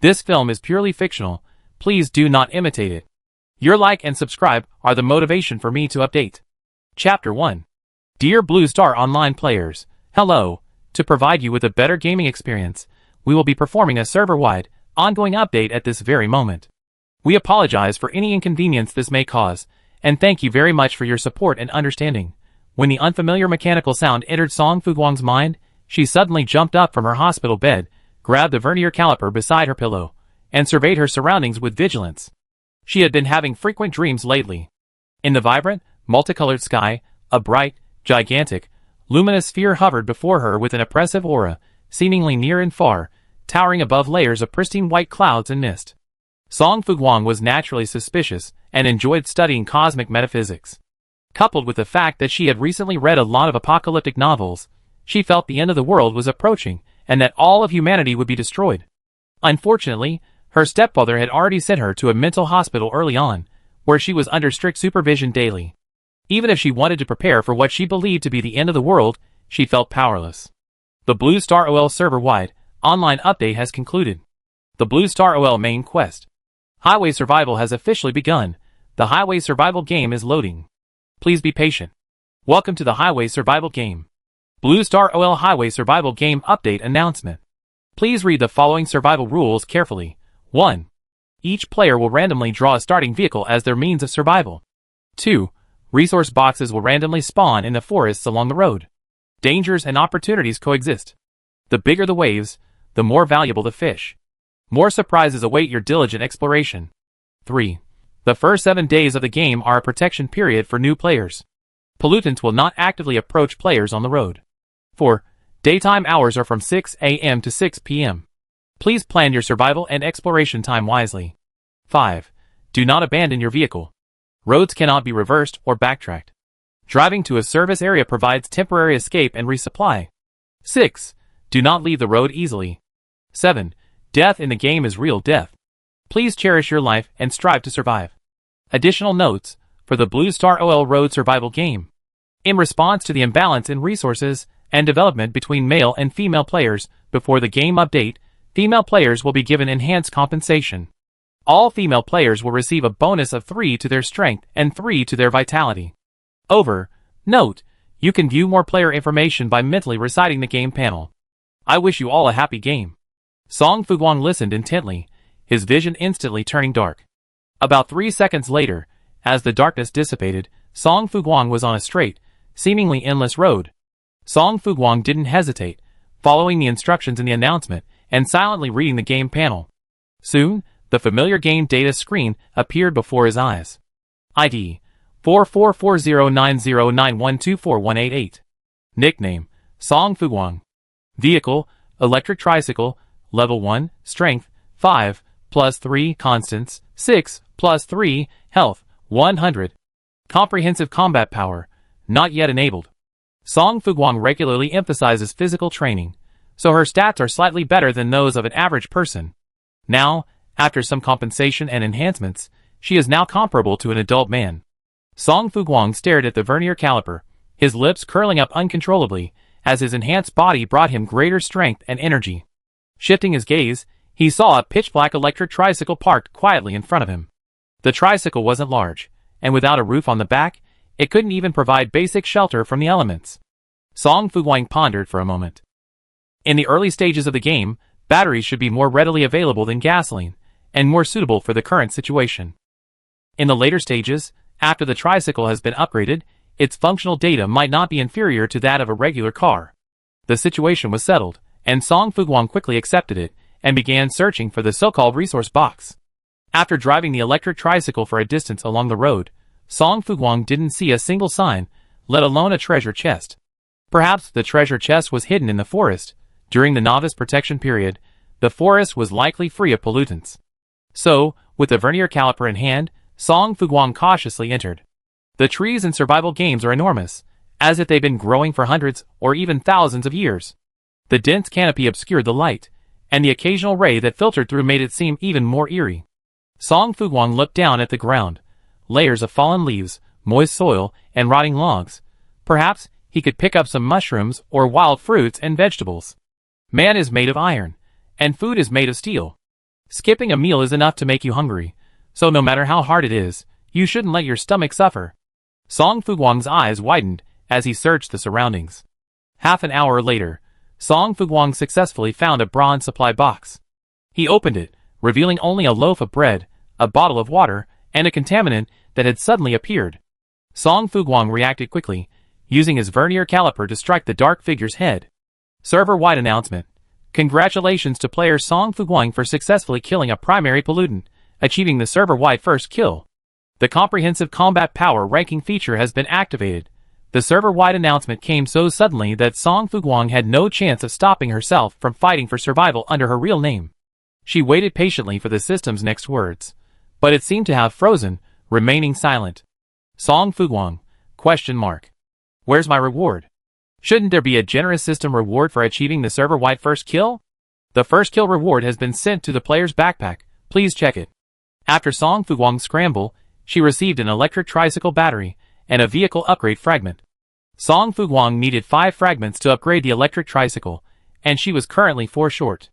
This film is purely fictional. Please do not imitate it. Your like and subscribe are the motivation for me to update. Chapter 1. Dear Blue Star Online players, hello. To provide you with a better gaming experience, we will be performing a server-wide, ongoing update at this very moment. We apologize for any inconvenience this may cause, and thank you very much for your support and understanding. When the unfamiliar mechanical sound entered Song Fuguang's mind, she suddenly jumped up from her hospital bed, grabbed the vernier caliper beside her pillow, and surveyed her surroundings with vigilance. She had been having frequent dreams lately. In the vibrant, multicolored sky, a bright, gigantic, luminous sphere hovered before her with an oppressive aura, seemingly near and far, towering above layers of pristine white clouds and mist. Song Fuguang was naturally suspicious and enjoyed studying cosmic metaphysics. Coupled with the fact that she had recently read a lot of apocalyptic novels, she felt the end of the world was approaching and that all of humanity would be destroyed. Unfortunately, her stepfather had already sent her to a mental hospital early on, where she was under strict supervision daily. Even if she wanted to prepare for what she believed to be the end of the world, she felt powerless. The Blue Star OL server-wide online update has concluded. The Blue Star OL main quest. Highway survival has officially begun. The highway survival game is loading. Please be patient. Welcome to the highway survival game. Blue Star OL highway survival game update announcement. Please read the following survival rules carefully. 1. Each player will randomly draw a starting vehicle as their means of survival. 2. Resource boxes will randomly spawn in the forests along the road. Dangers and opportunities coexist. The bigger the waves, the more valuable the fish. More surprises await your diligent exploration. 3. The first 7 days of the game are a protection period for new players. Pollutants will not actively approach players on the road. 4. Daytime hours are from 6 a.m. to 6 p.m. Please plan your survival and exploration time wisely. 5. Do not abandon your vehicle. Roads cannot be reversed or backtracked. Driving to a service area provides temporary escape and resupply. 6. Do not leave the road easily. 7. Death in the game is real death. Please cherish your life and strive to survive. Additional notes for the Blue Star OL Road Survival game. In response to the imbalance in resources and development between male and female players before the game update, female players will be given enhanced compensation. All female players will receive a bonus of 3 to their strength and 3 to their vitality. Over. Note, you can view more player information by mentally reciting the game panel. I wish you all a happy game. Song Fuguang listened intently, his vision instantly turning dark. About 3 seconds later, as the darkness dissipated, Song Fuguang was on a straight, seemingly endless road. Song Fuguang didn't hesitate, following the instructions in the announcement and silently reading the game panel. Soon, the familiar game data screen appeared before his eyes. ID 44409091241888. Nickname Song Fuguang. Vehicle Electric Tricycle. Level 1 Strength 5 plus 3 Constants 6 plus 3 Health 100. Comprehensive Combat Power not yet enabled. Song Fuguang regularly emphasizes physical training, so her stats are slightly better than those of an average person. Now, after some compensation and enhancements, she is now comparable to an adult man. Song Fuguang stared at the vernier caliper, his lips curling up uncontrollably, as his enhanced body brought him greater strength and energy. Shifting his gaze, he saw a pitch-black electric tricycle parked quietly in front of him. The tricycle wasn't large, and without a roof on the back, it couldn't even provide basic shelter from the elements. Song Fuguang pondered for a moment. In the early stages of the game, batteries should be more readily available than gasoline, and more suitable for the current situation. In the later stages, after the tricycle has been upgraded, its functional data might not be inferior to that of a regular car. The situation was settled, and Song Fuguang quickly accepted it, and began searching for the so-called resource box. After driving the electric tricycle for a distance along the road, Song Fuguang didn't see a single sign, let alone a treasure chest. Perhaps the treasure chest was hidden in the forest. During the novice protection period, the forest was likely free of pollutants. So, with the vernier caliper in hand, Song Fuguang cautiously entered. The trees in survival games are enormous, as if they've been growing for hundreds or even thousands of years. The dense canopy obscured the light, and the occasional ray that filtered through made it seem even more eerie. Song Fuguang looked down at the ground. Layers of fallen leaves, moist soil, and rotting logs. Perhaps he could pick up some mushrooms or wild fruits and vegetables. Man is made of iron, and food is made of steel. Skipping a meal is enough to make you hungry, so no matter how hard it is, you shouldn't let your stomach suffer. Song Fuguang's eyes widened as he searched the surroundings. Half an hour later, Song Fuguang successfully found a bronze supply box. He opened it, revealing only a loaf of bread, a bottle of water, and a contaminant that had suddenly appeared. Song Fuguang reacted quickly, using his vernier caliper to strike the dark figure's head. Server-wide announcement. Congratulations to player Song Fuguang for successfully killing a primary pollutant, achieving the server-wide first kill. The comprehensive combat power ranking feature has been activated. The server-wide announcement came so suddenly that Song Fuguang had no chance of stopping herself from fighting for survival under her real name. She waited patiently for the system's next words, but it seemed to have frozen, remaining silent. Song Fuguang? ? Where's my reward? Shouldn't there be a generous system reward for achieving the server-wide first kill? The first kill reward has been sent to the player's backpack, please check it. After Song Fuguang's scramble, she received an electric tricycle battery and a vehicle upgrade fragment. Song Fuguang needed 5 fragments to upgrade the electric tricycle, and she was currently 4 short.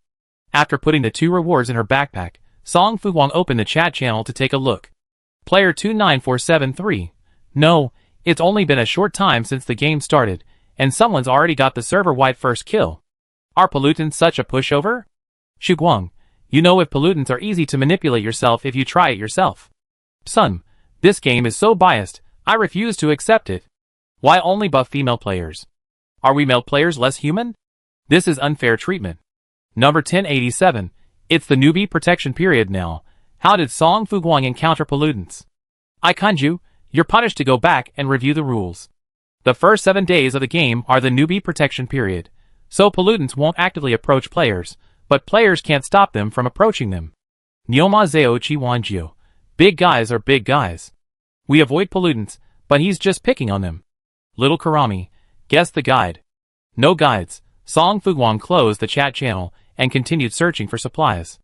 After putting the 2 rewards in her backpack, Song Fuguang opened the chat channel to take a look. Player 29473. No, it's only been a short time since the game started, and someone's already got the server-wide first kill. Are pollutants such a pushover? Shuguang, you know if pollutants are easy to manipulate yourself if you try it yourself. Son, this game is so biased, I refuse to accept it. Why only buff female players? Are we male players less human? This is unfair treatment. Number 1087, it's the newbie protection period now. How did Song Fuguang encounter pollutants? I conjure, you're punished to go back and review the rules. The first 7 days of the game are the newbie protection period, so pollutants won't actively approach players, but players can't stop them from approaching them. Nyoma Zeo Chiwanjio. Big guys are big guys. We avoid pollutants, but he's just picking on them. Little Karami, guess the guide. No guides. Song Fuguang closed the chat channel and continued searching for supplies.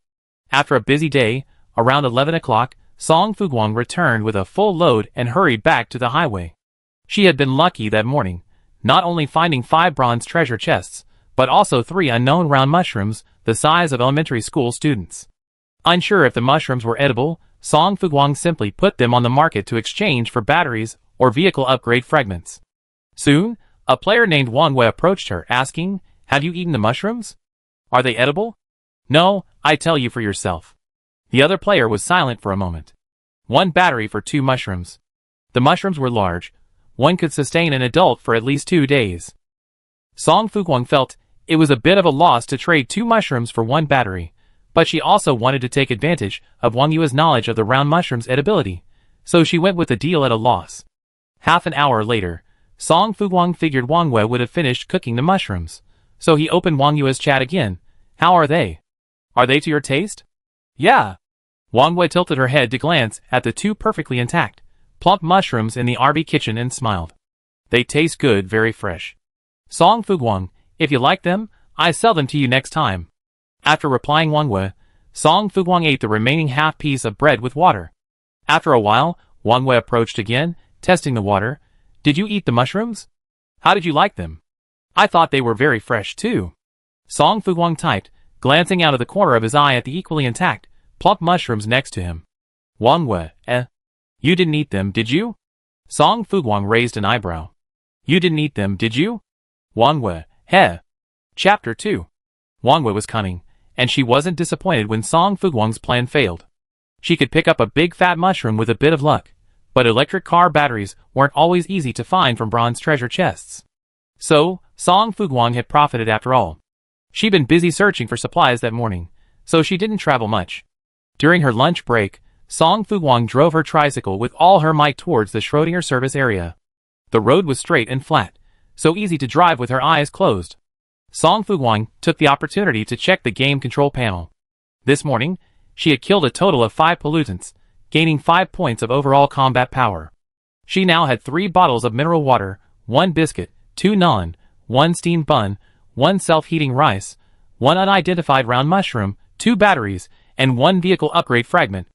After a busy day, around 11 o'clock, Song Fuguang returned with a full load and hurried back to the highway. She had been lucky that morning, not only finding 5 bronze treasure chests, but also 3 unknown round mushrooms the size of elementary school students. Unsure if the mushrooms were edible, Song Fuguang simply put them on the market to exchange for batteries or vehicle upgrade fragments. Soon, a player named Wang Wei approached her, asking, "Have you eaten the mushrooms? Are they edible?" "No, I tell you for yourself." The other player was silent for a moment. 1 battery for 2 mushrooms. The mushrooms were large. One could sustain an adult for at least 2 days. Song Fuguang felt it was a bit of a loss to trade 2 mushrooms for 1 battery, but she also wanted to take advantage of Wang Yue's knowledge of the round mushroom's edibility, so she went with the deal at a loss. Half an hour later, Song Fuguang figured Wang Wei would have finished cooking the mushrooms, so he opened Wang Yue's chat again. "How are they? Are they to your taste?" "Yeah." Wang Wei tilted her head to glance at the 2 perfectly intact, plump mushrooms in the RB kitchen and smiled. "They taste good, very fresh. Song Fuguang, if you like them, I sell them to you next time." After replying Wang Wei, Song Fuguang ate the remaining half piece of bread with water. After a while, Wang Wei approached again, testing the water. "Did you eat the mushrooms? How did you like them?" "I thought they were very fresh too." Song Fuguang typed, glancing out of the corner of his eye at the equally intact, plump mushrooms next to him. "Wang Wei, you didn't eat them, did you?" Song Fuguang raised an eyebrow. "You didn't eat them, did you?" Wang Wei, Chapter 2. Wang Wei was cunning, and she wasn't disappointed when Song Fuguang's plan failed. She could pick up a big fat mushroom with a bit of luck, but electric car batteries weren't always easy to find from bronze treasure chests. So, Song Fuguang had profited after all. She'd been busy searching for supplies that morning, so she didn't travel much. During her lunch break, Song Fuguang drove her tricycle with all her might towards the Schrödinger service area. The road was straight and flat, so easy to drive with her eyes closed. Song Fuguang took the opportunity to check the game control panel. This morning, she had killed a total of 5 pollutants, gaining 5 points of overall combat power. She now had 3 bottles of mineral water, 1 biscuit, 2 naan, 1 steamed bun, 1 self-heating rice, 1 unidentified round mushroom, 2 batteries, and 1 vehicle upgrade fragment.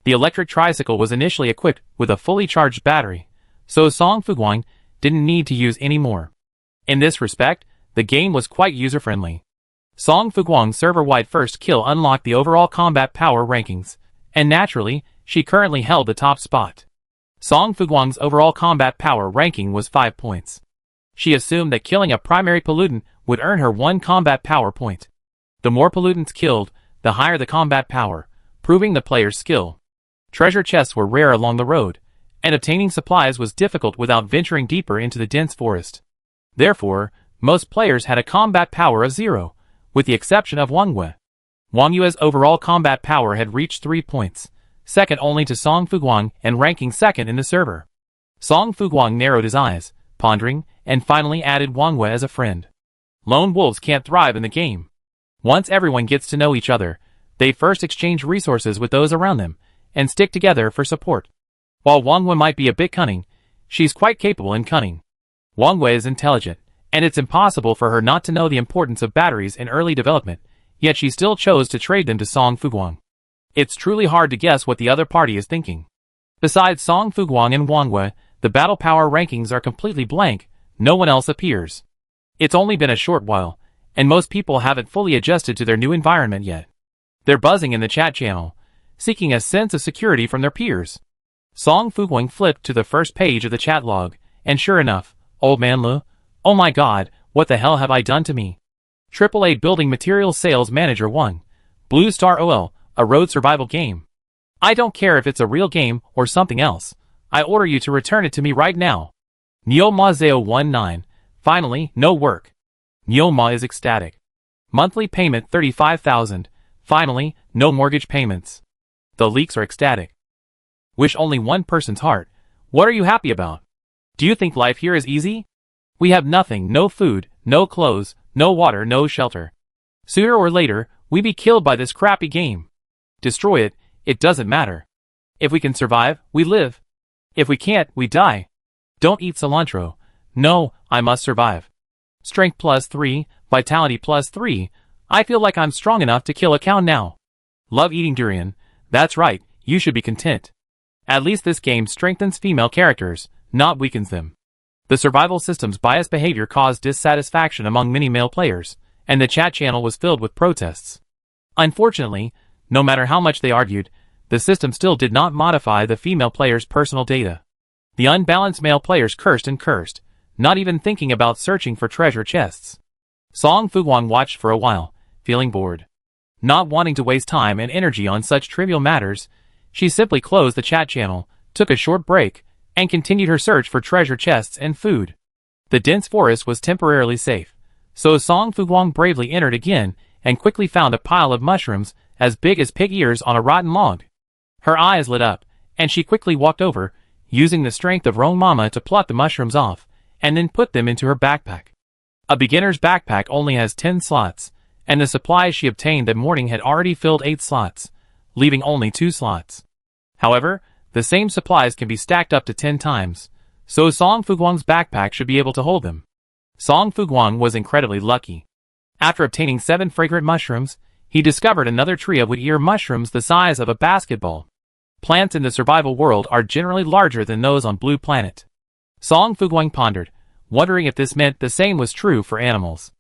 The electric tricycle was initially equipped with a fully charged battery, so Song Fuguang didn't need to use any more. In this respect, the game was quite user-friendly. Song Fuguang's server-wide first kill unlocked the overall combat power rankings, and naturally, she currently held the top spot. Song Fuguang's overall combat power ranking was 5 points. She assumed that killing a primary pollutant would earn her 1 combat power point. The more pollutants killed, the higher the combat power, proving the player's skill. Treasure chests were rare along the road, and obtaining supplies was difficult without venturing deeper into the dense forest. Therefore, most players had a combat power of 0, with the exception of Wang Wei. Wang Yue's overall combat power had reached 3 points, second only to Song Fuguang and ranking second in the server. Song Fuguang narrowed his eyes, pondering, and finally added Wang Wei as a friend. Lone wolves can't thrive in the game. Once everyone gets to know each other, they first exchange resources with those around them, and stick together for support. While Wang Wei might be a bit cunning, she's quite capable in cunning. Wang Wei is intelligent, and it's impossible for her not to know the importance of batteries in early development, yet she still chose to trade them to Song Fuguang. It's truly hard to guess what the other party is thinking. Besides Song Fuguang and Wang Wei, the battle power rankings are completely blank, no one else appears. It's only been a short while, and most people haven't fully adjusted to their new environment yet. They're buzzing in the chat channel, seeking a sense of security from their peers. Song Fuguang flipped to the first page of the chat log, and sure enough, Old Man Lu, oh my god, what the hell have I done to me? AAA Building Materials Sales Manager 1. Blue Star OL, a road survival game. I don't care if it's a real game or something else. I order you to return it to me right now. Neo Mazeo 19. Finally, no work. Neo Ma is ecstatic. Monthly payment 35,000. Finally, no mortgage payments. The leaks are ecstatic. Wish only one person's heart. What are you happy about? Do you think life here is easy? We have nothing, no food, no clothes, no water, no shelter. Sooner or later, we be killed by this crappy game. Destroy it, it doesn't matter. If we can survive, we live. If we can't, we die. Don't eat cilantro. No, I must survive. Strength +3, vitality +3. I feel like I'm strong enough to kill a cow now. Love eating durian. That's right, you should be content. At least this game strengthens female characters, not weakens them. The survival system's biased behavior caused dissatisfaction among many male players, and the chat channel was filled with protests. Unfortunately, no matter how much they argued, the system still did not modify the female players' personal data. The unbalanced male players cursed and cursed, not even thinking about searching for treasure chests. Song Fuguang watched for a while, feeling bored. Not wanting to waste time and energy on such trivial matters, she simply closed the chat channel, took a short break, and continued her search for treasure chests and food. The dense forest was temporarily safe, so Song Fuguang bravely entered again and quickly found a pile of mushrooms as big as pig ears on a rotten log. Her eyes lit up, and she quickly walked over, using the strength of Rong Mama to pluck the mushrooms off, and then put them into her backpack. A beginner's backpack only has 10 slots, and the supplies she obtained that morning had already filled 8 slots, leaving only 2 slots. However, the same supplies can be stacked up to 10 times, so Song Fuguang's backpack should be able to hold them. Song Fuguang was incredibly lucky. After obtaining 7 fragrant mushrooms, he discovered another tree of wood-ear mushrooms the size of a basketball. Plants in the survival world are generally larger than those on Blue Planet. Song Fuguang pondered, wondering if this meant the same was true for animals.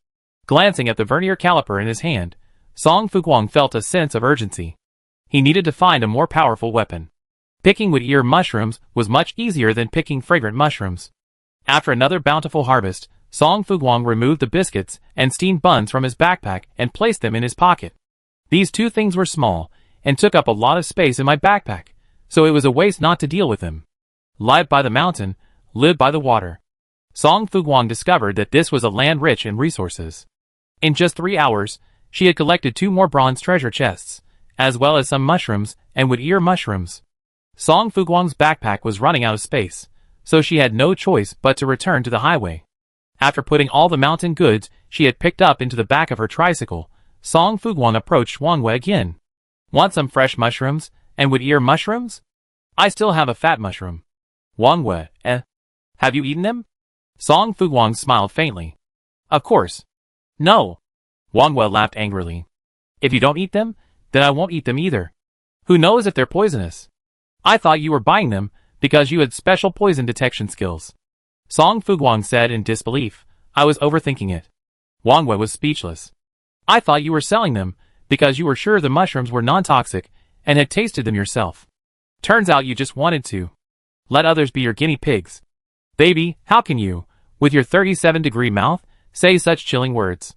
Glancing at the vernier caliper in his hand, Song Fuguang felt a sense of urgency. He needed to find a more powerful weapon. Picking wood-ear mushrooms was much easier than picking fragrant mushrooms. After another bountiful harvest, Song Fuguang removed the biscuits and steamed buns from his backpack and placed them in his pocket. These 2 things were small, and took up a lot of space in my backpack, so it was a waste not to deal with them. Live by the mountain, live by the water. Song Fuguang discovered that this was a land rich in resources. In just 3 hours, she had collected 2 more bronze treasure chests, as well as some mushrooms and wood-ear mushrooms. Song Fuguang's backpack was running out of space, so she had no choice but to return to the highway. After putting all the mountain goods she had picked up into the back of her tricycle, Song Fuguang approached Wang Wei again. Want some fresh mushrooms and wood-ear mushrooms? I still have a fat mushroom. Wang Wei, have you eaten them? Song Fuguang smiled faintly. Of course. No. Wang Wei laughed angrily. If you don't eat them, then I won't eat them either. Who knows if they're poisonous? I thought you were buying them because you had special poison detection skills. Song Fuguang said in disbelief. I was overthinking it. Wang Wei was speechless. I thought you were selling them, because you were sure the mushrooms were non-toxic, and had tasted them yourself. Turns out you just wanted to let others be your guinea pigs. Baby, how can you, with your 37-degree mouth, say such chilling words?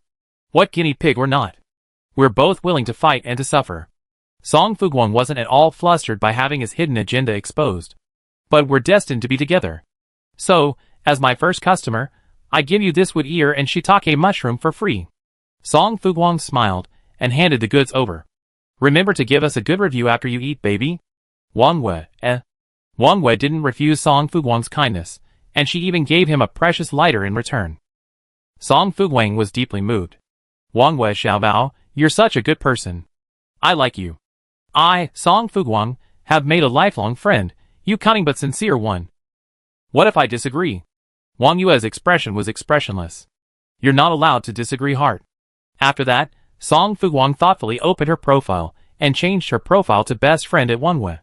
What guinea pig or not? We're both willing to fight and to suffer. Song Fuguang wasn't at all flustered by having his hidden agenda exposed. But we're destined to be together. So, as my first customer, I give you this wood ear and shiitake mushroom for free. Song Fuguang smiled and handed the goods over. Remember to give us a good review after you eat, baby. Wang Wei, Wang Wei didn't refuse Song Fuguang's kindness, and she even gave him a precious lighter in return. Song Fuguang was deeply moved. Wang Wei Xiaobao, you're such a good person. I like you. I, Song Fuguang, have made a lifelong friend, you cunning but sincere one. What if I disagree? Wang Yue's expression was expressionless. You're not allowed to disagree, heart. After that, Song Fuguang thoughtfully opened her profile and changed her profile to best friend at Wang Wei.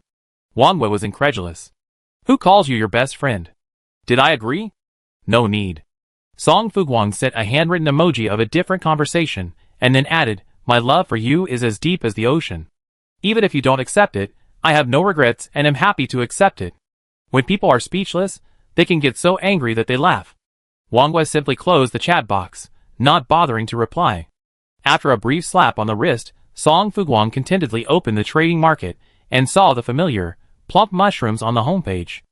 Wang Wei was incredulous. Who calls you your best friend? Did I agree? No need. Song Fuguang sent a handwritten emoji of a different conversation, and then added, my love for you is as deep as the ocean. Even if you don't accept it, I have no regrets and am happy to accept it. When people are speechless, they can get so angry that they laugh. Wang Wei simply closed the chat box, not bothering to reply. After a brief slap on the wrist, Song Fuguang contentedly opened the trading market and saw the familiar, plump mushrooms on the homepage.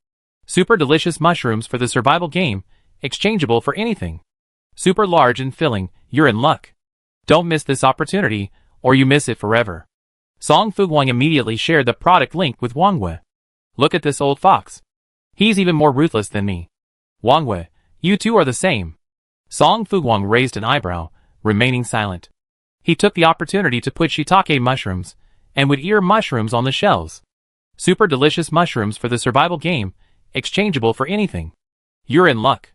Super delicious mushrooms for the survival game, exchangeable for anything. Super large and filling, you're in luck. Don't miss this opportunity, or you miss it forever. Song Fuguang immediately shared the product link with Wang Wei. Look at this old fox. He's even more ruthless than me. Wang Wei, you two are the same. Song Fuguang raised an eyebrow, remaining silent. He took the opportunity to put shiitake mushrooms and wood ear mushrooms on the shelves. Super delicious mushrooms for the survival game, exchangeable for anything. You're in luck.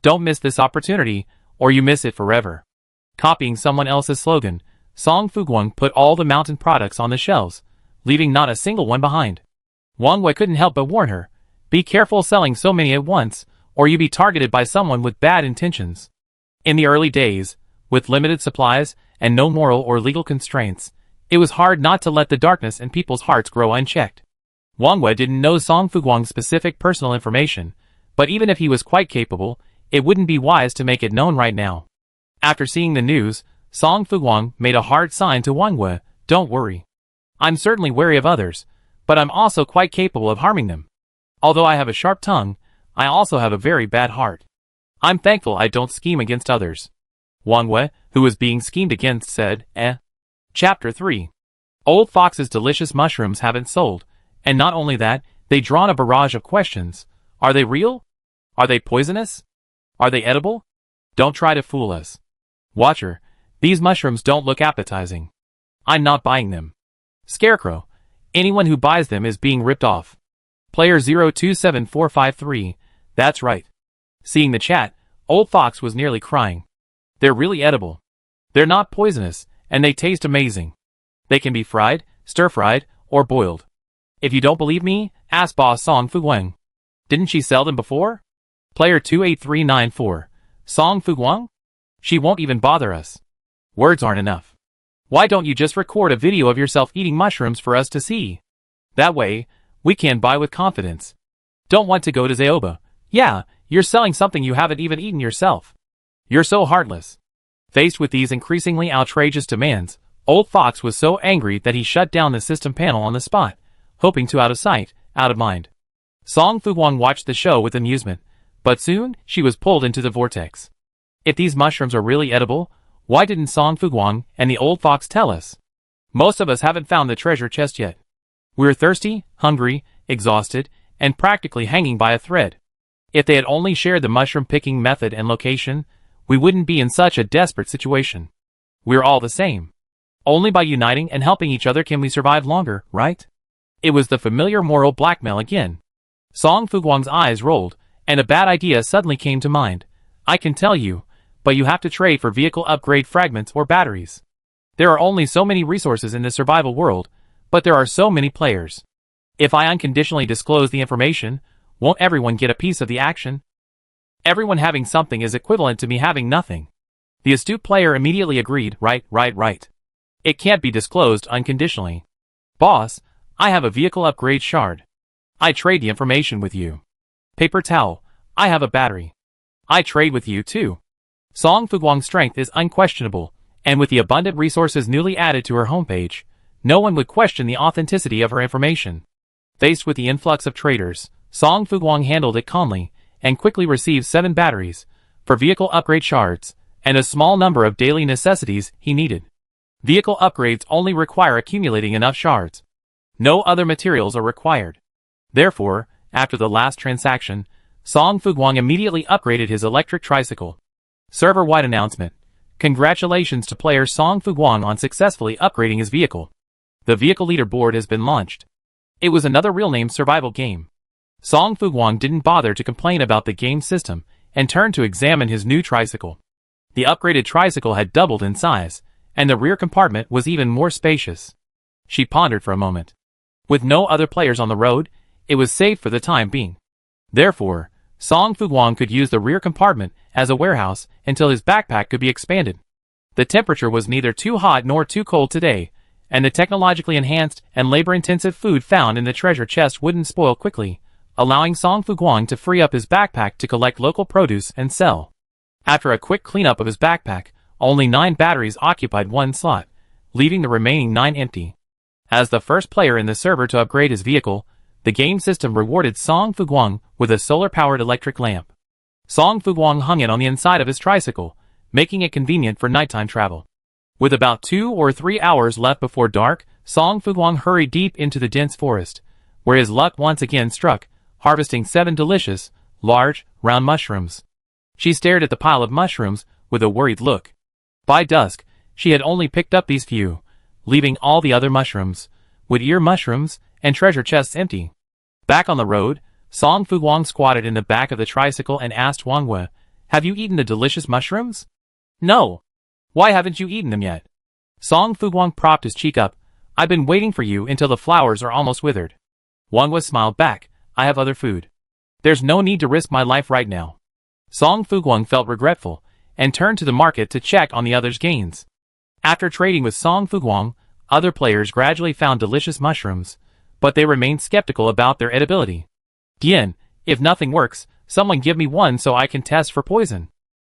Don't miss this opportunity, or you miss it forever. Copying someone else's slogan, Song Fuguang put all the mountain products on the shelves, leaving not a single one behind. Wang Wei couldn't help but warn her, be careful selling so many at once, or you be targeted by someone with bad intentions. In the early days, with limited supplies and no moral or legal constraints, it was hard not to let the darkness in people's hearts grow unchecked. Wang Wei didn't know Song Fuguang's specific personal information, but even if he was quite capable, it wouldn't be wise to make it known right now. After seeing the news, Song Fuguang made a hard sign to Wang Wei, don't worry. I'm certainly wary of others, but I'm also quite capable of harming them. Although I have a sharp tongue, I also have a very bad heart. I'm thankful I don't scheme against others. Wang Wei, who was being schemed against, said, Chapter 3. Old Fox's delicious mushrooms haven't sold, and not only that, they've drawn a barrage of questions. Are they real? Are they poisonous? Are they edible? Don't try to fool us. Watcher, these mushrooms don't look appetizing. I'm not buying them. Scarecrow, anyone who buys them is being ripped off. Player 027453, that's right. Seeing the chat, Old Fox was nearly crying. They're really edible. They're not poisonous, and they taste amazing. They can be fried, stir-fried, or boiled. If you don't believe me, ask Boss Song Fuguang. Didn't she sell them before? Player 28394, Song Fuguang? She won't even bother us. Words aren't enough. Why don't you just record a video of yourself eating mushrooms for us to see? That way, we can buy with confidence. Don't want to go to Zaoba. Yeah, you're selling something you haven't even eaten yourself. You're so heartless. Faced with these increasingly outrageous demands, Old Fox was so angry that he shut down the system panel on the spot, hoping to out of sight, out of mind. Song Fuguang watched the show with amusement, but soon she was pulled into the vortex. If these mushrooms are really edible, why didn't Song Fuguang and the Old Fox tell us? Most of us haven't found the treasure chest yet. We're thirsty, hungry, exhausted, and practically hanging by a thread. If they had only shared the mushroom picking method and location, we wouldn't be in such a desperate situation. We're all the same. Only by uniting and helping each other can we survive longer, right? It was the familiar moral blackmail again. Song Fuguang's eyes rolled, and a bad idea suddenly came to mind. I can tell you, but you have to trade for vehicle upgrade fragments or batteries. There are only so many resources in the survival world, but there are so many players. If I unconditionally disclose the information, won't everyone get a piece of the action? Everyone having something is equivalent to me having nothing. The astute player immediately agreed, right. It can't be disclosed unconditionally. Boss, I have a vehicle upgrade shard. I trade the information with you. Paper towel, I have a battery. I trade with you too. Song Fuguang's strength is unquestionable, and with the abundant resources newly added to her homepage, no one would question the authenticity of her information. Faced with the influx of traders, Song Fuguang handled it calmly, and quickly received 7 batteries, for vehicle upgrade shards, and a small number of daily necessities he needed. Vehicle upgrades only require accumulating enough shards. No other materials are required. Therefore, after the last transaction, Song Fuguang immediately upgraded his electric tricycle. Server-wide announcement. Congratulations to player Song Fuguang on successfully upgrading his vehicle. The vehicle leaderboard has been launched. It was another real-name survival game. Song Fuguang didn't bother to complain about the game system, and turned to examine his new tricycle. The upgraded tricycle had doubled in size, and the rear compartment was even more spacious. She pondered for a moment. With no other players on the road, it was safe for the time being. Therefore, Song Fuguang could use the rear compartment as a warehouse until his backpack could be expanded. The temperature was neither too hot nor too cold today, and the technologically enhanced and labor-intensive food found in the treasure chest wouldn't spoil quickly, allowing Song Fuguang to free up his backpack to collect local produce and sell. After a quick cleanup of his backpack, only 9 batteries occupied one slot, leaving the remaining 9 empty. As the first player in the server to upgrade his vehicle, the game system rewarded Song Fuguang with a solar-powered electric lamp. Song Fuguang hung it on the inside of his tricycle, making it convenient for nighttime travel. With about 2 or 3 hours left before dark, Song Fuguang hurried deep into the dense forest, where his luck once again struck, harvesting 7 delicious, large, round mushrooms. She stared at the pile of mushrooms with a worried look. By dusk, she had only picked up these few, leaving all the other mushrooms, wood ear mushrooms, and treasure chests empty. Back on the road, Song Fuguang squatted in the back of the tricycle and asked Wang Wei, "Have you eaten the delicious mushrooms?" "No." "Why haven't you eaten them yet?" Song Fuguang propped his cheek up. "I've been waiting for you until the flowers are almost withered." Wang Wei smiled back. "I have other food. There's no need to risk my life right now." Song Fuguang felt regretful, and turned to the market to check on the others' gains. After trading with Song Fuguang, other players gradually found delicious mushrooms, but they remained skeptical about their edibility. "Dian, if nothing works, someone give me one so I can test for poison.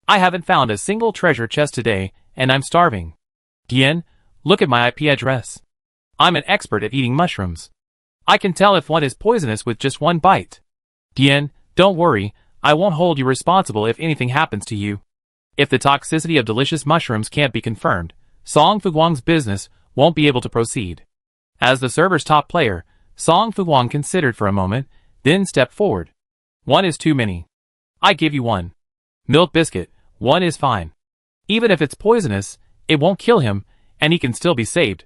I haven't found a single treasure chest today, and I'm starving." "Dian, look at my IP address. I'm an expert at eating mushrooms. I can tell if one is poisonous with just one bite." "Dian, don't worry, I won't hold you responsible if anything happens to you." If the toxicity of delicious mushrooms can't be confirmed, Song Fuguang's business won't be able to proceed. As the server's top player, Song Fuguang considered for a moment, then stepped forward. "One is too many. I give you one. Milk biscuit, one is fine. Even if it's poisonous, it won't kill him, and he can still be saved.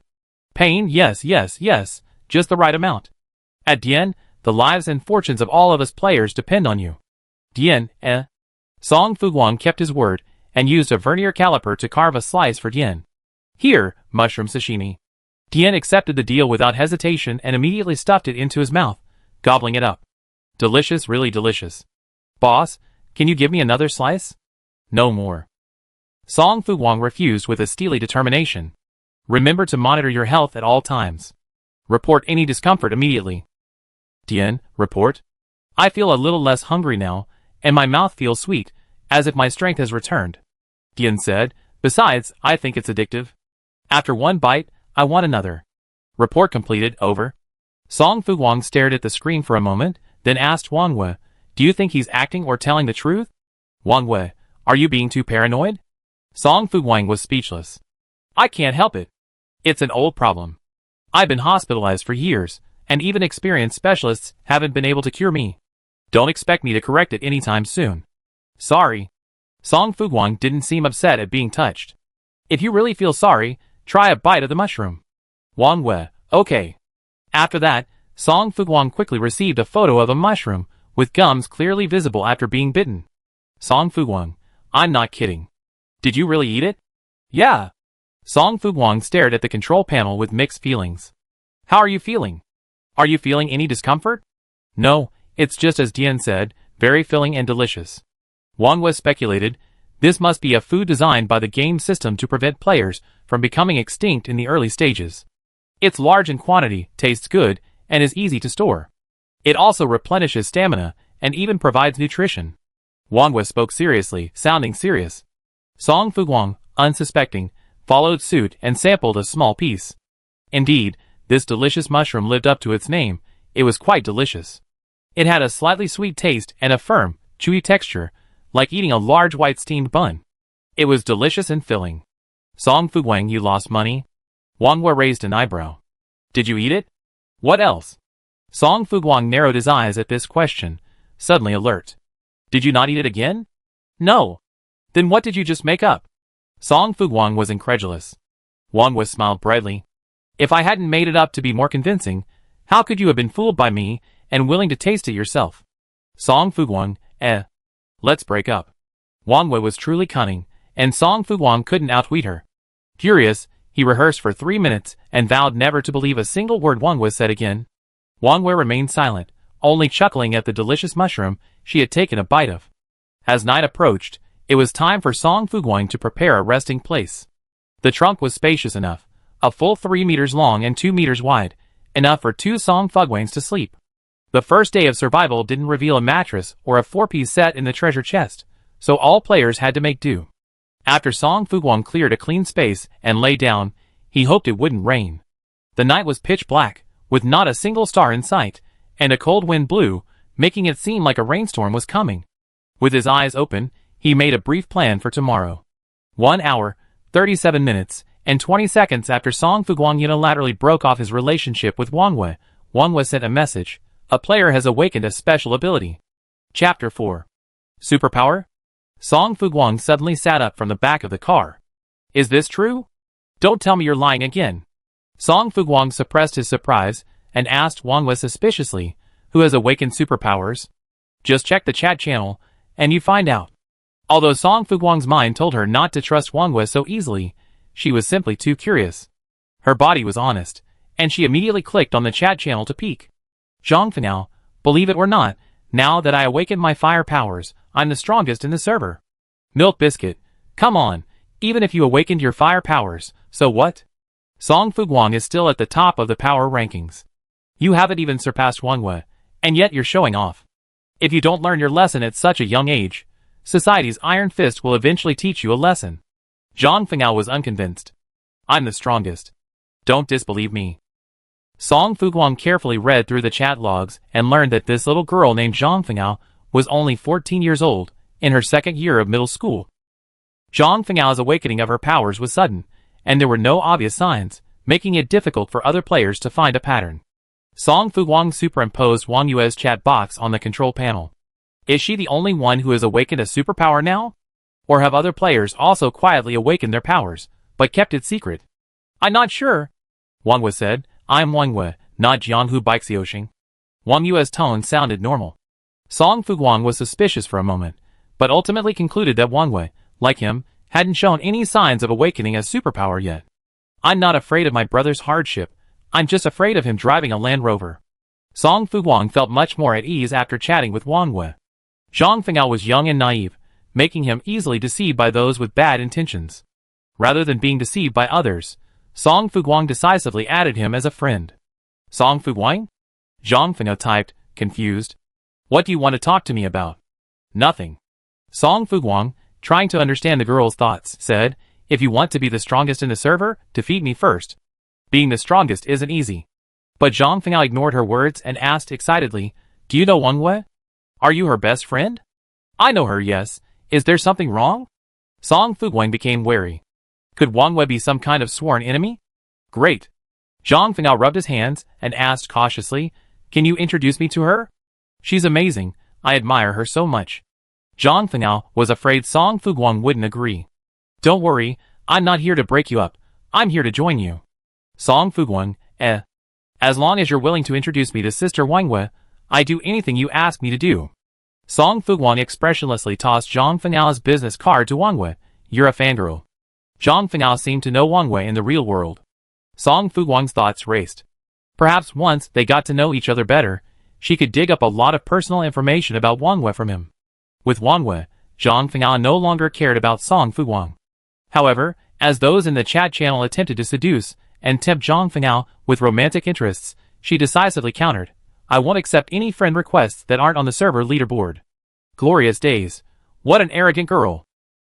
Pain, yes, just the right amount. At Dian, the lives and fortunes of all of us players depend on you." "Dian, eh?" Song Fuguang kept his word, and used a vernier caliper to carve a slice for Dian. "Here, mushroom sashimi." Dian accepted the deal without hesitation and immediately stuffed it into his mouth, gobbling it up. "Delicious, really delicious. Boss, can you give me another slice?" "No more." Song Fuguang refused with a steely determination. "Remember to monitor your health at all times. Report any discomfort immediately." "Dian, report? I feel a little less hungry now, and my mouth feels sweet, as if my strength has returned," Dian said. "Besides, I think it's addictive. After one bite, I want another." "Report completed, over." Song Fuguang stared at the screen for a moment, then asked Wang Wei, "Do you think he's acting or telling the truth?" "Wang Wei, are you being too paranoid?" Song Fuguang was speechless. "I can't help it. It's an old problem. I've been hospitalized for years, and even experienced specialists haven't been able to cure me. Don't expect me to correct it anytime soon." "Sorry." Song Fuguang didn't seem upset at being touched. "If you really feel sorry, try a bite of the mushroom." Wang Wei, "Okay." After that, Song Fuguang quickly received a photo of a mushroom, with gums clearly visible after being bitten. Song Fuguang, "I'm not kidding. Did you really eat it?" "Yeah." Song Fuguang stared at the control panel with mixed feelings. "How are you feeling? Are you feeling any discomfort?" "No, it's just as Dian said, very filling and delicious." Wang Wei speculated, This must be a food designed by the game system to prevent players from becoming extinct in the early stages. It's large in quantity, tastes good, and is easy to store. It also replenishes stamina and even provides nutrition. Wang Wei spoke seriously, sounding serious. Song Fuguang, unsuspecting, followed suit and sampled a small piece. Indeed, this delicious mushroom lived up to its name. It was quite delicious. It had a slightly sweet taste and a firm, chewy texture, like eating a large white steamed bun. It was delicious and filling. Song Fuguang, you lost money? Wang Wei raised an eyebrow. Did you eat it? What else? Song Fuguang narrowed his eyes at this question, suddenly alert. Did you not eat it again? No. Then what did you just make up? Song Fuguang was incredulous. Wang Wei smiled brightly. If I hadn't made it up to be more convincing, how could you have been fooled by me and willing to taste it yourself? Song Fuguang, let's break up. Wang Wei was truly cunning, and Song Fuguang couldn't outwit her. Furious, he rehearsed for 3 minutes and vowed never to believe a single word Wang Wei said again. Wang Wei remained silent, only chuckling at the delicious mushroom she had taken a bite of. As night approached, it was time for Song Fuguang to prepare a resting place. The trunk was spacious enough, a full 3 meters long and 2 meters wide, enough for 2 Song Fuguangs to sleep. The first day of survival didn't reveal a mattress or a 4-piece set in the treasure chest, so all players had to make do. After Song Fuguang cleared a clean space and lay down, he hoped it wouldn't rain. The night was pitch black, with not a single star in sight, and a cold wind blew, making it seem like a rainstorm was coming. With his eyes open, he made a brief plan for tomorrow. 1 hour, 37 minutes, and 20 seconds after Song Fuguang unilaterally broke off his relationship with Wang Wei sent a message. A player has awakened a special ability. Chapter 4. Superpower? Song Fuguang suddenly sat up from the back of the car. Is this true? Don't tell me you're lying again. Song Fuguang suppressed his surprise and asked Wang Wei suspiciously, who has awakened superpowers? Just check the chat channel, and you find out. Although Song Fuguang's mind told her not to trust Wang Wei so easily, she was simply too curious. Her body was honest, and she immediately clicked on the chat channel to peek. Zhang Fenao, believe it or not, now that I awakened my fire powers, I'm the strongest in the server. Milk Biscuit, come on, even if you awakened your fire powers, so what? Song Fuguang is still at the top of the power rankings. You haven't even surpassed Wang Wei, and yet you're showing off. If you don't learn your lesson at such a young age, society's iron fist will eventually teach you a lesson. Zhang Fenao was unconvinced. I'm the strongest. Don't disbelieve me. Song Fuguang carefully read through the chat logs and learned that this little girl named Zhang Fenao was only 14 years old, in her second year of middle school. Zhang Fengao's awakening of her powers was sudden, and there were no obvious signs, making it difficult for other players to find a pattern. Song Fuguang superimposed Wang Yue's chat box on the control panel. Is she the only one who has awakened a superpower now? Or have other players also quietly awakened their powers, but kept it secret? I'm not sure. Wang Wei said, I'm Wang Wei, not Jianghu Baixiaoxing. Wang Yue's tone sounded normal. Song Fuguang was suspicious for a moment, but ultimately concluded that Wang Wei, like him, hadn't shown any signs of awakening a superpower yet. I'm not afraid of my brother's hardship, I'm just afraid of him driving a Land Rover. Song Fuguang felt much more at ease after chatting with Wang Wei. Zhang Fenao was young and naive, making him easily deceived by those with bad intentions. Rather than being deceived by others, Song Fuguang decisively added him as a friend. Song Fuguang? Zhang Fenao typed, confused. What do you want to talk to me about? Nothing. Song Fuguang, trying to understand the girl's thoughts, said, if you want to be the strongest in the server, defeat me first. Being the strongest isn't easy. But Zhang Fenao ignored her words and asked excitedly, do you know Wang Wei? Are you her best friend? I know her, yes. Is there something wrong? Song Fuguang became wary. Could Wang Wei be some kind of sworn enemy? Great. Zhang Fenao rubbed his hands and asked cautiously, can you introduce me to her? She's amazing, I admire her so much. Zhang Fenao was afraid Song Fuguang wouldn't agree. Don't worry, I'm not here to break you up, I'm here to join you. Song Fuguang, as long as you're willing to introduce me to Sister Wang Wei, I do anything you ask me to do. Song Fuguang expressionlessly tossed Zhang Fenao's business card to Wang Wei. You're a fangirl. Zhang Fenao seemed to know Wang Wei in the real world. Song Fuguang's thoughts raced. Perhaps once they got to know each other better, she could dig up a lot of personal information about Wang Wei from him. With Wang Wei, Zhang Fengao no longer cared about Song Fuguang. However, as those in the chat channel attempted to seduce and tempt Zhang Fengao with romantic interests, she decisively countered, "I won't accept any friend requests that aren't on the server leaderboard." Glorious days. What an arrogant girl.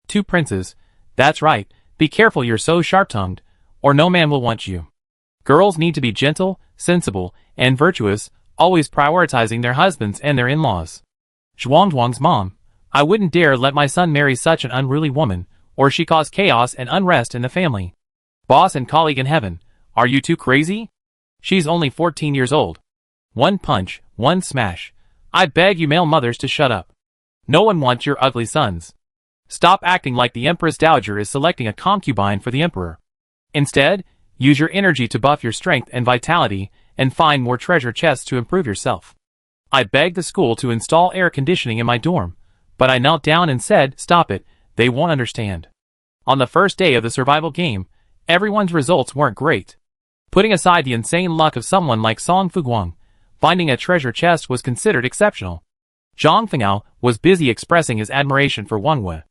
Two princes. That's right, be careful you're so sharp-tongued, or no man will want you. Girls need to be gentle, sensible, and virtuous, always prioritizing their husbands and their in-laws. Zhuang's mom. I wouldn't dare let my son marry such an unruly woman, or she cause chaos and unrest in the family. Boss and colleague in heaven, are you too crazy? She's only 14 years old. One punch, one smash. I beg you male mothers to shut up. No one wants your ugly sons. Stop acting like the Empress Dowager is selecting a concubine for the Emperor. Instead, use your energy to buff your strength and vitality, and find more treasure chests to improve yourself. I begged the school to install air conditioning in my dorm, but I knelt down and said, stop it, they won't understand. On the first day of the survival game, everyone's results weren't great. Putting aside the insane luck of someone like Song Fuguang, finding a treasure chest was considered exceptional. Zhang Fengao was busy expressing his admiration for Wang Wei.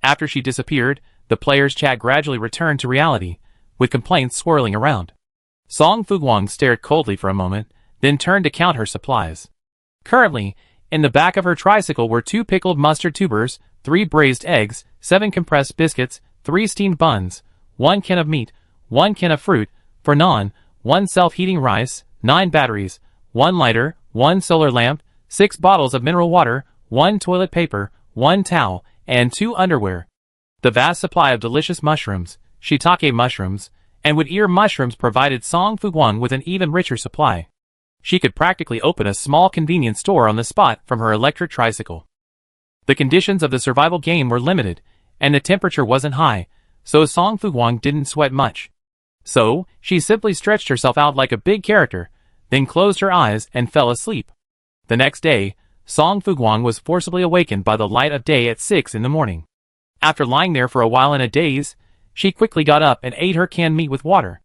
After she disappeared, the players' chat gradually returned to reality, with complaints swirling around. Song Fuguang stared coldly for a moment, then turned to count her supplies. Currently, in the back of her tricycle were 2 pickled mustard tubers, 3 braised eggs, 7 compressed biscuits, 3 steamed buns, 1 can of meat, 1 can of fruit, for naan, 1 self-heating rice, 9 batteries, 1 lighter, 1 solar lamp, 6 bottles of mineral water, 1 toilet paper, 1 towel, and 2 underwear. The vast supply of delicious mushrooms, shiitake mushrooms, and wood-ear mushrooms provided Song Fuguang with an even richer supply. She could practically open a small convenience store on the spot from her electric tricycle. The conditions of the survival game were limited, and the temperature wasn't high, so Song Fuguang didn't sweat much. So, she simply stretched herself out like a big character, then closed her eyes and fell asleep. The next day, Song Fuguang was forcibly awakened by the light of day at 6 in the morning. After lying there for a while in a daze, she quickly got up and ate her canned meat with water.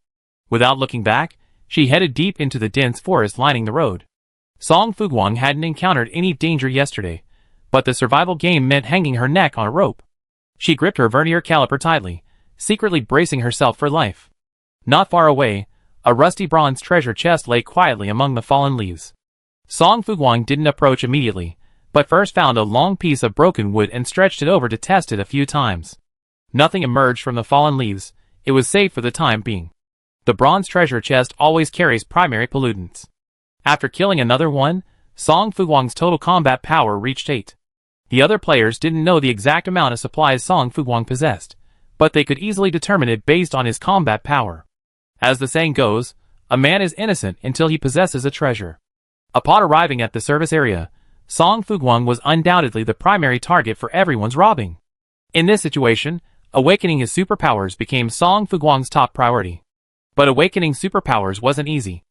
Without looking back, she headed deep into the dense forest lining the road. Song Fuguang hadn't encountered any danger yesterday, but the survival game meant hanging her neck on a rope. She gripped her vernier caliper tightly, secretly bracing herself for life. Not far away, a rusty bronze treasure chest lay quietly among the fallen leaves. Song Fuguang didn't approach immediately, but first found a long piece of broken wood and stretched it over to test it a few times. Nothing emerged from the fallen leaves. It was safe for the time being. The bronze treasure chest always carries primary pollutants. After killing another one, Song Fuguang's total combat power reached 8. The other players didn't know the exact amount of supplies Song Fuguang possessed, but they could easily determine it based on his combat power. As the saying goes, a man is innocent until he possesses a treasure. Upon arriving at the service area, Song Fuguang was undoubtedly the primary target for everyone's robbing. In this situation, awakening his superpowers became Song Fuguang's top priority. But awakening superpowers wasn't easy.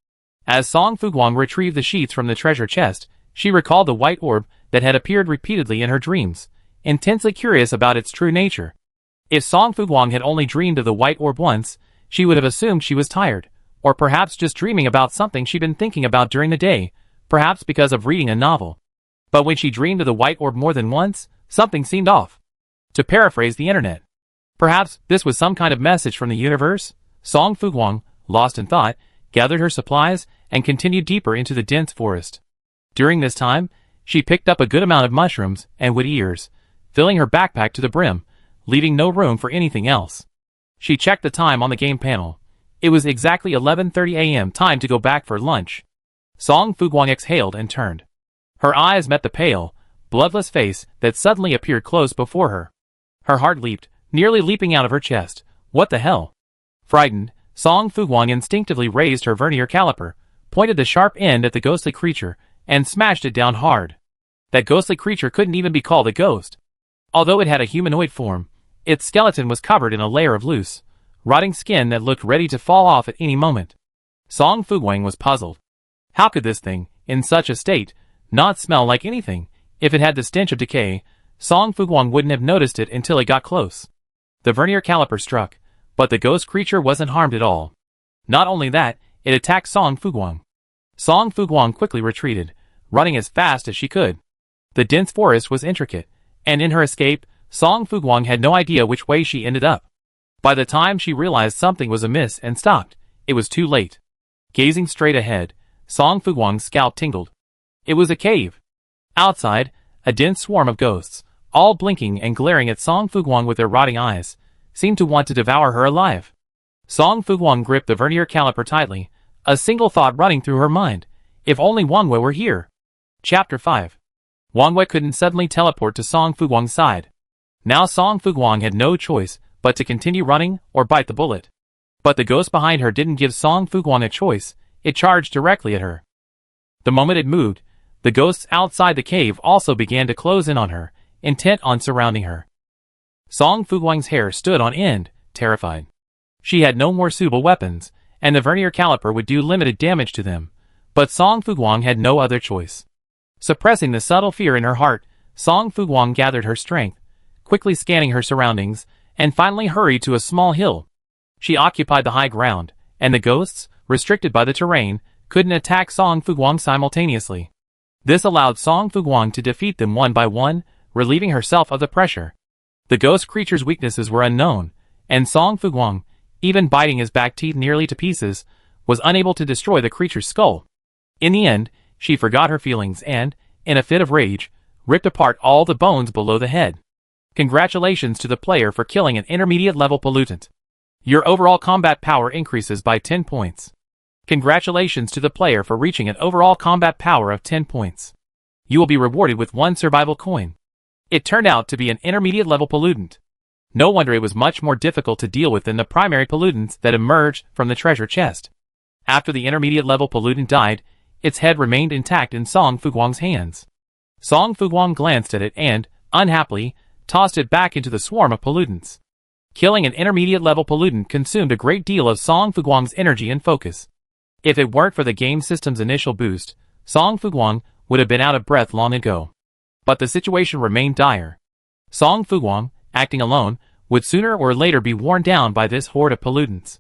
As Song Fuguang retrieved the sheets from the treasure chest, she recalled the white orb that had appeared repeatedly in her dreams, intensely curious about its true nature. If Song Fuguang had only dreamed of the white orb once, she would have assumed she was tired, or perhaps just dreaming about something she'd been thinking about during the day, perhaps because of reading a novel. But when she dreamed of the white orb more than once, something seemed off. To paraphrase the internet, perhaps this was some kind of message from the universe. Song Fuguang, lost in thought, gathered her supplies and continued deeper into the dense forest. During this time, she picked up a good amount of mushrooms and wood ears, filling her backpack to the brim, leaving no room for anything else. She checked the time on the game panel. It was exactly 11:30 a.m. time to go back for lunch. Song Fuguang exhaled and turned. Her eyes met the pale, bloodless face that suddenly appeared close before her. Her heart leaped, nearly leaping out of her chest. What the hell? Frightened, Song Fuguang instinctively raised her vernier caliper, pointed the sharp end at the ghostly creature, and smashed it down hard. That ghostly creature couldn't even be called a ghost. Although it had a humanoid form, its skeleton was covered in a layer of loose, rotting skin that looked ready to fall off at any moment. Song Fuguang was puzzled. How could this thing, in such a state, not smell like anything? If it had the stench of decay, Song Fuguang wouldn't have noticed it until it got close. The vernier caliper struck, but the ghost creature wasn't harmed at all. Not only that, it attacked Song Fuguang. Song Fuguang quickly retreated, running as fast as she could. The dense forest was intricate, And in her escape, Song Fuguang had no idea which way she ended up. By the time she realized something was amiss and stopped, it was too late. Gazing straight ahead, Song Fuguang's scalp tingled. It was a cave. Outside, a dense swarm of ghosts, all blinking and glaring at Song Fuguang with their rotting eyes, seemed to want to devour her alive. Song Fuguang gripped the vernier caliper tightly, a single thought running through her mind. If only Wang Wei were here. Chapter 5. Wang Wei couldn't suddenly teleport to Song Fuguang's side. Now Song Fuguang had no choice but to continue running or bite the bullet. But the ghost behind her didn't give Song Fuguang a choice, it charged directly at her. The moment it moved, the ghosts outside the cave also began to close in on her, intent on surrounding her. Song Fuguang's hair stood on end, terrified. She had no more suitable weapons, and the vernier caliper would do limited damage to them, but Song Fuguang had no other choice. Suppressing the subtle fear in her heart, Song Fuguang gathered her strength, quickly scanning her surroundings, and finally hurried to a small hill. She occupied the high ground, and the ghosts, restricted by the terrain, couldn't attack Song Fuguang simultaneously. This allowed Song Fuguang to defeat them one by one, relieving herself of the pressure. The ghost creature's weaknesses were unknown, and Song Fuguang, even biting his back teeth nearly to pieces, was unable to destroy the creature's skull. In the end, she forgot her feelings and, in a fit of rage, ripped apart all the bones below the head. Congratulations to the player for killing an intermediate-level pollutant. Your overall combat power increases by 10 points. Congratulations to the player for reaching an overall combat power of 10 points. You will be rewarded with 1 survival coin. It turned out to be an intermediate-level pollutant. No wonder it was much more difficult to deal with than the primary pollutants that emerged from the treasure chest. After the intermediate-level pollutant died, its head remained intact in Song Fuguang's hands. Song Fuguang glanced at it and, unhappily, tossed it back into the swarm of pollutants. Killing an intermediate-level pollutant consumed a great deal of Song Fuguang's energy and focus. If it weren't for the game system's initial boost, Song Fuguang would have been out of breath long ago. But the situation remained dire. Song Fuguang, acting alone, would sooner or later be worn down by this horde of pollutants.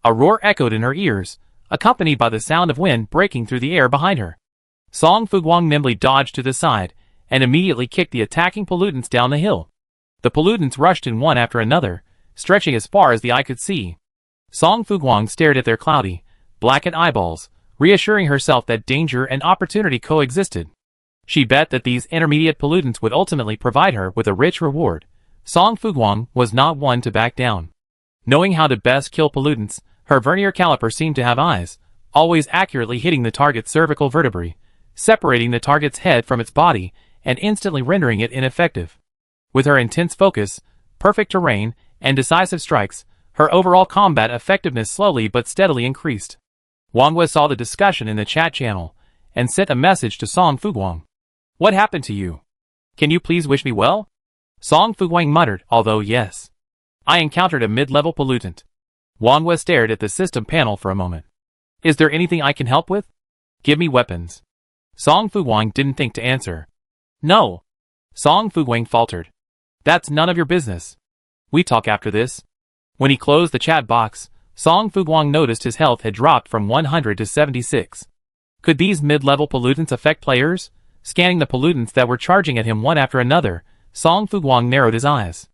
A roar echoed in her ears, accompanied by the sound of wind breaking through the air behind her. Song Fuguang nimbly dodged to the side, and immediately kicked the attacking pollutants down the hill. The pollutants rushed in one after another, stretching as far as the eye could see. Song Fuguang stared at their cloudy, blackened eyeballs, reassuring herself that danger and opportunity coexisted. She bet that these intermediate pollutants would ultimately provide her with a rich reward. Song Fuguang was not one to back down. Knowing how to best kill pollutants, her vernier caliper seemed to have eyes, always accurately hitting the target's cervical vertebrae, separating the target's head from its body, and instantly rendering it ineffective. With her intense focus, perfect terrain, and decisive strikes, her overall combat effectiveness slowly but steadily increased. Wang Wei saw the discussion in the chat channel, and sent a message to Song Fuguang. What happened to you? Can you please wish me well? Song Fuguang muttered, although yes. I encountered a mid-level pollutant. Wang Wei stared at the system panel for a moment. Is there anything I can help with? Give me weapons. Song Fuguang didn't think to answer. No. Song Fuguang faltered. That's none of your business. We talk after this. When he closed the chat box, Song Fuguang noticed his health had dropped from 100 to 76. Could these mid-level pollutants affect players? Scanning the pollutants that were charging at him one after another, Song Fuguang narrowed his eyes.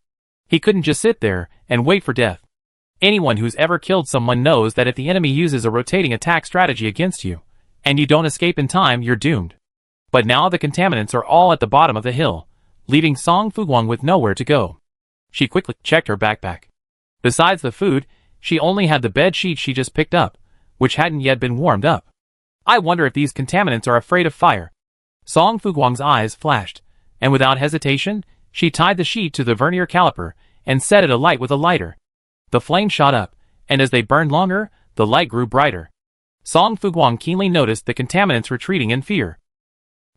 He couldn't just sit there and wait for death. Anyone who's ever killed someone knows that if the enemy uses a rotating attack strategy against you, and you don't escape in time, you're doomed. But now the contaminants are all at the bottom of the hill, leaving Song Fuguang with nowhere to go. She quickly checked her backpack. Besides the food, she only had the bed sheet she just picked up, which hadn't yet been warmed up. I wonder if these contaminants are afraid of fire. Song Fuguang's eyes flashed, and without hesitation, she tied the sheet to the vernier caliper and set it alight with a lighter. The flame shot up, and as they burned longer, the light grew brighter. Song Fuguang keenly noticed the contaminants retreating in fear.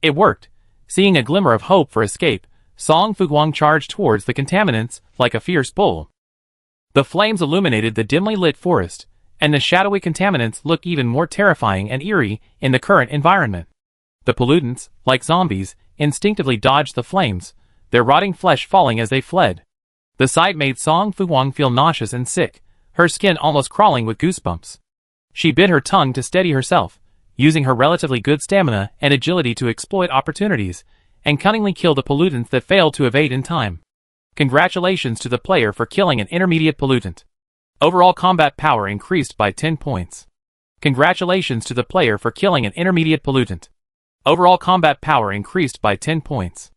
It worked. Seeing a glimmer of hope for escape, Song Fuguang charged towards the contaminants like a fierce bull. The flames illuminated the dimly lit forest, and the shadowy contaminants looked even more terrifying and eerie in the current environment. The pollutants, like zombies, instinctively dodged the flames, their rotting flesh falling as they fled. The sight made Song Fuguang feel nauseous and sick, her skin almost crawling with goosebumps. She bit her tongue to steady herself, using her relatively good stamina and agility to exploit opportunities, and cunningly kill the pollutants that failed to evade in time. Congratulations to the player for killing an intermediate pollutant. Overall combat power increased by 10 points. Congratulations to the player for killing an intermediate pollutant. Overall combat power increased by 10 points.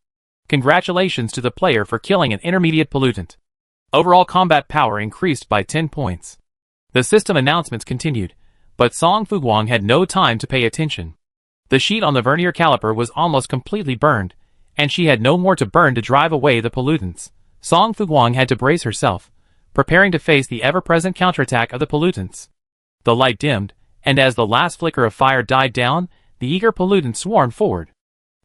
Congratulations to the player for killing an intermediate pollutant. Overall combat power increased by 10 points. The system announcements continued, but Song Fuguang had no time to pay attention. The sheet on the vernier caliper was almost completely burned, and she had no more to burn to drive away the pollutants. Song Fuguang had to brace herself, preparing to face the ever-present counterattack of the pollutants. The light dimmed, and as the last flicker of fire died down, the eager pollutants swarmed forward.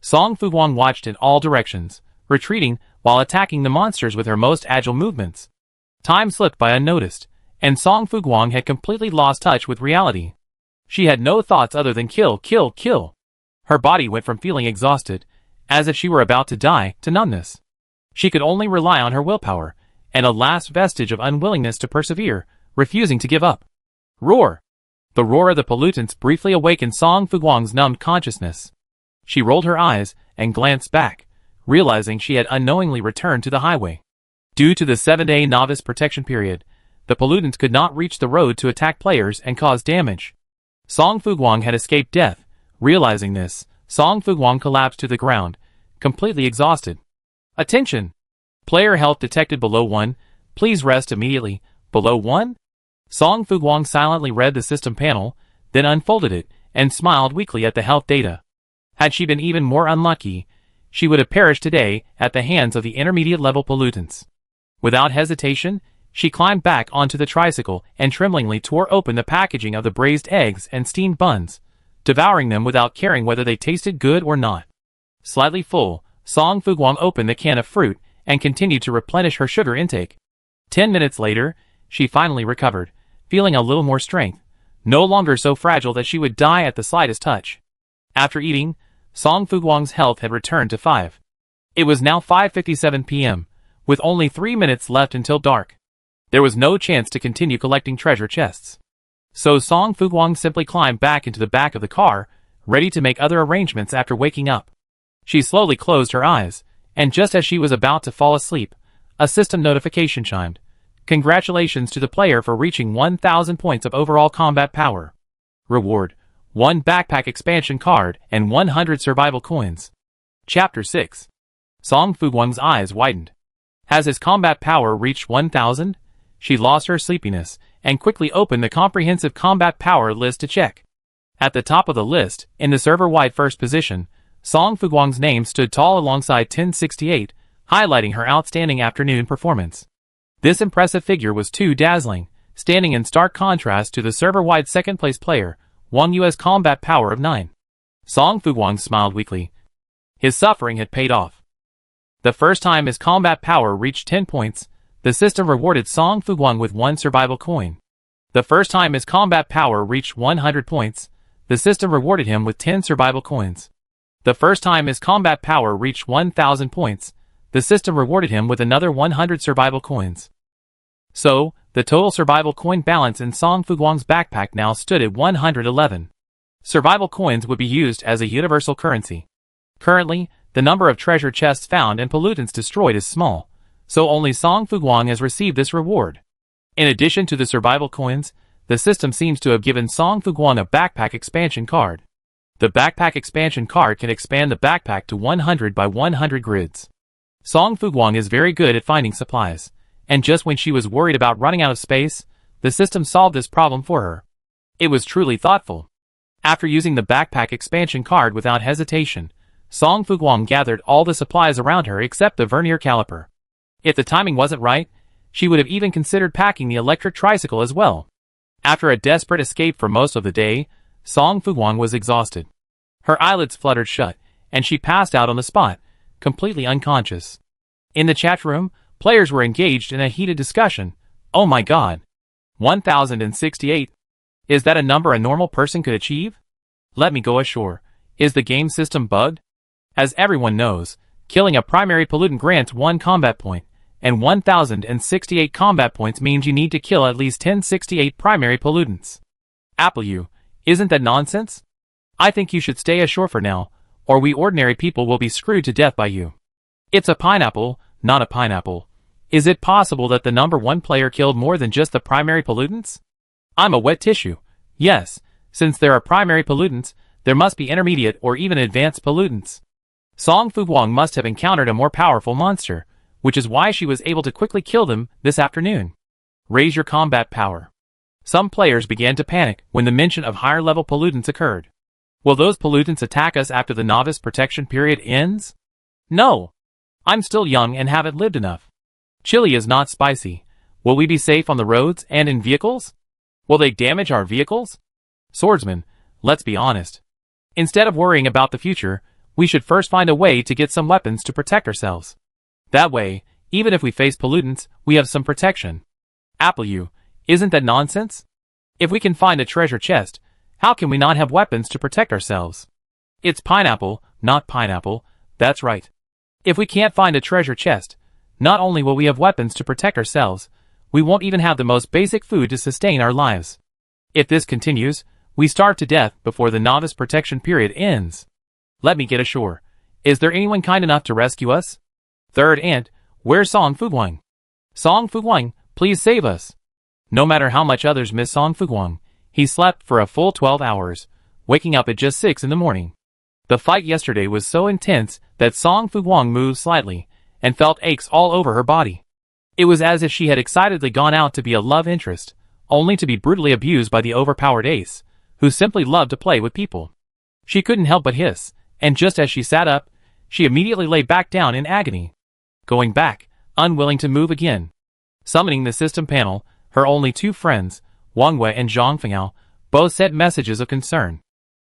Song Fuguang watched in all directions, retreating while attacking the monsters with her most agile movements. Time slipped by unnoticed, and Song Fuguang had completely lost touch with reality. She had no thoughts other than kill, kill, kill. Her body went from feeling exhausted, as if she were about to die, to numbness. She could only rely on her willpower, and a last vestige of unwillingness to persevere, refusing to give up. Roar! The roar of the pollutants briefly awakened Song Fuguang's numbed consciousness. She rolled her eyes and glanced back, realizing she had unknowingly returned to the highway. Due to the 7-day novice protection period, the pollutants could not reach the road to attack players and cause damage. Song Fuguang had escaped death. Realizing this, Song Fuguang collapsed to the ground, completely exhausted. Attention! Player health detected below 1. Please rest immediately. Below 1? Song Fuguang silently read the system panel, then unfolded it, and smiled weakly at the health data. Had she been even more unlucky, she would have perished today at the hands of the intermediate-level pollutants. Without hesitation, she climbed back onto the tricycle and tremblingly tore open the packaging of the braised eggs and steamed buns, devouring them without caring whether they tasted good or not. Slightly full, Song Fuguang opened the can of fruit and continued to replenish her sugar intake. 10 minutes later, she finally recovered, feeling a little more strength, no longer so fragile that she would die at the slightest touch. After eating, Song Fuguang's health had returned to 5. It was now 5:57 p.m., with only 3 minutes left until dark. There was no chance to continue collecting treasure chests. So Song Fuguang simply climbed back into the back of the car, ready to make other arrangements after waking up. She slowly closed her eyes, and just as she was about to fall asleep, a system notification chimed. Congratulations to the player for reaching 1,000 points of overall combat power. Reward: 1 backpack expansion card and 100 survival coins. Chapter 6. Song Fuguang's eyes widened. Has his combat power reached 1,000? She lost her sleepiness, and quickly opened the comprehensive combat power list to check. At the top of the list, in the server-wide first position, Song Fuguang's name stood tall alongside 1068, highlighting her outstanding afternoon performance. This impressive figure was too dazzling, standing in stark contrast to the server-wide second-place player, Wang Yue's combat power of 9. Song Fuguang smiled weakly. His suffering had paid off. The first time his combat power reached 10 points, the system rewarded Song Fuguang with 1 survival coin. The first time his combat power reached 100 points, the system rewarded him with 10 survival coins. The first time his combat power reached 1,000 points, the system rewarded him with another 100 survival coins. So, the total survival coin balance in Song Fuguang's backpack now stood at 111. Survival coins would be used as a universal currency. Currently, the number of treasure chests found and pollutants destroyed is small, so only Song Fuguang has received this reward. In addition to the survival coins, the system seems to have given Song Fuguang a backpack expansion card. The backpack expansion card can expand the backpack to 100 by 100 grids. Song Fuguang is very good at finding supplies, and just when she was worried about running out of space, the system solved this problem for her. It was truly thoughtful. After using the backpack expansion card without hesitation, Song Fuguang gathered all the supplies around her except the vernier caliper. If the timing wasn't right, she would have even considered packing the electric tricycle as well. After a desperate escape for most of the day, Song Fuguang was exhausted. Her eyelids fluttered shut, and she passed out on the spot, completely unconscious. In the chat room, players were engaged in a heated discussion. Oh my god. 1068. Is that a number a normal person could achieve? Let me go ashore. Is the game system bugged? As everyone knows, killing a primary pollutant grants 1 combat point, and 1068 combat points means you need to kill at least 1068 primary pollutants. Apple, isn't that nonsense? I think you should stay ashore for now, or we ordinary people will be screwed to death by you. It's a pineapple, not a pineapple. Is it possible that the number 1 player killed more than just the primary pollutants? I'm a wet tissue. Yes, since there are primary pollutants, there must be intermediate or even advanced pollutants. Song Fuguang must have encountered a more powerful monster, which is why she was able to quickly kill them this afternoon. Raise your combat power. Some players began to panic when the mention of higher-level pollutants occurred. Will those pollutants attack us after the novice protection period ends? No. I'm still young and haven't lived enough. Chili is not spicy. Will we be safe on the roads and in vehicles? Will they damage our vehicles? Swordsman, let's be honest. Instead of worrying about the future, we should first find a way to get some weapons to protect ourselves. That way, even if we face pollutants, we have some protection. Apple, isn't that nonsense? If we can find a treasure chest, how can we not have weapons to protect ourselves? It's pineapple, not pineapple, that's right. If we can't find a treasure chest, not only will we have weapons to protect ourselves, we won't even have the most basic food to sustain our lives. If this continues, we starve to death before the novice protection period ends. Let me get ashore. Is there anyone kind enough to rescue us? Third Ant, where's Song Fuguang? Song Fuguang, please save us. No matter how much others miss Song Fuguang, he slept for a full 12 hours, waking up at just 6 in the morning. The fight yesterday was so intense that Song Fuguang moved slightly and felt aches all over her body. It was as if she had excitedly gone out to be a love interest, only to be brutally abused by the overpowered ace, who simply loved to play with people. She couldn't help but hiss, and just as she sat up, she immediately lay back down in agony. Going back, unwilling to move again. Summoning the system panel, her only 2 friends, Wang Wei and Zhang Fengao, both sent messages of concern.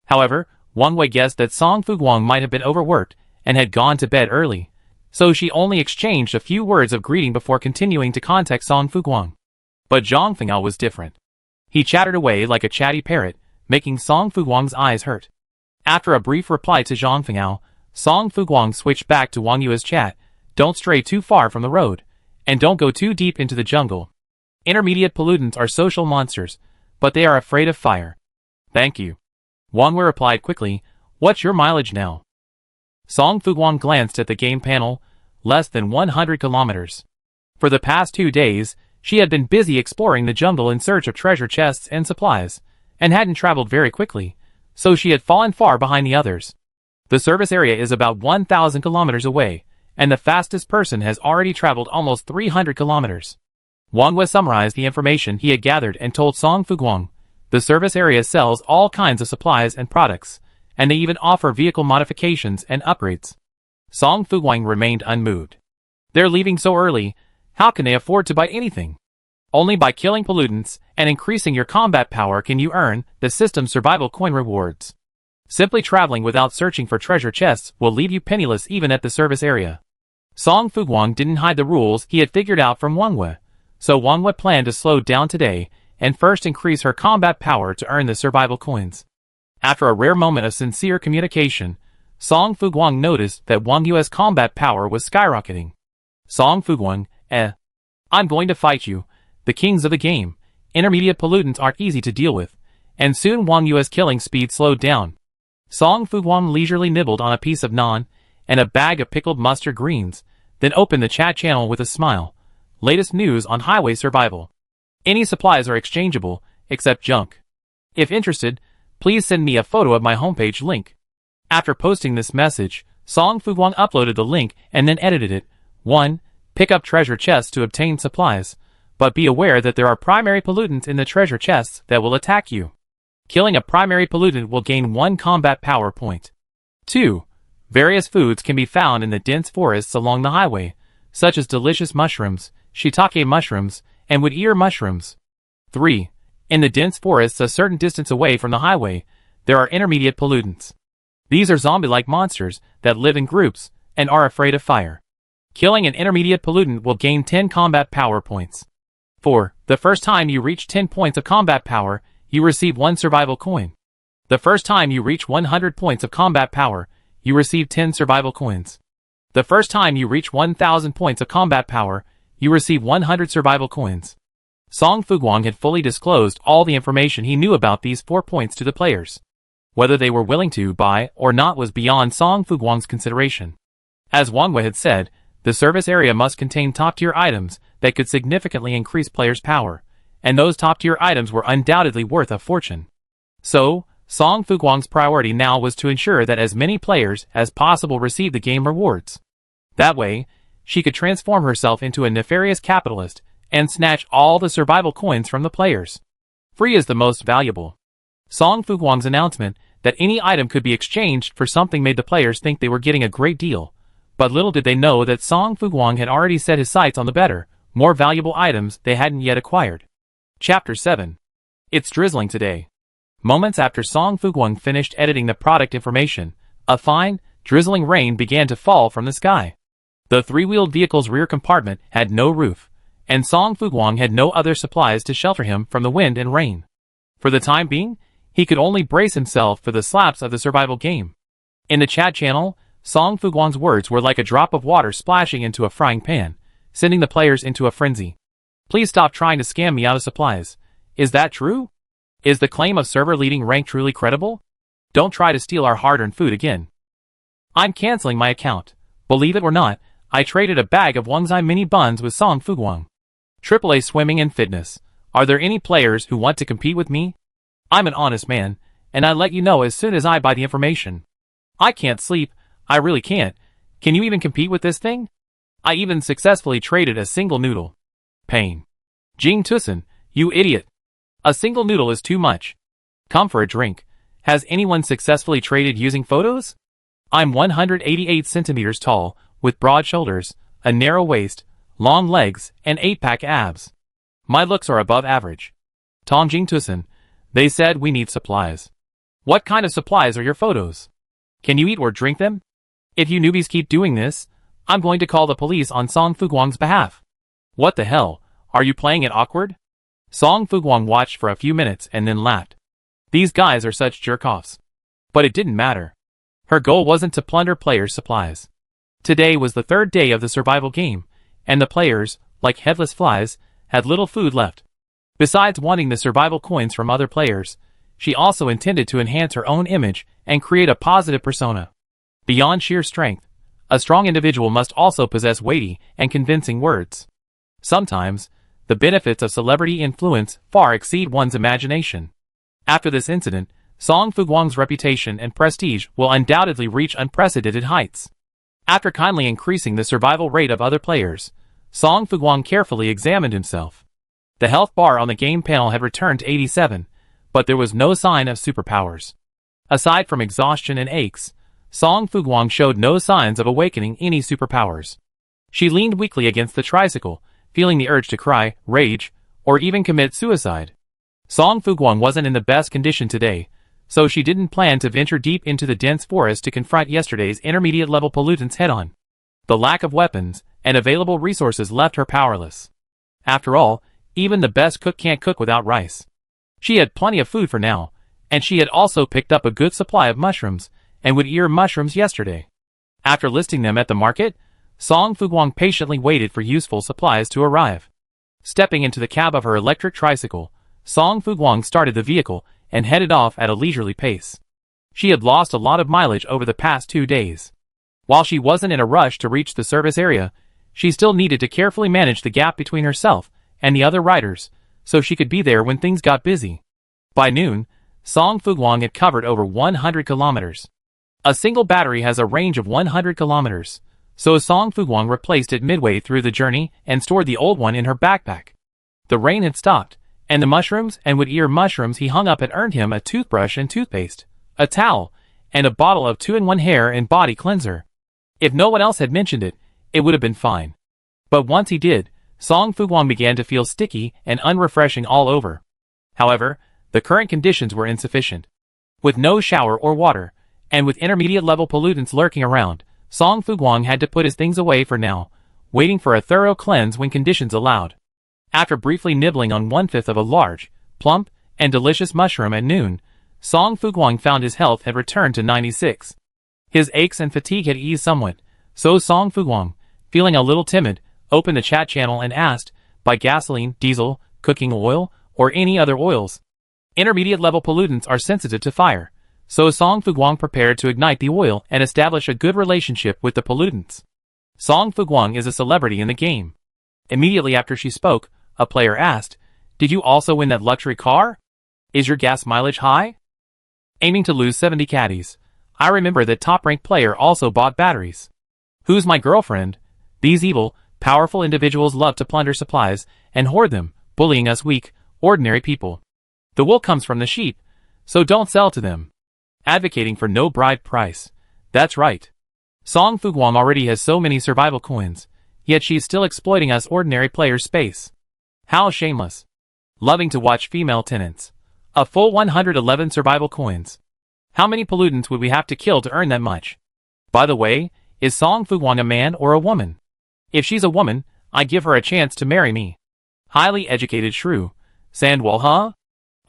However, Wang Wei guessed that Song Fuguang might have been overworked and had gone to bed early, so she only exchanged a few words of greeting before continuing to contact Song Fuguang. But Zhang Fengao was different. He chattered away like a chatty parrot, making Song Fuguang's eyes hurt. After a brief reply to Zhang Fengao, Song Fuguang switched back to Wang Yue's chat. Don't stray too far from the road, and don't go too deep into the jungle. Intermediate pollutants are social monsters, but they are afraid of fire. Thank you. Wang Wei replied quickly, what's your mileage now? Song Fuguang glanced at the game panel, less than 100 kilometers. For the past 2 days, she had been busy exploring the jungle in search of treasure chests and supplies, and hadn't traveled very quickly, so she had fallen far behind the others. The service area is about 1,000 kilometers away, and the fastest person has already traveled almost 300 kilometers. Wang Wei summarized the information he had gathered and told Song Fuguang, the service area sells all kinds of supplies and products, and they even offer vehicle modifications and upgrades. Song Fuguang remained unmoved. They're leaving so early, how can they afford to buy anything? Only by killing pollutants and increasing your combat power can you earn the system's survival coin rewards. Simply traveling without searching for treasure chests will leave you penniless even at the service area. Song Fuguang didn't hide the rules he had figured out from Wang Wei, so Wang Wei planned to slow down today and first increase her combat power to earn the survival coins. After a rare moment of sincere communication, Song Fuguang noticed that Wang Yue's combat power was skyrocketing. Song Fuguang, I'm going to fight you, the kings of the game. Intermediate pollutants aren't easy to deal with, and soon Wang Yue's killing speed slowed down. Song Fuguang leisurely nibbled on a piece of naan and a bag of pickled mustard greens, then opened the chat channel with a smile. Latest news on highway survival. Any supplies are exchangeable, except junk. If interested, please send me a photo of my homepage link. After posting this message, Song Fuguang uploaded the link and then edited it. 1. Pick up treasure chests to obtain supplies, but be aware that there are primary pollutants in the treasure chests that will attack you. Killing a primary pollutant will gain 1 combat power point. 2. Various foods can be found in the dense forests along the highway, such as delicious mushrooms, shiitake mushrooms, and wood-ear mushrooms. 3. In the dense forests a certain distance away from the highway, there are intermediate pollutants. These are zombie-like monsters that live in groups and are afraid of fire. Killing an intermediate pollutant will gain 10 combat power points. 4. The first time you reach 10 points of combat power, you receive 1 survival coin. The first time you reach 100 points of combat power, you receive 10 survival coins. The first time you reach 1,000 points of combat power, you receive 100 survival coins. Song Fuguang had fully disclosed all the information he knew about these 4 points to the players. Whether they were willing to buy or not was beyond Song Fuguang's consideration. As Wang Wei had said, the service area must contain top-tier items that could significantly increase players' power, and those top-tier items were undoubtedly worth a fortune. So, Song Fuguang's priority now was to ensure that as many players as possible received the game rewards. That way, she could transform herself into a nefarious capitalist and snatch all the survival coins from the players. Free is the most valuable. Song Fuguang's announcement that any item could be exchanged for something made the players think they were getting a great deal, but little did they know that Song Fuguang had already set his sights on the better, more valuable items they hadn't yet acquired. Chapter 7. It's drizzling today. Moments after Song Fuguang finished editing the product information, a fine, drizzling rain began to fall from the sky. The three-wheeled vehicle's rear compartment had no roof, and Song Fuguang had no other supplies to shelter him from the wind and rain. For the time being, he could only brace himself for the slaps of the survival game. In the chat channel, Song Fuguang's words were like a drop of water splashing into a frying pan, sending the players into a frenzy. Please stop trying to scam me out of supplies. Is that true? Is the claim of server leading rank truly credible? Don't try to steal our hard-earned food again. I'm canceling my account. Believe it or not, I traded a bag of Wangzai mini buns with Song Fuguang. AAA swimming and fitness. Are there any players who want to compete with me? I'm an honest man, and I let you know as soon as I buy the information. I can't sleep. I really can't. Can you even compete with this thing? I even successfully traded a single noodle. Pain. Jing Tusen, you idiot. A single noodle is too much. Come for a drink. Has anyone successfully traded using photos? I'm 188 centimeters tall, with broad shoulders, a narrow waist, long legs, and 8-pack abs. My looks are above average. Tong Jing Tusen, they said we need supplies. What kind of supplies are your photos? Can you eat or drink them? If you newbies keep doing this, I'm going to call the police on Song Fuguang's behalf. What the hell, are you playing it awkward? Song Fuguang watched for a few minutes and then laughed. These guys are such jerk-offs. But it didn't matter. Her goal wasn't to plunder players' supplies. Today was the third day of the survival game, and the players, like headless flies, had little food left. Besides wanting the survival coins from other players, she also intended to enhance her own image and create a positive persona. Beyond sheer strength, a strong individual must also possess weighty and convincing words. Sometimes, the benefits of celebrity influence far exceed one's imagination. After this incident, Song Fuguang's reputation and prestige will undoubtedly reach unprecedented heights. After kindly increasing the survival rate of other players, Song Fuguang carefully examined himself. The health bar on the game panel had returned to 87, but there was no sign of superpowers. Aside from exhaustion and aches, Song Fuguang showed no signs of awakening any superpowers. She leaned weakly against the tricycle, feeling the urge to cry, rage, or even commit suicide. Song Fuguang wasn't in the best condition today, so she didn't plan to venture deep into the dense forest to confront yesterday's intermediate-level pollutants head-on. The lack of weapons and available resources left her powerless. After all, even the best cook can't cook without rice. She had plenty of food for now, and she had also picked up a good supply of mushrooms, and would ear mushrooms yesterday. After listing them at the market, Song Fuguang patiently waited for useful supplies to arrive. Stepping into the cab of her electric tricycle, Song Fuguang started the vehicle and headed off at a leisurely pace. She had lost a lot of mileage over the past 2 days. While she wasn't in a rush to reach the service area, she still needed to carefully manage the gap between herself and the other riders, so she could be there when things got busy. By noon, Song Fuguang had covered over 100 kilometers. A single battery has a range of 100 kilometers, so Song Fuguang replaced it midway through the journey and stored the old one in her backpack. The rain had stopped, and the mushrooms and wood-ear mushrooms he hung up had earned him a toothbrush and toothpaste, a towel, and a bottle of 2-in-1 hair and body cleanser. If no one else had mentioned it, it would have been fine. But once he did, Song Fuguang began to feel sticky and unrefreshing all over. However, the current conditions were insufficient. With no shower or water, and with intermediate-level pollutants lurking around, Song Fuguang had to put his things away for now, waiting for a thorough cleanse when conditions allowed. After briefly nibbling on 1/5 of a large, plump, and delicious mushroom at noon, Song Fuguang found his health had returned to 96. His aches and fatigue had eased somewhat, so Song Fuguang, feeling a little timid, opened the chat channel and asked, buy gasoline, diesel, cooking oil, or any other oils. Intermediate-level pollutants are sensitive to fire, so Song Fuguang prepared to ignite the oil and establish a good relationship with the pollutants. Song Fuguang is a celebrity in the game. Immediately after she spoke, a player asked, "Did you also win that luxury car? Is your gas mileage high?" Aiming to lose 70 caddies. I remember that top-ranked player also bought batteries. Who's my girlfriend? These evil, powerful individuals love to plunder supplies and hoard them, bullying us weak, ordinary people. The wool comes from the sheep, so don't sell to them. Advocating for no bride price. That's right. Song Fuguang already has so many survival coins, yet she's still exploiting us ordinary players' space. How shameless. Loving to watch female tenants. A full 111 survival coins. How many pollutants would we have to kill to earn that much? By the way, is Song Fuguang a man or a woman? If she's a woman, I give her a chance to marry me. Highly educated shrew. Sandwall, huh?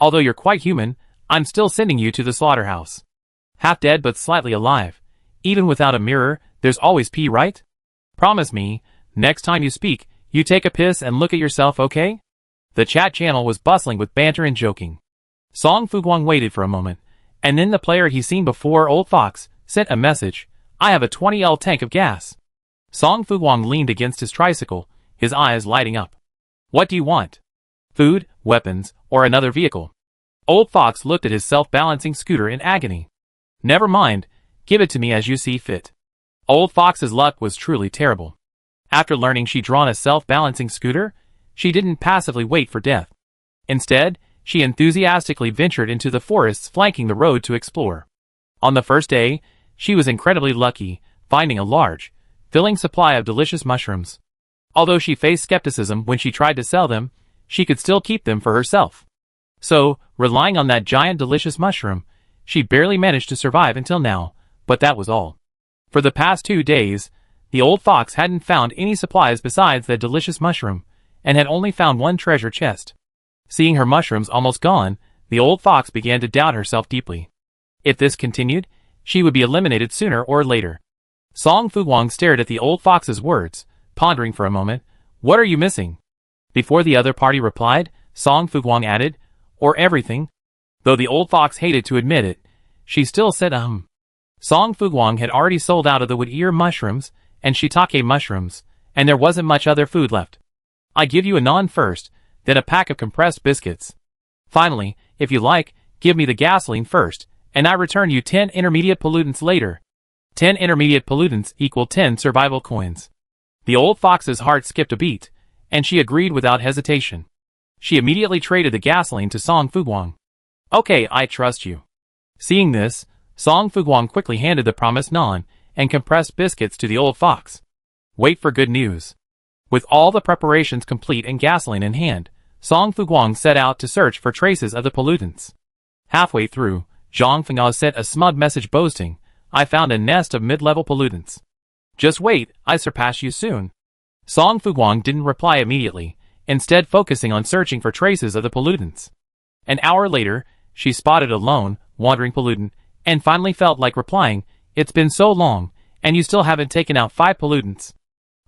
Although you're quite human, I'm still sending you to the slaughterhouse. Half dead but slightly alive. Even without a mirror, there's always pee, right? Promise me, next time you speak, you take a piss and look at yourself, okay? The chat channel was bustling with banter and joking. Song Fuguang waited for a moment, and then the player he's seen before, Old Fox, sent a message. I have a 20L tank of gas. Song Fuguang leaned against his tricycle, his eyes lighting up. What do you want? Food, weapons, or another vehicle? Old Fox looked at his self-balancing scooter in agony. Never mind, give it to me as you see fit. Old Fox's luck was truly terrible. After learning she'd drawn a self-balancing scooter, she didn't passively wait for death. Instead, she enthusiastically ventured into the forests flanking the road to explore. On the first day, she was incredibly lucky, finding a large, filling supply of delicious mushrooms. Although she faced skepticism when she tried to sell them, she could still keep them for herself. So, relying on that giant delicious mushroom, she barely managed to survive until now, but that was all. For the past 2 days, the old fox hadn't found any supplies besides that delicious mushroom, and had only found one treasure chest. Seeing her mushrooms almost gone, the old fox began to doubt herself deeply. If this continued, she would be eliminated sooner or later. Song Fuguang stared at the old fox's words, pondering for a moment. What are you missing? Before the other party replied, Song Fuguang added, or everything. Though the old fox hated to admit it, she still said Song Fuguang had already sold out of the wood ear mushrooms and shiitake mushrooms, and there wasn't much other food left. I give you a naan first, then a pack of compressed biscuits. Finally, if you like, give me the gasoline first, and I return you 10 intermediate pollutants later. 10 intermediate pollutants equal 10 survival coins. The old fox's heart skipped a beat, and she agreed without hesitation. She immediately traded the gasoline to Song Fuguang. Okay, I trust you. Seeing this, Song Fuguang quickly handed the promised naan and compressed biscuits to the old fox. Wait for good news. With all the preparations complete and gasoline in hand, Song Fuguang set out to search for traces of the pollutants. Halfway through, Zhang Fengao sent a smug message boasting, I found a nest of mid-level pollutants. Just wait, I surpass you soon. Song Fuguang didn't reply immediately, instead focusing on searching for traces of the pollutants. An hour later, she spotted a lone, wandering pollutant, and finally felt like replying, it's been so long, and you still haven't taken out 5 pollutants.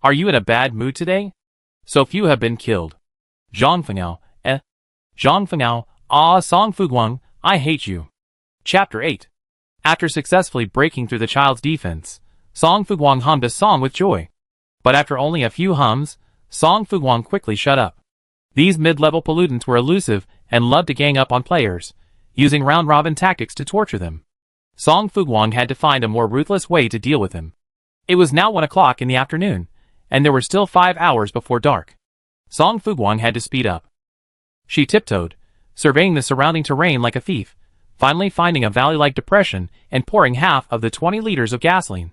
Are you in a bad mood today? So few have been killed. Zhang Fengao, Zhang Fengao, Song Fuguang, I hate you. Chapter 8. After successfully breaking through the child's defense, Song Fuguang hummed a song with joy. But after only a few hums, Song Fuguang quickly shut up. These mid-level pollutants were elusive and loved to gang up on players, using round-robin tactics to torture them. Song Fuguang had to find a more ruthless way to deal with him. It was now 1 o'clock in the afternoon, and there were still 5 hours before dark. Song Fuguang had to speed up. She tiptoed, surveying the surrounding terrain like a thief, finally finding a valley-like depression and pouring half of the 20 liters of gasoline.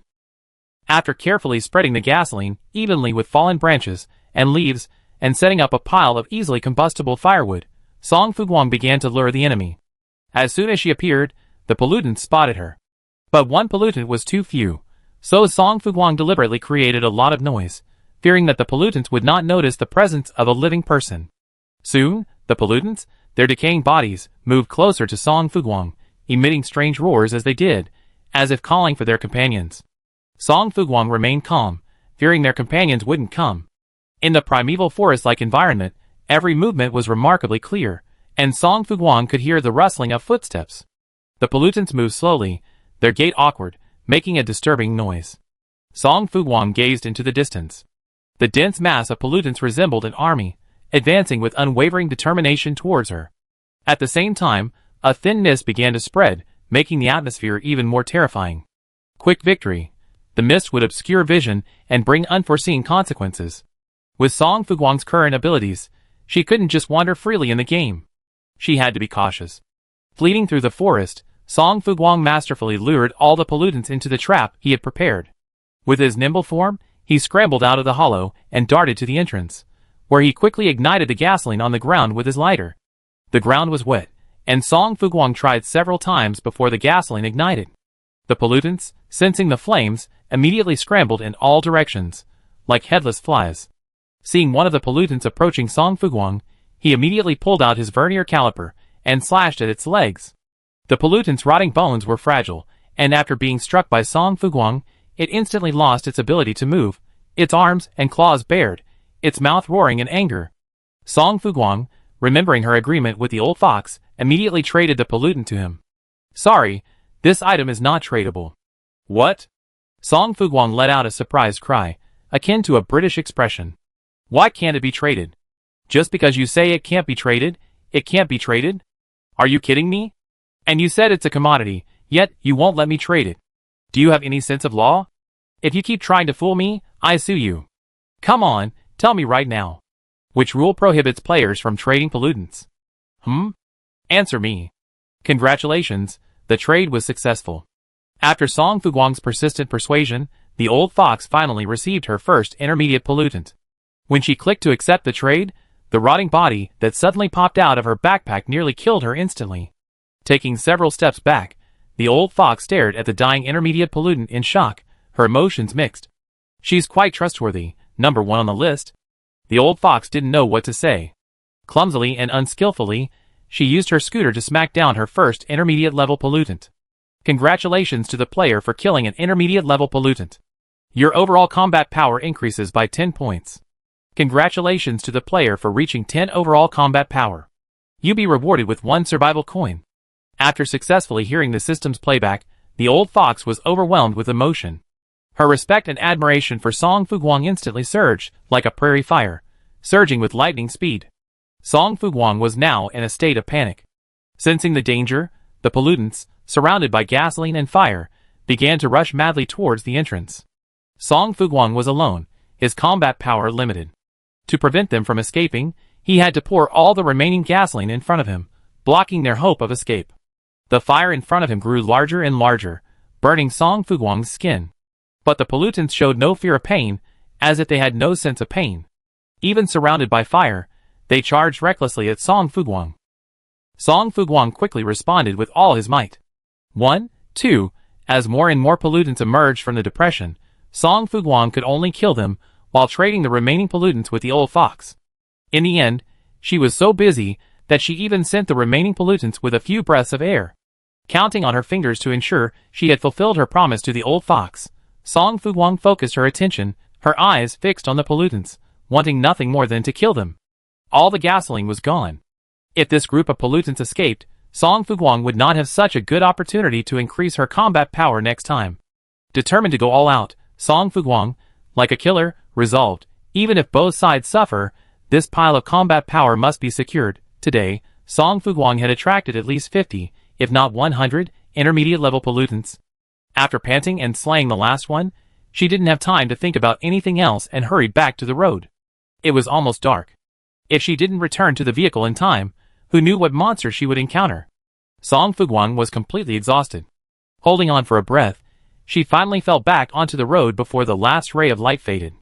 After carefully spreading the gasoline evenly with fallen branches and leaves and setting up a pile of easily combustible firewood, Song Fuguang began to lure the enemy. As soon as she appeared, the pollutants spotted her. But one pollutant was too few, so Song Fuguang deliberately created a lot of noise, fearing that the pollutants would not notice the presence of a living person. Soon, the pollutants, their decaying bodies, moved closer to Song Fuguang, emitting strange roars as they did, as if calling for their companions. Song Fuguang remained calm, fearing their companions wouldn't come. In the primeval forest-like environment, every movement was remarkably clear, and Song Fuguang could hear the rustling of footsteps. The pollutants moved slowly, their gait awkward, making a disturbing noise. Song Fuguang gazed into the distance. The dense mass of pollutants resembled an army, advancing with unwavering determination towards her. At the same time, a thin mist began to spread, making the atmosphere even more terrifying. Quick victory. The mist would obscure vision and bring unforeseen consequences. With Song Fuguang's current abilities, she couldn't just wander freely in the game. She had to be cautious. Fleeing through the forest, Song Fuguang masterfully lured all the pollutants into the trap he had prepared. With his nimble form, he scrambled out of the hollow and darted to the entrance, where he quickly ignited the gasoline on the ground with his lighter. The ground was wet, and Song Fuguang tried several times before the gasoline ignited. The pollutants, sensing the flames, immediately scrambled in all directions, like headless flies. Seeing one of the pollutants approaching Song Fuguang, he immediately pulled out his vernier caliper and slashed at its legs. The pollutant's rotting bones were fragile, and after being struck by Song Fuguang, it instantly lost its ability to move, its arms and claws bared, its mouth roaring in anger. Song Fuguang, remembering her agreement with the old fox, immediately traded the pollutant to him. "Sorry, this item is not tradable." "What?" Song Fuguang let out a surprised cry, akin to a British expression. "Why can't it be traded? Just because you say it can't be traded, it can't be traded? Are you kidding me? And you said it's a commodity, yet you won't let me trade it. Do you have any sense of law? If you keep trying to fool me, I sue you. Come on, tell me right now. Which rule prohibits players from trading pollutants?" Answer me. Congratulations, the trade was successful. After Song Fuguang's persistent persuasion, the old fox finally received her first intermediate pollutant. When she clicked to accept the trade, the rotting body that suddenly popped out of her backpack nearly killed her instantly. Taking several steps back, the old fox stared at the dying intermediate pollutant in shock, her emotions mixed. "She's quite trustworthy, number one on the list." The old fox didn't know what to say. Clumsily and unskillfully, she used her scooter to smack down her first intermediate level pollutant. Congratulations to the player for killing an intermediate level pollutant. Your overall combat power increases by 10 points. Congratulations to the player for reaching 10 overall combat power. You be rewarded with 1 survival coin. After successfully hearing the system's playback, the old fox was overwhelmed with emotion. Her respect and admiration for Song Fuguang instantly surged, like a prairie fire, surging with lightning speed. Song Fuguang was now in a state of panic. Sensing the danger, the pollutants, surrounded by gasoline and fire, began to rush madly towards the entrance. Song Fuguang was alone, his combat power limited. To prevent them from escaping, he had to pour all the remaining gasoline in front of him, blocking their hope of escape. The fire in front of him grew larger and larger, burning Song Fuguang's skin. But the pollutants showed no fear of pain, as if they had no sense of pain. Even surrounded by fire, they charged recklessly at Song Fuguang. Song Fuguang quickly responded with all his might. 1, 2, as more and more pollutants emerged from the depression, Song Fuguang could only kill them while trading the remaining pollutants with the old fox. In the end, she was so busy that she even sent the remaining pollutants with a few breaths of air. Counting on her fingers to ensure she had fulfilled her promise to the old fox, Song Fuguang focused her attention, her eyes fixed on the pollutants, wanting nothing more than to kill them. All the gasoline was gone. If this group of pollutants escaped, Song Fuguang would not have such a good opportunity to increase her combat power next time. Determined to go all out, Song Fuguang, like a killer, resolved, even if both sides suffer, this pile of combat power must be secured. Today, Song Fuguang had attracted at least 50, if not 100, intermediate-level pollutants. After panting and slaying the last one, she didn't have time to think about anything else and hurried back to the road. It was almost dark. If she didn't return to the vehicle in time, who knew what monster she would encounter? Song Fuguang was completely exhausted. Holding on for a breath, she finally fell back onto the road before the last ray of light faded.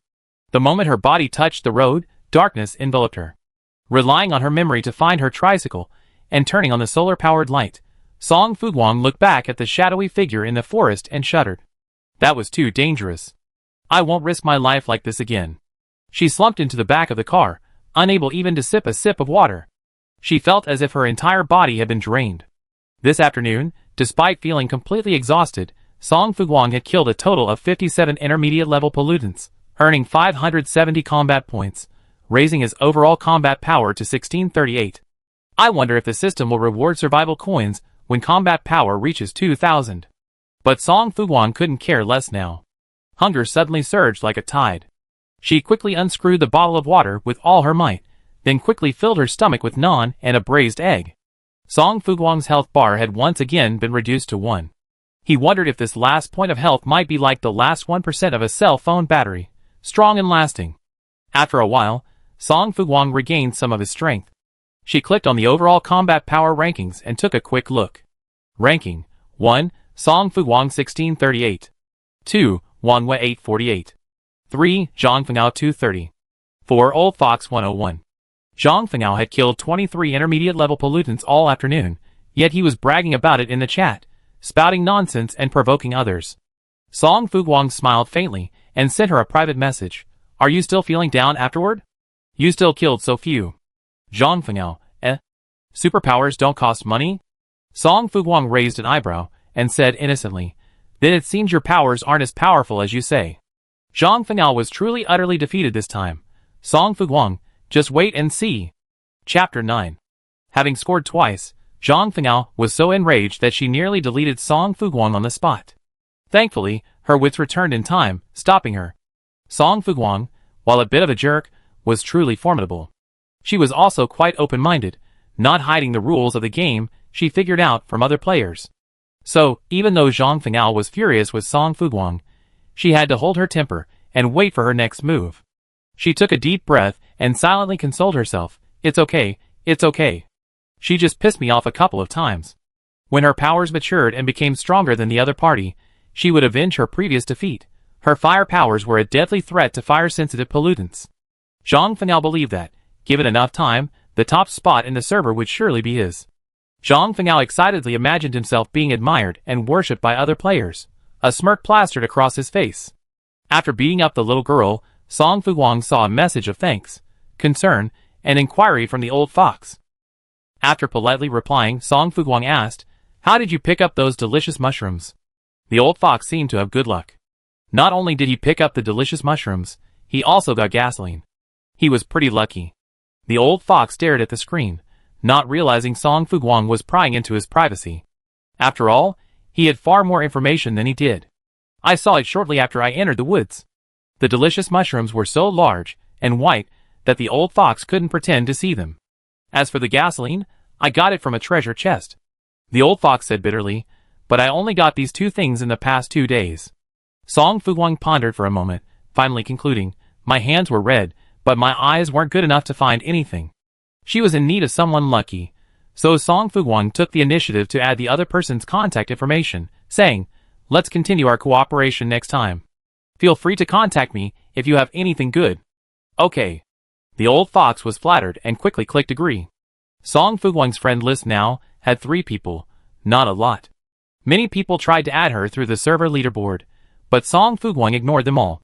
The moment her body touched the road, darkness enveloped her. Relying on her memory to find her tricycle, and turning on the solar-powered light, Song Fuguang looked back at the shadowy figure in the forest and shuddered. That was too dangerous. I won't risk my life like this again. She slumped into the back of the car, unable even to sip a sip of water. She felt as if her entire body had been drained. This afternoon, despite feeling completely exhausted, Song Fuguang had killed a total of 57 intermediate-level pollutants, earning 570 combat points, raising his overall combat power to 1638. I wonder if the system will reward survival coins when combat power reaches 2000. But Song Fuguang couldn't care less now. Hunger suddenly surged like a tide. She quickly unscrewed the bottle of water with all her might, then quickly filled her stomach with naan and a braised egg. Song Fuguang's health bar had once again been reduced to 1. He wondered if this last point of health might be like the last 1% of a cell phone battery, strong and lasting. After a while, Song Fuguang regained some of his strength. She clicked on the overall combat power rankings and took a quick look. Ranking: 1. Song Fuguang 1638. 2. Wang Wei 848. 3. Zhang Fengao 230. 4. Old Fox 101. Zhang Fengao had killed 23 intermediate-level pollutants all afternoon, yet he was bragging about it in the chat, spouting nonsense and provoking others. Song Fuguang smiled faintly and sent her a private message. Are you still feeling down afterward? You still killed so few. Zhang Fengao, superpowers don't cost money? Song Fuguang raised an eyebrow and said innocently, then it seems your powers aren't as powerful as you say. Zhang Fengao was truly utterly defeated this time. Song Fuguang, just wait and see. Chapter 9. Having scored twice, Zhang Fengao was so enraged that she nearly deleted Song Fuguang on the spot. Thankfully, her wits returned in time, stopping her. Song Fuguang, while a bit of a jerk, was truly formidable. She was also quite open-minded, not hiding the rules of the game she figured out from other players. So, even though Zhang Fengao was furious with Song Fuguang, she had to hold her temper and wait for her next move. She took a deep breath and silently consoled herself, it's okay, it's okay. She just pissed me off a couple of times. When her powers matured and became stronger than the other party, she would avenge her previous defeat. Her fire powers were a deadly threat to fire-sensitive pollutants. Zhang Fengao believed that, given enough time, the top spot in the server would surely be his. Zhang Fengao excitedly imagined himself being admired and worshipped by other players. A smirk plastered across his face. After beating up the little girl, Song Fuguang saw a message of thanks, concern, and inquiry from the old fox. After politely replying, Song Fuguang asked, how did you pick up those delicious mushrooms? The old fox seemed to have good luck. Not only did he pick up the delicious mushrooms, he also got gasoline. He was pretty lucky. The old fox stared at the screen, not realizing Song Fuguang was prying into his privacy. After all, he had far more information than he did. I saw it shortly after I entered the woods. The delicious mushrooms were so large and white that the old fox couldn't pretend to see them. As for the gasoline, I got it from a treasure chest. The old fox said bitterly, but I only got these 2 things in the past 2 days. Song Fuguang pondered for a moment, finally concluding, my hands were red, but my eyes weren't good enough to find anything. She was in need of someone lucky, so Song Fuguang took the initiative to add the other person's contact information, saying, let's continue our cooperation next time. Feel free to contact me if you have anything good. Okay. The old fox was flattered and quickly clicked agree. Song Fuguang's friend list now had 3 people, not a lot. Many people tried to add her through the server leaderboard, but Song Fuguang ignored them all.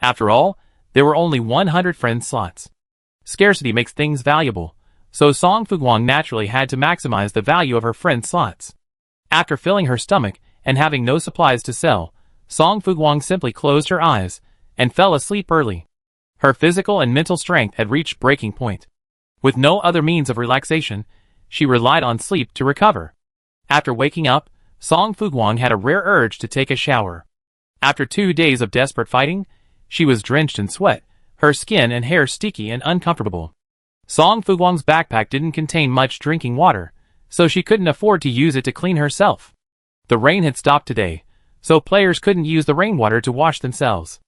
After all, there were only 100 friend slots. Scarcity makes things valuable, so Song Fuguang naturally had to maximize the value of her friend slots. After filling her stomach and having no supplies to sell, Song Fuguang simply closed her eyes and fell asleep early. Her physical and mental strength had reached breaking point. With no other means of relaxation, she relied on sleep to recover. After waking up, Song Fuguang had a rare urge to take a shower. After 2 days of desperate fighting, she was drenched in sweat, her skin and hair sticky and uncomfortable. Song Fuguang's backpack didn't contain much drinking water, so she couldn't afford to use it to clean herself. The rain had stopped today, so players couldn't use the rainwater to wash themselves.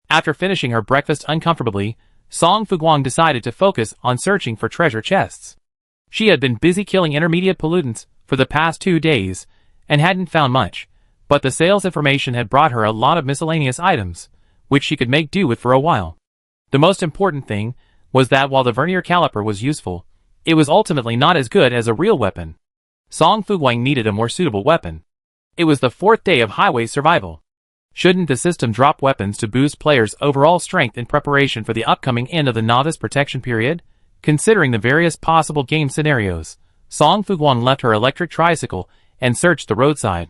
After finishing her breakfast uncomfortably, Song Fuguang decided to focus on searching for treasure chests. She had been busy killing intermediate pollutants for the past 2 days and hadn't found much, but the sales information had brought her a lot of miscellaneous items, which she could make do with for a while. The most important thing was that while the vernier caliper was useful, it was ultimately not as good as a real weapon. Song Fuguang needed a more suitable weapon. It was the 4th day of highway survival. Shouldn't the system drop weapons to boost players' overall strength in preparation for the upcoming end of the novice protection period? Considering the various possible game scenarios, Song Fuguang left her electric tricycle and searched the roadside.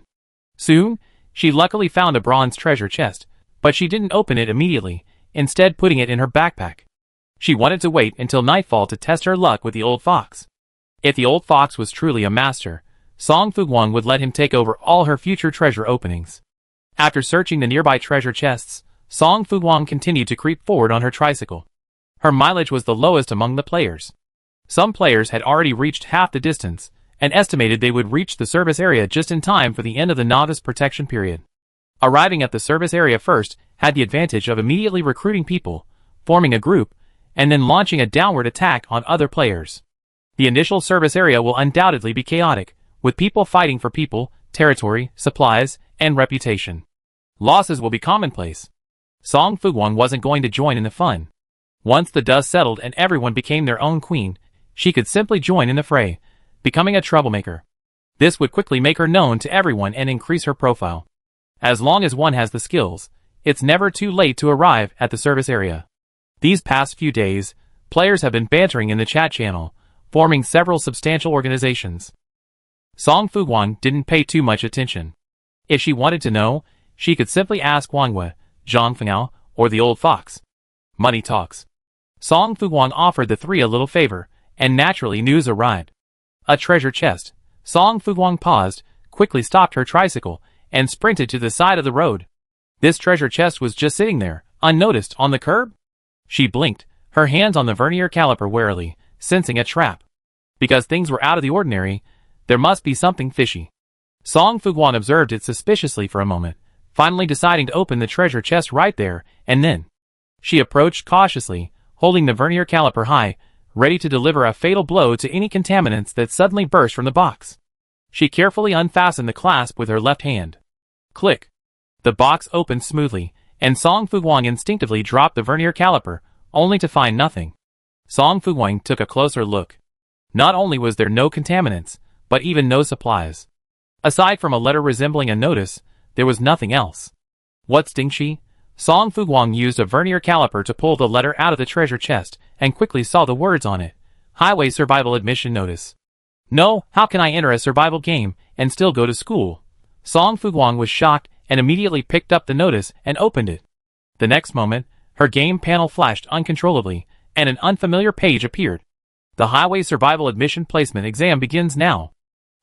Soon, she luckily found a bronze treasure chest, but she didn't open it immediately, instead putting it in her backpack. She wanted to wait until nightfall to test her luck with the old fox. If the old fox was truly a master, Song Fuguang would let him take over all her future treasure openings. After searching the nearby treasure chests, Song Fuguang continued to creep forward on her tricycle. Her mileage was the lowest among the players. Some players had already reached half the distance, and estimated they would reach the service area just in time for the end of the novice protection period. Arriving at the service area first had the advantage of immediately recruiting people, forming a group, and then launching a downward attack on other players. The initial service area will undoubtedly be chaotic, with people fighting for people, territory, supplies, and reputation. Losses will be commonplace. Song Fuguang wasn't going to join in the fun. Once the dust settled and everyone became their own queen, she could simply join in the fray, becoming a troublemaker. This would quickly make her known to everyone and increase her profile. As long as one has the skills, it's never too late to arrive at the service area. These past few days, players have been bantering in the chat channel, forming several substantial organizations. Song Fuguang didn't pay too much attention. If she wanted to know, she could simply ask Wangwe, Zhang Fengao, or the old fox. Money talks. Song Fuguang offered the three a little favor, and naturally news arrived. A treasure chest. Song Fuguang paused, quickly stopped her tricycle, and sprinted to the side of the road. This treasure chest was just sitting there, unnoticed, on the curb. She blinked, her hands on the vernier caliper warily, sensing a trap. Because things were out of the ordinary, there must be something fishy. Song Fuguang observed it suspiciously for a moment, finally deciding to open the treasure chest right there, and then. She approached cautiously, holding the vernier caliper high, ready to deliver a fatal blow to any contaminants that suddenly burst from the box. She carefully unfastened the clasp with her left hand. Click. The box opened smoothly, and Song Fuguang instinctively dropped the vernier caliper, only to find nothing. Song Fuguang took a closer look. Not only was there no contaminants, but even no supplies. Aside from a letter resembling a notice, there was nothing else. What sting she? Song Fuguang used a vernier caliper to pull the letter out of the treasure chest, and quickly saw the words on it. Highway Survival Admission Notice. No, how can I enter a survival game, and still go to school? Song Fuguang was shocked, and immediately picked up the notice and opened it. The next moment, her game panel flashed uncontrollably, and an unfamiliar page appeared. The Highway Survival Admission Placement exam begins now.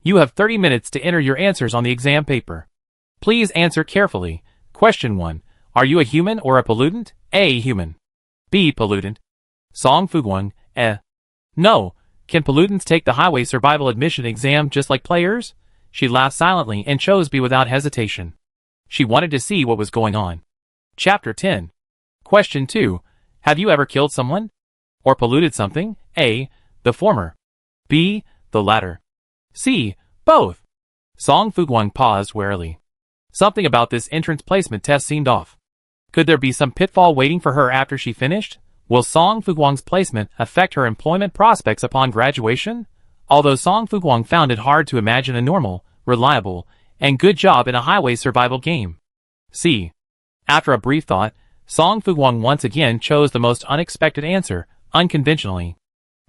You have 30 minutes to enter your answers on the exam paper. Please answer carefully. Question 1. Are you a human or a pollutant? A. Human. B. Pollutant. Song Fuguang, No. Can pollutants take the Highway Survival Admission exam just like players? She laughed silently and chose B without hesitation. She wanted to see what was going on. Chapter 10. Question 2. Have you ever killed someone? Or polluted something? A. The former. B. The latter. C. Both. Song Fuguang paused warily. Something about this entrance placement test seemed off. Could there be some pitfall waiting for her after she finished? Will Song Fuguang's placement affect her employment prospects upon graduation? Although Song Fuguang found it hard to imagine a normal, reliable, and good job in a highway survival game. C. After a brief thought, Song Fuguang once again chose the most unexpected answer, unconventionally.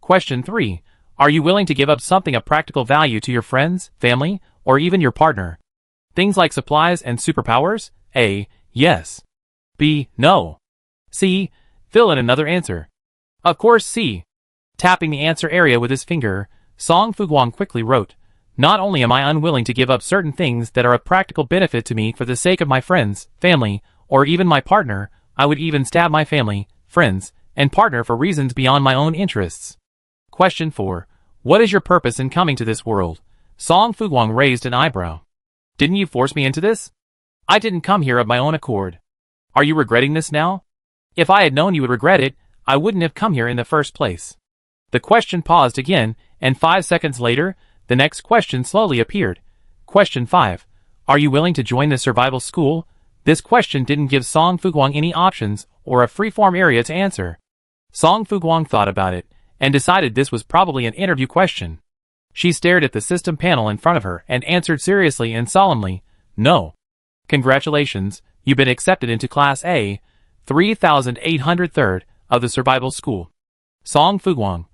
Question 3. Are you willing to give up something of practical value to your friends, family, or even your partner? Things like supplies and superpowers? A. Yes. B. No. C. Fill in another answer. Of course C. Tapping the answer area with his finger, Song Fuguang quickly wrote, Not only am I unwilling to give up certain things that are of practical benefit to me for the sake of my friends, family, or even my partner, I would even stab my family, friends, and partner for reasons beyond my own interests. Question 4. What is your purpose in coming to this world? Song Fuguang raised an eyebrow. Didn't you force me into this? I didn't come here of my own accord. Are you regretting this now? If I had known you would regret it, I wouldn't have come here in the first place. The question paused again, and 5 seconds later, the next question slowly appeared. Question 5. Are you willing to join the survival school? This question didn't give Song Fuguang any options or a free-form area to answer. Song Fuguang thought about it, and decided this was probably an interview question. She stared at the system panel in front of her and answered seriously and solemnly, No. Congratulations, you've been accepted into Class A, 3803rd of the survival school. Song Fuguang, ?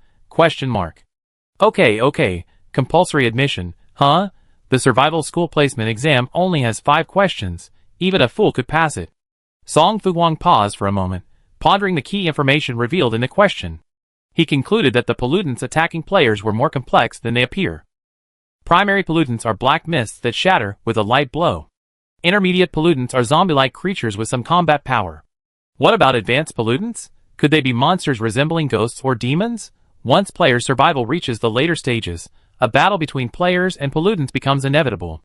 Okay, compulsory admission, huh? The survival school placement exam only has 5 questions, even a fool could pass it. Song Fuguang paused for a moment, pondering the key information revealed in the question. He concluded that the pollutants attacking players were more complex than they appear. Primary pollutants are black mists that shatter with a light blow. Intermediate pollutants are zombie-like creatures with some combat power. What about advanced pollutants? Could they be monsters resembling ghosts or demons? Once players' survival reaches the later stages, a battle between players and pollutants becomes inevitable.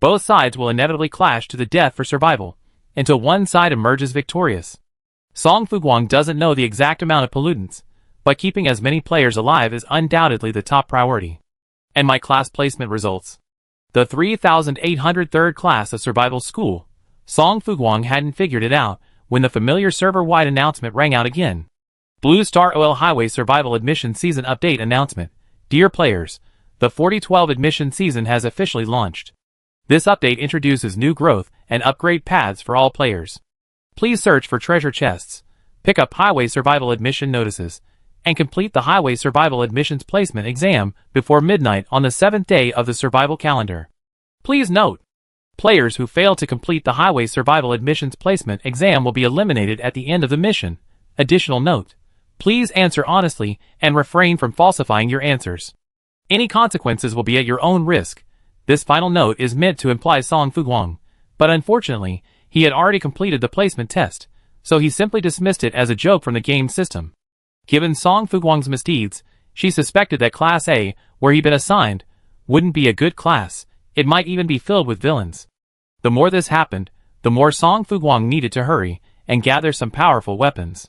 Both sides will inevitably clash to the death for survival, until one side emerges victorious. Song Fuguang doesn't know the exact amount of pollutants, but keeping as many players alive is undoubtedly the top priority. And my class placement results. The 3,803rd class of survival school. Song Fuguang hadn't figured it out when the familiar server-wide announcement rang out again. Blue Star OL Highway Survival Admission Season Update Announcement. Dear players, the 4012 admission season has officially launched. This update introduces new growth and upgrade paths for all players. Please search for treasure chests, pick up Highway Survival Admission notices, and complete the Highway Survival Admissions Placement exam before midnight on the 7th day of the survival calendar. Please note, players who fail to complete the Highway Survival Admissions Placement exam will be eliminated at the end of the mission. Additional note, please answer honestly and refrain from falsifying your answers. Any consequences will be at your own risk. This final note is meant to imply Song Fuguang, but unfortunately, he had already completed the placement test, so he simply dismissed it as a joke from the game system. Given Song Fuguang's misdeeds, she suspected that Class A, where he'd been assigned, wouldn't be a good class. It might even be filled with villains. The more this happened, the more Song Fuguang needed to hurry and gather some powerful weapons.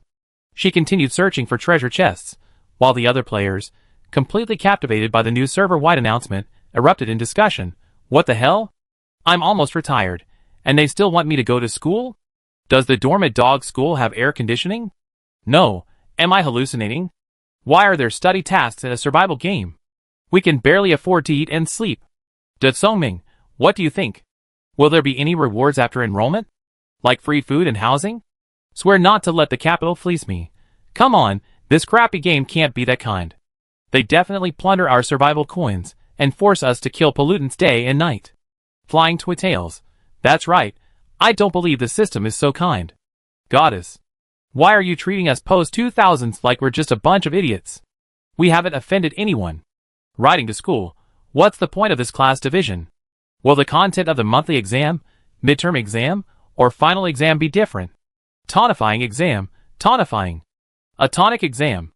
She continued searching for treasure chests, while the other players, completely captivated by the new server-wide announcement, erupted in discussion. What the hell? I'm almost retired, and they still want me to go to school? Does the dormant dog school have air conditioning? No. Am I hallucinating? Why are there study tasks in a survival game? We can barely afford to eat and sleep. Da Songming, what do you think? Will there be any rewards after enrollment? Like free food and housing? Swear not to let the capital fleece me. Come on, this crappy game can't be that kind. They definitely plunder our survival coins and force us to kill pollutants day and night. Flying Twitails. That's right, I don't believe the system is so kind. Goddess. Why are you treating us post-2000s like we're just a bunch of idiots? We haven't offended anyone. Riding to school. What's the point of this class division? Will the content of the monthly exam, midterm exam, or final exam be different? Tonifying exam. Tonifying. A tonic exam.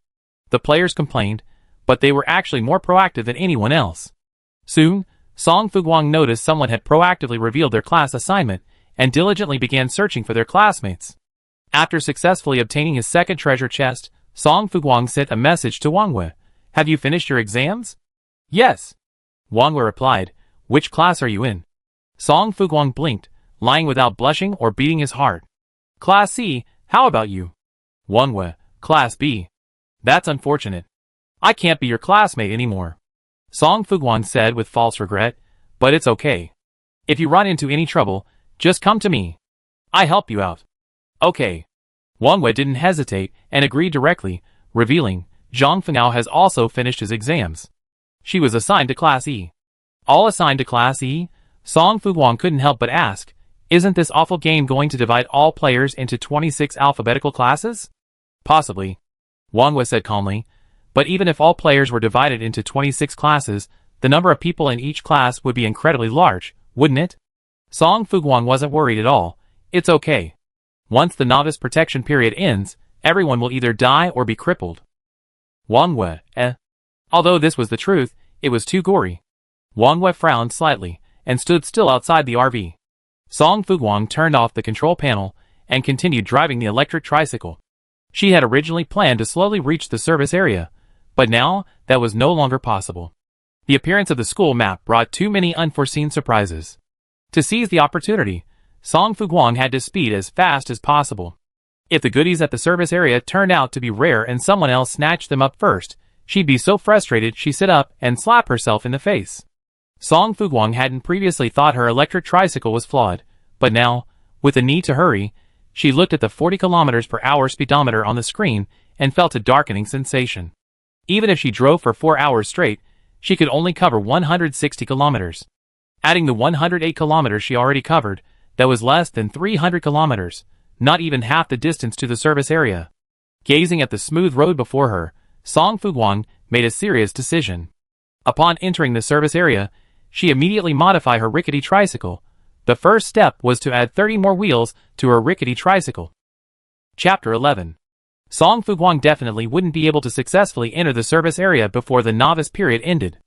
The players complained, but they were actually more proactive than anyone else. Soon, Song Fuguang noticed someone had proactively revealed their class assignment and diligently began searching for their classmates. After successfully obtaining his second treasure chest, Song Fuguang sent a message to Wang Wei. Have you finished your exams? Yes. Wang Wei replied, which class are you in? Song Fuguang blinked, lying without blushing or beating his heart. Class C, how about you? Wang Wei, Class B. That's unfortunate. I can't be your classmate anymore. Song Fuguang said with false regret, but it's okay. If you run into any trouble, just come to me. I help you out. Okay. Wang Wei didn't hesitate and agreed directly, revealing, Zhang Fengao has also finished his exams. She was assigned to Class E. All assigned to Class E? Song Fuguang couldn't help but ask, isn't this awful game going to divide all players into 26 alphabetical classes? Possibly. Wang Wei said calmly, but even if all players were divided into 26 classes, the number of people in each class would be incredibly large, wouldn't it? Song Fuguang wasn't worried at all. It's okay. Once the novice protection period ends, everyone will either die or be crippled. Wang Wei, Although this was the truth, it was too gory. Wang Wei frowned slightly and stood still outside the RV. Song Fuguang turned off the control panel and continued driving the electric tricycle. She had originally planned to slowly reach the service area, but now that was no longer possible. The appearance of the school map brought too many unforeseen surprises. To seize the opportunity, Song Fuguang had to speed as fast as possible. If the goodies at the service area turned out to be rare and someone else snatched them up first, she'd be so frustrated she'd sit up and slap herself in the face. Song Fuguang hadn't previously thought her electric tricycle was flawed, but now, with the need to hurry, she looked at the 40 km/h speedometer on the screen and felt a darkening sensation. Even if she drove for 4 hours straight, she could only cover 160 kilometers. Adding the 108 kilometers she already covered, that was less than 300 kilometers, not even half the distance to the service area. Gazing at the smooth road before her, Song Fuguang made a serious decision. Upon entering the service area, she immediately modified her rickety tricycle. The first step was to add 30 more wheels to her rickety tricycle. Chapter 11. Song Fuguang definitely wouldn't be able to successfully enter the service area before the novice period ended.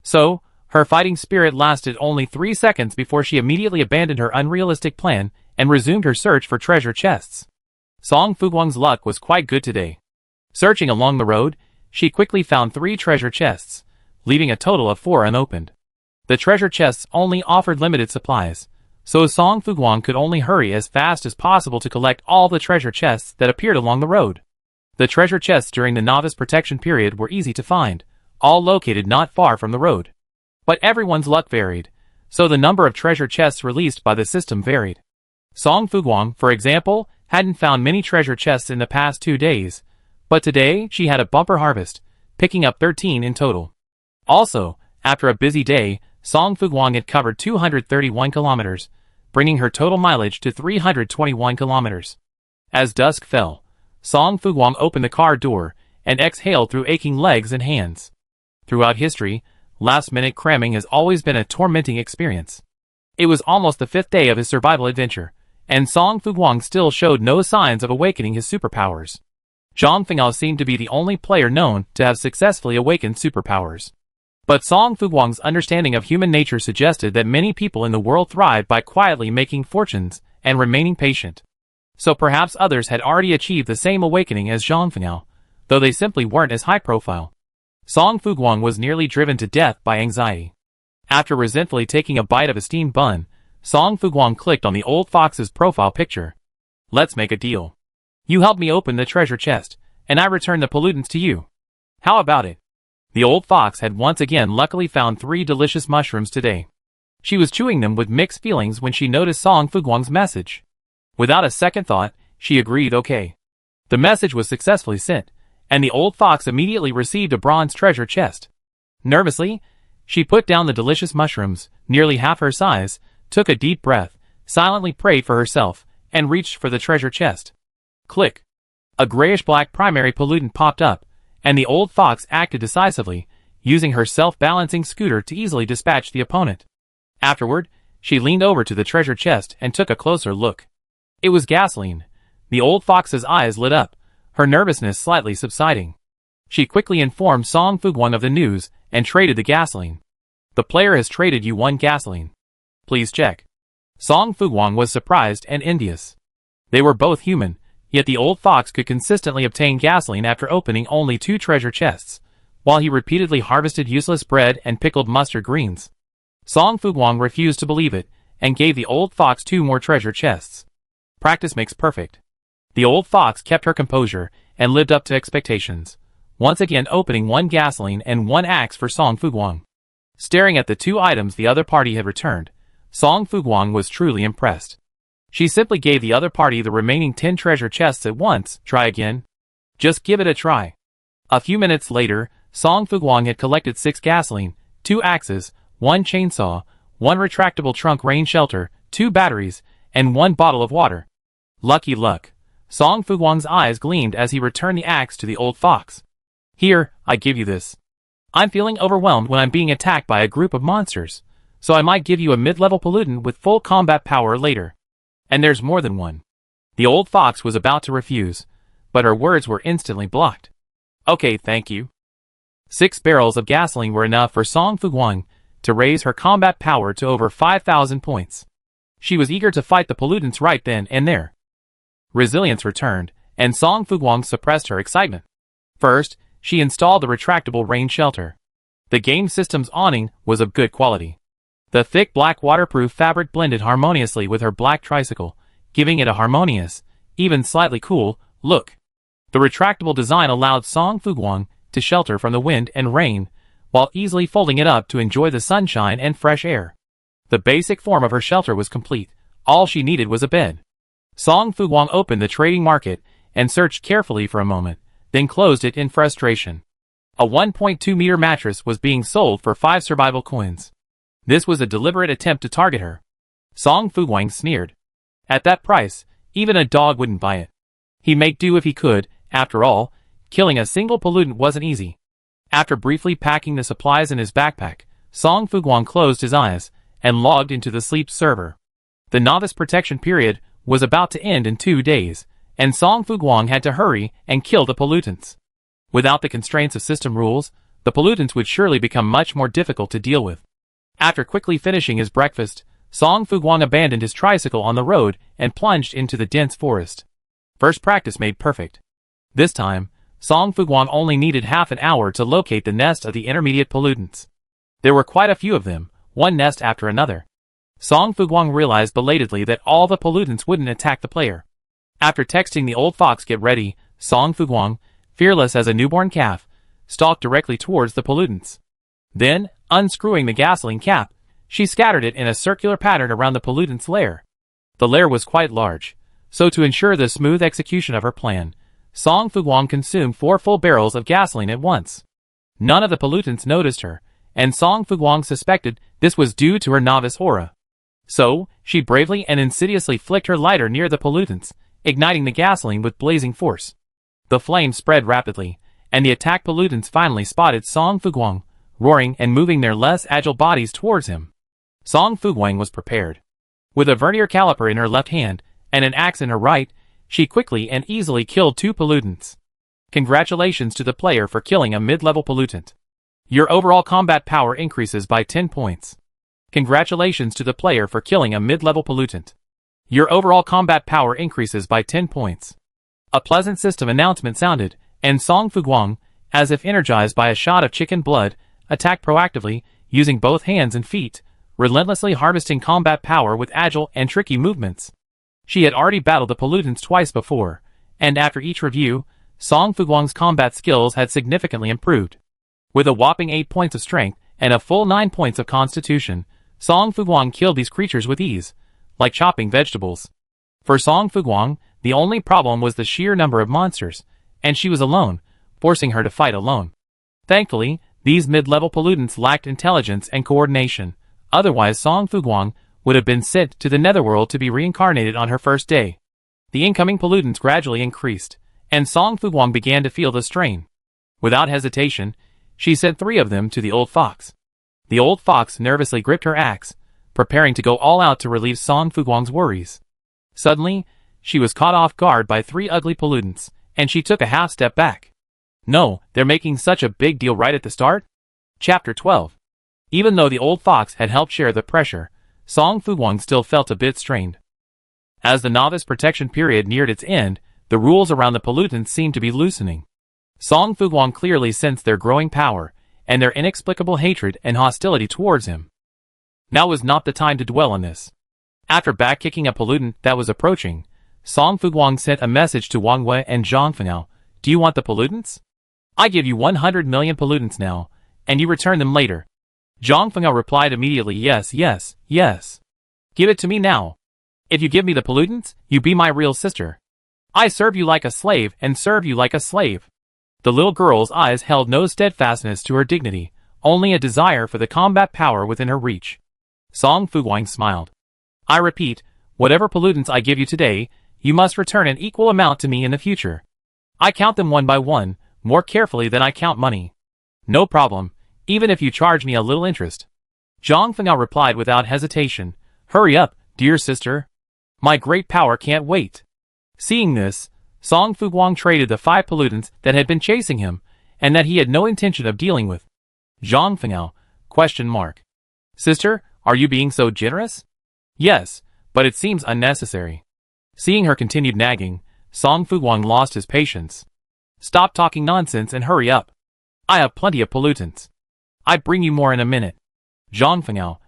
So, her fighting spirit lasted only 3 seconds before she immediately abandoned her unrealistic plan and resumed her search for treasure chests. Song Fuguang's luck was quite good today. Searching along the road, she quickly found 3 treasure chests, leaving a total of 4 unopened. The treasure chests only offered limited supplies, so Song Fuguang could only hurry as fast as possible to collect all the treasure chests that appeared along the road. The treasure chests during the novice protection period were easy to find, all located not far from the road. But everyone's luck varied, so the number of treasure chests released by the system varied. Song Fuguang, for example, hadn't found many treasure chests in the past 2 days, but today she had a bumper harvest, picking up 13 in total. Also, after a busy day, Song Fuguang had covered 231 kilometers, bringing her total mileage to 321 kilometers. As dusk fell, Song Fuguang opened the car door and exhaled through aching legs and hands. Throughout history, last-minute cramming has always been a tormenting experience. It was almost the 5th day of his survival adventure, and Song Fuguang still showed no signs of awakening his superpowers. Zhang Fengao seemed to be the only player known to have successfully awakened superpowers. But Song Fuguang's understanding of human nature suggested that many people in the world thrive by quietly making fortunes and remaining patient. So perhaps others had already achieved the same awakening as Zhang Fengao, though they simply weren't as high profile. Song Fuguang was nearly driven to death by anxiety. After resentfully taking a bite of a steamed bun, Song Fuguang clicked on the old fox's profile picture. Let's make a deal. You help me open the treasure chest, and I return the pollutants to you. How about it? The old fox had once again luckily found 3 delicious mushrooms today. She was chewing them with mixed feelings when she noticed Song Fuguang's message. Without a second thought, she agreed okay. The message was successfully sent, and the old fox immediately received a bronze treasure chest. Nervously, she put down the delicious mushrooms, nearly half her size, took a deep breath, silently prayed for herself, and reached for the treasure chest. Click. A grayish-black primary pollutant popped up, and the old fox acted decisively, using her self-balancing scooter to easily dispatch the opponent. Afterward, she leaned over to the treasure chest and took a closer look. It was gasoline. The old fox's eyes lit up, her nervousness slightly subsiding. She quickly informed Song Fuguang of the news and traded the gasoline. The player has traded you 1 gasoline. Please check. Song Fuguang was surprised and envious. They were both human, yet the old fox could consistently obtain gasoline after opening only 2 treasure chests, while he repeatedly harvested useless bread and pickled mustard greens. Song Fuguang refused to believe it, and gave the old fox 2 more treasure chests. Practice makes perfect. The old fox kept her composure, and lived up to expectations, once again opening 1 gasoline and 1 axe for Song Fuguang. Staring at the 2 items the other party had returned, Song Fuguang was truly impressed. She simply gave the other party the remaining 10 treasure chests at once. Try again. Just give it a try. A few minutes later, Song Fuguang had collected 6 gasoline, 2 axes, 1 chainsaw, 1 retractable trunk rain shelter, 2 batteries, and 1 bottle of water. Lucky luck. Song Fuguang's eyes gleamed as he returned the axe to the old fox. Here, I give you this. I'm feeling overwhelmed when I'm being attacked by a group of monsters, so I might give you a mid-level pollutant with full combat power later. And there's more than 1. The old fox was about to refuse, but her words were instantly blocked. Okay, thank you. 6 barrels of gasoline were enough for Song Fuguang to raise her combat power to over 5,000 points. She was eager to fight the pollutants right then and there. Resilience returned, and Song Fuguang suppressed her excitement. First, she installed the retractable rain shelter. The game system's awning was of good quality. The thick black waterproof fabric blended harmoniously with her black tricycle, giving it a harmonious, even slightly cool, look. The retractable design allowed Song Fuguang to shelter from the wind and rain, while easily folding it up to enjoy the sunshine and fresh air. The basic form of her shelter was complete. All she needed was a bed. Song Fuguang opened the trading market and searched carefully for a moment, then closed it in frustration. A 1.2-meter mattress was being sold for 5 survival coins. This was a deliberate attempt to target her. Song Fuguang sneered. At that price, even a dog wouldn't buy it. He'd make do if he could. After all, killing a single pollutant wasn't easy. After briefly packing the supplies in his backpack, Song Fuguang closed his eyes and logged into the sleep server. The novice protection period was about to end in 2 days, and Song Fuguang had to hurry and kill the pollutants. Without the constraints of system rules, the pollutants would surely become much more difficult to deal with. After quickly finishing his breakfast, Song Fuguang abandoned his tricycle on the road and plunged into the dense forest. First practice made perfect. This time, Song Fuguang only needed half an hour to locate the nest of the intermediate pollutants. There were quite a few of them, one nest after another. Song Fuguang realized belatedly that all the pollutants wouldn't attack the player. After texting the old fox get ready, Song Fuguang, fearless as a newborn calf, stalked directly towards the pollutants. Then, unscrewing the gasoline cap, she scattered it in a circular pattern around the pollutants' lair. The lair was quite large, so to ensure the smooth execution of her plan, Song Fuguang consumed 4 full barrels of gasoline at once. None of the pollutants noticed her, and Song Fuguang suspected this was due to her novice aura. So, she bravely and insidiously flicked her lighter near the pollutants, igniting the gasoline with blazing force. The flame spread rapidly, and the attacked pollutants finally spotted Song Fuguang, roaring and moving their less agile bodies towards him. Song Fuguang was prepared. With a vernier caliper in her left hand and an axe in her right, she quickly and easily killed 2 pollutants. Congratulations to the player for killing a mid-level pollutant. Your overall combat power increases by 10 points. Congratulations to the player for killing a mid-level pollutant. Your overall combat power increases by 10 points. A pleasant system announcement sounded, and Song Fuguang, as if energized by a shot of chicken blood, attacked proactively, using both hands and feet, relentlessly harvesting combat power with agile and tricky movements. She had already battled the pollutants twice before, and after each review, Song Fuguang's combat skills had significantly improved. With a whopping 8 points of strength and a full 9 points of constitution, Song Fuguang killed these creatures with ease, like chopping vegetables. For Song Fuguang, the only problem was the sheer number of monsters, and she was alone, forcing her to fight alone. Thankfully, these mid-level pollutants lacked intelligence and coordination, otherwise Song Fuguang would have been sent to the netherworld to be reincarnated on her first day. The incoming pollutants gradually increased, and Song Fuguang began to feel the strain. Without hesitation, she sent 3 of them to the old fox. The old fox nervously gripped her axe, preparing to go all out to relieve Song Fuguang's worries. Suddenly, she was caught off guard by 3 ugly pollutants, and she took a half step back. No, they're making such a big deal right at the start? Chapter 12. Even though the old fox had helped share the pressure, Song Fuguang still felt a bit strained. As the novice protection period neared its end, the rules around the pollutants seemed to be loosening. Song Fuguang clearly sensed their growing power, and their inexplicable hatred and hostility towards him. Now was not the time to dwell on this. After back-kicking a pollutant that was approaching, Song Fuguang sent a message to Wang Wei and Zhang Fengao. Do you want the pollutants? I give you 100 million pollutants now, and you return them later. Zhang Fengao replied immediately, yes, yes, yes. Give it to me now. If you give me the pollutants, you be my real sister. I serve you like a slave and serve you like a slave. The little girl's eyes held no steadfastness to her dignity, only a desire for the combat power within her reach. Song Fuguang smiled. I repeat, whatever pollutants I give you today, you must return an equal amount to me in the future. I count them one by one, more carefully than I count money. No problem, even if you charge me a little interest. Zhang Fengao replied without hesitation. Hurry up, dear sister. My great power can't wait. Seeing this, Song Fuguang traded the 5 pollutants that had been chasing him, and that he had no intention of dealing with. Zhang Fengao, ? Sister, are you being so generous? Yes, but it seems unnecessary. Seeing her continued nagging, Song Fuguang lost his patience. Stop talking nonsense and hurry up. I have plenty of pollutants. I bring you more in a minute. Zhang Fengao,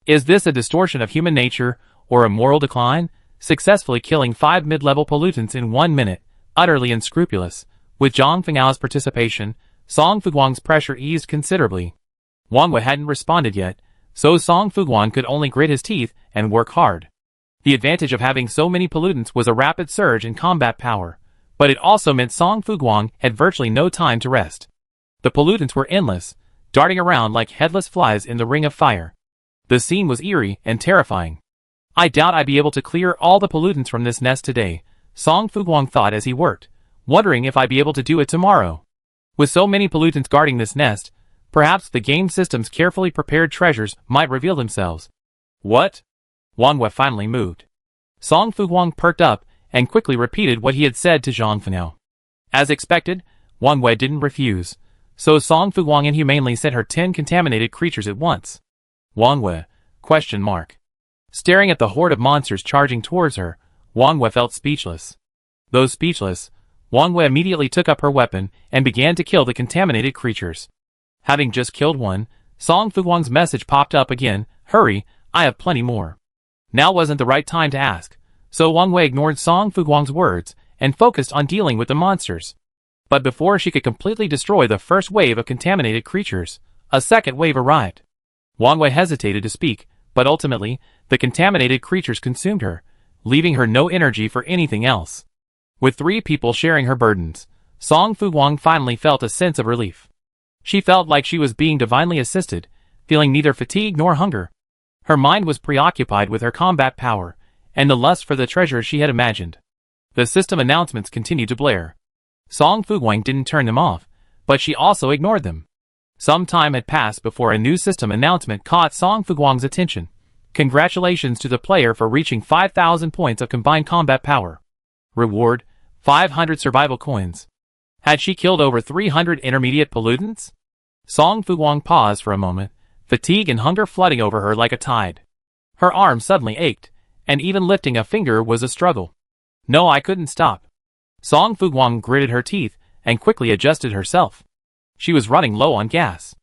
Is this a distortion of human nature, or a moral decline? Successfully killing 5 mid-level pollutants in 1 minute, utterly unscrupulous. With Zhang Fenghao's participation, Song Fuguang's pressure eased considerably. Wang Wei hadn't responded yet, so Song Fuguang could only grit his teeth and work hard. The advantage of having so many pollutants was a rapid surge in combat power, but it also meant Song Fuguang had virtually no time to rest. The pollutants were endless, darting around like headless flies in the ring of fire. The scene was eerie and terrifying. I doubt I'd be able to clear all the pollutants from this nest today, Song Fuguang thought as he worked, wondering if I'd be able to do it tomorrow. With so many pollutants guarding this nest, Perhaps the game system's carefully prepared treasures might reveal themselves. What? Wang Wei finally moved. Song Fuguang perked up and quickly repeated what he had said to Zhang Fenao. As expected, Wang Wei didn't refuse, so Song Fuguang inhumanely sent her 10 contaminated creatures at once. Wang Wei? ? Staring at the horde of monsters charging towards her, Wang Wei felt speechless. Though speechless, Wang Wei immediately took up her weapon and began to kill the contaminated creatures. Having just killed one, Song Fuguang's message popped up again, "Hurry, I have plenty more." Now wasn't the right time to ask, so Wang Wei ignored Song Fuguang's words and focused on dealing with the monsters. But before she could completely destroy the first wave of contaminated creatures, a second wave arrived. Wang Wei hesitated to speak, but ultimately, the contaminated creatures consumed her, leaving her no energy for anything else. With 3 people sharing her burdens, Song Fuguang finally felt a sense of relief. She felt like she was being divinely assisted, feeling neither fatigue nor hunger. Her mind was preoccupied with her combat power, and the lust for the treasures she had imagined. The system announcements continued to blare. Song Fuguang didn't turn them off, but she also ignored them. Some time had passed before a new system announcement caught Song Fuguang's attention. Congratulations to the player for reaching 5,000 points of combined combat power. Reward, 500 survival coins. Had she killed over 300 intermediate pollutants? Song Fuguang paused for a moment, fatigue and hunger flooding over her like a tide. Her arm suddenly ached, and even lifting a finger was a struggle. No, I couldn't stop. Song Fuguang gritted her teeth and quickly adjusted herself. She was running low on gas.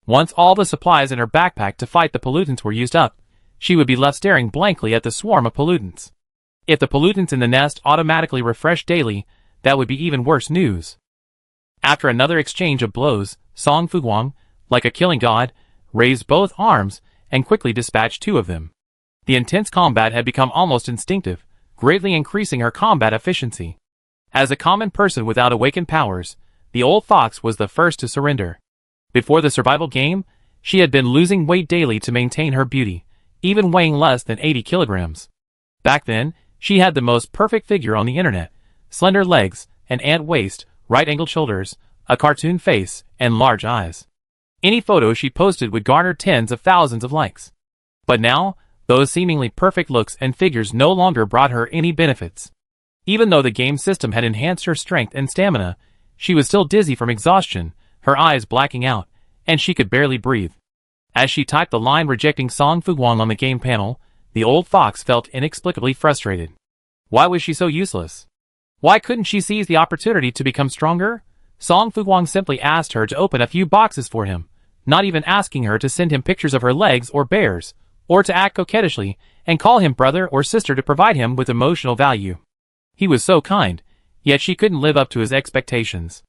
Once all the supplies in her backpack to fight the pollutants were used up, she would be left staring blankly at the swarm of pollutants. If the pollutants in the nest automatically refreshed daily, that would be even worse news. After another exchange of blows, Song Fuguang, like a killing god, raised both arms and quickly dispatched 2 of them. The intense combat had become almost instinctive, greatly increasing her combat efficiency. As a common person without awakened powers, the old fox was the first to surrender. Before the survival game, she had been losing weight daily to maintain her beauty, even weighing less than 80 kilograms. Back then, she had the most perfect figure on the internet, slender legs, an ant waist, right-angled shoulders, a cartoon face, and large eyes. Any photo she posted would garner tens of thousands of likes. But now, those seemingly perfect looks and figures no longer brought her any benefits. Even though the game system had enhanced her strength and stamina, she was still dizzy from exhaustion, her eyes blacking out, and she could barely breathe. As she typed the line rejecting Song Fuguang on the game panel, the old fox felt inexplicably frustrated. Why was she so useless? Why couldn't she seize the opportunity to become stronger? Song Fuguang simply asked her to open a few boxes for him, not even asking her to send him pictures of her legs or bears, or to act coquettishly and call him brother or sister to provide him with emotional value. He was so kind, yet she couldn't live up to his expectations.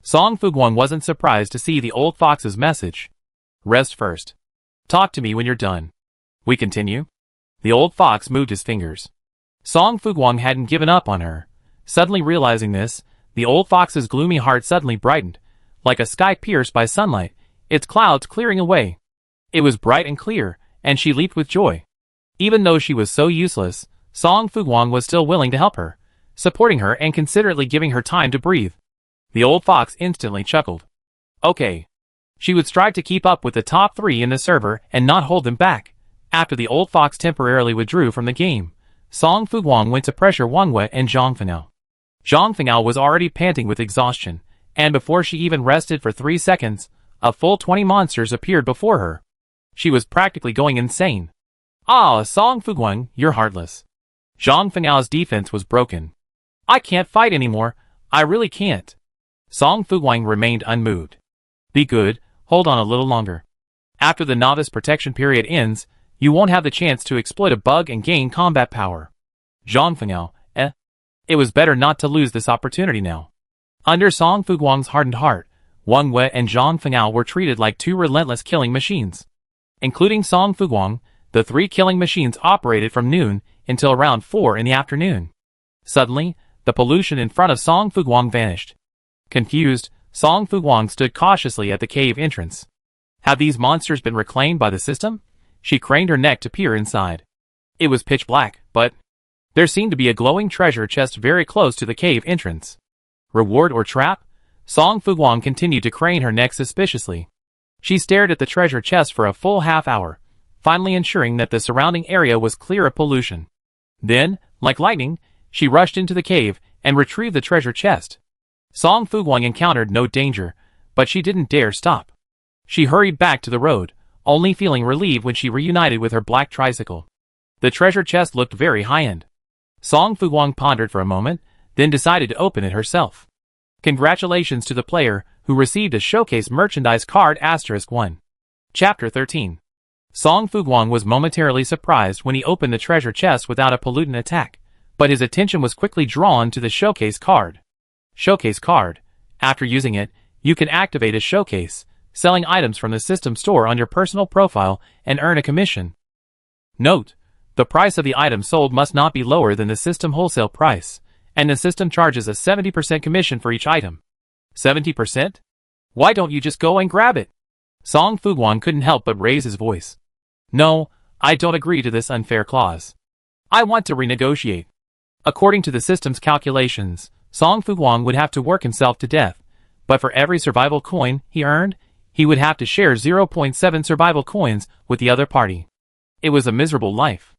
Song Fuguang wasn't surprised to see the old fox's message. Rest first. Talk to me when you're done. We continue? The old fox moved his fingers. Song Fuguang hadn't given up on her. Suddenly realizing this, the old fox's gloomy heart suddenly brightened, like a sky pierced by sunlight, its clouds clearing away. It was bright and clear, and she leaped with joy. Even though she was so useless, Song Fuguang was still willing to help her, supporting her and considerately giving her time to breathe. The old fox instantly chuckled. Okay. She would strive to keep up with the top 3 in the server and not hold them back. After the old fox temporarily withdrew from the game, Song Fuguang went to pressure Wang Wei and Zhang Fenao. Zhang Fenao was already panting with exhaustion, and before she even rested for 3 seconds, a full 20 monsters appeared before her. She was practically going insane. Ah, Song Fuguang, you're heartless. Zhang Fenao's defense was broken. I can't fight anymore, I really can't. Song Fuguang remained unmoved. Be good, hold on a little longer. After the novice protection period ends, you won't have the chance to exploit a bug and gain combat power. Zhang Fenao, It was better not to lose this opportunity now. Under Song Fuguang's hardened heart, Wang Wei and Zhang Fenao were treated like 2 relentless killing machines. Including Song Fuguang, the 3 killing machines operated from noon until around 4 in the afternoon. Suddenly, the pollution in front of Song Fuguang vanished. Confused, Song Fuguang stood cautiously at the cave entrance. Had these monsters been reclaimed by the system? She craned her neck to peer inside. It was pitch black, but there seemed to be a glowing treasure chest very close to the cave entrance. Reward or trap? Song Fuguang continued to crane her neck suspiciously. She stared at the treasure chest for a full half hour, finally ensuring that the surrounding area was clear of pollution. Then, like lightning, she rushed into the cave and retrieved the treasure chest. Song Fuguang encountered no danger, but she didn't dare stop. She hurried back to the road, only feeling relieved when she reunited with her black tricycle. The treasure chest looked very high-end. Song Fuguang pondered for a moment, then decided to open it herself. Congratulations to the player who received a showcase merchandise card *1. Chapter 13. Song Fuguang was momentarily surprised when he opened the treasure chest without a pollutant attack, but his attention was quickly drawn to the showcase card. Showcase card. After using it, you can activate a showcase, selling items from the system store on your personal profile and earn a commission. Note: the price of the item sold must not be lower than the system wholesale price, and the system charges a 70% commission for each item. 70%? Why don't you just go and grab it? Song Fuguang couldn't help but raise his voice. No, I don't agree to this unfair clause. I want to renegotiate. According to the system's calculations, Song Fuguang would have to work himself to death, but for every survival coin he earned, he would have to share 0.7 survival coins with the other party. It was a miserable life.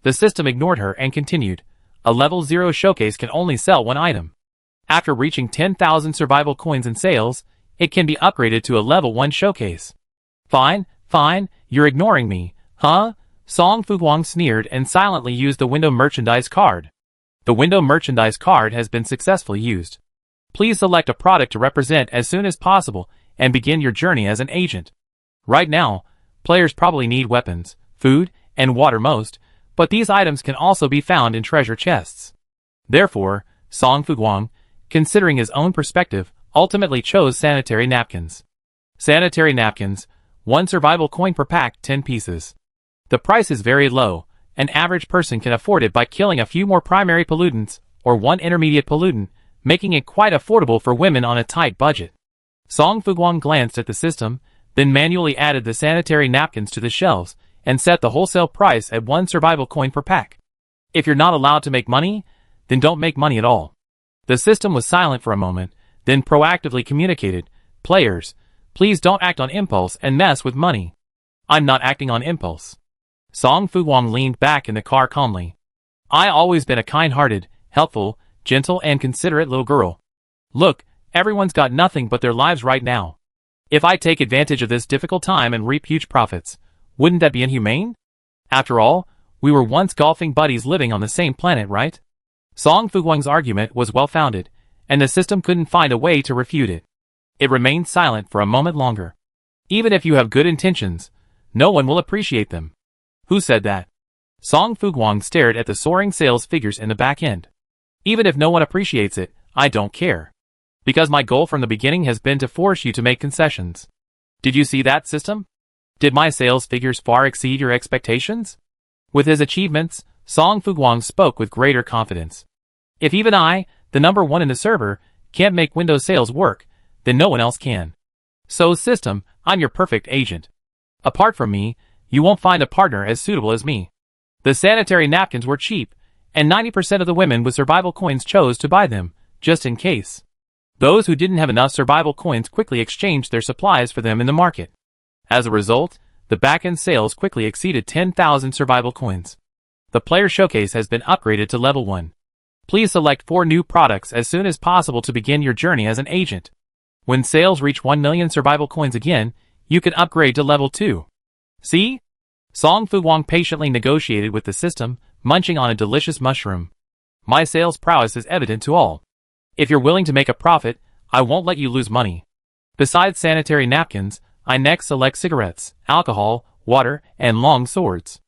The system ignored her and continued. A level 0 showcase can only sell one item. After reaching 10,000 survival coins in sales, it can be upgraded to a level 1 showcase. Fine, you're ignoring me, huh? Song Fuguang sneered and silently used the window merchandise card. The window merchandise card has been successfully used. Please select a product to represent as soon as possible and begin your journey as an agent. Right now, players probably need weapons, food, and water most, but these items can also be found in treasure chests. Therefore, Song Fuguang, considering his own perspective, ultimately chose sanitary napkins. Sanitary napkins, 1 survival coin per pack, 10 pieces. The price is very low. An average person can afford it by killing a few more primary pollutants, or 1 intermediate pollutant, making it quite affordable for women on a tight budget. Song Fuguang glanced at the system, then manually added the sanitary napkins to the shelves, and set the wholesale price at 1 survival coin per pack. If you're not allowed to make money, then don't make money at all. The system was silent for a moment, then proactively communicated, players, please don't act on impulse and mess with money. I'm not acting on impulse. Song Fuguang leaned back in the car calmly. I always been a kind-hearted, helpful, gentle and considerate little girl. Look, everyone's got nothing but their lives right now. If I take advantage of this difficult time and reap huge profits, wouldn't that be inhumane? After all, we were once golfing buddies living on the same planet, right? Song Fuguang's argument was well-founded, and the system couldn't find a way to refute it. It remained silent for a moment longer. Even if you have good intentions, no one will appreciate them. Who said that? Song Fuguang stared at the soaring sales figures in the back end. Even if no one appreciates it, I don't care. Because my goal from the beginning has been to force you to make concessions. Did you see that, system? Did my sales figures far exceed your expectations? With his achievements, Song Fuguang spoke with greater confidence. If even I, the number 1 in the server, can't make Windows sales work, then no one else can. So system, I'm your perfect agent. Apart from me, you won't find a partner as suitable as me. The sanitary napkins were cheap, and 90% of the women with survival coins chose to buy them, just in case. Those who didn't have enough survival coins quickly exchanged their supplies for them in the market. As a result, the back-end sales quickly exceeded 10,000 survival coins. The player showcase has been upgraded to level 1. Please select 4 new products as soon as possible to begin your journey as an agent. When sales reach 1 million survival coins again, you can upgrade to level 2. See? Song Fuguang patiently negotiated with the system, munching on a delicious mushroom. My sales prowess is evident to all. If you're willing to make a profit, I won't let you lose money. Besides sanitary napkins, I next select cigarettes, alcohol, water, and long swords.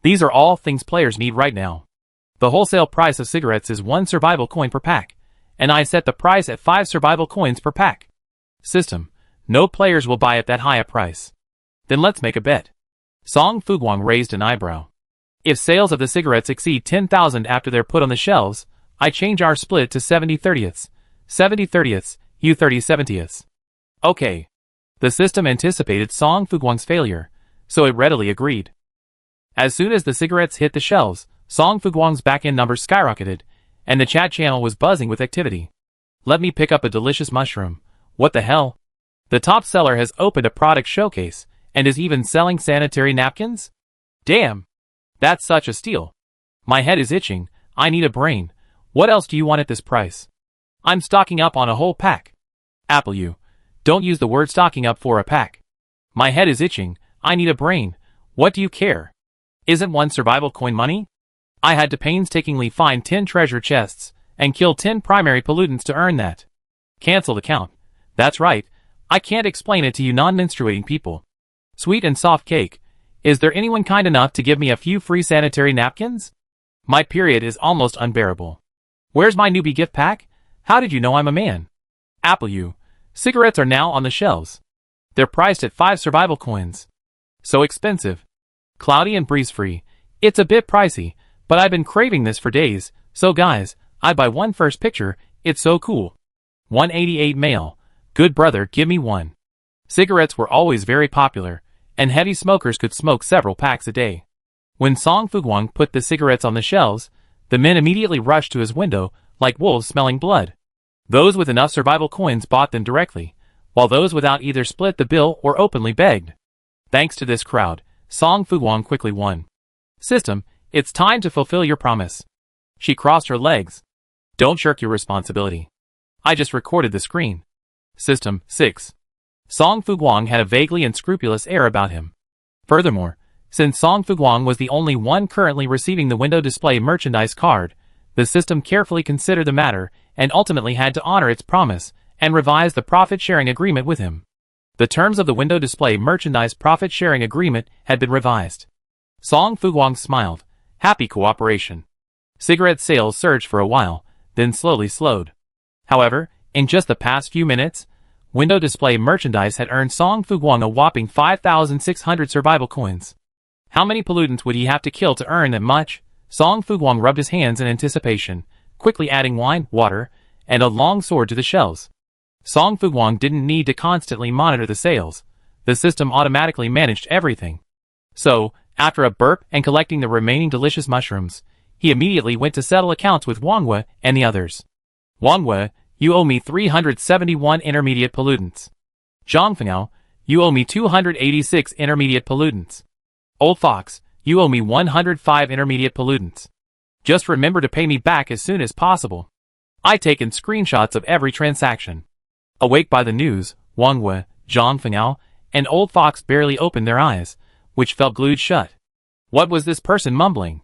These are all things players need right now. The wholesale price of cigarettes is 1 survival coin per pack, and I set the price at 5 survival coins per pack. System, no players will buy at that high a price. Then let's make a bet. Song Fuguang raised an eyebrow. If sales of the cigarettes exceed 10,000 after they're put on the shelves, I change our split to 70/30ths. 70/30ths, you 30/70ths. Okay. The system anticipated Song Fuguang's failure, so it readily agreed. As soon as the cigarettes hit the shelves, Song Fuguang's back-end numbers skyrocketed, and the chat channel was buzzing with activity. Let me pick up a delicious mushroom. What the hell? The top seller has opened a product showcase and is even selling sanitary napkins? Damn! That's such a steal. My head is itching. I need a brain. What else do you want at this price? I'm stocking up on a whole pack. Apple you. Don't use the word stocking up for a pack. My head is itching. I need a brain. What do you care? Isn't one survival coin money? I had to painstakingly find 10 treasure chests and kill 10 primary pollutants to earn that. Cancel the count. That's right. I can't explain it to you non-menstruating people. Sweet and soft cake. Is there anyone kind enough to give me a few free sanitary napkins? My period is almost unbearable. Where's my newbie gift pack? How did you know I'm a man? Apple you. Cigarettes are now on the shelves. They're priced at 5 survival coins. So expensive. Cloudy and breeze-free. It's a bit pricey, but I've been craving this for days, so guys, I'd buy one first picture, it's so cool. 188 male. Good brother, give me one. Cigarettes were always very popular, and heavy smokers could smoke several packs a day. When Song Fuguang put the cigarettes on the shelves, the men immediately rushed to his window, like wolves smelling blood. Those with enough survival coins bought them directly, while those without either split the bill or openly begged. Thanks to this crowd, Song Fuguang quickly won. System, it's time to fulfill your promise. She crossed her legs. Don't shirk your responsibility. I just recorded the screen. System 6. Song Fuguang had a vaguely unscrupulous air about him. Furthermore, since Song Fuguang was the only one currently receiving the window display merchandise card, the system carefully considered the matter and ultimately had to honor its promise and revise the profit-sharing agreement with him. The terms of the window display merchandise profit-sharing agreement had been revised. Song Fuguang smiled. Happy cooperation. Cigarette sales surged for a while, then slowly slowed. However, in just the past few minutes, window display merchandise had earned Song Fuguang a whopping 5,600 survival coins. How many pollutants would he have to kill to earn that much? Song Fuguang rubbed his hands in anticipation, quickly adding wine, water, and a long sword to the shelves. Song Fuguang didn't need to constantly monitor the sales. The system automatically managed everything. So, after a burp and collecting the remaining delicious mushrooms, he immediately went to settle accounts with Wang Wei and the others. Wang Wei, you owe me 371 intermediate pollutants. Zhang Fengao, you owe me 286 intermediate pollutants. Old Fox, you owe me 105 intermediate pollutants. Just remember to pay me back as soon as possible. I taken screenshots of every transaction. Awake by the news, Wang Wei, Zhang Fengao, and Old Fox barely opened their eyes, which felt glued shut. What was this person mumbling?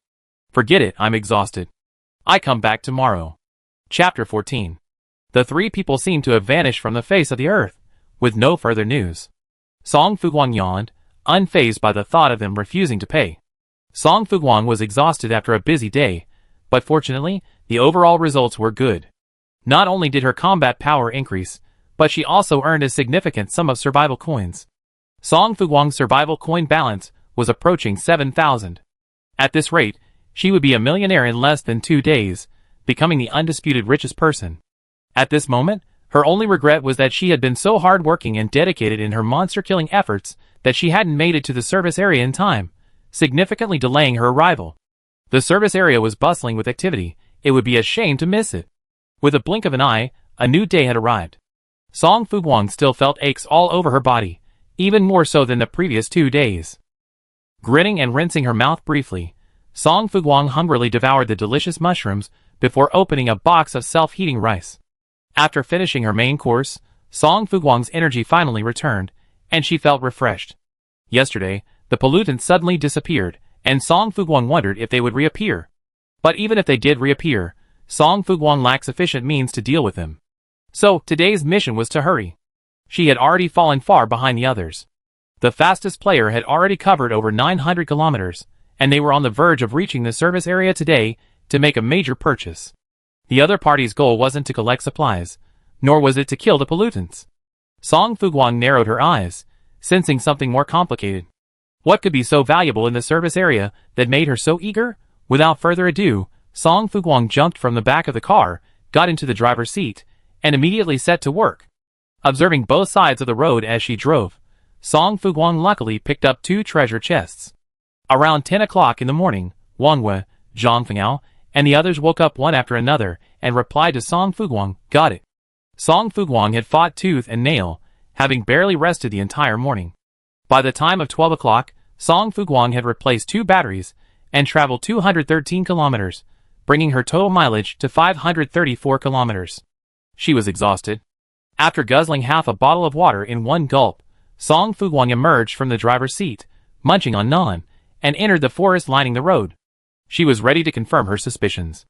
Forget it, I'm exhausted. I come back tomorrow. Chapter 14. The three people seemed to have vanished from the face of the earth, with no further news. Song Fuguang yawned, unfazed by the thought of them refusing to pay. Song Fuguang was exhausted after a busy day, but fortunately, the overall results were good. Not only did her combat power increase, but she also earned a significant sum of survival coins. Song Fuguang's survival coin balance was approaching 7,000. At this rate, she would be a millionaire in less than 2 days, becoming the undisputed richest person. At this moment, her only regret was that she had been so hard-working and dedicated in her monster-killing efforts that she hadn't made it to the service area in time, significantly delaying her arrival. The service area was bustling with activity. It would be a shame to miss it. With a blink of an eye, a new day had arrived. Song Fuguang still felt aches all over her body, even more so than the previous 2 days. Grinning and rinsing her mouth briefly, Song Fuguang hungrily devoured the delicious mushrooms before opening a box of self-heating rice. After finishing her main course, Song Fuguang's energy finally returned, and she felt refreshed. Yesterday, the pollutants suddenly disappeared, and Song Fuguang wondered if they would reappear. But even if they did reappear, Song Fuguang lacked sufficient means to deal with them. So, today's mission was to hurry. She had already fallen far behind the others. The fastest player had already covered over 900 kilometers, and they were on the verge of reaching the service area today to make a major purchase. The other party's goal wasn't to collect supplies, nor was it to kill the pollutants. Song Fuguang narrowed her eyes, sensing something more complicated. What could be so valuable in the service area that made her so eager? Without further ado, Song Fuguang jumped from the back of the car, got into the driver's seat, and immediately set to work. Observing both sides of the road as she drove, Song Fuguang luckily picked up 2 treasure chests. Around 10 o'clock in the morning, Wang Wei, Zhang Fengao, and the others woke up one after another and replied to Song Fuguang, "Got it." Song Fuguang had fought tooth and nail, having barely rested the entire morning. By the time of 12 o'clock, Song Fuguang had replaced 2 batteries and traveled 213 kilometers, bringing her total mileage to 534 kilometers. She was exhausted. After guzzling half a bottle of water in one gulp, Song Fuguang emerged from the driver's seat, munching on naan, and entered the forest lining the road. She was ready to confirm her suspicions.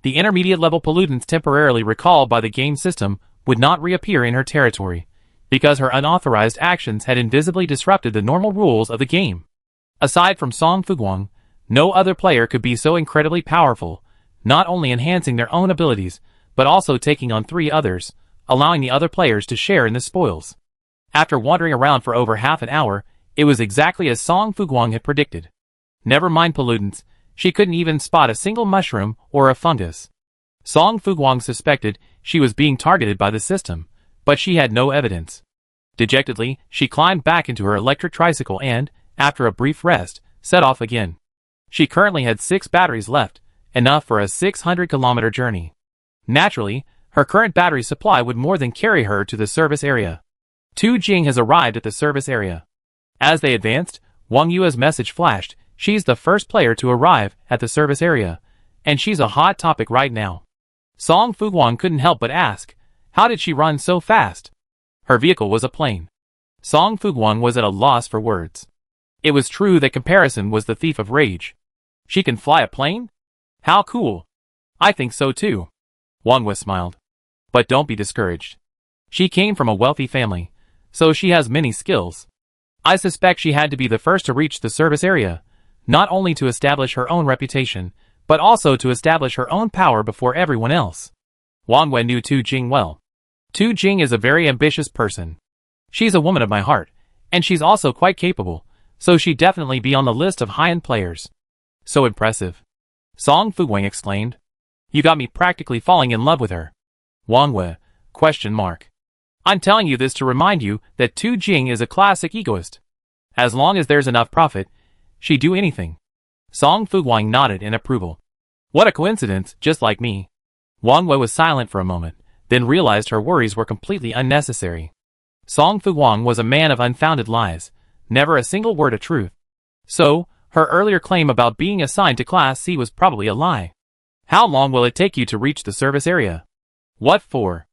The intermediate-level pollutants temporarily recalled by the game system would not reappear in her territory, because her unauthorized actions had invisibly disrupted the normal rules of the game. Aside from Song Fuguang, no other player could be so incredibly powerful, not only enhancing their own abilities, but also taking on 3 others, allowing the other players to share in the spoils. After wandering around for over half an hour, it was exactly as Song Fuguang had predicted. Never mind pollutants, she couldn't even spot a single mushroom or a fungus. Song Fuguang suspected she was being targeted by the system, but she had no evidence. Dejectedly, she climbed back into her electric tricycle and, after a brief rest, set off again. She currently had 6 batteries left, enough for a 600-kilometer journey. Naturally, her current battery supply would more than carry her to the service area. Tu Jing has arrived at the service area. As they advanced, Wang Yue's message flashed. She's the first player to arrive at the service area, and she's a hot topic right now. Song Fuguang couldn't help but ask, how did she run so fast? Her vehicle was a plane. Song Fuguang was at a loss for words. It was true that comparison was the thief of rage. She can fly a plane? How cool. I think so too. Wang Yue smiled. But don't be discouraged. She came from a wealthy family, so she has many skills. I suspect she had to be the first to reach the service area, not only to establish her own reputation, but also to establish her own power before everyone else. Wang Yue knew Tu Jing well. Tu Jing is a very ambitious person. She's a woman of my heart, and she's also quite capable, so she'd definitely be on the list of high-end players. So impressive. Song Fuguang exclaimed. You got me practically falling in love with her. Wang Yue, ? I'm telling you this to remind you that Tu Jing is a classic egoist. As long as there's enough profit, she'd do anything. Song Fuguang nodded in approval. What a coincidence, just like me. Wang Yue was silent for a moment, then realized her worries were completely unnecessary. Song Fuguang was a man of unfounded lies, never a single word of truth. So, her earlier claim about being assigned to Class C was probably a lie. How long will it take you to reach the service area? What for?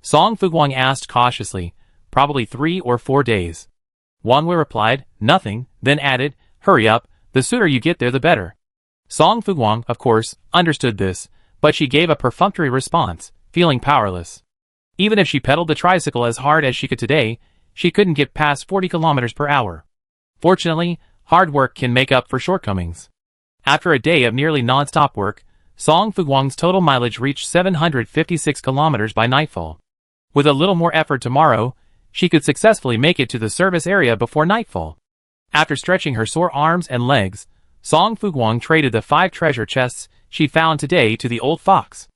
Song Fuguang asked cautiously. Probably 3 or 4 days. Wang Yue replied, nothing, then added, hurry up, the sooner you get there the better. Song Fuguang, of course, understood this, but she gave a perfunctory response, feeling powerless. Even if she pedaled the tricycle as hard as she could today, she couldn't get past 40 kilometers per hour. Fortunately, hard work can make up for shortcomings. After a day of nearly non-stop work, Song Fuguang's total mileage reached 756 kilometers by nightfall. With a little more effort tomorrow, she could successfully make it to the service area before nightfall. After stretching her sore arms and legs, Song Fuguang traded the 5 treasure chests she found today to the old fox.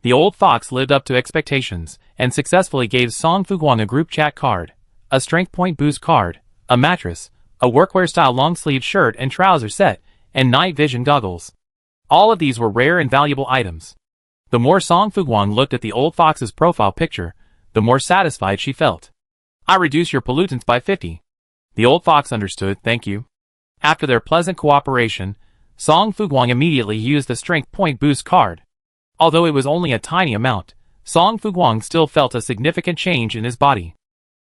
The old fox lived up to expectations and successfully gave Song Fuguang a group chat card, a strength point boost card, a mattress, a workwear-style long-sleeve shirt and trouser set, and night vision goggles. All of these were rare and valuable items. The more Song Fuguang looked at the old fox's profile picture, the more satisfied she felt. I reduce your pollutants by 50. The old fox understood, thank you. After their pleasant cooperation, Song Fuguang immediately used the strength point boost card. Although it was only a tiny amount, Song Fuguang still felt a significant change in his body.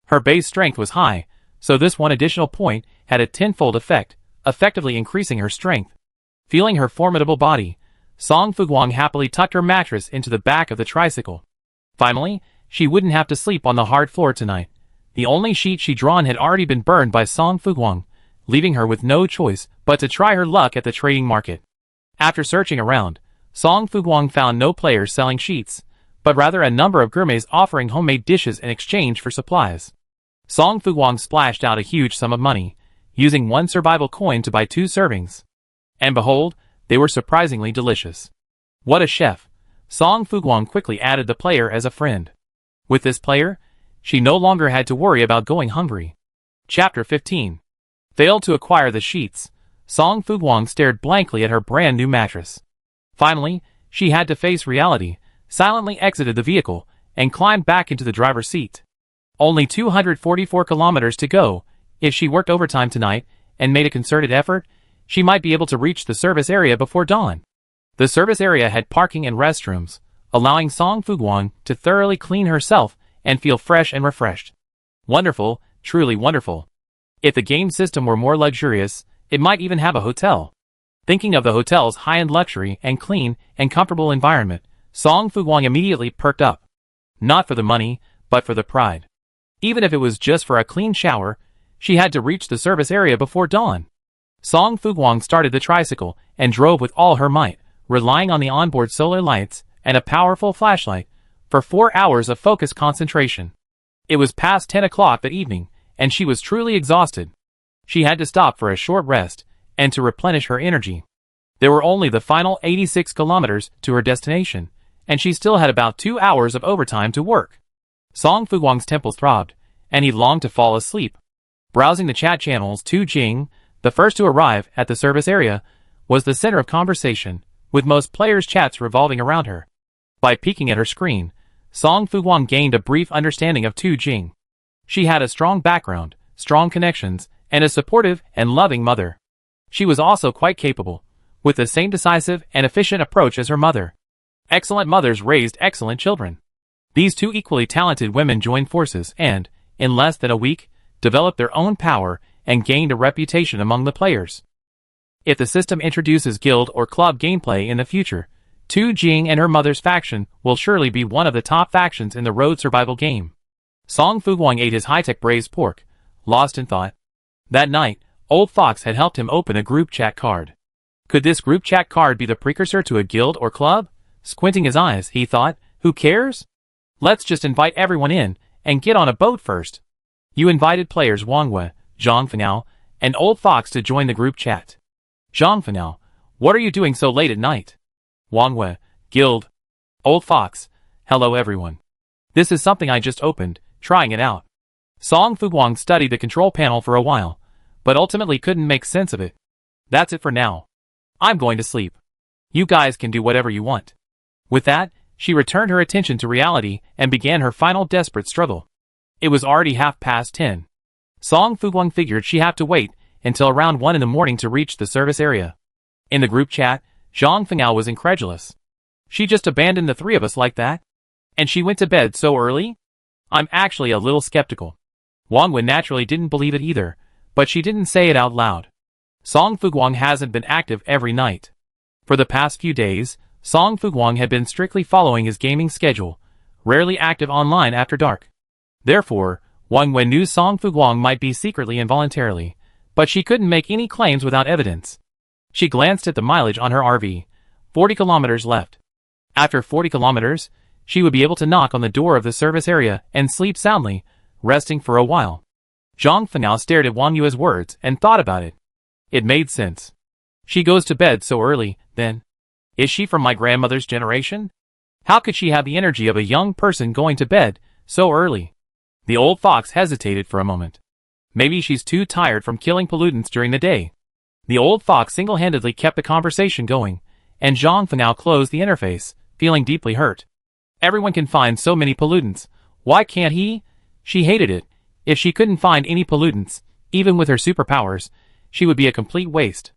Her base strength was high, so this one additional point had a tenfold effect, effectively increasing her strength. Feeling her formidable body, Song Fuguang happily tucked her mattress into the back of the tricycle. Finally, she wouldn't have to sleep on the hard floor tonight. The only sheet she'd drawn had already been burned by Song Fuguang, leaving her with no choice but to try her luck at the trading market. After searching around, Song Fuguang found no players selling sheets, but rather a number of gourmets offering homemade dishes in exchange for supplies. Song Fuguang splashed out a huge sum of money, using 1 survival coin to buy 2 servings. And behold, they were surprisingly delicious. What a chef! Song Fuguang quickly added the player as a friend. With this player, she no longer had to worry about going hungry. Chapter 15. Failed to acquire the sheets, Song Fuguang stared blankly at her brand new mattress. Finally, she had to face reality, silently exited the vehicle, and climbed back into the driver's seat. Only 244 kilometers to go. If she worked overtime tonight and made a concerted effort, she might be able to reach the service area before dawn. The service area had parking and restrooms, allowing Song Fuguang to thoroughly clean herself and feel fresh and refreshed. Wonderful, truly wonderful. If the game system were more luxurious, it might even have a hotel. Thinking of the hotel's high-end luxury and clean and comfortable environment, Song Fuguang immediately perked up. Not for the money, but for the pride. Even if it was just for a clean shower, she had to reach the service area before dawn. Song Fuguang started the tricycle and drove with all her might, relying on the onboard solar lights and a powerful flashlight for 4 hours of focused concentration. It was past 10 o'clock that evening, and she was truly exhausted. She had to stop for a short rest and to replenish her energy. There were only the final 86 kilometers to her destination, and she still had about 2 hours of overtime to work. Song Fuguang's temples throbbed, and he longed to fall asleep. Browsing the chat channels, Tu Jing, the first to arrive at the service area, was the center of conversation, with most players' chats revolving around her. By peeking at her screen, Song Fuguang gained a brief understanding of Tu Jing. She had a strong background, strong connections, and a supportive and loving mother. She was also quite capable, with the same decisive and efficient approach as her mother. Excellent mothers raised excellent children. These two equally talented women joined forces and, in less than a week, developed their own power and gained a reputation among the players. If the system introduces guild or club gameplay in the future, Tu Jing and her mother's faction will surely be one of the top factions in the road survival game. Song Fuguang ate his high-tech braised pork, lost in thought. That night, Old Fox had helped him open a group chat card. Could this group chat card be the precursor to a guild or club? Squinting his eyes, he thought, who cares? Let's just invite everyone in and get on a boat first. You invited players Wang Wei, Zhang Fanao, and Old Fox to join the group chat. Zhang Fanao, what are you doing so late at night? Wang Wei, guild. Old Fox, hello everyone. This is something I just opened, trying it out. Song Fuguang studied the control panel for a while, but ultimately couldn't make sense of it. That's it for now. I'm going to sleep. You guys can do whatever you want. With that, she returned her attention to reality and began her final desperate struggle. It was already 10:30. Song Fuguang figured she'd have to wait until around 1 in the morning to reach the service area. In the group chat, Zhang Fengao was incredulous. She just abandoned the three of us like that? And she went to bed so early? I'm actually a little skeptical. Wang Wen naturally didn't believe it either, but she didn't say it out loud. Song Fuguang hasn't been active every night. For the past few days, Song Fuguang had been strictly following his gaming schedule, rarely active online after dark. Therefore, Wang Wen knew Song Fuguang might be secretly involuntarily, but she couldn't make any claims without evidence. She glanced at the mileage on her RV. 40 kilometers left. After 40 kilometers, she would be able to knock on the door of the service area and sleep soundly, resting for a while. Zhang Fengao stared at Wang Yue's words and thought about it. It made sense. She goes to bed so early, then. Is she from my grandmother's generation? How could she have the energy of a young person going to bed so early? The old fox hesitated for a moment. Maybe she's too tired from killing pollutants during the day. The old fox single-handedly kept the conversation going, and Zhang Fengao closed the interface, feeling deeply hurt. Everyone can find so many pollutants. Why can't he? She hated it. If she couldn't find any pollutants, even with her superpowers, she would be a complete waste.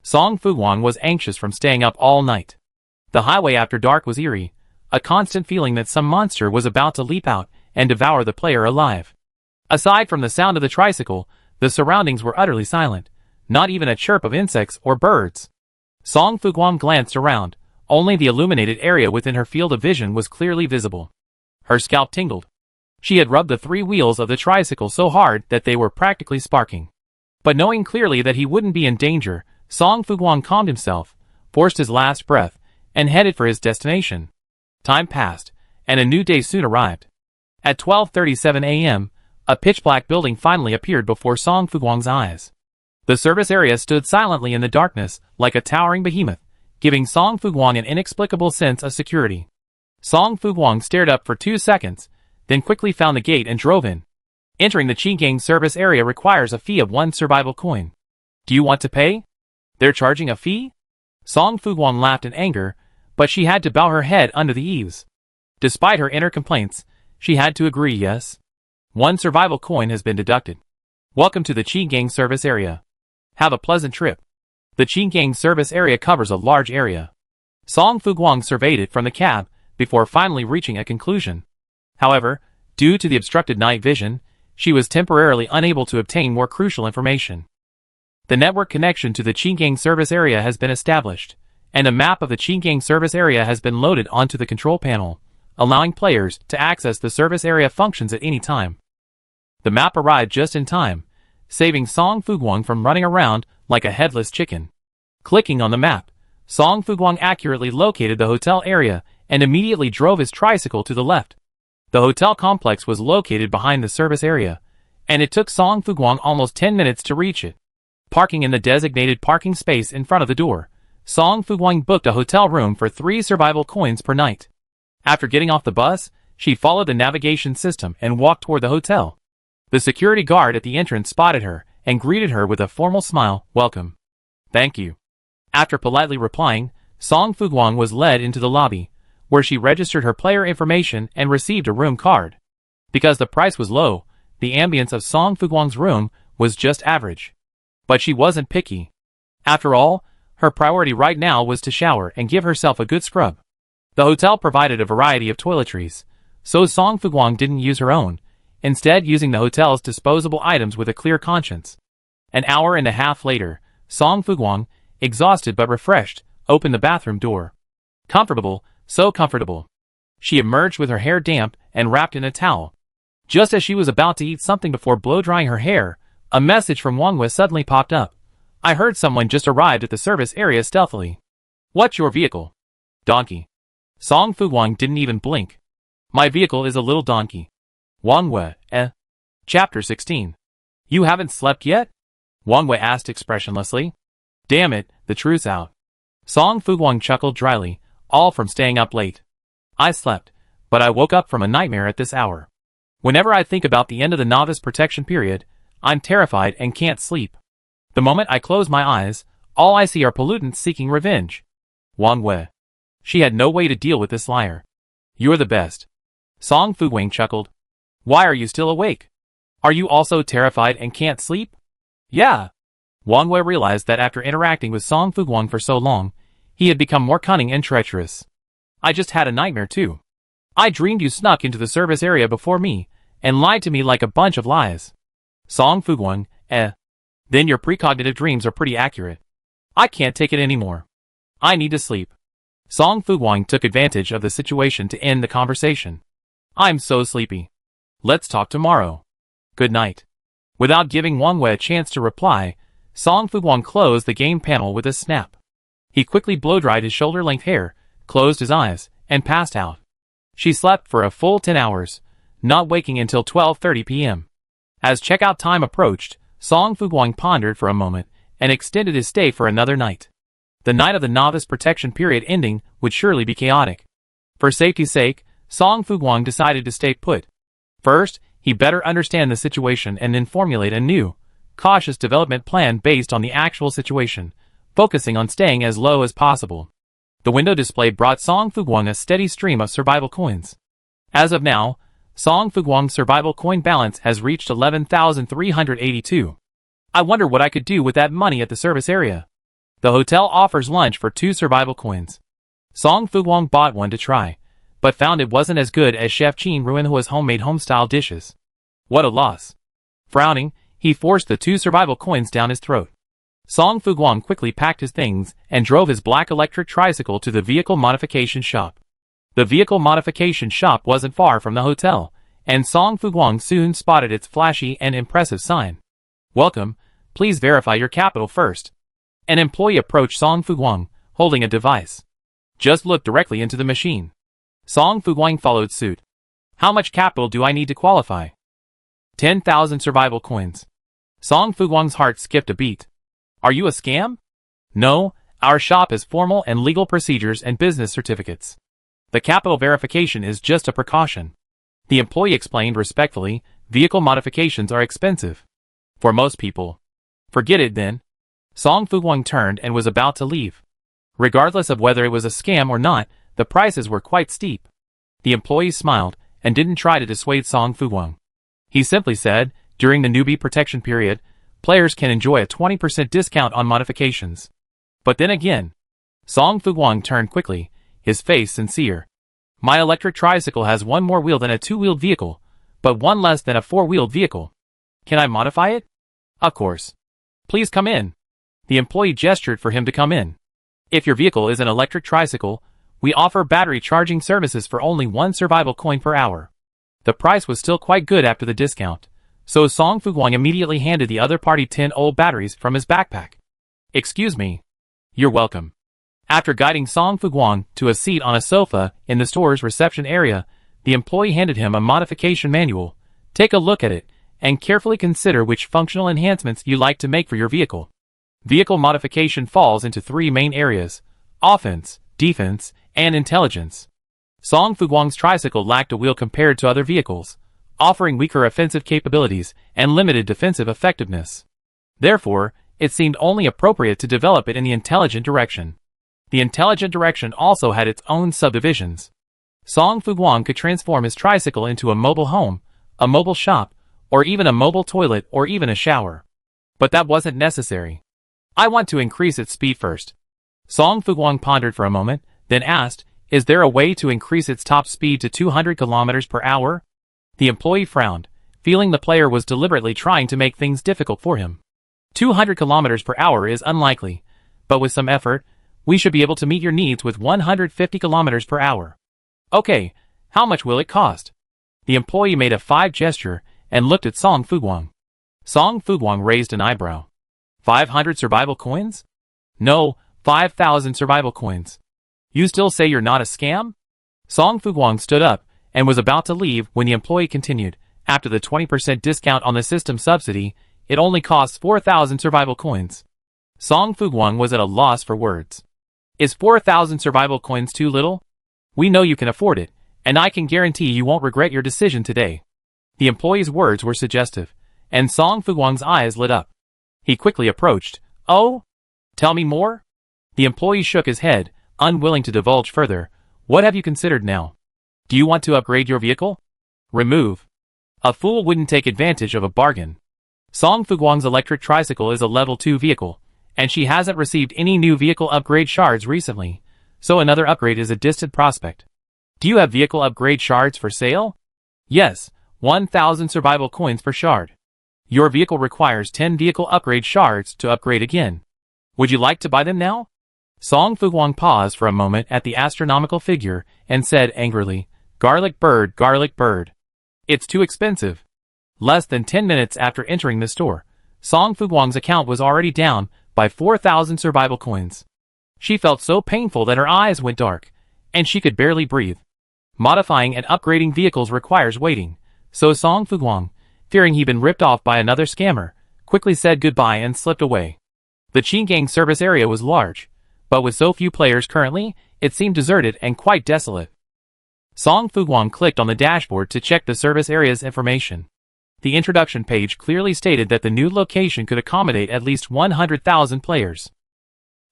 Song Fuguang was anxious from staying up all night. The highway after dark was eerie, a constant feeling that some monster was about to leap out and devour the player alive. Aside from the sound of the tricycle, the surroundings were utterly silent, not even a chirp of insects or birds. Song Fuguang glanced around. Only the illuminated area within her field of vision was clearly visible. Her scalp tingled. She had rubbed the 3 wheels of the tricycle so hard that they were practically sparking. But knowing clearly that he wouldn't be in danger, Song Fuguang calmed himself, forced his last breath, and headed for his destination. Time passed, and a new day soon arrived. At 12:37 a.m., a pitch-black building finally appeared before Song Fuguang's eyes. The service area stood silently in the darkness, like a towering behemoth, giving Song Fuguang an inexplicable sense of security. Song Fuguang stared up for 2 seconds, then quickly found the gate and drove in. Entering the Qi service area requires a fee of 1 survival coin. Do you want to pay? They're charging a fee? Song Fuguang laughed in anger, but she had to bow her head under the eaves. Despite her inner complaints, she had to agree yes. 1 survival coin has been deducted. Welcome to the Chi Gang service area. Have a pleasant trip. The Chi Gang service area covers a large area. Song Fuguang surveyed it from the cab, before finally reaching a conclusion. However, due to the obstructed night vision, she was temporarily unable to obtain more crucial information. The network connection to the Chi Gang service area has been established, and a map of the Chi Gang service area has been loaded onto the control panel, allowing players to access the service area functions at any time. The map arrived just in time, saving Song Fuguang from running around like a headless chicken. Clicking on the map, Song Fuguang accurately located the hotel area and immediately drove his tricycle to the left. The hotel complex was located behind the service area, and it took Song Fuguang almost 10 minutes to reach it. Parking in the designated parking space in front of the door, Song Fuguang booked a hotel room for 3 survival coins per night. After getting off the bus, she followed the navigation system and walked toward the hotel. The security guard at the entrance spotted her and greeted her with a formal smile. "Welcome." "Thank you." After politely replying, Song Fuguang was led into the lobby, where she registered her player information and received a room card. Because the price was low, the ambience of Song Fuguang's room was just average. But she wasn't picky. After all, her priority right now was to shower and give herself a good scrub. The hotel provided a variety of toiletries, so Song Fuguang didn't use her own, instead using the hotel's disposable items with a clear conscience. An hour and a half later, Song Fuguang, exhausted but refreshed, opened the bathroom door. Comfortable, so comfortable. She emerged with her hair damp and wrapped in a towel. Just as she was about to eat something before blow-drying her hair, a message from Wang Wei suddenly popped up. "I heard someone just arrived at the service area stealthily." "What's your vehicle?" "Donkey." Song Fuguang didn't even blink. "My vehicle is a little donkey." Wang Wei, Chapter 16. "You haven't slept yet?" Wang Wei asked expressionlessly. "Damn it, the truth's out." Song Fuguang chuckled dryly, all from staying up late. "I slept, but I woke up from a nightmare at this hour. Whenever I think about the end of the novice protection period, I'm terrified and can't sleep. The moment I close my eyes, all I see are pollutants seeking revenge." Wang Wei. She had no way to deal with this liar. "You're the best." Song Fuguang chuckled. "Why are you still awake? Are you also terrified and can't sleep?" "Yeah." Wang Wei realized that after interacting with Song Fuguang for so long, he had become more cunning and treacherous. "I just had a nightmare too. I dreamed you snuck into the service area before me, and lied to me like a bunch of lies." Song Fuguang, Then your precognitive dreams are pretty accurate. I can't take it anymore. I need to sleep. Song Fuguang took advantage of the situation to end the conversation. "I'm so sleepy. Let's talk tomorrow. Good night." Without giving Wang Wei a chance to reply, Song Fuguang closed the game panel with a snap. He quickly blow-dried his shoulder-length hair, closed his eyes, and passed out. She slept for a full 10 hours, not waking until 12:30 p.m. As checkout time approached, Song Fuguang pondered for a moment and extended his stay for another night. The night of the novice protection period ending would surely be chaotic. For safety's sake, Song Fuguang decided to stay put. First, he better understand the situation and then formulate a new, cautious development plan based on the actual situation, focusing on staying as low as possible. The window display brought Song Fuguang a steady stream of survival coins. As of now, Song Fuguang's survival coin balance has reached 11,382. I wonder what I could do with that money at the service area. The hotel offers lunch for 2 survival coins. Song Fuguang bought one to try, but found it wasn't as good as Chef Qin Ruinhua's homemade home-style dishes. What a loss. Frowning, he forced the 2 survival coins down his throat. Song Fuguang quickly packed his things and drove his black electric tricycle to the vehicle modification shop. The vehicle modification shop wasn't far from the hotel, and Song Fuguang soon spotted its flashy and impressive sign. "Welcome, please verify your capital first." An employee approached Song Fuguang, holding a device. "Just look directly into the machine." Song Fuguang followed suit. "How much capital do I need to qualify?" 10,000 survival coins. Song Fuguang's heart skipped a beat. "Are you a scam?" "No, our shop has formal and legal procedures and business certificates. The capital verification is just a precaution." The employee explained respectfully, "Vehicle modifications are expensive. For most people." "Forget it then." Song Fuguang turned and was about to leave. Regardless of whether it was a scam or not, the prices were quite steep. The employee smiled and didn't try to dissuade Song Fuguang. He simply said, during the newbie protection period, players can enjoy a 20% discount on modifications. But then again, Song Fuguang turned quickly, his face sincere. My electric tricycle has one more wheel than a two-wheeled vehicle, but one less than a four-wheeled vehicle. Can I modify it? Of course. Please come in. The employee gestured for him to come in. If your vehicle is an electric tricycle, we offer battery charging services for only 1 survival coin per hour. The price was still quite good after the discount, so Song Fuguang immediately handed the other party 10 old batteries from his backpack. Excuse me. You're welcome. After guiding Song Fuguang to a seat on a sofa in the store's reception area, the employee handed him a modification manual. Take a look at it, and carefully consider which functional enhancements you like to make for your vehicle. Vehicle modification falls into 3 main areas: offense, defense, and intelligence. Song Fuguang's tricycle lacked a wheel compared to other vehicles, offering weaker offensive capabilities and limited defensive effectiveness. Therefore, it seemed only appropriate to develop it in the intelligent direction. The intelligent direction also had its own subdivisions. Song Fuguang could transform his tricycle into a mobile home, a mobile shop, or even a mobile toilet or even a shower. But that wasn't necessary. I want to increase its speed first. Song Fuguang pondered for a moment, then asked, is there a way to increase its top speed to 200 kilometers per hour? The employee frowned, feeling the player was deliberately trying to make things difficult for him. 200 kilometers per hour is unlikely, but with some effort, we should be able to meet your needs with 150 kilometers per hour. Okay, how much will it cost? The employee made a 5 gesture and looked at Song Fuguang. Song Fuguang raised an eyebrow. 500 survival coins? No, 5,000 survival coins. You still say you're not a scam? Song Fuguang stood up and was about to leave when the employee continued. After the 20% discount on the system subsidy, it only costs 4,000 survival coins. Song Fuguang was at a loss for words. Is 4,000 survival coins too little? We know you can afford it, and I can guarantee you won't regret your decision today. The employee's words were suggestive, and Song Fuguang's eyes lit up. He quickly approached. Oh? Tell me more? The employee shook his head, unwilling to divulge further. What have you considered now? Do you want to upgrade your vehicle? Remove. A fool wouldn't take advantage of a bargain. Song Fuguang's electric tricycle is a level 2 vehicle, and she hasn't received any new vehicle upgrade shards recently, so another upgrade is a distant prospect. Do you have vehicle upgrade shards for sale? Yes, 1,000 survival coins per shard. Your vehicle requires 10 vehicle upgrade shards to upgrade again. Would you like to buy them now? Song Fuguang paused for a moment at the astronomical figure and said angrily, garlic bird, garlic bird. It's too expensive. Less than 10 minutes after entering the store, Song Fuguang's account was already down by 4,000 survival coins. She felt so painful that her eyes went dark, and she could barely breathe. Modifying and upgrading vehicles requires waiting, so Song Fuguang, fearing he'd been ripped off by another scammer, quickly said goodbye and slipped away. The Qinggang service area was large, but with so few players currently, it seemed deserted and quite desolate. Song Fuguang clicked on the dashboard to check the service area's information. The introduction page clearly stated that the new location could accommodate at least 100,000 players.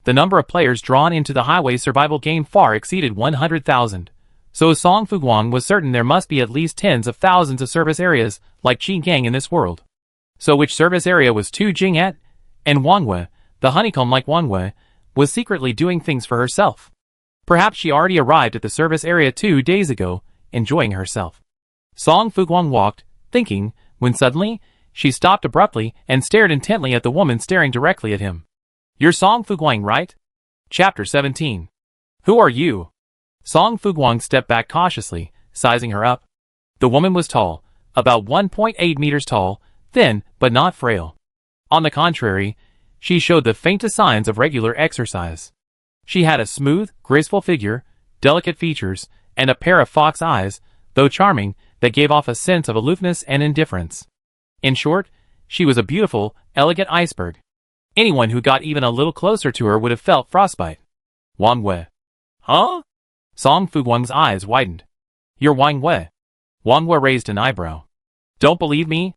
The number of players drawn into the highway survival game far exceeded 100,000, so Song Fuguang was certain there must be at least tens of thousands of service areas like Qinggang in this world. So which service area was Tu Jing'at? And Wangwei, the honeycomb-like Wangwei, was secretly doing things for herself. Perhaps she already arrived at the service area 2 days ago, enjoying herself. Song Fuguang walked, thinking, when suddenly, she stopped abruptly and stared intently at the woman staring directly at him. You're Song Fuguang, right? Chapter 17. Who are you? Song Fuguang stepped back cautiously, sizing her up. The woman was tall, about 1.8 meters tall, thin, but not frail. On the contrary, she showed the faintest signs of regular exercise. She had a smooth, graceful figure, delicate features, and a pair of fox eyes, though charming, that gave off a sense of aloofness and indifference. In short, she was a beautiful, elegant iceberg. Anyone who got even a little closer to her would have felt frostbite. Wang Wei. Huh? Song Fuguang's eyes widened. You're Wang Wei. Wang Wei raised an eyebrow. Don't believe me?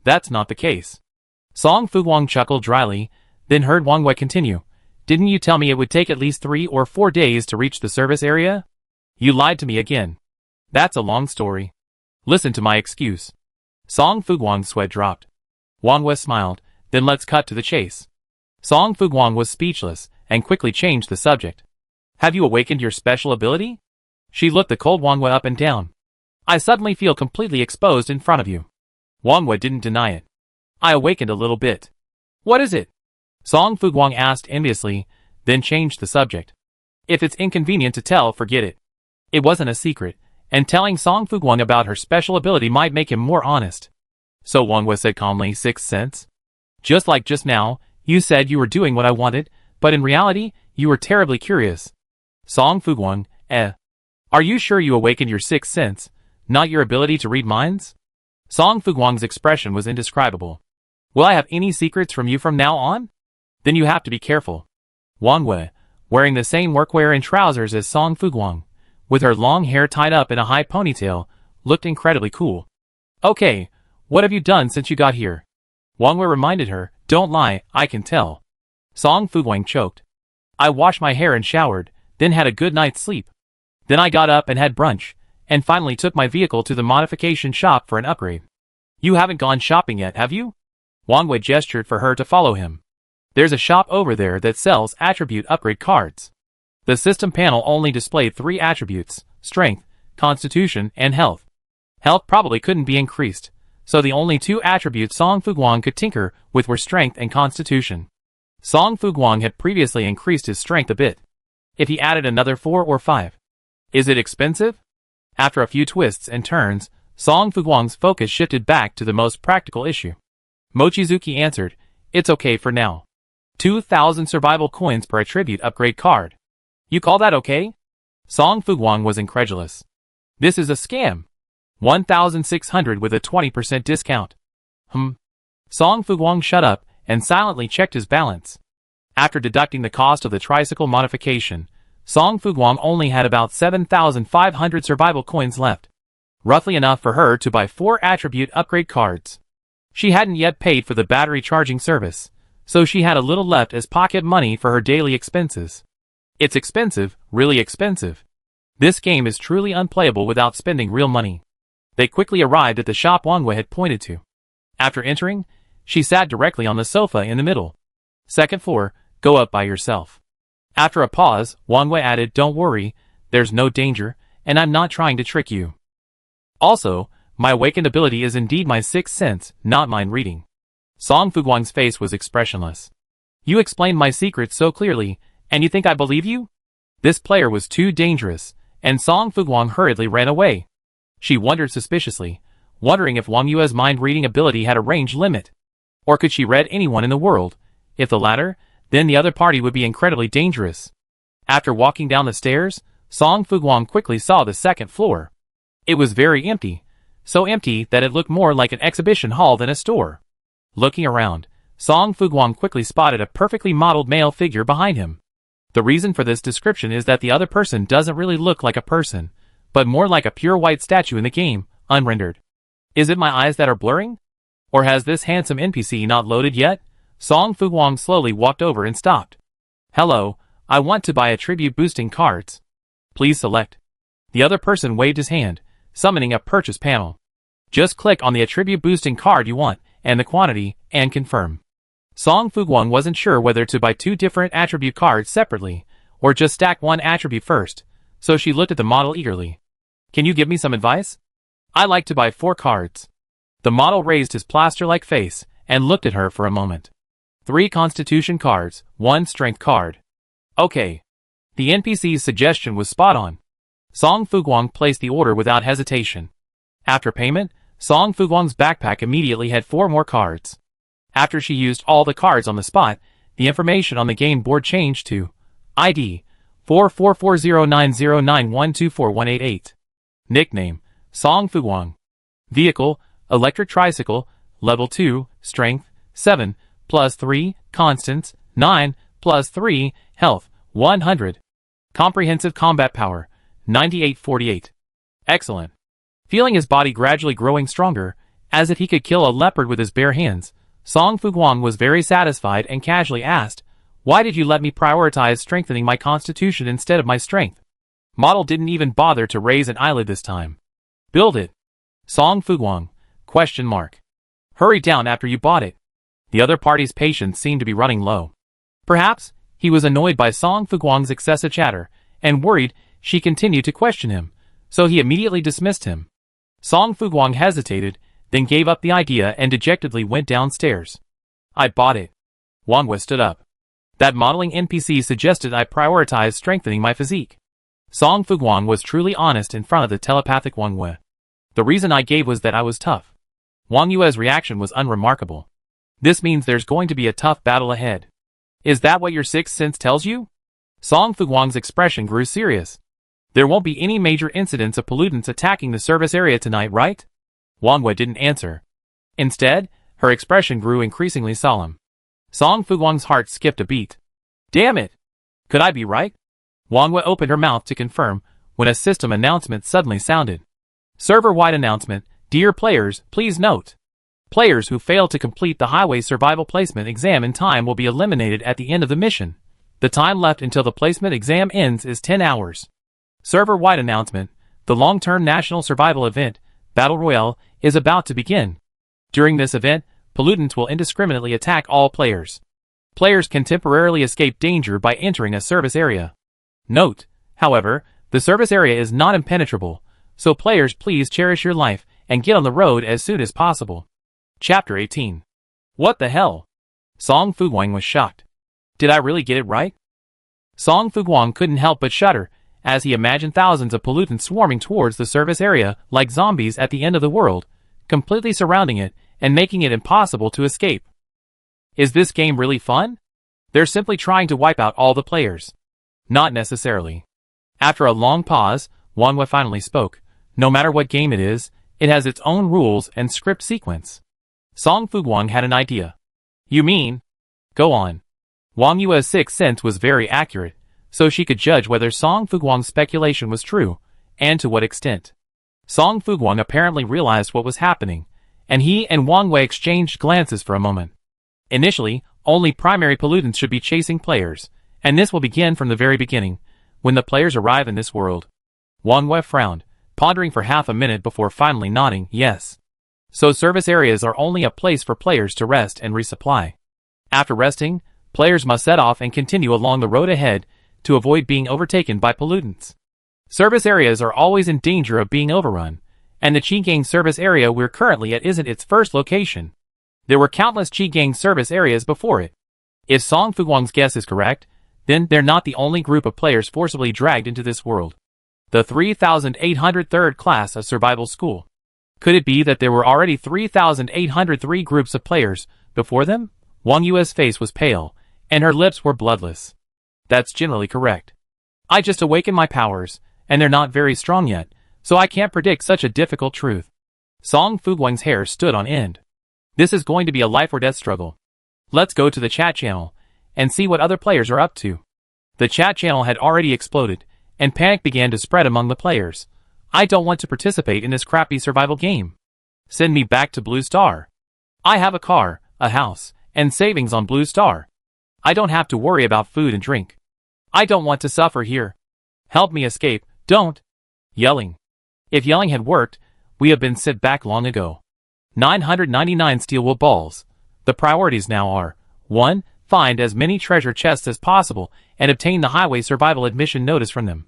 That's not the case. Song Fuguang chuckled dryly, then heard Wang Wei continue. Didn't you tell me it would take at least 3 or 4 days to reach the service area? You lied to me again. That's a long story. Listen to my excuse. Song Fuguang's sweat dropped. Wang Wei smiled, then let's cut to the chase. Song Fuguang was speechless, and quickly changed the subject. Have you awakened your special ability? She looked the cold Wang Wei up and down. I suddenly feel completely exposed in front of you. Wang Wei didn't deny it. I awakened a little bit. What is it? Song Fuguang asked enviously, then changed the subject. If it's inconvenient to tell, forget it. It wasn't a secret, and telling Song Fuguang about her special ability might make him more honest. So Wang Wei said calmly, 6 cents? Just like just now, you said you were doing what I wanted, but in reality, you were terribly curious. Song Fuguang, Are you sure you awakened your 6 cents, not your ability to read minds? Song Fuguang's expression was indescribable. Will I have any secrets from you from now on? Then you have to be careful. Wang Wei, wearing the same workwear and trousers as Song Fuguang, with her long hair tied up in a high ponytail, looked incredibly cool. Okay, what have you done since you got here? Wang Wei reminded her, don't lie, I can tell. Song Fuguang choked. I washed my hair and showered, then had a good night's sleep. Then I got up and had brunch, and finally took my vehicle to the modification shop for an upgrade. You haven't gone shopping yet, have you? Wang Wei gestured for her to follow him. There's a shop over there that sells attribute upgrade cards. The system panel only displayed 3 attributes, strength, constitution, and health. Health probably couldn't be increased, so the only 2 attributes Song Fuguang could tinker with were strength and constitution. Song Fuguang had previously increased his strength a bit. If he added another 4 or 5. Is it expensive? After a few twists and turns, Song Fuguang's focus shifted back to the most practical issue. Mochizuki answered, it's okay for now. 2,000 survival coins per attribute upgrade card. You call that okay? Song Fuguang was incredulous. This is a scam. 1,600 with a 20% discount. Song Fuguang shut up and silently checked his balance. After deducting the cost of the tricycle modification, Song Fuguang only had about 7,500 survival coins left. Roughly enough for her to buy 4 attribute upgrade cards. She hadn't yet paid for the battery charging service, so she had a little left as pocket money for her daily expenses. It's expensive, really expensive. This game is truly unplayable without spending real money. They quickly arrived at the shop Wang Wei had pointed to. After entering, she sat directly on the sofa in the middle. Second floor, go up by yourself. After a pause, Wang Wei added, don't worry, there's no danger, and I'm not trying to trick you. Also, my awakened ability is indeed my 6th sense, not mind reading. Song Fuguang's face was expressionless. You explained my secrets so clearly, and you think I believe you? This player was too dangerous, and Song Fuguang hurriedly ran away. She wondered suspiciously, wondering if Wang Yue's mind-reading ability had a range limit. Or could she read anyone in the world? If the latter, then the other party would be incredibly dangerous. After walking down the stairs, Song Fuguang quickly saw the 2nd floor. It was very empty, so empty that it looked more like an exhibition hall than a store. Looking around, Song Fuguang quickly spotted a perfectly modeled male figure behind him. The reason for this description is that the other person doesn't really look like a person, but more like a pure white statue in the game, unrendered. Is it my eyes that are blurring? Or has this handsome NPC not loaded yet? Song Fuguang slowly walked over and stopped. Hello, I want to buy attribute boosting cards. Please select. The other person waved his hand, summoning a purchase panel. Just click on the attribute boosting card you want, and the quantity, and confirm. Song Fuguang wasn't sure whether to buy 2 different attribute cards separately, or just stack one attribute first, so she looked at the model eagerly. Can you give me some advice? I like to buy 4 cards. The model raised his plaster-like face, and looked at her for a moment. 3 constitution cards, 1 strength card. Okay. The NPC's suggestion was spot on. Song Fuguang placed the order without hesitation. After payment, Song Fuguang's backpack immediately had 4 more cards. After she used all the cards on the spot, the information on the game board changed to ID 44409091241888. Nickname, Song Fuguang. Vehicle, electric tricycle, level 2, strength, 7, plus 3, constants, 9, plus 3, health, 100. Comprehensive combat power, 9848. Excellent. Feeling his body gradually growing stronger, as if he could kill a leopard with his bare hands, Song Fuguang was very satisfied and casually asked, why did you let me prioritize strengthening my constitution instead of my strength? Model didn't even bother to raise an eyelid this time. Build it. Song Fuguang, Question mark. Hurry down after you bought it. The other party's patience seemed to be running low. Perhaps he was annoyed by Song Fuguang's excessive chatter and worried she continued to question him, so he immediately dismissed him. Song Fuguang hesitated, then gave up the idea and dejectedly went downstairs. I bought it. Wang Wei stood up. That modeling NPC suggested I prioritize strengthening my physique. Song Fuguang was truly honest in front of the telepathic Wang Wei. The reason I gave was that I was tough. Wang Yue's reaction was unremarkable. This means there's going to be a tough battle ahead. Is that what your sixth sense tells you? Song Fuguang's expression grew serious. There won't be any major incidents of pollutants attacking the service area tonight, right? Wang Wei didn't answer. Instead, her expression grew increasingly solemn. Song Fuguang's heart skipped a beat. Damn it! Could I be right? Wang Wei opened her mouth to confirm when a system announcement suddenly sounded. Server-wide announcement, dear players, please note. Players who fail to complete the Highway Survival Placement Exam in time will be eliminated at the end of the mission. The time left until the placement exam ends is 10 hours. Server-wide announcement, the long-term national survival event, Battle Royale, is about to begin. During this event, pollutants will indiscriminately attack all players. Players can temporarily escape danger by entering a service area. Note, however, the service area is not impenetrable, so players please cherish your life and get on the road as soon as possible. Chapter 18. What the hell? Song Fuguang was shocked. Did I really get it right? Song Fuguang couldn't help but shudder as he imagined thousands of pollutants swarming towards the service area like zombies at the end of the world, completely surrounding it and making it impossible to escape. Is this game really fun? They're simply trying to wipe out all the players. Not necessarily. After a long pause, Wang Wei finally spoke. No matter what game it is, it has its own rules and script sequence. Song Fuguang had an idea. You mean? Go on. Wang Yue's sixth sense was very accurate, so she could judge whether Song Fuguang's speculation was true, and to what extent. Song Fuguang apparently realized what was happening, and he and Wang Wei exchanged glances for a moment. Initially, only primary pollutants should be chasing players, and this will begin from the very beginning, when the players arrive in this world. Wang Wei frowned, pondering for half a minute before finally nodding yes. So service areas are only a place for players to rest and resupply. After resting, players must set off and continue along the road ahead to avoid being overtaken by pollutants. Service areas are always in danger of being overrun, and the Qi-Gang service area we're currently at isn't its first location. There were countless Qi-Gang service areas before it. If Song Fuguang's guess is correct, then they're not the only group of players forcibly dragged into this world. The 3,803rd class of survival school. Could it be that there were already 3,803 groups of players before them? Wang Yue's face was pale, and her lips were bloodless. That's generally correct. I just awakened my powers, and they're not very strong yet, so I can't predict such a difficult truth. Song Fuguang's hair stood on end. This is going to be a life or death struggle. Let's go to the chat channel and see what other players are up to. The chat channel had already exploded, and panic began to spread among the players. I don't want to participate in this crappy survival game. Send me back to Blue Star. I have a car, a house, and savings on Blue Star. I don't have to worry about food and drink. I don't want to suffer here. Help me escape, don't. Yelling. If yelling had worked, we have been sent back long ago. 999 steel wool balls. The priorities now are 1. Find as many treasure chests as possible and obtain the highway survival admission notice from them.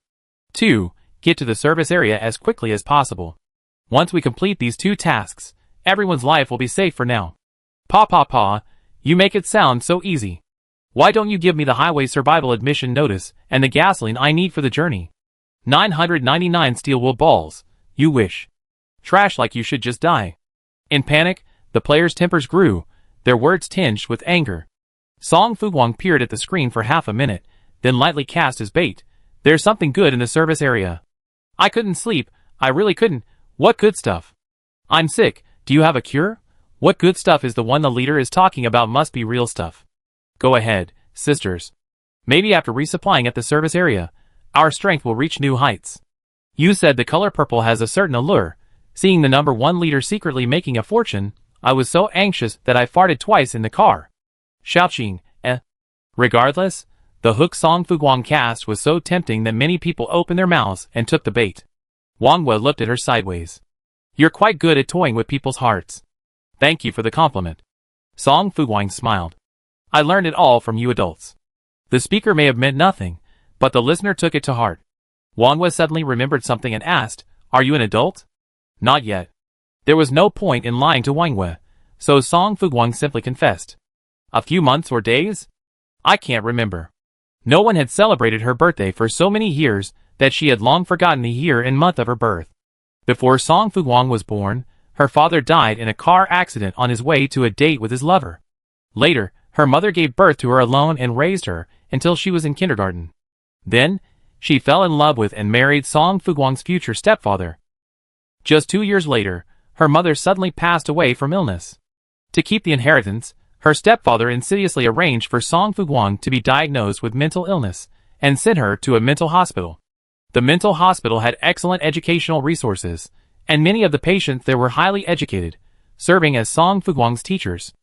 2. Get to the service area as quickly as possible. Once we complete these two tasks, everyone's life will be safe for now. Pa, you make it sound so easy. Why don't you give me the highway survival admission notice and the gasoline I need for the journey? 999 steel wool balls. You wish. Trash like you should just die. In panic, the players' tempers grew, their words tinged with anger. Song Fuguang peered at the screen for half a minute, then lightly cast his bait. There's something good in the service area. I couldn't sleep, I really couldn't. What good stuff? I'm sick, do you have a cure? What good stuff is the one the leader is talking about must be real stuff. Go ahead, sisters. Maybe after resupplying at the service area, our strength will reach new heights. You said the color purple has a certain allure. Seeing the number 1 leader secretly making a fortune, I was so anxious that I farted twice in the car. Xiaoqing, Regardless, the hook Song Fuguang cast was so tempting that many people opened their mouths and took the bait. Wang Wei looked at her sideways. You're quite good at toying with people's hearts. Thank you for the compliment. Song Fuguang smiled. I learned it all from you adults. The speaker may have meant nothing, but the listener took it to heart. Wangwa suddenly remembered something and asked, Are you an adult? Not yet. There was no point in lying to Wangwa, so Song Fuguang simply confessed. A few months or days? I can't remember. No one had celebrated her birthday for so many years that she had long forgotten the year and month of her birth. Before Song Fuguang was born, her father died in a car accident on his way to a date with his lover. Later, her mother gave birth to her alone and raised her until she was in kindergarten. Then, she fell in love with and married Song Fuguang's future stepfather. Just 2 years later, her mother suddenly passed away from illness. To keep the inheritance, her stepfather insidiously arranged for Song Fuguang to be diagnosed with mental illness and sent her to a mental hospital. The mental hospital had excellent educational resources, and many of the patients there were highly educated, serving as Song Fuguang's teachers.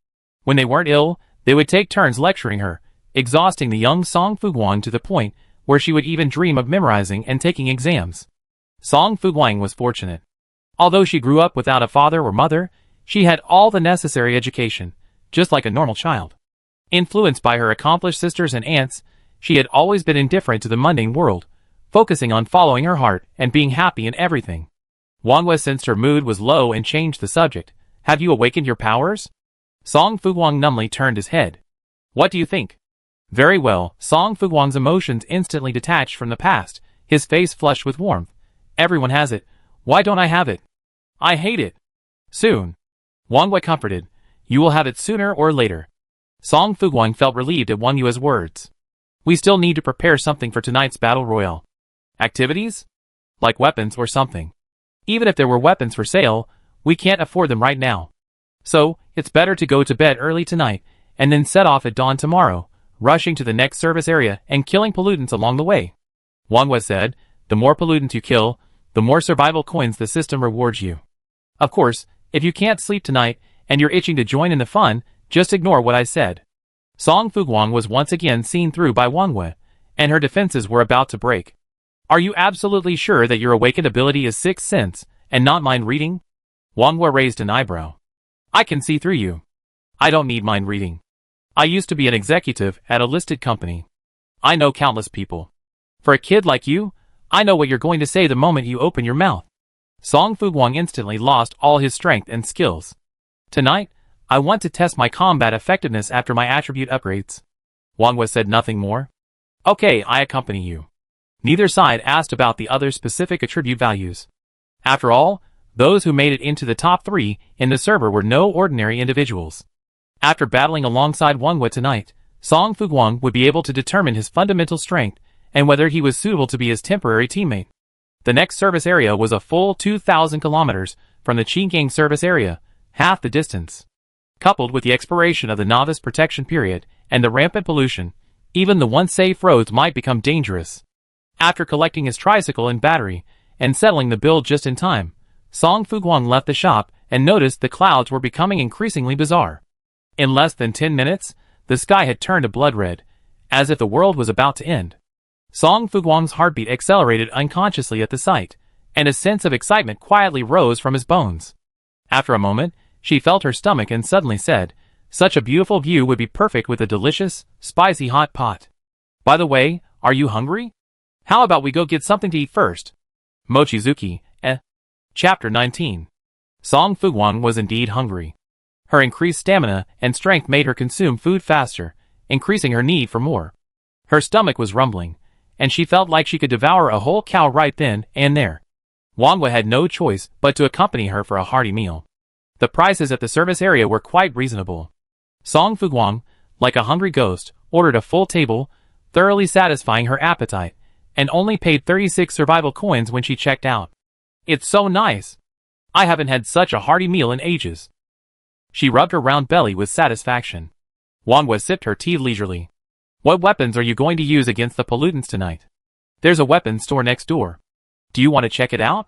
When they weren't ill, they would take turns lecturing her, exhausting the young Song Fuguang to the point where she would even dream of memorizing and taking exams. Song Fuguang was fortunate. Although she grew up without a father or mother, she had all the necessary education, just like a normal child. Influenced by her accomplished sisters and aunts, she had always been indifferent to the mundane world, focusing on following her heart and being happy in everything. Wangwa sensed her mood was low and changed the subject. Have you awakened your powers? Song Fuguang numbly turned his head. What do you think? Very well. Song Fuguang's emotions instantly detached from the past, his face flushed with warmth. Everyone has it. Why don't I have it? I hate it. Soon. Wangwa comforted. You will have it sooner or later. Song Fuguang felt relieved at Wangwa's words. We still need to prepare something for tonight's battle royale. Activities? Like weapons or something. Even if there were weapons for sale, we can't afford them right now. So, it's better to go to bed early tonight, and then set off at dawn tomorrow, rushing to the next service area and killing pollutants along the way. Wangwa said, the more pollutants you kill, the more survival coins the system rewards you. Of course, if you can't sleep tonight, and you're itching to join in the fun, just ignore what I said. Song Fuguang was once again seen through by Wangwa, and her defenses were about to break. Are you absolutely sure that your awakened ability is sixth sense, and not mind reading? Wangwa raised an eyebrow. I can see through you. I don't need mind reading. I used to be an executive at a listed company. I know countless people. For a kid like you, I know what you're going to say the moment you open your mouth. Song Fuguang instantly lost all his strength and skills. Tonight, I want to test my combat effectiveness after my attribute upgrades. Wangwa said nothing more. Okay, I accompany you. Neither side asked about the other's specific attribute values. After all, those who made it into the top 3 in the server were no ordinary individuals. After battling alongside Wangwa tonight, Song Fuguang would be able to determine his fundamental strength and whether he was suitable to be his temporary teammate. The next service area was a full 2,000 kilometers from the Qinggang service area, half the distance. Coupled with the expiration of the novice protection period and the rampant pollution, even the once safe roads might become dangerous. After collecting his tricycle and battery, and settling the bill just in time, Song Fuguang left the shop and noticed the clouds were becoming increasingly bizarre. In less than 10 minutes, the sky had turned a blood red, as if the world was about to end. Song Fuguang's heartbeat accelerated unconsciously at the sight, and a sense of excitement quietly rose from his bones. After a moment, she felt her stomach and suddenly said, such a beautiful view would be perfect with a delicious, spicy hot pot. By the way, are you hungry? How about we go get something to eat first? Mochizuki, Chapter 19. Song Fuguang was indeed hungry. Her increased stamina and strength made her consume food faster, increasing her need for more. Her stomach was rumbling, and she felt like she could devour a whole cow right then and there. Wangwa had no choice but to accompany her for a hearty meal. The prices at the service area were quite reasonable. Song Fuguang, like a hungry ghost, ordered a full table, thoroughly satisfying her appetite, and only paid 36 survival coins when she checked out. It's so nice. I haven't had such a hearty meal in ages. She rubbed her round belly with satisfaction. Wangwa sipped her tea leisurely. What weapons are you going to use against the pollutants tonight? There's a weapons store next door. Do you want to check it out?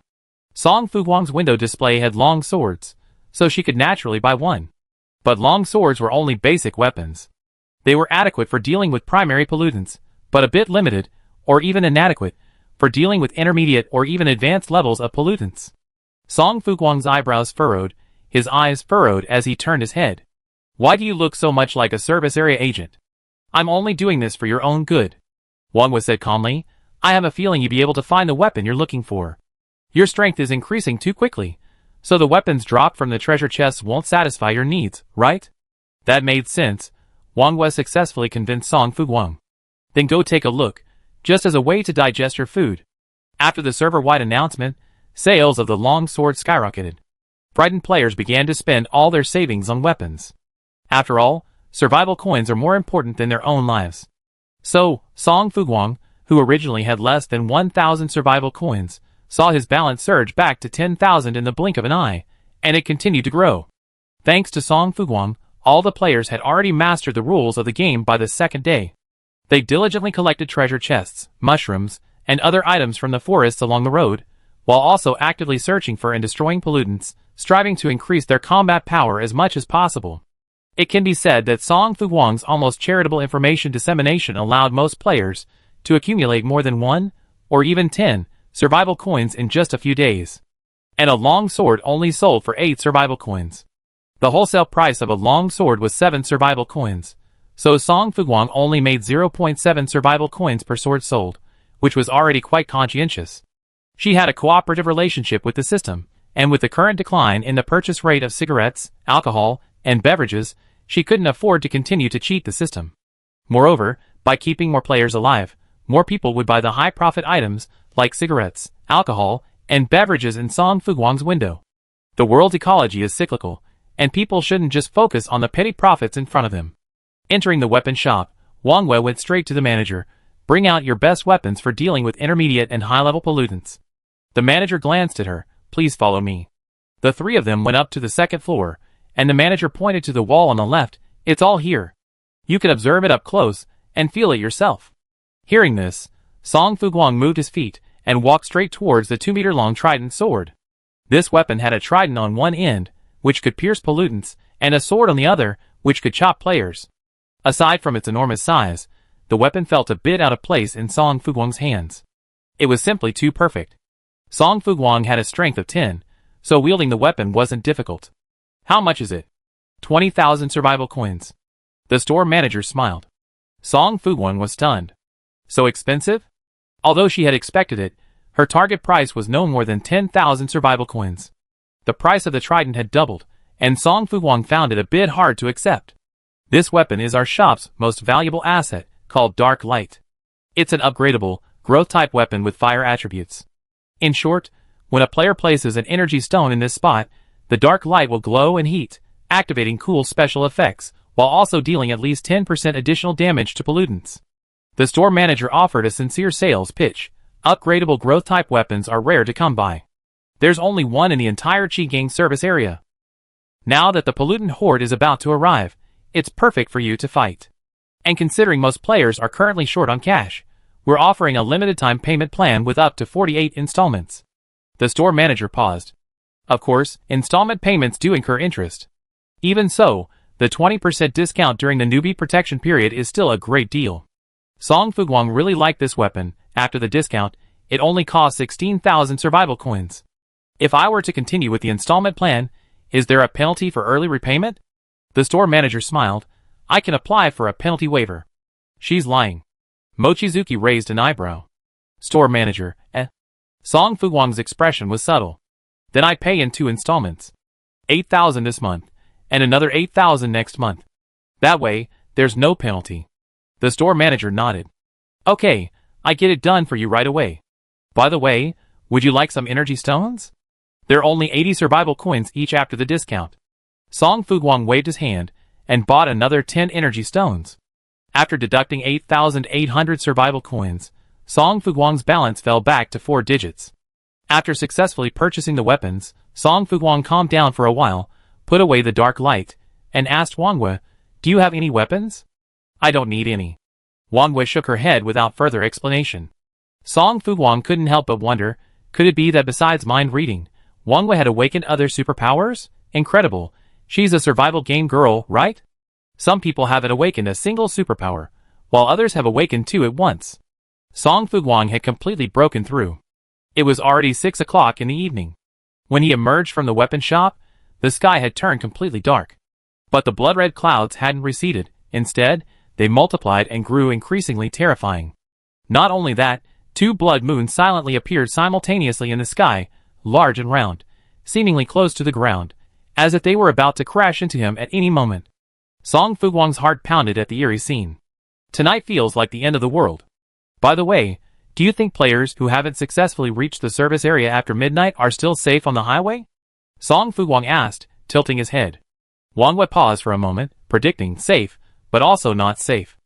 Song Fuguang's window display had long swords, so she could naturally buy one. But long swords were only basic weapons. They were adequate for dealing with primary pollutants, but a bit limited, or even inadequate, for dealing with intermediate or even advanced levels of pollutants. Song Fuguang's eyebrows furrowed, his eyes furrowed as he turned his head. Why do you look so much like a service area agent? I'm only doing this for your own good. Wang Wei said calmly, I have a feeling you'll be able to find the weapon you're looking for. Your strength is increasing too quickly, so the weapons dropped from the treasure chests won't satisfy your needs, right? That made sense. Wang Wei successfully convinced Song Fuguang. Then go take a look, just as a way to digest your food. After the server-wide announcement, sales of the long sword skyrocketed. Frightened players began to spend all their savings on weapons. After all, survival coins are more important than their own lives. So, Song Fuguang, who originally had less than 1,000 survival coins, saw his balance surge back to 10,000 in the blink of an eye, and it continued to grow. Thanks to Song Fuguang, all the players had already mastered the rules of the game by the second day. They diligently collected treasure chests, mushrooms, and other items from the forests along the road, while also actively searching for and destroying pollutants, striving to increase their combat power as much as possible. It can be said that Song Fuguang's almost charitable information dissemination allowed most players to accumulate more than 1, or even 10, survival coins in just a few days. And a long sword only sold for 8 survival coins. The wholesale price of a long sword was 7 survival coins, so Song Fuguang only made 0.7 survival coins per sword sold, which was already quite conscientious. She had a cooperative relationship with the system, and with the current decline in the purchase rate of cigarettes, alcohol, and beverages, she couldn't afford to continue to cheat the system. Moreover, by keeping more players alive, more people would buy the high-profit items like cigarettes, alcohol, and beverages in Song Fuguang's window. The world's ecology is cyclical, and people shouldn't just focus on the petty profits in front of them. Entering the weapon shop, Wang Wei went straight to the manager. Bring out your best weapons for dealing with intermediate and high-level pollutants. The manager glanced at her. Please follow me. The three of them went up to the second floor, and the manager pointed to the wall on the left. It's all here. You can observe it up close and feel it yourself. Hearing this, Song Fuguang moved his feet and walked straight towards the 2-meter-long trident sword. This weapon had a trident on one end, which could pierce pollutants, and a sword on the other, which could chop players. Aside from its enormous size, the weapon felt a bit out of place in Song Fuguang's hands. It was simply too perfect. Song Fuguang had a strength of 10, so wielding the weapon wasn't difficult. How much is it? 20,000 survival coins. The store manager smiled. Song Fuguang was stunned. So expensive? Although she had expected it, her target price was no more than 10,000 survival coins. The price of the trident had doubled, and Song Fuguang found it a bit hard to accept. This weapon is our shop's most valuable asset, called Dark Light. It's an upgradable, growth-type weapon with fire attributes. In short, when a player places an energy stone in this spot, the dark light will glow and heat, activating cool special effects, while also dealing at least 10% additional damage to pollutants. The store manager offered a sincere sales pitch. Upgradable growth-type weapons are rare to come by. There's only one in the entire Qi service area. Now that the pollutant horde is about to arrive, it's perfect for you to fight. And considering most players are currently short on cash, we're offering a limited-time payment plan with up to 48 installments. The store manager paused. Of course, installment payments do incur interest. Even so, the 20% discount during the newbie protection period is still a great deal. Song Fuguang really liked this weapon. After the discount, it only cost 16,000 survival coins. If I were to continue with the installment plan, is there a penalty for early repayment? The store manager smiled. I can apply for a penalty waiver. She's lying. Mochizuki raised an eyebrow. Store manager, Song Fuguang's expression was subtle. Then I pay in 2 installments. 8,000 this month, and another 8,000 next month. That way, there's no penalty. The store manager nodded. Okay, I get it done for you right away. By the way, would you like some energy stones? They're only 80 survival coins each after the discount. Song Fuguang waved his hand and bought another 10 energy stones. After deducting 8,800 survival coins, Song Fuguang's balance fell back to 4 digits. After successfully purchasing the weapons, Song Fuguang calmed down for a while, put away the dark light, and asked Wang Wei, "Do you have any weapons?" "I don't need any." Wang Wei shook her head without further explanation. Song Fuguang couldn't help but wonder, could it be that besides mind reading, Wang Wei had awakened other superpowers? Incredible. She's a survival game girl, right? Some people haven't awakened a single superpower, while others have awakened 2 at once. Song Fuguang had completely broken through. It was already 6 o'clock in the evening. When he emerged from the weapon shop, the sky had turned completely dark. But the blood-red clouds hadn't receded. Instead, they multiplied and grew increasingly terrifying. Not only that, 2 blood moons silently appeared simultaneously in the sky, large and round, seemingly close to the ground, as if they were about to crash into him at any moment. Song Fuguang's heart pounded at the eerie scene. Tonight feels like the end of the world. By the way, do you think players who haven't successfully reached the service area after midnight are still safe on the highway? Song Fuguang asked, tilting his head. Wang Wei paused for a moment, predicting safe, but also not safe.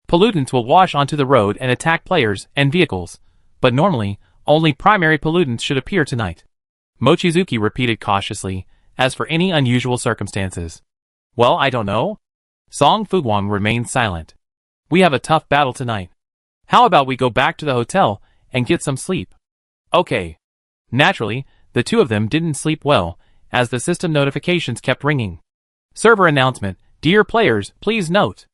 Pollutants will wash onto the road and attack players and vehicles, but normally, only primary pollutants should appear tonight. Mochizuki repeated cautiously, as for any unusual circumstances. Well, I don't know. Song Fuguang remained silent. We have a tough battle tonight. How about we go back to the hotel and get some sleep? Okay. Naturally, the two of them didn't sleep well, as the system notifications kept ringing. Server announcement, dear players, please note.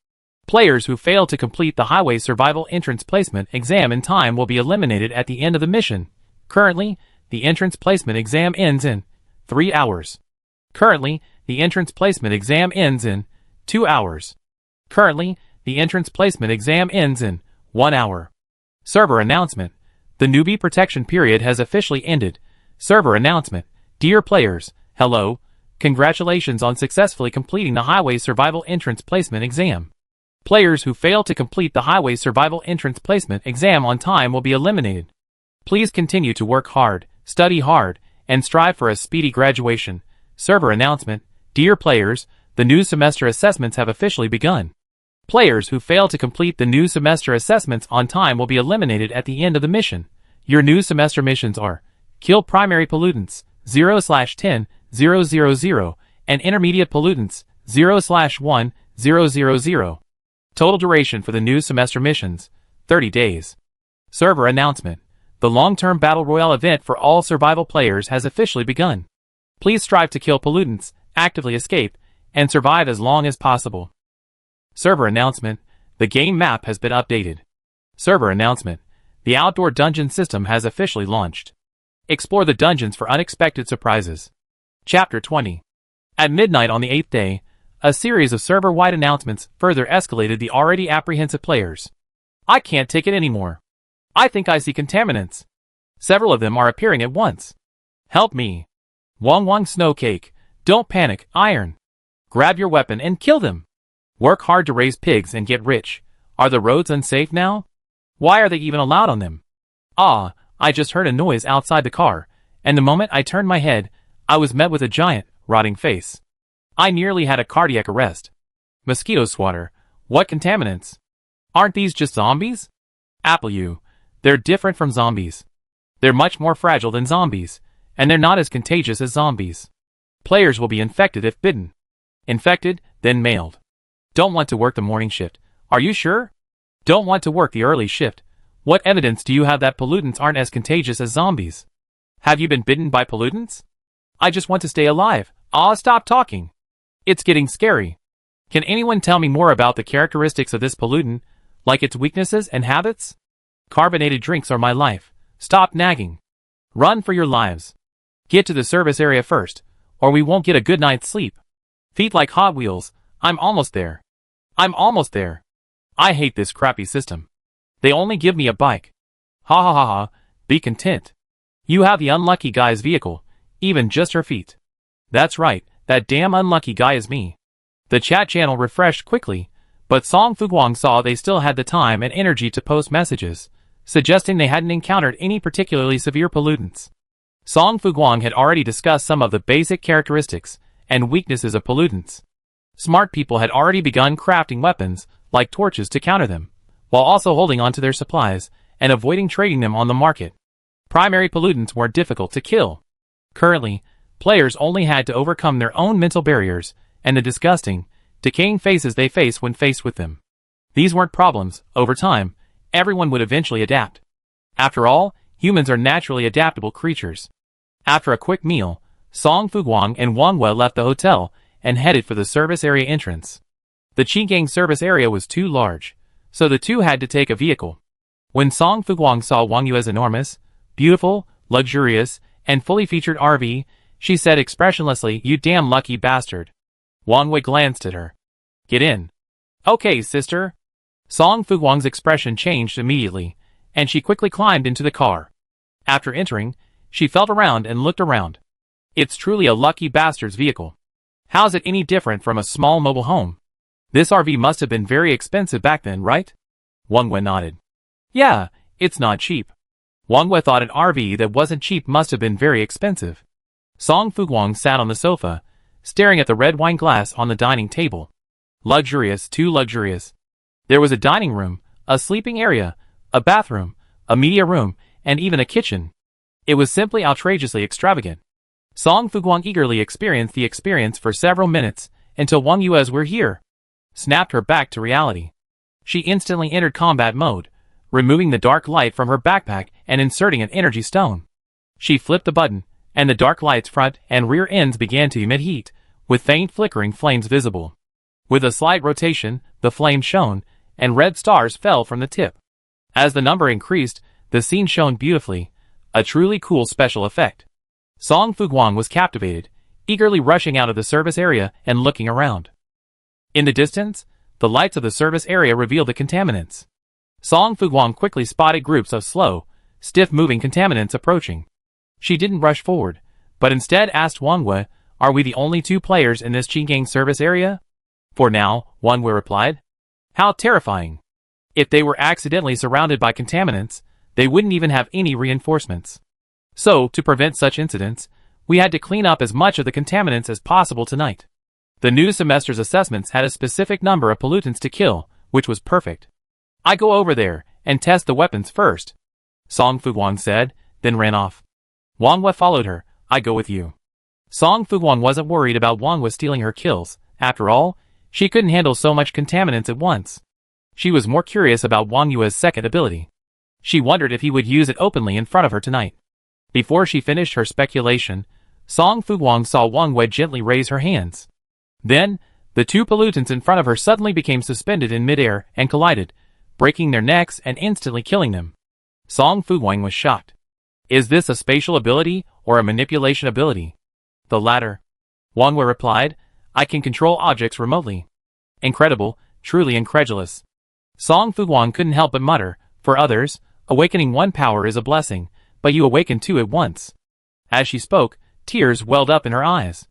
Players who fail to complete the Highway Survival Entrance Placement Exam in time will be eliminated at the end of the mission. Currently, the entrance placement exam ends in 3 hours. Currently, the entrance placement exam ends in 2 hours. Currently, the entrance placement exam ends in 1 hour. Server announcement. The newbie protection period has officially ended. Server announcement. Dear players, hello. Congratulations on successfully completing the Highway Survival Entrance Placement Exam. Players who fail to complete the Highway Survival Entrance Placement Exam on time will be eliminated. Please continue to work hard, study hard, and strive for a speedy graduation. Server announcement. Dear players, the new semester assessments have officially begun. Players who fail to complete the new semester assessments on time will be eliminated at the end of the mission. Your new semester missions are Kill Primary Pollutants 0/10,000 and Intermediate Pollutants 0/1000. Total duration for the new semester missions, 30 days. Server announcement. The long-term Battle Royale event for all survival players has officially begun. Please strive to kill pollutants, actively escape, and survive as long as possible. Server announcement. The game map has been updated. Server announcement. The outdoor dungeon system has officially launched. Explore the dungeons for unexpected surprises. Chapter 20. At midnight on the 8th day, a series of server-wide announcements further escalated the already apprehensive players. I can't take it anymore. I think I see contaminants. Several of them are appearing at once. Help me. Wong Wong Snowcake. Don't panic, Iron. Grab your weapon and kill them. Work hard to raise pigs and get rich. Are the roads unsafe now? Why are they even allowed on them? Ah, I just heard a noise outside the car, and the moment I turned my head, I was met with a giant, rotting face. I nearly had a cardiac arrest. Mosquito swatter. What contaminants? Aren't these just zombies? Apple, they're different from zombies. They're much more fragile than zombies, and they're not as contagious as zombies. Players will be infected if bitten. Infected, then mailed. Don't want to work the morning shift. Are you sure? Don't want to work the early shift. What evidence do you have that pollutants aren't as contagious as zombies? Have you been bitten by pollutants? I just want to stay alive. Stop talking. It's getting scary. Can anyone tell me more about the characteristics of this pollutant, like its weaknesses and habits? Carbonated drinks are my life. Stop nagging. Run for your lives. Get to the service area first, or we won't get a good night's sleep. Feet like Hot Wheels. I'm almost there. I'm almost there. I hate this crappy system. They only give me a bike. Ha ha ha ha, be content. You have the unlucky guy's vehicle, even just her feet. That's right, that damn unlucky guy is me. The chat channel refreshed quickly, but Song Fuguang saw they still had the time and energy to post messages, suggesting they hadn't encountered any particularly severe pollutants. Song Fuguang had already discussed some of the basic characteristics and weaknesses of pollutants. Smart people had already begun crafting weapons, like torches, to counter them, while also holding on to their supplies and avoiding trading them on the market. Primary pollutants were difficult to kill. Currently, players only had to overcome their own mental barriers and the disgusting, decaying faces they face when faced with them. These weren't problems. Over time, everyone would eventually adapt. After all, humans are naturally adaptable creatures. After a quick meal, Song Fuguang and Wang Wei left the hotel and headed for the service area entrance. The Qinggang service area was too large, so the two had to take a vehicle. When Song Fuguang saw Wang Yue's enormous, beautiful, luxurious, and fully featured RV, she said expressionlessly. You damn lucky bastard. Wang Wei glanced at her. Get in. Okay, sister. Song Fuguang's expression changed immediately, and she quickly climbed into the car. After entering, she felt around and looked around. It's truly a lucky bastard's vehicle. How's it any different from a small mobile home? This RV must have been very expensive back then, right? Wang Wei nodded. Yeah, it's not cheap. Wang Wei thought an RV that wasn't cheap must have been very expensive. Song Fuguang sat on the sofa, staring at the red wine glass on the dining table. Luxurious, too luxurious. There was a dining room, a sleeping area, a bathroom, a media room, and even a kitchen. It was simply outrageously extravagant. Song Fuguang eagerly experienced the experience for several minutes, until Wang Yue's "We're here" snapped her back to reality. She instantly entered combat mode, removing the dark light from her backpack and inserting an energy stone. She flipped the button, and the dark light's front and rear ends began to emit heat, with faint flickering flames visible. With a slight rotation, the flame shone, and red stars fell from the tip. As the number increased, the scene shone beautifully, a truly cool special effect. Song Fuguang was captivated, eagerly rushing out of the service area and looking around. In the distance, the lights of the service area revealed the contaminants. Song Fuguang quickly spotted groups of slow, stiff-moving contaminants approaching. She didn't rush forward, but instead asked Wang Wei, "Are we the only two players in this Qinggang service area?" "For now," Wang Wei replied. How terrifying. If they were accidentally surrounded by contaminants, they wouldn't even have any reinforcements. So, to prevent such incidents, we had to clean up as much of the contaminants as possible tonight. The new semester's assessments had a specific number of pollutants to kill, which was perfect. I go over there and test the weapons first, Song Fuguang said, then ran off. Wang Wei followed her. I go with you. Song Fuguang wasn't worried about Wang Wei stealing her kills. After all, she couldn't handle so much contaminants at once. She was more curious about Wang Yue's second ability. She wondered if he would use it openly in front of her tonight. Before she finished her speculation, Song Fuguang saw Wang Wei gently raise her hands. Then, the two pollutants in front of her suddenly became suspended in midair and collided, breaking their necks and instantly killing them. Song Fuguang was shocked. Is this a spatial ability or a manipulation ability? The latter. Wang Wei replied, I can control objects remotely. Incredible, truly incredulous. Song Fuguang couldn't help but mutter, for others, awakening one power is a blessing, but you awaken two at once. As she spoke, tears welled up in her eyes.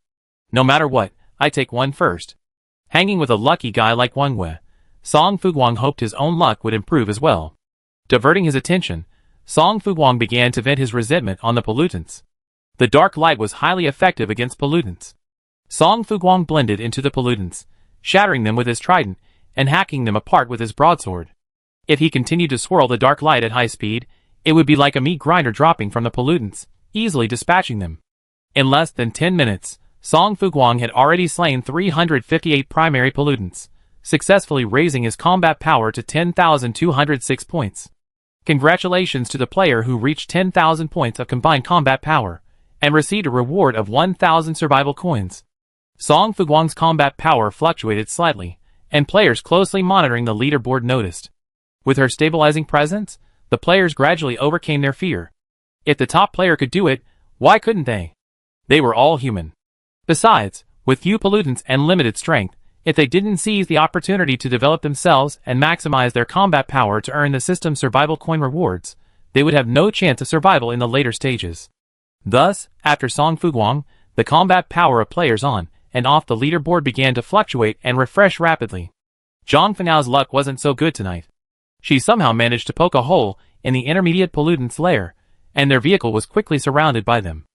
No matter what, I take one first. Hanging with a lucky guy like Wang Wei, Song Fuguang hoped his own luck would improve as well. Diverting his attention, Song Fuguang began to vent his resentment on the pollutants. The dark light was highly effective against pollutants. Song Fuguang blended into the pollutants, shattering them with his trident and hacking them apart with his broadsword. If he continued to swirl the dark light at high speed, it would be like a meat grinder dropping from the pollutants, easily dispatching them. In less than 10 minutes, Song Fuguang had already slain 358 primary pollutants, successfully raising his combat power to 10,206 points. Congratulations to the player who reached 10,000 points of combined combat power, and received a reward of 1,000 survival coins. Song Fuguang's combat power fluctuated slightly, and players closely monitoring the leaderboard noticed. With her stabilizing presence, the players gradually overcame their fear. If the top player could do it, why couldn't they? They were all human. Besides, with few pollutants and limited strength, if they didn't seize the opportunity to develop themselves and maximize their combat power to earn the system's survival coin rewards, they would have no chance of survival in the later stages. Thus, after Song Fuguang, the combat power of players on and off the leaderboard began to fluctuate and refresh rapidly. Zhang Fenghao's luck wasn't so good tonight. She somehow managed to poke a hole in the intermediate pollutants lair, and their vehicle was quickly surrounded by them.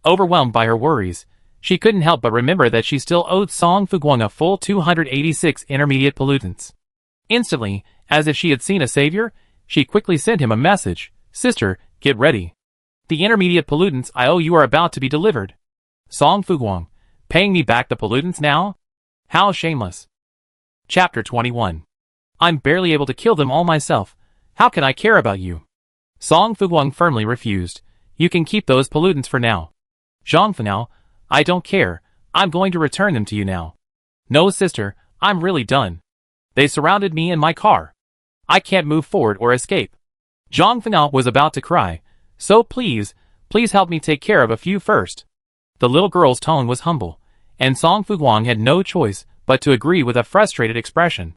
Overwhelmed by her worries, she couldn't help but remember that she still owed Song Fuguang a full 286 intermediate pollutants. Instantly, as if she had seen a savior, she quickly sent him a message. Sister, get ready. The intermediate pollutants I owe you are about to be delivered. Song Fuguang, paying me back the pollutants now? How shameless. Chapter 21. I'm barely able to kill them all myself. How can I care about you? Song Fuguang firmly refused. You can keep those pollutants for now. Zhang Fenghao, I don't care. I'm going to return them to you now. No, sister, I'm really done. They surrounded me and my car. I can't move forward or escape. Zhang Fenghao was about to cry. So please help me take care of a few first. The little girl's tone was humble, and Song Fuguang had no choice but to agree with a frustrated expression.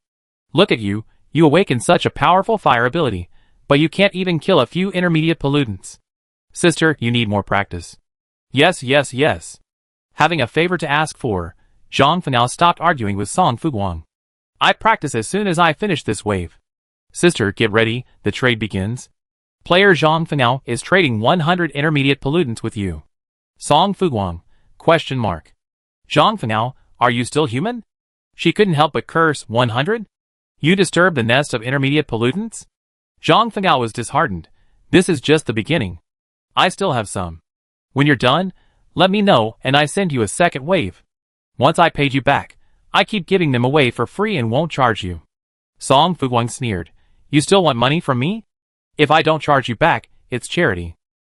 Look at you, you awaken such a powerful fire ability, but you can't even kill a few intermediate pollutants. Sister, you need more practice. Yes, yes, yes. Having a favor to ask for, Zhang Fanao stopped arguing with Song Fuguang. I practice as soon as I finish this wave. Sister, get ready, the trade begins. Player Zhang Fanao is trading 100 intermediate pollutants with you. Song Fuguang, ? Zhang Fanao, are you still human? She couldn't help but curse. 100? You disturbed the nest of intermediate pollutants? Zhang Fanao was disheartened. This is just the beginning. I still have some. When you're done, let me know and I send you a second wave. Once I paid you back, I keep giving them away for free and won't charge you. Song Fuguang sneered. You still want money from me? If I don't charge you back, it's charity.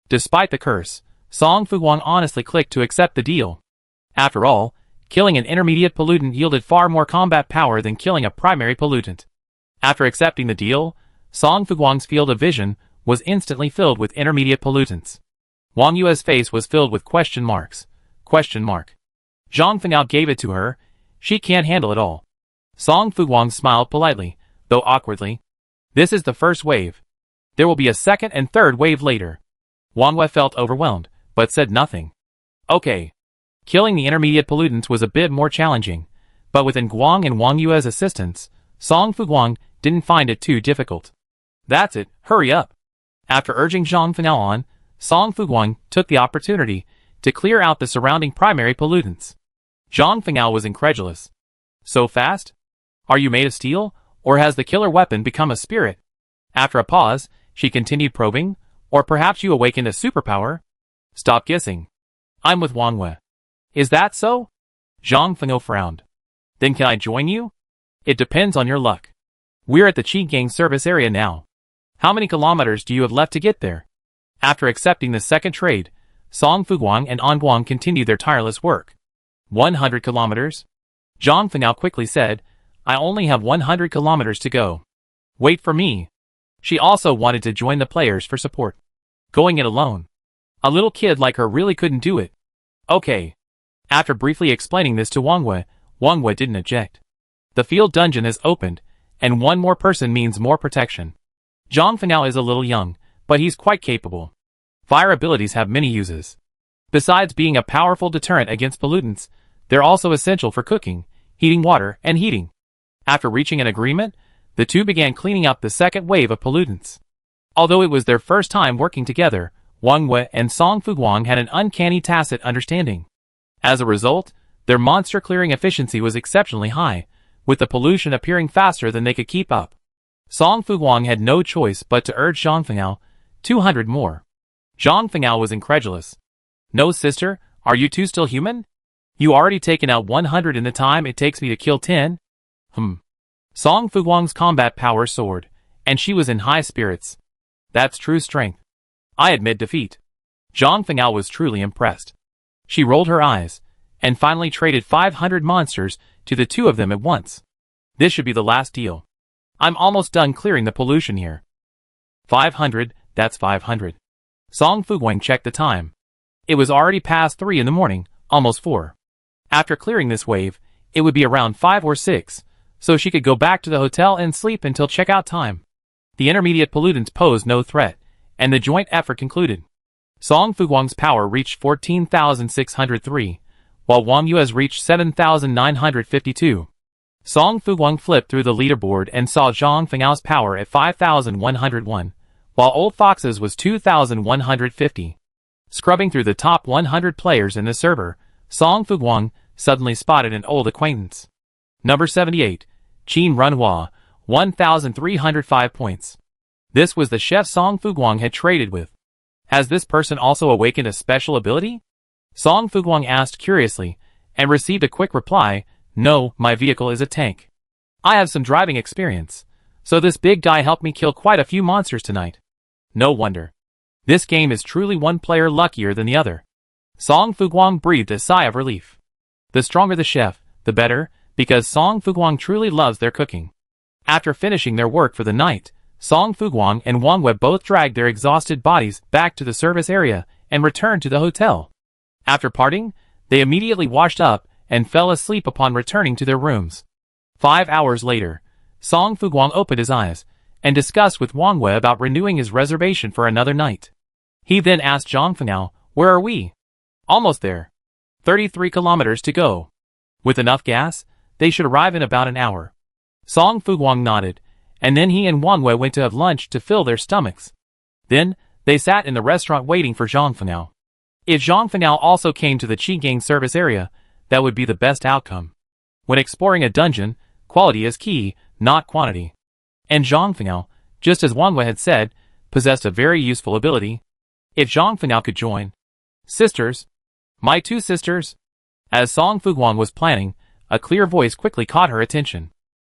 Despite the curse, Song Fuguang honestly clicked to accept the deal. After all, killing an intermediate pollutant yielded far more combat power than killing a primary pollutant. After accepting the deal, Song Fuguang's field of vision was instantly filled with intermediate pollutants. Wang Yue's face was filled with question marks. Zhang Fanao gave it to her. She can't handle it all. Song Fuguang smiled politely, though awkwardly. This is the first wave. There will be a second and third wave later. Wang Yue felt overwhelmed, but said nothing. Okay. Killing the intermediate pollutants was a bit more challenging, but with Guang and Wang Yue's assistance, Song Fuguang didn't find it too difficult. That's it, hurry up. After urging Zhang Fanao on, Song Fuguang took the opportunity to clear out the surrounding primary pollutants. Zhang Fanao was incredulous. So fast? Are you made of steel, or has the killer weapon become a spirit? After a pause, she continued probing, or perhaps you awakened a superpower? Stop guessing. I'm with Wang Yue. Is that so? Zhang Fanao frowned. Then can I join you? It depends on your luck. We're at the Qi service area now. How many kilometers do you have left to get there? After accepting the second trade, Song Fuguang and An Guang continued their tireless work. 100 kilometers? Zhang Fanao quickly said, I only have 100 kilometers to go. Wait for me. She also wanted to join the players for support. Going it alone. A little kid like her really couldn't do it. Okay. After briefly explaining this to Wang Yue didn't object. The field dungeon has opened, and one more person means more protection. Zhang Fanao is a little young, but he's quite capable. Fire abilities have many uses. Besides being a powerful deterrent against pollutants, they're also essential for cooking, heating water, and heating. After reaching an agreement, the two began cleaning up the second wave of pollutants. Although it was their first time working together, Wang Yue and Song Fuguang had an uncanny tacit understanding. As a result, their monster clearing efficiency was exceptionally high, with the pollution appearing faster than they could keep up. Song Fuguang had no choice but to urge Zhang Fanao, 200 more. Zhang Fanao was incredulous. No, sister, are you two still human? You already taken out 100 in the time it takes me to kill 10? Song Fuguang's combat power soared, and she was in high spirits. That's true strength. I admit defeat. Zhang Fanao was truly impressed. She rolled her eyes, and finally traded 500 monsters to the two of them at once. This should be the last deal. I'm almost done clearing the pollution here. 500, that's 500. Song Fuguang checked the time. It was already past 3 in the morning, almost 4. After clearing this wave, it would be around 5 or 6, so she could go back to the hotel and sleep until checkout time. The intermediate pollutants posed no threat, and the joint effort concluded. Song Fuguang's power reached 14,603, while Wang Yue's reached 7,952. Song Fuguang flipped through the leaderboard and saw Zhang Fanao's power at 5,101, while Old Fox's was 2,150. Scrubbing through the top 100 players in the server, Song Fuguang suddenly spotted an old acquaintance. Number 78, Qin Renhua, 1,305 points. This was the chef Song Fuguang had traded with. Has this person also awakened a special ability? Song Fuguang asked curiously, and received a quick reply, no, my vehicle is a tank. I have some driving experience, so this big guy helped me kill quite a few monsters tonight. No wonder. This game is truly one player luckier than the other. Song Fuguang breathed a sigh of relief. The stronger the chef, the better, because Song Fuguang truly loves their cooking. After finishing their work for the night, Song Fuguang and Wang Yue both dragged their exhausted bodies back to the service area and returned to the hotel. After parting, they immediately washed up and fell asleep upon returning to their rooms. 5 hours later, Song Fuguang opened his eyes and discussed with Wang Wei about renewing his reservation for another night. He then asked Zhang Fengao, "Where are we?" "Almost there. 33 kilometers to go. With enough gas, they should arrive in about an hour." Song Fuguang nodded, and then he and Wang Wei went to have lunch to fill their stomachs. Then, they sat in the restaurant waiting for Zhang Fengao. If Zhang Fengao also came to the Qi service area, that would be the best outcome. When exploring a dungeon, quality is key, not quantity. And Zhang Fengao, just as Wang Wei had said, possessed a very useful ability. If Zhang Fengao could join. "Sisters. My 2 sisters." As Song Fuguang was planning, a clear voice quickly caught her attention.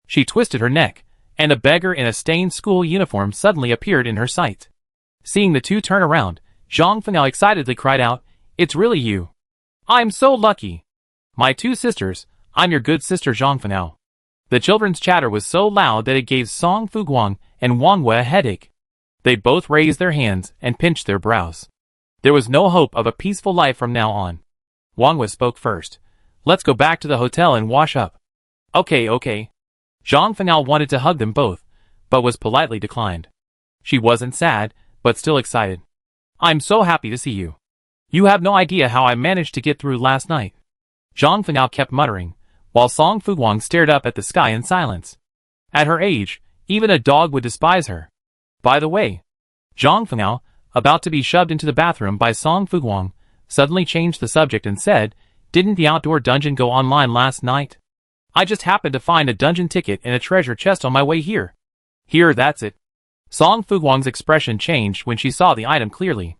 She twisted her neck, and a beggar in a stained school uniform suddenly appeared in her sight. Seeing the two turn around, Zhang Fengao excitedly cried out, "It's really you. I'm so lucky. My 2 sisters, I'm your good sister Zhang Fengao." The children's chatter was so loud that it gave Song Fuguang and Wang Wei a headache. They both raised their hands and pinched their brows. There was no hope of a peaceful life from now on. Wang Wei spoke first. "Let's go back to the hotel and wash up." Okay. Zhang Fengao wanted to hug them both, but was politely declined. She wasn't sad, but still excited. "I'm so happy to see you. You have no idea how I managed to get through last night." Zhang Fengao kept muttering, while Song Fuguang stared up at the sky in silence. At her age, even a dog would despise her. By the way, Zhang Fengao, about to be shoved into the bathroom by Song Fuguang, suddenly changed the subject and said, "Didn't the outdoor dungeon go online last night? I just happened to find a dungeon ticket in a treasure chest on my way here." "Here, that's it." Song Fuguang's expression changed when she saw the item clearly.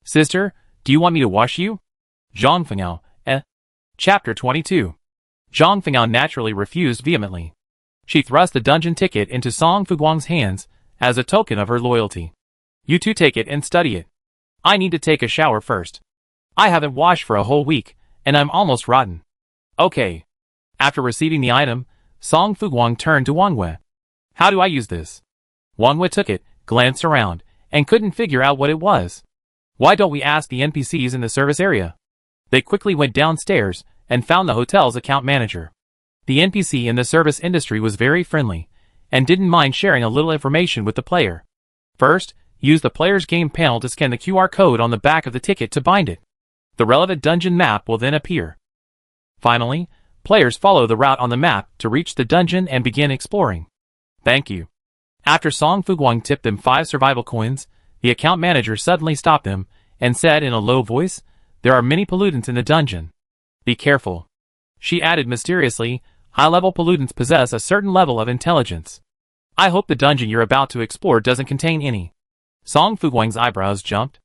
"Sister, do you want me to wash you?" Zhang Fengao, Chapter 22. Zhang Fengao naturally refused vehemently. She thrust the dungeon ticket into Song Fuguang's hands as a token of her loyalty. "You two take it and study it. I need to take a shower first. I haven't washed for a whole week, and I'm almost rotten." "Okay." After receiving the item, Song Fuguang turned to Wang Wei. "How do I use this?" Wang Wei took it, glanced around, and couldn't figure out what it was. "Why don't we ask the NPCs in the service area?" They quickly went downstairs and found the hotel's account manager. The NPC in the service industry was very friendly, and didn't mind sharing a little information with the player. First, use the player's game panel to scan the QR code on the back of the ticket to bind it. The relevant dungeon map will then appear. Finally, players follow the route on the map to reach the dungeon and begin exploring. "Thank you." After Song Fuguang tipped them 5 survival coins, the account manager suddenly stopped them and said in a low voice, "There are many pollutants in the dungeon. Be careful." She added mysteriously, "High-level pollutants possess a certain level of intelligence. I hope the dungeon you're about to explore doesn't contain any." Song Fuguang's eyebrows jumped.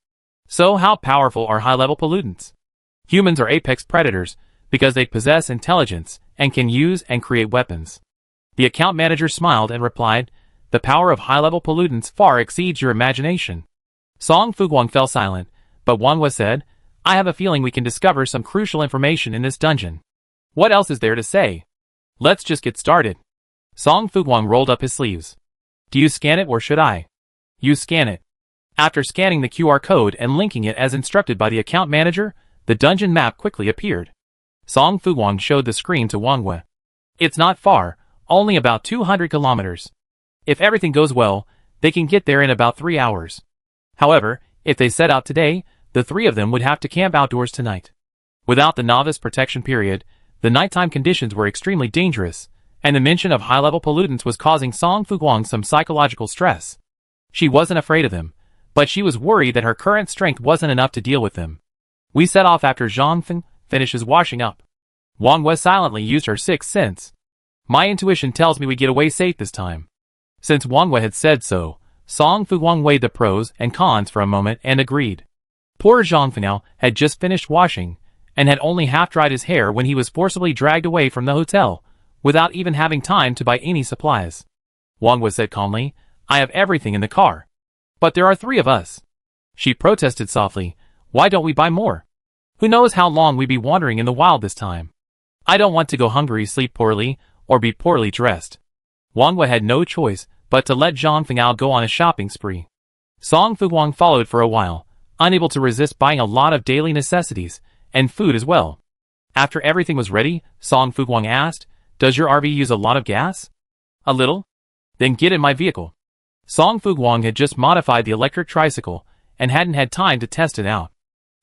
"So how powerful are high-level pollutants?" "Humans are apex predators because they possess intelligence and can use and create weapons." The account manager smiled and replied, "The power of high-level pollutants far exceeds your imagination." Song Fuguang fell silent, but Wang Wei said, "I have a feeling we can discover some crucial information in this dungeon. What else is there to say? Let's just get started." Song Fuguang rolled up his sleeves. "Do you scan it or should I?" "You scan it." After scanning the QR code and linking it as instructed by the account manager, the dungeon map quickly appeared. Song Fuguang showed the screen to Wang Wei. "It's not far, only about 200 kilometers. If everything goes well, they can get there in about 3 hours. However, if they set out today, the 3 of them would have to camp outdoors tonight." Without the novice protection period, the nighttime conditions were extremely dangerous, and the mention of high-level pollutants was causing Song Fuguang some psychological stress. She wasn't afraid of them, but she was worried that her current strength wasn't enough to deal with them. "We set off after Zhang Feng finishes washing up." Wang Wei silently used her 6th sense. "My intuition tells me we get away safe this time." Since Wang Wei had said so, Song Fuguang weighed the pros and cons for a moment and agreed. Poor Zhang Fengao had just finished washing, and had only half-dried his hair when he was forcibly dragged away from the hotel, without even having time to buy any supplies. Wang Wei said calmly, "I have everything in the car. But there are 3 of us." She protested softly, "Why don't we buy more? Who knows how long we'd be wandering in the wild this time? I don't want to go hungry, sleep poorly, or be poorly dressed." Wang Wei had no choice but to let Zhang Fengao go on a shopping spree. Song Fuguang followed for a while, unable to resist buying a lot of daily necessities, and food as well. After everything was ready, Song Fuguang asked, "Does your RV use a lot of gas?" "A little." "Then get in my vehicle." Song Fuguang had just modified the electric tricycle and hadn't had time to test it out.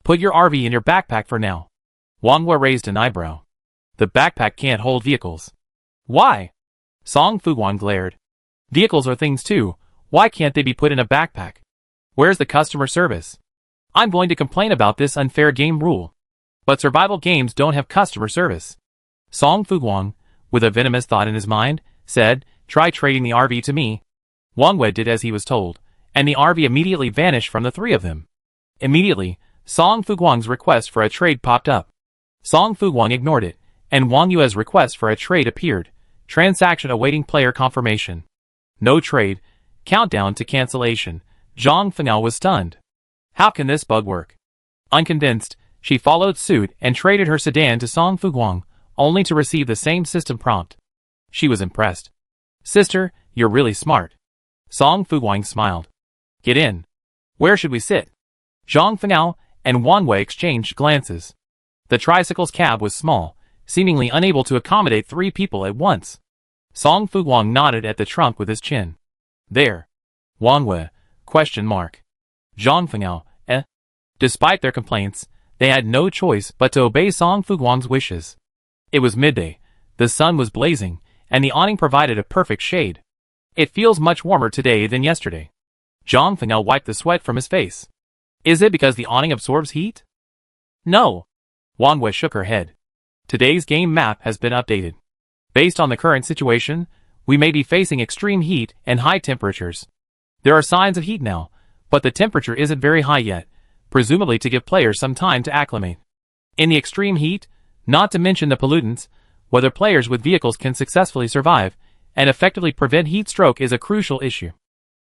"Put your RV in your backpack for now." Wang Wei raised an eyebrow. "The backpack can't hold vehicles." "Why?" Song Fuguang glared. "Vehicles are things too. Why can't they be put in a backpack? Where's the customer service? I'm going to complain about this unfair game rule. But survival games don't have customer service." Song Fuguang, with a venomous thought in his mind, said, "Try trading the RV to me." Wang Wei did as he was told, and the RV immediately vanished from the three of them. Immediately, Song Fuguang's request for a trade popped up. Song Fuguang ignored it, and Wang Yue's request for a trade appeared. Transaction awaiting player confirmation. No trade. Countdown to cancellation. Zhang Fenao was stunned. How can this bug work? Unconvinced, she followed suit and traded her sedan to Song Fuguang, only to receive the same system prompt. She was impressed. "Sister, you're really smart." Song Fuguang smiled. "Get in." "Where should we sit?" Zhang Fenao and Wang Wei exchanged glances. The tricycle's cab was small, seemingly unable to accommodate 3 people at once. Song Fuguang nodded at the trunk with his chin. "There." Wang Wei, ? Zhang Fenao, eh? Despite their complaints, they had no choice but to obey Song Fuguang's wishes. It was midday, the sun was blazing, and the awning provided a perfect shade. "It feels much warmer today than yesterday." Zhang Fenao wiped the sweat from his face. "Is it because the awning absorbs heat?" "No." Wang Wei shook her head. "Today's game map has been updated. Based on the current situation, we may be facing extreme heat and high temperatures. There are signs of heat now, but the temperature isn't very high yet, presumably to give players some time to acclimate. In the extreme heat, not to mention the pollutants, whether players with vehicles can successfully survive and effectively prevent heat stroke is a crucial issue.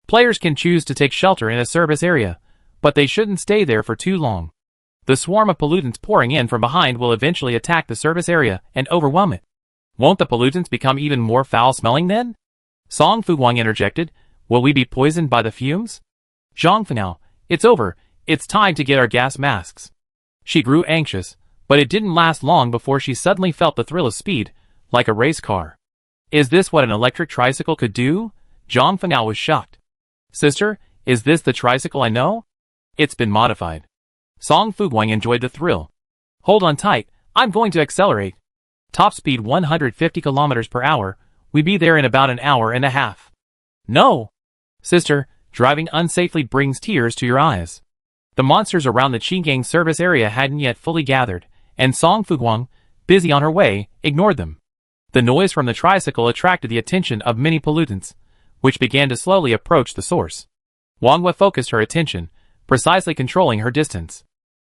Players can choose to take shelter in a service area, but they shouldn't stay there for too long. The swarm of pollutants pouring in from behind will eventually attack the service area and overwhelm it. Won't the pollutants become even more foul-smelling then?" Song Fuguang interjected, "Will we be poisoned by the fumes?" "Zhang Fenao, it's over, it's time to get our gas masks." She grew anxious, but it didn't last long before she suddenly felt the thrill of speed, like a race car. Is this what an electric tricycle could do? Zhang Fenao was shocked. "Sister, is this the tricycle I know?" "It's been modified." Song Fuguang enjoyed the thrill. "Hold on tight, I'm going to accelerate. Top speed 150 kilometers per hour, we be there in about an hour and a half." "No!" "Sister, driving unsafely brings tears to your eyes." The monsters around the Qinggang service area hadn't yet fully gathered, and Song Fuguang, busy on her way, ignored them. The noise from the tricycle attracted the attention of many pollutants, which began to slowly approach the source. Wang Wei focused her attention, precisely controlling her distance.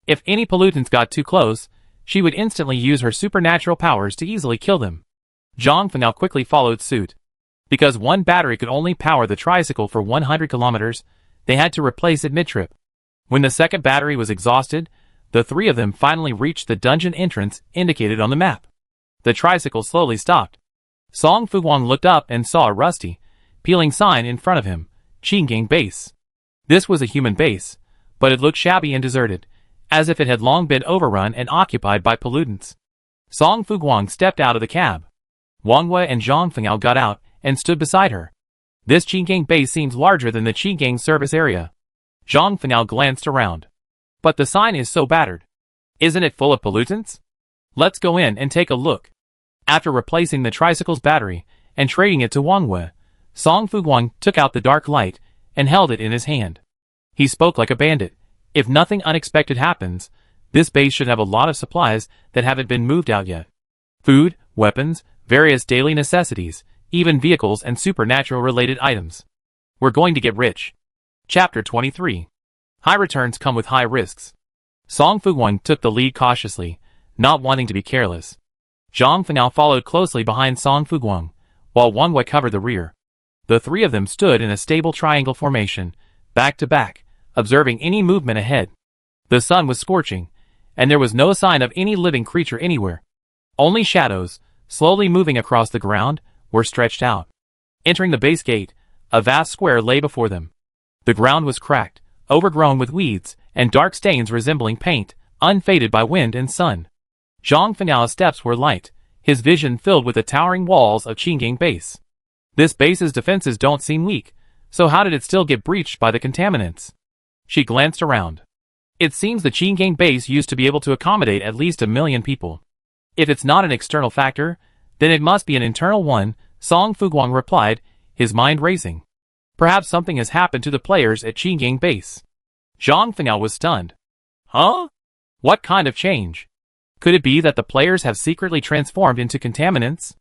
If any pollutants got too close, she would instantly use her supernatural powers to easily kill them. Zhang Fenao quickly followed suit. Because one battery could only power the tricycle for 100 kilometers, they had to replace it mid-trip. When the second battery was exhausted, the 3 of them finally reached the dungeon entrance indicated on the map. The tricycle slowly stopped. Song Fuguang looked up and saw a rusty, peeling sign in front of him, Qinggang Base. This was a human base, but it looked shabby and deserted, as if it had long been overrun and occupied by pollutants. Song Fuguang stepped out of the cab. Wang Wei and Zhang Fenao got out and stood beside her. This Qinggang base seems larger than the Qinggang service area. Zhang Fenao glanced around. But the sign is so battered. Isn't it full of pollutants? Let's go in and take a look. After replacing the tricycle's battery and trading it to Wang Wei, Song Fuguang took out the dark light and held it in his hand. He spoke like a bandit. If nothing unexpected happens, this base should have a lot of supplies that haven't been moved out yet. Food, weapons, various daily necessities, even vehicles and supernatural-related items. We're going to get rich. Chapter 23. High returns come with high risks. Song Fuguang took the lead cautiously, not wanting to be careless. Zhang Fenao followed closely behind Song Fuguang, while Wang Wei covered the rear. The 3 of them stood in a stable triangle formation, back to back, observing any movement ahead. The sun was scorching, and there was no sign of any living creature anywhere. Only shadows, slowly moving across the ground, were stretched out. Entering the base gate, a vast square lay before them. The ground was cracked, overgrown with weeds, and dark stains resembling paint, unfaded by wind and sun. Zhang Fenghao's steps were light, his vision filled with the towering walls of Qinggang Base. This base's defenses don't seem weak, so how did it still get breached by the contaminants? She glanced around. It seems the Qinggang Base used to be able to accommodate at least 1 million people. If it's not an external factor, then it must be an internal one, Song Fuguang replied, his mind racing. Perhaps something has happened to the players at Qinggang Base. Zhang Fenghao was stunned. Huh? What kind of change? Could it be that the players have secretly transformed into contaminants?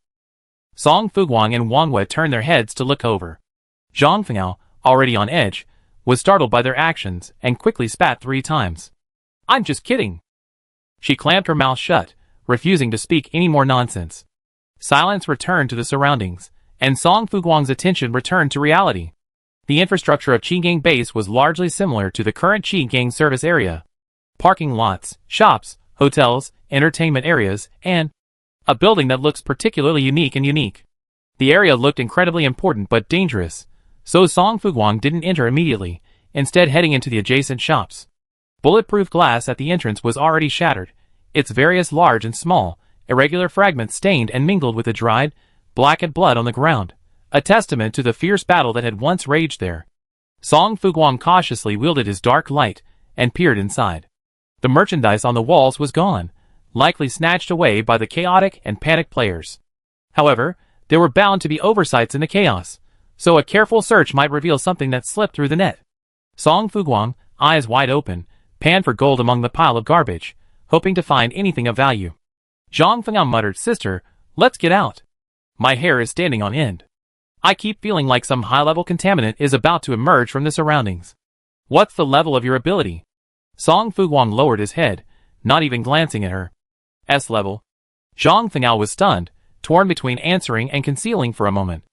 Song Fuguang and Wang Wei turned their heads to look over. Zhang Fenghao, already on edge, was startled by their actions and quickly spat 3 times. I'm just kidding. She clamped her mouth shut, refusing to speak any more nonsense. Silence returned to the surroundings, and Song Fuguang's attention returned to reality. The infrastructure of Qinggang Base was largely similar to the current Qinggang service area. Parking lots, shops, hotels, entertainment areas, and a building that looks particularly unique. The area looked incredibly important but dangerous, so Song Fuguang didn't enter immediately, instead heading into the adjacent shops. Bulletproof glass at the entrance was already shattered, its various large and small, irregular fragments stained and mingled with the dried, blackened blood on the ground, a testament to the fierce battle that had once raged there. Song Fuguang cautiously wielded his dark light and peered inside. The merchandise on the walls was gone, likely snatched away by the chaotic and panicked players. However, there were bound to be oversights in the chaos, so a careful search might reveal something that slipped through the net. Song Fuguang, eyes wide open, panned for gold among the pile of garbage, hoping to find anything of value. Zhang Fenghao muttered, Sister, let's get out. My hair is standing on end. I keep feeling like some high-level contaminant is about to emerge from the surroundings. What's the level of your ability? Song Fuguang lowered his head, not even glancing at her. S level. Zhang Fenghao was stunned, torn between answering and concealing for a moment.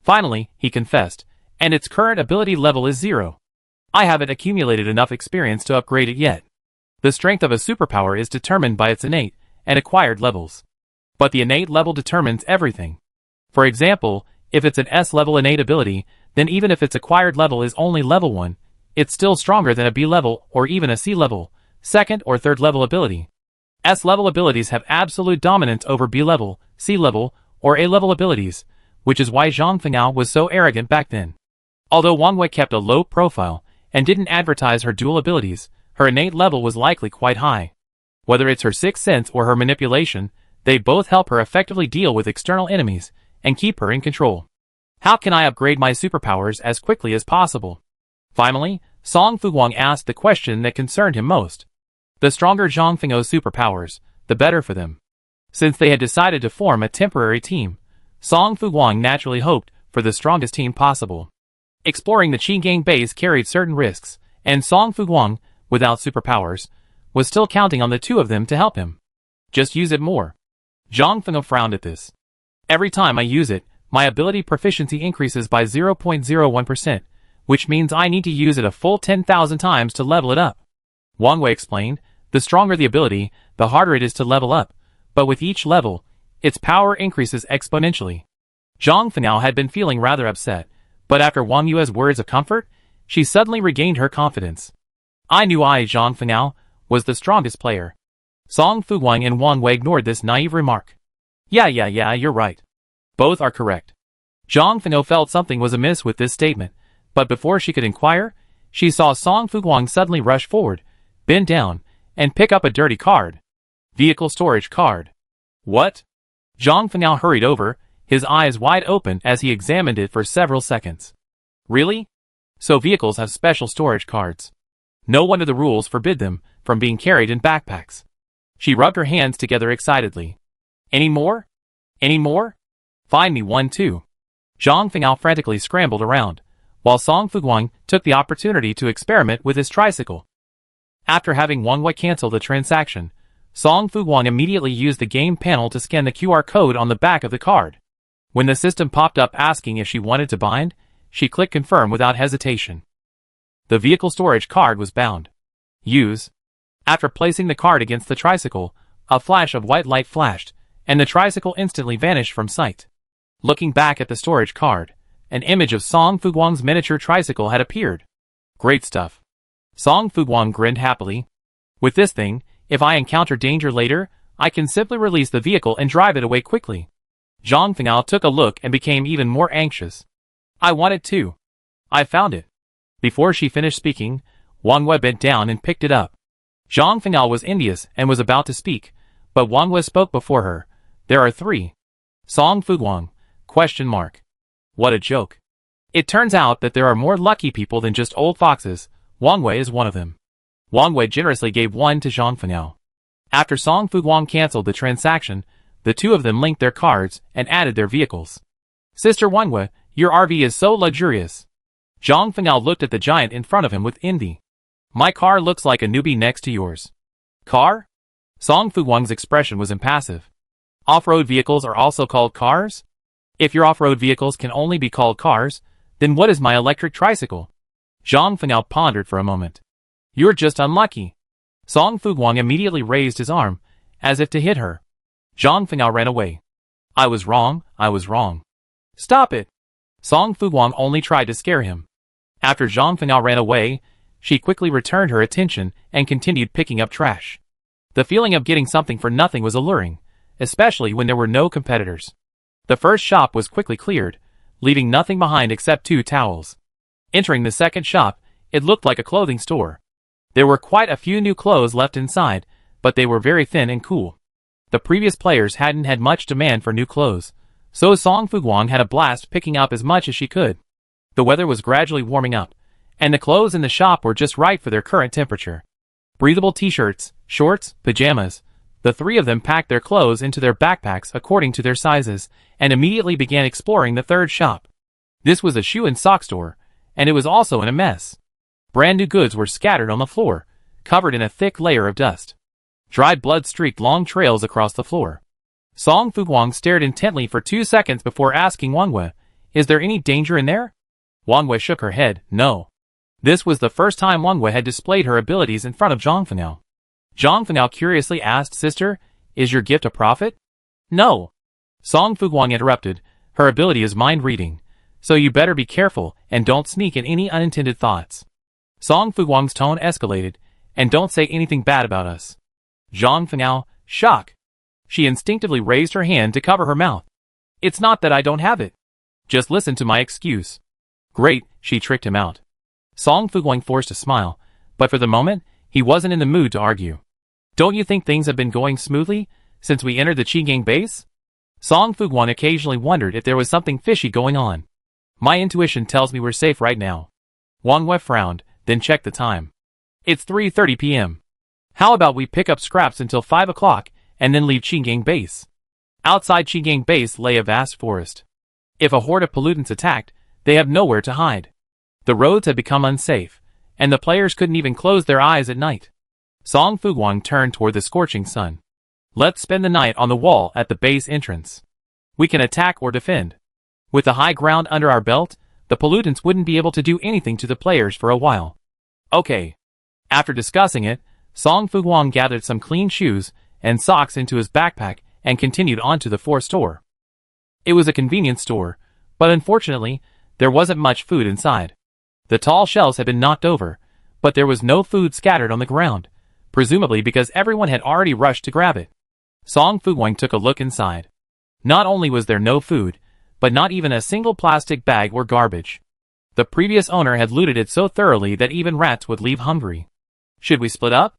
Finally, he confessed, and its current ability level is 0. I haven't accumulated enough experience to upgrade it yet. The strength of a superpower is determined by its innate and acquired levels. But the innate level determines everything. For example, if it's an S-level innate ability, then even if its acquired level is only level 1, it's still stronger than a B-level or even a C-level, second or third level ability. S-level abilities have absolute dominance over B-level, C-level, or A-level abilities, which is why Zhang Fenghao was so arrogant back then. Although Wang Wei kept a low profile and didn't advertise her dual abilities, her innate level was likely quite high. Whether it's her sixth sense or her manipulation, they both help her effectively deal with external enemies and keep her in control. How can I upgrade my superpowers as quickly as possible? Finally, Song Fuguang asked the question that concerned him most. The stronger Zhang Fenghao's superpowers, the better for them. Since they had decided to form a temporary team, Song Fuguang naturally hoped for the strongest team possible. Exploring the Qinggang Base carried certain risks, and Song Fuguang, without superpowers, was still counting on the two of them to help him. Just use it more. Zhang Fenghao frowned at this. Every time I use it, my ability proficiency increases by 0.01%, which means I need to use it a full 10,000 times to level it up. Wang Wei explained, the stronger the ability, the harder it is to level up, but with each level, its power increases exponentially. Zhang Fenghao had been feeling rather upset, but after Wang Yue's words of comfort, she suddenly regained her confidence. I knew Zhang Fenghao was the strongest player. Song Fuguang and Wang Wei ignored this naive remark. Yeah, you're right. Both are correct. Zhang Fenghao felt something was amiss with this statement, but before she could inquire, she saw Song Fuguang suddenly rush forward, bend down, and pick up a dirty card. Vehicle storage card. What? Zhang Fenghao hurried over, his eyes wide open as he examined it for several seconds. Really? So vehicles have special storage cards. No wonder the rules forbid them from being carried in backpacks. She rubbed her hands together excitedly. Any more? Any more? Find me one too. Zhang Fenghao frantically scrambled around, while Song Fuguang took the opportunity to experiment with his tricycle. After having Wang Wei cancel the transaction, Song Fuguang immediately used the game panel to scan the QR code on the back of the card. When the system popped up asking if she wanted to bind, she clicked confirm without hesitation. The vehicle storage card was bound. Use. After placing the card against the tricycle, a flash of white light flashed, and the tricycle instantly vanished from sight. Looking back at the storage card, an image of Song Fuguang's miniature tricycle had appeared. Great stuff. Song Fuguang grinned happily. With this thing, If I encounter danger later, I can simply release the vehicle and drive it away quickly. Zhang Fengao took a look and became even more anxious. I want it too. I found it. Before she finished speaking, Wang Wei bent down and picked it up. Zhang Fengao was envious and was about to speak, but Wang Wei spoke before her. There are 3. Song Fuguang? ? What a joke. It turns out that there are more lucky people than just old foxes. Wang Wei is one of them. Wang Wei generously gave one to Zhang Fengao. After Song Fuguang cancelled the transaction, the two of them linked their cards and added their vehicles. Sister Wang Wei, your RV is so luxurious. Zhang Fengao looked at the giant in front of him with envy. My car looks like a newbie next to yours. Car? Song Fuguang's expression was impassive. Off-road vehicles are also called cars? If your off-road vehicles can only be called cars, then what is my electric tricycle? Zhang Fengao pondered for a moment. You're just unlucky. Song Fuguang immediately raised his arm, as if to hit her. Zhang Fengao ran away. I was wrong. Stop it! Song Fuguang only tried to scare him. After Zhang Fengao ran away, she quickly returned her attention and continued picking up trash. The feeling of getting something for nothing was alluring, especially when there were no competitors. The first shop was quickly cleared, leaving nothing behind except 2 towels. Entering the second shop, it looked like a clothing store. There were quite a few new clothes left inside, but they were very thin and cool. The previous players hadn't had much demand for new clothes, so Song Fuguang had a blast picking up as much as she could. The weather was gradually warming up, and the clothes in the shop were just right for their current temperature. Breathable t-shirts, shorts, pajamas. The 3 of them packed their clothes into their backpacks according to their sizes, and immediately began exploring the third shop. This was a shoe and sock store, and it was also in a mess. Brand new goods were scattered on the floor, covered in a thick layer of dust. Dried blood streaked long trails across the floor. Song Fuguang stared intently for 2 seconds before asking Wang Wei, is there any danger in there? Wang Wei shook her head, no. This was the first time Wang Wei had displayed her abilities in front of Zhang Fengao. Zhang Fengao curiously asked, Sister, is your gift a profit? No. Song Fuguang interrupted, her ability is mind reading, so you better be careful and don't sneak in any unintended thoughts. Song Fuguang's tone escalated, and don't say anything bad about us. Zhang Fengao, shock. She instinctively raised her hand to cover her mouth. It's not that I don't have it. Just listen to my excuse. Great, she tricked him out. Song Fuguang forced a smile, but for the moment, he wasn't in the mood to argue. Don't you think things have been going smoothly since we entered the Qinggang base? Song Fuguang occasionally wondered if there was something fishy going on. My intuition tells me we're safe right now. Wang Wei frowned, then checked the time. It's 3:30 p.m. How about we pick up scraps until 5 o'clock and then leave Qinggang base? Outside Qinggang base lay a vast forest. If a horde of pollutants attacked, they have nowhere to hide. The roads had become unsafe, and the players couldn't even close their eyes at night. Song Fuguang turned toward the scorching sun. Let's spend the night on the wall at the base entrance. We can attack or defend. With the high ground under our belt, the pollutants wouldn't be able to do anything to the players for a while. Okay. After discussing it, Song Fuguang gathered some clean shoes and socks into his backpack and continued on to the 4th store. It was a convenience store, but unfortunately, there wasn't much food inside. The tall shelves had been knocked over, but there was no food scattered on the ground, presumably because everyone had already rushed to grab it. Song Fuguang took a look inside. Not only was there no food, but not even a single plastic bag or garbage. The previous owner had looted it so thoroughly that even rats would leave hungry. Should we split up?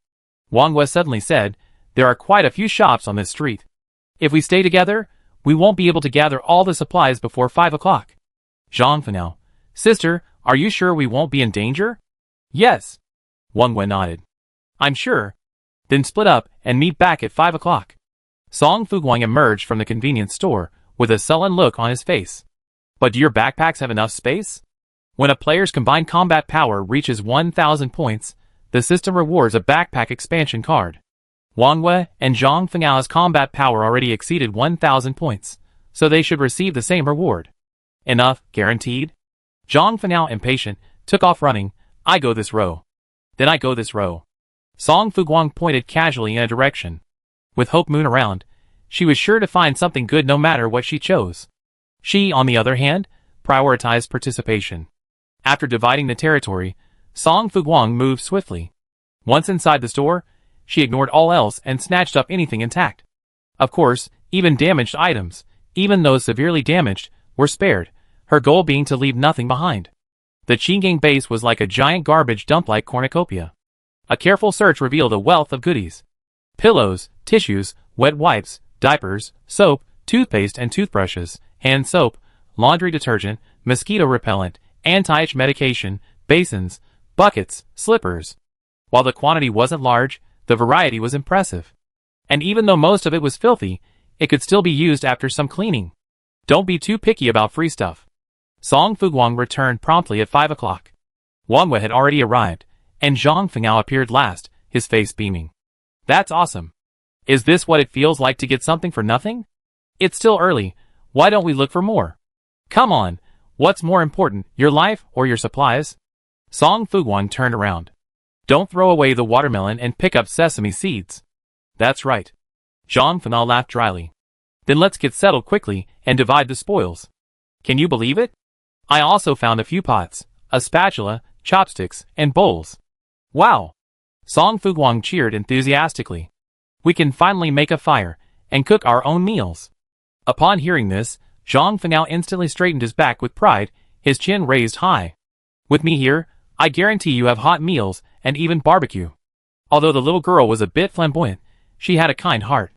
Wang Wei suddenly said, there are quite a few shops on this street. If we stay together, we won't be able to gather all the supplies before 5 o'clock. Zhang Fengao, Sister, are you sure we won't be in danger? Yes. Wang Wei nodded. I'm sure. Then split up and meet back at 5 o'clock. Song Fuguang emerged from the convenience store with a sullen look on his face. But do your backpacks have enough space? When a player's combined combat power reaches 1,000 points, the system rewards a backpack expansion card. Wang Wei and Zhang Fengao's combat power already exceeded 1,000 points, so they should receive the same reward. Enough, guaranteed? Zhang Fengao, impatient, took off running. I go this row. Then I go this row. Song Fuguang pointed casually in a direction. With Hope Moon around, she was sure to find something good no matter what she chose. She, on the other hand, prioritized participation. After dividing the territory, Song Fuguang moved swiftly. Once inside the store, she ignored all else and snatched up anything intact. Of course, even damaged items, even those severely damaged, were spared, her goal being to leave nothing behind. The Qinggang base was like a giant garbage dump like cornucopia. A careful search revealed a wealth of goodies. Pillows, tissues, wet wipes, diapers, soap, toothpaste and toothbrushes, hand soap, laundry detergent, mosquito repellent, anti-itch medication, basins, buckets, slippers. While the quantity wasn't large, the variety was impressive. And even though most of it was filthy, it could still be used after some cleaning. Don't be too picky about free stuff. Song Fuguang returned promptly at 5 o'clock. Wang Wei had already arrived, and Zhang Fengao appeared last, his face beaming. That's awesome. Is this what it feels like to get something for nothing? It's still early, why don't we look for more? Come on, what's more important, your life or your supplies? Song Fuguang turned around. Don't throw away the watermelon and pick up sesame seeds. That's right. Zhang Fengao laughed dryly. Then let's get settled quickly and divide the spoils. Can you believe it? I also found a few pots, a spatula, chopsticks, and bowls. Wow! Song Fuguang cheered enthusiastically. We can finally make a fire and cook our own meals. Upon hearing this, Zhang Fengao instantly straightened his back with pride, his chin raised high. With me here, I guarantee you have hot meals and even barbecue. Although the little girl was a bit flamboyant, she had a kind heart.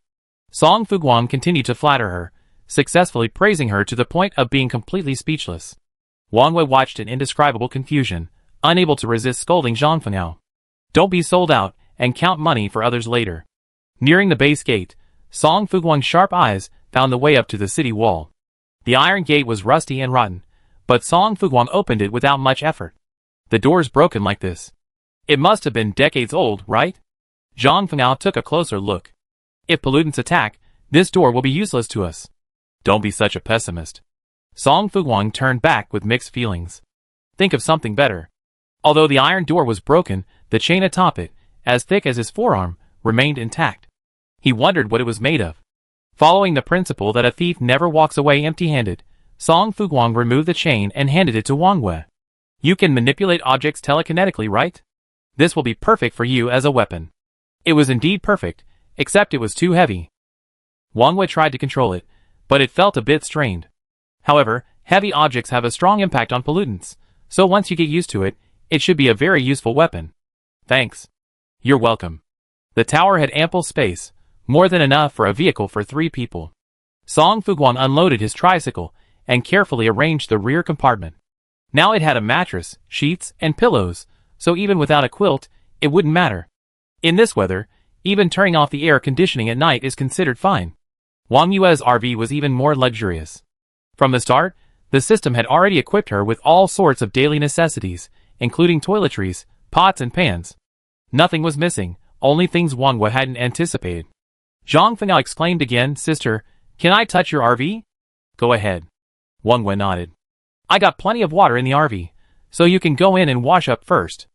Song Fuguang continued to flatter her, successfully praising her to the point of being completely speechless. Wang Wei watched in indescribable confusion, unable to resist scolding Zhang Fengao. Don't be sold out, and count money for others later. Nearing the base gate, Song Fuguang's sharp eyes found the way up to the city wall. The iron gate was rusty and rotten, but Song Fuguang opened it without much effort. The door's broken like this. It must have been decades old, right? Zhang Fengao took a closer look. If pollutants attack, this door will be useless to us. Don't be such a pessimist. Song Fuguang turned back with mixed feelings. Think of something better. Although the iron door was broken, the chain atop it, as thick as his forearm, remained intact. He wondered what it was made of. Following the principle that a thief never walks away empty-handed, Song Fuguang removed the chain and handed it to Wang Wei. You can manipulate objects telekinetically, right? This will be perfect for you as a weapon. It was indeed perfect, except it was too heavy. Wang Wei tried to control it, but it felt a bit strained. However, heavy objects have a strong impact on pollutants, so once you get used to it, it should be a very useful weapon. Thanks. You're welcome. The tower had ample space, more than enough for a vehicle for 3 people. Song Fuguang unloaded his tricycle and carefully arranged the rear compartment. Now it had a mattress, sheets, and pillows, so even without a quilt, it wouldn't matter. In this weather, even turning off the air conditioning at night is considered fine. Wang Yue's RV was even more luxurious. From the start, the system had already equipped her with all sorts of daily necessities, including toiletries, pots and pans. Nothing was missing, only things Wang Wei hadn't anticipated. Zhang Fengao exclaimed again, Sister, can I touch your RV? Go ahead. Wang Wei nodded. I got plenty of water in the RV, so you can go in and wash up first.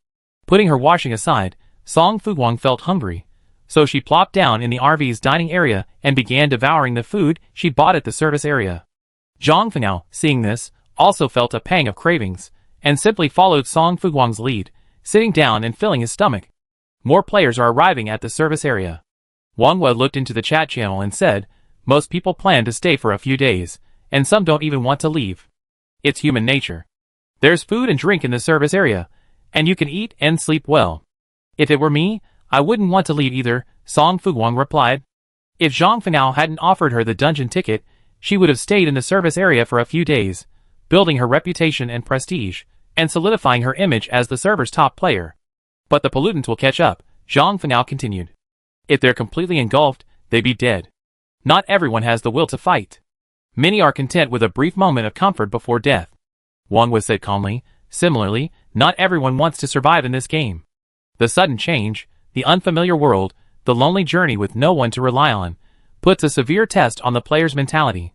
Putting her washing aside, Song Fuguang felt hungry, so she plopped down in the RV's dining area and began devouring the food she bought at the service area. Zhang Fengao, seeing this, also felt a pang of cravings, and simply followed Song Fuguang's lead, sitting down and filling his stomach. More players are arriving at the service area. Wang Wei looked into the chat channel and said, most people plan to stay for a few days, and some don't even want to leave. It's human nature. There's food and drink in the service area, and you can eat and sleep well. If it were me, I wouldn't want to leave either, Song Fuguang replied. If Zhang Fengao hadn't offered her the dungeon ticket, she would have stayed in the service area for a few days, building her reputation and prestige, and solidifying her image as the server's top player. But the pollutants will catch up, Zhang Fengao continued. If they're completely engulfed, they'd be dead. Not everyone has the will to fight. Many are content with a brief moment of comfort before death. Wang Wei said calmly. Similarly, not everyone wants to survive in this game. The sudden change, the unfamiliar world, the lonely journey with no one to rely on, puts a severe test on the player's mentality.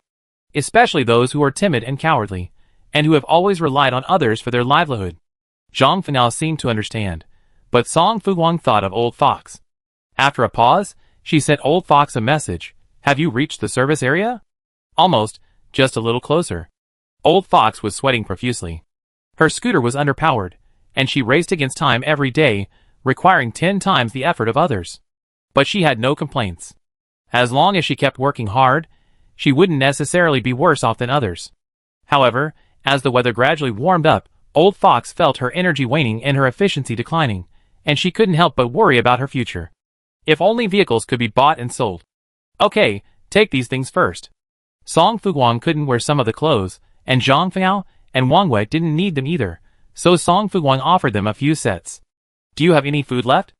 Especially those who are timid and cowardly, and who have always relied on others for their livelihood. Zhang Fengao seemed to understand, but Song Fuguang thought of Old Fox. After a pause, she sent Old Fox a message. Have you reached the service area? Almost, just a little closer. Old Fox was sweating profusely. Her scooter was underpowered, and she raced against time every day, requiring 10 times the effort of others. But she had no complaints. As long as she kept working hard, she wouldn't necessarily be worse off than others. However, as the weather gradually warmed up, Old Fox felt her energy waning and her efficiency declining, and she couldn't help but worry about her future. If only vehicles could be bought and sold. Okay, take these things first. Song Fuguang couldn't wear some of the clothes, and Zhang Fengao and Wang Wei didn't need them either, so Song Fuguang offered them a few sets. Do you have any food left?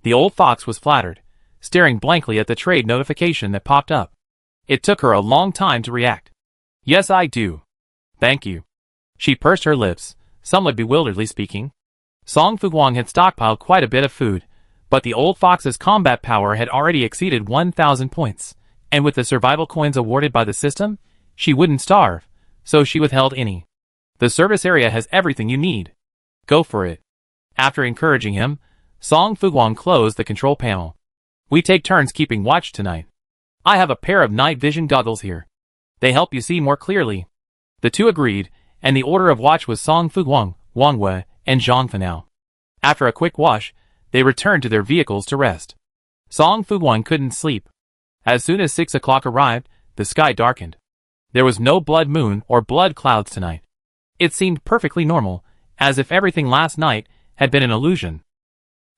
The old fox was flattered, staring blankly at the trade notification that popped up. It took her a long time to react. Yes, I do. Thank you. She pursed her lips, somewhat bewilderedly speaking. Song Fuguang had stockpiled quite a bit of food, but the old fox's combat power had already exceeded 1,000 points, and with the survival coins awarded by the system, she wouldn't starve, so she withheld any. The service area has everything you need. Go for it. After encouraging him, Song Fuguang closed the control panel. We take turns keeping watch tonight. I have a pair of night vision goggles here. They help you see more clearly. The two agreed, and the order of watch was Song Fuguang, Wang Wei, and Zhang Fengao. After a quick wash, they returned to their vehicles to rest. Song Fuguang couldn't sleep. As soon as 6 o'clock arrived, the sky darkened. There was no blood moon or blood clouds tonight. It seemed perfectly normal, as if everything last night had been an illusion.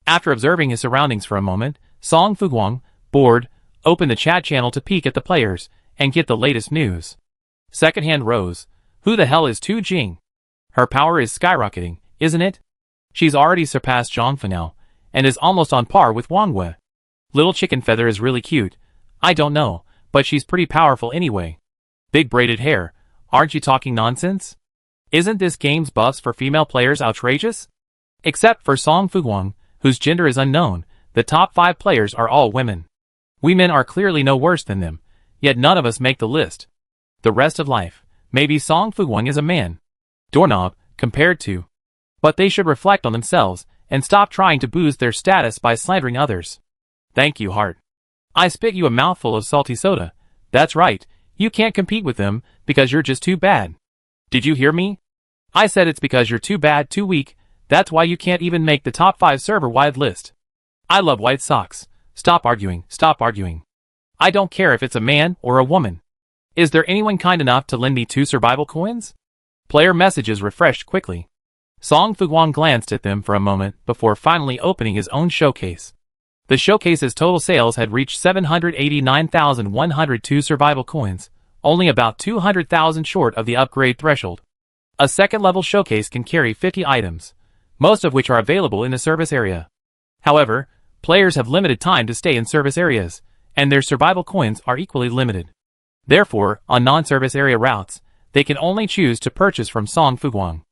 After observing his surroundings for a moment, Song Fuguang, bored, opened the chat channel to peek at the players and get the latest news. Secondhand Rose, who the hell is Tu Jing? Her power is skyrocketing, isn't it? She's already surpassed Zhang Fengao and is almost on par with Wang Wei. Little Chicken Feather is really cute. I don't know, but she's pretty powerful anyway. Big braided hair, aren't you talking nonsense? Isn't this game's buffs for female players outrageous? Except for Song Fuguang, whose gender is unknown, the top 5 players are all women. We men are clearly no worse than them, yet none of us make the list. The rest of life, maybe Song Fuguang is a man. Doorknob, compared to. But they should reflect on themselves and stop trying to boost their status by slandering others. Thank you, Heart. I spit you a mouthful of salty soda. That's right, you can't compete with them because you're just too bad. Did you hear me? I said it's because you're too bad, too weak. That's why you can't even make the top 5 server-wide list. I love white socks. Stop arguing, stop arguing. I don't care if it's a man or a woman. Is there anyone kind enough to lend me 2 survival coins? Player messages refreshed quickly. Song Fuguang glanced at them for a moment before finally opening his own showcase. The showcase's total sales had reached 789,102 survival coins, only about 200,000 short of the upgrade threshold. A second-level showcase can carry 50 items, most of which are available in the service area. However, players have limited time to stay in service areas, and their survival coins are equally limited. Therefore, on non-service area routes, they can only choose to purchase from Song Fuguang.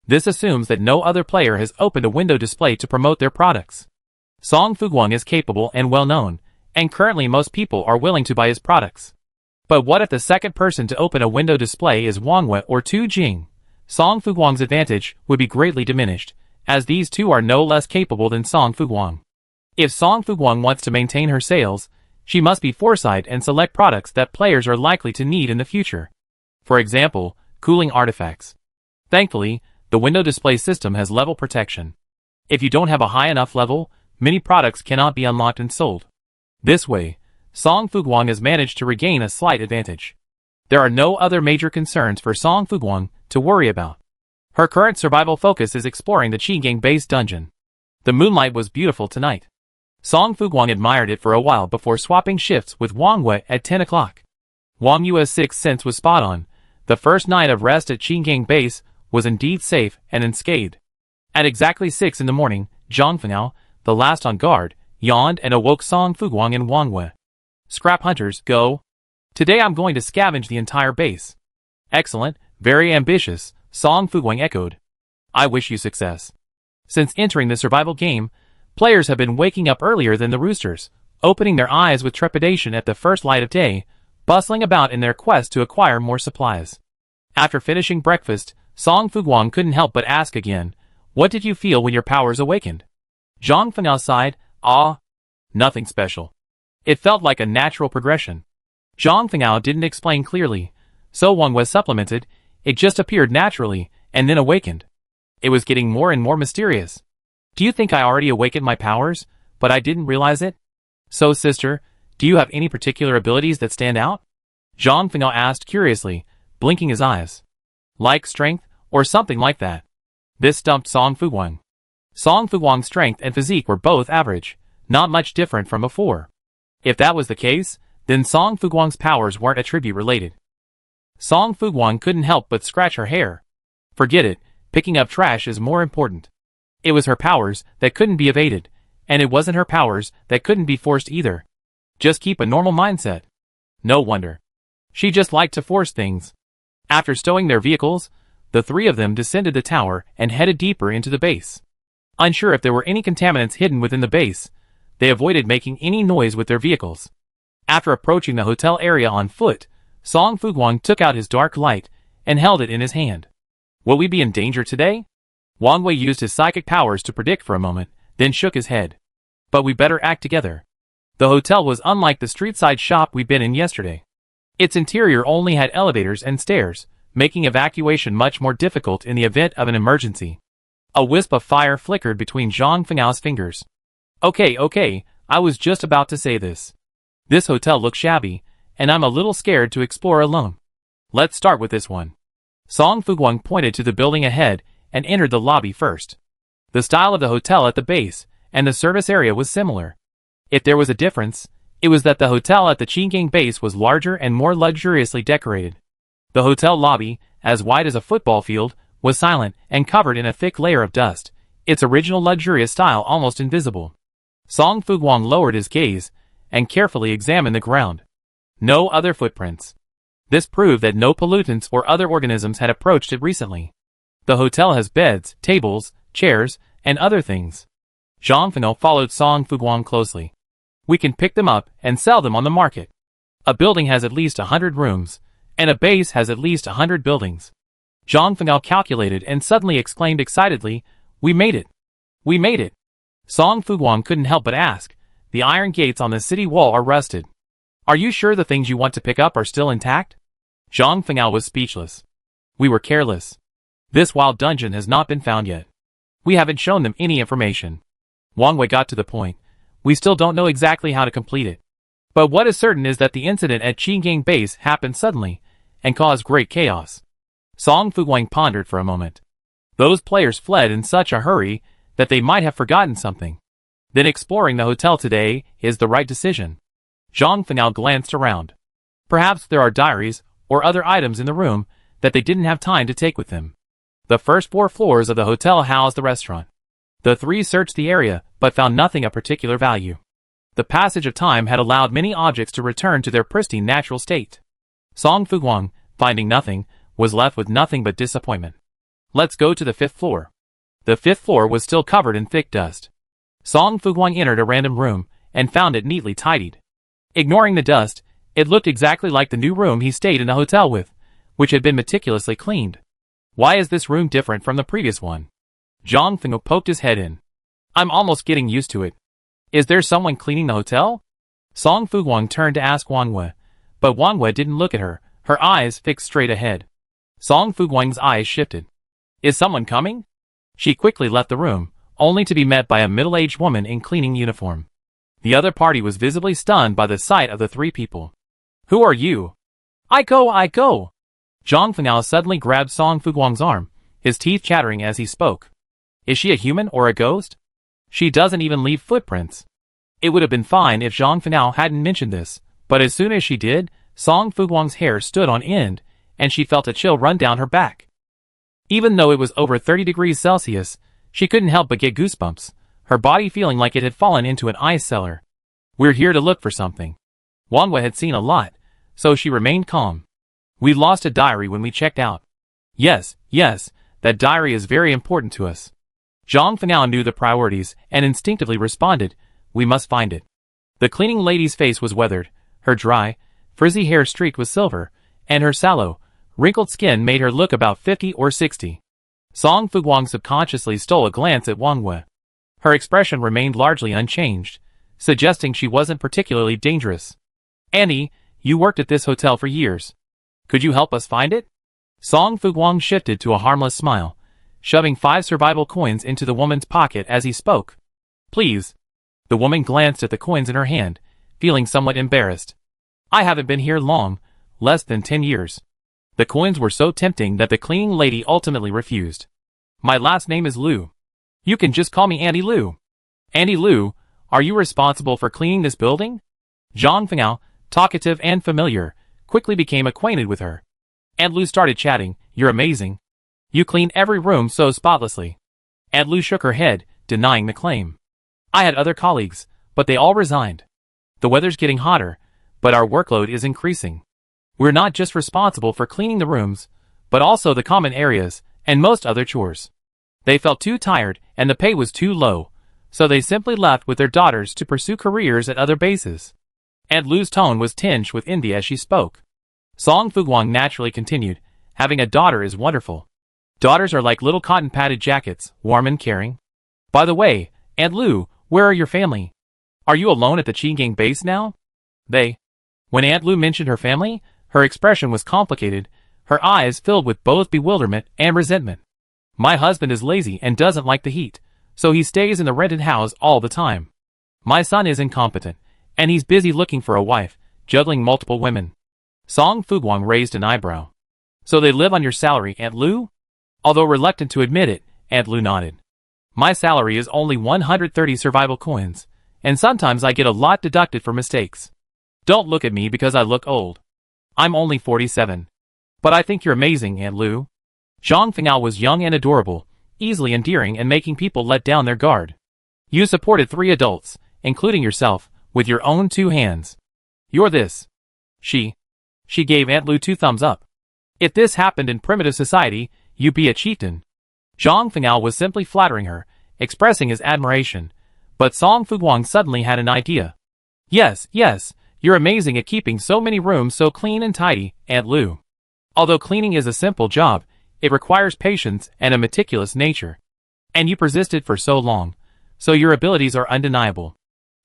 This assumes that no other player has opened a window display to promote their products. Song Fuguang is capable and well-known, and currently most people are willing to buy his products. But what if the second person to open a window display is Wang Wei or Tu Jing? Song Fuguang's advantage would be greatly diminished, as these two are no less capable than Song Fuguang. If Song Fuguang wants to maintain her sales, she must be foresight and select products that players are likely to need in the future. For example, cooling artifacts. Thankfully, the window display system has level protection. If you don't have a high enough level, many products cannot be unlocked and sold. This way, Song Fuguang has managed to regain a slight advantage. There are no other major concerns for Song Fuguang to worry about. Her current survival focus is exploring the Qinggang base dungeon. The moonlight was beautiful tonight. Song Fuguang admired it for a while before swapping shifts with Wang Wei at 10 o'clock. Wang Yue's sixth sense was spot on. The first night of rest at Qinggang base was indeed safe and unscathed. At exactly 6 in the morning, Zhang Fengao, the last on guard, yawned and awoke Song Fuguang and Wang Wei. Scrap hunters, go. Today I'm going to scavenge the entire base. Excellent, very ambitious, Song Fuguang echoed. I wish you success. Since entering the survival game, players have been waking up earlier than the roosters, opening their eyes with trepidation at the first light of day, bustling about in their quest to acquire more supplies. After finishing breakfast, Song Fuguang couldn't help but ask again, what did you feel when your powers awakened? Zhang Fengao sighed, nothing special. It felt like a natural progression. Zhang Fengao didn't explain clearly, so Wang Wei supplemented, it just appeared naturally, and then awakened. It was getting more and more mysterious. Do you think I already awakened my powers, but I didn't realize it? So sister, do you have any particular abilities that stand out? Zhang Fengao asked curiously, blinking his eyes. Like strength, or something like that. This stumped Song Fuguang. Song Fuguang's strength and physique were both average, not much different from before. If that was the case, then Song Fuguang's powers weren't attribute related. Song Fuguang couldn't help but scratch her hair. Forget it, picking up trash is more important. It was her powers that couldn't be evaded, and it wasn't her powers that couldn't be forced either. Just keep a normal mindset. No wonder. She just liked to force things. After stowing their vehicles, the three of them descended the tower and headed deeper into the base. Unsure if there were any contaminants hidden within the base, they avoided making any noise with their vehicles. After approaching the hotel area on foot, Song Fuguang took out his dark light and held it in his hand. Will we be in danger today? Wang Wei used his psychic powers to predict for a moment, then shook his head. But we better act together. The hotel was unlike the street-side shop we'd been in yesterday. Its interior only had elevators and stairs, making evacuation much more difficult in the event of an emergency. A wisp of fire flickered between Zhang Fengao's fingers. Okay, I was just about to say this. This hotel looks shabby, and I'm a little scared to explore alone. Let's start with this one. Song Fuguang pointed to the building ahead and entered the lobby first. The style of the hotel at the base and the service area was similar. If there was a difference, it was that the hotel at the Qinggang base was larger and more luxuriously decorated. The hotel lobby, as wide as a football field, was silent and covered in a thick layer of dust, its original luxurious style almost invisible. Song Fuguang lowered his gaze and carefully examined the ground. No other footprints. This proved that no pollutants or other organisms had approached it recently. The hotel has beds, tables, chairs, and other things. Zhang Fengao followed Song Fuguang closely. We can pick them up and sell them on the market. A building has at least 100 rooms, and a base has at least 100 buildings. Zhang Fengao calculated and suddenly exclaimed excitedly, "We made it! We made it!" Song Fuguang couldn't help but ask, "The iron gates on the city wall are rusted. Are you sure the things you want to pick up are still intact?" Zhang Fengao was speechless. "We were careless. This wild dungeon has not been found yet. We haven't shown them any information." Wang Wei got to the point. "We still don't know exactly how to complete it. But what is certain is that the incident at Qinggang base happened suddenly and caused great chaos." Song Fuguang pondered for a moment. Those players fled in such a hurry that they might have forgotten something. Then exploring the hotel today is the right decision. Zhang Fengao glanced around. Perhaps there are diaries or other items in the room that they didn't have time to take with them. The first 4 floors of the hotel housed the restaurant. The three searched the area, but found nothing of particular value. The passage of time had allowed many objects to return to their pristine natural state. Song Fuguang, finding nothing, was left with nothing but disappointment. "Let's go to the 5th floor." The 5th floor was still covered in thick dust. Song Fuguang entered a random room and found it neatly tidied. Ignoring the dust, it looked exactly like the new room he stayed in the hotel with, which had been meticulously cleaned. Why is this room different from the previous one? Zhang Fengao poked his head in. "I'm almost getting used to it. Is there someone cleaning the hotel?" Song Fuguang turned to ask Wang Wei, but Wang Wei didn't look at her, her eyes fixed straight ahead. Song Fuguang's eyes shifted. "Is someone coming?" She quickly left the room, only to be met by a middle-aged woman in cleaning uniform. The other party was visibly stunned by the sight of the three people. "Who are you?" I go! Zhang Fengao suddenly grabbed Song Fuguang's arm, his teeth chattering as he spoke. "Is she a human or a ghost? She doesn't even leave footprints." It would have been fine if Zhang Fengao hadn't mentioned this, but as soon as she did, Song Fuguang's hair stood on end, and she felt a chill run down her back. Even though it was over 30 degrees Celsius, she couldn't help but get goosebumps, her body feeling like it had fallen into an ice cellar. "We're here to look for something." Wang Wei had seen a lot, so she remained calm. "We lost a diary when we checked out." Yes, that diary is very important to us." Zhang Fengao knew the priorities and instinctively responded, "We must find it." The cleaning lady's face was weathered, her dry, frizzy hair streaked with silver, and her sallow, wrinkled skin made her look about 50 or 60. Song Fuguang subconsciously stole a glance at Wang Wei. Her expression remained largely unchanged, suggesting she wasn't particularly dangerous. "Annie, you worked at this hotel for years. Could you help us find it?" Song Fuguang shifted to a harmless smile, shoving 5 survival coins into the woman's pocket as he spoke. "Please." The woman glanced at the coins in her hand, feeling somewhat embarrassed. I haven't been here long, less than 10 years. The coins were so tempting that the cleaning lady ultimately refused. My last name is Liu. You can just call me Auntie Liu. Auntie Liu, are you responsible for cleaning this building? Zhang Fengao, talkative and familiar, quickly became acquainted with her. Aunt Liu started chatting. You're amazing. You clean every room so spotlessly. Aunt Liu shook her head, denying the claim. I had other colleagues, but they all resigned. The weather's getting hotter, but our workload is increasing. We're not just responsible for cleaning the rooms, but also the common areas and most other chores. They felt too tired and the pay was too low, so they simply left with their daughters to pursue careers at other bases. Aunt Liu's tone was tinged with envy as she spoke. Song Fuguang naturally continued, having a daughter is wonderful. Daughters are like little cotton-padded jackets, warm and caring. By the way, Aunt Liu, where are your family? Are you alone at the Qinggang base now? When Aunt Liu mentioned her family, her expression was complicated, her eyes filled with both bewilderment and resentment. My husband is lazy and doesn't like the heat, so he stays in the rented house all the time. My son is incompetent, and he's busy looking for a wife, juggling multiple women. Song Fuguang raised an eyebrow. So they live on your salary, Aunt Liu? Although reluctant to admit it, Aunt Liu nodded. My salary is only 130 survival coins, and sometimes I get a lot deducted for mistakes. Don't look at me because I look old. I'm only 47. But I think you're amazing, Aunt Liu. Zhang Fengao was young and adorable, easily endearing and making people let down their guard. You supported 3 adults, including yourself, with your own 2 hands. You're this. She gave Aunt Liu 2 thumbs up. If this happened in primitive society, you'd be a chieftain. Zhang Fengao was simply flattering her, expressing his admiration, but Song Fuguang suddenly had an idea. Yes, you're amazing at keeping so many rooms so clean and tidy, Aunt Liu. Although cleaning is a simple job, it requires patience and a meticulous nature. And you persisted for so long, so your abilities are undeniable.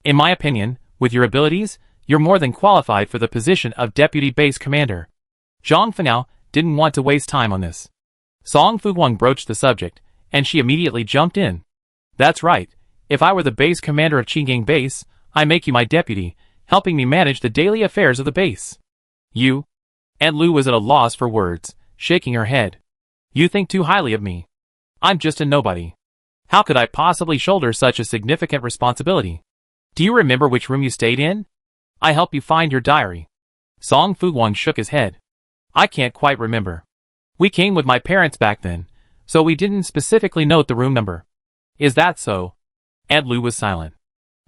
In my opinion, with your abilities, you're more than qualified for the position of Deputy Base Commander. Zhang Fengao didn't want to waste time on this. Song Fuguang broached the subject, and she immediately jumped in. That's right, if I were the base commander of Qinggang Base, I make you my deputy, helping me manage the daily affairs of the base. You? Aunt Liu was at a loss for words, shaking her head. You think too highly of me. I'm just a nobody. How could I possibly shoulder such a significant responsibility? Do you remember which room you stayed in? I helped you find your diary. Song Fuguang shook his head. I can't quite remember. We came with my parents back then, so we didn't specifically note the room number. Is that so? Aunt Liu was silent.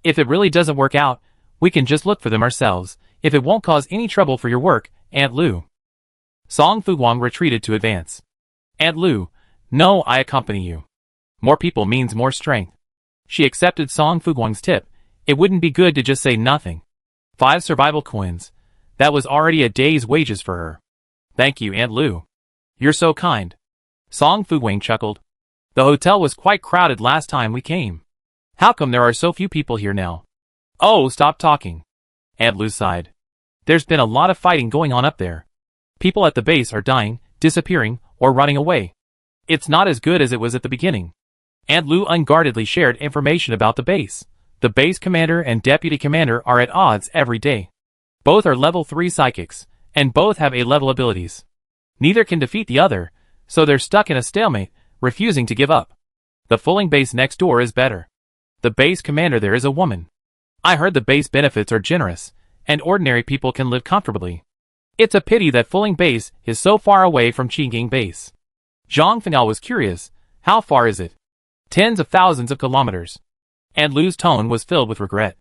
If it really doesn't work out, we can just look for them ourselves, if it won't cause any trouble for your work, Aunt Liu. Song Fuguang retreated to advance. Aunt Liu, no, I accompany you. More people means more strength. She accepted Song Fuguang's tip. It wouldn't be good to just say nothing. 5 survival coins. That was already a day's wages for her. Thank you, Aunt Liu. You're so kind. Song Fuguang chuckled. The hotel was quite crowded last time we came. How come there are so few people here now? Oh, stop talking. Aunt Liu sighed. There's been a lot of fighting going on up there. People at the base are dying, disappearing, or running away. It's not as good as it was at the beginning. Aunt Liu unguardedly shared information about the base. The base commander and deputy commander are at odds every day. Both are level 3 psychics, and both have A-level abilities. Neither can defeat the other, so they're stuck in a stalemate, refusing to give up. The Fulling base next door is better. The base commander there is a woman. I heard the base benefits are generous, and ordinary people can live comfortably. It's a pity that Fulling base is so far away from Qinggang base. Zhang Fengao was curious. How far is it? Tens of thousands of kilometers. Aunt Liu's tone was filled with regret.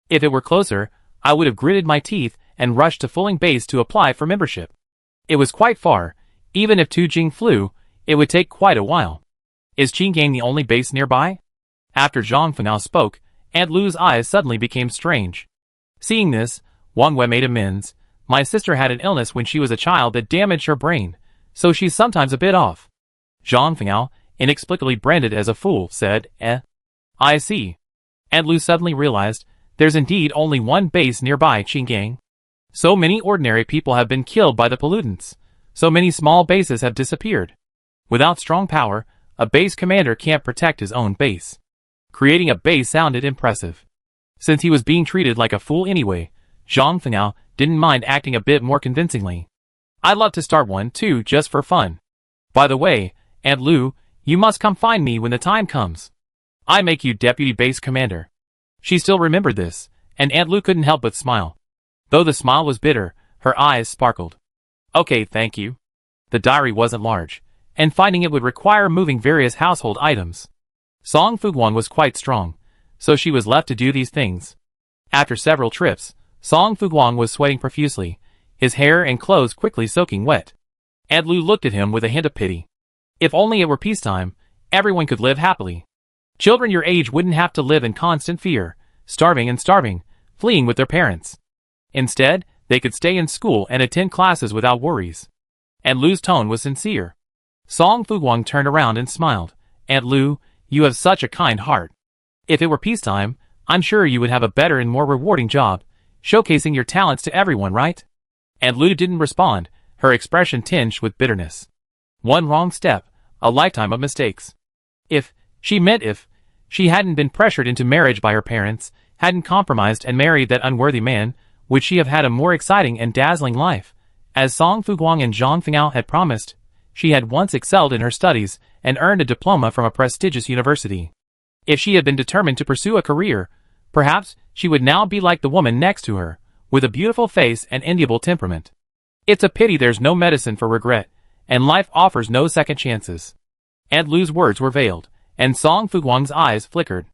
If it were closer, I would have gritted my teeth and rushed to Fulling base to apply for membership. It was quite far. Even if Tu Jing flew, it would take quite a while. Is Qinggang the only base nearby? After Zhang Fengao spoke, Aunt Liu's eyes suddenly became strange. Seeing this, Wang Wei made amends. My sister had an illness when she was a child that damaged her brain, so she's sometimes a bit off. Zhang Fengao, inexplicably branded as a fool, said, I see. Aunt Liu suddenly realized, there's indeed only one base nearby Qinggang. So many ordinary people have been killed by the pollutants. So many small bases have disappeared. Without strong power, a base commander can't protect his own base. Creating a base sounded impressive. Since he was being treated like a fool anyway, Zhang Fengao didn't mind acting a bit more convincingly. I'd love to start one too, just for fun. By the way, Aunt Lu, you must come find me when the time comes. I make you deputy base commander. She still remembered this, and Aunt Lu couldn't help but smile. Though the smile was bitter, her eyes sparkled. Okay, thank you. The diary wasn't large, and finding it would require moving various household items. Song Fuguang was quite strong, so she was left to do these things. After several trips, Song Fuguang was sweating profusely, his hair and clothes quickly soaking wet. Aunt Lu looked at him with a hint of pity. If only it were peacetime, everyone could live happily. Children your age wouldn't have to live in constant fear, starving, fleeing with their parents. Instead, they could stay in school and attend classes without worries. Aunt Lu's tone was sincere. Song Fuguang turned around and smiled. Aunt Lu, you have such a kind heart. If it were peacetime, I'm sure you would have a better and more rewarding job, showcasing your talents to everyone, right? Aunt Lu didn't respond, her expression tinged with bitterness. One wrong step, a lifetime of mistakes. If she hadn't been pressured into marriage by her parents, hadn't compromised and married that unworthy man, would she have had a more exciting and dazzling life? As Song Fuguang and Zhang Fengao had promised, she had once excelled in her studies and earned a diploma from a prestigious university. If she had been determined to pursue a career, perhaps she would now be like the woman next to her, with a beautiful face and enviable temperament. It's a pity there's no medicine for regret, and life offers no second chances. Aunt Lu's words were veiled, and Song Fuguang's eyes flickered.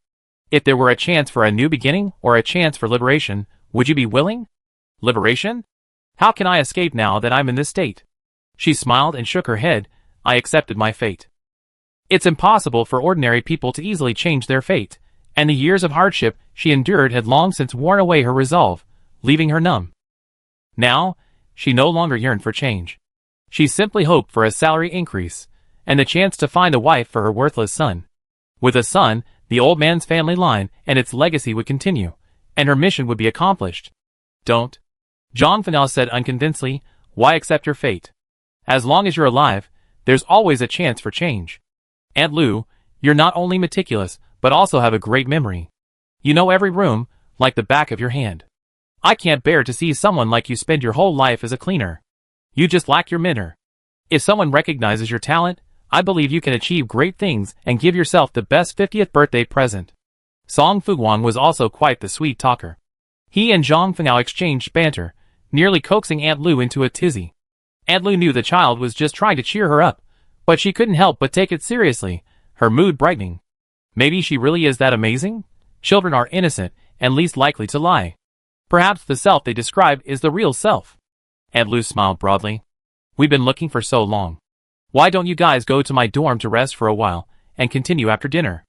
If there were a chance for a new beginning or a chance for liberation, would you be willing? Liberation? How can I escape now that I'm in this state? She smiled and shook her head. I accepted my fate. It's impossible for ordinary people to easily change their fate, and the years of hardship she endured had long since worn away her resolve, leaving her numb. Now, she no longer yearned for change. She simply hoped for a salary increase, and the chance to find a wife for her worthless son. With a son, the old man's family line and its legacy would continue, and her mission would be accomplished. Don't. Zhang Fengao said unconvincingly, why accept your fate? As long as you're alive, there's always a chance for change. Aunt Lu, you're not only meticulous, but also have a great memory. You know every room, like the back of your hand. I can't bear to see someone like you spend your whole life as a cleaner. You just lack your manner. If someone recognizes your talent, I believe you can achieve great things and give yourself the best 50th birthday present. Song Fuguang was also quite the sweet talker. He and Zhang Fengao exchanged banter, nearly coaxing Aunt Lu into a tizzy. Aunt Lu knew the child was just trying to cheer her up, but she couldn't help but take it seriously, her mood brightening. Maybe she really is that amazing? Children are innocent and least likely to lie. Perhaps the self they describe is the real self. Aunt Lu smiled broadly. We've been looking for so long. Why don't you guys go to my dorm to rest for a while and continue after dinner?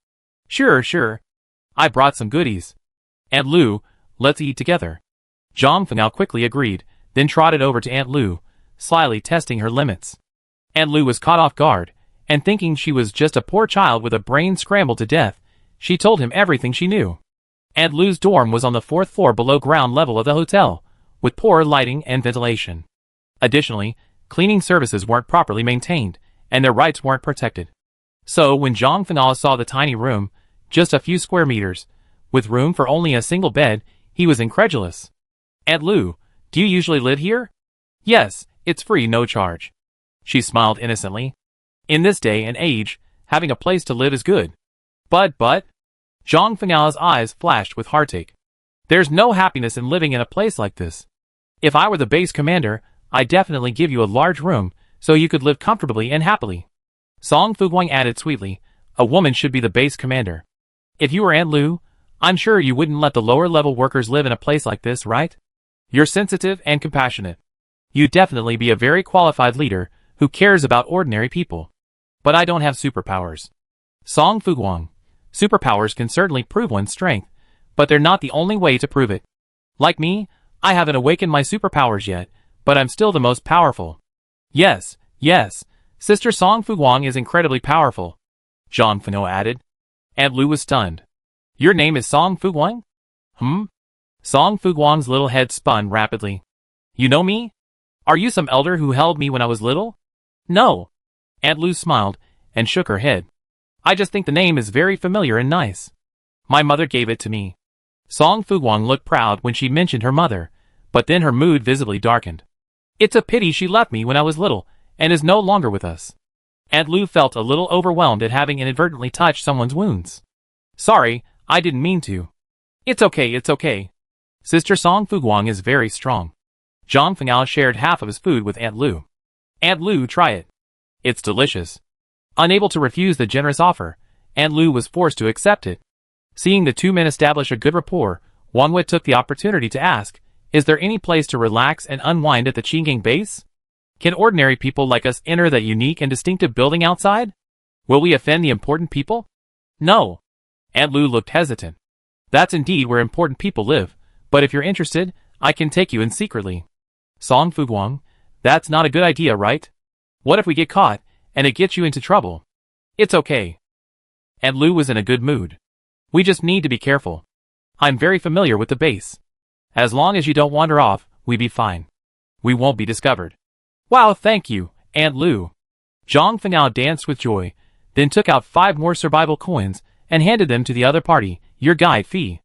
Sure. I brought some goodies. Aunt Lu, let's eat together. Zhang Fengao quickly agreed, then trotted over to Aunt Lu, slyly testing her limits. Aunt Lu was caught off guard, and thinking she was just a poor child with a brain scrambled to death, she told him everything she knew. Aunt Lu's dorm was on the 4th floor below ground level of the hotel, with poor lighting and ventilation. Additionally, cleaning services weren't properly maintained, and their rights weren't protected. So when Zhang Fengao saw the tiny room, just a few square meters, with room for only a single bed, he was incredulous. Aunt Lu, do you usually live here? Yes, it's free, no charge. She smiled innocently. In this day and age, having a place to live is good. But, Zhang Fengao's eyes flashed with heartache. There's no happiness in living in a place like this. If I were the base commander, I'd definitely give you a large room, so you could live comfortably and happily. Song Fuguang added sweetly, a woman should be the base commander. If you were Aunt Lu, I'm sure you wouldn't let the lower-level workers live in a place like this, right? You're sensitive and compassionate. You'd definitely be a very qualified leader who cares about ordinary people. But I don't have superpowers. Song Fuguang, superpowers can certainly prove one's strength, but they're not the only way to prove it. Like me, I haven't awakened my superpowers yet, but I'm still the most powerful. Yes, Sister Song Fuguang is incredibly powerful, Zhang Fengao added. Aunt Lu was stunned. Your name is Song Fuguang? Song Fuguang's little head spun rapidly. You know me? Are you some elder who held me when I was little? No. Aunt Lu smiled and shook her head. I just think the name is very familiar and nice. My mother gave it to me. Song Fuguang looked proud when she mentioned her mother, but then her mood visibly darkened. It's a pity she left me when I was little, and is no longer with us. Aunt Lu felt a little overwhelmed at having inadvertently touched someone's wounds. Sorry, I didn't mean to. It's okay, it's okay. Sister Song Fuguang is very strong. Zhang Fengao shared half of his food with Aunt Lu. Aunt Lu, try it. It's delicious. Unable to refuse the generous offer, Aunt Lu was forced to accept it. Seeing the two men establish a good rapport, Wang Wei took the opportunity to ask, is there any place to relax and unwind at the Qinggang base? Can ordinary people like us enter that unique and distinctive building outside? Will we offend the important people? No. Aunt Lu looked hesitant. That's indeed where important people live, but if you're interested, I can take you in secretly. Song Fuguang, that's not a good idea, right? What if we get caught, and it gets you into trouble? It's okay. Aunt Lu was in a good mood. We just need to be careful. I'm very familiar with the base. As long as you don't wander off, we be fine. We won't be discovered. Wow, thank you, Aunt Lu. Zhang Fengao danced with joy, then took out 5 more survival coins and handed them to the other party, your guide fee.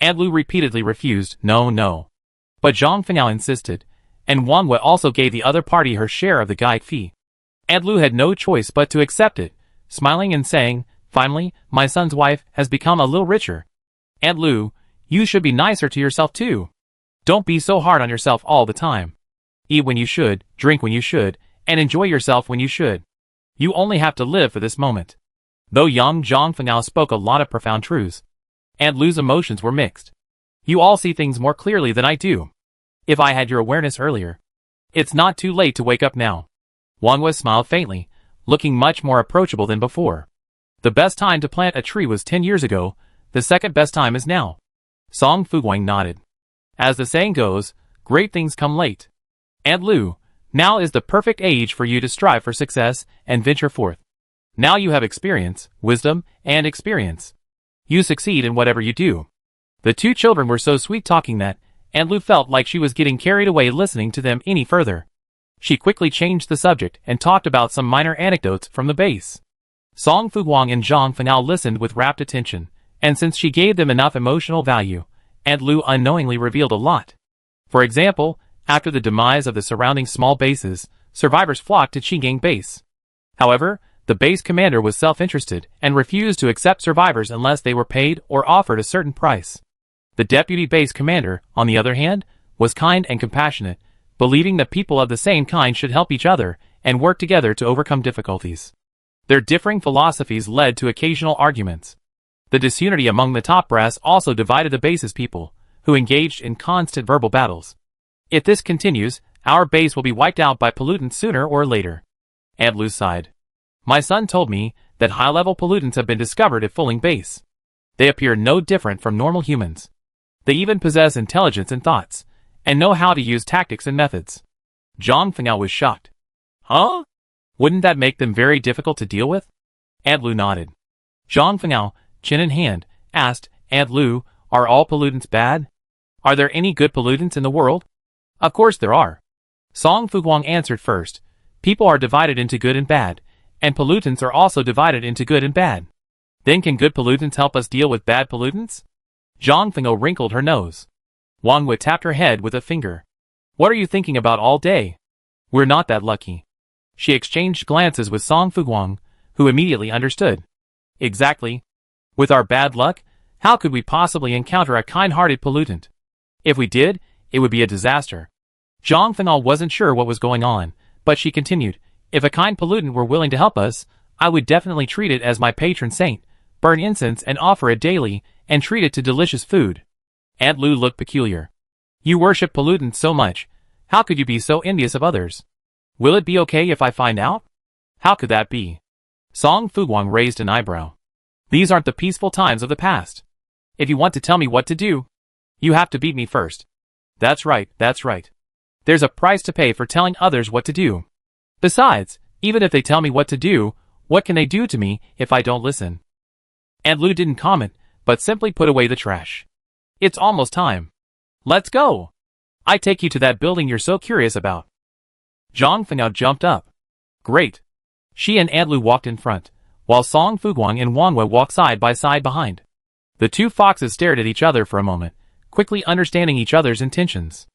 Aunt Lu repeatedly refused, no. But Zhang Fengao insisted, and Wang Wei also gave the other party her share of the guide fee. Aunt Lu had no choice but to accept it, smiling and saying, finally, my son's wife has become a little richer. Aunt Lu, you should be nicer to yourself too. Don't be so hard on yourself all the time. Eat when you should, drink when you should, and enjoy yourself when you should. You only have to live for this moment. Though young Zhang Fengao spoke a lot of profound truths, Aunt Lu's emotions were mixed. You all see things more clearly than I do. If I had your awareness earlier. It's not too late to wake up now. Wang Wei smiled faintly, looking much more approachable than before. The best time to plant a tree was 10 years ago, the second best time is now. Song Fuguang nodded. As the saying goes, great things come late. Aunt Lu, now is the perfect age for you to strive for success and venture forth. Now you have experience, wisdom, and experience. You succeed in whatever you do. The two children were so sweet-talking that Aunt Lu felt like she was getting carried away listening to them any further. She quickly changed the subject and talked about some minor anecdotes from the base. Song Fuguang and Zhang Fengao listened with rapt attention, and since she gave them enough emotional value, Aunt Lu unknowingly revealed a lot. For example, after the demise of the surrounding small bases, survivors flocked to Qinggang base. However, the base commander was self-interested and refused to accept survivors unless they were paid or offered a certain price. The deputy base commander, on the other hand, was kind and compassionate, believing that people of the same kind should help each other and work together to overcome difficulties. Their differing philosophies led to occasional arguments. The disunity among the top brass also divided the base's people, who engaged in constant verbal battles. If this continues, our base will be wiped out by pollutants sooner or later. Aunt Lu sighed. My son told me that high-level pollutants have been discovered at Fuling base. They appear no different from normal humans. They even possess intelligence and thoughts, and know how to use tactics and methods. Zhang Fengao was shocked. Huh? Wouldn't that make them very difficult to deal with? Aunt Lu nodded. Zhang Fengao, chin in hand, asked, Aunt Lu, are all pollutants bad? Are there any good pollutants in the world? Of course there are. Song Fuguang answered first. People are divided into good and bad, and pollutants are also divided into good and bad. Then can good pollutants help us deal with bad pollutants? Zhang Fengao wrinkled her nose. Wang Wei tapped her head with a finger. What are you thinking about all day? We're not that lucky. She exchanged glances with Song Fuguang, who immediately understood. Exactly. With our bad luck, how could we possibly encounter a kind-hearted pollutant? If we did, it would be a disaster. Zhang Fengao wasn't sure what was going on, but she continued, if a kind pollutant were willing to help us, I would definitely treat it as my patron saint, burn incense and offer it daily, and treat it to delicious food. Aunt Lu looked peculiar. You worship pollutants so much, how could you be so envious of others? Will it be okay if I find out? How could that be? Song Fuguang raised an eyebrow. These aren't the peaceful times of the past. If you want to tell me what to do, you have to beat me first. That's right, that's right. There's a price to pay for telling others what to do. Besides, even if they tell me what to do, what can they do to me if I don't listen? Aunt Lu didn't comment, but simply put away the trash. It's almost time. Let's go. I take you to that building you're so curious about. Zhang Fengao jumped up. Great. She and Aunt Lu walked in front, while Song Fuguang and Wang Wei walked side by side behind. The two foxes stared at each other for a moment, quickly understanding each other's intentions.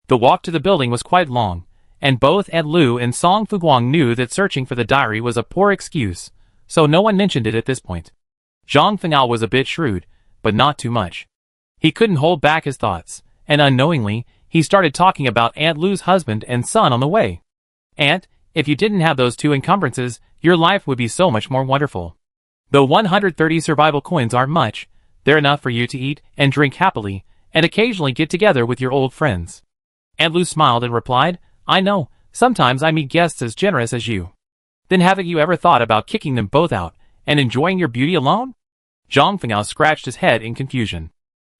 The walk to the building was quite long, and both Aunt Lu and Song Fuguang knew that searching for the diary was a poor excuse, so no one mentioned it at this point. Zhang Fengao was a bit shrewd, but not too much. He couldn't hold back his thoughts, and unknowingly, he started talking about Aunt Lu's husband and son on the way. Aunt, if you didn't have those two encumbrances, your life would be so much more wonderful. Though 130 survival coins aren't much, they're enough for you to eat and drink happily, and occasionally get together with your old friends. Aunt Lu smiled and replied, I know, sometimes I meet guests as generous as you. Then haven't you ever thought about kicking them both out, and enjoying your beauty alone? Zhang Fengao scratched his head in confusion.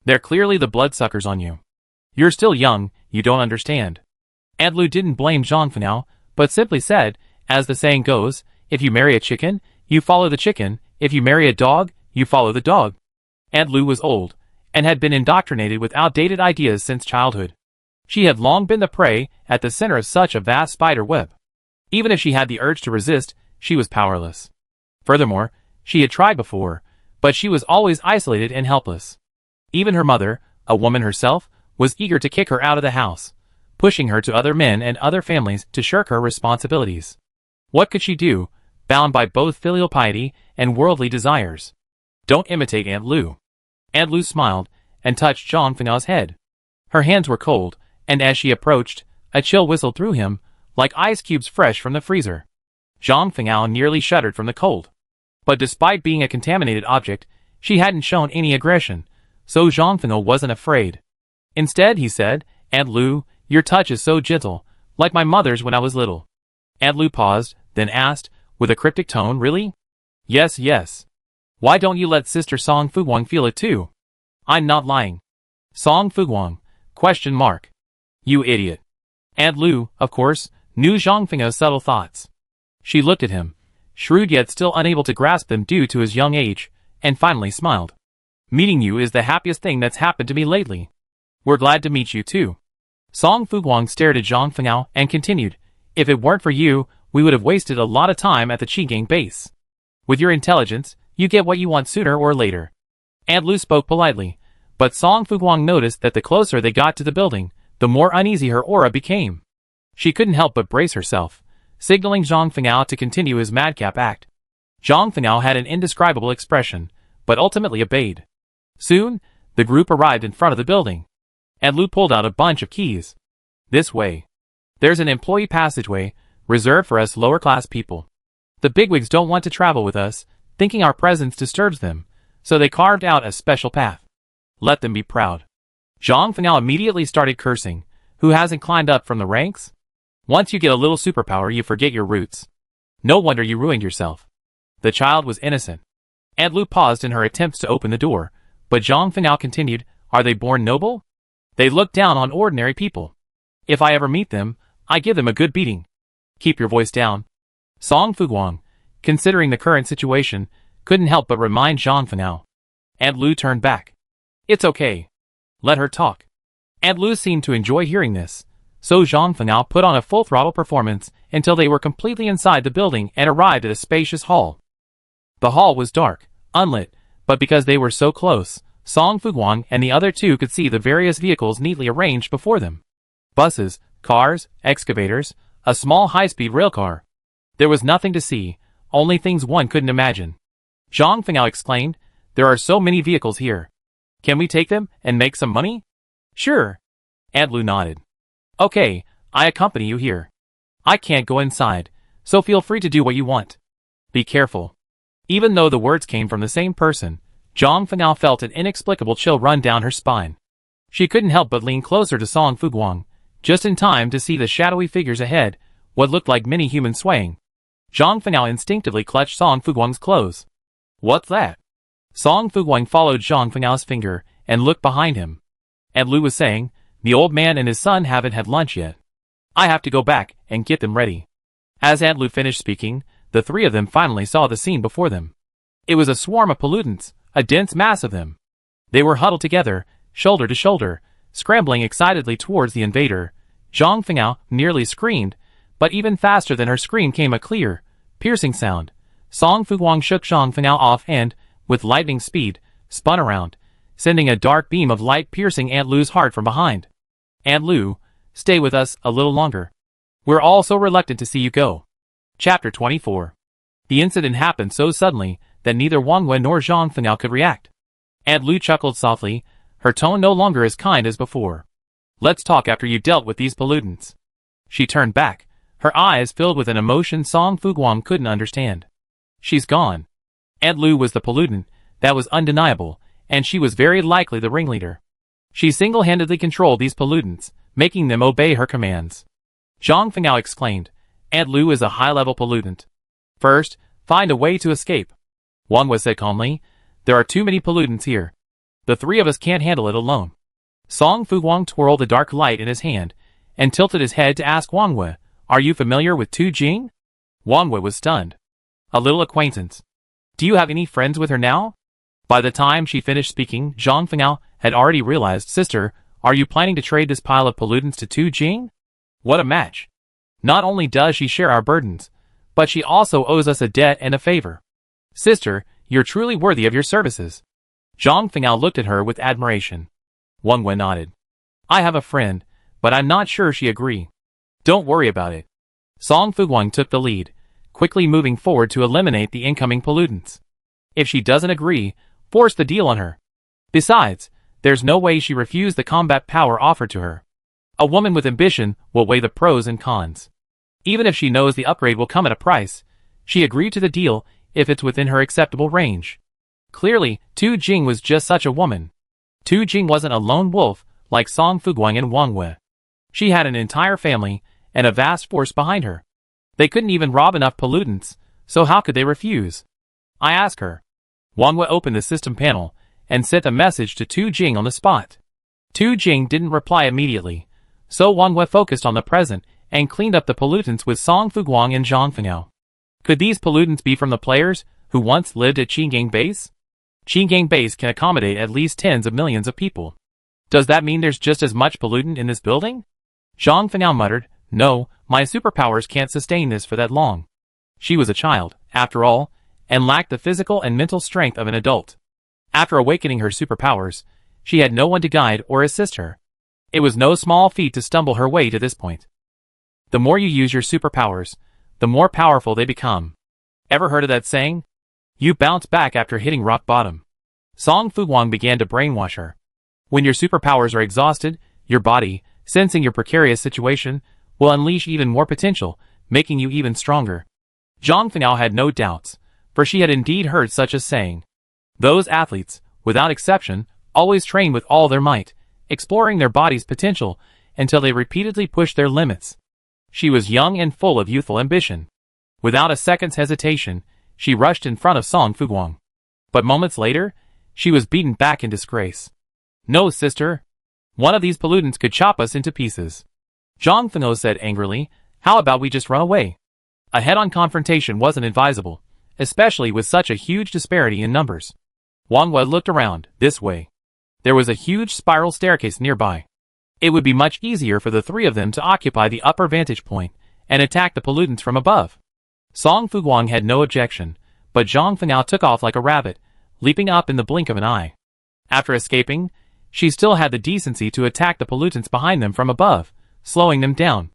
They're clearly the bloodsuckers on you. You're still young, you don't understand. Aunt Lu didn't blame Zhang Fengao, but simply said, as the saying goes, if you marry a chicken, you follow the chicken, if you marry a dog, you follow the dog. Aunt Lu was old, and had been indoctrinated with outdated ideas since childhood. She had long been the prey at the center of such a vast spider web. Even if she had the urge to resist, she was powerless. Furthermore, she had tried before, but she was always isolated and helpless. Even her mother, a woman herself, was eager to kick her out of the house, pushing her to other men and other families to shirk her responsibilities. What could she do, bound by both filial piety and worldly desires? Don't imitate Aunt Lu. Aunt Lu smiled and touched Zhang Fengao's head. Her hands were cold, and as she approached, a chill whistled through him, like ice cubes fresh from the freezer. Zhang Fengao nearly shuddered from the cold. But despite being a contaminated object, she hadn't shown any aggression, so Zhang Fengao wasn't afraid. Instead, he said, Aunt Lu, your touch is so gentle, like my mother's when I was little. Aunt Lu paused, then asked, with a cryptic tone, really? Yes, yes. Why don't you let Sister Song Fuguang feel it too? I'm not lying. Song Fuguang? ? You idiot. Aunt Lu, of course, knew Zhang Fenggao's subtle thoughts. She looked at him, shrewd yet still unable to grasp them due to his young age, and finally smiled. Meeting you is the happiest thing that's happened to me lately. We're glad to meet you too. Song Fuguang stared at Zhang Fengao and continued, if it weren't for you, we would have wasted a lot of time at the Qigong base. With your intelligence, you get what you want sooner or later. Aunt Lu spoke politely, but Song Fuguang noticed that the closer they got to the building, the more uneasy her aura became. She couldn't help but brace herself, signaling Zhang Fengao to continue his madcap act. Zhang Fengao had an indescribable expression, but ultimately obeyed. Soon, the group arrived in front of the building. Aunt Lu pulled out a bunch of keys. This way. There's an employee passageway, reserved for us lower-class people. The bigwigs don't want to travel with us, thinking our presence disturbs them, so they carved out a special path. Let them be proud. Zhang Fengao immediately started cursing. Who hasn't climbed up from the ranks? Once you get a little superpower, you forget your roots. No wonder you ruined yourself. The child was innocent. Aunt Lu paused in her attempts to open the door, but Zhang Fengao continued, are they born noble? They look down on ordinary people. If I ever meet them, I give them a good beating. Keep your voice down. Song Fuguang, considering the current situation, couldn't help but remind Zhang Fengao. Aunt Lu turned back. It's okay. Let her talk. Aunt Lu seemed to enjoy hearing this, so Zhang Fengao put on a full-throttle performance until they were completely inside the building and arrived at a spacious hall. The hall was dark, unlit, but because they were so close, Song Fuguang and the other two could see the various vehicles neatly arranged before them. Buses, cars, excavators, a small high-speed railcar. There was nothing to see, only things one couldn't imagine. Zhang Fengao exclaimed, there are so many vehicles here. Can we take them and make some money? Sure. Aunt Lu nodded. Okay, I accompany you here. I can't go inside, so feel free to do what you want. Be careful. Even though the words came from the same person, Zhang Fengao felt an inexplicable chill run down her spine. She couldn't help but lean closer to Song Fuguang, just in time to see the shadowy figures ahead, what looked like many humans swaying. Zhang Fengao instinctively clutched Song Fuguang's clothes. What's that? Song Fuguang followed Zhang Fengao's finger and looked behind him. Aunt Lu was saying, the old man and his son haven't had lunch yet. I have to go back and get them ready. As Aunt Lu finished speaking, the three of them finally saw the scene before them. It was a swarm of pollutants, a dense mass of them. They were huddled together, shoulder to shoulder, scrambling excitedly towards the invader. Zhang Fengao nearly screamed, but even faster than her scream came a clear, piercing sound. Song Fuguang shook Zhang Fengao off and, with lightning speed, spun around, sending a dark beam of light piercing Aunt Lu's heart from behind. Aunt Lu, stay with us a little longer. We're all so reluctant to see you go. Chapter 24. The incident happened so suddenly that neither Wang Wen nor Zhang Fengao could react. Aunt Lu chuckled softly, her tone no longer as kind as before. Let's talk after you dealt with these pollutants. She turned back, her eyes filled with an emotion Song Fuguang couldn't understand. She's gone. Aunt Lu was the pollutant, that was undeniable, and she was very likely the ringleader. She single-handedly controlled these pollutants, making them obey her commands. Zhang Fengao exclaimed, Aunt Lu is a high-level pollutant. First, find a way to escape. Wang Wei said calmly, there are too many pollutants here. The three of us can't handle it alone. Song Fuguang twirled the dark light in his hand, and tilted his head to ask Wang Wei, are you familiar with Tu Jing? Wang Wei was stunned. A little acquaintance. Do you have any friends with her now? By the time she finished speaking, Zhang Fengao had already realized, Sister, are you planning to trade this pile of pollutants to Tu Jing? What a match. Not only does she share our burdens, but she also owes us a debt and a favor. Sister, you're truly worthy of your services. Zhang Fengao looked at her with admiration. Wang Wen nodded. I have a friend, but I'm not sure she agree. Don't worry about it. Song Fuguang took the lead, quickly moving forward to eliminate the incoming pollutants. If she doesn't agree, force the deal on her. Besides, there's no way she refused the combat power offered to her. A woman with ambition will weigh the pros and cons. Even if she knows the upgrade will come at a price, she agreed to the deal if it's within her acceptable range. Clearly, Tu Jing was just such a woman. Tu Jing wasn't a lone wolf like Song Fuguang and Wang Wei. She had an entire family and a vast force behind her. They couldn't even rob enough pollutants, so how could they refuse? I asked her. Wang Wei opened the system panel and sent a message to Tu Jing on the spot. Tu Jing didn't reply immediately, so Wang Wei focused on the present and cleaned up the pollutants with Song Fuguang and Zhang Fengao. Could these pollutants be from the players who once lived at Qingang Base? Qingang Base can accommodate at least tens of millions of people. Does that mean there's just as much pollutant in this building? Zhang Fengao muttered, no, my superpowers can't sustain this for that long. She was a child, after all, and lacked the physical and mental strength of an adult. After awakening her superpowers, she had no one to guide or assist her. It was no small feat to stumble her way to this point. The more you use your superpowers, the more powerful they become. Ever heard of that saying? You bounce back after hitting rock bottom. Song Fuguang began to brainwash her. When your superpowers are exhausted, your body, sensing your precarious situation, will unleash even more potential, making you even stronger. Zhang Fengao had no doubts, for she had indeed heard such a saying. Those athletes, without exception, always train with all their might, exploring their body's potential until they repeatedly push their limits. She was young and full of youthful ambition. Without a second's hesitation, she rushed in front of Song Fuguang. But moments later, she was beaten back in disgrace. No, sister. One of these pollutants could chop us into pieces. Zhang Fengao said angrily, how about we just run away? A head-on confrontation wasn't advisable, especially with such a huge disparity in numbers. Wang Wei looked around, this way. There was a huge spiral staircase nearby. It would be much easier for the three of them to occupy the upper vantage point and attack the pollutants from above. Song Fuguang had no objection, but Zhang Fengao took off like a rabbit, leaping up in the blink of an eye. After escaping, she still had the decency to attack the pollutants behind them from above, slowing them down.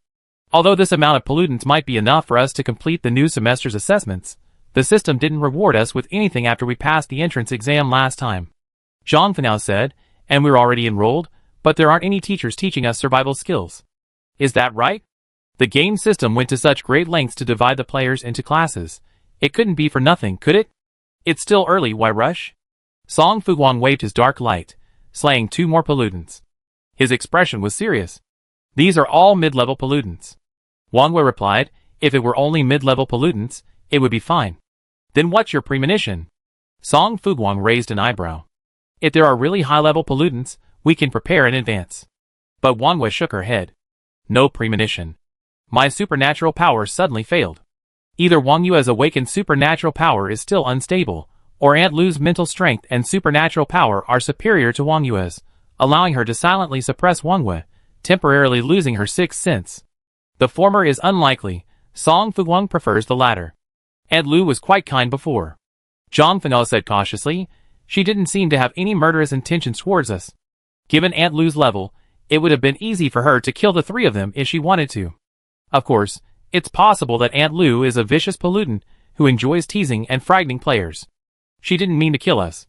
Although this amount of pollutants might be enough for us to complete the new semester's assessments, the system didn't reward us with anything after we passed the entrance exam last time. Zhang Fengao said, and we're already enrolled, but there aren't any teachers teaching us survival skills. Is that right? The game system went to such great lengths to divide the players into classes. It couldn't be for nothing, could it? It's still early, why rush? Song Fuguang waved his dark light, slaying 2 more pollutants. His expression was serious. These are all mid-level pollutants. Wang Wei replied, if it were only mid-level pollutants, it would be fine. Then what's your premonition? Song Fuguang raised an eyebrow. If there are really high-level pollutants, we can prepare in advance. But Wang Wei shook her head. No premonition. My supernatural power suddenly failed. Either Wang Yue's awakened supernatural power is still unstable, or Aunt Lu's mental strength and supernatural power are superior to Wang Yue's, allowing her to silently suppress Wang Wei, temporarily losing her sixth sense. The former is unlikely. Song Fuguang prefers the latter. Aunt Lu was quite kind before. Zhang Fengao said cautiously, She didn't seem to have any murderous intentions towards us. Given Aunt Lu's level, it would have been easy for her to kill the three of them if she wanted to. Of course, it's possible that Aunt Lu is a vicious pollutant who enjoys teasing and frightening players. She didn't mean to kill us.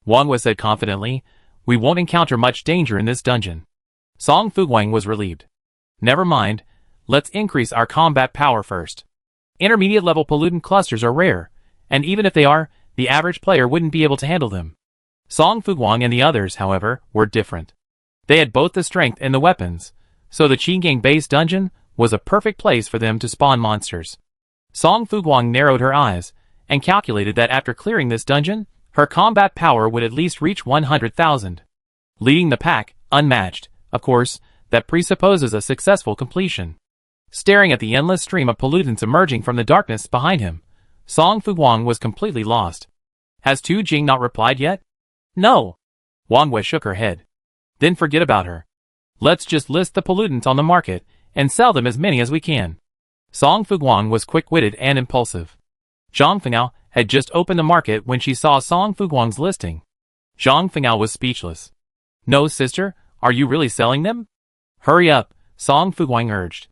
Wang Wei said confidently. We won't encounter much danger in this dungeon. Song Fuguang was relieved. Never mind, let's increase our combat power first. Intermediate level pollutant clusters are rare, and even if they are, the average player wouldn't be able to handle them. Song Fuguang and the others, however, were different. They had both the strength and the weapons, so the Qinggang-based dungeon was a perfect place for them to spawn monsters. Song Fuguang narrowed her eyes, and calculated that after clearing this dungeon, her combat power would at least reach 100,000. Leading the pack, unmatched, of course, that presupposes a successful completion. Staring at the endless stream of pollutants emerging from the darkness behind him, Song Fuguang was completely lost. Has Tu Jing not replied yet? No. Wang Wei shook her head. Then forget about her. Let's just list the pollutants on the market, and sell them as many as we can. Song Fuguang was quick-witted and impulsive. Zhang Fengao had just opened the market when she saw Song Fuguang's listing. Zhang Fengao was speechless. No, sister, are you really selling them? Hurry up, Song Fuguang urged.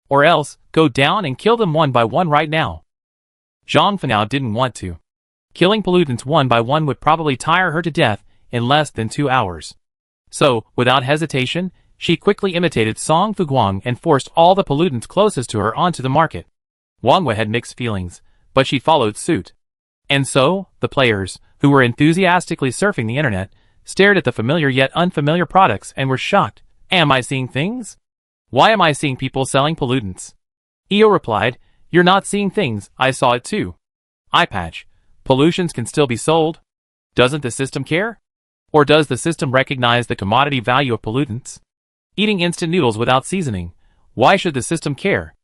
Or else, go down and kill them one by one right now. Zhang Fengao didn't want to. Killing pollutants one by one would probably tire her to death in less than 2 hours. So, without hesitation, she quickly imitated Song Fuguang and forced all the pollutants closest to her onto the market. Wang Wei had mixed feelings, but she followed suit. And so, the players, who were enthusiastically surfing the internet, stared at the familiar yet unfamiliar products and were shocked. Am I seeing things? Why am I seeing people selling pollutants? Io replied, You're not seeing things, I saw it too. Eye patch. Pollutions can still be sold. Doesn't the system care? Or does the system recognize the commodity value of pollutants? Eating instant noodles without seasoning. Why should the system care?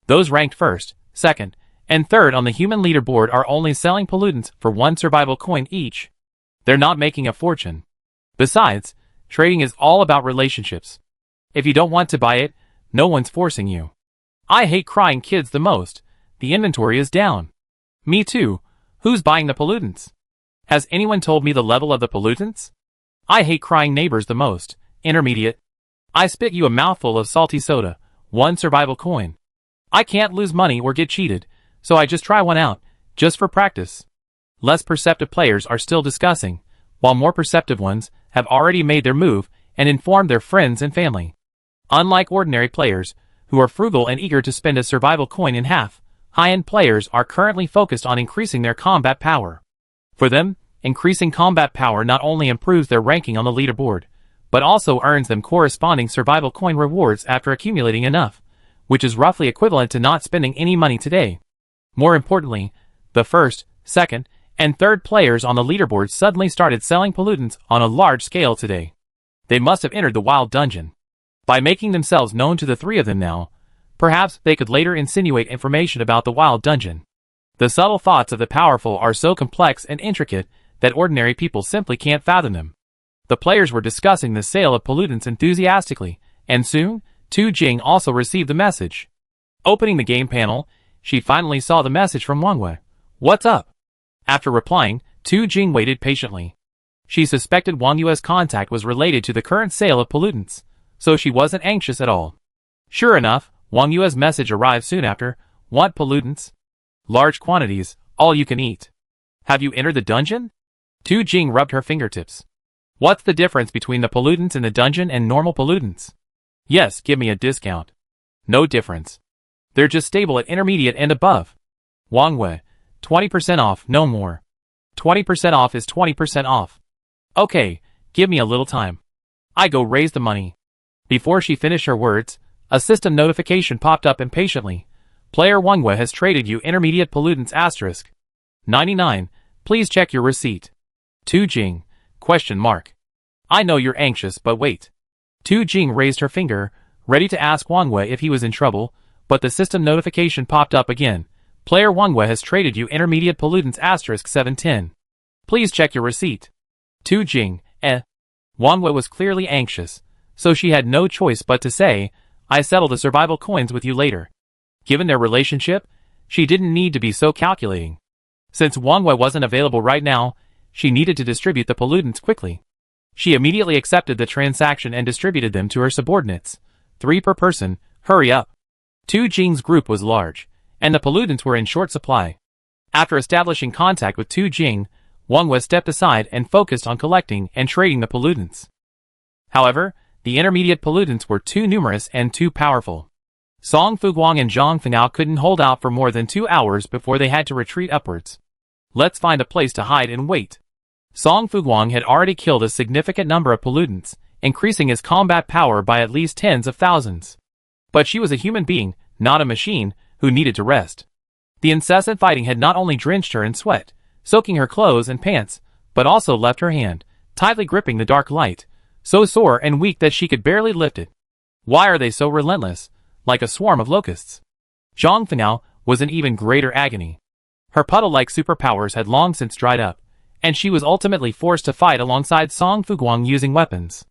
Those ranked first, second, and third on the human leaderboard are only selling pollutants for 1 survival coin each. They're not making a fortune. Besides, trading is all about relationships. If you don't want to buy it, no one's forcing you. I hate crying kids the most. The inventory is down. Me too. Who's buying the pollutants? Has anyone told me the level of the pollutants? I hate crying neighbors the most. Intermediate. I spit you a mouthful of salty soda. 1 survival coin. I can't lose money or get cheated, so I just try one out, just for practice. Less perceptive players are still discussing, while more perceptive ones have already made their move and informed their friends and family. Unlike ordinary players, who are frugal and eager to spend a survival coin in half, high-end players are currently focused on increasing their combat power. For them, increasing combat power not only improves their ranking on the leaderboard, but also earns them corresponding survival coin rewards after accumulating enough, which is roughly equivalent to not spending any money today. More importantly, the first, second, and third players on the leaderboard suddenly started selling pollutants on a large scale today. They must have entered the wild dungeon. By making themselves known to the three of them now, perhaps they could later insinuate information about the wild dungeon. The subtle thoughts of the powerful are so complex and intricate that ordinary people simply can't fathom them. The players were discussing the sale of pollutants enthusiastically, and soon, Tu Jing also received the message. Opening the game panel, she finally saw the message from Wang Wei. What's up? After replying, Tu Jing waited patiently. She suspected Wang Yue's contact was related to the current sale of pollutants, so she wasn't anxious at all. Sure enough, Wang Yue's message arrived soon after. Want pollutants? Large quantities, all you can eat. Have you entered the dungeon? Tu Jing rubbed her fingertips. What's the difference between the pollutants in the dungeon and normal pollutants? Yes, give me a discount. No difference. They're just stable at intermediate and above. Wang Wei, 20% off, no more. 20% off is 20% off. Okay, give me a little time. I go raise the money. Before she finished her words, a system notification popped up impatiently. Player Wang Wei has traded you intermediate pollutants asterisk. 99, please check your receipt. Tu Jing, ? I know you're anxious, but wait. Tu Jing raised her finger, ready to ask Wang Wei if he was in trouble, but the system notification popped up again. Player Wang Wei has traded you intermediate pollutants asterisk 710. Please check your receipt. Tu Jing, Wang Wei was clearly anxious, so she had no choice but to say, I settle the survival coins with you later. Given their relationship, she didn't need to be so calculating. Since Wang Wei wasn't available right now, she needed to distribute the pollutants quickly. She immediately accepted the transaction and distributed them to her subordinates. 3 per person, hurry up. Tu Jing's group was large, and the pollutants were in short supply. After establishing contact with Tu Jing, Wang Wei stepped aside and focused on collecting and trading the pollutants. However, the intermediate pollutants were too numerous and too powerful. Song Fuguang and Zhang Fengao couldn't hold out for more than 2 hours before they had to retreat upwards. Let's find a place to hide and wait. Song Fuguang had already killed a significant number of pollutants, increasing his combat power by at least tens of thousands. But she was a human being, not a machine, who needed to rest. The incessant fighting had not only drenched her in sweat, soaking her clothes and pants, but also left her hand, tightly gripping the dark light, so sore and weak that she could barely lift it. Why are they so relentless, like a swarm of locusts? Zhang Fengao was in even greater agony. Her puddle-like superpowers had long since dried up, and she was ultimately forced to fight alongside Song Fuguang using weapons.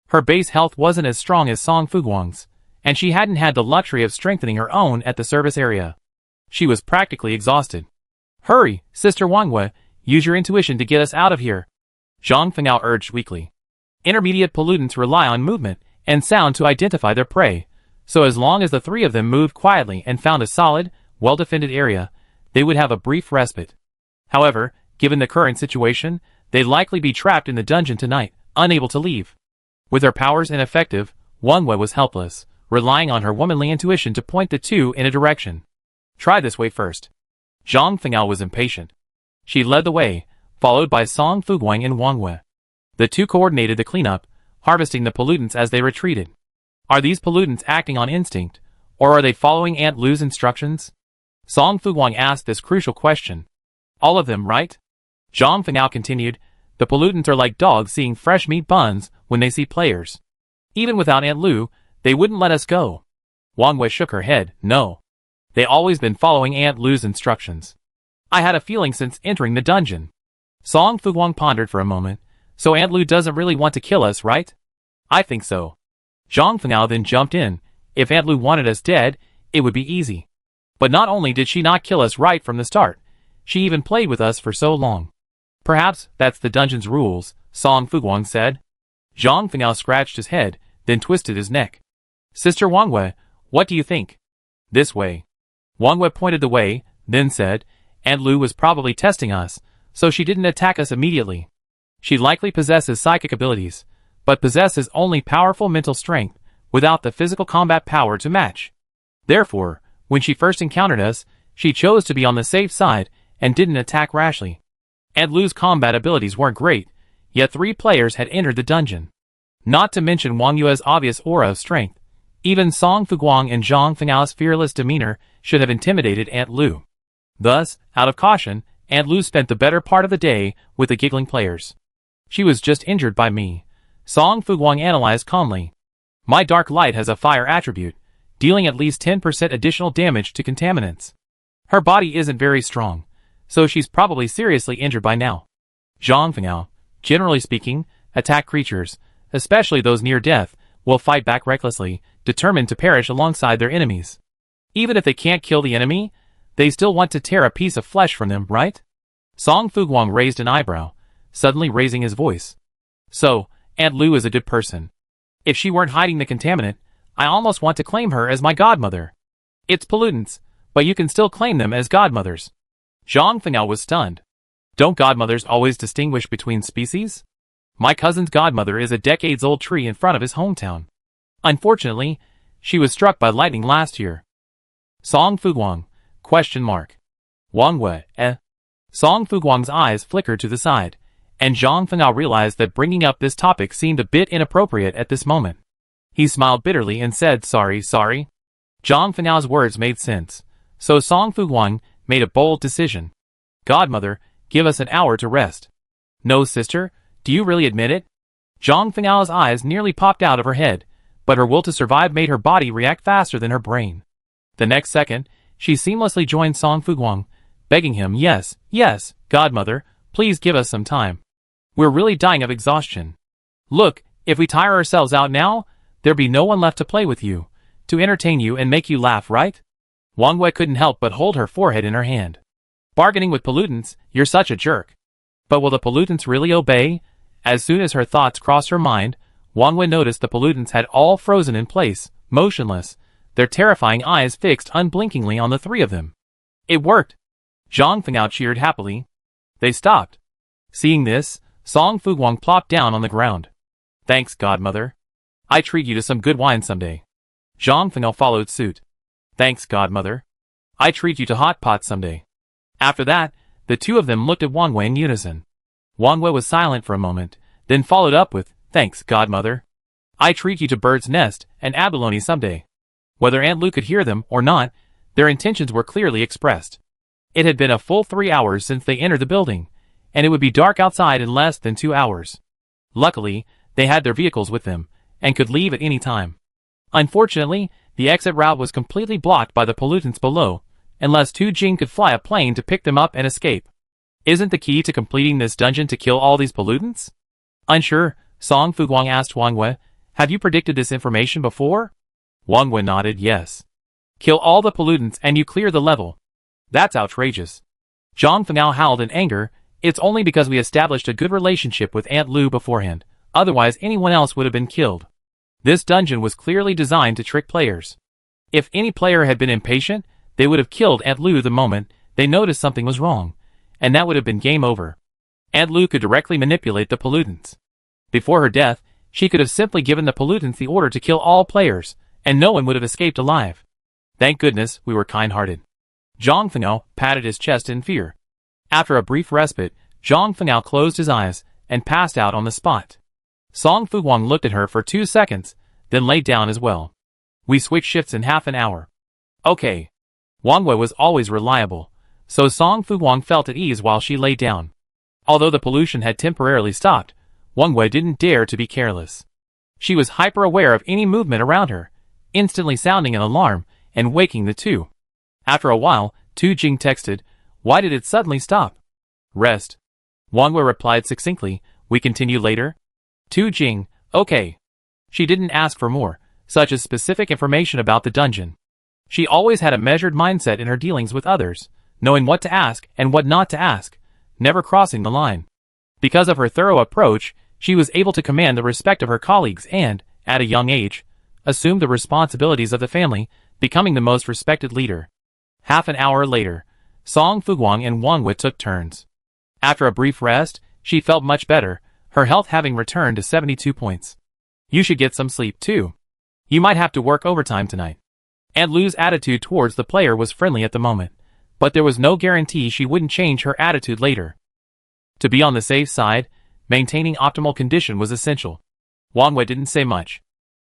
Her base health wasn't as strong as Song Fuguang's, and she hadn't had the luxury of strengthening her own at the service area. She was practically exhausted. Hurry, Sister Wang Wei, use your intuition to get us out of here, Zhang Fengao urged weakly. Intermediate pollutants rely on movement and sound to identify their prey, so as long as the 3 of them moved quietly and found a solid, well-defended area, they would have a brief respite. However, given the current situation, they'd likely be trapped in the dungeon tonight, unable to leave. With her powers ineffective, Wang Wei was helpless, relying on her womanly intuition to point the 2 in a direction. Try this way first. Zhang Fengao was impatient. She led the way, followed by Song Fuguang and Wang Wei. The 2 coordinated the cleanup, harvesting the pollutants as they retreated. Are these pollutants acting on instinct, or are they following Aunt Lu's instructions? Song Fuguang asked this crucial question. All of them, right? Zhang Fengao continued, the pollutants are like dogs seeing fresh meat buns when they see players. Even without Aunt Lu, they wouldn't let us go. Wang Wei shook her head, no. They always been following Aunt Lu's instructions. I had a feeling since entering the dungeon. Song Fuguang pondered for a moment. So Aunt Lu doesn't really want to kill us, right? I think so. Zhang Fengao then jumped in. If Aunt Lu wanted us dead, it would be easy. But not only did she not kill us right from the start, she even played with us for so long. Perhaps that's the dungeon's rules, Song Fuguang said. Zhang Fengao scratched his head, then twisted his neck. Sister Wang Wei, what do you think? This way. Wang Wei pointed the way, then said, Aunt Lu was probably testing us, so she didn't attack us immediately. She likely possesses psychic abilities, but possesses only powerful mental strength, without the physical combat power to match. Therefore, when she first encountered us, she chose to be on the safe side and didn't attack rashly. Aunt Lu's combat abilities weren't great, yet 3 players had entered the dungeon. Not to mention Wang Yue's obvious aura of strength. Even Song Fuguang and Zhang Fengao's fearless demeanor should have intimidated Aunt Lu. Thus, out of caution, Aunt Lu spent the better part of the day with the giggling players. She was just injured by me, Song Fuguang analyzed calmly. My dark light has a fire attribute, dealing at least 10% additional damage to contaminants. Her body isn't very strong, so she's probably seriously injured by now. Zhang Fengao, generally speaking, attack creatures, especially those near death, will fight back recklessly, determined to perish alongside their enemies. Even if they can't kill the enemy, they still want to tear a piece of flesh from them, right? Song Fuguang raised an eyebrow, suddenly raising his voice. So, Aunt Lu is a good person. If she weren't hiding the contaminant, I almost want to claim her as my godmother. It's pollutants, but you can still claim them as godmothers. Zhang Fengao was stunned. Don't godmothers always distinguish between species? My cousin's godmother is a decades-old tree in front of his hometown. Unfortunately, she was struck by lightning last year. Song Fuguang, ? Wang Wei, Song Fuguang's eyes flickered to the side, and Zhang Fengao realized that bringing up this topic seemed a bit inappropriate at this moment. He smiled bitterly and said, sorry. Zhang Fengao's words made sense, so Song Fuguang made a bold decision. Godmother, give us an hour to rest. No, sister, do you really admit it? Zhang Fengao's eyes nearly popped out of her head, but her will to survive made her body react faster than her brain. The next second, she seamlessly joined Song Fuguang, begging him, yes, godmother, please give us some time. We're really dying of exhaustion. Look, if we tire ourselves out now, there'll be no one left to play with you, to entertain you and make you laugh, right? Wang Wei couldn't help but hold her forehead in her hand. Bargaining with pollutants, you're such a jerk. But will the pollutants really obey? As soon as her thoughts crossed her mind, Wang Wei noticed the pollutants had all frozen in place, motionless, their terrifying eyes fixed unblinkingly on the three of them. It worked! Zhang Fengao cheered happily. They stopped. Seeing this, Song Fuguang plopped down on the ground. Thanks, Godmother. I treat you to some good wine someday. Zhang Fengao followed suit. Thanks, Godmother. I treat you to hot pot someday. After that, the two of them looked at Wang Wei in unison. Wang Wei was silent for a moment, then followed up with, Thanks, Godmother. I treat you to bird's nest and abalone someday. Whether Aunt Lu could hear them or not, their intentions were clearly expressed. It had been a full 3 hours since they entered the building, and it would be dark outside in less than 2 hours. Luckily, they had their vehicles with them, and could leave at any time. Unfortunately, the exit route was completely blocked by the pollutants below, unless Tu Jing could fly a plane to pick them up and escape. Isn't the key to completing this dungeon to kill all these pollutants? Unsure, Song Fuguang asked Wang Wei, Have you predicted this information before? Wang Wei nodded yes. Kill all the pollutants and you clear the level. That's outrageous. Zhang Fengao howled in anger. It's only because we established a good relationship with Aunt Lu beforehand, otherwise anyone else would have been killed. This dungeon was clearly designed to trick players. If any player had been impatient, they would have killed Aunt Lu the moment they noticed something was wrong, and that would have been game over. Aunt Lu could directly manipulate the pollutants. Before her death, she could have simply given the pollutants the order to kill all players, and no one would have escaped alive. Thank goodness we were kind-hearted. Zhang Fengao patted his chest in fear. After a brief respite, Zhang Fengao closed his eyes and passed out on the spot. Song Fuguang looked at her for 2 seconds, then laid down as well. We switched shifts in half an hour. Okay. Wang Wei was always reliable, so Song Fuguang felt at ease while she lay down. Although the pollution had temporarily stopped, Wang Wei didn't dare to be careless. She was hyper-aware of any movement around her, instantly sounding an alarm and waking the two. After a while, Tu Jing texted, Why did it suddenly stop? Rest. Wang Wei replied succinctly, We continue later? Tu Jing, okay. She didn't ask for more, such as specific information about the dungeon. She always had a measured mindset in her dealings with others, knowing what to ask and what not to ask, never crossing the line. Because of her thorough approach, she was able to command the respect of her colleagues and, at a young age, assume the responsibilities of the family, becoming the most respected leader. Half an hour later, Song Fuguang and Wang Wei took turns. After a brief rest, she felt much better, her health having returned to 72 points. You should get some sleep too. You might have to work overtime tonight. Aunt Lu's attitude towards the player was friendly at the moment, but there was no guarantee she wouldn't change her attitude later. To be on the safe side, maintaining optimal condition was essential. Wang Wei didn't say much.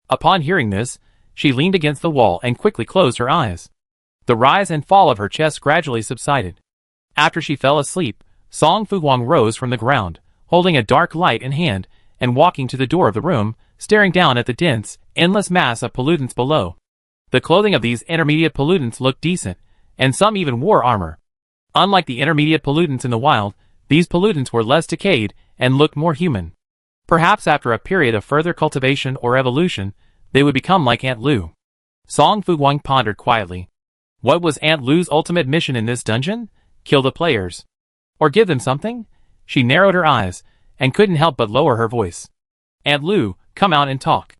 Upon hearing this, she leaned against the wall and quickly closed her eyes. The rise and fall of her chest gradually subsided. After she fell asleep, Song Fuguang rose from the ground, holding a dark light in hand, and walking to the door of the room, staring down at the dense, endless mass of pollutants below. The clothing of these intermediate pollutants looked decent, and some even wore armor. Unlike the intermediate pollutants in the wild, these pollutants were less decayed and looked more human. Perhaps after a period of further cultivation or evolution, they would become like Aunt Lu. Song Fuguang pondered quietly. What was Aunt Lu's ultimate mission in this dungeon? Kill the players. Or give them something? She narrowed her eyes, and couldn't help but lower her voice. Aunt Lu, come out and talk.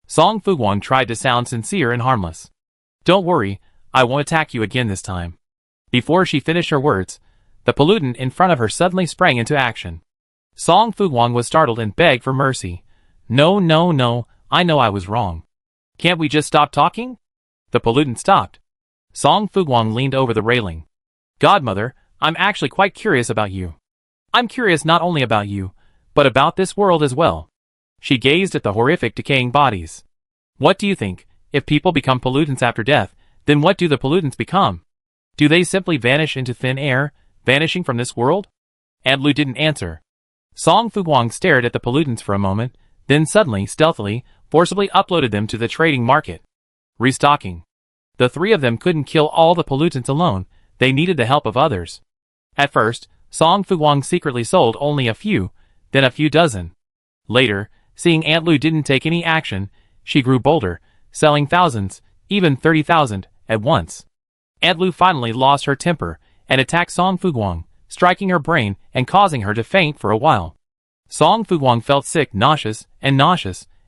Song Fuguang tried to sound sincere and harmless. Don't worry, I won't attack you again this time. Before she finished her words, the pollutant in front of her suddenly sprang into action. Song Fuguang was startled and begged for mercy. No, no, no, I know I was wrong. Can't we just stop talking? The pollutant stopped. Song Fuguang leaned over the railing. Godmother, I'm actually quite curious about you. I'm curious not only about you, but about this world as well. She gazed at the horrific decaying bodies. What do you think? If people become pollutants after death, then what do the pollutants become? Do they simply vanish into thin air, vanishing from this world? Aunt Lu didn't answer. Song Fuguang stared at the pollutants for a moment, then suddenly, stealthily, forcibly uploaded them to the trading market. Restocking. The three of them couldn't kill all the pollutants alone, they needed the help of others. At first, Song Fuguang secretly sold only a few, then a few dozen. Later, seeing Aunt Lu didn't take any action, she grew bolder, selling thousands, even 30,000, at once. Aunt Lu finally lost her temper and attacked Song Fuguang, striking her brain and causing her to faint for a while. Song Fuguang felt sick, nauseous,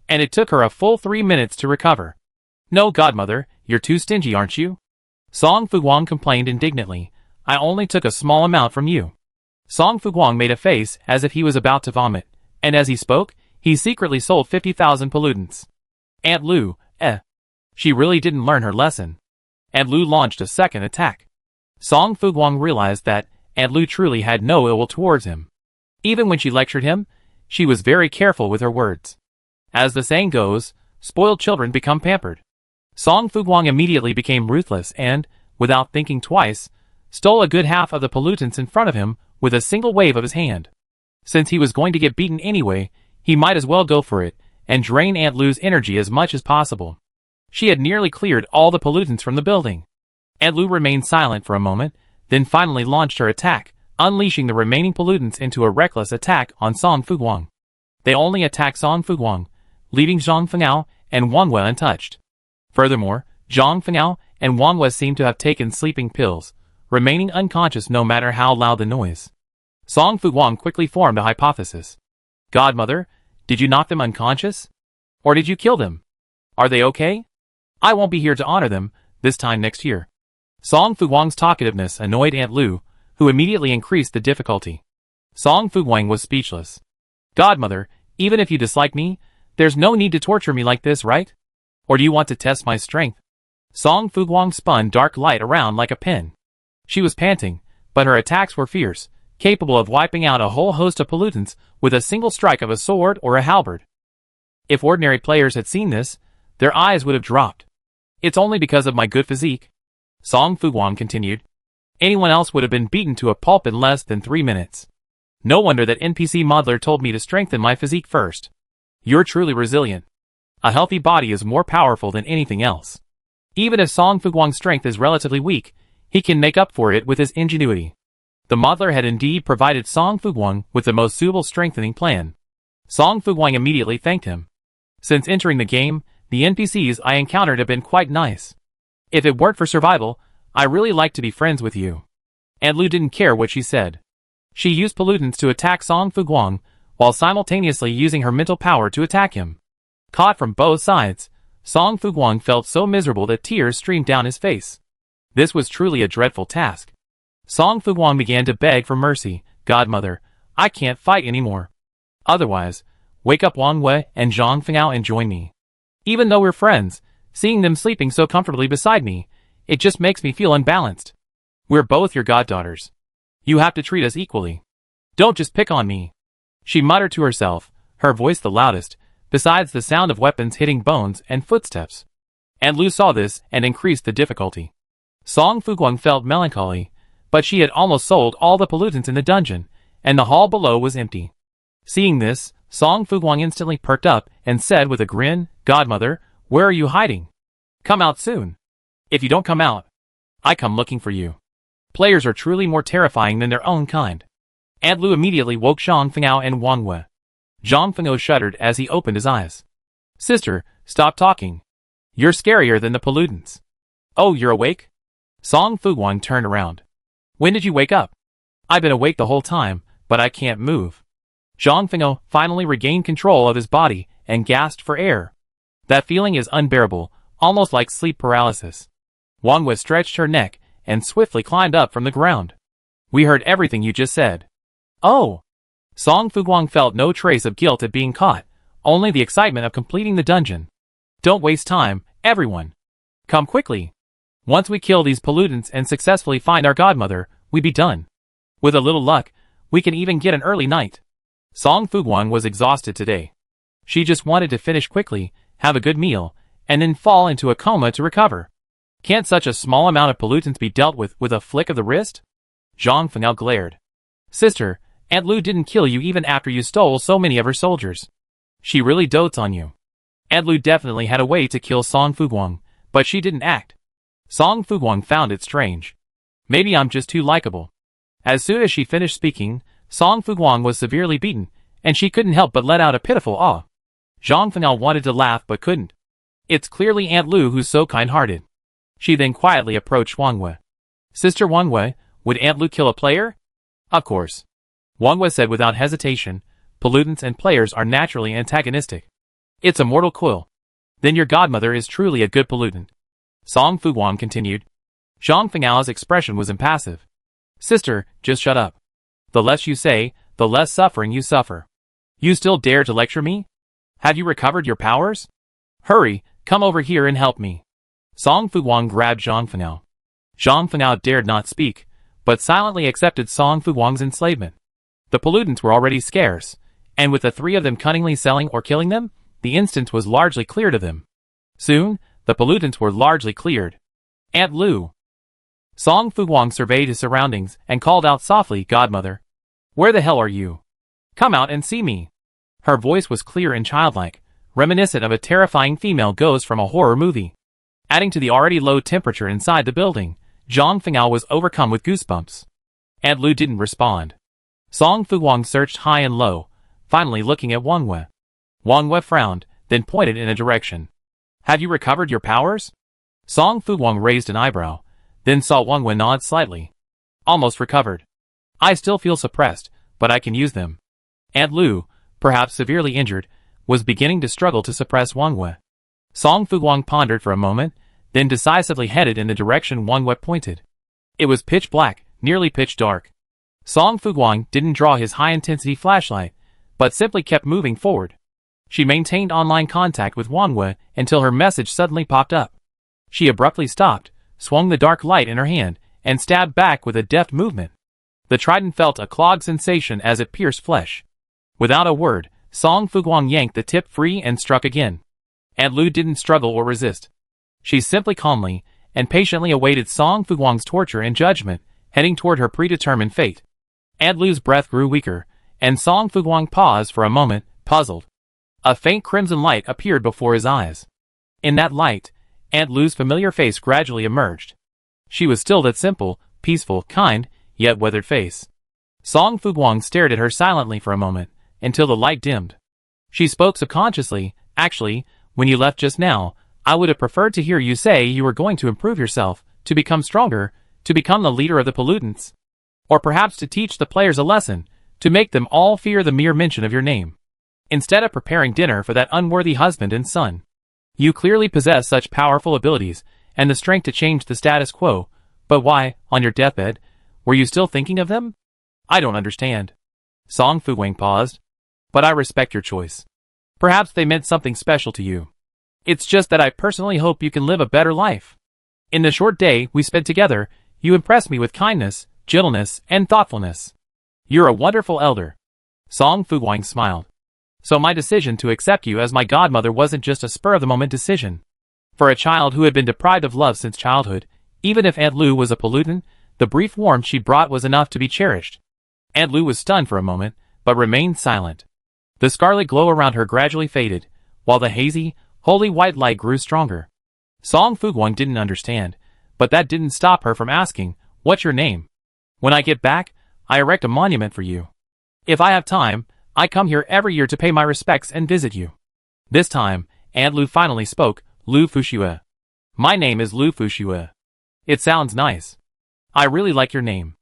and it took her a full 3 minutes to recover. "No, godmother, you're too stingy, aren't you?" Song Fuguang complained indignantly. "I only took a small amount from you." Song Fuguang made a face as if he was about to vomit, and as he spoke, he secretly sold 50,000 pollutants. Aunt Lu, She really didn't learn her lesson. Aunt Lu launched a second attack. Song Fuguang realized that Aunt Lu truly had no ill will towards him. Even when she lectured him, she was very careful with her words. As the saying goes, spoiled children become pampered. Song Fuguang immediately became ruthless and, without thinking twice, stole a good half of the pollutants in front of him with a single wave of his hand. Since he was going to get beaten anyway, he might as well go for it and drain Aunt Lu's energy as much as possible. She had nearly cleared all the pollutants from the building. Aunt Lu remained silent for a moment, then finally launched her attack, unleashing the remaining pollutants into a reckless attack on Song Fuguang. They only attacked Song Fuguang, leaving Zhang Fengao and Wang Wei untouched. Furthermore, Zhang Fengao and Wang Wei seemed to have taken sleeping pills, remaining unconscious no matter how loud the noise. Song Fuguang quickly formed a hypothesis. "Godmother, did you knock them unconscious? Or did you kill them? Are they okay? I won't be here to honor them this time next year." Song Fuguang's talkativeness annoyed Aunt Lu, who immediately increased the difficulty. Song Fuguang was speechless. "Godmother, even if you dislike me, there's no need to torture me like this, right? Or do you want to test my strength?" Song Fuguang spun dark light around like a pin. She was panting, but her attacks were fierce, capable of wiping out a whole host of pollutants with a single strike of a sword or a halberd. If ordinary players had seen this, their eyes would have dropped. "It's only because of my good physique," Song Fuguang continued. "Anyone else would have been beaten to a pulp in less than 3 minutes. No wonder that NPC modeler told me to strengthen my physique first. You're truly resilient. A healthy body is more powerful than anything else. Even if Song Fuguang's strength is relatively weak, he can make up for it with his ingenuity." The modeler had indeed provided Song Fuguang with the most suitable strengthening plan. Song Fuguang immediately thanked him. "Since entering the game, the NPCs I encountered have been quite nice. If it weren't for survival, I really like to be friends with you." Aunt Lu didn't care what she said. She used pollutants to attack Song Fuguang, while simultaneously using her mental power to attack him. Caught from both sides, Song Fuguang felt so miserable that tears streamed down his face. This was truly a dreadful task. Song Fuguang began to beg for mercy. "Godmother, I can't fight anymore. Otherwise, wake up Wang Wei and Zhang Fengao and join me. Even though we're friends, seeing them sleeping so comfortably beside me, it just makes me feel unbalanced. We're both your goddaughters. You have to treat us equally. Don't just pick on me." She muttered to herself, her voice the loudest, besides the sound of weapons hitting bones and footsteps. Aunt Lu saw this and increased the difficulty. Song Fuguang felt melancholy, but she had almost sold all the pollutants in the dungeon, and the hall below was empty. Seeing this, Song Fuguang instantly perked up and said with a grin, "Godmother, where are you hiding? Come out soon. If you don't come out, I come looking for you." Players are truly more terrifying than their own kind. Aunt Lu immediately woke Zhang Fengao and Wang Wei. Zhang Fengao shuddered as he opened his eyes. "Sister, stop talking. You're scarier than the pollutants." "Oh, you're awake?" Song Fuguang turned around. "When did you wake up?" "I've been awake the whole time, but I can't move." Zhang Fengao finally regained control of his body and gasped for air. That feeling is unbearable, almost like sleep paralysis. Wang Wei stretched her neck and swiftly climbed up from the ground. "We heard everything you just said." "Oh!" Song Fuguang felt no trace of guilt at being caught, only the excitement of completing the dungeon. "Don't waste time, everyone. Come quickly. Once we kill these pollutants and successfully find our godmother, we'd be done. With a little luck, we can even get an early night." Song Fuguang was exhausted today. She just wanted to finish quickly, have a good meal, and then fall into a coma to recover. Can't such a small amount of pollutants be dealt with a flick of the wrist? Zhang Fengao glared. "Sister, Aunt Lu didn't kill you even after you stole so many of her soldiers. She really dotes on you." Aunt Lu definitely had a way to kill Song Fuguang, but she didn't act. Song Fuguang found it strange. Maybe I'm just too likable. As soon as she finished speaking, Song Fuguang was severely beaten, and she couldn't help but let out a pitiful awe. Zhang Fengao wanted to laugh but couldn't. It's clearly Aunt Lu who's so kind-hearted. She then quietly approached Wang Wei. "Sister Wang Wei, would Aunt Lu kill a player?" Of course. Wang Wei said without hesitation, pollutants and players are naturally antagonistic. It's a mortal coil. Then your godmother is truly a good pollutant. Song Fuguang continued. Zhang Fenghao's expression was impassive. Sister, just shut up. The less you say, the less suffering you suffer. You still dare to lecture me? Have you recovered your powers? Hurry, come over here and help me. Song Fuguang grabbed Zhang Fenghao. Zhang Fenghao dared not speak, but silently accepted Song Fuguang's enslavement. The pollutants were already scarce, and with the three of them cunningly selling or killing them, the instance was largely clear to them. Soon, the pollutants were largely cleared. Aunt Lu. Song Fuguang surveyed his surroundings and called out softly, Godmother. Where the hell are you? Come out and see me. Her voice was clear and childlike, reminiscent of a terrifying female ghost from a horror movie. Adding to the already low temperature inside the building, Zhang Fenghao was overcome with goosebumps. Aunt Lu didn't respond. Song Fuguang searched high and low, finally looking at Wang Wei. Wang Wei frowned, then pointed in a direction. Have you recovered your powers? Song Fuguang raised an eyebrow, then saw Wang Wei nod slightly. Almost recovered. I still feel suppressed, but I can use them. Aunt Lu, perhaps severely injured, was beginning to struggle to suppress Wang Wei. Song Fuguang pondered for a moment, then decisively headed in the direction Wang Wei pointed. It was pitch black, nearly pitch dark. Song Fuguang didn't draw his high-intensity flashlight, but simply kept moving forward. She maintained online contact with Wang Wei until her message suddenly popped up. She abruptly stopped, swung the dark light in her hand, and stabbed back with a deft movement. The trident felt a clogged sensation as it pierced flesh. Without a word, Song Fuguang yanked the tip free and struck again. Aunt Lu didn't struggle or resist. She simply calmly and patiently awaited Song Fuguang's torture and judgment, heading toward her predetermined fate. Aunt Lu's breath grew weaker, and Song Fuguang paused for a moment, puzzled. A faint crimson light appeared before his eyes. In that light, Aunt Lu's familiar face gradually emerged. She was still that simple, peaceful, kind, yet weathered face. Song Fuguang stared at her silently for a moment, until the light dimmed. She spoke subconsciously, actually, when you left just now, I would have preferred to hear you say you were going to improve yourself, to become stronger, to become the leader of the pollutants. Or perhaps to teach the players a lesson, to make them all fear the mere mention of your name. Instead of preparing dinner for that unworthy husband and son. You clearly possess such powerful abilities, and the strength to change the status quo, but why, on your deathbed, were you still thinking of them? I don't understand. Song Fuguang paused. But I respect your choice. Perhaps they meant something special to you. It's just that I personally hope you can live a better life. In the short day we spent together, you impressed me with kindness, gentleness, and thoughtfulness. You're a wonderful elder. Song Fuguang smiled. So my decision to accept you as my godmother wasn't just a spur-of-the-moment decision. For a child who had been deprived of love since childhood, even if Aunt Lu was a pollutant, the brief warmth she brought was enough to be cherished. Aunt Lu was stunned for a moment, but remained silent. The scarlet glow around her gradually faded, while the hazy, holy white light grew stronger. Song Fuguang didn't understand, but that didn't stop her from asking, What's your name? When I get back, I erect a monument for you. If I have time, I come here every year to pay my respects and visit you. This time, Aunt Lu finally spoke, Lu Fushue. My name is Lu Fushue. It sounds nice. I really like your name.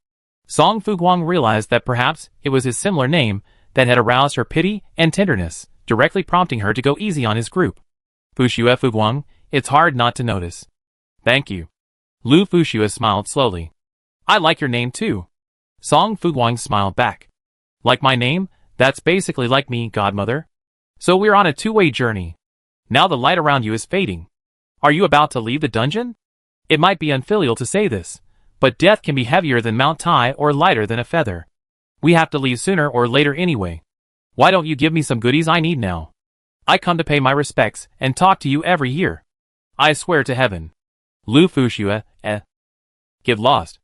Song Fuguang realized that perhaps it was his similar name that had aroused her pity and tenderness, directly prompting her to go easy on his group. Fushue Fuguang, it's hard not to notice. Thank you. Lu Fushue smiled slowly. I like your name too. Song Fuguang smiled back. Like my name? That's basically like me, godmother. So we're on a two-way journey. Now the light around you is fading. Are you about to leave the dungeon? It might be unfilial to say this, but death can be heavier than Mount Tai or lighter than a feather. We have to leave sooner or later anyway. Why don't you give me some goodies I need now? I come to pay my respects and talk to you every year. I swear to heaven. Lu Fushue, Get lost.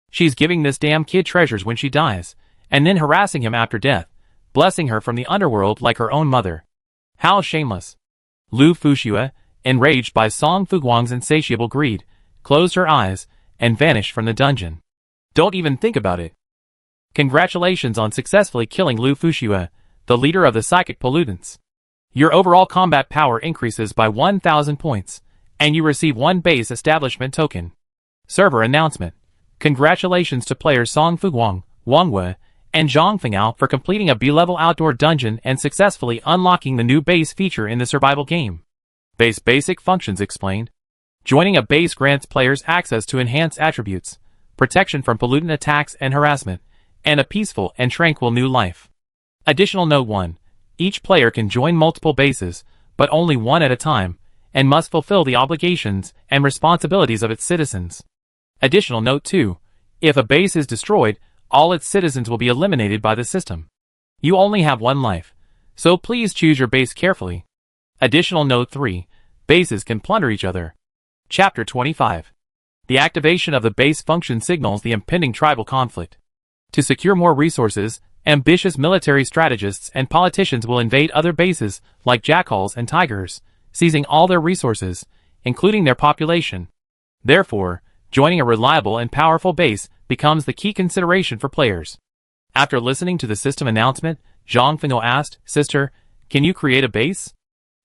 She's giving this damn kid treasures when she dies, and then harassing him after death, blessing her from the underworld like her own mother. How shameless. Lu Fushue, enraged by Song Fuguang's insatiable greed, closed her eyes and vanished from the dungeon. Don't even think about it. Congratulations on successfully killing Lu Fushue, the leader of the psychic pollutants. Your overall combat power increases by 1,000 points, and you receive 1 base establishment token. Server announcement. Congratulations to player Song Fuguang, Wang Wei, and Zhang Fengao for completing a B-level outdoor dungeon and successfully unlocking the new base feature in the survival game. Base basic functions explained. Joining a base grants players access to enhanced attributes, protection from pollutant attacks and harassment, and a peaceful and tranquil new life. Additional Note 1. Each player can join multiple bases, but only one at a time, and must fulfill the obligations and responsibilities of its citizens. Additional Note 2. If a base is destroyed, all its citizens will be eliminated by the system. You only have one life, so please choose your base carefully. Additional Note 3. Bases can plunder each other. Chapter 25. The activation of the base function signals the impending tribal conflict. To secure more resources, ambitious military strategists and politicians will invade other bases like jackals and tigers, seizing all their resources, including their population. Therefore, joining a reliable and powerful base becomes the key consideration for players. After listening to the system announcement, Zhang Fengao asked, "Sister, can you create a base?"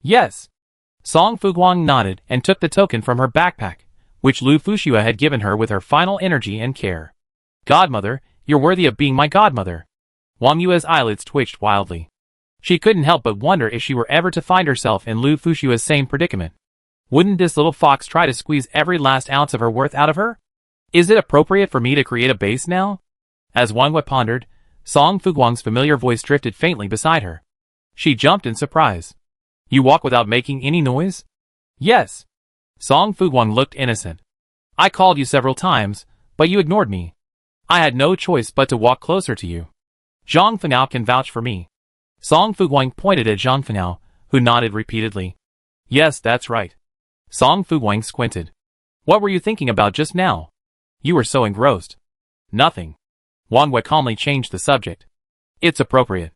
"Yes." Song Fuguang nodded and took the token from her backpack, which Lu Fuxua had given her with her final energy and care. "Godmother, you're worthy of being my godmother." Wang Yue's eyelids twitched wildly. She couldn't help but wonder if she were ever to find herself in Lu Fuxua's same predicament. Wouldn't this little fox try to squeeze every last ounce of her worth out of her? Is it appropriate for me to create a base now? As Wang Wei pondered, Song Fuguang's familiar voice drifted faintly beside her. She jumped in surprise. "You walk without making any noise?" "Yes." Song Fuguang looked innocent. "I called you several times, but you ignored me. I had no choice but to walk closer to you. Zhang Fengao can vouch for me." Song Fuguang pointed at Zhang Fengao, who nodded repeatedly. "Yes, that's right." Song Fuguang squinted. "What were you thinking about just now? You were so engrossed." "Nothing." Wang Wei calmly changed the subject. "It's appropriate.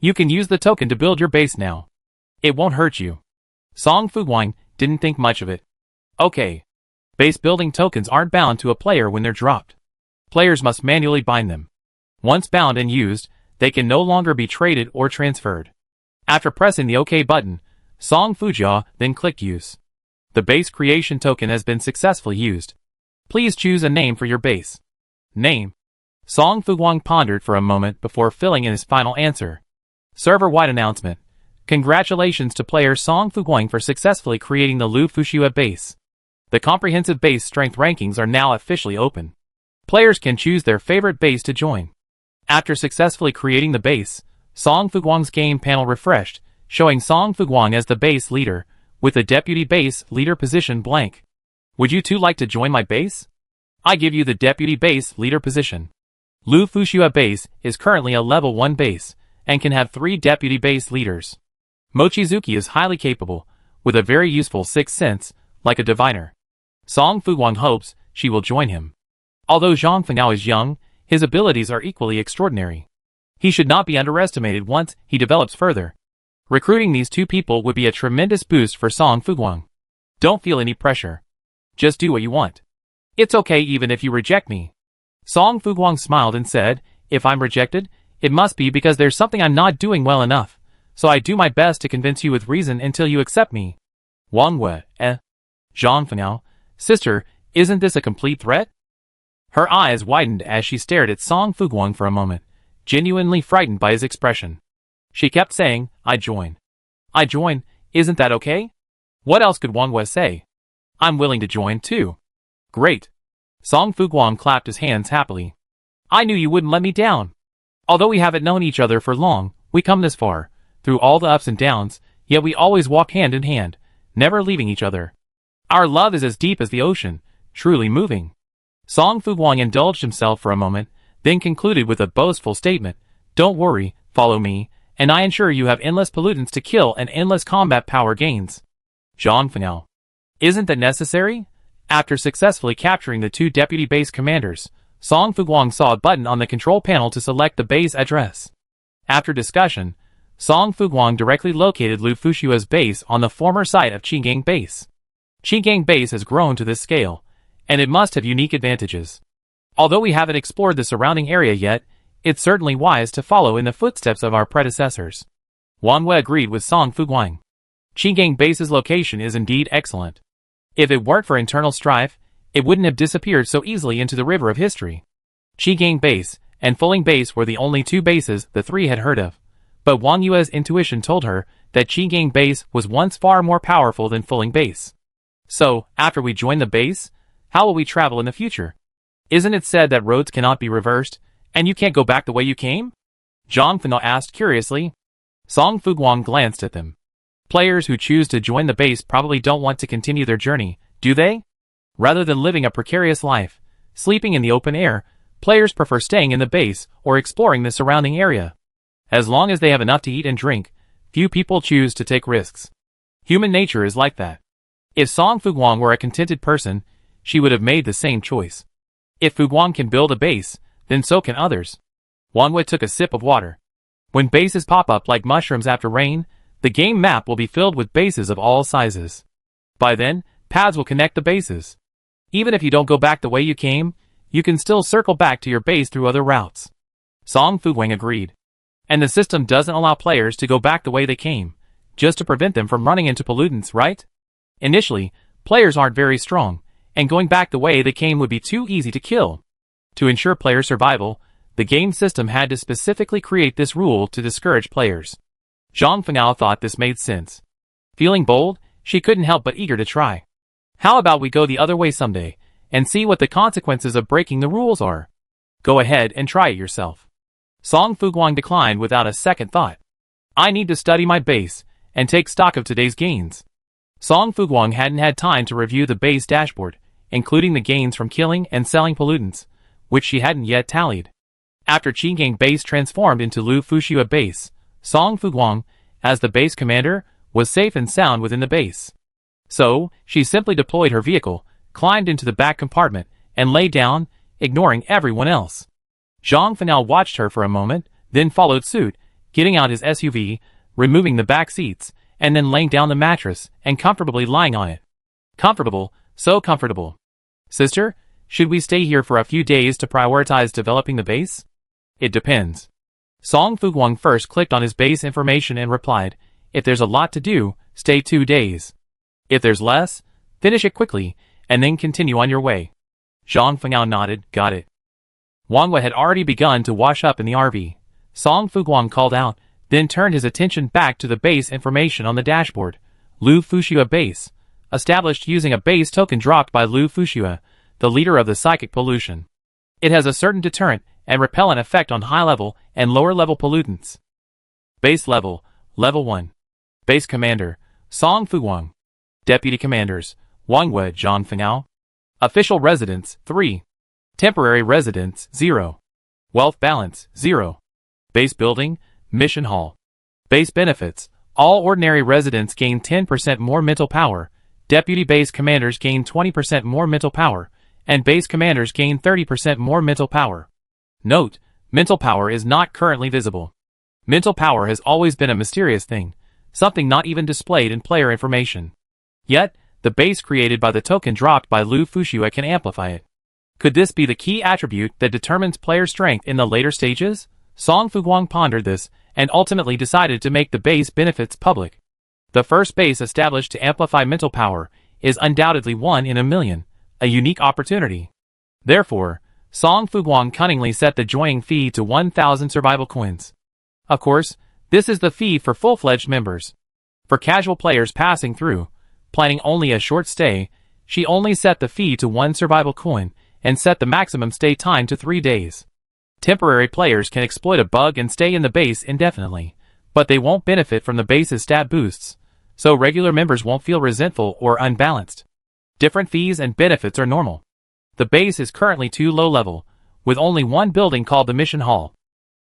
You can use the token to build your base now. It won't hurt you." Song Fuguang didn't think much of it. "Okay. Base building tokens aren't bound to a player when they're dropped. Players must manually bind them. Once bound and used, they can no longer be traded or transferred." After pressing the OK button, Song Fujia then clicked Use. The base creation token has been successfully used. Please choose a name for your base. Name. Song Fuguang pondered for a moment before filling in his final answer. Server-wide announcement. Congratulations to player Song Fuguang for successfully creating the Lu Fuxua base. The comprehensive base strength rankings are now officially open. Players can choose their favorite base to join. After successfully creating the base, Song Fuguang's game panel refreshed, showing Song Fuguang as the base leader, with the deputy base leader position blank. "Would you two like to join my base? I give you the deputy base leader position." Lu Fuxua base is currently a level 1 base, and can have 3 deputy base leaders. Mochizuki is highly capable, with a very useful sixth sense, like a diviner. Song Fuguang hopes she will join him. Although Zhang Fengao is young, his abilities are equally extraordinary. He should not be underestimated once he develops further. Recruiting these two people would be a tremendous boost for Song Fuguang. Don't feel any pressure. Just do what you want. It's okay even if you reject me. Song Fuguang smiled and said, "If I'm rejected, it must be because there's something I'm not doing well enough, so I do my best to convince you with reason until you accept me." Wang Wei, Zhang Fengao, "Sister, isn't this a complete threat?" Her eyes widened as she stared at Song Fuguang for a moment, genuinely frightened by his expression. She kept saying, "I join. I join, isn't that okay?" What else could Wang Wei say? "I'm willing to join too." "Great." Song Fuguang clapped his hands happily. "I knew you wouldn't let me down. Although we haven't known each other for long, we come this far, through all the ups and downs, yet we always walk hand in hand, never leaving each other. Our love is as deep as the ocean, truly moving." Song Fuguang indulged himself for a moment, then concluded with a boastful statement, "Don't worry, follow me, and I ensure you have endless pollutants to kill and endless combat power gains." Zhang Fengao. "Isn't that necessary?" After successfully capturing the 2 deputy base commanders, Song Fuguang saw a button on the control panel to select the base address. After discussion, Song Fuguang directly located Lu Fuxua's base on the former site of Qinggang Base. Qinggang Base has grown to this scale, and it must have unique advantages. Although we haven't explored the surrounding area yet, it's certainly wise to follow in the footsteps of our predecessors. Wang Wei agreed with Song Fuguang. Qinggang Base's location is indeed excellent. If it weren't for internal strife, it wouldn't have disappeared so easily into the river of history. Qinggang Base, and Fulling Base were the only two bases the three had heard of. But Wang Yue's intuition told her that Qinggang Base was once far more powerful than Fulling Base. So, after we join the base, how will we travel in the future? Isn't it said that roads cannot be reversed, and you can't go back the way you came? Zhang Fengao asked curiously. Song Fuguang glanced at them. Players who choose to join the base probably don't want to continue their journey, do they? Rather than living a precarious life, sleeping in the open air, players prefer staying in the base or exploring the surrounding area. As long as they have enough to eat and drink, few people choose to take risks. Human nature is like that. If Song Fuguang were a contented person, she would have made the same choice. If Fuguang can build a base, then so can others. Wang Wei took a sip of water. When bases pop up like mushrooms after rain, the game map will be filled with bases of all sizes. By then, paths will connect the bases. Even if you don't go back the way you came, you can still circle back to your base through other routes. Song Fuguang agreed. And the system doesn't allow players to go back the way they came, just to prevent them from running into pollutants, right? Initially, players aren't very strong, and going back the way they came would be too easy to kill. To ensure player survival, the game system had to specifically create this rule to discourage players. Zhang Fengao thought this made sense. Feeling bold, she couldn't help but eager to try. How about we go the other way someday, and see what the consequences of breaking the rules are? Go ahead and try it yourself. Song Fuguang declined without a second thought. I need to study my base, and take stock of today's gains. Song Fuguang hadn't had time to review the base dashboard, including the gains from killing and selling pollutants, which she hadn't yet tallied. After Qinggang Base transformed into Lu Fuxia Base, Song Fuguang, as the base commander, was safe and sound within the base. So, she simply deployed her vehicle, climbed into the back compartment, and lay down, ignoring everyone else. Zhang Fengao watched her for a moment, then followed suit, getting out his SUV, removing the back seats, and then laying down the mattress and comfortably lying on it. Comfortable, so comfortable. Sister, should we stay here for a few days to prioritize developing the base? It depends. Song Fuguang first clicked on his base information and replied, if there's a lot to do, stay 2 days. If there's less, finish it quickly, and then continue on your way. Zhang Fengao nodded, got it. Wang Wei had already begun to wash up in the RV. Song Fuguang called out, then turned his attention back to the base information on the dashboard. Lu Fuxia Base, established using a base token dropped by Lu Fuxia, the leader of the psychic pollution. It has a certain deterrent and repellent effect on high-level and lower-level pollutants. Base level, Level 1. Base Commander, Song Fuguang. Deputy Commanders, Wang Wei, Zhang Fengao. Official Residence, 3. Temporary Residence, 0. Wealth Balance, 0. Base Building, Mission Hall. Base Benefits, all ordinary residents gain 10% more mental power, Deputy Base Commanders gain 20% more mental power, and Base Commanders gain 30% more mental power. Note, mental power is not currently visible. Mental power has always been a mysterious thing, something not even displayed in player information. Yet, the base created by the token dropped by Lu Fuxia can amplify it. Could this be the key attribute that determines player strength in the later stages? Song Fuguang pondered this, and ultimately decided to make the base benefits public. The first base established to amplify mental power is undoubtedly 1 in a million, a unique opportunity. Therefore, Song Fuguang cunningly set the joining fee to 1,000 survival coins. Of course, this is the fee for full-fledged members. For casual players passing through, planning only a short stay, she only set the fee to 1 survival coin, and set the maximum stay time to 3 days. Temporary players can exploit a bug and stay in the base indefinitely, but they won't benefit from the base's stat boosts, so regular members won't feel resentful or unbalanced. Different fees and benefits are normal. The base is currently too low level, with only one building called the Mission Hall.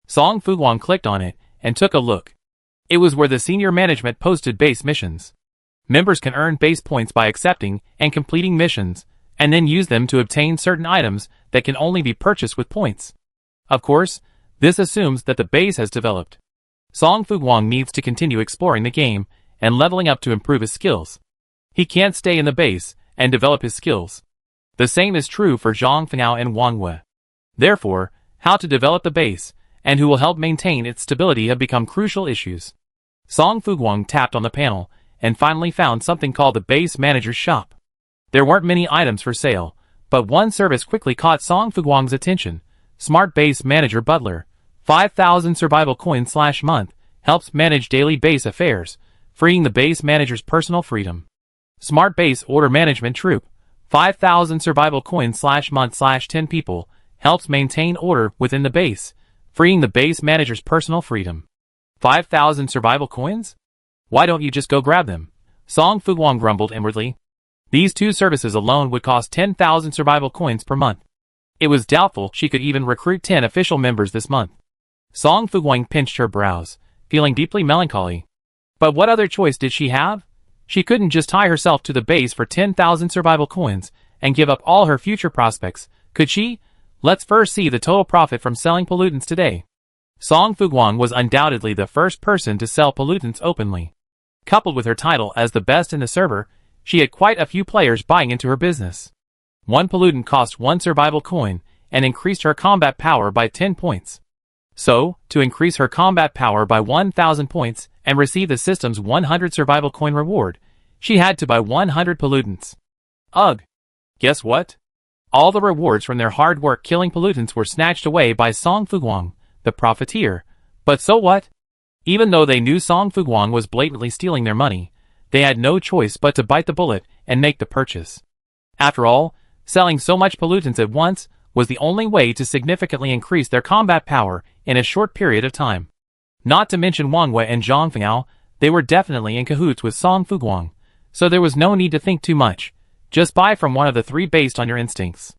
Song Fuguang clicked on it and took a look. It was where the senior management posted base missions. Members can earn base points by accepting and completing missions, and then use them to obtain certain items that can only be purchased with points. Of course, this assumes that the base has developed. Song Fuguang needs to continue exploring the game and leveling up to improve his skills. He can't stay in the base and develop his skills. The same is true for Zhang Fengao and Wang Wei. Therefore, how to develop the base, and who will help maintain its stability have become crucial issues. Song Fuguang tapped on the panel, and finally found something called the Base Manager's Shop. There weren't many items for sale, but one service quickly caught Song Fuguang's attention, Smart Base Manager Butler, 5,000 survival coins/month, helps manage daily base affairs, freeing the base manager's personal freedom. Smart Base Order Management Troop, 5,000 survival coins/month/10 people, helps maintain order within the base, freeing the base manager's personal freedom. 5,000 survival coins? Why don't you just go grab them? Song Fuguang grumbled inwardly. These two services alone would cost 10,000 survival coins per month. It was doubtful she could even recruit 10 official members this month. Song Fuguang pinched her brows, feeling deeply melancholy. But what other choice did she have? She couldn't just tie herself to the base for 10,000 survival coins and give up all her future prospects, could she? Let's first see the total profit from selling pollutants today. Song Fuguang was undoubtedly the first person to sell pollutants openly. Coupled with her title as the best in the server, she had quite a few players buying into her business. One pollutant cost 1 survival coin and increased her combat power by 10 points. So, to increase her combat power by 1,000 points and receive the system's 100 survival coin reward, she had to buy 100 pollutants. Ugh! Guess what? All the rewards from their hard work killing pollutants were snatched away by Song Fuguang, the profiteer. But so what? Even though they knew Song Fuguang was blatantly stealing their money, they had no choice but to bite the bullet and make the purchase. After all, selling so much pollutants at once was the only way to significantly increase their combat power in a short period of time. Not to mention Wang Wei and Zhang Fengao, they were definitely in cahoots with Song Fuguang, so there was no need to think too much. Just buy from one of the three based on your instincts.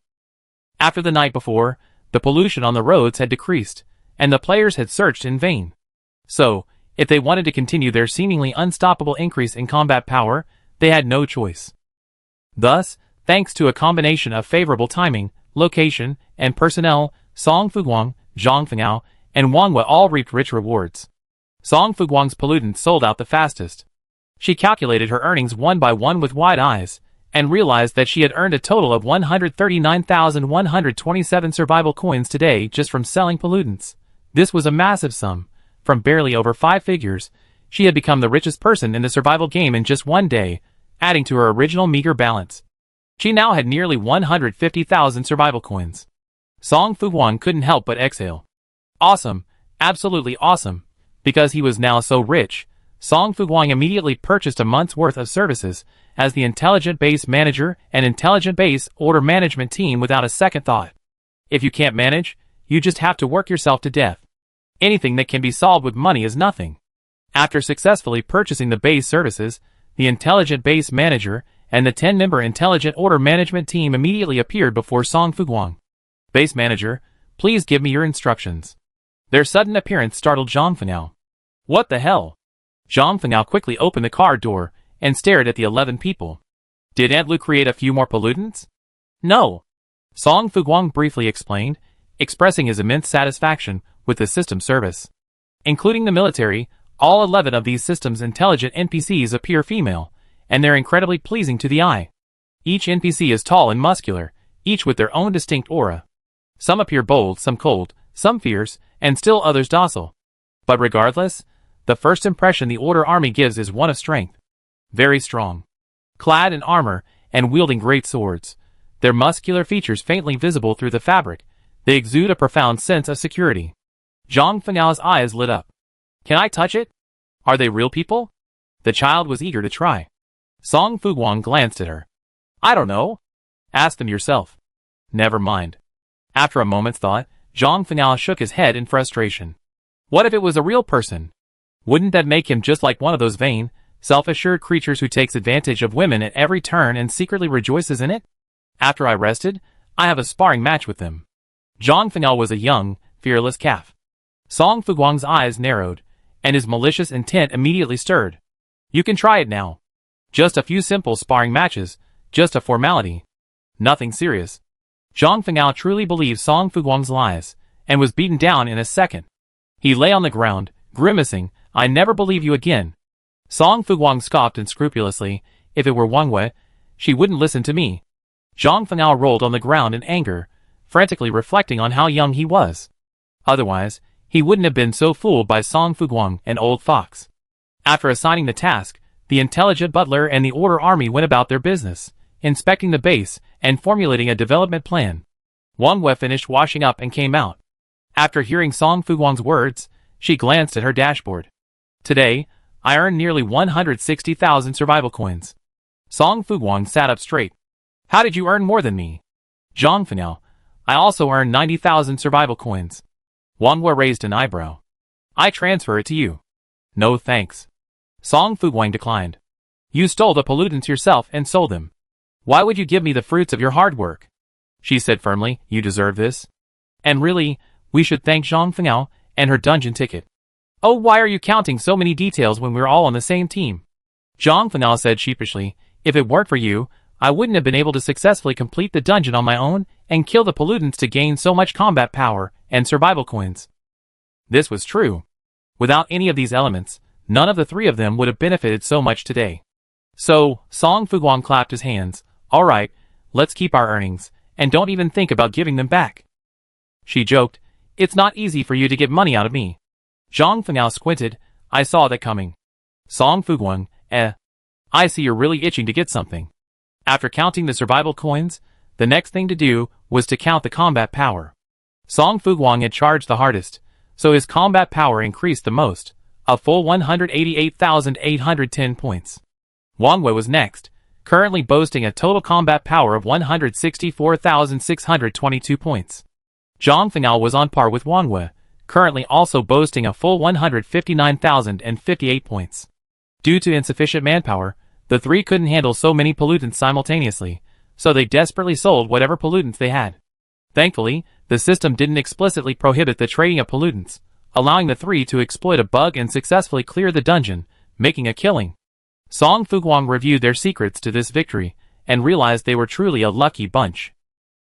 After the night before, the pollution on the roads had decreased, and the players had searched in vain. So, if they wanted to continue their seemingly unstoppable increase in combat power, they had no choice. Thus, thanks to a combination of favorable timing, location, and personnel, Song Fuguang, Zhang Fengao, and Wang Wei all reaped rich rewards. Song Fuguang's pollutants sold out the fastest. She calculated her earnings one by one with wide eyes, and realized that she had earned a total of 139,127 survival coins today just from selling pollutants. This was a massive sum. From barely over 5 figures, she had become the richest person in the survival game in just one day, adding to her original meager balance. She now had nearly 150,000 survival coins. Song Fuguang couldn't help but exhale. Awesome, absolutely awesome. Because he was now so rich, Song Fuguang immediately purchased a month's worth of services as the Intelligent Base Manager and Intelligent Base Order Management team without a second thought. If you can't manage, you just have to work yourself to death. Anything that can be solved with money is nothing. After successfully purchasing the base services, the Intelligent Base Manager and the 10-member Intelligent Order Management team immediately appeared before Song Fuguang. Base Manager, please give me your instructions. Their sudden appearance startled Zhang Fengao. What the hell? Zhang Fengao quickly opened the car door and stared at the 11 people. Did Aunt Lu create a few more pollutants? No. Song Fuguang briefly explained, expressing his immense satisfaction with the system service. Including the military, all 11 of these systems' intelligent NPCs appear female, and they're incredibly pleasing to the eye. Each NPC is tall and muscular, each with their own distinct aura. Some appear bold, some cold, some fierce, and still others docile. But regardless, the first impression the Order Army gives is one of strength. Very strong. Clad in armor and wielding great swords, their muscular features faintly visible through the fabric, they exude a profound sense of security. Zhang Fengao's eyes lit up. Can I touch it? Are they real people? The child was eager to try. Song Fuguang glanced at her. I don't know. Ask them yourself. Never mind. After a moment's thought, Zhang Fengao shook his head in frustration. What if it was a real person? Wouldn't that make him just like one of those vain, self-assured creatures who takes advantage of women at every turn and secretly rejoices in it? After I rested, I have a sparring match with them. Zhang Fengao was a young, fearless calf. Song Fuguang's eyes narrowed, and his malicious intent immediately stirred. You can try it now. Just a few simple sparring matches, just a formality. Nothing serious. Zhang Fengao truly believed Song Fuguang's lies, and was beaten down in a second. He lay on the ground, grimacing, I never believe you again. Song Fuguang scoffed unscrupulously, if it were Wang Wei, she wouldn't listen to me. Zhang Fengao rolled on the ground in anger, frantically reflecting on how young he was. Otherwise, he wouldn't have been so fooled by Song Fuguang, an old fox. After assigning the task, the Intelligent Butler and the Order Army went about their business, inspecting the base and formulating a development plan. Wang Wei finished washing up and came out. After hearing Song Fuguang's words, she glanced at her dashboard. Today, I earned nearly 160,000 survival coins. Song Fuguang sat up straight. How did you earn more than me? Zhang Fenao, I also earned 90,000 survival coins. Wang Wei raised an eyebrow. I transfer it to you. No thanks. Song Fuguang declined. You stole the pollutants yourself and sold them. Why would you give me the fruits of your hard work? She said firmly, you deserve this. And really, we should thank Zhang Fenao and her dungeon ticket. Oh, why are you counting so many details when we're all on the same team? Zhang Fenao said sheepishly, if it weren't for you, I wouldn't have been able to successfully complete the dungeon on my own and kill the pollutants to gain so much combat power and survival coins. This was true. Without any of these elements, none of the three of them would have benefited so much today. So, Song Fuguang clapped his hands. Alright, let's keep our earnings, and don't even think about giving them back. She joked, it's not easy for you to get money out of me. Zhang Fenao squinted, I saw that coming. Song Fuguang, I see you're really itching to get something. After counting the survival coins, the next thing to do was to count the combat power. Song Fuguang had charged the hardest, so his combat power increased the most, a full 188,810 points. Wang Wei was next, currently boasting a total combat power of 164,622 points. Zhang Fenao was on par with Wang Wei, currently also boasting a full 159,058 points. Due to insufficient manpower, the three couldn't handle so many pollutants simultaneously, so they desperately sold whatever pollutants they had. Thankfully, the system didn't explicitly prohibit the trading of pollutants, allowing the three to exploit a bug and successfully clear the dungeon, making a killing. Song Fuguang reviewed their secrets to this victory, and realized they were truly a lucky bunch.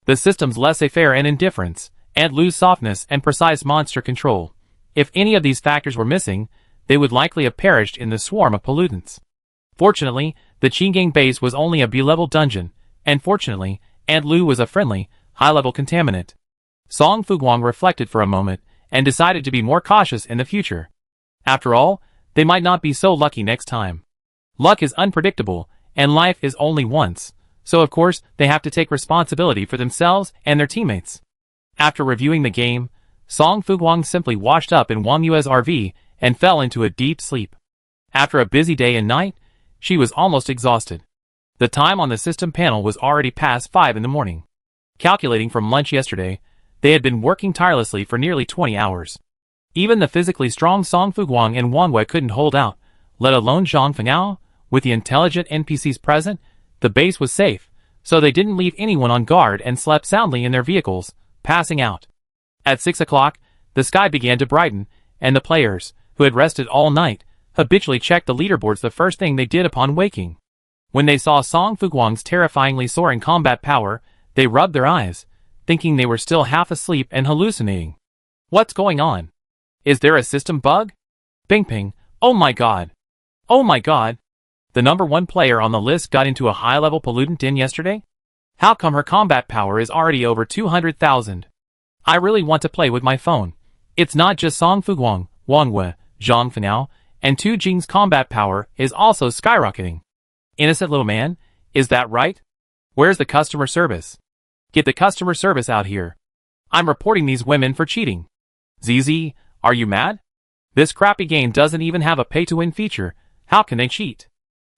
The system's laissez-faire and indifference, and loose softness and precise monster control. If any of these factors were missing, they would likely have perished in the swarm of pollutants. Fortunately, the Qinggang base was only a B-level dungeon, and fortunately, Ant Lu was a friendly, high-level contaminant. Song Fuguang reflected for a moment, and decided to be more cautious in the future. After all, they might not be so lucky next time. Luck is unpredictable, and life is only once, so of course they have to take responsibility for themselves and their teammates. After reviewing the game, Song Fuguang simply washed up in Wang Yue's RV and fell into a deep sleep. After a busy day and night, she was almost exhausted. The time on the system panel was already past 5 in the morning. Calculating from lunch yesterday, they had been working tirelessly for nearly 20 hours. Even the physically strong Song Fuguang and Wang Wei couldn't hold out, let alone Zhang Fenao. With the intelligent NPCs present, the base was safe, so they didn't leave anyone on guard and slept soundly in their vehicles, passing out. At 6 o'clock, the sky began to brighten, and the players, who had rested all night, habitually checked the leaderboards the first thing they did upon waking. When they saw Song Fuguang's terrifyingly soaring combat power, they rubbed their eyes, thinking they were still half asleep and hallucinating. What's going on? Is there a system bug? Bing ping, oh my god! Oh my god! The number 1 player on the list got into a high-level pollutant den yesterday? How come her combat power is already over 200,000? I really want to play with my phone. It's not just Song Fuguang, Wang Wei, Zhang Fenao, and Tu Jing's combat power is also skyrocketing. Innocent little man, is that right? Where's the customer service? Get the customer service out here. I'm reporting these women for cheating. ZZ, are you mad? This crappy game doesn't even have a pay-to-win feature. How can they cheat?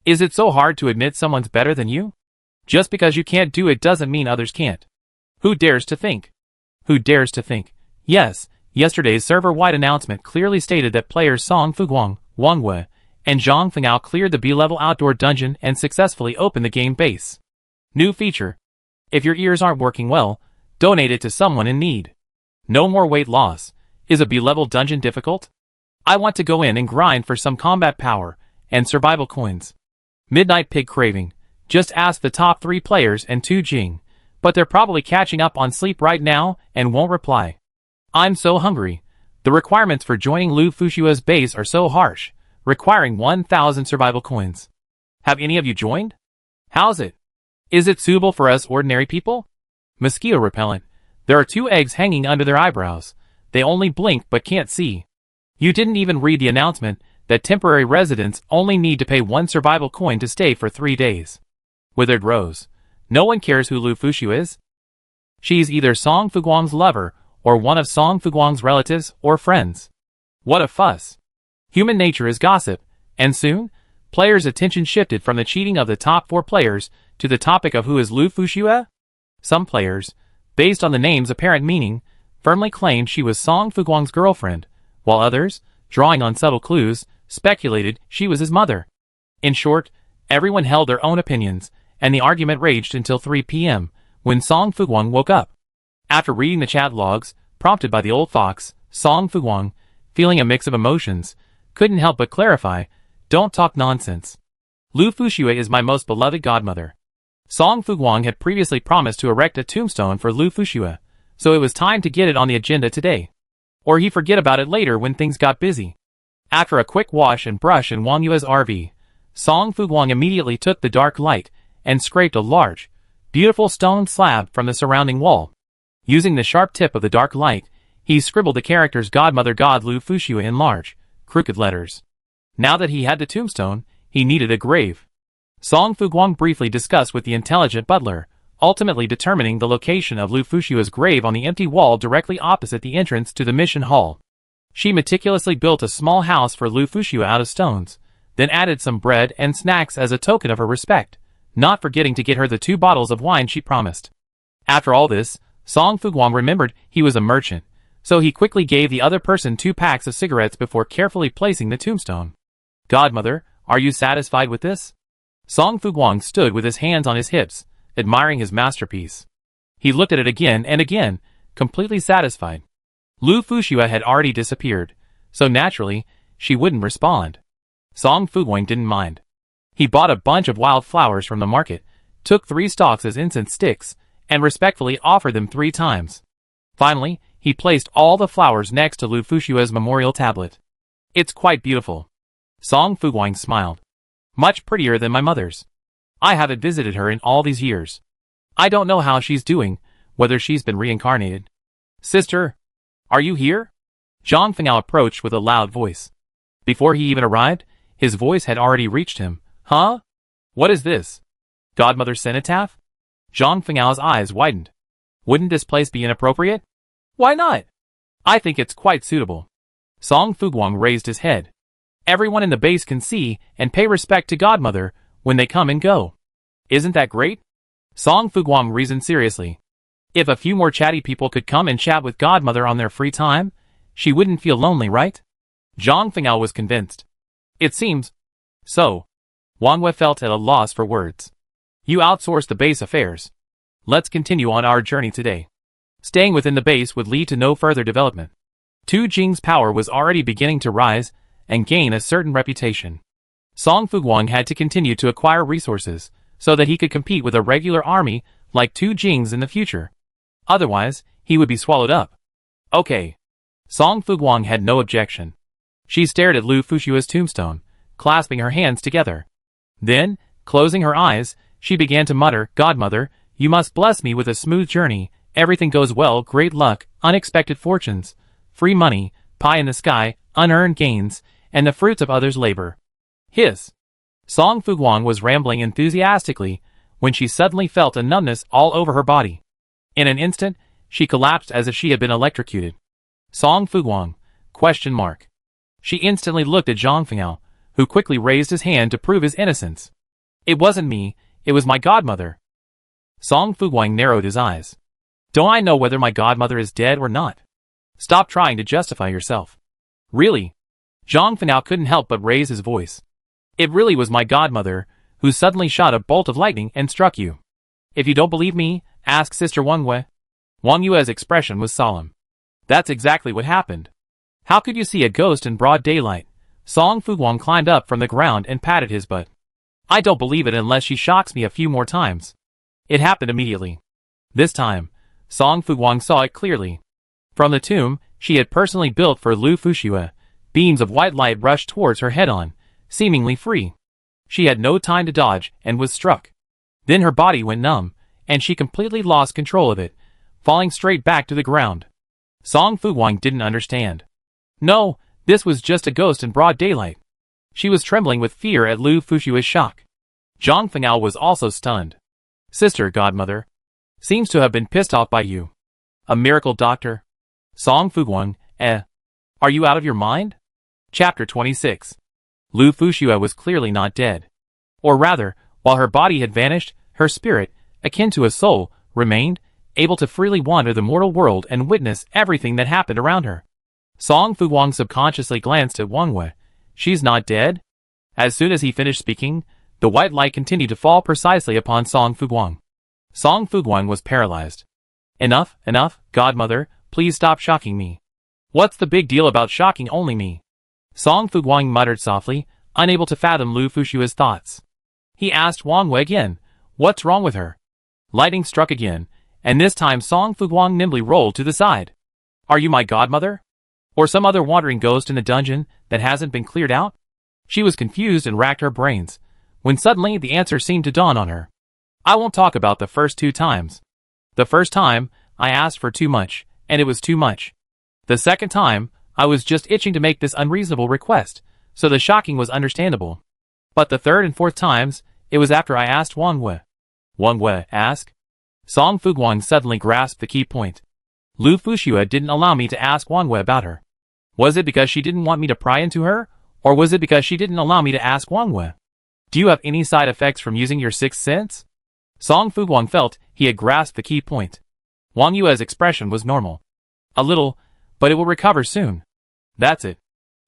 Is it so hard to admit someone's better than you? Just because you can't do it doesn't mean others can't. Who dares to think? Who dares to think? Yes, yesterday's server-wide announcement clearly stated that players Song Fuguang, Wang Wei, and Zhang Fenao cleared the B-level outdoor dungeon and successfully opened the game base. New feature. If your ears aren't working well, donate it to someone in need. No more weight loss. Is a B-level dungeon difficult? I want to go in and grind for some combat power and survival coins. Midnight Pig Craving. Just ask the top 3 players and Tu Jing, but they're probably catching up on sleep right now and won't reply. I'm so hungry. The requirements for joining Lu Fushua's base are so harsh, requiring 1,000 survival coins. Have any of you joined? How's it? Is it suitable for us ordinary people? Mosquito repellent. There are 2 eggs hanging under their eyebrows. They only blink but can't see. You didn't even read the announcement that temporary residents only need to pay 1 survival coin to stay for 3 days. Withered Rose. No one cares who Lu Fushu is. She's either Song Fuguang's lover, or one of Song Fuguang's relatives or friends. What a fuss. Human nature is gossip, and soon, players' attention shifted from the cheating of the top 4 players to the topic of who is Lu Fuxue. Some players, based on the name's apparent meaning, firmly claimed she was Song Fuguang's girlfriend, while others, drawing on subtle clues, speculated she was his mother. In short, everyone held their own opinions, and the argument raged until 3 p.m., when Song Fuguang woke up. After reading the chat logs, prompted by the old fox, Song Fuguang, feeling a mix of emotions, couldn't help but clarify, "Don't talk nonsense. Lu Fuxue is my most beloved godmother." Song Fuguang had previously promised to erect a tombstone for Lu Fuxue, so it was time to get it on the agenda today. Or he'd forget about it later when things got busy. After a quick wash and brush in Wang Yue's RV, Song Fuguang immediately took the dark light and scraped a large, beautiful stone slab from the surrounding wall. Using the sharp tip of the dark light, he scribbled the characters Godmother God Lu Fuxue in large, crooked letters. Now that he had the tombstone, he needed a grave. Song Fuguang briefly discussed with the intelligent butler, ultimately determining the location of Lu Fuxue's grave on the empty wall directly opposite the entrance to the mission hall. She meticulously built a small house for Lu Fuxue out of stones, then added some bread and snacks as a token of her respect, not forgetting to get her the 2 bottles of wine she promised. After all this, Song Fuguang remembered he was a merchant, so he quickly gave the other person 2 packs of cigarettes before carefully placing the tombstone. "Godmother, are you satisfied with this?" Song Fuguang stood with his hands on his hips, admiring his masterpiece. He looked at it again and again, completely satisfied. Lu Fuxue had already disappeared, so naturally, she wouldn't respond. Song Fuguang didn't mind. He bought a bunch of wild flowers from the market, took 3 stalks as incense sticks, and respectfully offered them 3 times. Finally, he placed all the flowers next to Lu Fuxue's memorial tablet. "It's quite beautiful." Song Fuguang smiled. "Much prettier than my mother's. I haven't visited her in all these years. I don't know how she's doing, whether she's been reincarnated." "Sister, are you here?" Zhang Fengao approached with a loud voice. Before he even arrived, his voice had already reached him. "Huh? What is this? Godmother's cenotaph?" Zhang Fengao's eyes widened. "Wouldn't this place be inappropriate?" "Why not? I think it's quite suitable." Song Fuguang raised his head. "Everyone in the base can see and pay respect to Godmother when they come and go. Isn't that great?" Song Fuguang reasoned seriously. If a few more chatty people could come and chat with Godmother on their free time, she wouldn't feel lonely, right? Zhang Fengao was convinced. "It seems so." Wang Wei felt at a loss for words. "You outsourced the base affairs. Let's continue on our journey today." Staying within the base would lead to no further development. Tu Jing's power was already beginning to rise and gain a certain reputation. Song Fuguang had to continue to acquire resources so that he could compete with a regular army like Tu Jing's in the future. Otherwise, he would be swallowed up. "Okay." Song Fuguang had no objection. She stared at Lu Fuxue's tombstone, clasping her hands together. Then, closing her eyes, she began to mutter, "Godmother, you must bless me with a smooth journey, everything goes well, great luck, unexpected fortunes, free money, pie in the sky, unearned gains, and the fruits of others' labor." Hiss. Song Fuguang was rambling enthusiastically when she suddenly felt a numbness all over her body. In an instant, she collapsed as if she had been electrocuted. Song Fuguang? ? She instantly looked at Zhang Fengao, who quickly raised his hand to prove his innocence. "It wasn't me, it was my godmother." Song Fuguang narrowed his eyes. "Don't I know whether my godmother is dead or not? Stop trying to justify yourself." "Really?" Zhang Fengao couldn't help but raise his voice. "It really was my godmother, who suddenly shot a bolt of lightning and struck you. If you don't believe me, ask Sister Wang Wei." Wang Yue's expression was solemn. "That's exactly what happened. How could you see a ghost in broad daylight?" Song Fuguang climbed up from the ground and patted his butt. "I don't believe it unless she shocks me a few more times." It happened immediately. This time, Song Fuguang saw it clearly. From the tomb she had personally built for Lu Fuxue, beams of white light rushed towards her head-on, seemingly free. She had no time to dodge and was struck. Then her body went numb, and she completely lost control of it, falling straight back to the ground. Song Fuguang didn't understand. No, this was just a ghost in broad daylight. She was trembling with fear at Lu Fuxue's shock. Zhang Fengao was also stunned. "Sister Godmother, Seems to have been pissed off by you. A miracle doctor? Song Fuguang, Are you out of your mind? Chapter 26. Lu Fuxue was clearly not dead. Or rather, while her body had vanished, her spirit, akin to a soul, remained, able to freely wander the mortal world and witness everything that happened around her. Song Fuguang subconsciously glanced at Wang Wei. She's not dead? As soon as he finished speaking, the white light continued to fall precisely upon Song Fuguang. Song Fuguang was paralyzed. Enough, godmother, please stop shocking me. What's the big deal about shocking only me? Song Fuguang muttered softly, unable to fathom Lu Fuxue's thoughts. He asked Wang Wei again, what's wrong with her? Lightning struck again, and this time Song Fuguang nimbly rolled to the side. Are you my godmother? Or some other wandering ghost in the dungeon that hasn't been cleared out? She was confused and racked her brains, when suddenly the answer seemed to dawn on her. I won't talk about the first 2 times. The first time, I asked for too much, and it was too much. The second time, I was just itching to make this unreasonable request, so the shocking was understandable. But the third and fourth times, it was after I asked Wang Wei. Wang Wei, ask? Song Fuguang suddenly grasped the key point. Lu Fuxue didn't allow me to ask Wang Wei about her. Was it because she didn't want me to pry into her, or was it because she didn't allow me to ask Wang Wei? Do you have any side effects from using your sixth sense? Song Fuguang felt he had grasped the key point. Wang Yue's expression was normal. A little, but it will recover soon. That's it.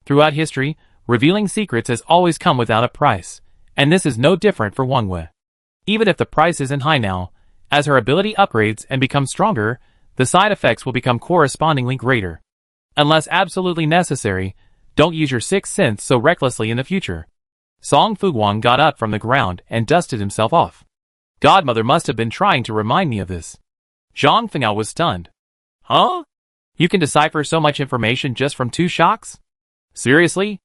Throughout history, revealing secrets has always come without a price, and this is no different for Wang Wei. Even if the price isn't high now, as her ability upgrades and becomes stronger, the side effects will become correspondingly greater. Unless absolutely necessary, don't use your sixth sense so recklessly in the future. Song Fuguang got up from the ground and dusted himself off. Godmother must have been trying to remind me of this. Zhang Fengao was stunned. Huh? You can decipher so much information just from 2 shocks? Seriously?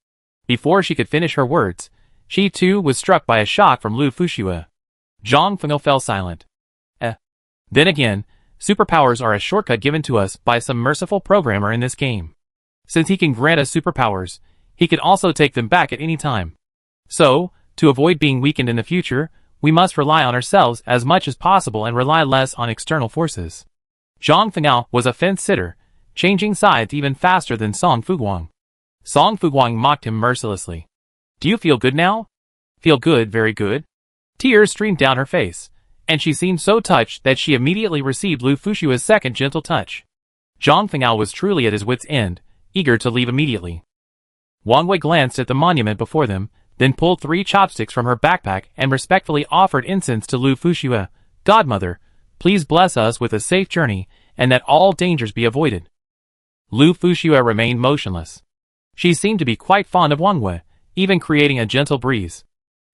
Before she could finish her words, she too was struck by a shock from Lu Fuxue. Zhang Fengao fell silent. Then again, superpowers are a shortcut given to us by some merciful programmer in this game. Since he can grant us superpowers, he can also take them back at any time. So, to avoid being weakened in the future, we must rely on ourselves as much as possible and rely less on external forces. Zhang Fengao was a fence-sitter, changing sides even faster than Song Fuguang. Song Fuguang mocked him mercilessly. Do you feel good now? Feel good, very good. Tears streamed down her face, and she seemed so touched that she immediately received Lu Fuxue's second gentle touch. Zhang Fengao was truly at his wit's end, eager to leave immediately. Wang Wei glanced at the monument before them, then pulled 3 chopsticks from her backpack and respectfully offered incense to Lu Fuxue. Godmother, please bless us with a safe journey, and that all dangers be avoided. Lu Fuxue remained motionless. She seemed to be quite fond of Wang Wei, even creating a gentle breeze.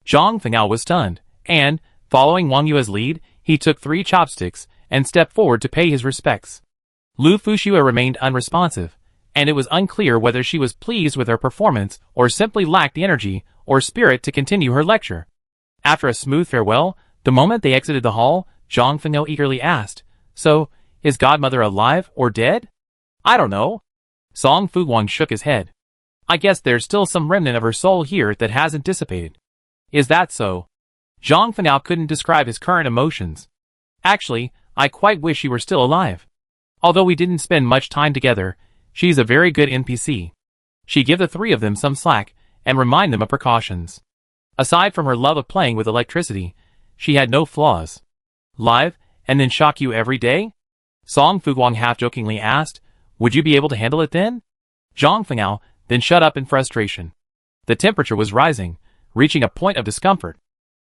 Zhang Fengao was stunned, and, following Wang Yue's lead, he took 3 chopsticks and stepped forward to pay his respects. Lu Fuxue remained unresponsive, and it was unclear whether she was pleased with her performance or simply lacked the energy or spirit to continue her lecture. After a smooth farewell, the moment they exited the hall, Zhang Fengao eagerly asked, So, is Godmother alive or dead? I don't know. Song Fuguang shook his head. I guess there's still some remnant of her soul here that hasn't dissipated. Is that so? Zhang Fengao couldn't describe his current emotions. Actually, I quite wish she were still alive. Although we didn't spend much time together, she's a very good NPC. She give the 3 of them some slack, and remind them of precautions. Aside from her love of playing with electricity, she had no flaws. Live, and then shock you every day? Song Fuguang half-jokingly asked, Would you be able to handle it then? Zhang Fengao then shut up in frustration. The temperature was rising, reaching a point of discomfort.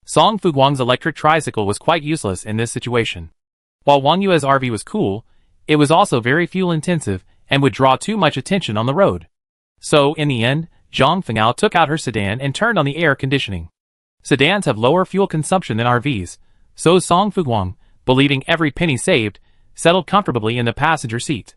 Song Fuguang's electric tricycle was quite useless in this situation. While Wang Yue's RV was cool, it was also very fuel-intensive and would draw too much attention on the road. So, in the end, Zhang Fengao took out her sedan and turned on the air conditioning. Sedans have lower fuel consumption than RVs, so Song Fuguang, believing every penny saved, settled comfortably in the passenger seat.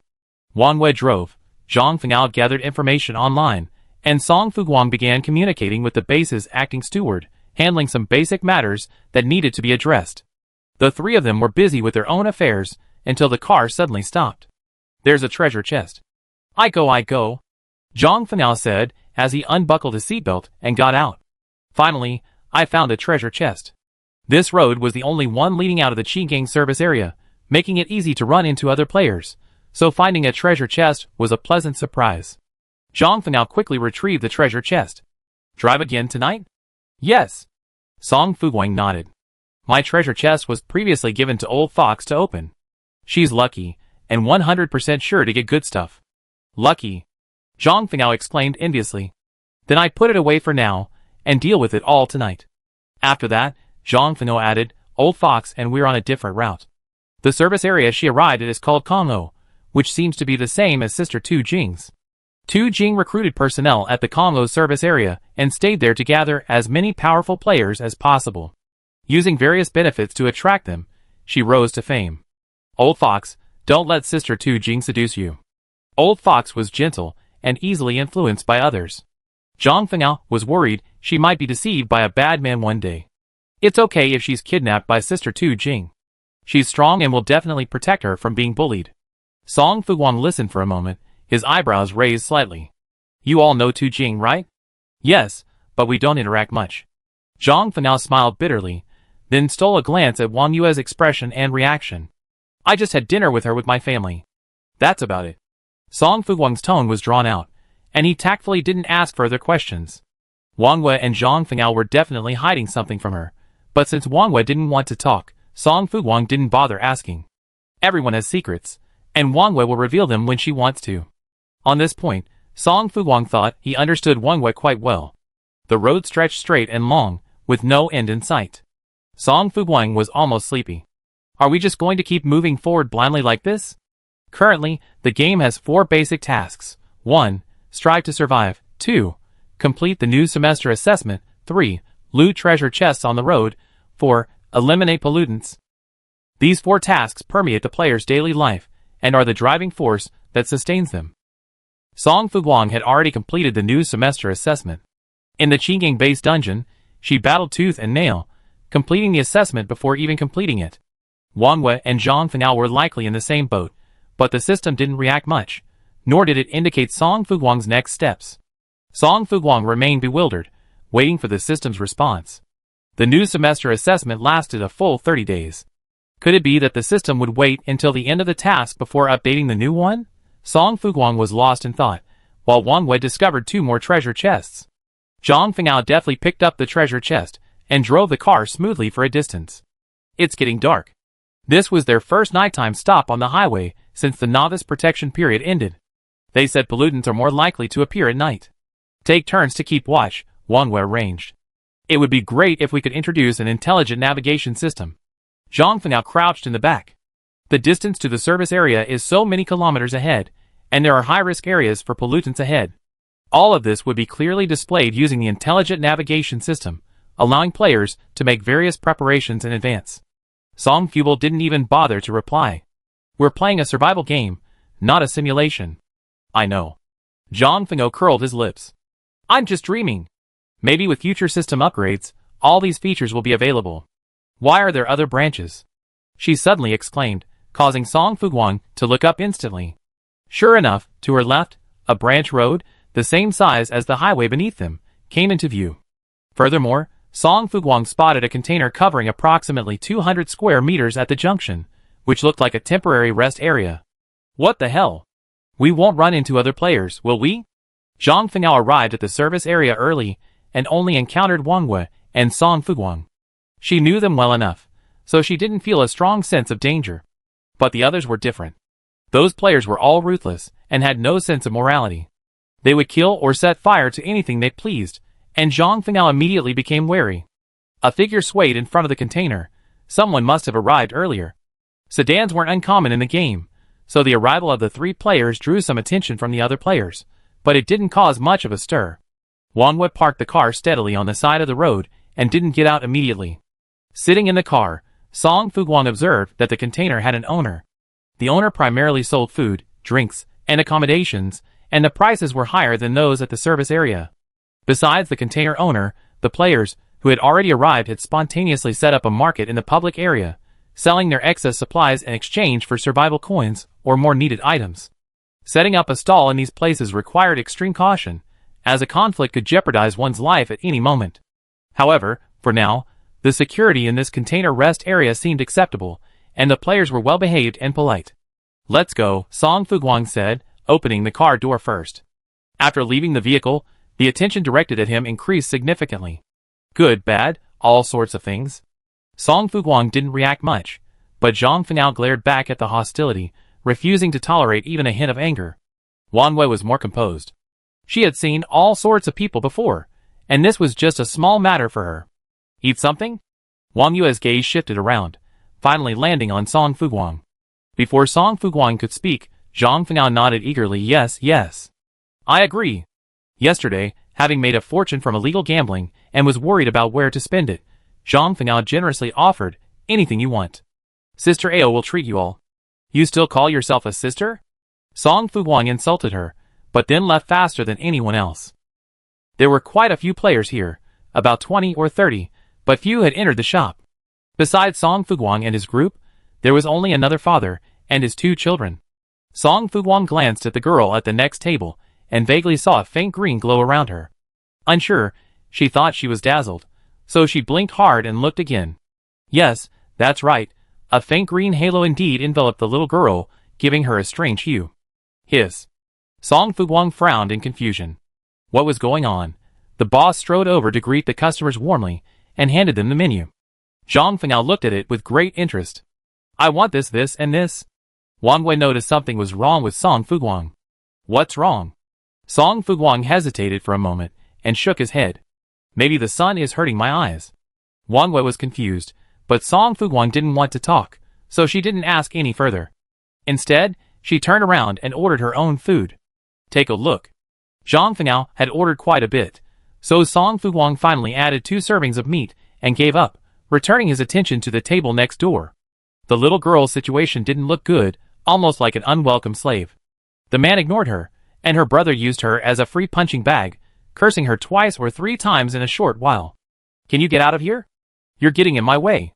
Wang Wei drove, Zhang Fengao gathered information online, and Song Fuguang began communicating with the base's acting steward, handling some basic matters that needed to be addressed. The 3 of them were busy with their own affairs until the car suddenly stopped. There's a treasure chest. I go. Zhang Fengao said as he unbuckled his seatbelt and got out. Finally, I found a treasure chest. This road was the only one leading out of the Qi Gang service area, making it easy to run into other players, so finding a treasure chest was a pleasant surprise. Zhang Fengao quickly retrieved the treasure chest. Drive again tonight? Yes. Song Fuguang nodded. My treasure chest was previously given to Old Fox to open. She's lucky, and 100% sure to get good stuff. Lucky. Zhang Fengao exclaimed enviously. Then I put it away for now, and deal with it all tonight. After that, Zhang Fengao added, Old Fox and we're on a different route. The service area she arrived at is called Kongo, which seems to be the same as Sister Tu Jing's. Tu Jing recruited personnel at the Kongo service area and stayed there to gather as many powerful players as possible. Using various benefits to attract them, she rose to fame. Old Fox, don't let Sister Tu Jing seduce you. Old Fox was gentle and easily influenced by others. Zhang Fengao was worried she might be deceived by a bad man one day. It's okay if she's kidnapped by Sister Tu Jing. She's strong and will definitely protect her from being bullied. Song Fuguang listened for a moment, his eyebrows raised slightly. You all know Tu Jing, right? Yes, but we don't interact much. Zhang Fengao smiled bitterly, then stole a glance at Wang Yue's expression and reaction. I just had dinner with her with my family. That's about it. Song Fuguang's tone was drawn out, and he tactfully didn't ask further questions. Wang Yue and Zhang Fengao were definitely hiding something from her, but since Wang Yue didn't want to talk, Song Fuguang didn't bother asking. Everyone has secrets, and Wang Yue will reveal them when she wants to. On this point, Song Fuguang thought he understood Wang Yue quite well. The road stretched straight and long, with no end in sight. Song Fuguang was almost sleepy. Are we just going to keep moving forward blindly like this? Currently, the game has 4 basic tasks. 1. Strive to survive. 2. Complete the new semester assessment. 3. Loot treasure chests on the road. 4. Eliminate pollutants. These 4 tasks permeate the player's daily life, and are the driving force that sustains them. Song Fuguang had already completed the new semester assessment. In the Qinggang base dungeon, she battled tooth and nail, completing the assessment before even completing it. Wang Yue and Zhang Fengao were likely in the same boat, but the system didn't react much, nor did it indicate Song Fuguang's next steps. Song Fuguang remained bewildered, waiting for the system's response. The new semester assessment lasted a full 30 days. Could it be that the system would wait until the end of the task before updating the new one? Song Fuguang was lost in thought, while Wang Yue discovered 2 more treasure chests. Zhang Fengao deftly picked up the treasure chest and drove the car smoothly for a distance. It's getting dark. This was their first nighttime stop on the highway since the novice protection period ended. They said pollutants are more likely to appear at night. Take turns to keep watch, Wang Yue arranged. It would be great if we could introduce an intelligent navigation system. Zhang Fengao crouched in the back. The distance to the service area is so many kilometers ahead, and there are high-risk areas for pollutants ahead. All of this would be clearly displayed using the intelligent navigation system, allowing players to make various preparations in advance. Song Fuguang didn't even bother to reply. We're playing a survival game, not a simulation. I know. Zhang Fengao curled his lips. I'm just dreaming. Maybe with future system upgrades, all these features will be available. Why are there other branches? She suddenly exclaimed, causing Song Fuguang to look up instantly. Sure enough, to her left, a branch road, the same size as the highway beneath them, came into view. Furthermore, Song Fuguang spotted a container covering approximately 200 square meters at the junction, which looked like a temporary rest area. What the hell? We won't run into other players, will we? Zhang Fengao arrived at the service area early and only encountered Wang Yue and Song Fuguang. She knew them well enough, so she didn't feel a strong sense of danger. But the others were different. Those players were all ruthless and had no sense of morality. They would kill or set fire to anything they pleased, and Zhang Fengao immediately became wary. A figure swayed in front of the container. Someone must have arrived earlier. Sedans weren't uncommon in the game, so the arrival of the 3 players drew some attention from the other players, but it didn't cause much of a stir. Wang Yue parked the car steadily on the side of the road and didn't get out immediately. Sitting in the car, Song Fuguang observed that the container had an owner. The owner primarily sold food, drinks, and accommodations, and the prices were higher than those at the service area. Besides the container owner, the players, who had already arrived, had spontaneously set up a market in the public area, selling their excess supplies in exchange for survival coins or more needed items. Setting up a stall in these places required extreme caution, as a conflict could jeopardize one's life at any moment. However, for now, the security in this container rest area seemed acceptable, and the players were well behaved and polite. "Let's go," Song Fuguang said, opening the car door first. After leaving the vehicle, the attention directed at him increased significantly. Good, bad, all sorts of things. Song Fuguang didn't react much, but Zhang Fengao glared back at the hostility, refusing to tolerate even a hint of anger. Wang Wei was more composed. She had seen all sorts of people before, and this was just a small matter for her. "Eat something?" Wang Yue's gaze shifted around, finally landing on Song Fuguang. Before Song Fuguang could speak, Zhang Fengao nodded eagerly, "Yes, yes. I agree. Yesterday, having made a fortune from illegal gambling and was worried about where to spend it, Zhang Fengao generously offered, anything you want. Sister Ao will treat you all." "You still call yourself a sister?" Song Fuguang insulted her, but then left faster than anyone else. There were quite a few players here, about 20 or 30, but few had entered the shop. Besides Song Fuguang and his group, there was only another father and his 2 children. Song Fuguang glanced at the girl at the next table and vaguely saw a faint green glow around her. Unsure, she thought she was dazzled, so she blinked hard and looked again. Yes, that's right, a faint green halo indeed enveloped the little girl, giving her a strange hue. Hiss. Song Fuguang frowned in confusion. What was going on? The boss strode over to greet the customers warmly and handed them the menu. Zhang Fengao looked at it with great interest. "I want this, and this." Wang Wei noticed something was wrong with Song Fuguang. "What's wrong?" Song Fuguang hesitated for a moment and shook his head. "Maybe the sun is hurting my eyes." Wang Wei was confused, but Song Fuguang didn't want to talk, so she didn't ask any further. Instead, she turned around and ordered her own food. "Take a look." Zhang Fengao had ordered quite a bit, so Song Fuguang finally added 2 servings of meat and gave up, returning his attention to the table next door. The little girl's situation didn't look good, almost like an unwelcome slave. The man ignored her, and her brother used her as a free punching bag, cursing her twice or 3 times in a short while. "Can you get out of here? You're getting in my way.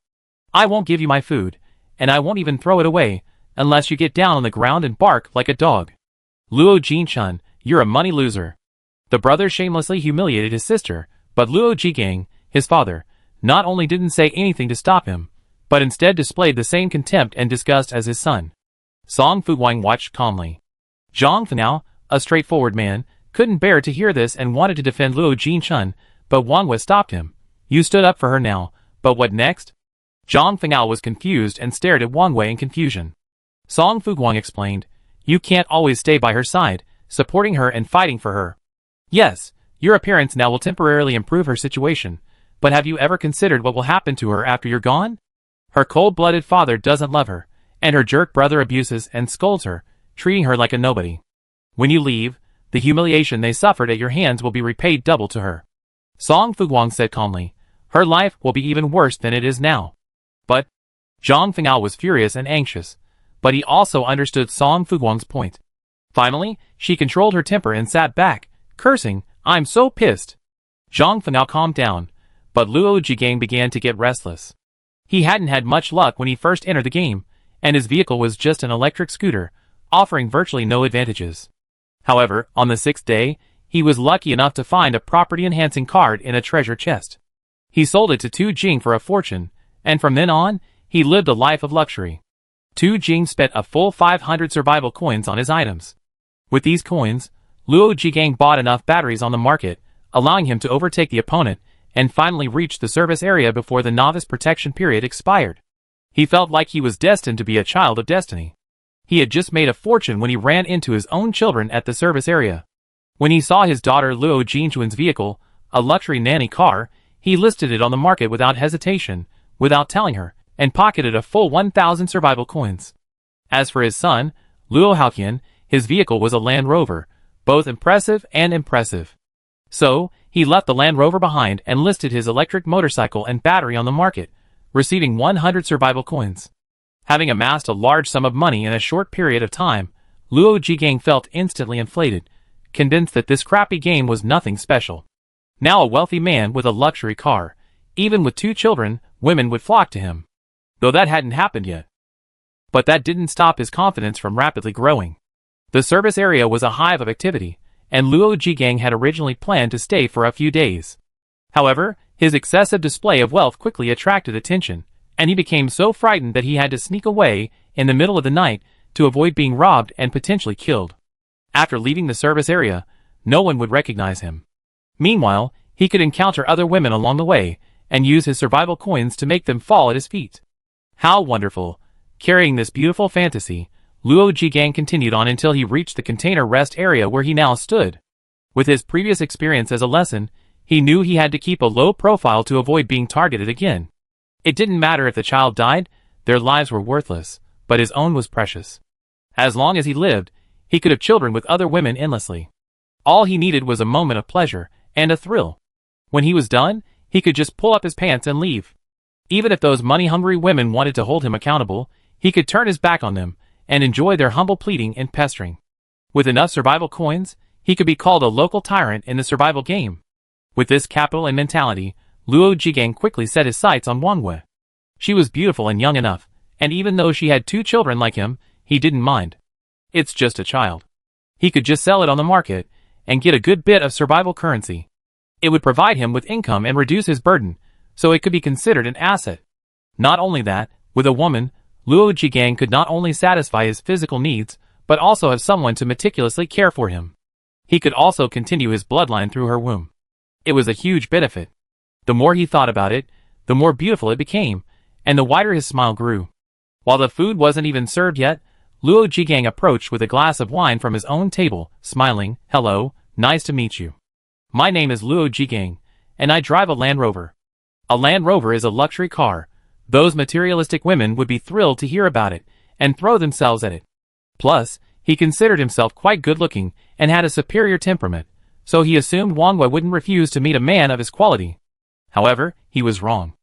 I won't give you my food, and I won't even throw it away, unless you get down on the ground and bark like a dog. Luo Jinchun, you're a money loser." The brother shamelessly humiliated his sister, but Luo Jigang, his father, not only didn't say anything to stop him, but instead displayed the same contempt and disgust as his son. Song Fuguang watched calmly. Zhang Fengao, a straightforward man, couldn't bear to hear this and wanted to defend Luo Jinchun, but Wang Wei stopped him. "You stood up for her now, but what next?" Zhang Fengao was confused and stared at Wang Wei in confusion. Song Fuguang explained, "You can't always stay by her side, supporting her and fighting for her. Yes, your appearance now will temporarily improve her situation, but have you ever considered what will happen to her after you're gone? Her cold-blooded father doesn't love her, and her jerk brother abuses and scolds her, treating her like a nobody. When you leave, the humiliation they suffered at your hands will be repaid double to her." Song Fuguang said calmly, "Her life will be even worse than it is now." But Zhang Fengao was furious and anxious, but he also understood Song Fuguang's point. Finally, she controlled her temper and sat back, cursing, "I'm so pissed." Zhang Fengao calmed down, but Luo Jigang began to get restless. He hadn't had much luck when he first entered the game, and his vehicle was just an electric scooter, offering virtually no advantages. However, on the 6th day, he was lucky enough to find a property-enhancing card in a treasure chest. He sold it to Tu Jing for a fortune, and from then on, he lived a life of luxury. Tu Jing spent a full 500 survival coins on his items. With these coins, Luo Jigang bought enough batteries on the market, allowing him to overtake the opponent and finally reach the service area before the novice protection period expired. He felt like he was destined to be a child of destiny. He had just made a fortune when he ran into his own children at the service area. When he saw his daughter Luo Jinchun's vehicle, a luxury nanny car, he listed it on the market without hesitation, without telling her, and pocketed a full 1,000 survival coins. As for his son, Luo Haoqian, his vehicle was a Land Rover, both impressive and impressive. So, he left the Land Rover behind and listed his electric motorcycle and battery on the market, receiving 100 survival coins. Having amassed a large sum of money in a short period of time, Luo Jigang felt instantly inflated, convinced that this crappy game was nothing special. Now a wealthy man with a luxury car, even with 2 children, women would flock to him. Though that hadn't happened yet. But that didn't stop his confidence from rapidly growing. The service area was a hive of activity, and Luo Jigang had originally planned to stay for a few days. However, his excessive display of wealth quickly attracted attention, and he became so frightened that he had to sneak away in the middle of the night to avoid being robbed and potentially killed. After leaving the service area, no one would recognize him. Meanwhile, he could encounter other women along the way and use his survival coins to make them fall at his feet. How wonderful! Carrying this beautiful fantasy, Luo Jigang continued on until he reached the container rest area where he now stood. With his previous experience as a lesson, he knew he had to keep a low profile to avoid being targeted again. It didn't matter if the child died, their lives were worthless, but his own was precious. As long as he lived, he could have children with other women endlessly. All he needed was a moment of pleasure and a thrill. When he was done, he could just pull up his pants and leave. Even if those money-hungry women wanted to hold him accountable, he could turn his back on them and enjoy their humble pleading and pestering. With enough survival coins, he could be called a local tyrant in the survival game. With this capital and mentality, Luo Jigang quickly set his sights on Wangwei. She was beautiful and young enough, and even though she had 2 children like him, he didn't mind. It's just a child. He could just sell it on the market and get a good bit of survival currency. It would provide him with income and reduce his burden, so it could be considered an asset. Not only that, with a woman, Luo Jigang could not only satisfy his physical needs, but also have someone to meticulously care for him. He could also continue his bloodline through her womb. It was a huge benefit. The more he thought about it, the more beautiful it became, and the wider his smile grew. While the food wasn't even served yet, Luo Jigang approached with a glass of wine from his own table, smiling, "Hello, nice to meet you. My name is Luo Jigang, and I drive a Land Rover." A Land Rover is a luxury car. Those materialistic women would be thrilled to hear about it and throw themselves at it. Plus, he considered himself quite good-looking and had a superior temperament, so he assumed Wangwei wouldn't refuse to meet a man of his quality. However, he was wrong.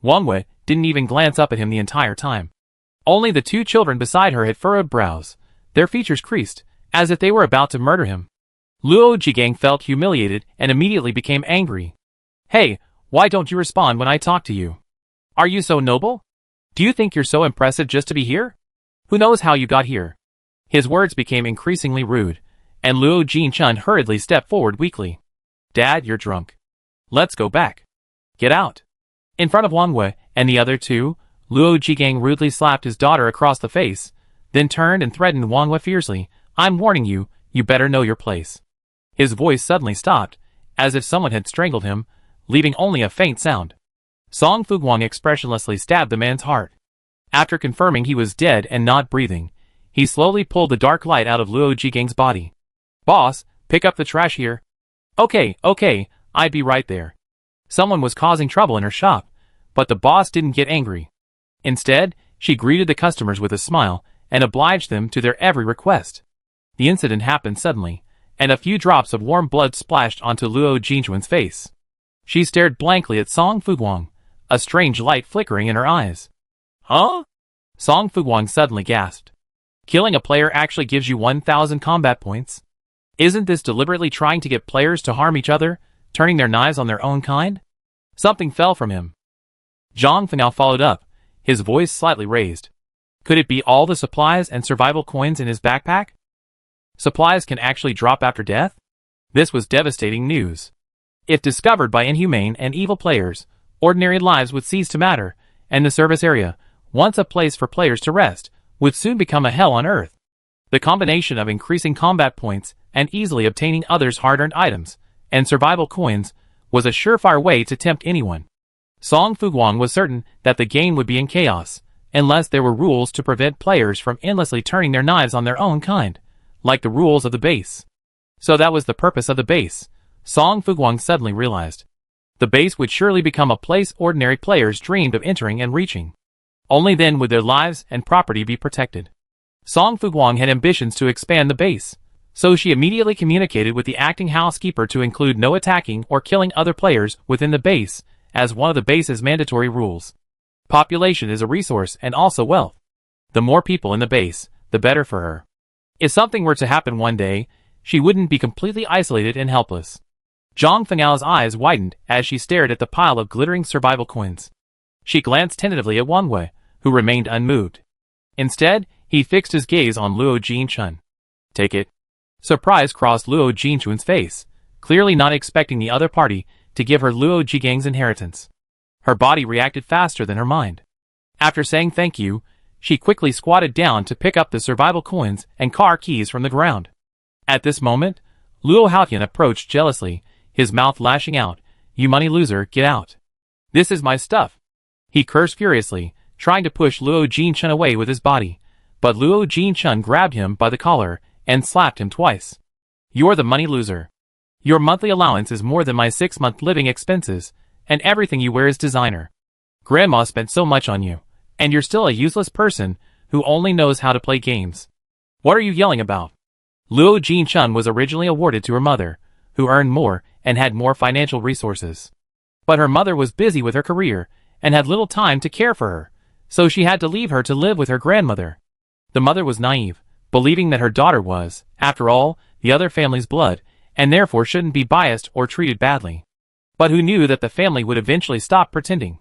Wangwei didn't even glance up at him the entire time. Only the 2 children beside her had furrowed brows, their features creased, as if they were about to murder him. Luo Jigang felt humiliated and immediately became angry. "Hey, why don't you respond when I talk to you? Are you so noble? Do you think you're so impressive just to be here? Who knows how you got here?" His words became increasingly rude, and Luo Jinchun hurriedly stepped forward weakly. "Dad, you're drunk. Let's go back. Get out." In front of Wangwei and the other 2, Luo Jigang rudely slapped his daughter across the face, then turned and threatened Wangwei fiercely, "I'm warning you, you better know your place." His voice suddenly stopped, as if someone had strangled him, leaving only a faint sound. Song Fuguang expressionlessly stabbed the man's heart. After confirming he was dead and not breathing, he slowly pulled the dark light out of Luo Jigang's body. "Boss, pick up the trash here." Okay, I'd be right there." Someone was causing trouble in her shop, but the boss didn't get angry. Instead, she greeted the customers with a smile and obliged them to their every request. The incident happened suddenly, and a few drops of warm blood splashed onto Luo Jinchun's face. She stared blankly at Song Fuguang, a strange light flickering in her eyes. "Huh?" Song Fuguang suddenly gasped. "Killing a player actually gives you 1,000 combat points? Isn't this deliberately trying to get players to harm each other, turning their knives on their own kind?" Something fell from him. Zhang Fenao followed up, his voice slightly raised. Could it be all the supplies and survival coins in his backpack? Supplies can actually drop after death? This was devastating news. If discovered by inhumane and evil players, ordinary lives would cease to matter, and the service area, once a place for players to rest, would soon become a hell on earth. The combination of increasing combat points and easily obtaining others' hard-earned items and survival coins was a surefire way to tempt anyone. Song Fuguang was certain that the game would be in chaos, unless there were rules to prevent players from endlessly turning their knives on their own kind, like the rules of the base. So that was the purpose of the base, Song Fuguang suddenly realized. The base would surely become a place ordinary players dreamed of entering and reaching. Only then would their lives and property be protected. Song Fuguang had ambitions to expand the base, so she immediately communicated with the acting housekeeper to include no attacking or killing other players within the base as one of the base's mandatory rules. Population is a resource and also wealth. The more people in the base, the better for her. If something were to happen one day, she wouldn't be completely isolated and helpless. Zhang Fengao's eyes widened as she stared at the pile of glittering survival coins. She glanced tentatively at Wangwei, who remained unmoved. Instead, he fixed his gaze on Luo Jinchun. "Take it." Surprise crossed Luo Jinchun's face, clearly not expecting the other party to give her Luo Jigang's inheritance. Her body reacted faster than her mind. After saying thank you, she quickly squatted down to pick up the survival coins and car keys from the ground. At this moment, Luo Haotian approached jealously, his mouth lashing out, "You money loser, get out. This is my stuff." He cursed furiously, trying to push Luo Jinchun away with his body, but Luo Jinchun grabbed him by the collar and slapped him twice. "You're the money loser. Your monthly allowance is more than my 6-month living expenses, and everything you wear is designer. Grandma spent so much on you, and you're still a useless person who only knows how to play games. What are you yelling about?" Luo Jinchun was originally awarded to her mother, who earned more and had more financial resources. But her mother was busy with her career and had little time to care for her, so she had to leave her to live with her grandmother. The mother was naive, believing that her daughter was, after all, the other family's blood, and therefore shouldn't be biased or treated badly. But who knew that the family would eventually stop pretending?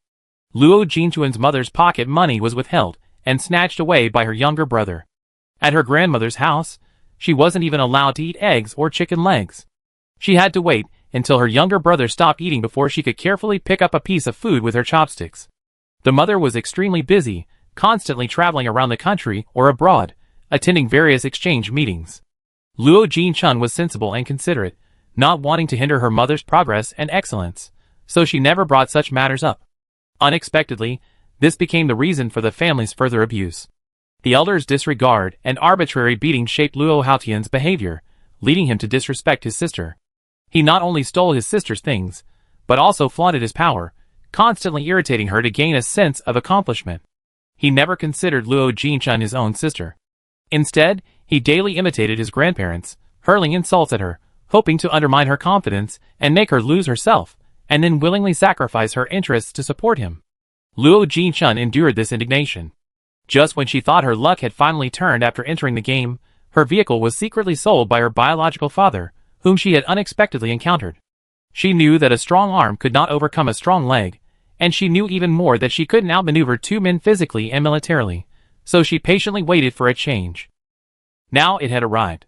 Luo Jinchun's mother's pocket money was withheld and snatched away by her younger brother. At her grandmother's house, she wasn't even allowed to eat eggs or chicken legs. She had to wait until her younger brother stopped eating before she could carefully pick up a piece of food with her chopsticks. The mother was extremely busy, constantly traveling around the country or abroad, attending various exchange meetings. Luo Jinchun was sensible and considerate, not wanting to hinder her mother's progress and excellence, so she never brought such matters up. Unexpectedly, this became the reason for the family's further abuse. The elder's disregard and arbitrary beating shaped Luo Haotian's behavior, leading him to disrespect his sister. He not only stole his sister's things, but also flaunted his power, constantly irritating her to gain a sense of accomplishment. He never considered Luo Jinchun his own sister. Instead, he daily imitated his grandparents, hurling insults at her, hoping to undermine her confidence and make her lose herself, and then willingly sacrifice her interests to support him. Luo Jinchun endured this indignation. Just when she thought her luck had finally turned after entering the game, her vehicle was secretly sold by her biological father, whom she had unexpectedly encountered. She knew that a strong arm could not overcome a strong leg, and she knew even more that she couldn't outmaneuver two men physically and militarily, so she patiently waited for a change. Now it had arrived.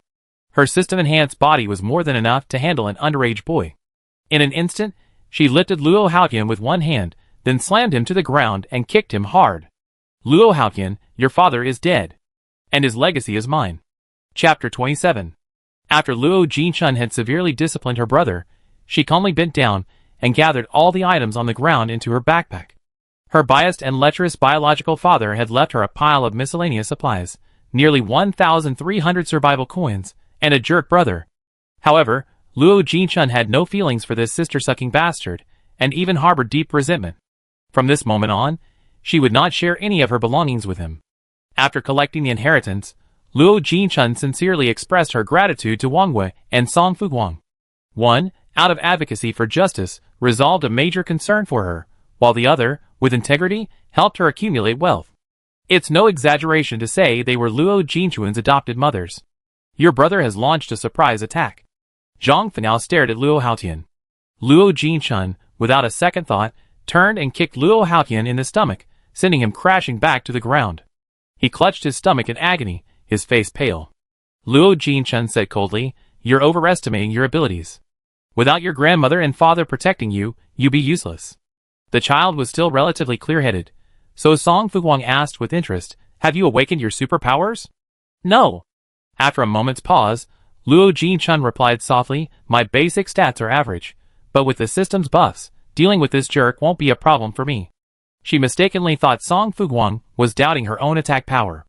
Her system-enhanced body was more than enough to handle an underage boy. In an instant, she lifted Luo Haotian with one hand, then slammed him to the ground and kicked him hard. "Luo Haotian, your father is dead. And his legacy is mine." Chapter 27. After Luo Jinchun had severely disciplined her brother, she calmly bent down and gathered all the items on the ground into her backpack. Her biased and lecherous biological father had left her a pile of miscellaneous supplies, nearly 1,300 survival coins, and a jerk brother. However, Luo Jinchun had no feelings for this sister-sucking bastard, and even harbored deep resentment. From this moment on, she would not share any of her belongings with him. After collecting the inheritance, Luo Jinchun sincerely expressed her gratitude to Wang Wei and Song Fuguang. One, out of advocacy for justice, resolved a major concern for her, while the other, with integrity, helped her accumulate wealth. It's no exaggeration to say they were Luo Jinchun's adopted mothers. "Your brother has launched a surprise attack." Zhang Fanao stared at Luo Haotian. Luo Jinchun, without a second thought, turned and kicked Luo Haotian in the stomach, sending him crashing back to the ground. He clutched his stomach in agony, his face pale. Luo Jinchun said coldly, "You're overestimating your abilities. Without your grandmother and father protecting you, you'd be useless." The child was still relatively clear-headed, so Song Fuguang asked with interest, "Have you awakened your superpowers?" "No." After a moment's pause, Luo Jinchun replied softly, "My basic stats are average, but with the system's buffs, dealing with this jerk won't be a problem for me." She mistakenly thought Song Fuguang was doubting her own attack power.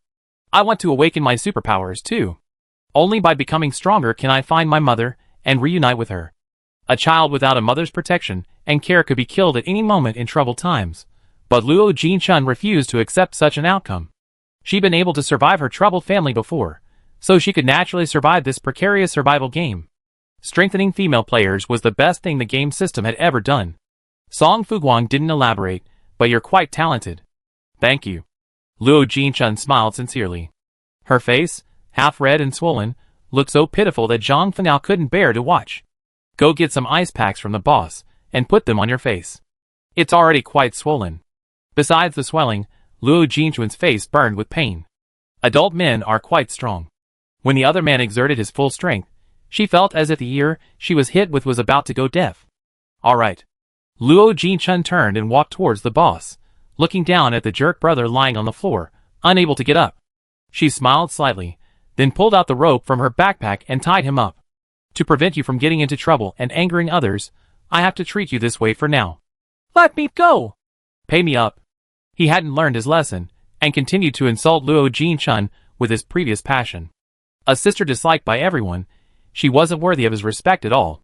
"I want to awaken my superpowers too. Only by becoming stronger can I find my mother and reunite with her." A child without a mother's protection and care could be killed at any moment in troubled times, but Luo Jinchun refused to accept such an outcome. She'd been able to survive her troubled family before, so she could naturally survive this precarious survival game. Strengthening female players was the best thing the game system had ever done. Song Fuguang didn't elaborate, "But you're quite talented." "Thank you." Luo Jinchun smiled sincerely. Her face, half red and swollen, looked so pitiful that Zhang Fanao couldn't bear to watch. "Go get some ice packs from the boss, and put them on your face. It's already quite swollen." Besides the swelling, Luo Jinchun's face burned with pain. Adult men are quite strong. When the other man exerted his full strength, she felt as if the ear she was hit with was about to go deaf. "All right." Luo Jinchun turned and walked towards the boss, looking down at the jerk brother lying on the floor, unable to get up. She smiled slightly, then pulled out the rope from her backpack and tied him up. To prevent you from getting into trouble and angering others, I have to treat you this way for now. Let me go! Pay me up. He hadn't learned his lesson, and continued to insult Luo Jin-chun with his previous passion. A sister disliked by everyone, she wasn't worthy of his respect at all.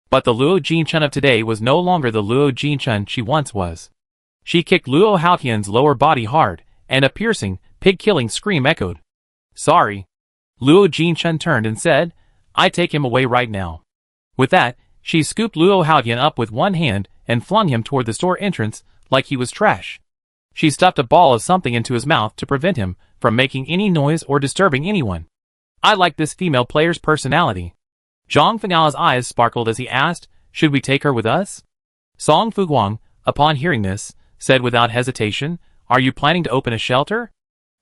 But the Luo Jin-chun of today was no longer the Luo Jin-chun she once was. She kicked Luo Haotian's lower body hard, and a piercing, pig-killing scream echoed. Sorry. Luo Jin-chun turned and said, I take him away right now. With that, she scooped Luo Haotian up with one hand and flung him toward the store entrance like he was trash. She stuffed a ball of something into his mouth to prevent him from making any noise or disturbing anyone. I like this female player's personality. Zhang Fenghao's eyes sparkled as he asked, should we take her with us? Song Fuguang, upon hearing this, said without hesitation, are you planning to open a shelter?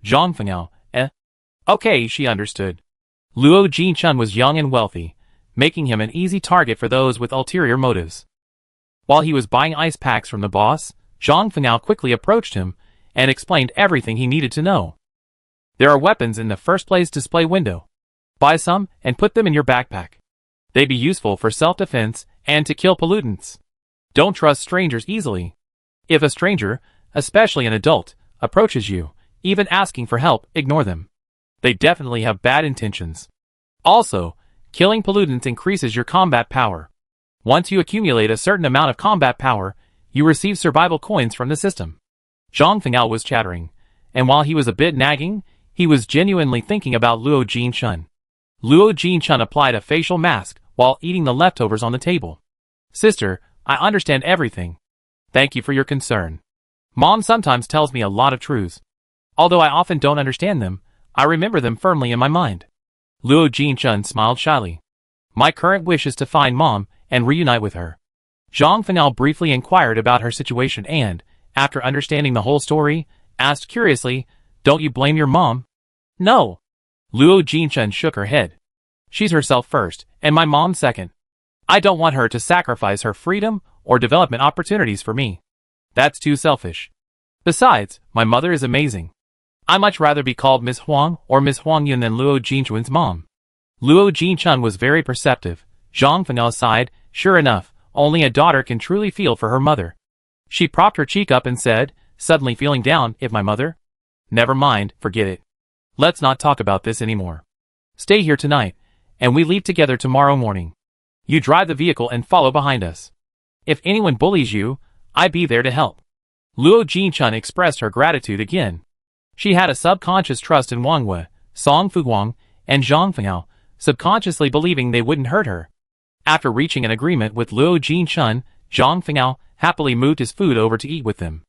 Zhang Fenghao, Okay, she understood. Luo Jin-chun was young and wealthy, making him an easy target for those with ulterior motives. While he was buying ice packs from the boss, Zhang Fenghao quickly approached him and explained everything he needed to know. There are weapons in the first place display window. Buy some and put them in your backpack. They'd be useful for self-defense and to kill pollutants. Don't trust strangers easily. If a stranger, especially an adult, approaches you, even asking for help, ignore them. They definitely have bad intentions. Also, killing pollutants increases your combat power. Once you accumulate a certain amount of combat power, you receive survival coins from the system. Zhang Fenghao was chattering, and while he was a bit nagging, he was genuinely thinking about Luo Jin-chun. Luo Jin-chun applied a facial mask while eating the leftovers on the table. Sister, I understand everything. Thank you for your concern. Mom sometimes tells me a lot of truths. Although I often don't understand them, I remember them firmly in my mind. Luo Jin-chun smiled shyly. My current wish is to find Mom and reunite with her. Zhang Fenghao briefly inquired about her situation and, after understanding the whole story, asked curiously, don't you blame your mom? No. Luo Jin-chun shook her head. She's herself first, and my mom second. I don't want her to sacrifice her freedom or development opportunities for me. That's too selfish. Besides, my mother is amazing. I much rather be called Miss Huang or Miss Huang Yun than Luo Jin-chun's mom. Luo Jin-chun was very perceptive. Zhang Fenghao sighed, sure enough, only a daughter can truly feel for her mother. She propped her cheek up and said, suddenly feeling down, if my mother? Never mind, forget it. Let's not talk about this anymore. Stay here tonight, and we leave together tomorrow morning. You drive the vehicle and follow behind us. If anyone bullies you, I'd be there to help. Luo Jin-chun expressed her gratitude again. She had a subconscious trust in Wang Wei, Song Fuguang, and Zhang Fenghao, subconsciously believing they wouldn't hurt her. After reaching an agreement with Luo Jin-chun, Zhang Fenghao happily moved his food over to eat with them.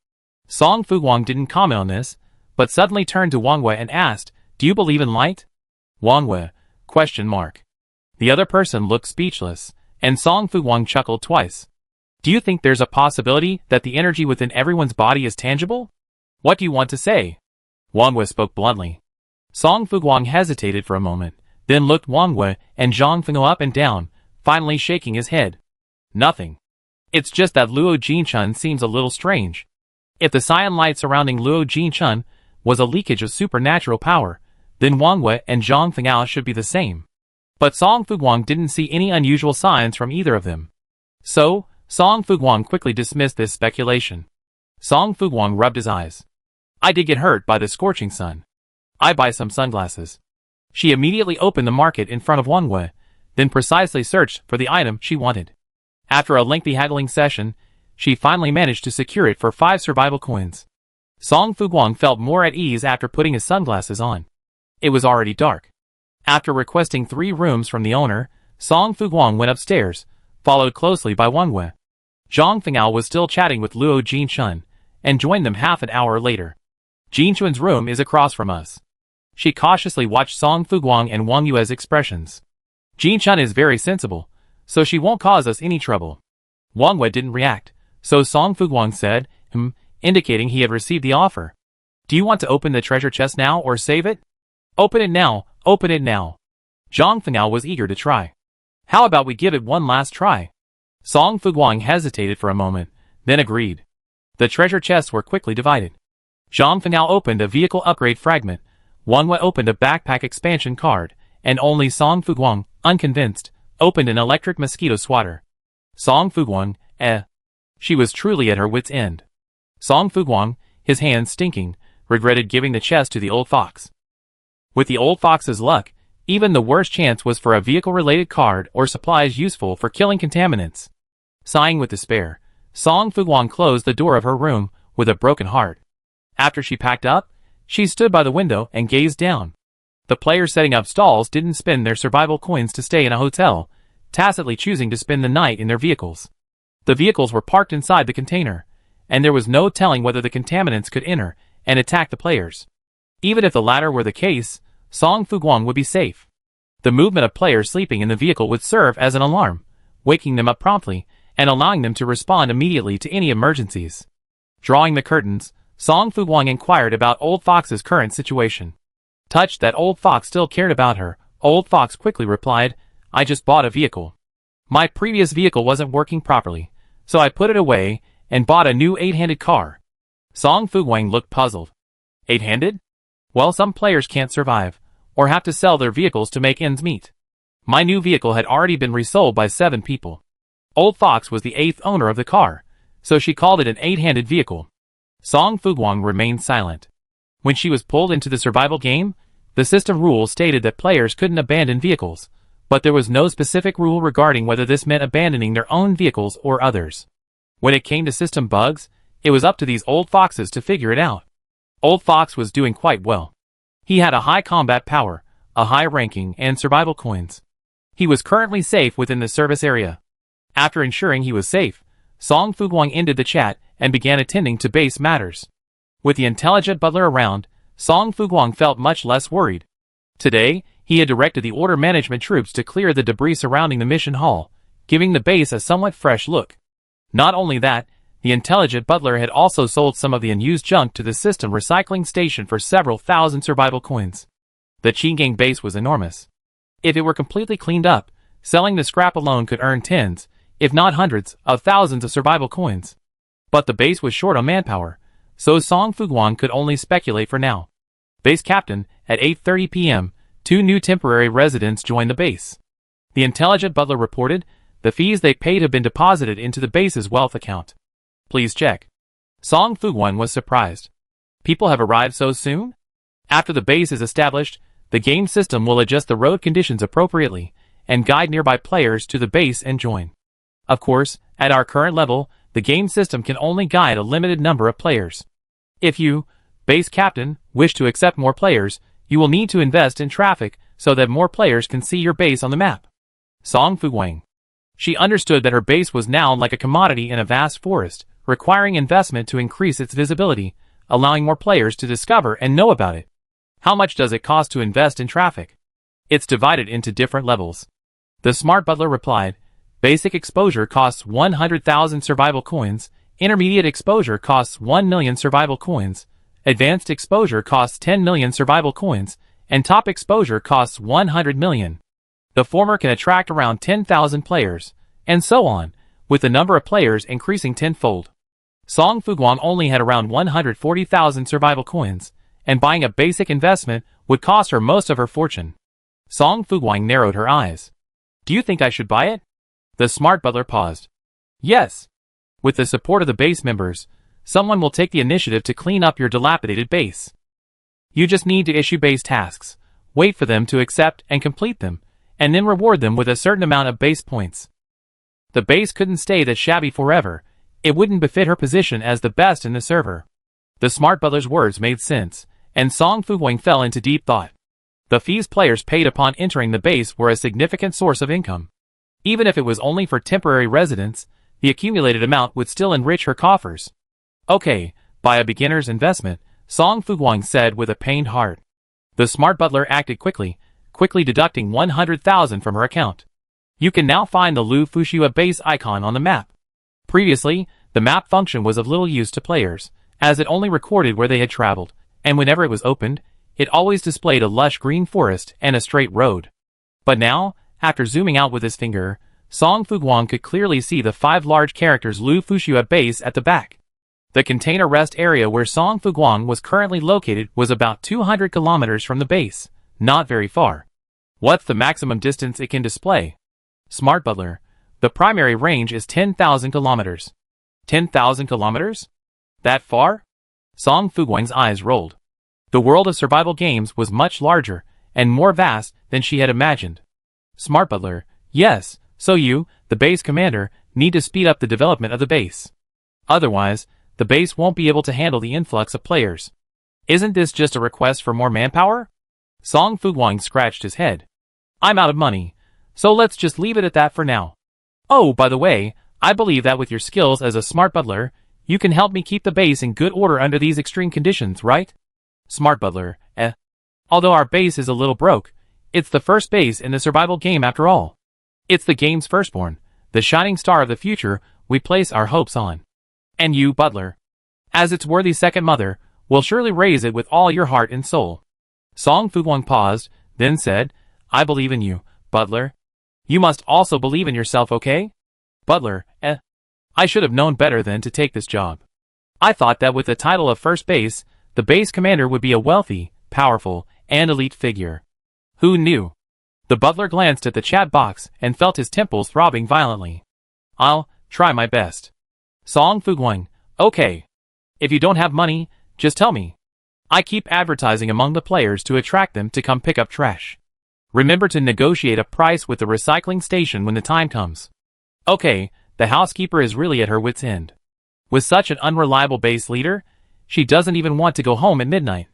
Song Fuguang didn't comment on this, but suddenly turned to Wang Wei and asked, do you believe in light? Wang Wei, ? The other person looked speechless, and Song Fuguang chuckled twice. Do you think there's a possibility that the energy within everyone's body is tangible? What do you want to say? Wang Wei spoke bluntly. Song Fuguang hesitated for a moment, then looked Wang Wei and Zhang Fenghao up and down, finally shaking his head. Nothing. It's just that Luo Jin-chun seems a little strange. If the cyan light surrounding Luo Jin-chun was a leakage of supernatural power, then Wang Wei and Zhang Fenghao should be the same. But Song Fuguang didn't see any unusual signs from either of them. So, Song Fuguang quickly dismissed this speculation. Song Fuguang rubbed his eyes. I did get hurt by the scorching sun. I buy some sunglasses. She immediately opened the market in front of Wang Wei, then precisely searched for the item she wanted. After a lengthy haggling session, she finally managed to secure it for 5 survival coins. Song Fuguang felt more at ease after putting his sunglasses on. It was already dark. After requesting 3 rooms from the owner, Song Fuguang went upstairs, followed closely by Wang Wei. Zhang Fenghao was still chatting with Luo Jin-chun, and joined them half an hour later. Jin-chun's room is across from us. She cautiously watched Song Fuguang and Wang Yue's expressions. Jin-chun is very sensible, so she won't cause us any trouble. Wang Wei didn't react, so Song Fuguang said, indicating he had received the offer. Do you want to open the treasure chest now or save it? Open it now, open it now. Zhang Fenghao was eager to try. How about we give it one last try? Song Fuguang hesitated for a moment, then agreed. The treasure chests were quickly divided. Zhang Fengao opened a vehicle upgrade fragment, Wanhua opened a backpack expansion card, and only Song Fuguang, unconvinced, opened an electric mosquito swatter. Song Fuguang, She was truly at her wit's end. Song Fuguang, his hands stinking, regretted giving the chest to the old fox. With the old fox's luck, even the worst chance was for a vehicle-related card or supplies useful for killing contaminants. Sighing with despair, Song Fuguang closed the door of her room with a broken heart. After she packed up, she stood by the window and gazed down. The players setting up stalls didn't spend their survival coins to stay in a hotel, tacitly choosing to spend the night in their vehicles. The vehicles were parked inside the container, and there was no telling whether the contaminants could enter and attack the players. Even if the latter were the case, Song Fuguang would be safe. The movement of players sleeping in the vehicle would serve as an alarm, waking them up promptly and allowing them to respond immediately to any emergencies. Drawing the curtains, Song Fuguang inquired about Old Fox's current situation. Touched that Old Fox still cared about her, Old Fox quickly replied, "I just bought a vehicle. My previous vehicle wasn't working properly, so I put it away and bought a new 8-handed car." Song Fuguang looked puzzled. 8-handed? Well, some players can't survive, or have to sell their vehicles to make ends meet. My new vehicle had already been resold by 7 people. Old Fox was the 8th owner of the car, so she called it an 8-handed vehicle. Song Fuguang remained silent. When she was pulled into the survival game, the system rules stated that players couldn't abandon vehicles, but there was no specific rule regarding whether this meant abandoning their own vehicles or others. When it came to system bugs, it was up to these old foxes to figure it out. Old Fox was doing quite well. He had a high combat power, a high ranking, and survival coins. He was currently safe within the service area. After ensuring he was safe, Song Fuguang ended the chat and began attending to base matters. With the intelligent butler around, Song Fuguang felt much less worried. Today, he had directed the order management troops to clear the debris surrounding the mission hall, giving the base a somewhat fresh look. Not only that, the intelligent butler had also sold some of the unused junk to the system recycling station for several thousand survival coins. The Qingang base was enormous. If it were completely cleaned up, selling the scrap alone could earn tens, if not hundreds, of thousands of survival coins. But the base was short on manpower, so Song Fuguang could only speculate for now. Base captain, at 8:30 p.m., 2 new temporary residents joined the base. The intelligent butler reported, the fees they paid have been deposited into the base's wealth account. Please check. Song Fuguang was surprised. People have arrived so soon? After the base is established, the game system will adjust the road conditions appropriately, and guide nearby players to the base and join. Of course, at our current level, the game system can only guide a limited number of players. If you, base captain, wish to accept more players, you will need to invest in traffic so that more players can see your base on the map. Song Fuguang. She understood that her base was now like a commodity in a vast forest, requiring investment to increase its visibility, allowing more players to discover and know about it. How much does it cost to invest in traffic? It's divided into different levels. The smart butler replied, basic exposure costs 100,000 survival coins, intermediate exposure costs 1 million survival coins, advanced exposure costs 10 million survival coins, and top exposure costs 100 million. The former can attract around 10,000 players, and so on, with the number of players increasing tenfold. Song Fuguang only had around 140,000 survival coins, and buying a basic investment would cost her most of her fortune. Song Fuguang narrowed her eyes. Do you think I should buy it? The smart butler paused. Yes. With the support of the base members, someone will take the initiative to clean up your dilapidated base. You just need to issue base tasks, wait for them to accept and complete them, and then reward them with a certain amount of base points. The base couldn't stay that shabby forever. It wouldn't befit her position as the best in the server. The smart butler's words made sense, and Song Fuguang fell into deep thought. The fees players paid upon entering the base were a significant source of income. Even if it was only for temporary residents, the accumulated amount would still enrich her coffers. Okay, buy a beginner's investment, Song Fuguang said with a pained heart. The smart butler acted quickly deducting 100,000 from her account. You can now find the Lu Fushua base icon on the map. Previously, the map function was of little use to players, as it only recorded where they had traveled, and whenever it was opened, it always displayed a lush green forest and a straight road. But now, after zooming out with his finger, Song Fuguang could clearly see the 5 large characters Lu Fushua base at the back. The container rest area where Song Fuguang was currently located was about 200 kilometers from the base, not very far. What's the maximum distance it can display? Smart Butler. The primary range is 10,000 kilometers. 10,000 kilometers? That far? Song Fuguang's eyes rolled. The world of survival games was much larger and more vast than she had imagined. Smart Butler. Yes, so you, the base commander, need to speed up the development of the base. Otherwise, the base won't be able to handle the influx of players. Isn't this just a request for more manpower? Song Fuguang scratched his head. I'm out of money, so let's just leave it at that for now. Oh, by the way, I believe that with your skills as a smart butler, you can help me keep the base in good order under these extreme conditions, right? Smart Butler. Although our base is a little broke, it's the first base in the survival game after all. It's the game's firstborn, the shining star of the future we place our hopes on. And you, Butler, as its worthy second mother, will surely raise it with all your heart and soul. Song Fuguang paused, then said, I believe in you, Butler. You must also believe in yourself, okay? Butler. I should have known better than to take this job. I thought that with the title of first base, the base commander would be a wealthy, powerful, and elite figure. Who knew? The butler glanced at the chat box and felt his temples throbbing violently. I'll try my best. Song Fuguang. Okay. If you don't have money, just tell me. I keep advertising among the players to attract them to come pick up trash. Remember to negotiate a price with the recycling station when the time comes. Okay, the housekeeper is really at her wit's end. With such an unreliable base leader, she doesn't even want to go home at midnight.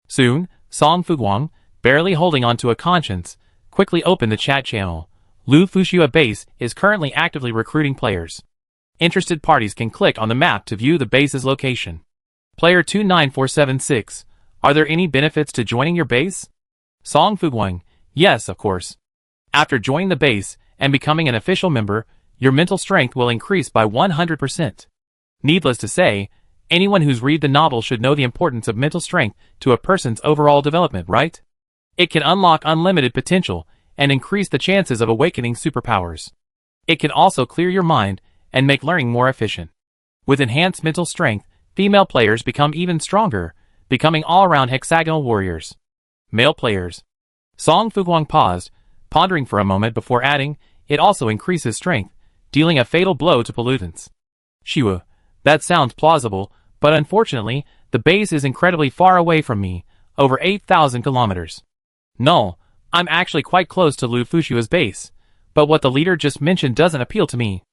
Soon, Song Fuguang, barely holding on to a conscience, quickly opened the chat channel. Lu Fushua Base is currently actively recruiting players. Interested parties can click on the map to view the base's location. Player 29476, are there any benefits to joining your base? Song Fuguang, yes, of course. After joining the base and becoming an official member, your mental strength will increase by 100%. Needless to say, anyone who's read the novel should know the importance of mental strength to a person's overall development, right? It can unlock unlimited potential and increase the chances of awakening superpowers. It can also clear your mind and make learning more efficient. With enhanced mental strength, female players become even stronger, becoming all-around hexagonal warriors. Male players. Song Fuguang paused, pondering for a moment before adding, it also increases strength, dealing a fatal blow to pollutants. Shiwa, that sounds plausible, but unfortunately, the base is incredibly far away from me, over 8,000 kilometers. No, I'm actually quite close to Lu Fushua's base, but what the leader just mentioned doesn't appeal to me.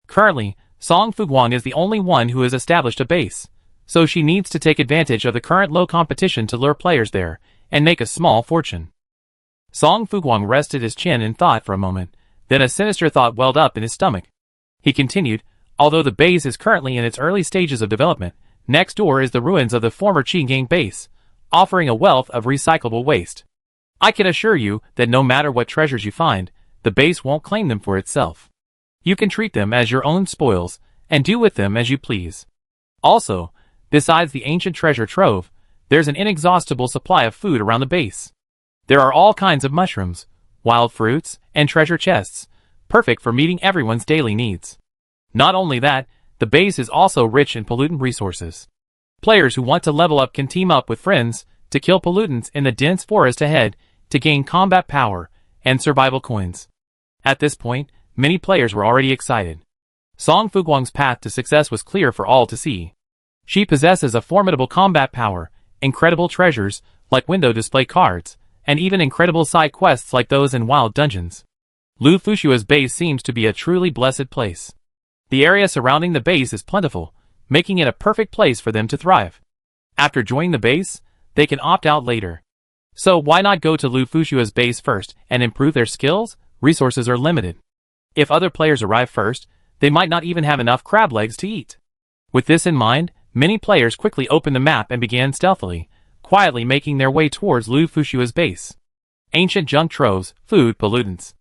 Currently, Song Fuguang is the only one who has established a base, so she needs to take advantage of the current low competition to lure players there, and make a small fortune. Song Fuguang rested his chin in thought for a moment, then a sinister thought welled up in his stomach. He continued, although the base is currently in its early stages of development, next door is the ruins of the former Qinggang base, offering a wealth of recyclable waste. I can assure you that no matter what treasures you find, the base won't claim them for itself. You can treat them as your own spoils, and do with them as you please. Also, besides the ancient treasure trove, there's an inexhaustible supply of food around the base. There are all kinds of mushrooms, wild fruits, and treasure chests, perfect for meeting everyone's daily needs. Not only that, the base is also rich in pollutant resources. Players who want to level up can team up with friends to kill pollutants in the dense forest ahead to gain combat power and survival coins. At this point, many players were already excited. Song Fuguang's path to success was clear for all to see. She possesses a formidable combat power, incredible treasures like window display cards, and even incredible side quests like those in wild dungeons. Lu Fushua's base seems to be a truly blessed place. The area surrounding the base is plentiful, making it a perfect place for them to thrive. After joining the base, they can opt out later. So why not go to Lu Fushua's base first and improve their skills? Resources are limited. If other players arrive first, they might not even have enough crab legs to eat. With this in mind, many players quickly opened the map and began stealthily, quietly making their way towards Lu Fushua's base. Ancient junk troves, food, pollutants.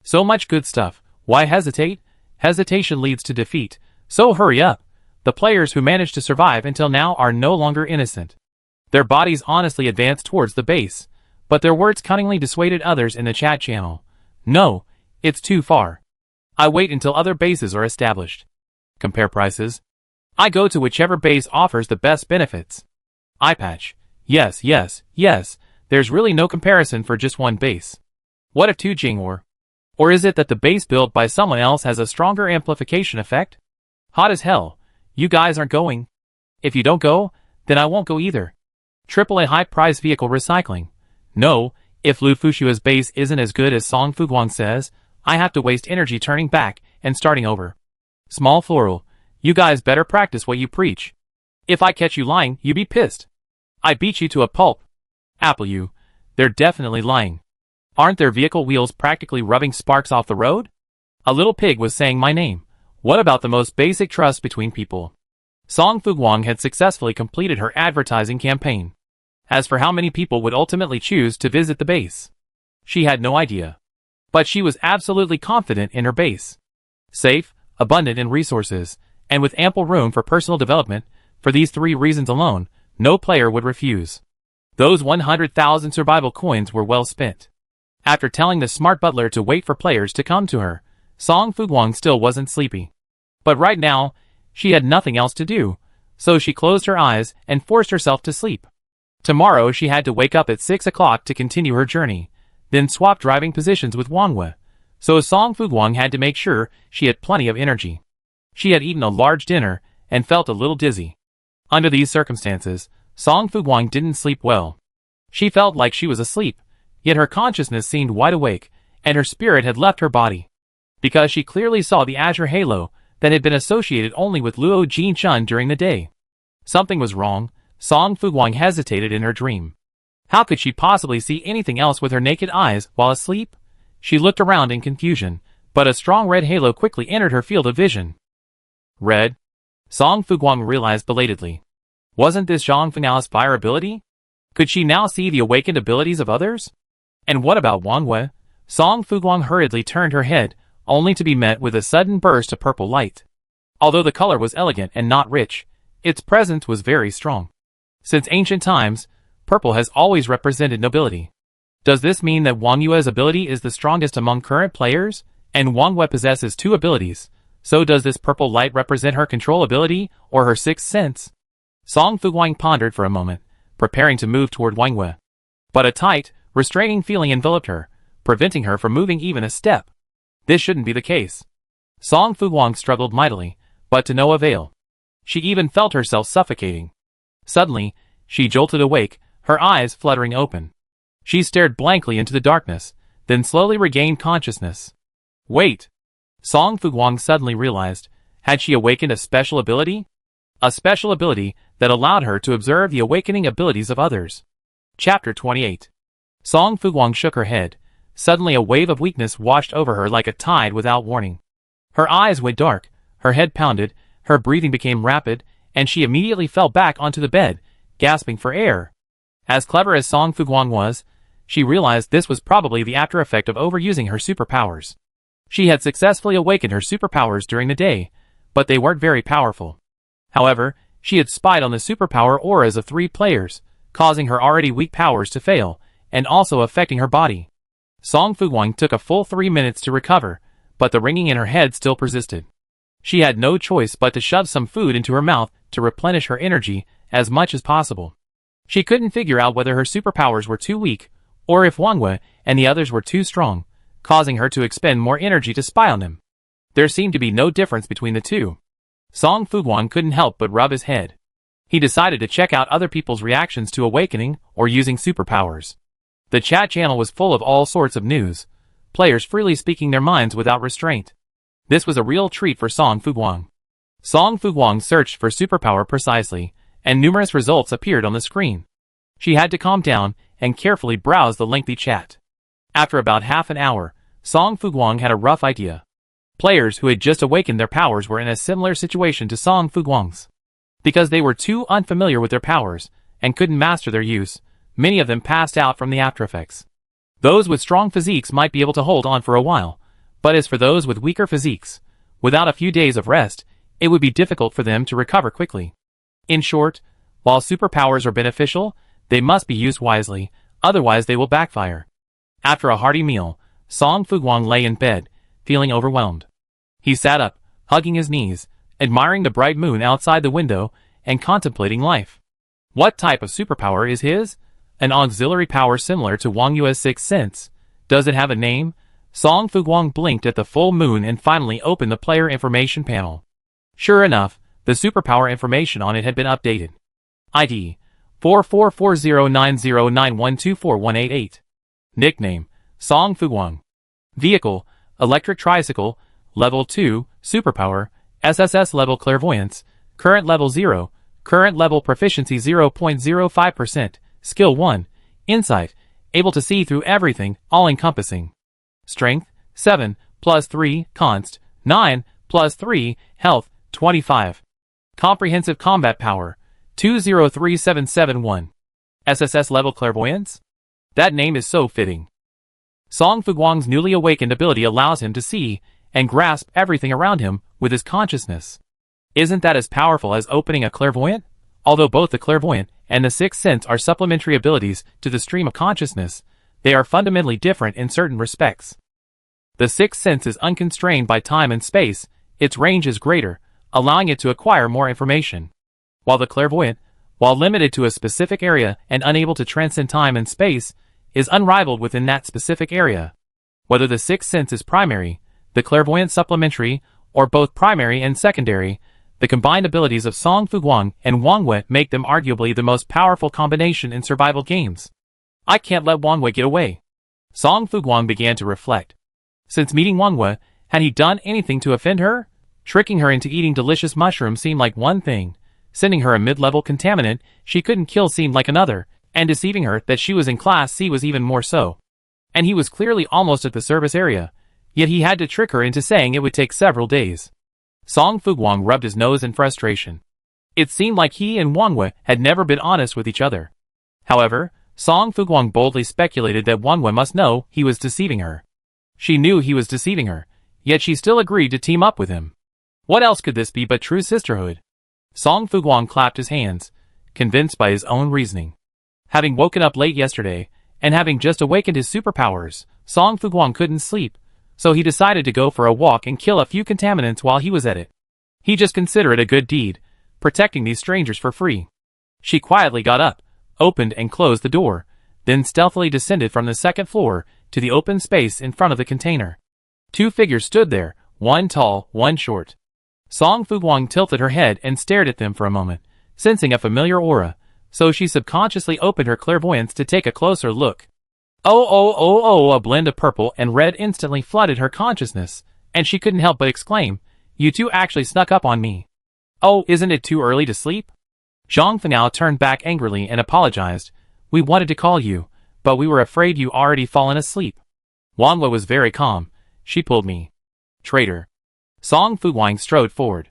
So much good stuff, why hesitate? Hesitation leads to defeat, so hurry up. The players who managed to survive until now are no longer innocent. Their bodies honestly advanced towards the base, but their words cunningly dissuaded others in the chat channel. No, it's too far. I wait until other bases are established. Compare prices. I go to whichever base offers the best benefits. Eye patch. Yes, yes, yes, there's really no comparison for just one base. What if 2 Jing or is it that the base built by someone else has a stronger amplification effect? Hot as hell. You guys aren't going? If you don't go, then I won't go either. AAA high-price vehicle recycling. No, if Lu Fushua's base isn't as good as Song Fuguang says, I have to waste energy turning back and starting over. Small Floral. You guys better practice what you preach. If I catch you lying, you be pissed. I beat you to a pulp. Apple you. They're definitely lying. Aren't their vehicle wheels practically rubbing sparks off the road? A little pig was saying my name. What about the most basic trust between people? Song Fuguang had successfully completed her advertising campaign. As for how many people would ultimately choose to visit the base, she had no idea. But she was absolutely confident in her base. Safe, abundant in resources, and with ample room for personal development. For these 3 reasons alone, no player would refuse. Those 100,000 survival coins were well spent. After telling the smart butler to wait for players to come to her, Song Fuguang still wasn't sleepy. But right now, she had nothing else to do, so she closed her eyes and forced herself to sleep. Tomorrow she had to wake up at 6 o'clock to continue her journey, then swap driving positions with Wang Wei, so Song Fuguang had to make sure she had plenty of energy. She had eaten a large dinner and felt a little dizzy. Under these circumstances, Song Fuguang didn't sleep well. She felt like she was asleep, yet her consciousness seemed wide awake, and her spirit had left her body. Because she clearly saw the azure halo that had been associated only with Luo Jinchun during the day. Something was wrong. Song Fuguang hesitated in her dream. How could she possibly see anything else with her naked eyes while asleep? She looked around in confusion, but a strong red halo quickly entered her field of vision. Red? Song Fuguang realized belatedly. Wasn't this Zhang Fenghao's fire ability? Could she now see the awakened abilities of others? And what about Wang Wei? Song Fuguang hurriedly turned her head, only to be met with a sudden burst of purple light. Although the color was elegant and not rich, its presence was very strong. Since ancient times, purple has always represented nobility. Does this mean that Wang Yue's ability is the strongest among current players, and Wang Wei possesses 2 abilities? So does this purple light represent her control ability, or her 6th sense? Song Fuguang pondered for a moment, preparing to move toward Wang Wei. But a tight, restraining feeling enveloped her, preventing her from moving even a step. This shouldn't be the case. Song Fuguang struggled mightily, but to no avail. She even felt herself suffocating. Suddenly, she jolted awake, her eyes fluttering open. She stared blankly into the darkness, then slowly regained consciousness. Wait! Song Fuguang suddenly realized, had she awakened a special ability? A special ability that allowed her to observe the awakening abilities of others. Chapter 28. Song Fuguang shook her head. Suddenly a wave of weakness washed over her like a tide without warning. Her eyes went dark, her head pounded, her breathing became rapid, and she immediately fell back onto the bed, gasping for air. As clever as Song Fuguang was, she realized this was probably the after effect of overusing her superpowers. She had successfully awakened her superpowers during the day, but they weren't very powerful. However, she had spied on the superpower auras of 3 players, causing her already weak powers to fail, and also affecting her body. Song Fuguang took a full 3 minutes to recover, but the ringing in her head still persisted. She had no choice but to shove some food into her mouth to replenish her energy as much as possible. She couldn't figure out whether her superpowers were too weak, or if Wang Wei and the others were too strong, causing her to expend more energy to spy on them. There seemed to be no difference between the two. Song Fuguang couldn't help but rub his head. He decided to check out other people's reactions to awakening or using superpowers. The chat channel was full of all sorts of news, players freely speaking their minds without restraint. This was a real treat for Song Fuguang. Song Fuguang searched for superpower precisely, and numerous results appeared on the screen. She had to calm down and carefully browse the lengthy chat. After about half an hour, Song Fuguang had a rough idea. Players who had just awakened their powers were in a similar situation to Song Fuguang's. Because they were too unfamiliar with their powers, and couldn't master their use, many of them passed out from the aftereffects. Those with strong physiques might be able to hold on for a while, but as for those with weaker physiques, without a few days of rest, it would be difficult for them to recover quickly. In short, while superpowers are beneficial, they must be used wisely, otherwise they will backfire. After a hearty meal, Song Fuguang lay in bed, feeling overwhelmed. He sat up, hugging his knees, admiring the bright moon outside the window and contemplating life. What type of superpower is his? An auxiliary power similar to Wang Yue's sixth sense. Does it have a name? Song Fuguang blinked at the full moon and finally opened the player information panel. Sure enough, the superpower information on it had been updated. ID 44409091244188. Nickname Song Fuguang. Vehicle Electric Tricycle. Level 2 Superpower SSS Level Clairvoyance. Current Level 0. Current Level Proficiency 0.05%. Skill 1 Insight. Able to see through everything, all-encompassing. Strength 7 plus 3 Const 9 plus 3 Health 25. Comprehensive Combat Power 203771. SSS Level Clairvoyance? That name is so fitting. Song Fuguang's newly awakened ability allows him to see and grasp everything around him with his consciousness. Isn't that as powerful as opening a clairvoyant? Although both the clairvoyant and the sixth sense are supplementary abilities to the stream of consciousness, they are fundamentally different in certain respects. The sixth sense is unconstrained by time and space, its range is greater, allowing it to acquire more information. While the clairvoyant, while limited to a specific area and unable to transcend time and space, is unrivaled within that specific area. Whether the sixth sense is primary, the clairvoyant supplementary, or both primary and secondary, the combined abilities of Song Fuguang and Wang Wei make them arguably the most powerful combination in survival games. I can't let Wang Wei get away. Song Fuguang began to reflect. Since meeting Wang Wei, had he done anything to offend her? Tricking her into eating delicious mushrooms seemed like one thing, sending her a mid-level contaminant she couldn't kill seemed like another, and deceiving her that she was in Class C was even more so. And he was clearly almost at the service area, yet he had to trick her into saying it would take several days. Song Fuguang rubbed his nose in frustration. It seemed like he and Wang Wei had never been honest with each other. However, Song Fuguang boldly speculated that Wang Wei must know he was deceiving her. She knew he was deceiving her, yet she still agreed to team up with him. What else could this be but true sisterhood? Song Fuguang clapped his hands, convinced by his own reasoning. Having woken up late yesterday, and having just awakened his superpowers, Song Fuguang couldn't sleep, so he decided to go for a walk and kill a few contaminants while he was at it. He just considered it a good deed, protecting these strangers for free. She quietly got up, opened and closed the door, then stealthily descended from the second floor to the open space in front of the container. Two figures stood there, one tall, one short. Song Fuguang tilted her head and stared at them for a moment, sensing a familiar aura, so she subconsciously opened her clairvoyance to take a closer look. Oh, a blend of purple and red instantly flooded her consciousness, and she couldn't help but exclaim, "You two actually snuck up on me. Oh, isn't it too early to sleep?" Zhang Fengao turned back angrily and apologized. "We wanted to call you, but we were afraid you already fallen asleep." Wang Wei was very calm. "She pulled me." "Traitor." Song Fuguang strode forward.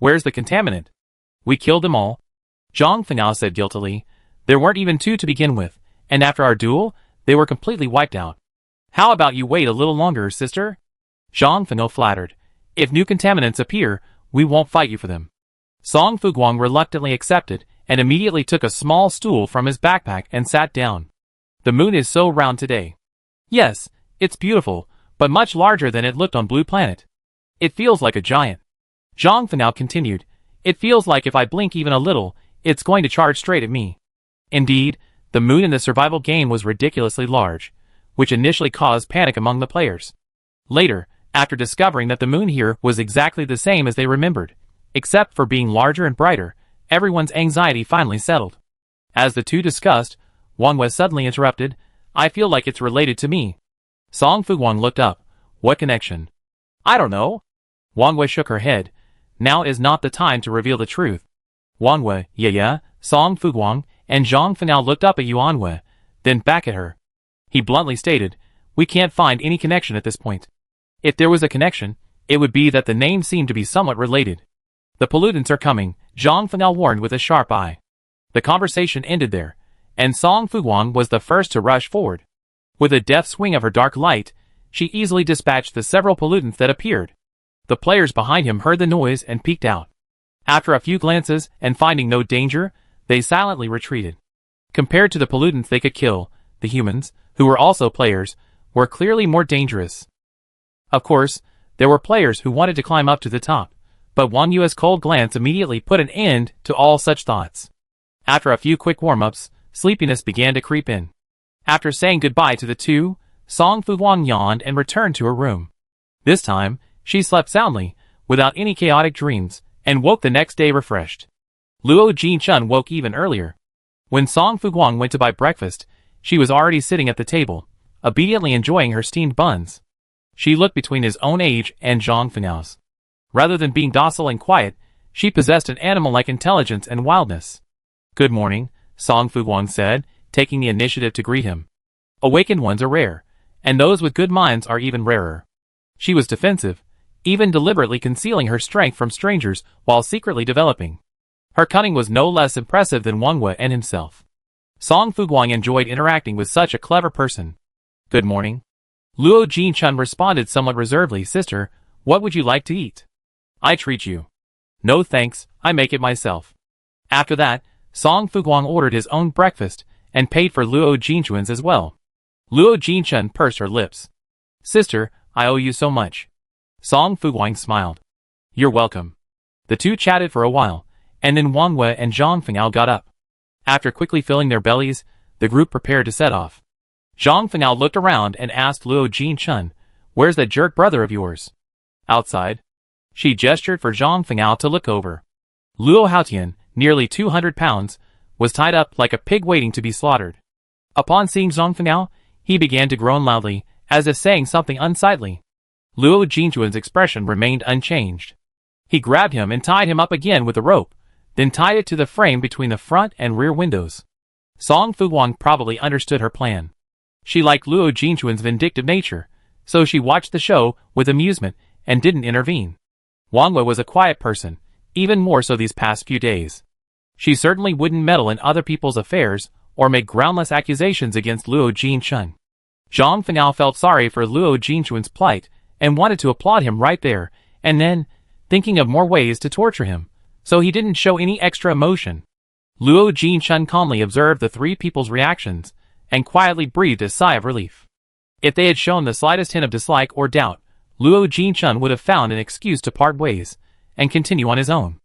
"Where's the contaminant?" "We killed them all," Zhang Fengao said guiltily. "There weren't even two to begin with, and after our duel, they were completely wiped out." "How about you wait a little longer, sister?" Zhang Fengao flattered. "If new contaminants appear, we won't fight you for them." Song Fuguang reluctantly accepted, and immediately took a small stool from his backpack and sat down. "The moon is so round today." "Yes, it's beautiful, but much larger than it looked on Blue Planet. It feels like a giant." Zhang Fengao continued. "It feels like if I blink even a little, it's going to charge straight at me." Indeed, the moon in the survival game was ridiculously large, which initially caused panic among the players. Later, after discovering that the moon here was exactly the same as they remembered, except for being larger and brighter, everyone's anxiety finally settled. As the two discussed, Wang Wei suddenly interrupted, "I feel like it's related to me." Song Fuguang looked up. "What connection?" "I don't know." Wang Wei shook her head. "Now is not the time to reveal the truth." Wang Wei, yeah, Song Fuguang, and Zhang Fengao looked up at Yuan Wei, then back at her. He bluntly stated, "We can't find any connection at this point. If there was a connection, it would be that the names seem to be somewhat related." "The pollutants are coming," Zhang Fengao warned with a sharp eye. The conversation ended there, and Song Fuguang was the first to rush forward. With a deft swing of her dark light, she easily dispatched the several pollutants that appeared. The players behind him heard the noise and peeked out. After a few glances and finding no danger, they silently retreated. Compared to the pollutants they could kill, the humans, who were also players, were clearly more dangerous. Of course, there were players who wanted to climb up to the top, But Wang Yue's cold glance immediately put an end to all such thoughts. After a few quick warm-ups, sleepiness began to creep in. After saying goodbye to the two, Song Fuguang yawned and returned to her room. This time, she slept soundly, without any chaotic dreams, and woke the next day refreshed. Luo Jinchun woke even earlier. When Song Fuguang went to buy breakfast, she was already sitting at the table, obediently enjoying her steamed buns. She looked between his own age and Zhang Fenghao's. Rather than being docile and quiet, she possessed an animal-like intelligence and wildness. "Good morning," Song Fuguang said, taking the initiative to greet him. Awakened ones are rare, and those with good minds are even rarer. She was defensive, even deliberately concealing her strength from strangers while secretly developing. Her cunning was no less impressive than Wang Wei and himself. Song Fuguang enjoyed interacting with such a clever person. "Good morning." Luo Jinchun responded somewhat reservedly. "Sister, what would you like to eat?" "I treat you." "No thanks, I make it myself." After that, Song Fuguang ordered his own breakfast and paid for Luo Jinchun's as well. Luo Jinchun pursed her lips. "Sister, I owe you so much." Song Fuguang smiled. "You're welcome." The two chatted for a while, and then Wang Wei and Zhang Fenghao got up. After quickly filling their bellies, the group prepared to set off. Zhang Fenghao looked around and asked Luo Jinchun, "Where's that jerk brother of yours?" "Outside." She gestured for Zhang Fenghao to look over. Luo Haotian, nearly 200 pounds, was tied up like a pig waiting to be slaughtered. Upon seeing Zhang Fenghao, he began to groan loudly, as if saying something unsightly. Luo Jinchun's expression remained unchanged. He grabbed him and tied him up again with a rope, then tied it to the frame between the front and rear windows. Song Fuguang probably understood her plan. She liked Luo Jinchun's vindictive nature, so she watched the show with amusement and didn't intervene. Wang Wei was a quiet person, even more so these past few days. She certainly wouldn't meddle in other people's affairs or make groundless accusations against Luo Jinchun. Zhang Fenghao felt sorry for Luo Jinchun's plight and wanted to applaud him right there and then, thinking of more ways to torture him, so he didn't show any extra emotion. Luo Jinchun calmly observed the three people's reactions and quietly breathed a sigh of relief. If they had shown the slightest hint of dislike or doubt, Luo Jinchun would have found an excuse to part ways and continue on his own.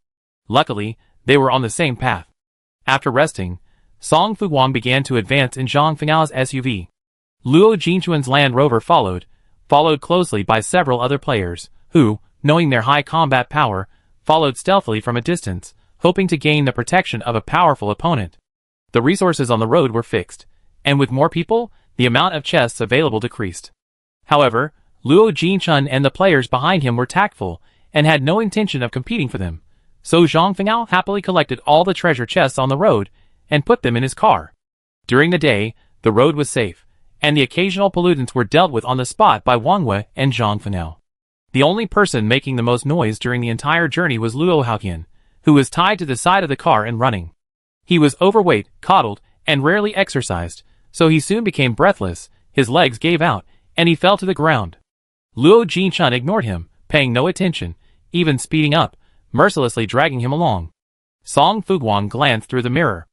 Luckily, they were on the same path. After resting, Song Fuguang began to advance in Zhang Fenghao's SUV. Luo Jinchun's Land Rover followed closely by several other players, who, knowing their high combat power, followed stealthily from a distance, hoping to gain the protection of a powerful opponent. The resources on the road were fixed, and with more people, the amount of chests available decreased. However, Luo Jinchun and the players behind him were tactful, and had no intention of competing for them, so Zhang Fenghao happily collected all the treasure chests on the road and put them in his car. During the day, the road was safe, and the occasional pollutants were dealt with on the spot by Wang Wei and Zhang Fenghao. The only person making the most noise during the entire journey was Luo Haotian, who was tied to the side of the car and running. He was overweight, coddled, and rarely exercised, so he soon became breathless, his legs gave out, and he fell to the ground. Luo Jinchun ignored him, paying no attention, even speeding up, mercilessly dragging him along. Song Fuguang glanced through the mirror.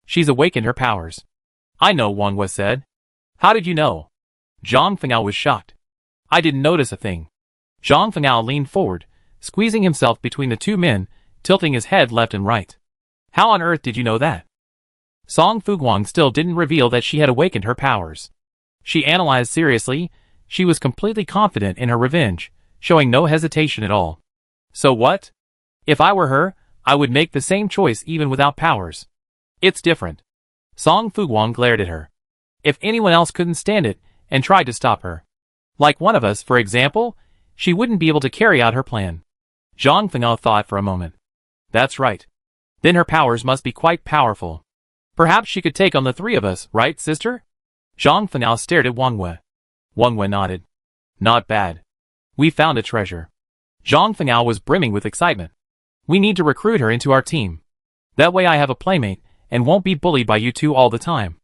"She's awakened her powers." "I know," Wang Wei said. "How did you know?" Zhang Fenghao was shocked. "I didn't notice a thing." Zhang Fenghao leaned forward, squeezing himself between the two men, tilting his head left and right. "How on earth did you know that?" Song Fuguang still didn't reveal that she had awakened her powers. She analyzed seriously. She was completely confident in her revenge, showing no hesitation at all. "So what? If I were her, I would make the same choice even without powers. It's different." Song Fuguang glared at her. If anyone else couldn't stand it and tried to stop her, like one of us, for example, she wouldn't be able to carry out her plan. Zhang Fenghao thought for a moment. "That's right. Then her powers must be quite powerful. Perhaps she could take on the three of us, right, sister?" Zhang Fenghao stared at Wang Wei. Wang Wei nodded. "Not bad. We found a treasure." Zhang Fenghao was brimming with excitement. "We need to recruit her into our team. That way I have a playmate and won't be bullied by you two all the time.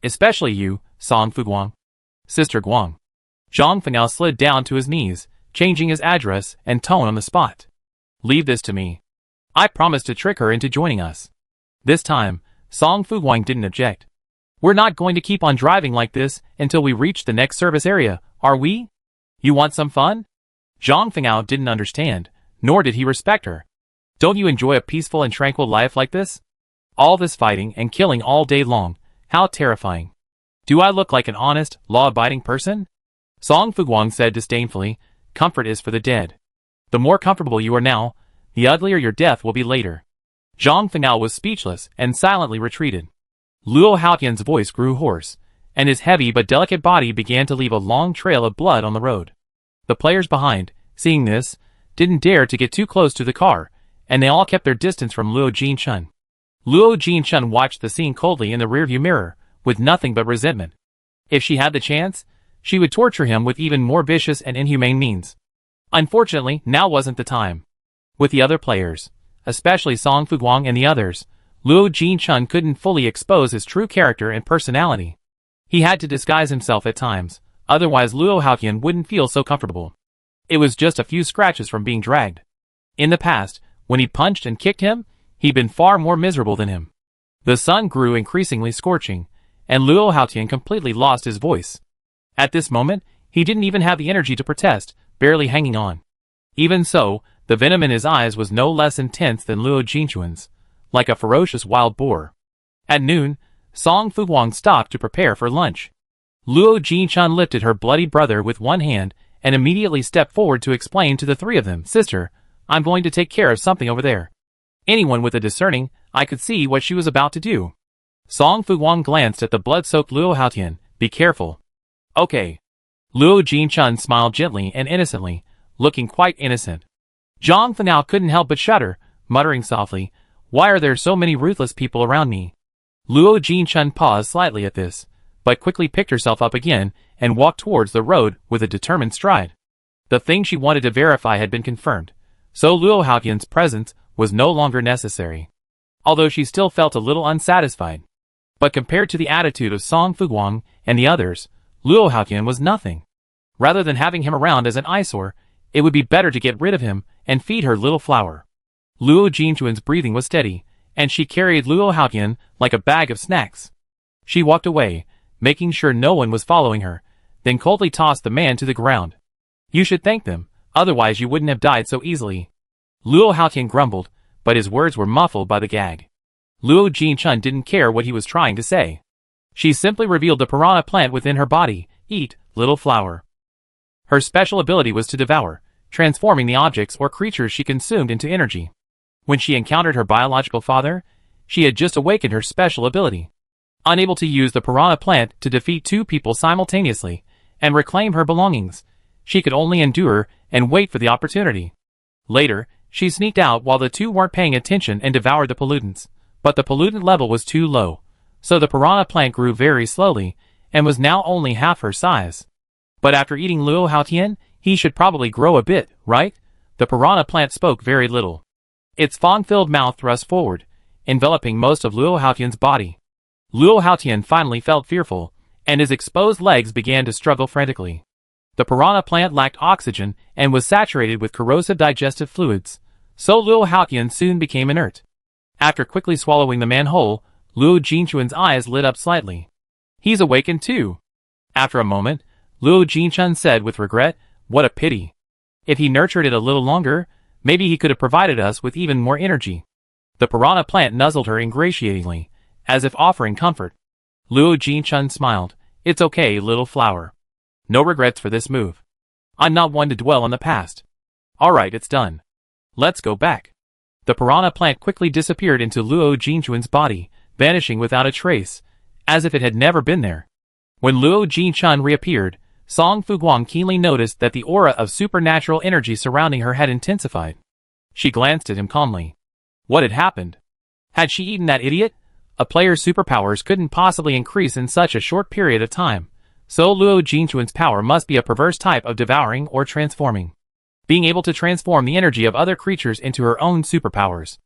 Especially you, Song Fuguang." "Sister Guang." Zhang Fenghao slid down to his knees, changing his address and tone on the spot. "Leave this to me. I promised to trick her into joining us." This time, Song Fuguang didn't object. "We're not going to keep on driving like this until we reach the next service area, are we? You want some fun?" Zhang Fenghao didn't understand, Nor did he respect her. Don't you enjoy a peaceful and tranquil life like this? All this fighting and killing all day long, how terrifying. Do I look like an honest, law-abiding person? Song Fuguang said disdainfully, comfort is for the dead. The more comfortable you are now, the uglier your death will be later. Zhang Fengao was speechless and silently retreated. Luo Haotian's voice grew hoarse, and his heavy but delicate body began to leave a long trail of blood on the road. The players behind, seeing this, didn't dare to get too close to the car, and they all kept their distance from Luo Jinchun. Luo Jinchun watched the scene coldly in the rearview mirror, with nothing but resentment. If she had the chance, she would torture him with even more vicious and inhumane means. Unfortunately, now wasn't the time. With the other players, especially Song Fuguang and the others, Luo Jinchun couldn't fully expose his true character and personality. He had to disguise himself at times, otherwise Luo Haotian wouldn't feel so comfortable. It was just a few scratches from being dragged. In the past, when he punched and kicked him, he'd been far more miserable than him. The sun grew increasingly scorching, and Luo Haotian completely lost his voice. At this moment, he didn't even have the energy to protest, barely hanging on. Even so, the venom in his eyes was no less intense than Luo Jinchun's, like a ferocious wild boar. At noon, Song Fuguang stopped to prepare for lunch. Luo Jinchun lifted her bloody brother with one hand and immediately stepped forward to explain to the three of them, "Sister, I'm going to take care of something over there." Anyone with a discerning eye could see what she was about to do. Song Fuguang glanced at the blood-soaked Luo Haotian. "Be careful." "Okay." Luo Jinchun smiled gently and innocently, looking quite innocent. Zhang Fengao couldn't help but shudder, muttering softly, "Why are there so many ruthless people around me?" Luo Jinchun paused slightly at this, but quickly picked herself up again and walked towards the road with a determined stride. The thing she wanted to verify had been confirmed, so Luo Haotian's presence was no longer necessary. Although she still felt a little unsatisfied. But compared to the attitude of Song Fuguang and the others, Luo Haotian was nothing. Rather than having him around as an eyesore, it would be better to get rid of him and feed her little flower. Luo Jinchun's breathing was steady, and she carried Luo Haotian like a bag of snacks. She walked away, making sure no one was following her, then coldly tossed the man to the ground. "You should thank them, otherwise you wouldn't have died so easily." Luo Haotian grumbled, but his words were muffled by the gag. Luo Jinchun didn't care what he was trying to say. She simply revealed the piranha plant within her body. "Eat, little flower." Her special ability was to devour, transforming the objects or creatures she consumed into energy. When she encountered her biological father, she had just awakened her special ability. Unable to use the piranha plant to defeat two people simultaneously and reclaim her belongings, she could only endure and wait for the opportunity. Later, she sneaked out while the two weren't paying attention and devoured the pollutants, but the pollutant level was too low, so the piranha plant grew very slowly and was now only half her size. But after eating Luo Haotian, he should probably grow a bit, right? The piranha plant spoke very little. Its fang-filled mouth thrust forward, enveloping most of Luo Haotian's body. Luo Haotian finally felt fearful, and his exposed legs began to struggle frantically. The piranha plant lacked oxygen and was saturated with corrosive digestive fluids, so Luo Haotian soon became inert. After quickly swallowing the man whole, Luo Jinchun's eyes lit up slightly. "He's awakened too." After a moment, Luo Jinchun said with regret, "What a pity. If he nurtured it a little longer, maybe he could have provided us with even more energy." The piranha plant nuzzled her ingratiatingly, as if offering comfort. Luo Jinchun smiled. "It's okay, little flower. No regrets for this move. I'm not one to dwell on the past. Alright, it's done. Let's go back." The piranha plant quickly disappeared into Luo Jinchun's body, vanishing without a trace, as if it had never been there. When Luo Jinchun reappeared, Song Fuguang keenly noticed that the aura of supernatural energy surrounding her had intensified. She glanced at him calmly. What had happened? Had she eaten that idiot? A player's superpowers couldn't possibly increase in such a short period of time, so Luo Jinchun's power must be a perverse type of devouring or transforming. Being able to transform the energy of other creatures into her own superpowers.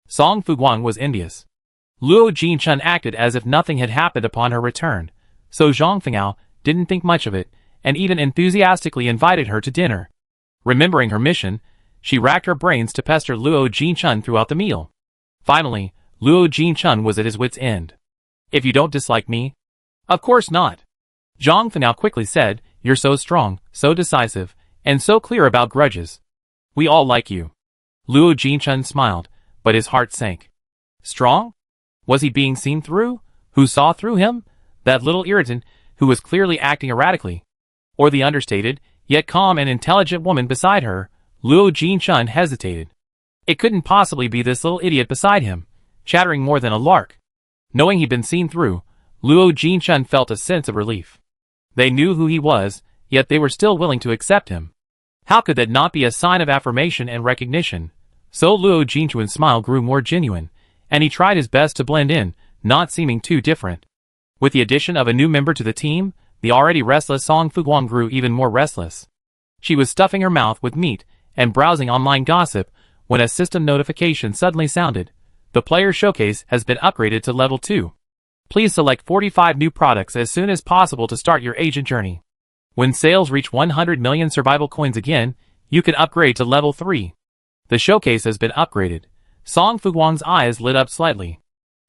Song Fuguang was envious. Luo Jinchun acted as if nothing had happened upon her return, so Zhang Fengao didn't think much of it, and even enthusiastically invited her to dinner. Remembering her mission, she racked her brains to pester Luo Jinchun throughout the meal. Finally, Luo Jinchun was at his wit's end. "If you don't dislike me?" "Of course not." Zhang Fengao quickly said, "You're so strong, so decisive, and so clear about grudges. We all like you." Luo Jinchun smiled, but his heart sank. Strong? Was he being seen through? Who saw through him? That little irritant, who was clearly acting erratically. Or the understated, yet calm and intelligent woman beside her? Luo Jinchun hesitated. It couldn't possibly be this little idiot beside him, chattering more than a lark. Knowing he'd been seen through, Luo Jinchun felt a sense of relief. They knew who he was, yet they were still willing to accept him. How could that not be a sign of affirmation and recognition? So Luo Jinchun's smile grew more genuine, and he tried his best to blend in, not seeming too different. With the addition of a new member to the team, the already restless Song Fuguang grew even more restless. She was stuffing her mouth with meat and browsing online gossip when a system notification suddenly sounded. The player showcase has been upgraded to level 2. Please select 45 new products as soon as possible to start your agent journey. When sales reach 100 million survival coins again, you can upgrade to level 3. The showcase has been upgraded. Song Fuguang's eyes lit up slightly.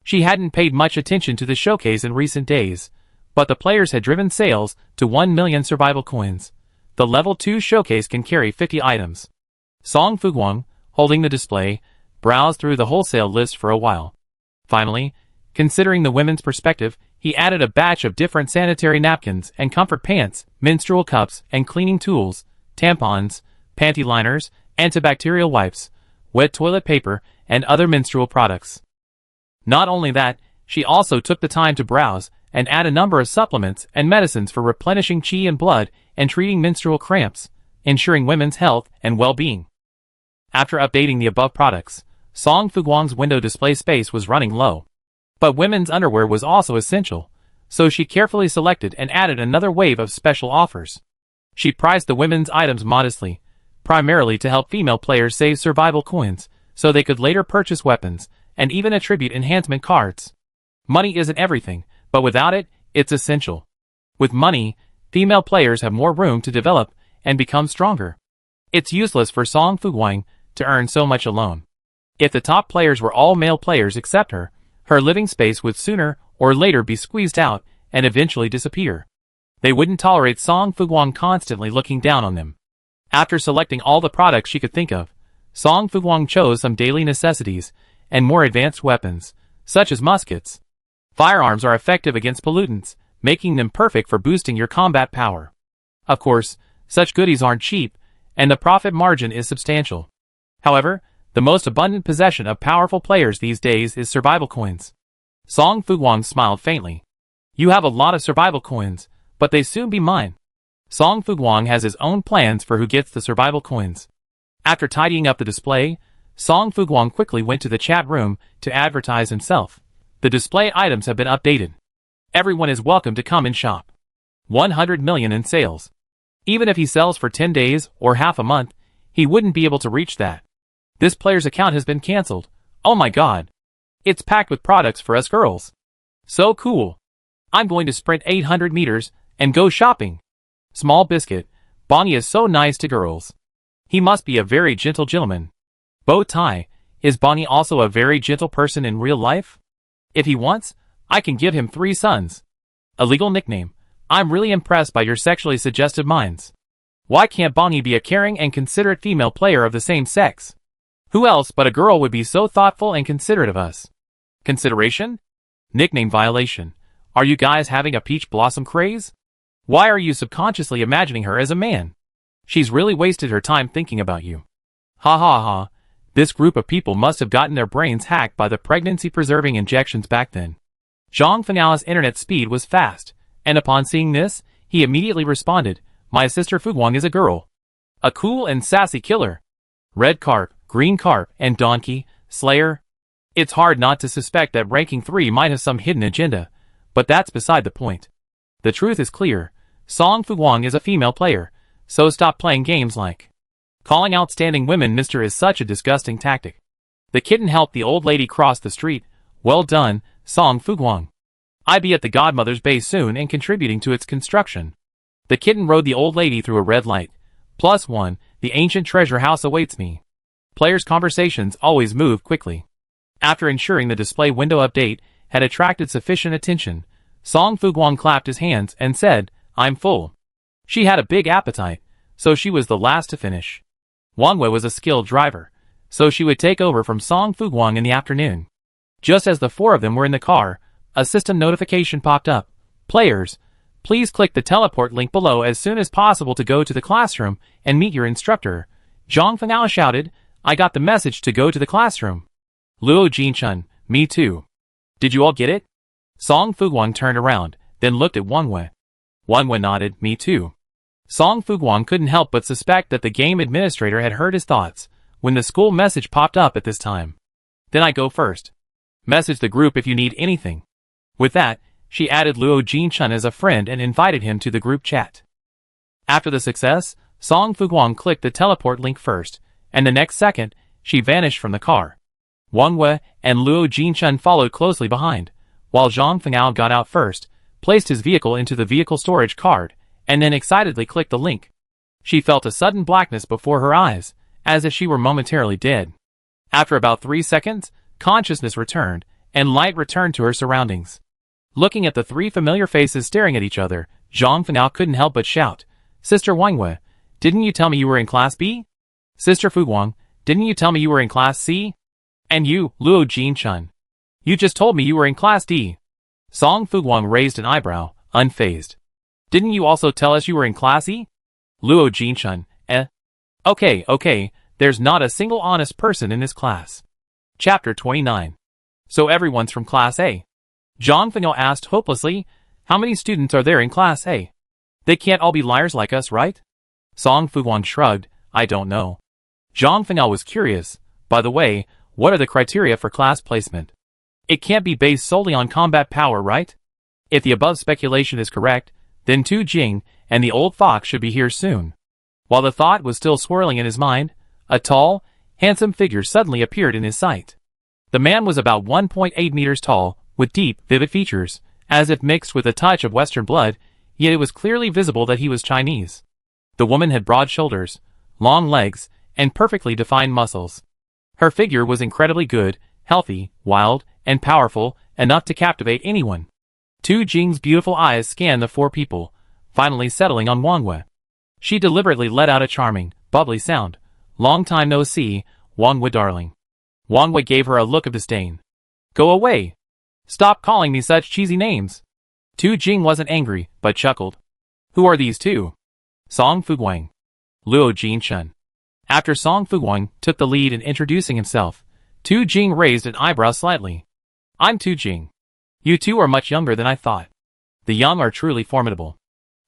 She hadn't paid much attention to the showcase in recent days, but the players had driven sales to 1 million survival coins. The level 2 showcase can carry 50 items. Song Fuguang, holding the display, browsed through the wholesale list for a while. Finally, considering the women's perspective, he added a batch of different sanitary napkins and comfort pants, menstrual cups and cleaning tools, tampons, panty liners, antibacterial wipes, wet toilet paper, and other menstrual products. Not only that, she also took the time to browse and add a number of supplements and medicines for replenishing qi and blood and treating menstrual cramps, ensuring women's health and well-being. After updating the above products, Song Fuguang's window display space was running low. But women's underwear was also essential, so she carefully selected and added another wave of special offers. She priced the women's items modestly, primarily to help female players save survival coins, so they could later purchase weapons, and even attribute enhancement cards. Money isn't everything, but without it, it's essential. With money, female players have more room to develop and become stronger. It's useless for Song Fuguang to earn so much alone. If the top players were all male players except her, her living space would sooner or later be squeezed out and eventually disappear. They wouldn't tolerate Song Fuguang constantly looking down on them. After selecting all the products she could think of, Song Fuguang chose some daily necessities and more advanced weapons, such as muskets. Firearms are effective against pollutants, making them perfect for boosting your combat power. Of course, such goodies aren't cheap, and the profit margin is substantial. However, the most abundant possession of powerful players these days is survival coins. Song Fuguang smiled faintly. You have a lot of survival coins, but they soon be mine. Song Fuguang has his own plans for who gets the survival coins. After tidying up the display, Song Fuguang quickly went to the chat room to advertise himself. The display items have been updated. Everyone is welcome to come and shop. 100 million in sales. Even if he sells for 10 days or half a month, he wouldn't be able to reach that. This player's account has been cancelled. Oh my god. It's packed with products for us girls. So cool. I'm going to sprint 800 meters and go shopping. Small biscuit, Bonnie is so nice to girls. He must be a very gentle gentleman. Bow tie, is Bonnie also a very gentle person in real life? If he wants, I can give him 3 sons. A legal nickname. I'm really impressed by your sexually suggestive minds. Why can't Bonnie be a caring and considerate female player of the same sex? Who else but a girl would be so thoughtful and considerate of us? Consideration? Nickname violation. Are you guys having a peach blossom craze? Why are you subconsciously imagining her as a man? She's really wasted her time thinking about you. Ha ha ha. This group of people must have gotten their brains hacked by the pregnancy-preserving injections back then. Zhang Fengali's internet speed was fast, and upon seeing this, he immediately responded, My sister Fuguang is a girl. A cool and sassy killer. Red carp, green carp, and donkey, slayer. It's hard not to suspect that ranking 3 might have some hidden agenda, but that's beside the point. The truth is clear. Song Fuguang is a female player, so stop playing games like calling outstanding women Mr. is such a disgusting tactic. The kitten helped the old lady cross the street. Well done, Song Fuguang. I'll be at the godmother's base soon and contributing to its construction. The kitten rode the old lady through a red light. +1, the ancient treasure house awaits me. Players' conversations always move quickly. After ensuring the display window update had attracted sufficient attention, Song Fuguang clapped his hands and said, I'm full. She had a big appetite, so she was the last to finish. Wang Wei was a skilled driver, so she would take over from Song Fuguang in the afternoon. Just as the four of them were in the car, a system notification popped up. Players, please click the teleport link below as soon as possible to go to the classroom and meet your instructor. Zhang Fengao shouted, I got the message to go to the classroom. Luo Jinchun, me too. Did you all get it? Song Fuguang turned around, then looked at Wang Wei. Wang Wei nodded, me too. Song Fuguang couldn't help but suspect that the game administrator had heard his thoughts when the school message popped up at this time. Then I go first. Message the group if you need anything. With that, she added Luo Jinchun as a friend and invited him to the group chat. After the success, Song Fuguang clicked the teleport link first, and the next second, she vanished from the car. Wang Wei and Luo Jinchun followed closely behind, while Zhang Fengao got out first, placed his vehicle into the vehicle storage card, and then excitedly clicked the link. She felt a sudden blackness before her eyes, as if she were momentarily dead. After about 3 seconds, consciousness returned, and light returned to her surroundings. Looking at the three familiar faces staring at each other, Zhang Fengao couldn't help but shout, Sister Wang Wei, didn't you tell me you were in Class B? Sister Fuguang, didn't you tell me you were in Class C? And you, Luo Jinchun, you just told me you were in Class D. Song Fuguang raised an eyebrow, unfazed. Didn't you also tell us you were in Class E? Luo Jinchun, Okay, there's not a single honest person in this class. Chapter 29. So everyone's from Class A. Zhang Fengao asked hopelessly, how many students are there in Class A? They can't all be liars like us, right? Song Fuguang shrugged, I don't know. Zhang Fengao was curious, by the way, what are the criteria for class placement? It can't be based solely on combat power, right? If the above speculation is correct, then Tu Jing and the old fox should be here soon. While the thought was still swirling in his mind, a tall, handsome figure suddenly appeared in his sight. The man was about 1.8 meters tall, with deep, vivid features, as if mixed with a touch of Western blood, yet it was clearly visible that he was Chinese. The woman had broad shoulders, long legs, and perfectly defined muscles. Her figure was incredibly good, healthy, wild, and powerful, enough to captivate anyone. Tu Jing's beautiful eyes scanned the four people, finally settling on Wang Wei. She deliberately let out a charming, bubbly sound. Long time no see, Wang Wei darling. Wang Wei gave her a look of disdain. Go away. Stop calling me such cheesy names. Tu Jing wasn't angry, but chuckled. Who are these two? Song Fuguang. Luo Jinchun. After Song Fuguang took the lead in introducing himself, Tu Jing raised an eyebrow slightly. I'm Tu Jing. You two are much younger than I thought. The young are truly formidable.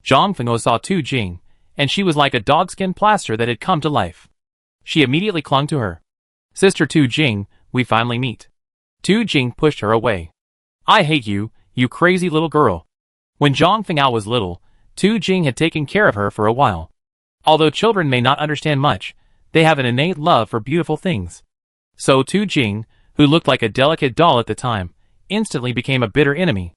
Zhang Fengao saw Tu Jing, and she was like a dogskin plaster that had come to life. She immediately clung to her. Sister Tu Jing, we finally meet. Tu Jing pushed her away. I hate you, you crazy little girl. When Zhang Fengao was little, Tu Jing had taken care of her for a while. Although children may not understand much, they have an innate love for beautiful things. So Tu Jing, who looked like a delicate doll at the time, instantly became a bitter enemy.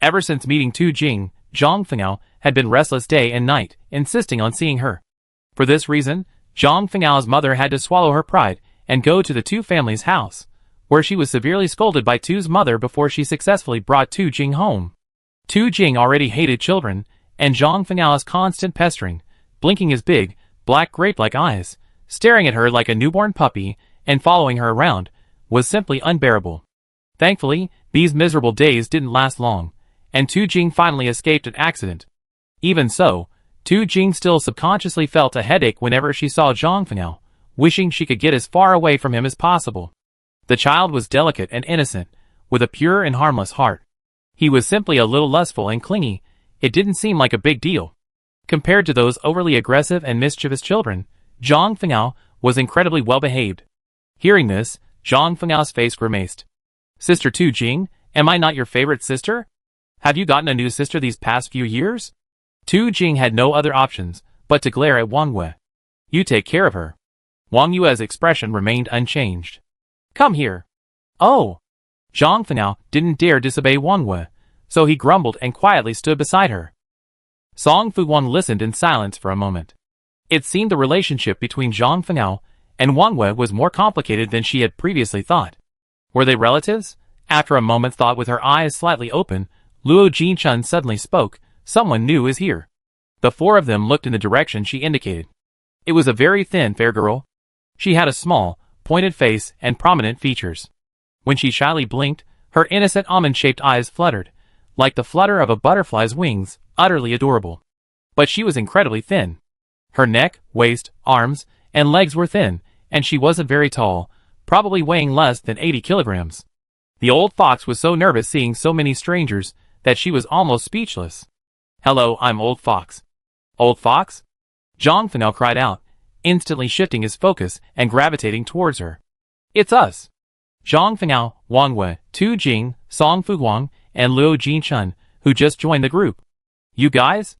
Ever since meeting Tu Jing, Zhang Fengao had been restless day and night, insisting on seeing her. For this reason, Zhang Fengao's mother had to swallow her pride and go to the Tu family's house, where she was severely scolded by Tu's mother before she successfully brought Tu Jing home. Tu Jing already hated children, and Zhang Fengao's constant pestering, blinking his big, black grape-like eyes, staring at her like a newborn puppy, and following her around, was simply unbearable. Thankfully, these miserable days didn't last long, and Tu Jing finally escaped an accident. Even so, Tu Jing still subconsciously felt a headache whenever she saw Zhang Fengao, wishing she could get as far away from him as possible. The child was delicate and innocent, with a pure and harmless heart. He was simply a little lustful and clingy. It didn't seem like a big deal. Compared to those overly aggressive and mischievous children, Zhang Fengao was incredibly well-behaved. Hearing this, Zhang Fengao's face grimaced. Sister Tu Jing, am I not your favorite sister? Have you gotten a new sister these past few years? Tu Jing had no other options but to glare at Wang Wei. You take care of her. Wang Yue's expression remained unchanged. Come here. Oh! Zhang Fengao didn't dare disobey Wang Wei, so he grumbled and quietly stood beside her. Song Fuguang listened in silence for a moment. It seemed the relationship between Zhang Fengao and Wang Wei was more complicated than she had previously thought. Were they relatives? After a moment's thought, with her eyes slightly open, Luo Jinchun suddenly spoke. Someone new is here. The four of them looked in the direction she indicated. It was a very thin, fair girl. She had a small, pointed face and prominent features. When she shyly blinked, her innocent almond-shaped eyes fluttered, like the flutter of a butterfly's wings, utterly adorable. But she was incredibly thin. Her neck, waist, arms, and legs were thin, and she wasn't very tall, probably weighing less than 80 kilograms. The old fox was so nervous seeing so many strangers that she was almost speechless. "Hello, I'm Old Fox." "Old Fox?" Zhang Fenao cried out, instantly shifting his focus and gravitating towards her. "It's us." Zhang Fenao, Wang Wei, Tu Jing, Song Fuguang, and Luo Jinchun, who just joined the group. "You guys?"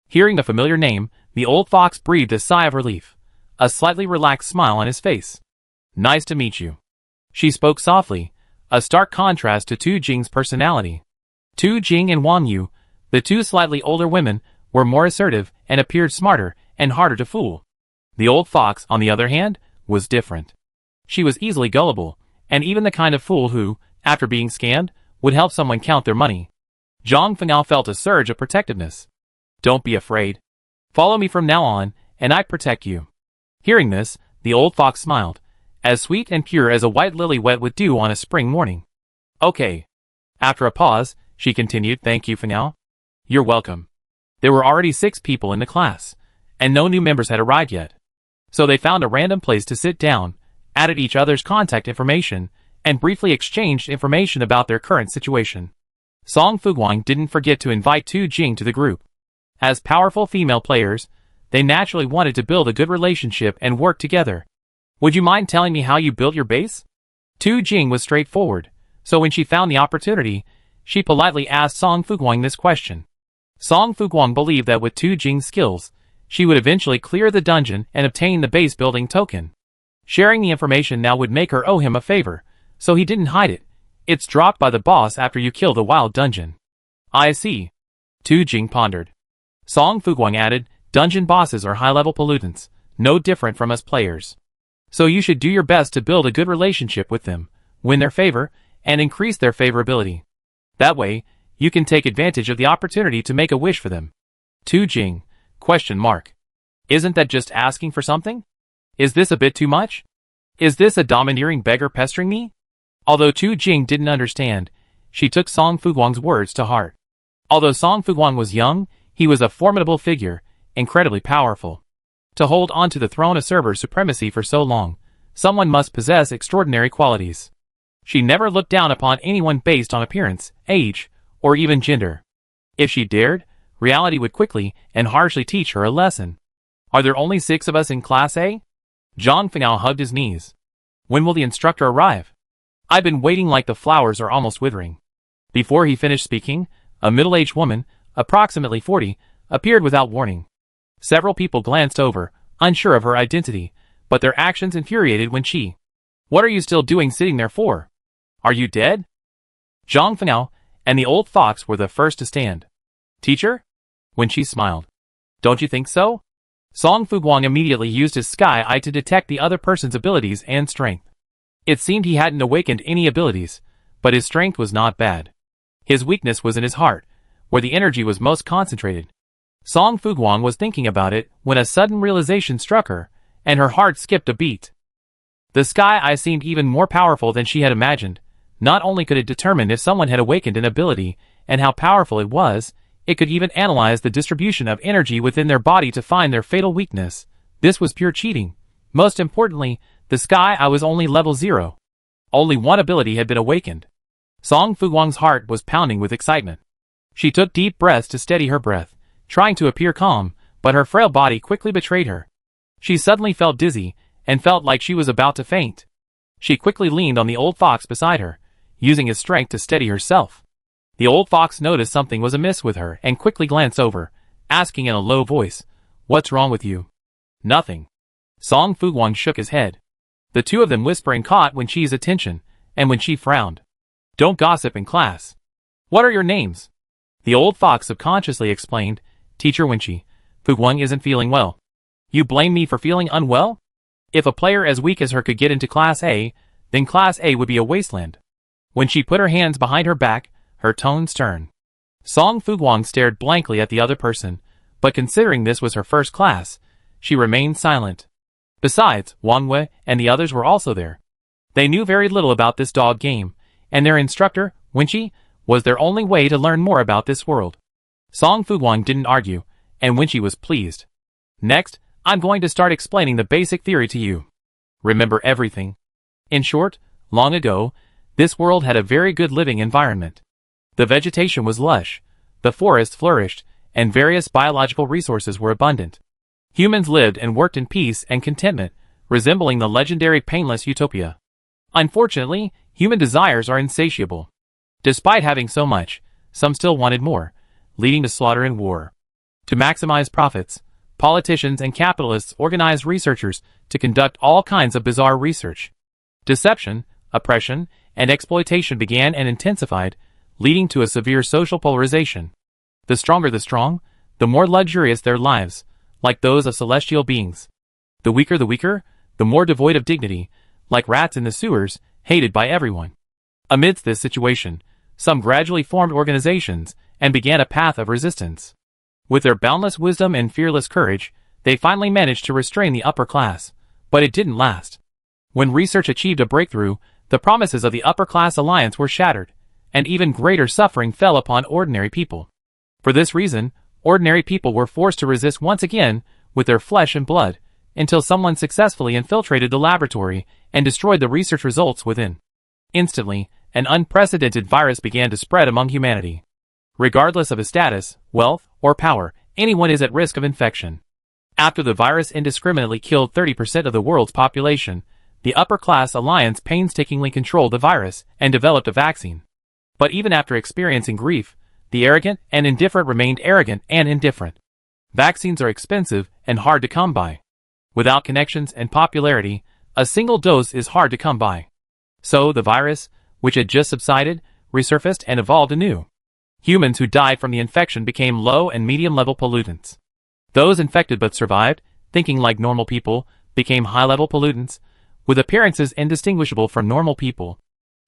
Hearing the familiar name, the old fox breathed a sigh of relief, a slightly relaxed smile on his face. "Nice to meet you." She spoke softly, a stark contrast to Tu Jing's personality. Tu Jing and Wang Yu, the two slightly older women, were more assertive and appeared smarter and harder to fool. The old fox, on the other hand, was different. She was easily gullible, and even the kind of fool who, after being scammed, would help someone count their money. Zhang Fenao felt a surge of protectiveness. "Don't be afraid. Follow me from now on, and I protect you." Hearing this, the old fox smiled, as sweet and pure as a white lily wet with dew on a spring morning. "Okay." After a pause, she continued, "Thank you, Fenao." "You're welcome." There were already 6 people in the class, and no new members had arrived yet. So they found a random place to sit down, added each other's contact information, and briefly exchanged information about their current situation. Song Fuguang didn't forget to invite Tu Jing to the group. As powerful female players, they naturally wanted to build a good relationship and work together. "Would you mind telling me how you built your base?" Tu Jing was straightforward, so when she found the opportunity, she politely asked Song Fuguang this question. Song Fuguang believed that with Tu Jing's skills, she would eventually clear the dungeon and obtain the base building token. Sharing the information now would make her owe him a favor, so he didn't hide it. "It's dropped by the boss after you kill the wild dungeon." "I see." Tu Jing pondered. Song Fuguang added, "Dungeon bosses are high-level pollutants, no different from us players. So you should do your best to build a good relationship with them, win their favor, and increase their favorability. That way, you can take advantage of the opportunity to make a wish for them." Tu Jing, ? Isn't that just asking for something? Is this a bit too much? Is this a domineering beggar pestering me? Although Tu Jing didn't understand, she took Song Fuguang's words to heart. Although Song Fuguang was young, he was a formidable figure, incredibly powerful. To hold on to the throne of server supremacy for so long, someone must possess extraordinary qualities. She never looked down upon anyone based on appearance, age, or even gender. If she dared, reality would quickly and harshly teach her a lesson. "Are there only 6 of us in Class A?" Zhang Fenao hugged his knees. "When will the instructor arrive? I've been waiting like the flowers are almost withering." Before he finished speaking, a middle-aged woman, approximately 40, appeared without warning. Several people glanced over, unsure of her identity, but their actions infuriated when she. "What are you still doing sitting there for? Are you dead?" Zhang Fenao and the old fox were the first to stand. "Teacher?" When she smiled. "Don't you think so?" Song Fuguang immediately used his sky eye to detect the other person's abilities and strength. It seemed he hadn't awakened any abilities, but his strength was not bad. His weakness was in his heart, where the energy was most concentrated. Song Fuguang was thinking about it when a sudden realization struck her, and her heart skipped a beat. The sky eye seemed even more powerful than she had imagined. Not only could it determine if someone had awakened an ability and how powerful it was, it could even analyze the distribution of energy within their body to find their fatal weakness. This was pure cheating. Most importantly, the sky eye was only level 0. Only one ability had been awakened. Song Fuguang's heart was pounding with excitement. She took deep breaths to steady her breath, trying to appear calm, but her frail body quickly betrayed her. She suddenly felt dizzy, and felt like she was about to faint. She quickly leaned on the old fox beside her, using his strength to steady herself. The old fox noticed something was amiss with her and quickly glanced over, asking in a low voice, "What's wrong with you?" "Nothing." Song Fuguang shook his head. The two of them whispering caught Wen Qi's attention, and Wen Qi frowned. "Don't gossip in class." "What are your names?" The old fox subconsciously explained, "Teacher Wen Qi, Fuguang isn't feeling well." "You blame me for feeling unwell? If a player as weak as her could get into Class A, then Class A would be a wasteland." When she put her hands behind her back, her tone stern. Song Fuguang stared blankly at the other person, but considering this was her first class, she remained silent. Besides, Wang Wei and the others were also there. They knew very little about this dog game, and their instructor, Wenqi, was their only way to learn more about this world. Song Fuguang didn't argue, and Wenqi was pleased. Next, I'm going to start explaining the basic theory to you. Remember everything. In short, long ago, this world had a very good living environment. The vegetation was lush, the forest flourished, and various biological resources were abundant. Humans lived and worked in peace and contentment, resembling the legendary painless utopia. Unfortunately, human desires are insatiable. Despite having so much, some still wanted more, leading to slaughter and war. To maximize profits, politicians and capitalists organized researchers to conduct all kinds of bizarre research. Deception, oppression, and exploitation began and intensified, leading to a severe social polarization. The stronger the strong, the more luxurious their lives, like those of celestial beings. The weaker, the more devoid of dignity, like rats in the sewers, hated by everyone. Amidst this situation, some gradually formed organizations and began a path of resistance. With their boundless wisdom and fearless courage, they finally managed to restrain the upper class, but it didn't last. When research achieved a breakthrough, the promises of the upper class alliance were shattered, and even greater suffering fell upon ordinary people. For this reason, ordinary people were forced to resist once again with their flesh and blood, until someone successfully infiltrated the laboratory and destroyed the research results within. Instantly, an unprecedented virus began to spread among humanity. Regardless of his status, wealth, or power, anyone is at risk of infection. After the virus indiscriminately killed 30% of the world's population, the upper-class alliance painstakingly controlled the virus and developed a vaccine. But even after experiencing grief, the arrogant and indifferent remained arrogant and indifferent. Vaccines are expensive and hard to come by. Without connections and popularity, a single dose is hard to come by. So the virus, which had just subsided, resurfaced and evolved anew. Humans who died from the infection became low and medium-level pollutants. Those infected but survived, thinking like normal people, became high-level pollutants, with appearances indistinguishable from normal people.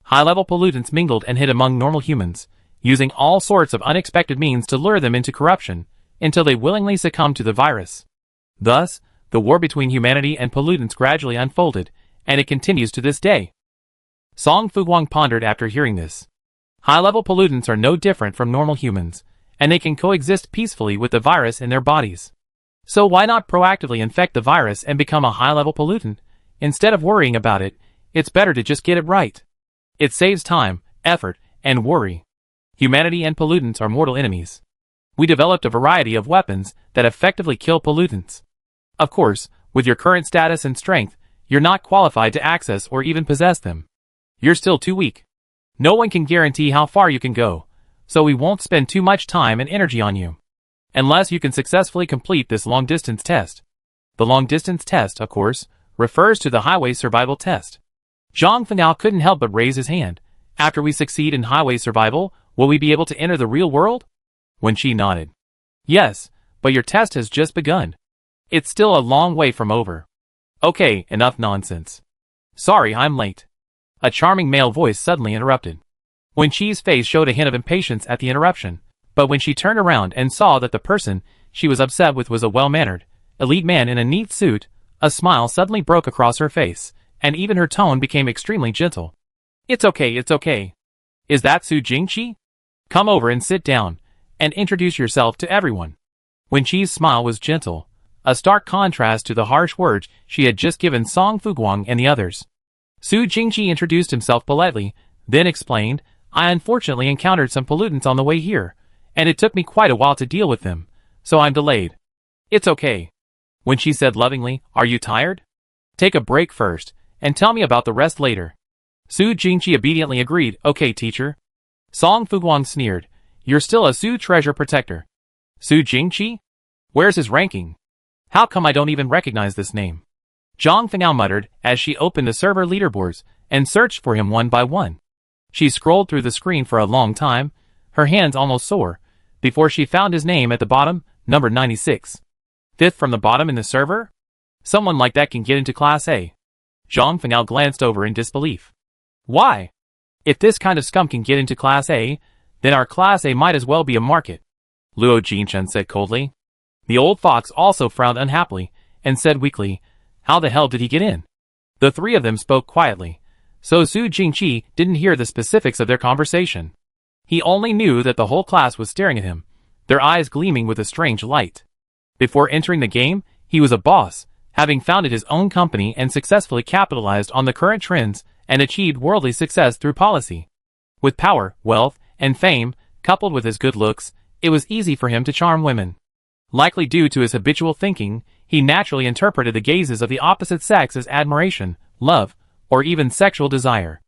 High-level pollutants mingled and hid among normal humans, using all sorts of unexpected means to lure them into corruption, until they willingly succumbed to the virus. Thus, the war between humanity and pollutants gradually unfolded, and it continues to this day. Song Fuguang pondered after hearing this. High-level pollutants are no different from normal humans, and they can coexist peacefully with the virus in their bodies. So why not proactively infect the virus and become a high-level pollutant? Instead of worrying about it, it's better to just get it right. It saves time, effort, and worry. Humanity and pollutants are mortal enemies. We developed a variety of weapons that effectively kill pollutants. Of course, with your current status and strength, you're not qualified to access or even possess them. You're still too weak. No one can guarantee how far you can go, so we won't spend too much time and energy on you. Unless you can successfully complete this long-distance test. The long-distance test, of course, refers to the highway survival test. Zhang Fengao couldn't help but raise his hand. After we succeed in highway survival, will we be able to enter the real world? Wenqi nodded. Yes, but your test has just begun. It's still a long way from over. Okay, enough nonsense. Sorry I'm late. A charming male voice suddenly interrupted. Wenqi's face showed a hint of impatience at the interruption, but when she turned around and saw that the person she was upset with was a well-mannered, elite man in a neat suit, a smile suddenly broke across her face, and even her tone became extremely gentle. It's okay. Is that Su Jingqi? Come over and sit down, and introduce yourself to everyone. Wenqi's smile was gentle, a stark contrast to the harsh words she had just given Song Fuguang and the others. Su Jingqi introduced himself politely, then explained, I unfortunately encountered some pollutants on the way here, and it took me quite a while to deal with them, so I'm delayed. It's okay. Wenqi said lovingly, are you tired? Take a break first, and tell me about the rest later. Su Jingqi obediently agreed, okay teacher. Song Fuguang sneered, you're still a Su treasure protector. Su Jingqi? Where's his ranking? How come I don't even recognize this name? Zhang Fengao muttered as she opened the server leaderboards and searched for him one by one. She scrolled through the screen for a long time, her hands almost sore, before she found his name at the bottom, number 96. Fifth from the bottom in the server? Someone like that can get into Class A. Zhang Fengao glanced over in disbelief. Why? If this kind of scum can get into Class A, then our Class A might as well be a market, Luo Jinchen said coldly. The old fox also frowned unhappily, and said weakly, How the hell did he get in? The three of them spoke quietly, so Su Jingqi didn't hear the specifics of their conversation. He only knew that the whole class was staring at him, their eyes gleaming with a strange light. Before entering the game, he was a boss, having founded his own company and successfully capitalized on the current trends and achieved worldly success through policy. With power, wealth, and fame, coupled with his good looks, it was easy for him to charm women. Likely due to his habitual thinking, he naturally interpreted the gazes of the opposite sex as admiration, love, or even sexual desire.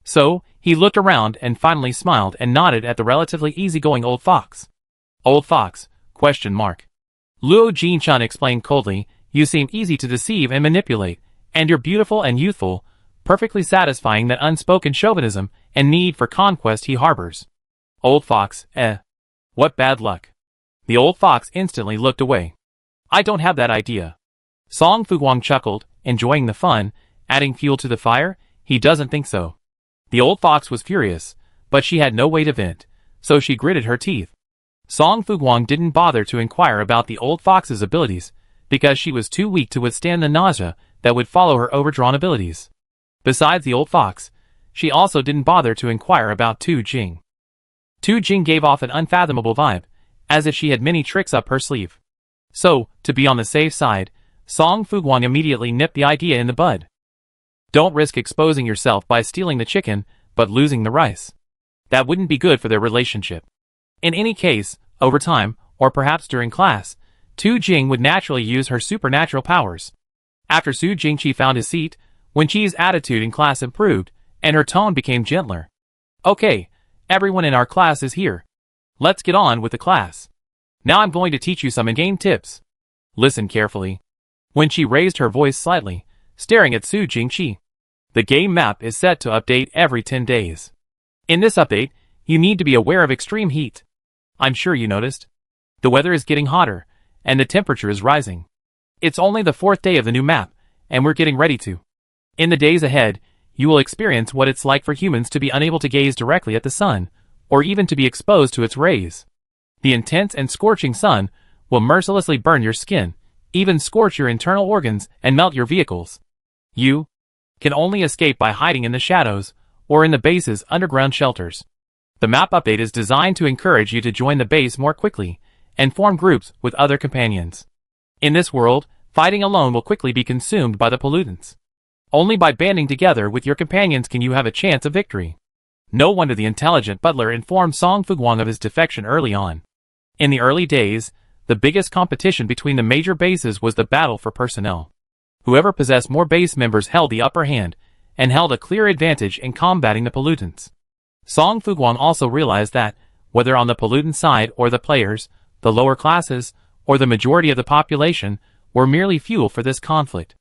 So, he looked around and finally smiled and nodded at the relatively easygoing old fox. Old fox? ? Luo Jinchun explained coldly, you seem easy to deceive and manipulate, and you're beautiful and youthful, perfectly satisfying that unspoken chauvinism and need for conquest he harbors. Old fox, What bad luck. The old fox instantly looked away. I don't have that idea. Song Fuguang chuckled, enjoying the fun, adding fuel to the fire. He doesn't think so. The old fox was furious, but she had no way to vent, so she gritted her teeth. Song Fuguang didn't bother to inquire about the old fox's abilities, because she was too weak to withstand the nausea that would follow her overdrawn abilities. Besides the old fox, she also didn't bother to inquire about Tu Jing. Tu Jing gave off an unfathomable vibe, as if she had many tricks up her sleeve. So, to be on the safe side, Song Fuguang immediately nipped the idea in the bud. Don't risk exposing yourself by stealing the chicken, but losing the rice. That wouldn't be good for their relationship. In any case, over time, or perhaps during class, Tu Jing would naturally use her supernatural powers. After Su Jingqi found his seat, Wenqi's attitude in class improved, and her tone became gentler. Okay, everyone in our class is here. Let's get on with the class. Now I'm going to teach you some in-game tips. Listen carefully. Wenqi raised her voice slightly, staring at Su Jingqi. The game map is set to update every 10 days. In this update, you need to be aware of extreme heat. I'm sure you noticed. The weather is getting hotter, and the temperature is rising. It's only the 4th day of the new map, and we're getting ready to. In the days ahead, you will experience what it's like for humans to be unable to gaze directly at the sun, or even to be exposed to its rays. The intense and scorching sun will mercilessly burn your skin, even scorch your internal organs and melt your vehicles. You can only escape by hiding in the shadows, or in the base's underground shelters. The map update is designed to encourage you to join the base more quickly, and form groups with other companions. In this world, fighting alone will quickly be consumed by the pollutants. Only by banding together with your companions can you have a chance of victory. No wonder the intelligent butler informed Song Fuguang of his defection early on. In the early days, the biggest competition between the major bases was the battle for personnel. Whoever possessed more base members held the upper hand, and held a clear advantage in combating the pollutants. Song Fuguang also realized that, whether on the pollutant side or the players, the lower classes, or the majority of the population, were merely fuel for this conflict.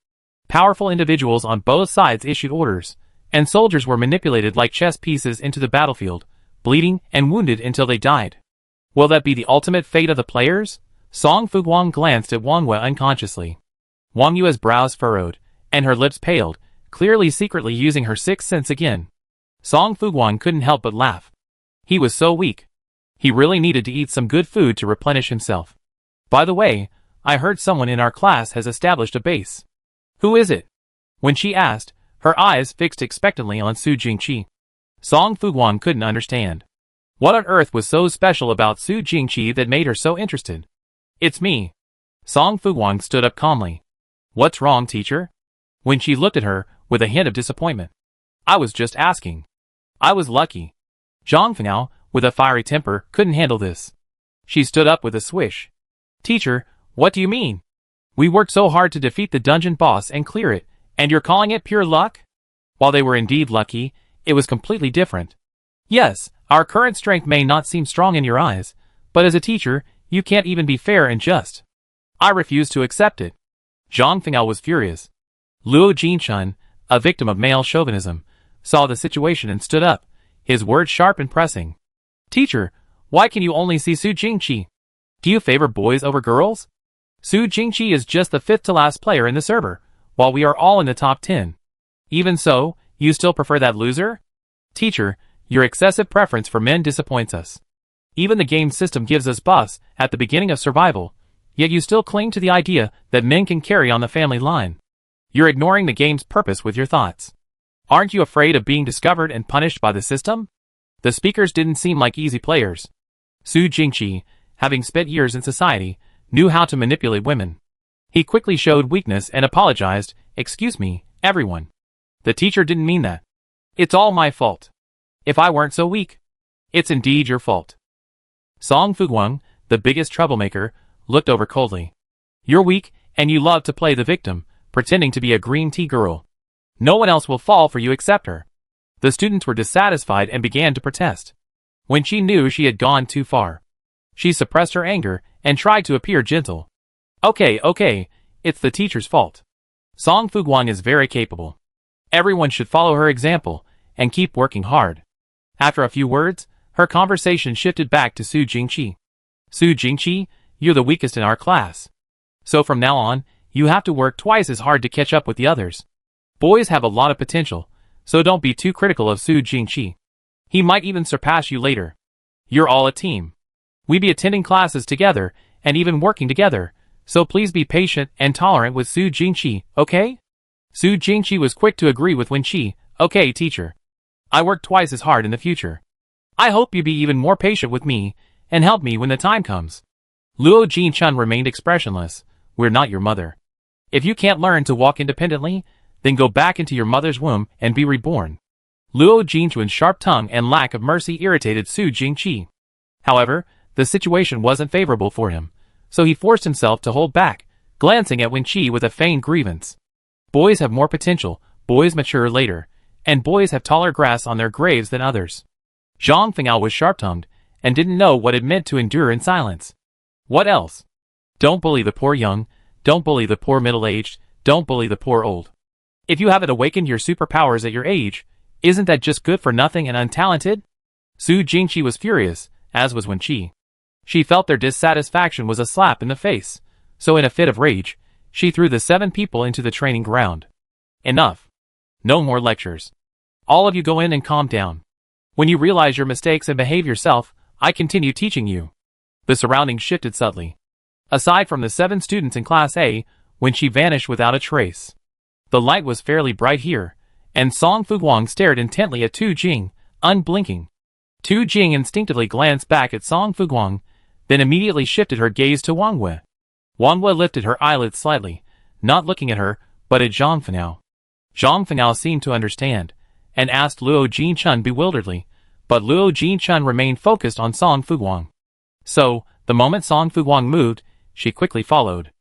Powerful individuals on both sides issued orders, and soldiers were manipulated like chess pieces into the battlefield, bleeding and wounded until they died. Will that be the ultimate fate of the players? Song Fuguang glanced at Wang Yue unconsciously. Wang Yue's brows furrowed, and her lips paled, clearly secretly using her sixth sense again. Song Fuguang couldn't help but laugh. He was so weak. He really needed to eat some good food to replenish himself. By the way, I heard someone in our class has established a base. Who is it? When she asked, her eyes fixed expectantly on Su Jingqi. Song Fuguang couldn't understand. What on earth was so special about Su Jingqi that made her so interested? It's me. Song Fuguang stood up calmly. What's wrong, teacher? When she looked at her, with a hint of disappointment. I was just asking. I was lucky. Zhang Fengao, with a fiery temper, couldn't handle this. She stood up with a swish. Teacher, what do you mean? We worked so hard to defeat the dungeon boss and clear it, and you're calling it pure luck? While they were indeed lucky, it was completely different. Yes, our current strength may not seem strong in your eyes, but as a teacher, you can't even be fair and just. I refuse to accept it. Zhang Fengao was furious. Luo Jinchun, a victim of male chauvinism, saw the situation and stood up, his words sharp and pressing. Teacher, why can you only see Su Jingqi? Do you favor boys over girls? Su Jingqi is just the 5th to last player in the server, while we are all in the top 10. Even so, you still prefer that loser? Teacher, your excessive preference for men disappoints us. Even the game system gives us buffs at the beginning of survival, yet you still cling to the idea that men can carry on the family line. You're ignoring the game's purpose with your thoughts. Aren't you afraid of being discovered and punished by the system? The speakers didn't seem like easy players. Su Jingqi, having spent years in society, knew how to manipulate women. He quickly showed weakness and apologized, "Excuse me, everyone. The teacher didn't mean that. It's all my fault. If I weren't so weak, it's indeed your fault." Song Fuguang, the biggest troublemaker, looked over coldly. "You're weak, and you love to play the victim, pretending to be a green tea girl. No one else will fall for you except her." The students were dissatisfied and began to protest. When she knew she had gone too far, she suppressed her anger and tried to appear gentle. Okay, it's the teacher's fault. Song Fuguang is very capable. Everyone should follow her example and keep working hard." After a few words, her conversation shifted back to Su Jingqi. "Su Jingqi, you're the weakest in our class. So from now on, you have to work twice as hard to catch up with the others. Boys have a lot of potential, so don't be too critical of Su Jingqi. He might even surpass you later. You're all a team. We be attending classes together and even working together, so please be patient and tolerant with Su Jingqi, okay?" Su Jingqi was quick to agree with Wen Qi. "Okay, teacher. I work twice as hard in the future. I hope you be even more patient with me and help me when the time comes." Luo Jinchun remained expressionless. "We're not your mother. If you can't learn to walk independently, then go back into your mother's womb and be reborn." Luo Jinchun's sharp tongue and lack of mercy irritated Su Jingqi. However, the situation wasn't favorable for him, so he forced himself to hold back, glancing at Wen Qi with a feigned grievance. Boys have more potential, boys mature later, and boys have taller grass on their graves than others. Zhang Fengao was sharp-tongued and didn't know what it meant to endure in silence. What else? Don't bully the poor young, don't bully the poor middle-aged, don't bully the poor old. If you haven't awakened your superpowers at your age, isn't that just good for nothing and untalented? Su Jingqi was furious, as was Wen Qi. She felt their dissatisfaction was a slap in the face, so in a fit of rage, she threw the 7 people into the training ground. "Enough. No more lectures. All of you go in and calm down. When you realize your mistakes and behave yourself, I continue teaching you." The surroundings shifted subtly. Aside from the 7 students in Class A, Wen Qi vanished without a trace. The light was fairly bright here, and Song Fuguang stared intently at Tu Jing, unblinking. Tu Jing instinctively glanced back at Song Fuguang, then immediately shifted her gaze to Wang Wei. Wang Wei lifted her eyelids slightly, not looking at her, but at Zhang Fengao. Zhang Fengao seemed to understand, and asked Luo Jinchun bewilderedly, but Luo Jinchun remained focused on Song Fuguang. So, the moment Song Fuguang moved, she quickly followed.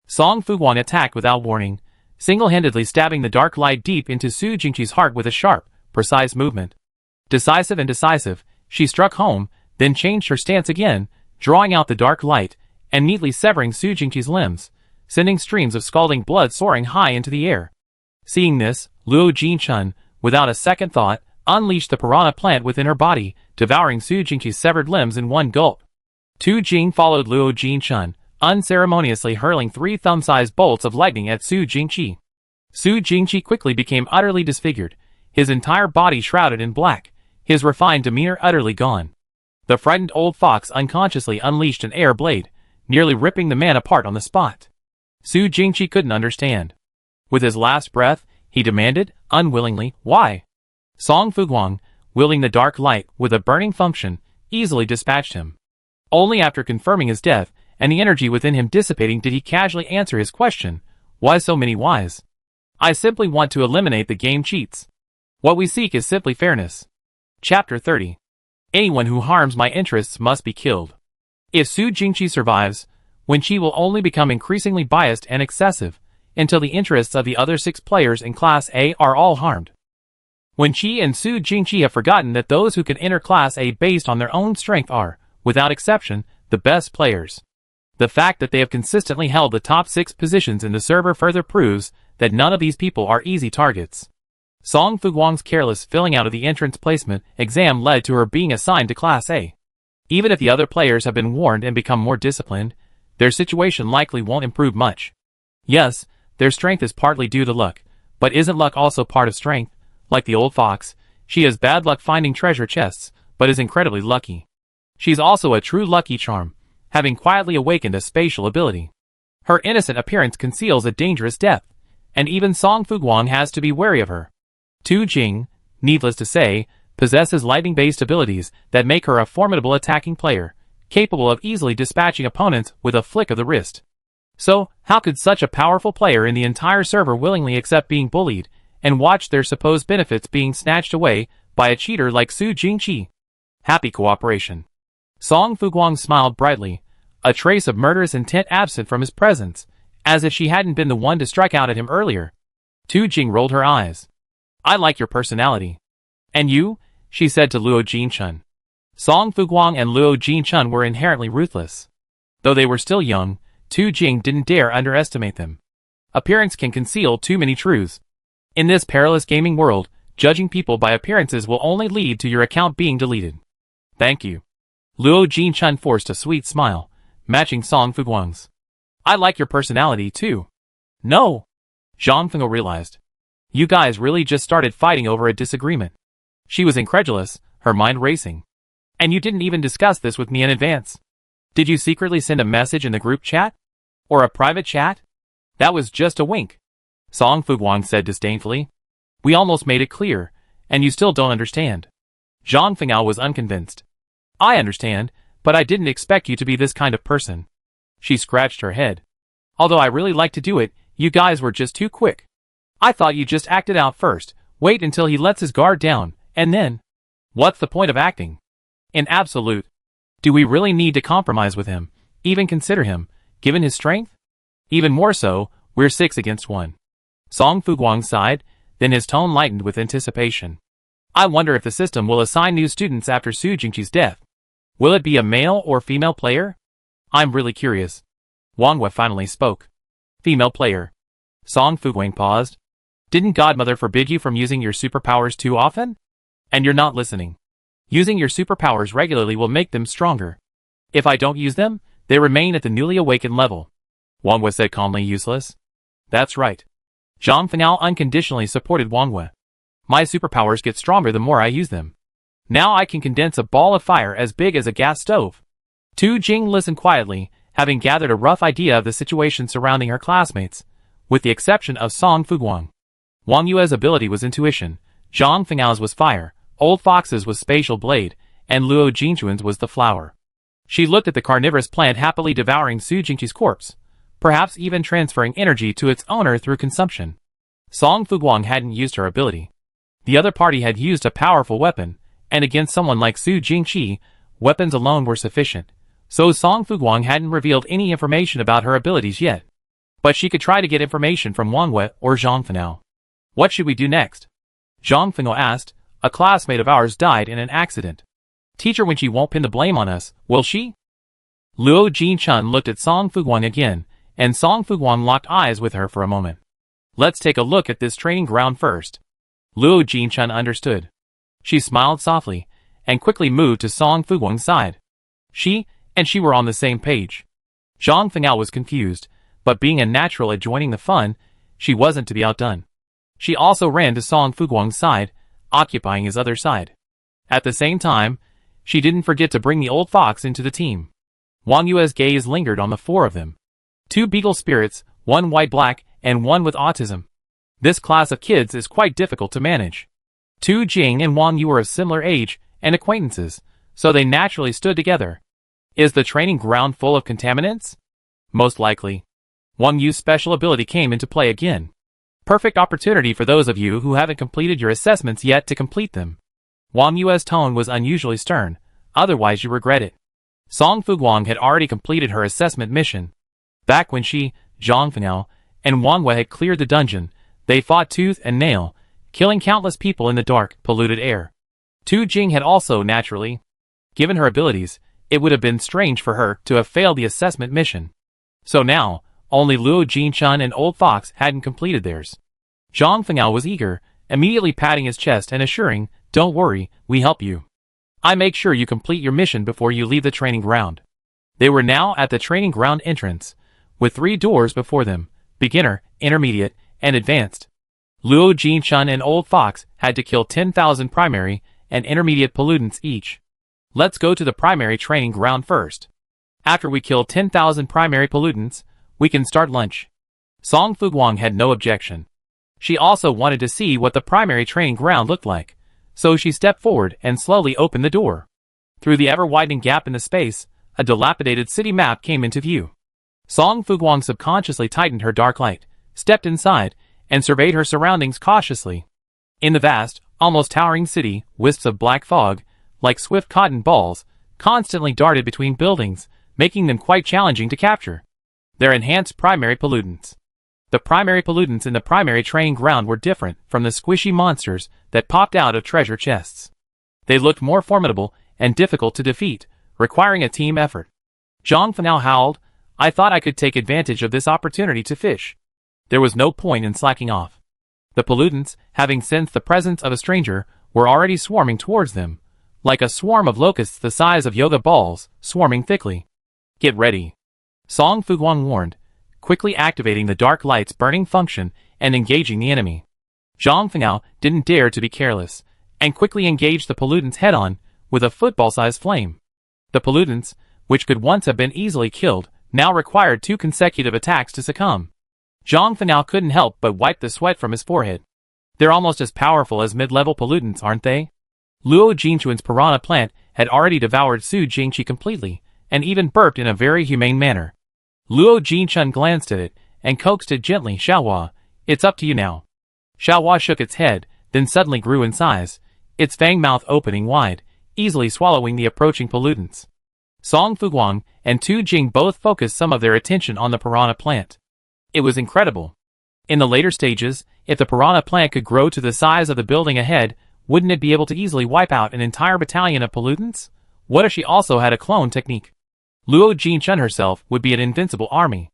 Song Fuguang attacked without warning, single-handedly stabbing the dark light deep into Su Jingqi's heart with a sharp, precise movement. Decisive and decisive, she struck home, then changed her stance again, drawing out the dark light, and neatly severing Su Jingqi's limbs, sending streams of scalding blood soaring high into the air. Seeing this, Luo Jinchun, without a second thought, unleashed the piranha plant within her body, devouring Su Jingqi's severed limbs in one gulp. Tu Jing followed Luo Jinchun, unceremoniously hurling 3 thumb-sized bolts of lightning at Su Jingqi. Su Jingqi quickly became utterly disfigured, his entire body shrouded in black, his refined demeanor utterly gone. The frightened old fox unconsciously unleashed an air blade, nearly ripping the man apart on the spot. Su Jingqi couldn't understand. With his last breath, he demanded, unwillingly, "Why?" Song Fuguang, wielding the dark light with a burning function, easily dispatched him. Only after confirming his death, and the energy within him dissipating, did he casually answer his question, "Why so many whys? I simply want to eliminate the game cheats. What we seek is simply fairness." Chapter 30. Anyone who harms my interests must be killed. If Su Jingqi survives, Wen Qi will only become increasingly biased and excessive, until the interests of the other 6 players in Class A are all harmed. Wen Qi and Su Jingqi have forgotten that those who can enter Class A based on their own strength are, without exception, the best players. The fact that they have consistently held the top 6 positions in the server further proves that none of these people are easy targets. Song Fuguang's careless filling out of the entrance placement exam led to her being assigned to Class A. Even if the other players have been warned and become more disciplined, their situation likely won't improve much. Yes, their strength is partly due to luck, but isn't luck also part of strength? Like the old fox, she has bad luck finding treasure chests, but is incredibly lucky. She's also a true lucky charm, having quietly awakened a spatial ability. Her innocent appearance conceals a dangerous depth, and even Song Fuguang has to be wary of her. Tu Jing, needless to say, possesses lightning-based abilities that make her a formidable attacking player, capable of easily dispatching opponents with a flick of the wrist. So, how could such a powerful player in the entire server willingly accept being bullied, and watch their supposed benefits being snatched away by a cheater like Su Jingqi? Happy cooperation. Song Fuguang smiled brightly, a trace of murderous intent absent from his presence, as if she hadn't been the one to strike out at him earlier. Tu Jing rolled her eyes. I like your personality. And you? She said to Luo Jinchun. Song Fuguang and Luo Jinchun were inherently ruthless. Though they were still young, Tu Jing didn't dare underestimate them. Appearance can conceal too many truths. In this perilous gaming world, judging people by appearances will only lead to your account being deleted. Thank you. Luo Jinchun forced a sweet smile, matching Song Fuguang's. I like your personality too. No. Zhang Fengao realized. You guys really just started fighting over a disagreement. She was incredulous, her mind racing. And you didn't even discuss this with me in advance. Did you secretly send a message in the group chat? Or a private chat? That was just a wink. Song Fuguang said disdainfully. We almost made it clear, and you still don't understand. Zhang Fengao was unconvinced. I understand, but I didn't expect you to be this kind of person. She scratched her head. Although I really like to do it, you guys were just too quick. I thought you just acted out first, wait until he lets his guard down, and then... What's the point of acting? In absolute. Do we really need to compromise with him, even consider him, given his strength? Even more so, we're 6 against 1. Song Fuguang sighed, then his tone lightened with anticipation. I wonder if the system will assign new students after Su Jingqi's death. Will it be a male or female player? I'm really curious. Wang Wei finally spoke. Female player. Song Fuguang paused. Didn't Godmother forbid you from using your superpowers too often? And you're not listening. Using your superpowers regularly will make them stronger. If I don't use them, they remain at the newly awakened level. Wang Wei said calmly. Useless. That's right. Zhang Fengao unconditionally supported Wang Wei. My superpowers get stronger the more I use them. Now I can condense a ball of fire as big as a gas stove. Tu Jing listened quietly, having gathered a rough idea of the situation surrounding her classmates, with the exception of Song Fuguang. Wang Yue's ability was intuition, Zhang Feng'ao's was fire, Old Fox's was spatial blade, and Luo Jinchuan's was the flower. She looked at the carnivorous plant happily devouring Su Jingqi's corpse, perhaps even transferring energy to its owner through consumption. Song Fuguang hadn't used her ability. The other party had used a powerful weapon, and against someone like Su Jingqi, weapons alone were sufficient, so Song Fuguang hadn't revealed any information about her abilities yet. But she could try to get information from Wang Wei or Zhang Fengao. What should we do next? Zhang Fengao asked. A classmate of ours died in an accident. Teacher Wenqi won't pin the blame on us, will she? Luo Jinchun looked at Song Fuguang again, and Song Fuguang locked eyes with her for a moment. Let's take a look at this training ground first. Luo Jinchun understood. She smiled softly, and quickly moved to Song Fuguang's side. She and she were on the same page. Zhang Fengao was confused, but being a natural at joining the fun, she wasn't to be outdone. She also ran to Song Fuguang's side, occupying his other side. At the same time, she didn't forget to bring the old fox into the team. Wang Yue's gaze lingered on the 4 of them. 2 beagle spirits, 1 white-black, and 1 with autism. This class of kids is quite difficult to manage. Tu Jing and Wang Yu were of similar age and acquaintances, so they naturally stood together. Is the training ground full of contaminants? Most likely. Wang Yu's special ability came into play again. Perfect opportunity for those of you who haven't completed your assessments yet to complete them. Wang Yue's tone was unusually stern, otherwise you regret it. Song Fuguang had already completed her assessment mission. Back when she, Zhang Fengao, and Wang Wei had cleared the dungeon, they fought tooth and nail, killing countless people in the dark, polluted air. Tu Jing had also, naturally. Given her abilities, it would have been strange for her to have failed the assessment mission. So now, only Luo Jinchun and Old Fox hadn't completed theirs. Zhang Fengao was eager, immediately patting his chest and assuring, "Don't worry, we help you. I make sure you complete your mission before you leave the training ground." They were now at the training ground entrance, with 3 doors before them, beginner, intermediate, and advanced. Luo Jinchun and Old Fox had to kill 10,000 primary and intermediate pollutants each. Let's go to the primary training ground first. After we kill 10,000 primary pollutants, we can start lunch. Song Fuguang had no objection. She also wanted to see what the primary training ground looked like, so she stepped forward and slowly opened the door. Through the ever-widening gap in the space, a dilapidated city map came into view. Song Fuguang subconsciously tightened her dark light, stepped inside, and surveyed her surroundings cautiously. In the vast, almost towering city, wisps of black fog, like swift cotton balls, constantly darted between buildings, making them quite challenging to capture. Their enhanced primary pollutants. The primary pollutants in the primary training ground were different from the squishy monsters that popped out of treasure chests. They looked more formidable and difficult to defeat, requiring a team effort. Zhang Fanao howled, "I thought I could take advantage of this opportunity to fish." There was no point in slacking off. The pollutants, having sensed the presence of a stranger, were already swarming towards them, like a swarm of locusts the size of yoga balls, swarming thickly. "Get ready," Song Fuguang warned, quickly activating the dark light's burning function and engaging the enemy. Zhang Fanao didn't dare to be careless, and quickly engaged the pollutants head-on with a football-sized flame. The pollutants, which could once have been easily killed, now required 2 consecutive attacks to succumb. Zhang Fanao couldn't help but wipe the sweat from his forehead. They're almost as powerful as mid-level pollutants, aren't they? Luo Jinchuan's piranha plant had already devoured Su Jingqi completely, and even burped in a very humane manner. Luo Jinchun glanced at it, and coaxed it gently, "Xiaohua, it's up to you now." Xiaohua shook its head, then suddenly grew in size, its fang mouth opening wide, easily swallowing the approaching pollutants. Song Fuguang and Tu Jing both focused some of their attention on the piranha plant. It was incredible. In the later stages, if the piranha plant could grow to the size of the building ahead, wouldn't it be able to easily wipe out an entire battalion of pollutants? What if she also had a clone technique? Luo Jinchun herself would be an invincible army.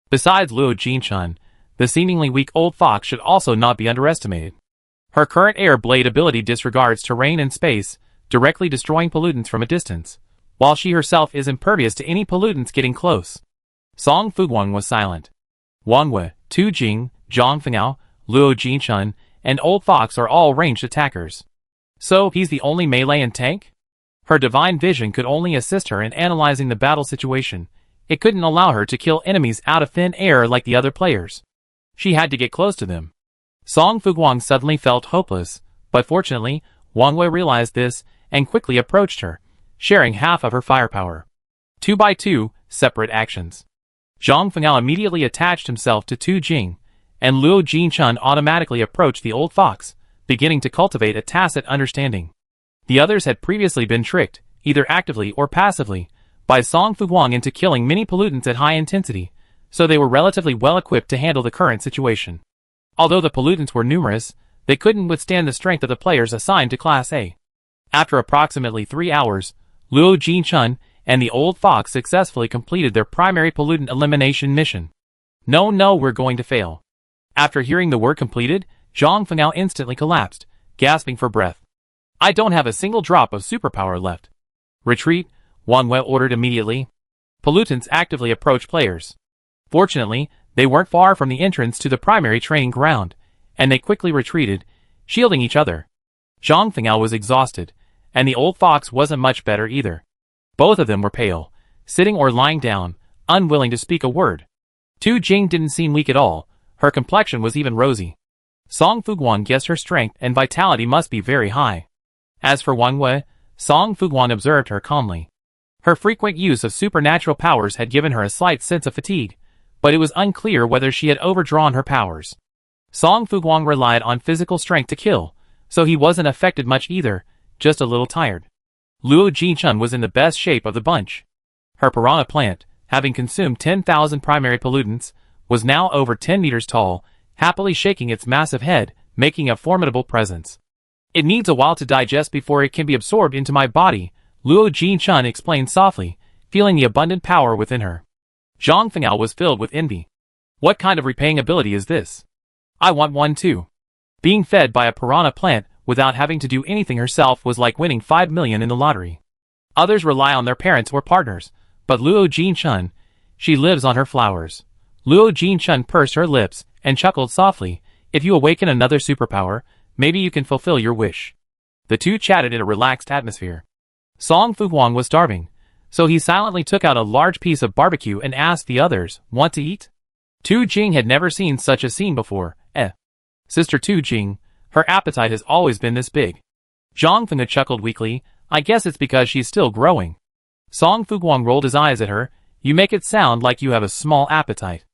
Besides Luo Jinchun, the seemingly weak old fox should also not be underestimated. Her current air blade ability disregards terrain and space, directly destroying pollutants from a distance, while she herself is impervious to any pollutants getting close. Song Fuguang was silent. Wang Wei, Tu Jing, Zhang Fanao, Luo Jinchun, and Old Fox are all ranged attackers. So, he's the only melee and tank? Her divine vision could only assist her in analyzing the battle situation. It couldn't allow her to kill enemies out of thin air like the other players. She had to get close to them. Song Fuguang suddenly felt hopeless, but fortunately, Wang Wei realized this and quickly approached her, sharing half of her firepower. 2 by 2, separate actions. Zhang Fanao immediately attached himself to Tu Jing, and Luo Jinchun automatically approached the old fox, beginning to cultivate a tacit understanding. The others had previously been tricked, either actively or passively, by Song Fuguang into killing many pollutants at high intensity, so they were relatively well equipped to handle the current situation. Although the pollutants were numerous, they couldn't withstand the strength of the players assigned to Class A. After approximately 3 hours, Luo Jinchun and the old fox successfully completed their primary pollutant elimination mission. No, we're going to fail. After hearing the word completed, Zhang Fanao instantly collapsed, gasping for breath. "I don't have a single drop of superpower left." "Retreat," Wang Wei ordered immediately. Pollutants actively approached players. Fortunately, they weren't far from the entrance to the primary training ground, and they quickly retreated, shielding each other. Zhang Fanao was exhausted, and the old fox wasn't much better either. Both of them were pale, sitting or lying down, unwilling to speak a word. Tu Jing didn't seem weak at all, her complexion was even rosy. Song Fuguang guessed her strength and vitality must be very high. As for Wang Wei, Song Fuguang observed her calmly. Her frequent use of supernatural powers had given her a slight sense of fatigue, but it was unclear whether she had overdrawn her powers. Song Fuguang relied on physical strength to kill, so he wasn't affected much either, just a little tired. Luo Jinchun was in the best shape of the bunch. Her piranha plant, having consumed 10,000 primary pollutants, was now over 10 meters tall, happily shaking its massive head, making a formidable presence. "It needs a while to digest before it can be absorbed into my body," Luo Jinchun explained softly, feeling the abundant power within her. Zhang Fanao was filled with envy. What kind of repaying ability is this? I want one too. Being fed by a piranha plant without having to do anything herself was like winning 5 million in the lottery. Others rely on their parents or partners, but Luo Jinchun, she lives on her flowers. Luo Jinchun pursed her lips and chuckled softly. "If you awaken another superpower, maybe you can fulfill your wish." The two chatted in a relaxed atmosphere. Song Fuguang was starving, so he silently took out a large piece of barbecue and asked the others, "Want to eat?" Tu Jing had never seen such a scene before. Sister Tu Jing, her appetite has always been this big. Zhang Feng chuckled weakly. I guess it's because she's still growing. Song Fuguang rolled his eyes at her. You make it sound like you have a small appetite.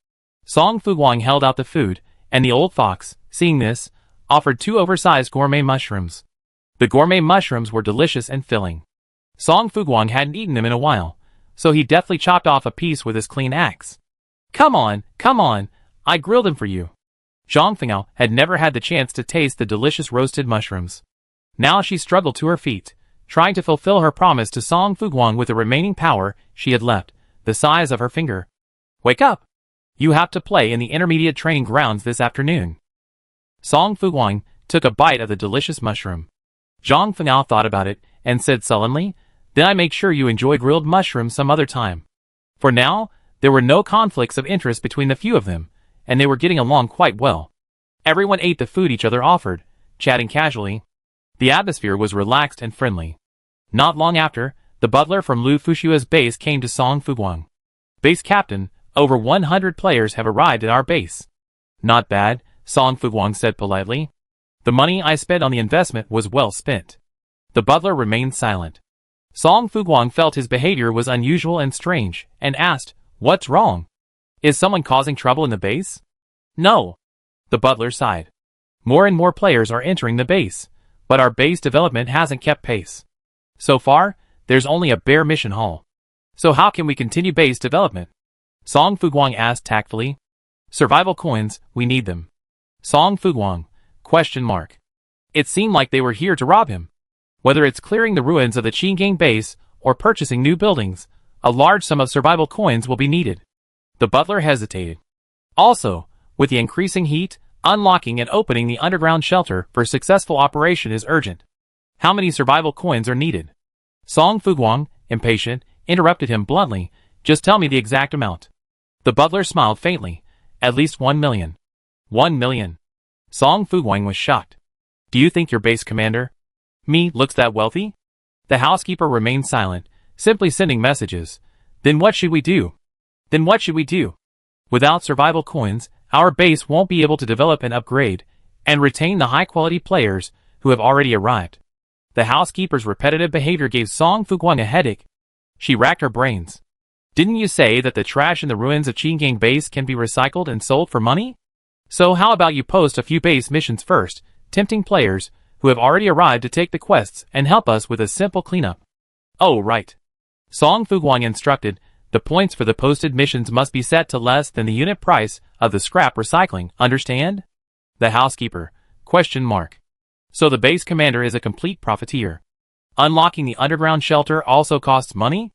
Song Fuguang held out the food, and the old fox, seeing this, offered 2 oversized gourmet mushrooms. The gourmet mushrooms were delicious and filling. Song Fuguang hadn't eaten them in a while, so he deftly chopped off a piece with his clean axe. Come on, I grilled them for you. Zhang Fengao had never had the chance to taste the delicious roasted mushrooms. Now she struggled to her feet, trying to fulfill her promise to Song Fuguang with the remaining power she had left, the size of her finger. Wake up! You have to play in the intermediate training grounds this afternoon. Song Fuguang took a bite of the delicious mushroom. Zhang Fengao thought about it and said sullenly, Then I make sure you enjoy grilled mushrooms some other time. For now, there were no conflicts of interest between the few of them, and they were getting along quite well. Everyone ate the food each other offered, chatting casually. The atmosphere was relaxed and friendly. Not long after, the butler from Lu Fushua's base came to Song Fuguang. Base captain, over 100 players have arrived at our base. Not bad, Song Fuguang said politely. The money I spent on the investment was well spent. The butler remained silent. Song Fuguang felt his behavior was unusual and strange, and asked, What's wrong? Is someone causing trouble in the base? No. The butler sighed. More and more players are entering the base, but our base development hasn't kept pace. So far, there's only a bare mission hall. So how can we continue base development? Song Fuguang asked tactfully. Survival coins, we need them. Song Fuguang, ? It seemed like they were here to rob him. Whether it's clearing the ruins of the Qinggang base or purchasing new buildings, a large sum of survival coins will be needed. The butler hesitated. Also, with the increasing heat, unlocking and opening the underground shelter for successful operation is urgent. How many survival coins are needed? Song Fuguang, impatient, interrupted him bluntly. Just tell me the exact amount. The butler smiled faintly. At least 1 million. 1 million. Song Fuguang was shocked. Do you think your base commander, me, looks that wealthy? The housekeeper remained silent, simply sending messages. Then what should we do? Without survival coins, our base won't be able to develop and upgrade, and retain the high-quality players who have already arrived. The housekeeper's repetitive behavior gave Song Fuguang a headache. She racked her brains. Didn't you say that the trash in the ruins of Qinggang base can be recycled and sold for money? So how about you post a few base missions first, tempting players who have already arrived to take the quests and help us with a simple cleanup? Oh, right. Song Fuguang instructed, the points for the posted missions must be set to less than the unit price of the scrap recycling, understand? The housekeeper, ? So the base commander is a complete profiteer. Unlocking the underground shelter also costs money?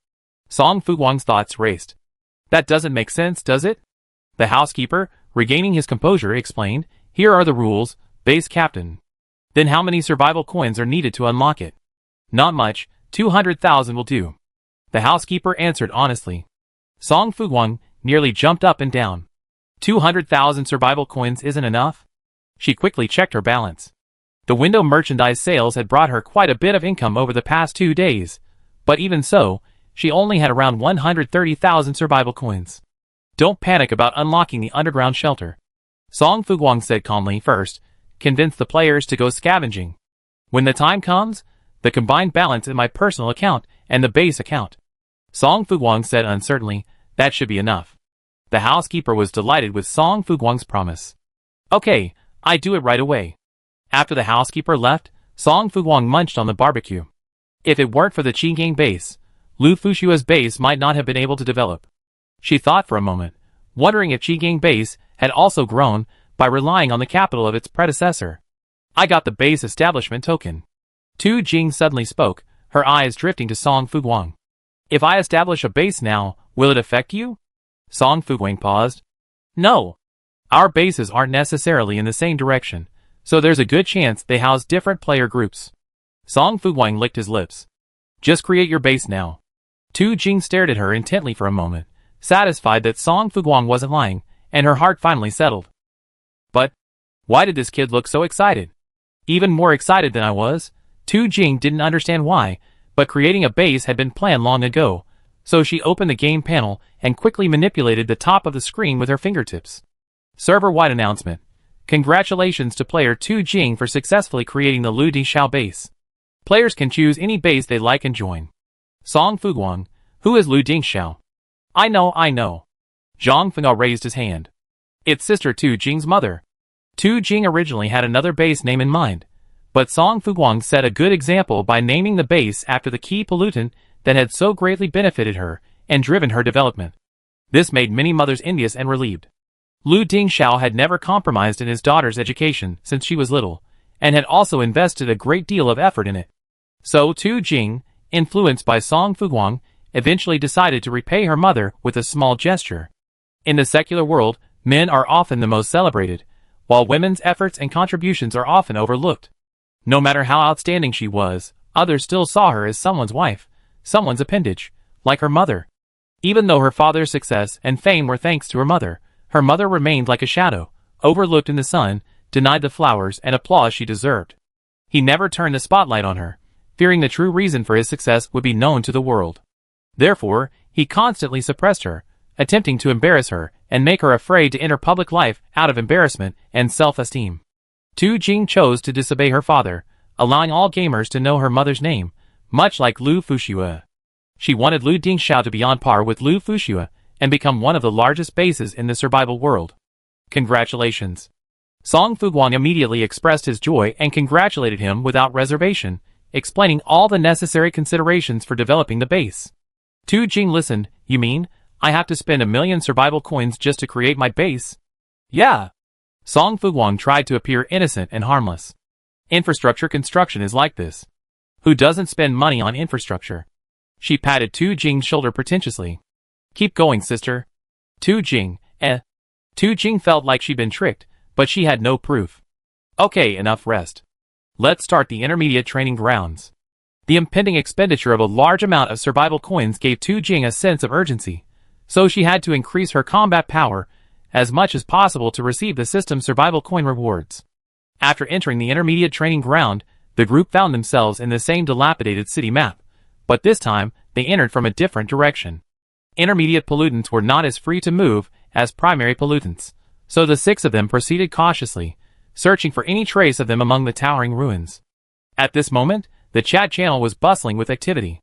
Song Fuguang's thoughts raced. That doesn't make sense, does it? The housekeeper, regaining his composure, explained, Here are the rules, base captain. Then how many survival coins are needed to unlock it? Not much, 200,000 will do. The housekeeper answered honestly. Song Fuguang nearly jumped up and down. 200,000 survival coins isn't enough? She quickly checked her balance. The window merchandise sales had brought her quite a bit of income over the past 2 days, but even so, she only had around 130,000 survival coins. Don't panic about unlocking the underground shelter. Song Fuguang said calmly. First, convince the players to go scavenging. When the time comes, the combined balance in my personal account and the base account. Song Fuguang said uncertainly, that should be enough. The housekeeper was delighted with Song Fuguang's promise. Okay, I do it right away. After the housekeeper left, Song Fuguang munched on the barbecue. If it weren't for the Qinggang base, Lu Fushua's base might not have been able to develop. She thought for a moment, wondering if Qinggang base had also grown by relying on the capital of its predecessor. I got the base establishment token. Tu Jing suddenly spoke, her eyes drifting to Song Fuguang. If I establish a base now, will it affect you? Song Fuguang paused. No. Our bases aren't necessarily in the same direction, so there's a good chance they house different player groups. Song Fuguang licked his lips. Just create your base now. Tu Jing stared at her intently for a moment, satisfied that Song Fuguang wasn't lying, and her heart finally settled. But why did this kid look so excited? Even more excited than I was. Tu Jing didn't understand why, but creating a base had been planned long ago, so she opened the game panel and quickly manipulated the top of the screen with her fingertips. Server-wide announcement. Congratulations to player 2 Jing for successfully creating the Lu Dingxiao base. Players can choose any base they like and join. Song Fuguang, who is Lu Dingxiao? I know. Zhang Fengao raised his hand. It's sister Tu Jing's mother. Tu Jing originally had another base name in mind, but Song Fuguang set a good example by naming the base after the key pollutant that had so greatly benefited her and driven her development. This made many mothers envious and relieved. Lu Dingxiao had never compromised in his daughter's education since she was little, and had also invested a great deal of effort in it. So Tu Jing, influenced by Song Fuguang, eventually decided to repay her mother with a small gesture. In the secular world, men are often the most celebrated, while women's efforts and contributions are often overlooked. No matter how outstanding she was, others still saw her as someone's wife, someone's appendage, like her mother. Even though her father's success and fame were thanks to her mother remained like a shadow, overlooked in the sun, denied the flowers and applause she deserved. He never turned the spotlight on her, fearing the true reason for his success would be known to the world. Therefore, he constantly suppressed her, attempting to embarrass her and make her afraid to enter public life out of embarrassment and self-esteem. Tu Jing chose to disobey her father, allowing all gamers to know her mother's name, much like Lu Fuxue. She wanted Lu Dingxiao to be on par with Lu Fuxue and become one of the largest bases in the survival world. Congratulations. Song Fuguang immediately expressed his joy and congratulated him without reservation, explaining all the necessary considerations for developing the base. Tu Jing listened. You mean, I have to spend 1,000,000 survival coins just to create my base? Yeah. Song Fuguang tried to appear innocent and harmless. Infrastructure construction is like this. Who doesn't spend money on infrastructure? She patted Tu Jing's shoulder pretentiously. Keep going, sister. Tu Jing, Tu Jing felt like she'd been tricked, but she had no proof. Okay, enough rest. Let's start the intermediate training grounds. The impending expenditure of a large amount of survival coins gave Tu Jing a sense of urgency, so she had to increase her combat power as much as possible to receive the system's survival coin rewards. After entering the intermediate training ground, the group found themselves in the same dilapidated city map, but this time they entered from a different direction. Intermediate pollutants were not as free to move as primary pollutants, so the 6 of them proceeded cautiously, searching for any trace of them among the towering ruins. At this moment, the chat channel was bustling with activity.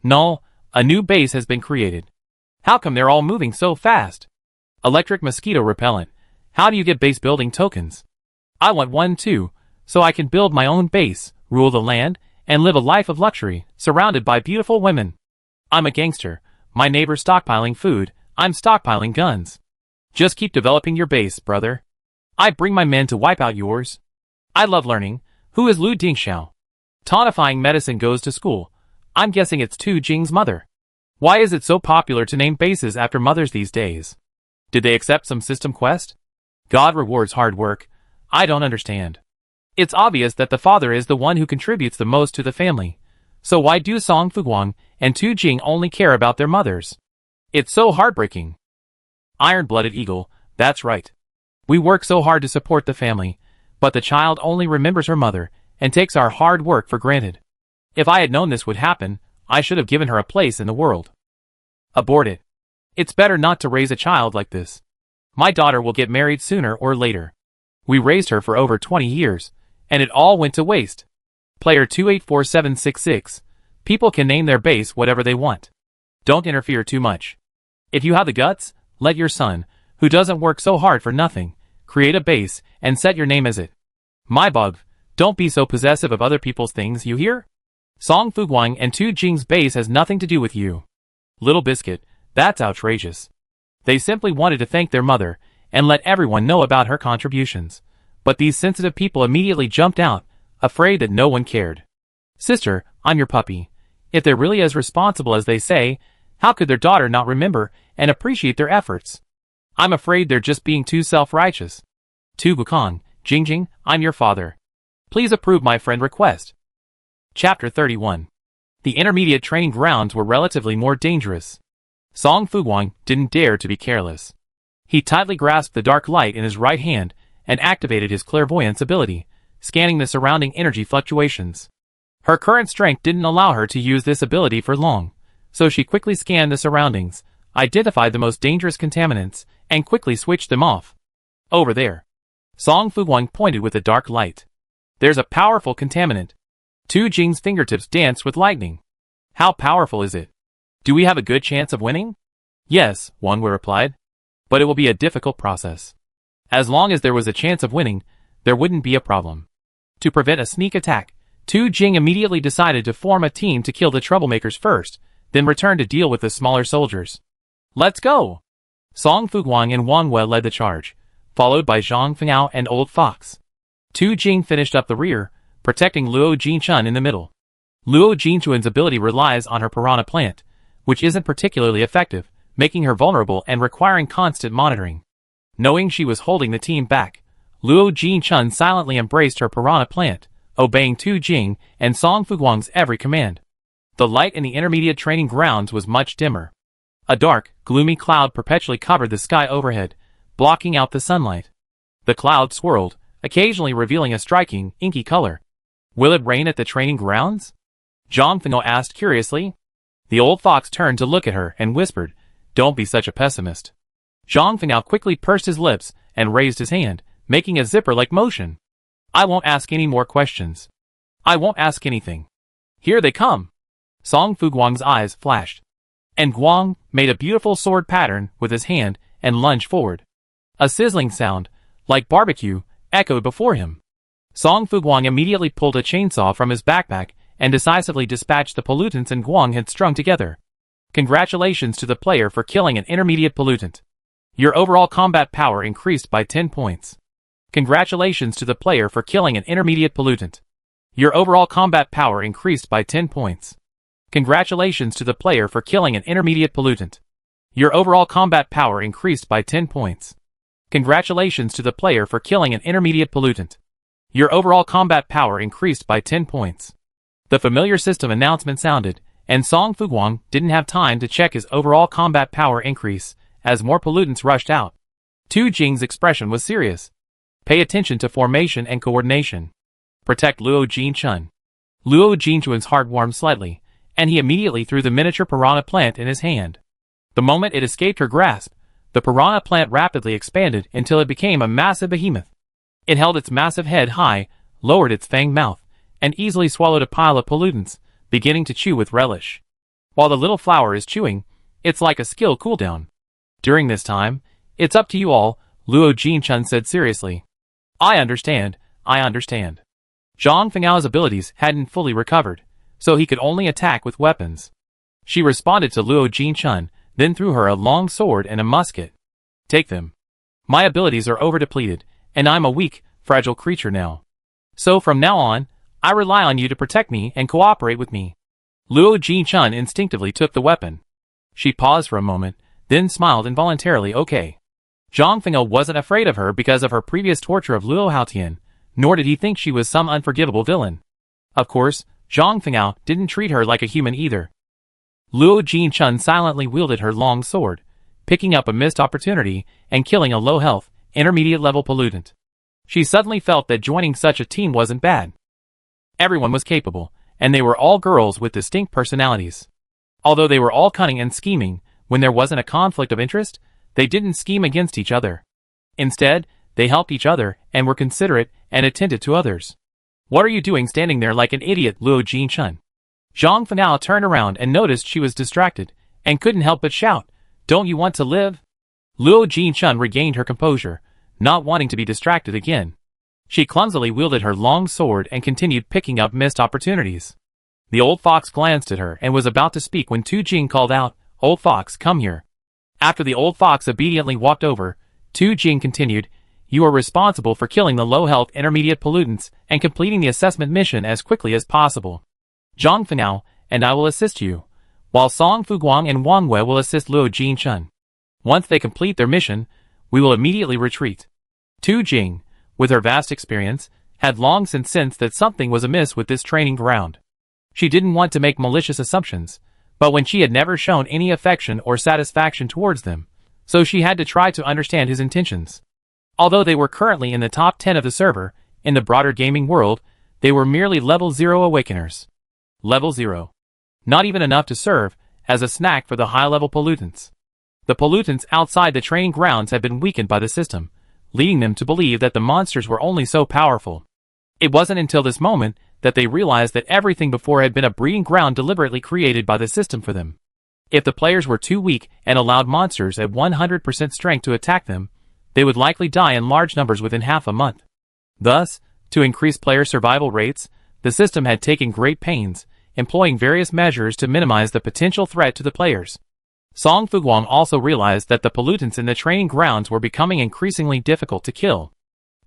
Null, a new base has been created. How come they're all moving so fast? Electric mosquito repellent. How do you get base building tokens? I want one too, so I can build my own base, rule the land, and live a life of luxury, surrounded by beautiful women. I'm a gangster. My neighbor's stockpiling food, I'm stockpiling guns. Just keep developing your base, brother. I bring my men to wipe out yours. I love learning. Who is Lu Dingxiao? Tonifying medicine goes to school. I'm guessing it's Tu Jing's mother. Why is it so popular to name bases after mothers these days? Did they accept some system quest? God rewards hard work. I don't understand. It's obvious that the father is the one who contributes the most to the family. So why do Song Fuguang and Tu Jing only care about their mothers? It's so heartbreaking. Iron-blooded eagle, that's right. We work so hard to support the family, but the child only remembers her mother and takes our hard work for granted. If I had known this would happen, I should have given her a place in the world. Abort it. It's better not to raise a child like this. My daughter will get married sooner or later. We raised her for over 20 years, and it all went to waste. Player 284766. People can name their base whatever they want. Don't interfere too much. If you have the guts, let your son, who doesn't work so hard for nothing, create a base and set your name as it. My bug, don't be so possessive of other people's things, you hear? Song Fuguang and Tu Jing's base has nothing to do with you. Little Biscuit, that's outrageous. They simply wanted to thank their mother and let everyone know about her contributions. But these sensitive people immediately jumped out, afraid that no one cared. Sister, I'm your puppy. If they're really as responsible as they say, how could their daughter not remember and appreciate their efforts? I'm afraid they're just being too self-righteous. Tu Gukong, Jingjing, I'm your father. Please approve my friend request. Chapter 31. The intermediate training grounds were relatively more dangerous. Song Fuguang didn't dare to be careless. He tightly grasped the dark light in his right hand and activated his clairvoyance ability, scanning the surrounding energy fluctuations. Her current strength didn't allow her to use this ability for long, so she quickly scanned the surroundings, identified the most dangerous contaminants, and quickly switched them off. Over there. Song Fuguang pointed with a dark light. There's a powerful contaminant. Tu Jing's fingertips danced with lightning. How powerful is it? Do we have a good chance of winning? Yes, Wang Wei replied. But it will be a difficult process. As long as there was a chance of winning, there wouldn't be a problem. To prevent a sneak attack, Tu Jing immediately decided to form a team to kill the troublemakers first, then return to deal with the smaller soldiers. Let's go! Song Fuguang and Wang Wei led the charge, followed by Zhang Fengao and Old Fox. Tu Jing finished up the rear, protecting Luo Jinchun in the middle. Luo Jinchun's ability relies on her piranha plant, which isn't particularly effective, making her vulnerable and requiring constant monitoring. Knowing she was holding the team back, Luo Jinchun silently embraced her piranha plant, obeying Tu Jing and Song Fuguang's every command. The light in the intermediate training grounds was much dimmer. A dark, gloomy cloud perpetually covered the sky overhead, blocking out the sunlight. The cloud swirled, occasionally revealing a striking, inky color. Will it rain at the training grounds? Zhang Fengao asked curiously. The old fox turned to look at her and whispered, "Don't be such a pessimist." Zhang Fengao quickly pursed his lips and raised his hand, making a zipper-like motion. "I won't ask any more questions. I won't ask anything. Here they come." Song Fuguang's eyes flashed. And Guang made a beautiful sword pattern with his hand and lunged forward. A sizzling sound, like barbecue, echoed before him. Song Fuguang immediately pulled a chainsaw from his backpack and decisively dispatched the pollutants and Guang had strung together. Congratulations to the player for killing an intermediate pollutant. Your overall combat power increased by 10 points. Congratulations to the player for killing an intermediate pollutant. Your overall combat power increased by 10 points. Congratulations to the player for killing an intermediate pollutant. Your overall combat power increased by 10 points. Congratulations to the player for killing an intermediate pollutant. Your overall combat power increased by 10 points. The familiar system announcement sounded, and Song Fuguang didn't have time to check his overall combat power increase, as more pollutants rushed out. Tu Jing's expression was serious. Pay attention to formation and coordination. Protect Luo Jinchun. Luo Jinchun's heart warmed slightly, and he immediately threw the miniature piranha plant in his hand. The moment it escaped her grasp, the piranha plant rapidly expanded until it became a massive behemoth. It held its massive head high, lowered its fanged mouth, and easily swallowed a pile of pollutants, beginning to chew with relish. While the little flower is chewing, it's like a skill cooldown. During this time, it's up to you all, Luo Jinchun said seriously. I understand. Zhang Fengao's abilities hadn't fully recovered, so he could only attack with weapons. She responded to Luo Jinchun, then threw her a long sword and a musket. Take them. My abilities are over-depleted, and I'm a weak, fragile creature now. So from now on, I rely on you to protect me and cooperate with me. Luo Jinchun instinctively took the weapon. She paused for a moment, then smiled involuntarily. Okay. Zhang Fengao wasn't afraid of her because of her previous torture of Luo Haotian, nor did he think she was some unforgivable villain. Of course, Zhang Fengao didn't treat her like a human either. Luo Jinchun silently wielded her long sword, picking up a missed opportunity and killing a low-health, intermediate-level pollutant. She suddenly felt that joining such a team wasn't bad. Everyone was capable, and they were all girls with distinct personalities. Although they were all cunning and scheming, when there wasn't a conflict of interest, they didn't scheme against each other. Instead, they helped each other and were considerate and attentive to others. What are you doing standing there like an idiot, Luo Jinchun? Zhang Fengao turned around and noticed she was distracted, and couldn't help but shout, Don't you want to live? Luo Jinchun regained her composure, not wanting to be distracted again. She clumsily wielded her long sword and continued picking up missed opportunities. The old fox glanced at her and was about to speak when Tu Jing called out, Old fox, come here. After the old fox obediently walked over, Tu Jing continued, You are responsible for killing the low-health intermediate pollutants and completing the assessment mission as quickly as possible. Zhang Fengao and I will assist you, while Song Fuguang and Wang Wei will assist Luo Jinchun. Once they complete their mission, we will immediately retreat. Tu Jing, with her vast experience, had long since sensed that something was amiss with this training ground. She didn't want to make malicious assumptions, but when she had never shown any affection or satisfaction towards them, so she had to try to understand his intentions. Although they were currently in the top 10 of the server, in the broader gaming world, they were merely level 0 awakeners. Level 0. Not even enough to serve as a snack for the high-level pollutants. The pollutants outside the training grounds had been weakened by the system, leading them to believe that the monsters were only so powerful. It wasn't until this moment that they realized that everything before had been a breeding ground deliberately created by the system for them. If the players were too weak and allowed monsters at 100% strength to attack them, they would likely die in large numbers within half a month. Thus, to increase player survival rates, the system had taken great pains, employing various measures to minimize the potential threat to the players. Song Fuguang also realized that the pollutants in the training grounds were becoming increasingly difficult to kill.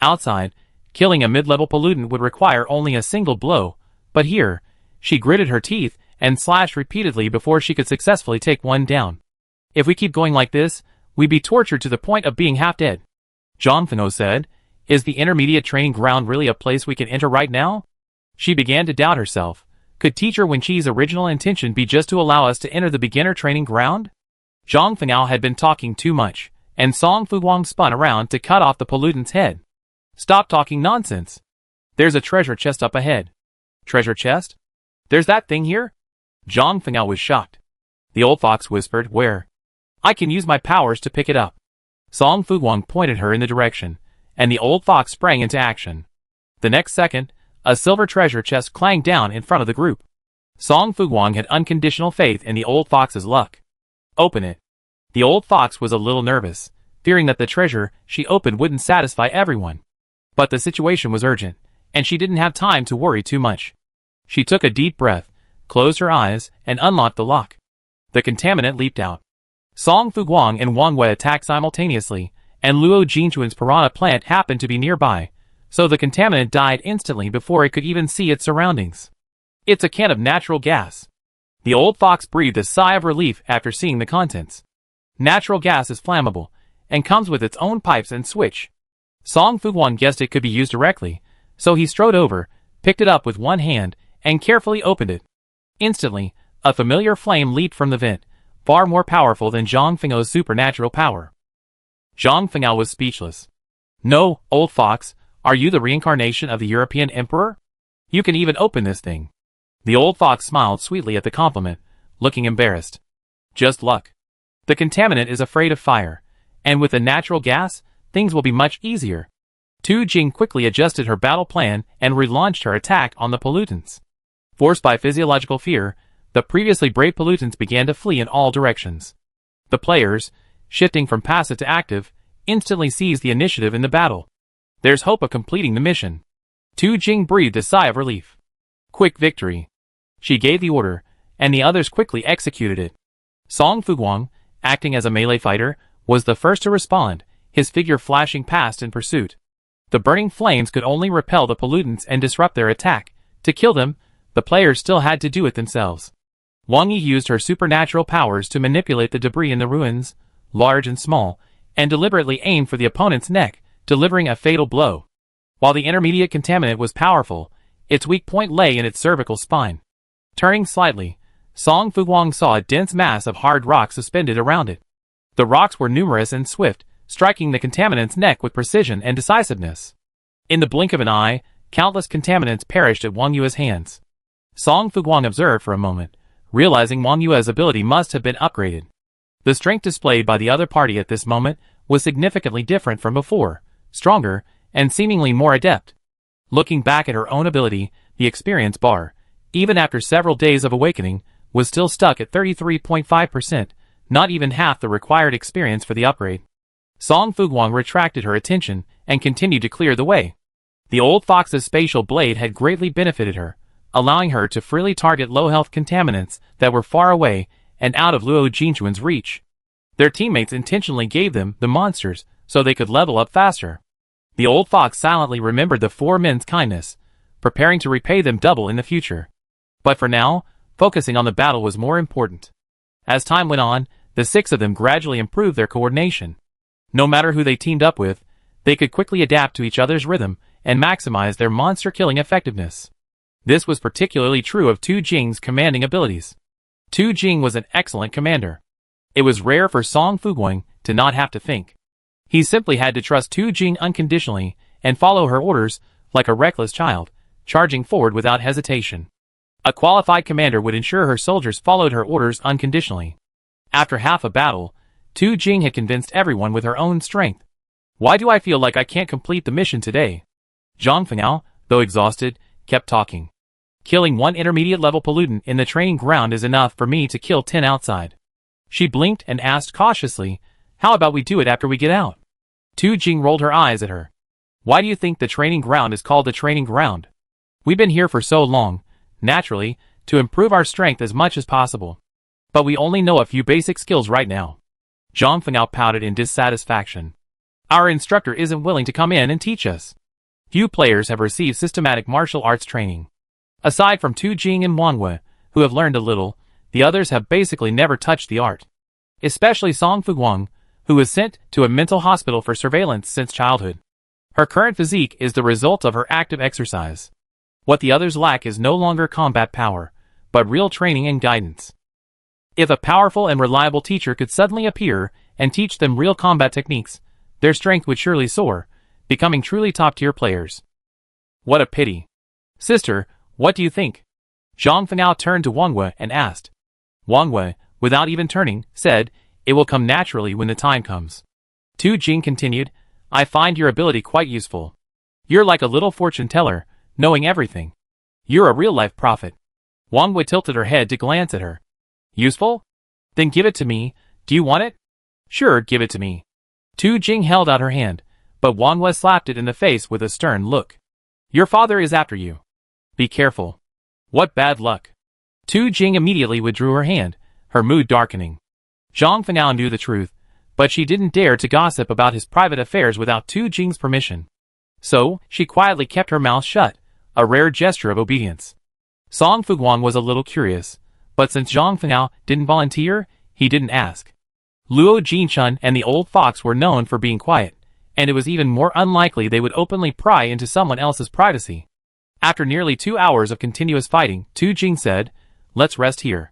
Outside, killing a mid-level pollutant would require only a single blow, but here, she gritted her teeth and slashed repeatedly before she could successfully take one down. If we keep going like this, we'd be tortured to the point of being half dead. Zhang Fengao said, "Is the intermediate training ground really a place we can enter right now?" She began to doubt herself. Could Teacher Wenqi's original intention be just to allow us to enter the beginner training ground? Zhang Fengao had been talking too much, and Song Fuguang spun around to cut off the pollutant's head. "Stop talking nonsense. There's a treasure chest up ahead." "Treasure chest? There's that thing here?" Zhang Fengao was shocked. The old fox whispered, "Where?" "I can use my powers to pick it up." Song Fuguang pointed her in the direction, and the old fox sprang into action. The next second, a silver treasure chest clanged down in front of the group. Song Fuguang had unconditional faith in the old fox's luck. "Open it." The old fox was a little nervous, fearing that the treasure she opened wouldn't satisfy everyone. But the situation was urgent, and she didn't have time to worry too much. She took a deep breath, closed her eyes, and unlocked the lock. The contaminant leaped out. Song Fuguang and Wang Wei attacked simultaneously, and Luo Jinchuan's piranha plant happened to be nearby, so the contaminant died instantly before it could even see its surroundings. "It's a can of natural gas." The old fox breathed a sigh of relief after seeing the contents. Natural gas is flammable, and comes with its own pipes and switch. Song Fuguang guessed it could be used directly, so he strode over, picked it up with one hand, and carefully opened it. Instantly, a familiar flame leaped from the vent, far more powerful than Zhang Fengao's supernatural power. Zhang Fengao was speechless. "No, old fox, are you the reincarnation of the European emperor? You can even open this thing." The old fox smiled sweetly at the compliment, looking embarrassed. "Just luck. The contaminant is afraid of fire, and with the natural gas, things will be much easier." Tu Jing quickly adjusted her battle plan and relaunched her attack on the pollutants. Forced by physiological fear, the previously brave pollutants began to flee in all directions. The players, shifting from passive to active, instantly seized the initiative in the battle. There's hope of completing the mission. Tu Jing breathed a sigh of relief. Quick victory. She gave the order, and the others quickly executed it. Song Fuguang, acting as a melee fighter, was the first to respond, his figure flashing past in pursuit. The burning flames could only repel the pollutants and disrupt their attack. To kill them, the players still had to do it themselves. Wang Yi used her supernatural powers to manipulate the debris in the ruins, large and small, and deliberately aimed for the opponent's neck, delivering a fatal blow. While the intermediate contaminant was powerful, its weak point lay in its cervical spine. Turning slightly, Song Fuguang saw a dense mass of hard rock suspended around it. The rocks were numerous and swift, striking the contaminant's neck with precision and decisiveness. In the blink of an eye, countless contaminants perished at Wang Yue's hands. Song Fuguang observed for a moment, realizing Wang Yue's ability must have been upgraded. The strength displayed by the other party at this moment was significantly different from before, stronger, and seemingly more adept. Looking back at her own ability, the experience bar, even after several days of awakening, was still stuck at 33.5%, not even half the required experience for the upgrade. Song Fuguang retracted her attention and continued to clear the way. The old fox's spatial blade had greatly benefited her, allowing her to freely target low-health contaminants that were far away and out of Luo Jinchuan's reach. Their teammates intentionally gave them the monsters so they could level up faster. The old fox silently remembered the four men's kindness, preparing to repay them double in the future. But for now, focusing on the battle was more important. As time went on, the six of them gradually improved their coordination. No matter who they teamed up with, they could quickly adapt to each other's rhythm and maximize their monster-killing effectiveness. This was particularly true of Tu Jing's commanding abilities. Tu Jing was an excellent commander. It was rare for Song Fuguang to not have to think. He simply had to trust Tu Jing unconditionally and follow her orders like a reckless child, charging forward without hesitation. A qualified commander would ensure her soldiers followed her orders unconditionally. After half a battle, Tu Jing had convinced everyone with her own strength. Why do I feel like I can't complete the mission today? Zhang Fengao, though exhausted, kept talking. Killing one intermediate level pollutant in the training ground is enough for me to kill 10 outside. She blinked and asked cautiously, how about we do it after we get out? Tu Jing rolled her eyes at her. Why do you think the training ground is called the training ground? We've been here for so long, naturally, to improve our strength as much as possible. But we only know a few basic skills right now. Zhang Fengao pouted in dissatisfaction. Our instructor isn't willing to come in and teach us. Few players have received systematic martial arts training. Aside from Tu Jing and Wang Wei, who have learned a little, the others have basically never touched the art. Especially Song Fuguang, who was sent to a mental hospital for surveillance since childhood. Her current physique is the result of her active exercise. What the others lack is no longer combat power, but real training and guidance. If a powerful and reliable teacher could suddenly appear and teach them real combat techniques, their strength would surely soar, becoming truly top-tier players. What a pity. Sister, what do you think? Zhang Fengao turned to Wang Wei and asked. Wang Wei, without even turning, said, it will come naturally when the time comes. Tu Jing continued, I find your ability quite useful. You're like a little fortune teller, knowing everything. You're a real-life prophet. Wang Wei tilted her head to glance at her. Useful? Then give it to me. Do you want it? Sure, give it to me. Tu Jing held out her hand, but Wang Wei slapped it in the face with a stern look. Your father is after you. Be careful. What bad luck. Tu Jing immediately withdrew her hand, her mood darkening. Zhang Fengao knew the truth, but she didn't dare to gossip about his private affairs without Tu Jing's permission. So, she quietly kept her mouth shut, a rare gesture of obedience. Song Fuguang was a little curious, but since Zhang Fengao didn't volunteer, he didn't ask. Luo Jinchun and the old fox were known for being quiet, and it was even more unlikely they would openly pry into someone else's privacy. After nearly 2 hours of continuous fighting, Tu Jing said, let's rest here.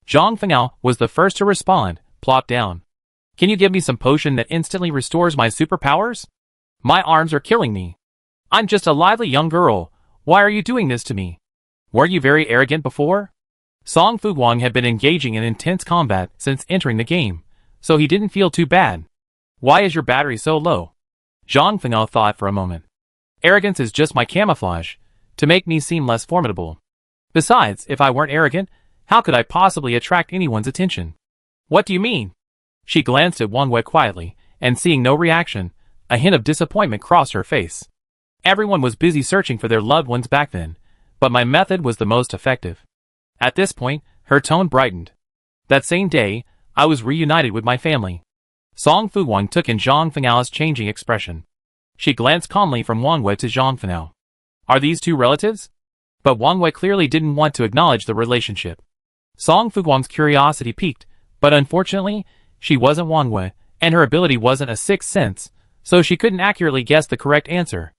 Zhang Fengao was the first to respond, plop down. Can you give me some potion that instantly restores my superpowers? My arms are killing me. I'm just a lively young girl. Why are you doing this to me? Were you very arrogant before? Song Fuguang had been engaging in intense combat since entering the game, so he didn't feel too bad. Why is your battery so low? Zhang Fengao thought for a moment. Arrogance is just my camouflage, to make me seem less formidable. Besides, if I weren't arrogant, how could I possibly attract anyone's attention? What do you mean? She glanced at Wang Wei quietly, and seeing no reaction, a hint of disappointment crossed her face. Everyone was busy searching for their loved ones back then, but my method was the most effective. At this point, her tone brightened. That same day, I was reunited with my family. Song Fuguang took in Zhang Fengao's changing expression. She glanced calmly from Wang Wei to Zhang Fengao. Are these two relatives? But Wang Wei clearly didn't want to acknowledge the relationship. Song Fuguang's curiosity piqued, but unfortunately, she wasn't Wang Wei, and her ability wasn't a sixth sense, so she couldn't accurately guess the correct answer.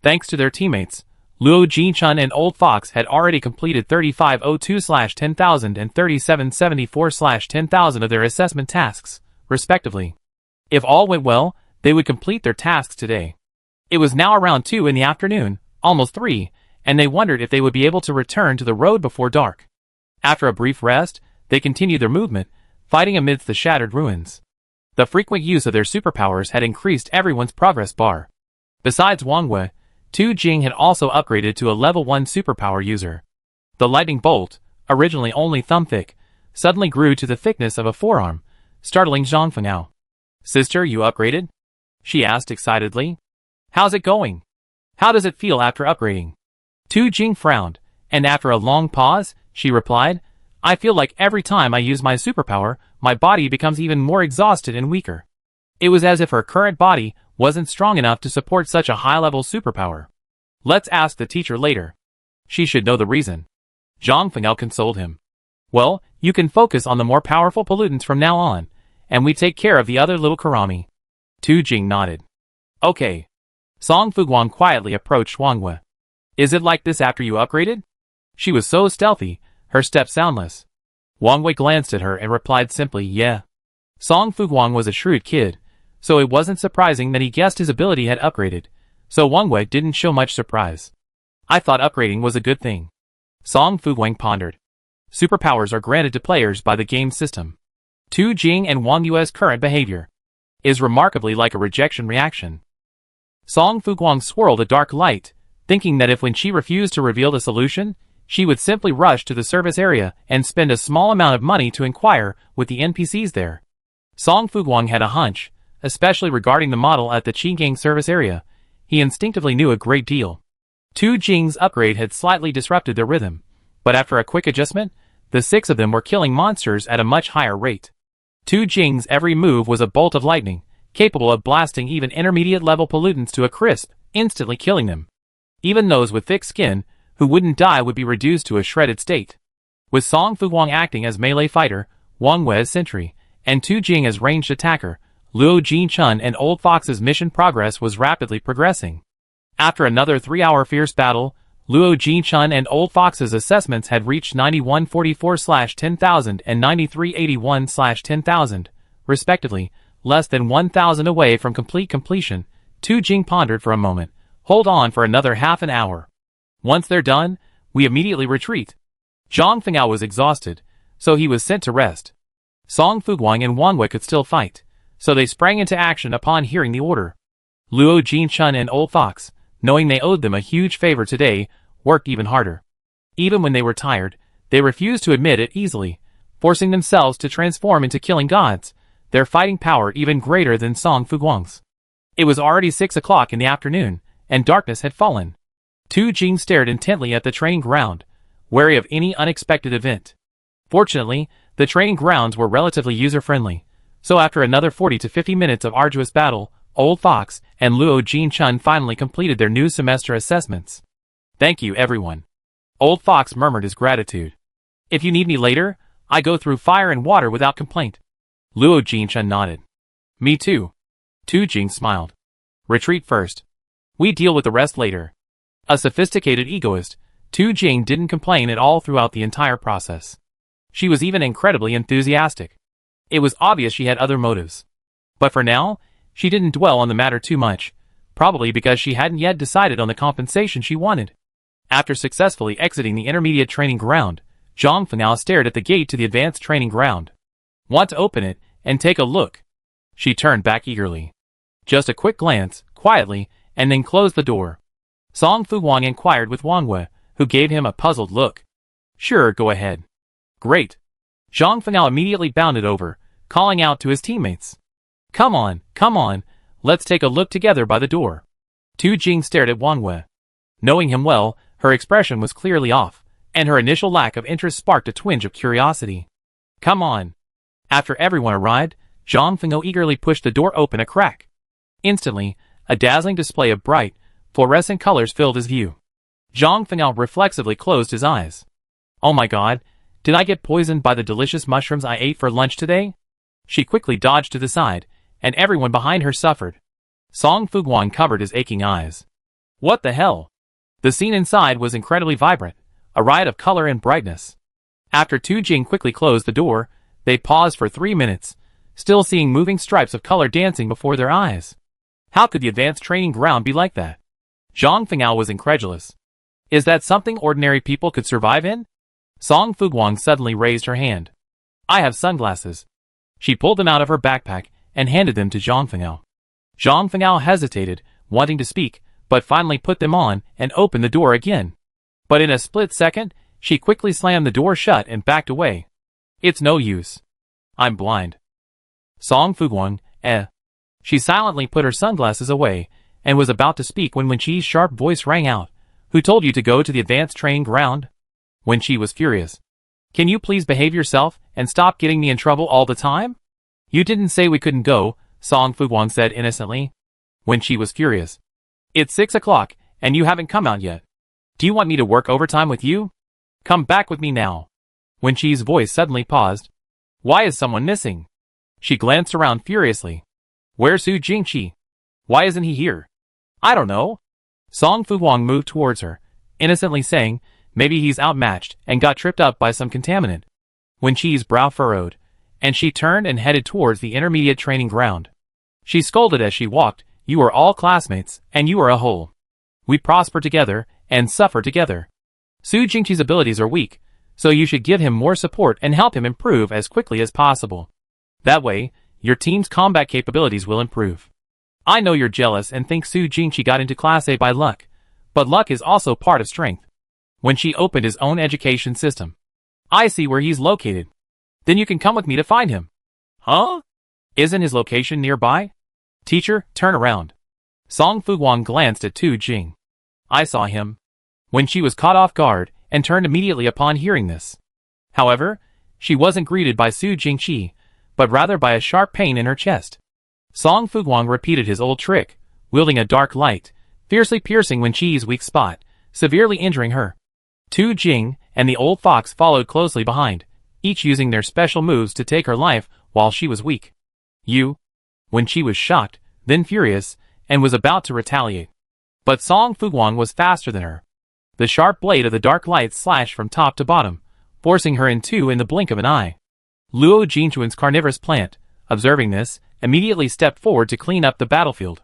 Thanks to their teammates, Luo Jinchun and Old Fox had already completed 3502/10,000 and 3774/10,000 of their assessment tasks, respectively. If all went well, they would complete their tasks today. It was now around 2 in the afternoon, almost 3, and they wondered if they would be able to return to the road before dark. After a brief rest, they continued their movement, fighting amidst the shattered ruins. The frequent use of their superpowers had increased everyone's progress bar. Besides Wang Wei, Tu Jing had also upgraded to a level 1 superpower user. The lightning bolt, originally only thumb thick, suddenly grew to the thickness of a forearm, startling Zhang Fengao. Sister, you upgraded? She asked excitedly. How's it going? How does it feel after upgrading? Tu Jing frowned, and after a long pause, she replied, I feel like every time I use my superpower, my body becomes even more exhausted and weaker. It was as if her current body wasn't strong enough to support such a high-level superpower. Let's ask the teacher later. She should know the reason. Zhang Fengao consoled him. Well, you can focus on the more powerful pollutants from now on, and we take care of the other little karami. Tu Jing nodded. Okay. Song Fuguang quietly approached Wang Wei. Is it like this after you upgraded? She was so stealthy, her step soundless. Wang Wei glanced at her and replied simply, yeah. Song Fuguang was a shrewd kid, so it wasn't surprising that he guessed his ability had upgraded, so Wang Wei didn't show much surprise. I thought upgrading was a good thing. Song Fuguang pondered. Superpowers are granted to players by the game system. Tu Jing and Wang Yue's current behavior. is remarkably like a rejection reaction. Song Fuguang swirled a dark light, thinking that if when she refused to reveal the solution, she would simply rush to the service area and spend a small amount of money to inquire with the NPCs there. Song Fuguang had a hunch, especially regarding the model at the Qinggang service area. He instinctively knew a great deal. Tu Jing's upgrade had slightly disrupted their rhythm, but after a quick adjustment, the 6 of them were killing monsters at a much higher rate. Tu Jing's every move was a bolt of lightning, capable of blasting even intermediate-level pollutants to a crisp, instantly killing them. Even those with thick skin, who wouldn't die, would be reduced to a shredded state. With Song Fuguang acting as melee fighter, Wang Wei as sentry, and Tu Jing as ranged attacker, Luo Jinchun and Old Fox's mission progress was rapidly progressing. After another 3-hour fierce battle, Luo Jinchun and Old Fox's assessments had reached 9144/10,000 and 9381/10,000, respectively, less than 1,000 away from complete completion. Tu Jing pondered for a moment. Hold on for another half an hour. Once they're done, we immediately retreat. Zhang Fengao was exhausted, so he was sent to rest. Song Fuguang and Wang Wei could still fight, so they sprang into action upon hearing the order. Luo Jinchun and Old Fox, knowing they owed them a huge favor today, worked even harder. Even when they were tired, they refused to admit it easily, forcing themselves to transform into killing gods, their fighting power even greater than Song Fuguang's. It was already 6 o'clock in the afternoon, and darkness had fallen. Tu Jing stared intently at the training ground, wary of any unexpected event. Fortunately, the training grounds were relatively user-friendly, so after another 40 to 50 minutes of arduous battle, Old Fox and Luo Jinchun finally completed their new semester assessments. Thank you, everyone. Old Fox murmured his gratitude. If you need me later, I go through fire and water without complaint. Luo Jinchun nodded. Me too. Tu Jing smiled. Retreat first. We deal with the rest later. A sophisticated egoist, Tu Jing didn't complain at all throughout the entire process. She was even incredibly enthusiastic. It was obvious she had other motives. But for now, she didn't dwell on the matter too much, probably because she hadn't yet decided on the compensation she wanted. After successfully exiting the intermediate training ground, Zhang Fengao stared at the gate to the advanced training ground. Want to open it and take a look? She turned back eagerly. Just a quick glance, quietly, and then closed the door. Song Fuguang inquired with Wang Wei, who gave him a puzzled look. Sure, go ahead. Great. Zhang Fengao immediately bounded over, calling out to his teammates. Come on, let's take a look together by the door. Tu Jing stared at Wang Wei. Knowing him well, her expression was clearly off, and her initial lack of interest sparked a twinge of curiosity. Come on. After everyone arrived, Zhang Fengao eagerly pushed the door open a crack. Instantly, a dazzling display of bright, fluorescent colors filled his view. Zhang Fengao reflexively closed his eyes. Oh my god, did I get poisoned by the delicious mushrooms I ate for lunch today? She quickly dodged to the side, and everyone behind her suffered. Song Fuguang covered his aching eyes. What the hell? The scene inside was incredibly vibrant, a riot of color and brightness. After Tu Jing quickly closed the door, they paused for 3 minutes, still seeing moving stripes of color dancing before their eyes. How could the advanced training ground be like that? Zhang Fengao was incredulous. Is that something ordinary people could survive in? Song Fuguang suddenly raised her hand. I have sunglasses. She pulled them out of her backpack and handed them to Zhang Fengao. Zhang Fengao hesitated, wanting to speak, but finally put them on and opened the door again. But in a split second, she quickly slammed the door shut and backed away. It's no use. I'm blind. Song Fuguang, She silently put her sunglasses away, and was about to speak when Wen Qi's sharp voice rang out. Who told you to go to the advanced training ground? Wen Qi was furious. Can you please behave yourself and stop getting me in trouble all the time? You didn't say we couldn't go, Song Fuguang said innocently. Wen Qi was furious. It's 6 o'clock, and you haven't come out yet. Do you want me to work overtime with you? Come back with me now. Wen Qi's voice suddenly paused. Why is someone missing? She glanced around furiously. Where's Su Jingqi? Why isn't he here? I don't know. Song Fuguang moved towards her, innocently saying, maybe he's outmatched and got tripped up by some contaminant. Wen Qi's brow furrowed, and she turned and headed towards the intermediate training ground. She scolded as she walked, you are all classmates, and you are a whole. We prosper together, and suffer together. Su Jingqi's abilities are weak, so you should give him more support and help him improve as quickly as possible. That way, your team's combat capabilities will improve. I know you're jealous and think Su Jingqi got into Class A by luck, but luck is also part of strength. When she opened his own education system. I see where he's located. Then you can come with me to find him. Huh? Isn't his location nearby? Teacher, turn around. Song Fuguang glanced at Tu Jing. I saw him. When she was caught off guard and turned immediately upon hearing this. However, she wasn't greeted by Su Jingqi, but rather by a sharp pain in her chest. Song Fuguang repeated his old trick, wielding a dark light, fiercely piercing Wen Qi's weak spot, severely injuring her. Tu Jing and the old fox followed closely behind, each using their special moves to take her life while she was weak. Wen Qi was shocked, then furious, and was about to retaliate. But Song Fuguang was faster than her. The sharp blade of the dark light slashed from top to bottom, forcing her in two in the blink of an eye. Luo Jinchuan's carnivorous plant, observing this, immediately stepped forward to clean up the battlefield.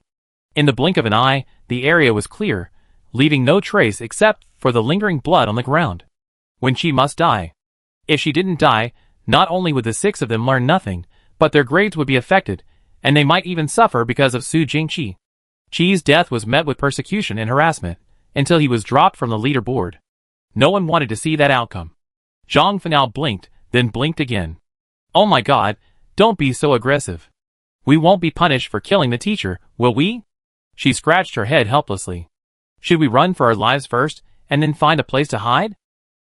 In the blink of an eye, the area was clear, leaving no trace except for the lingering blood on the ground. Wen Qi must die. If she didn't die, not only would the 6 of them learn nothing, but their grades would be affected, and they might even suffer because of Su Jingqi. Qi's death was met with persecution and harassment, until he was dropped from the leaderboard. No one wanted to see that outcome. Zhang Fenao blinked, then blinked again. Oh my god, don't be so aggressive. We won't be punished for killing the teacher, will we? She scratched her head helplessly. Should we run for our lives first, and then find a place to hide?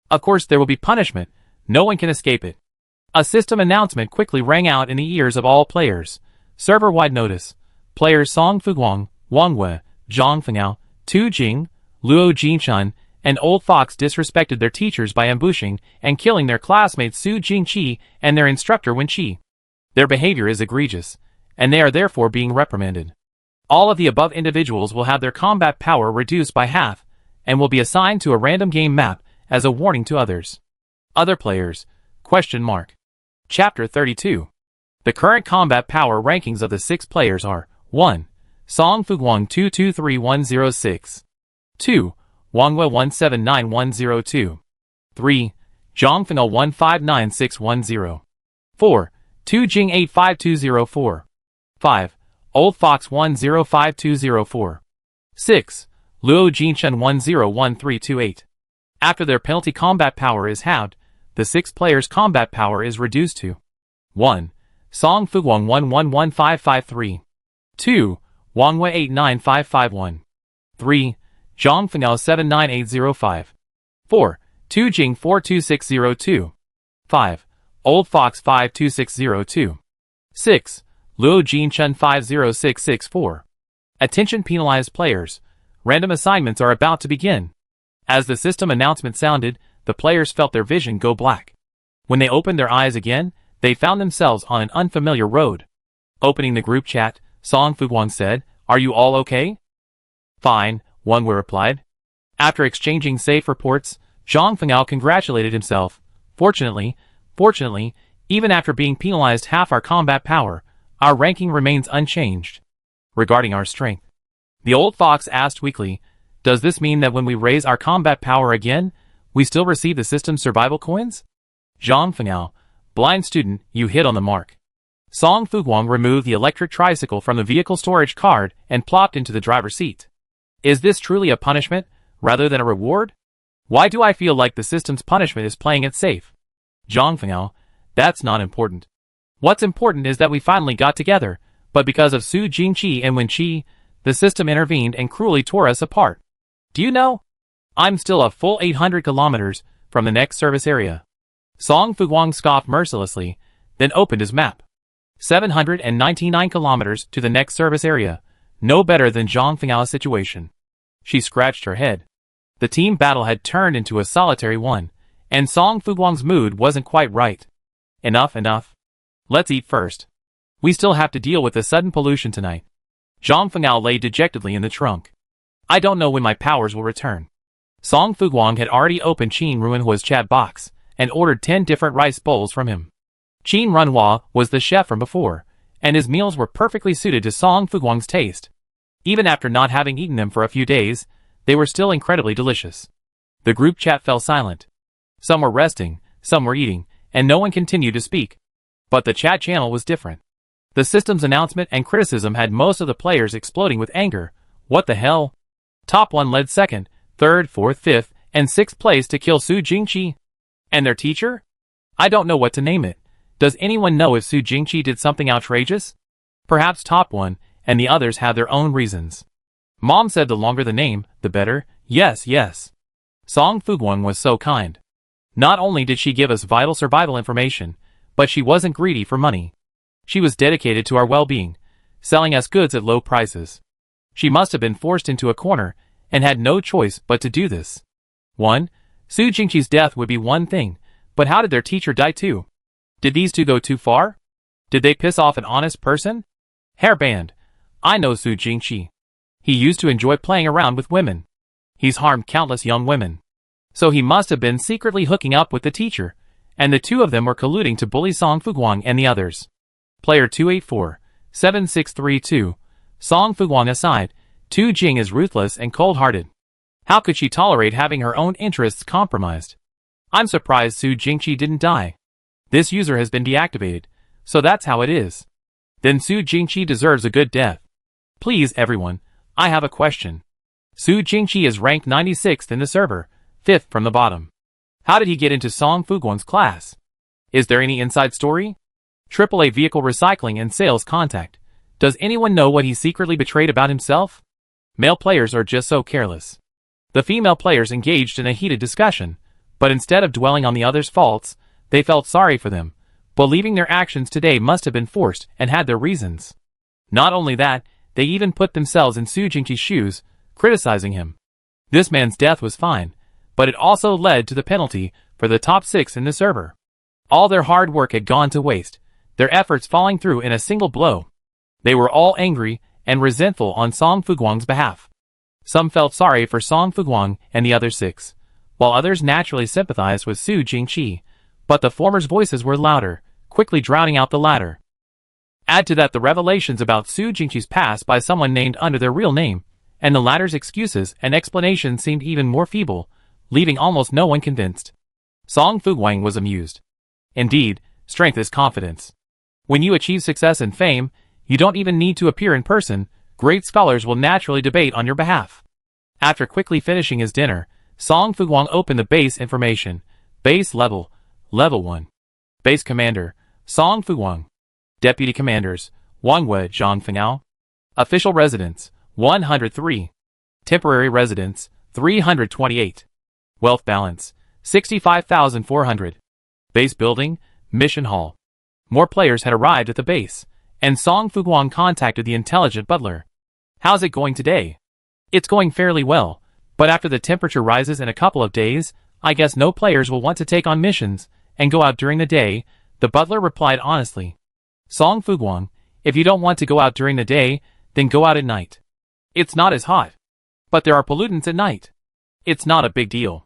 Of course there will be punishment, no one can escape it. A system announcement quickly rang out in the ears of all players. Server-wide notice. Players Song Fuguang, Wang Wei, Zhang Fenao, Tu Jing, Luo Jinchun, and Old Fox disrespected their teachers by ambushing and killing their classmates Su Jingqi and their instructor Wen Qi. Their behavior is egregious, and they are therefore being reprimanded. All of the above individuals will have their combat power reduced by half, and will be assigned to a random game map as a warning to others. Other players, ? Chapter 32. The current combat power rankings of the 6 players are 1. Song Fuguang 223106. 2. Wang Wei 179102. 3. Zhang Fenao 159610. 4. Tu Jing 85204. 5. Old Fox 105204. 6. Luo Jinchun 101328. After their penalty combat power is halved, the 6 players' combat power is reduced to 1. Song Fuguang 111553. 2. Wang Wei 89551. 3. Zhang Fenao 79805. 4. Tu Jing 42602. 5. Old Fox 52602. 6. Luo Jinchun 50664. Attention penalized players. Random assignments are about to begin. As the system announcement sounded, the players felt their vision go black. When they opened their eyes again, they found themselves on an unfamiliar road. Opening the group chat, Song Fuguang said, "Are you all okay?" "Fine," Wang Wei replied. After exchanging safe reports, Zhang Fenao congratulated himself. Fortunately, even after being penalized half our combat power, our ranking remains unchanged. Regarding our strength, the old fox asked weakly, "Does this mean that when we raise our combat power again, we still receive the system's survival coins?" Zhang Fenao, blind student, you hit on the mark. Song Fuguang removed the electric tricycle from the vehicle storage card and plopped into the driver's seat. Is this truly a punishment, rather than a reward? Why do I feel like the system's punishment is playing it safe? Zhang Fenao, that's not important. What's important is that we finally got together, but because of Su Jingqi and Wen Qi, the system intervened and cruelly tore us apart. Do you know? I'm still a full 800 kilometers from the next service area. Song Fuguang scoffed mercilessly, then opened his map. 799 kilometers to the next service area, no better than Zhang Fengao's situation. She scratched her head. The team battle had turned into a solitary one, and Song Fuguang's mood wasn't quite right. Enough. Let's eat first. We still have to deal with the sudden pollution tonight. Zhang Fenao lay dejectedly in the trunk. I don't know when my powers will return. Song Fuguang had already opened Qin Ruinhua's chat box, and ordered 10 different rice bowls from him. Qin Runhua was the chef from before, and his meals were perfectly suited to Song Fuguang's taste. Even after not having eaten them for a few days, they were still incredibly delicious. The group chat fell silent. Some were resting, some were eating, and no one continued to speak. But the chat channel was different. The system's announcement and criticism had most of the players exploding with anger. What the hell? Top 1 led 2nd, 3rd, 4th, 5th, and 6th place to kill Su Jingqi. And their teacher? I don't know what to name it. Does anyone know if Su Jingqi did something outrageous? Perhaps Top 1, and the others have their own reasons. Mom said the longer the name, the better. Yes, yes. Song Fuguang was so kind. Not only did she give us vital survival information, but she wasn't greedy for money. She was dedicated to our well-being, selling us goods at low prices. She must have been forced into a corner and had no choice but to do this. 1. Su Jingqi's death would be one thing, but how did their teacher die too? Did these two go too far? Did they piss off an honest person? Hairband. I know Su Jingqi. He used to enjoy playing around with women. He's harmed countless young women. So he must have been secretly hooking up with the teacher, and the two of them were colluding to bully Song Fuguang and the others. Player 284-7632. Song Fuguang aside, Tu Jing is ruthless and cold-hearted. How could she tolerate having her own interests compromised? I'm surprised Su Jingqi didn't die. This user has been deactivated, so that's how it is. Then Su Jingqi deserves a good death. Please everyone, I have a question. Su Jingqi is ranked 96th in the server, 5th from the bottom. How did he get into Song Fuguang's class? Is there any inside story? AAA vehicle recycling and sales contact. Does anyone know what he secretly betrayed about himself? Male players are just so careless. The female players engaged in a heated discussion, but instead of dwelling on the other's faults, they felt sorry for them, believing their actions today must have been forced and had their reasons. Not only that, they even put themselves in Su Jingqi's shoes, criticizing him. This man's death was fine, but it also led to the penalty for the top 6 in the server. All their hard work had gone to waste, their efforts falling through in a single blow. They were all angry and resentful on Song Fuguang's behalf. Some felt sorry for Song Fuguang and the other 6, while others naturally sympathized with Su Jingqi, but the former's voices were louder, quickly drowning out the latter. Add to that the revelations about Su Jingqi's past by someone named under their real name, and the latter's excuses and explanations seemed even more feeble, leaving almost no one convinced. Song Fuguang was amused. Indeed, strength is confidence. When you achieve success and fame, you don't even need to appear in person, great scholars will naturally debate on your behalf. After quickly finishing his dinner, Song Fuguang opened the base information. Base level, Level 1. Base Commander, Song Fuguang. Deputy Commanders, Wangwei Zhangfengao. Official Residence, 103. Temporary Residence, 328. Wealth Balance, 65,400. Base Building, Mission Hall. More players had arrived at the base, and Song Fuguang contacted the intelligent butler. How's it going today? It's going fairly well, but after the temperature rises in a couple of days, I guess no players will want to take on missions and go out during the day, the butler replied honestly. Song Fuguang, if you don't want to go out during the day, then go out at night. It's not as hot. But there are pollutants at night. It's not a big deal.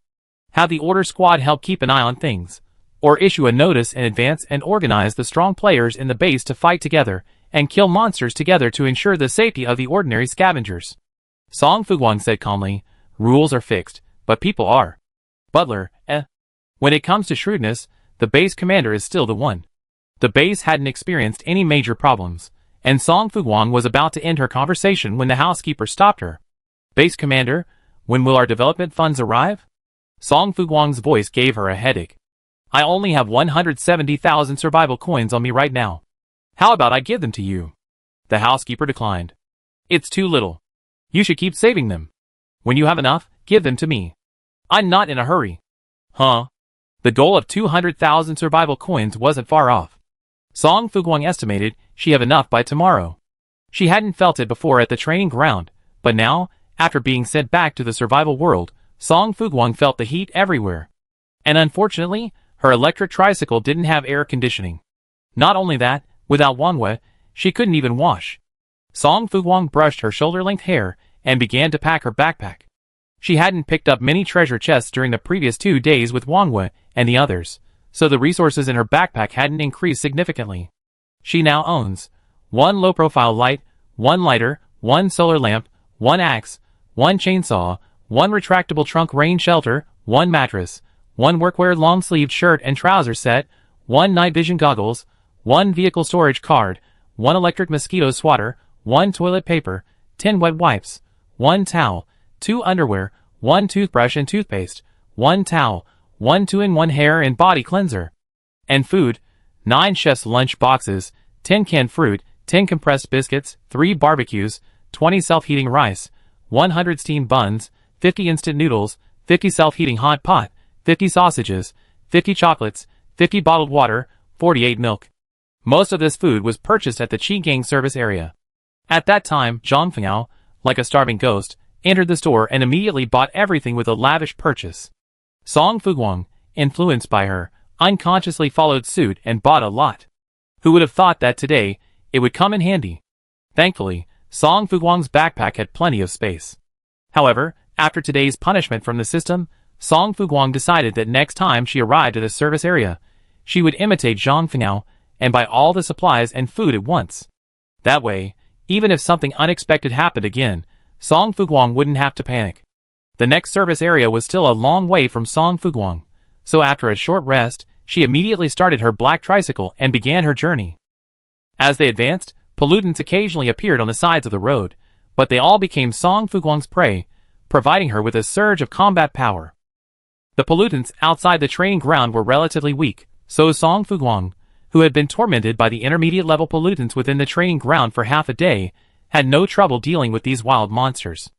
Have the order squad help keep an eye on things, or issue a notice in advance and organize the strong players in the base to fight together and kill monsters together to ensure the safety of the ordinary scavengers. Song Fuguang said calmly, rules are fixed, but people are. Butler, When it comes to shrewdness, the base commander is still the one. The base hadn't experienced any major problems, and Song Fuguang was about to end her conversation when the housekeeper stopped her. Base commander, when will our development funds arrive? Song Fuguang's voice gave her a headache. I only have 170,000 survival coins on me right now. How about I give them to you? The housekeeper declined. It's too little. You should keep saving them. When you have enough, give them to me. I'm not in a hurry. Huh? The goal of 200,000 survival coins wasn't far off. Song Fuguang estimated she'd have enough by tomorrow. She hadn't felt it before at the training ground, but now, after being sent back to the survival world, Song Fuguang felt the heat everywhere. And unfortunately, her electric tricycle didn't have air conditioning. Not only that, without Wangwei, she couldn't even wash. Song Fuguang brushed her shoulder-length hair and began to pack her backpack. She hadn't picked up many treasure chests during the previous 2 days with Wangwei and the others, so the resources in her backpack hadn't increased significantly. She now owns 1 low-profile light, 1 lighter, 1 solar lamp, 1 axe, 1 chainsaw, 1 retractable trunk rain shelter, 1 mattress, 1 workwear long-sleeved shirt and trouser set, 1 night vision goggles, 1 vehicle storage card, 1 electric mosquito swatter, 1 toilet paper, 10 wet wipes, 1 towel, 2 underwear, 1 toothbrush and toothpaste, 1 towel, 1 2-in-1 hair and body cleanser. And food, 9 chef's lunch boxes, 10 canned fruit, 10 compressed biscuits, 3 barbecues, 20 self-heating rice, 100 steamed buns, 50 instant noodles, 50 self-heating hot pot, 50 sausages, 50 chocolates, 50 bottled water, 48 milk. Most of this food was purchased at the Qi service area. At that time, Zhang Fengao, like a starving ghost, entered the store and immediately bought everything with a lavish purchase. Song Fuguang, influenced by her, unconsciously followed suit and bought a lot. Who would have thought that today, it would come in handy? Thankfully, Song Fuguang's backpack had plenty of space. However, after today's punishment from the system, Song Fuguang decided that next time she arrived at the service area, she would imitate Zhang Fengao and buy all the supplies and food at once. That way, even if something unexpected happened again, Song Fuguang wouldn't have to panic. The next service area was still a long way from Song Fuguang, so after a short rest, she immediately started her black tricycle and began her journey. As they advanced, pollutants occasionally appeared on the sides of the road, but they all became Song Fuguang's prey, providing her with a surge of combat power. The pollutants outside the training ground were relatively weak, so Song Fuguang, who had been tormented by the intermediate-level pollutants within the training ground for half a day, had no trouble dealing with these wild monsters.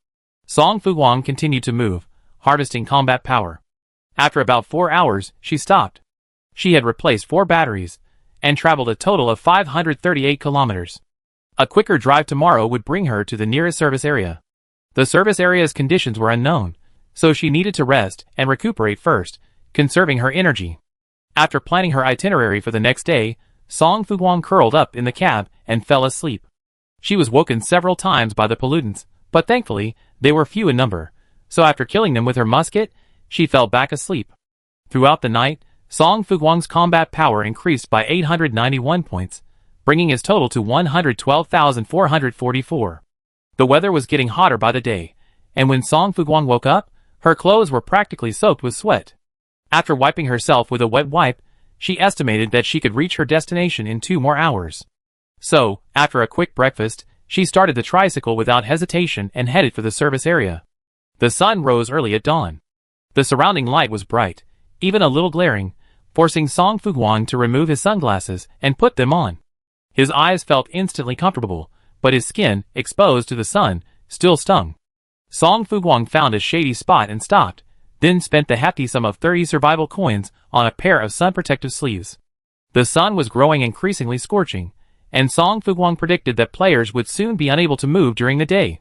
Song Fuguang continued to move, harvesting combat power. After about 4 hours, she stopped. She had replaced 4 batteries, and traveled a total of 538 kilometers. A quicker drive tomorrow would bring her to the nearest service area. The service area's conditions were unknown, so she needed to rest and recuperate first, conserving her energy. After planning her itinerary for the next day, Song Fuguang curled up in the cab and fell asleep. She was woken several times by the pollutants, but thankfully, they were few in number, so after killing them with her musket, she fell back asleep. Throughout the night, Song Fuguang's combat power increased by 891 points, bringing his total to 112,444. The weather was getting hotter by the day, and when Song Fuguang woke up, her clothes were practically soaked with sweat. After wiping herself with a wet wipe, she estimated that she could reach her destination in 2 more hours. So, after a quick breakfast, she started the tricycle without hesitation and headed for the service area. The sun rose early at dawn. The surrounding light was bright, even a little glaring, forcing Song Fuguang to remove his sunglasses and put them on. His eyes felt instantly comfortable, but his skin, exposed to the sun, still stung. Song Fuguang found a shady spot and stopped, then spent the hefty sum of 30 survival coins on a pair of sun-protective sleeves. The sun was growing increasingly scorching, and Song Fuguang predicted that players would soon be unable to move during the day.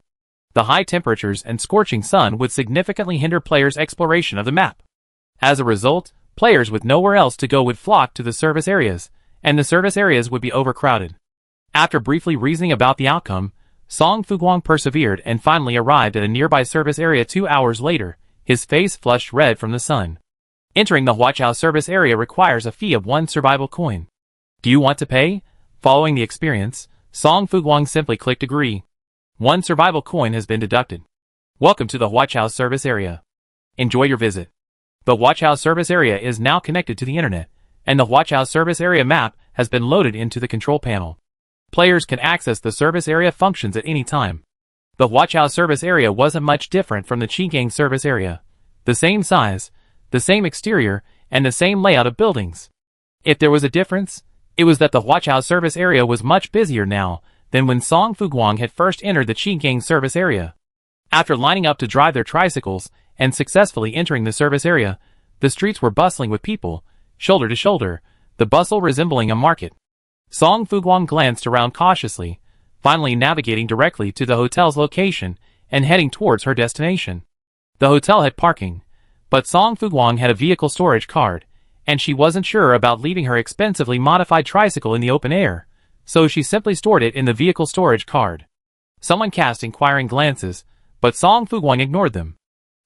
The high temperatures and scorching sun would significantly hinder players' exploration of the map. As a result, players with nowhere else to go would flock to the service areas, and the service areas would be overcrowded. After briefly reasoning about the outcome, Song Fuguang persevered and finally arrived at a nearby service area 2 hours later, his face flushed red from the sun. Entering the Huaqiao service area requires a fee of 1 survival coin. Do you want to pay? Following the experience, Song Fuguang simply clicked agree. 1 survival coin has been deducted. Welcome to the Huaqiao service area. Enjoy your visit. The Huaqiao service area is now connected to the internet, and the Huaqiao service area map has been loaded into the control panel. Players can access the service area functions at any time. The Huaqiao service area wasn't much different from the Qi service area. The same size, the same exterior, and the same layout of buildings. If there was a difference, it was that the Huaqiao service area was much busier now than when Song Fuguang had first entered the Qi service area. After lining up to drive their tricycles and successfully entering the service area, the streets were bustling with people, shoulder to shoulder, the bustle resembling a market. Song Fuguang glanced around cautiously, finally navigating directly to the hotel's location and heading towards her destination. The hotel had parking, but Song Fuguang had a vehicle storage card, and she wasn't sure about leaving her expensively modified tricycle in the open air, so she simply stored it in the vehicle storage card. Someone cast inquiring glances, but Song Fuguang ignored them.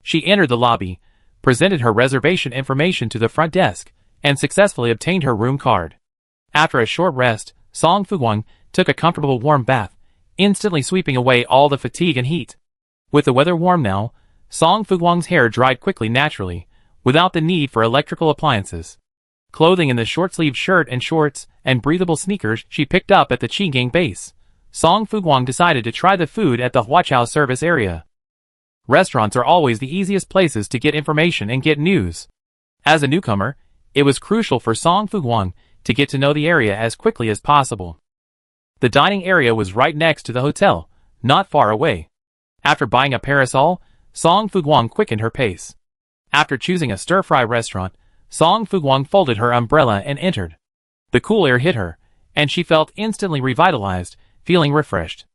She entered the lobby, presented her reservation information to the front desk, and successfully obtained her room card. After a short rest, Song Fuguang took a comfortable warm bath, instantly sweeping away all the fatigue and heat. With the weather warm now, Song Fuguang's hair dried quickly naturally, without the need for electrical appliances. clothing in the short-sleeved shirt and shorts and breathable sneakers she picked up at the Qinggang base. Song Fuguang decided to try the food at the Huaqiao service area. Restaurants are always the easiest places to get information and get news. As a newcomer, it was crucial for Song Fuguang to get to know the area as quickly as possible. The dining area was right next to the hotel, not far away. After buying a parasol, Song Fuguang quickened her pace. After choosing a stir-fry restaurant, Song Fuguang folded her umbrella and entered. The cool air hit her, and she felt instantly revitalized, feeling refreshed.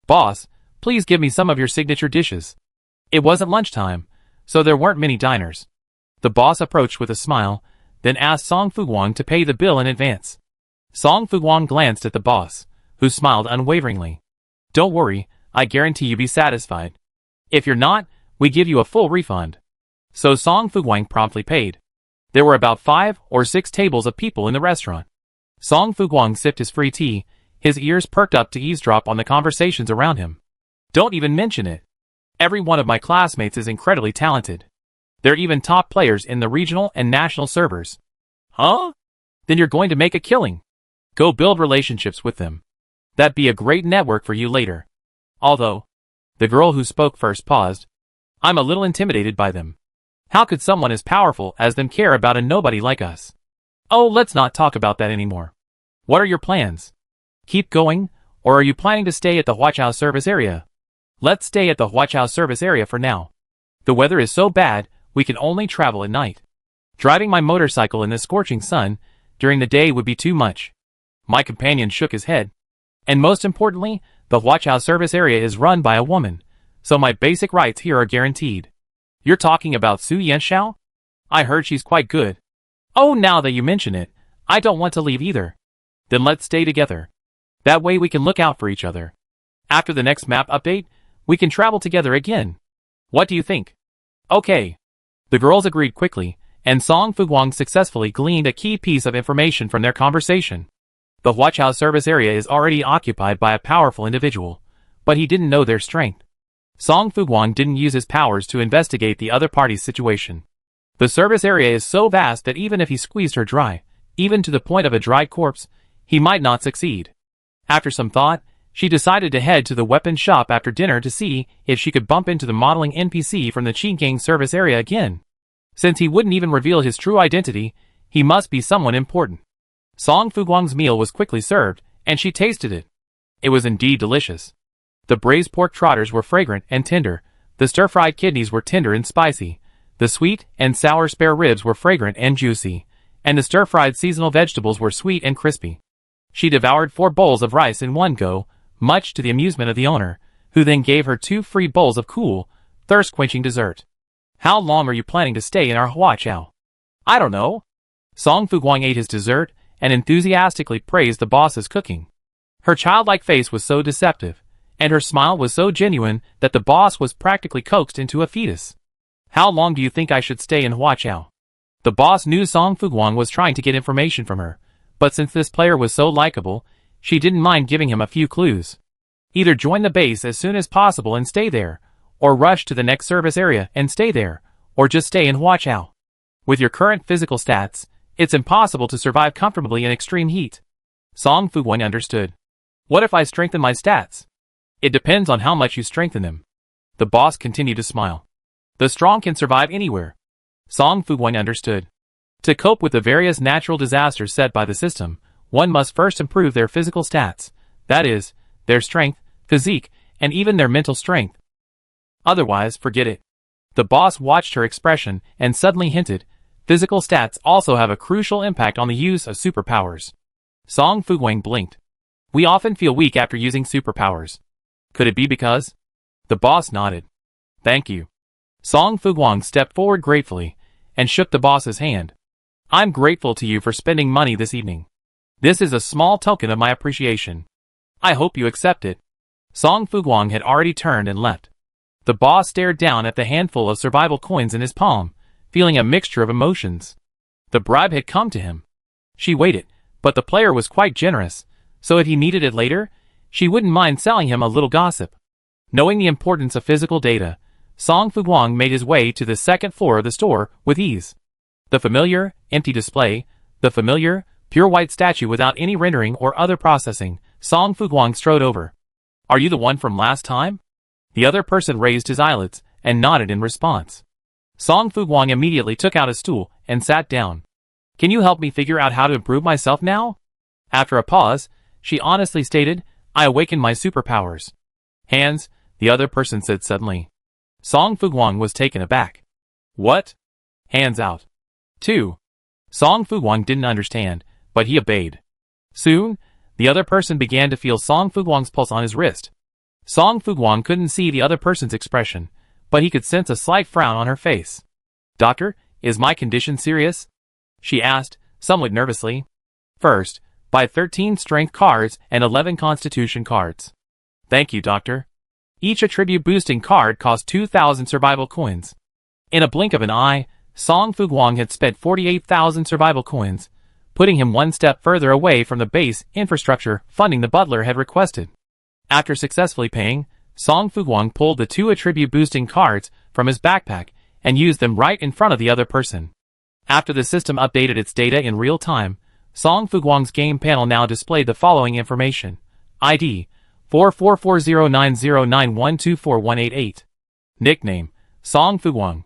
"Boss, please give me some of your signature dishes." It wasn't lunchtime, so there weren't many diners. The boss approached with a smile, then asked Song Fuguang to pay the bill in advance. Song Fuguang glanced at the boss, who smiled unwaveringly. "Don't worry, I guarantee you'll be satisfied. If you're not, we give you a full refund." So Song Fuguang promptly paid. There were about 5 or 6 tables of people in the restaurant. Song Fuguang sipped his free tea, his ears perked up to eavesdrop on the conversations around him. "Don't even mention it. Every one of my classmates is incredibly talented. They're even top players in the regional and national servers." "Huh? Then you're going to make a killing. Go build relationships with them. That'd be a great network for you later." Although, the girl who spoke first paused. "I'm a little intimidated by them. How could someone as powerful as them care about a nobody like us?" "Oh, let's not talk about that anymore. What are your plans? Keep going, or are you planning to stay at the Huaqiao service area?" "Let's stay at the Huaqiao service area for now. The weather is so bad, we can only travel at night. Driving my motorcycle in the scorching sun during the day would be too much." My companion shook his head. "And most importantly, the Huaqiao service area is run by a woman, so my basic rights here are guaranteed." "You're talking about Su Yanxiao? I heard she's quite good." "Oh, now that you mention it, I don't want to leave either." "Then let's stay together. That way we can look out for each other. After the next map update, we can travel together again. What do you think?" "Okay." The girls agreed quickly, and Song Fuguang successfully gleaned a key piece of information from their conversation. The Huaqiao service area is already occupied by a powerful individual, but he didn't know their strength. Song Fuguang didn't use his powers to investigate the other party's situation. The service area is so vast that even if he squeezed her dry, even to the point of a dried corpse, he might not succeed. After some thought, she decided to head to the weapons shop after dinner to see if she could bump into the modeling NPC from the Qinggang service area again. Since he wouldn't even reveal his true identity, he must be someone important. Song Fuguang's meal was quickly served, and she tasted it. It was indeed delicious. The braised pork trotters were fragrant and tender, the stir-fried kidneys were tender and spicy, the sweet and sour spare ribs were fragrant and juicy, and the stir-fried seasonal vegetables were sweet and crispy. She devoured 4 bowls of rice in one go, much to the amusement of the owner, who then gave her 2 free bowls of cool, thirst-quenching dessert. "How long are you planning to stay in our Huaqiao?" "I don't know." Song Fuguang ate his dessert and enthusiastically praised the boss's cooking. Her childlike face was so deceptive, and her smile was so genuine that the boss was practically coaxed into a fetus. "How long do you think I should stay in Huaqiao?" The boss knew Song Fuguang was trying to get information from her, but since this player was so likable, she didn't mind giving him a few clues. Either join the base as soon as possible and stay there, or rush to the next service area and stay there, or just stay in Huaqiao. With your current physical stats, it's impossible to survive comfortably in extreme heat. Song Fuguang understood. "What if I strengthen my stats?" "It depends on how much you strengthen them." The boss continued to smile. "The strong can survive anywhere." Song Fuguang understood. To cope with the various natural disasters set by the system, one must first improve their physical stats, that is, their strength, physique, and even their mental strength. Otherwise, forget it. The boss watched her expression and suddenly hinted, physical stats also have a crucial impact on the use of superpowers. Song Fuguang blinked. "We often feel weak after using superpowers. Could it be because?" The boss nodded. "Thank you." Song Fuguang stepped forward gratefully and shook the boss's hand. "I'm grateful to you for spending money this evening. This is a small token of my appreciation. I hope you accept it." Song Fuguang had already turned and left. The boss stared down at the handful of survival coins in his palm, feeling a mixture of emotions. The bribe had come to him. She waited, but the player was quite generous, so if he needed it later, she wouldn't mind selling him a little gossip. Knowing the importance of physical data, Song Fuguang made his way to the second floor of the store with ease. The familiar, empty display, The familiar, pure white statue without any rendering or other processing, Song Fuguang strode over. Are you the one from last time? The other person raised his eyelids and nodded in response. Song Fuguang immediately took out a stool and sat down. Can you help me figure out how to improve myself now? After a pause, she honestly stated, I awakened my superpowers. Hands, the other person said suddenly. Song Fuguang was taken aback. What? Hands out. 2. Song Fuguang didn't understand, but he obeyed. Soon, the other person began to feel Song Fuguang's pulse on his wrist. Song Fuguang couldn't see the other person's expression, but he could sense a slight frown on her face. Doctor, is my condition serious? She asked, somewhat nervously. First, buy 13 strength cards and 11 constitution cards. Thank you, doctor. Each attribute boosting card cost 2,000 survival coins. In a blink of an eye, Song Fuguang had spent 48,000 survival coins, putting him one step further away from the base infrastructure funding the butler had requested. After successfully paying, Song Fuguang pulled the 2 attribute boosting cards from his backpack and used them right in front of the other person. After the system updated its data in real time, Song Fuguang's game panel now displayed the following information. ID 44409091241188. Nickname Song Fuguang.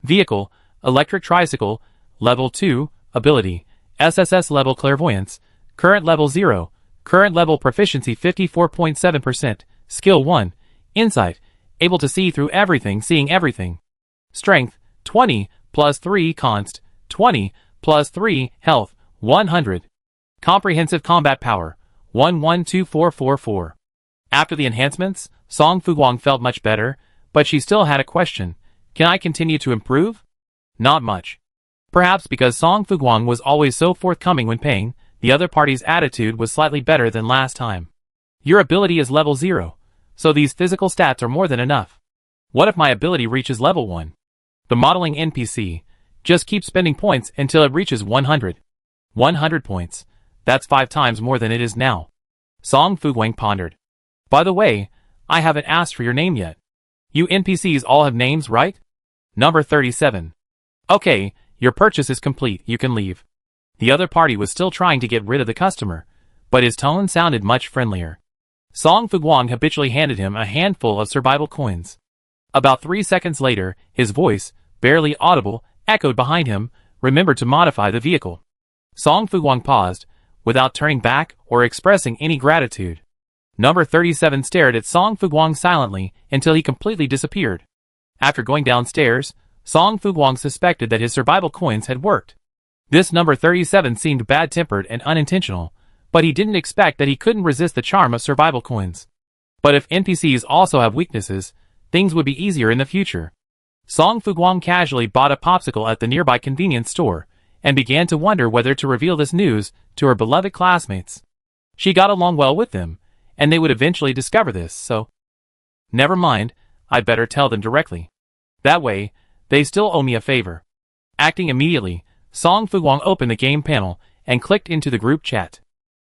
Vehicle Electric Tricycle. Level 2 Ability SSS Level Clairvoyance. Current Level 0. Current Level Proficiency 54.7%. Skill 1 Insight. Able to see through everything, seeing everything. Strength 20 plus 3 Const 20 plus 3 Health 100. Comprehensive Combat Power 112444. After the enhancements, Song Fuguang felt much better, but she still had a question. Can I continue to improve? Not much. Perhaps because Song Fuguang was always so forthcoming when paying, the other party's attitude was slightly better than last time. Your ability is level 0, so these physical stats are more than enough. What if my ability reaches level 1? The modeling NPC. Just keep spending points until it reaches 100. 100 points. That's 5 times more than it is now. Song Fuguang pondered. By the way, I haven't asked for your name yet. You NPCs all have names, right? Number 37. Okay, your purchase is complete, you can leave. The other party was still trying to get rid of the customer, but his tone sounded much friendlier. Song Fuguang habitually handed him a handful of survival coins. About 3 seconds later, his voice, barely audible, echoed behind him, remember to modify the vehicle. Song Fuguang paused, without turning back or expressing any gratitude. Number 37 stared at Song Fuguang silently until he completely disappeared. After going downstairs, Song Fuguang suspected that his survival coins had worked. This number 37 seemed bad-tempered and unintentional, but he didn't expect that he couldn't resist the charm of survival coins. But if NPCs also have weaknesses, things would be easier in the future. Song Fuguang casually bought a popsicle at the nearby convenience store, and began to wonder whether to reveal this news to her beloved classmates. She got along well with them, and they would eventually discover this, so... Never mind, I'd better tell them directly. That way, they still owe me a favor. Acting immediately, Song Fuguang opened the game panel and clicked into the group chat.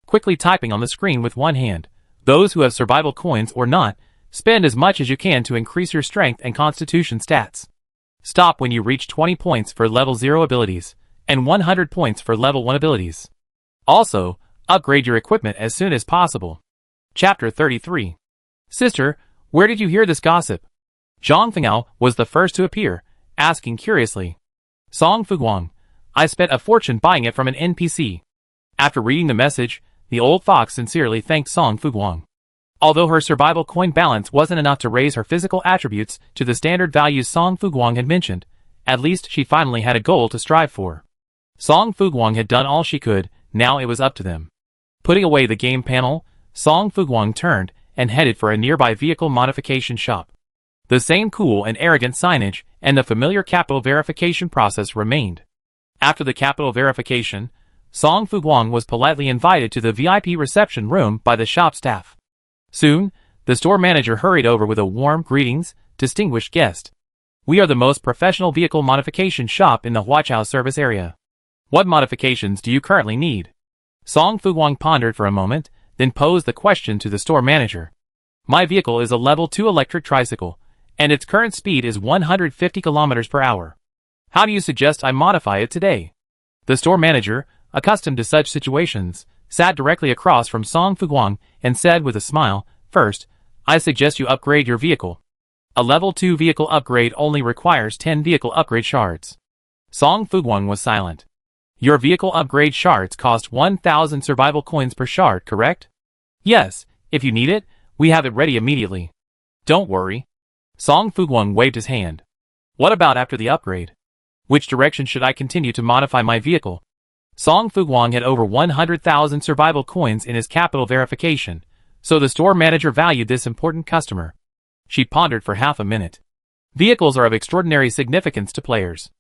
Quickly typing on the screen with one hand, those who have survival coins or not, spend as much as you can to increase your strength and constitution stats. Stop when you reach 20 points for level 0 abilities, and 100 points for level 1 abilities. Also, upgrade your equipment as soon as possible. Chapter 33. Sister, where did you hear this gossip? Zhang Fengao was the first to appear, asking curiously. Song Fuguang, I spent a fortune buying it from an NPC. After reading the message, the old fox sincerely thanked Song Fuguang. Although her survival coin balance wasn't enough to raise her physical attributes to the standard values Song Fuguang had mentioned, at least she finally had a goal to strive for. Song Fuguang had done all she could, now it was up to them. Putting away the game panel, Song Fuguang turned and headed for a nearby vehicle modification shop. The same cool and arrogant signage and the familiar capital verification process remained. After the capital verification, Song Fuguang was politely invited to the VIP reception room by the shop staff. Soon, the store manager hurried over with a warm greetings, distinguished guest. We are the most professional vehicle modification shop in the Huachao service area. What modifications do you currently need? Song Fuguang pondered for a moment, then posed the question to the store manager. My vehicle is a level 2 electric tricycle, and its current speed is 150 kilometers per hour. How do you suggest I modify it today? The store manager, accustomed to such situations, sat directly across from Song Fuguang and said with a smile, "First, I suggest you upgrade your vehicle. A level 2 vehicle upgrade only requires 10 vehicle upgrade shards." Song Fuguang was silent. "Your vehicle upgrade shards cost 1,000 survival coins per shard, correct?" "Yes, if you need it, we have it ready immediately." "Don't worry." Song Fuguang waved his hand. "What about after the upgrade? Which direction should I continue to modify my vehicle?" Song Fuguang had over 100,000 survival coins in his capital verification, so the store manager valued this important customer. She pondered for half a minute. Vehicles are of extraordinary significance to players.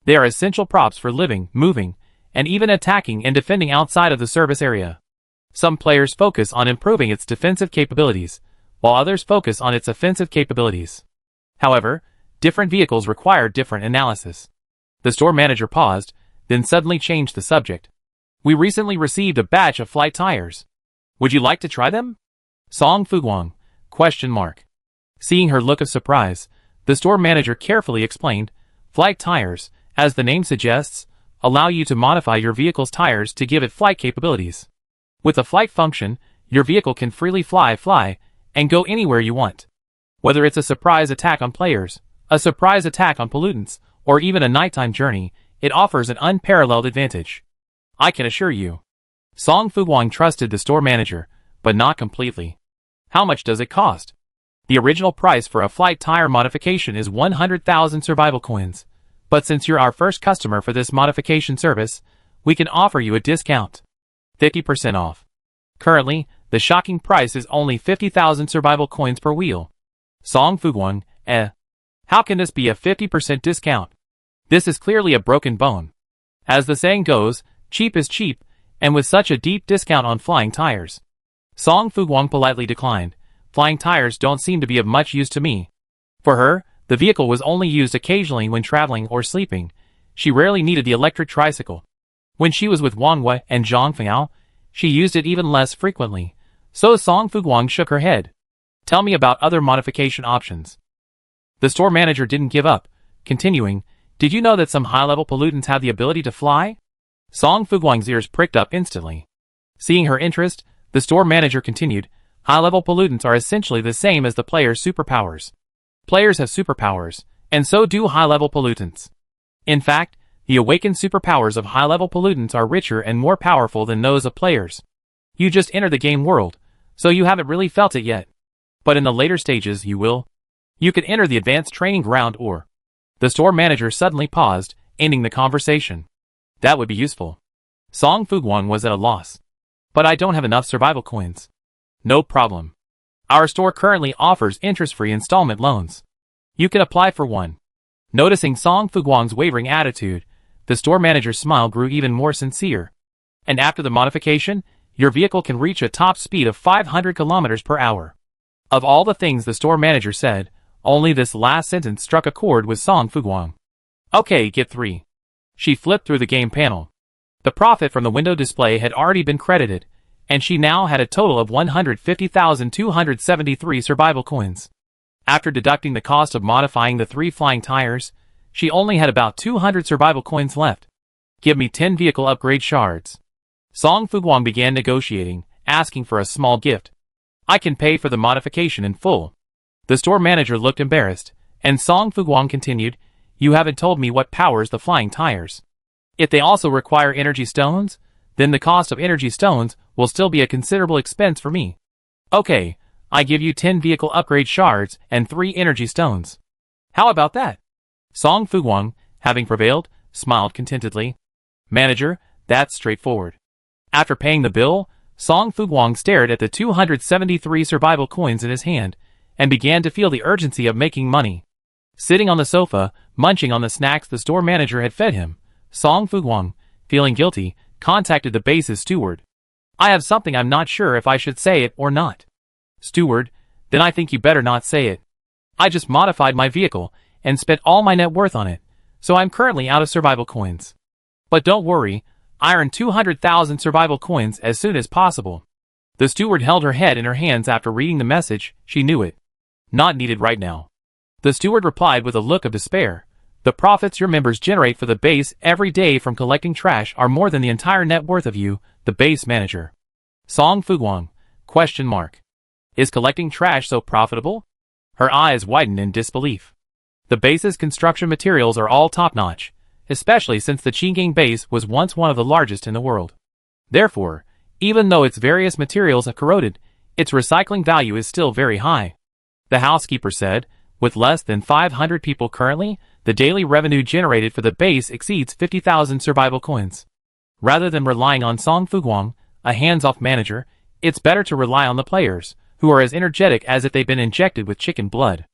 They are essential props for living, moving, and even attacking and defending outside of the service area. Some players focus on improving its defensive capabilities, while others focus on its offensive capabilities. However, different vehicles require different analysis. The store manager paused, then suddenly changed the subject. "We recently received a batch of flight tires. Would you like to try them?" Song Fuguang? Seeing her look of surprise, the store manager carefully explained, "Flight tires, as the name suggests, allow you to modify your vehicle's tires to give it flight capabilities. With the flight function, your vehicle can freely fly, and go anywhere you want. Whether it's a surprise attack on players, a surprise attack on pollutants, or even a nighttime journey, it offers an unparalleled advantage. I can assure you." Song Fuguang trusted the store manager, but not completely. "How much does it cost?" "The original price for a flight tire modification is 100,000 survival coins, but since you're our first customer for this modification service, we can offer you a discount. 50% off. Currently, the shocking price is only 50,000 survival coins per wheel." Song Fuguang, How can this be a 50% discount? This is clearly a broken bone. As the saying goes, cheap is cheap, and with such a deep discount on flying tires." Song Fuguang politely declined. "Flying tires don't seem to be of much use to me." For her, the vehicle was only used occasionally when traveling or sleeping. She rarely needed the electric tricycle. When she was with Wang Wei and Zhang Fengao, she used it even less frequently. So Song Fuguang shook her head. "Tell me about other modification options." The store manager didn't give up, continuing, "Did you know that some high-level pollutants have the ability to fly?" Song Fuguang's ears pricked up instantly. Seeing her interest, the store manager continued, "High-level pollutants are essentially the same as the player's superpowers. Players have superpowers, and so do high-level pollutants. In fact, the awakened superpowers of high-level pollutants are richer and more powerful than those of players. You just entered the game world, so you haven't really felt it yet. But in the later stages you will. You could enter the advanced training ground or..." The store manager suddenly paused, ending the conversation. "That would be useful." Song Fuguang was at a loss. "But I don't have enough survival coins." "No problem. Our store currently offers interest-free installment loans. You can apply for one." Noticing Song Fuguang's wavering attitude, the store manager's smile grew even more sincere. "And after the modification, your vehicle can reach a top speed of 500 kilometers per hour. Of all the things the store manager said, only this last sentence struck a chord with Song Fuguang. "Okay, get 3. She flipped through the game panel. The profit from the window display had already been credited, and she now had a total of 150,273 survival coins. After deducting the cost of modifying the 3 flying tires, she only had about 200 survival coins left. "Give me 10 vehicle upgrade shards." Song Fuguang began negotiating, asking for a small gift. "I can pay for the modification in full." The store manager looked embarrassed, and Song Fuguang continued, "You haven't told me what powers the flying tires. If they also require energy stones, then the cost of energy stones will still be a considerable expense for me." "Okay, I give you 10 vehicle upgrade shards and 3 energy stones. How about that?" Song Fuguang, having prevailed, smiled contentedly. "Manager, that's straightforward." After paying the bill, Song Fuguang stared at the 273 survival coins in his hand, and began to feel the urgency of making money. Sitting on the sofa, munching on the snacks the store manager had fed him, Song Fuguang, feeling guilty, contacted the base's steward. "I have something I'm not sure if I should say it or not." "Steward, then I think you better not say it. I just modified my vehicle, and spent all my net worth on it, so I'm currently out of survival coins. But don't worry, I earn 200,000 survival coins as soon as possible." The steward held her head in her hands after reading the message. She knew it. "Not needed right now." The steward replied with a look of despair. The profits your members generate for the base every day from collecting trash are more than the entire net worth of you, the base manager. Song Fuguang? ? Is collecting trash so profitable? Her eyes widened in disbelief. The base's construction materials are all top-notch, especially since the Qinggang base was once one of the largest in the world. Therefore, even though its various materials have corroded, its recycling value is still very high. The housekeeper said, with less than 500 people currently, the daily revenue generated for the base exceeds 50,000 survival coins. Rather than relying on Song Fuguang, a hands-off manager, it's better to rely on the players, who are as energetic as if they've been injected with chicken blood.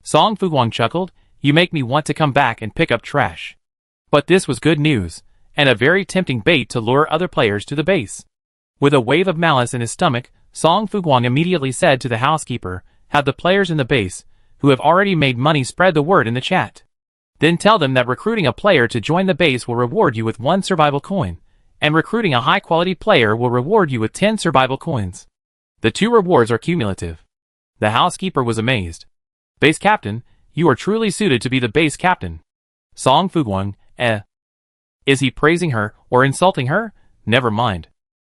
Song Fuguang chuckled, you make me want to come back and pick up trash. But this was good news, and a very tempting bait to lure other players to the base. With a wave of malice in his stomach, Song Fuguang immediately said to the housekeeper, have the players in the base, who have already made money, spread the word in the chat. Then tell them that recruiting a player to join the base will reward you with 1 survival coin, and recruiting a high-quality player will reward you with 10 survival coins. The 2 rewards are cumulative. The housekeeper was amazed. Base captain, you are truly suited to be the base captain. Song Fuguang, Is he praising her or insulting her? Never mind.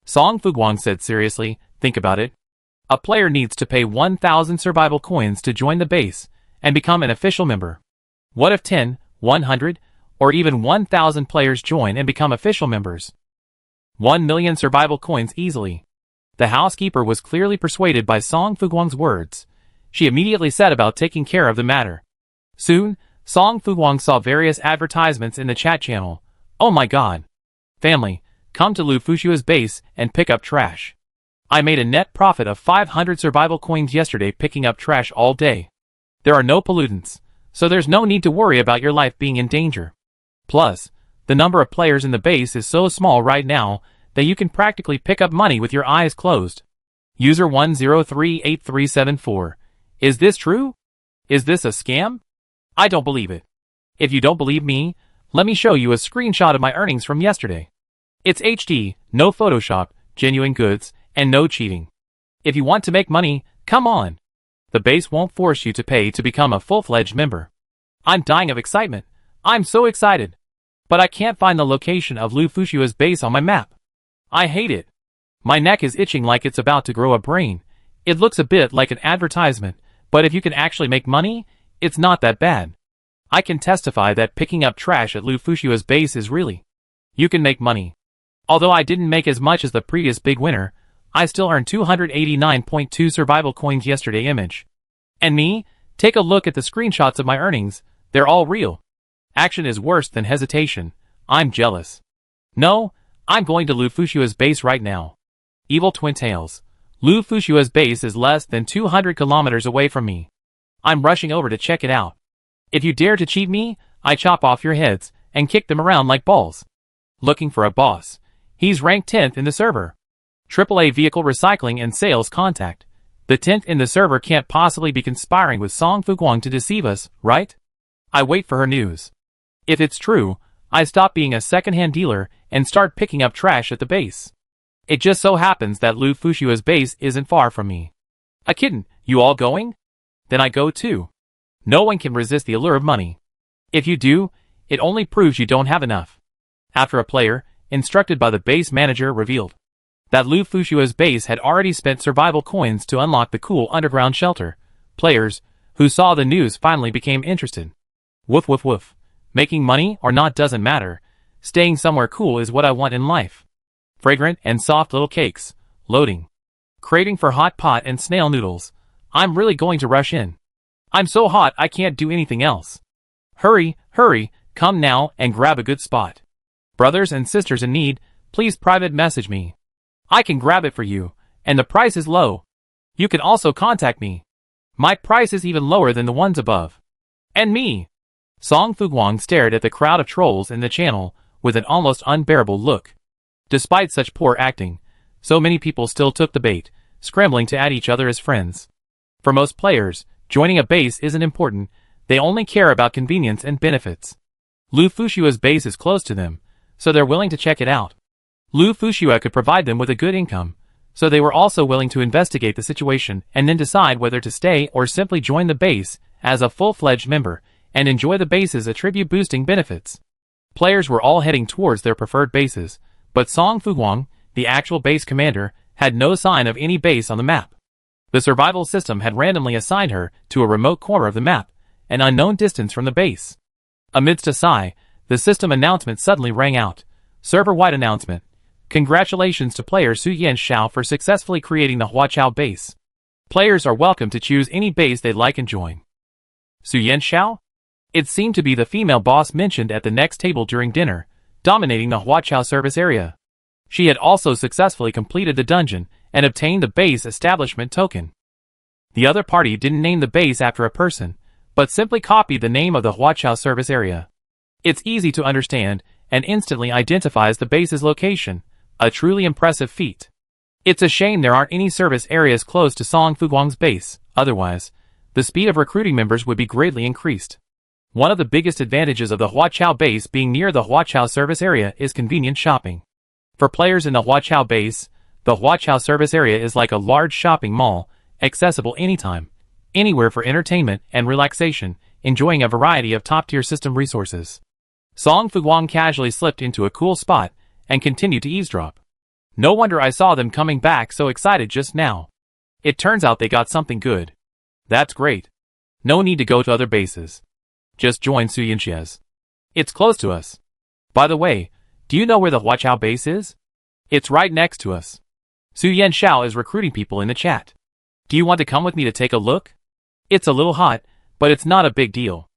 Song Fuguang said seriously, think about it. A player needs to pay 1,000 survival coins to join the base and become an official member. What if 10, 100, or even 1,000 players join and become official members? 1 million survival coins easily. The housekeeper was clearly persuaded by Song Fuguang's words. She immediately set about taking care of the matter. Soon, Song Fuguang saw various advertisements in the chat channel. Oh my god. Family, come to Lu Fushua's base and pick up trash. I made a net profit of 500 survival coins yesterday picking up trash all day. There are no pollutants, so there's no need to worry about your life being in danger. Plus, the number of players in the base is so small right now that you can practically pick up money with your eyes closed. User 1038374. Is this true? Is this a scam? I don't believe it. If you don't believe me, let me show you a screenshot of my earnings from yesterday. It's HD, no Photoshop, genuine goods, and no cheating. If you want to make money, come on. The base won't force you to pay to become a full-fledged member. I'm dying of excitement. I'm so excited. But I can't find the location of Lu Fushua's base on my map. I hate it. My neck is itching like it's about to grow a brain. It looks a bit like an advertisement, but if you can actually make money, it's not that bad. I can testify that picking up trash at Lu Fushua's base is really. You can make money. Although I didn't make as much as the previous big winner, I still earned 289.2 survival coins yesterday image. And me? Take a look at the screenshots of my earnings, they're all real. Action is worse than hesitation. I'm jealous. No, I'm going to Lu Fushua's base right now. Evil Twin Tails. Lu Fushua's base is less than 200 kilometers away from me. I'm rushing over to check it out. If you dare to cheat me, I chop off your heads and kick them around like balls. Looking for a boss. He's ranked 10th in the server. AAA vehicle recycling and sales contact. The 10th in the server can't possibly be conspiring with Song Fuguang to deceive us, right? I wait for her news. If it's true, I stop being a second-hand dealer and start picking up trash at the base. It just so happens that Lu Fushua's base isn't far from me. A kitten, you all going? Then I go too. No one can resist the allure of money. If you do, it only proves you don't have enough. After a player, instructed by the base manager, revealed that Lu Fushua's base had already spent survival coins to unlock the cool underground shelter, players who saw the news finally became interested. Woof woof woof. Making money or not doesn't matter. Staying somewhere cool is what I want in life. Fragrant and soft little cakes. Loading. Craving for hot pot and snail noodles. I'm really going to rush in. I'm so hot I can't do anything else. Hurry, hurry, come now and grab a good spot. Brothers and sisters in need, please private message me. I can grab it for you, and the price is low. You can also contact me. My price is even lower than the ones above. And me. Song Fuguang stared at the crowd of trolls in the channel with an almost unbearable look. Despite such poor acting, so many people still took the bait, scrambling to add each other as friends. For most players, joining a base isn't important, they only care about convenience and benefits. Lu Fushua's base is close to them, so they're willing to check it out. Lu Fushua could provide them with a good income, so they were also willing to investigate the situation and then decide whether to stay or simply join the base as a full-fledged member, and enjoy the base's attribute-boosting benefits. Players were all heading towards their preferred bases, but Song Fuguang, the actual base commander, had no sign of any base on the map. The survival system had randomly assigned her to a remote corner of the map, an unknown distance from the base. Amidst a sigh, the system announcement suddenly rang out. Server-wide announcement. Congratulations to player Su Yan Xiao for successfully creating the Huaqiao base. Players are welcome to choose any base they'd like and join. Su Yan Xiao? It seemed to be the female boss mentioned at the next table during dinner, dominating the Huaqiao service area. She had also successfully completed the dungeon and obtained the base establishment token. The other party didn't name the base after a person, but simply copied the name of the Huaqiao service area. It's easy to understand and instantly identifies the base's location, a truly impressive feat. It's a shame there aren't any service areas close to Song Fuguang's base, otherwise, the speed of recruiting members would be greatly increased. One of the biggest advantages of the Huaqiao base being near the Huaqiao service area is convenient shopping. For players in the Huaqiao base, the Huaqiao service area is like a large shopping mall, accessible anytime, anywhere for entertainment and relaxation, enjoying a variety of top-tier system resources. Song Fuguang casually slipped into a cool spot and continued to eavesdrop. No wonder I saw them coming back so excited just now. It turns out they got something good. That's great. No need to go to other bases. Just join Su Yanxia's. It's close to us. By the way, do you know where the Huaqiao base is? It's right next to us. Su Yan Xiao is recruiting people in the chat. Do you want to come with me to take a look? It's a little hot, but it's not a big deal.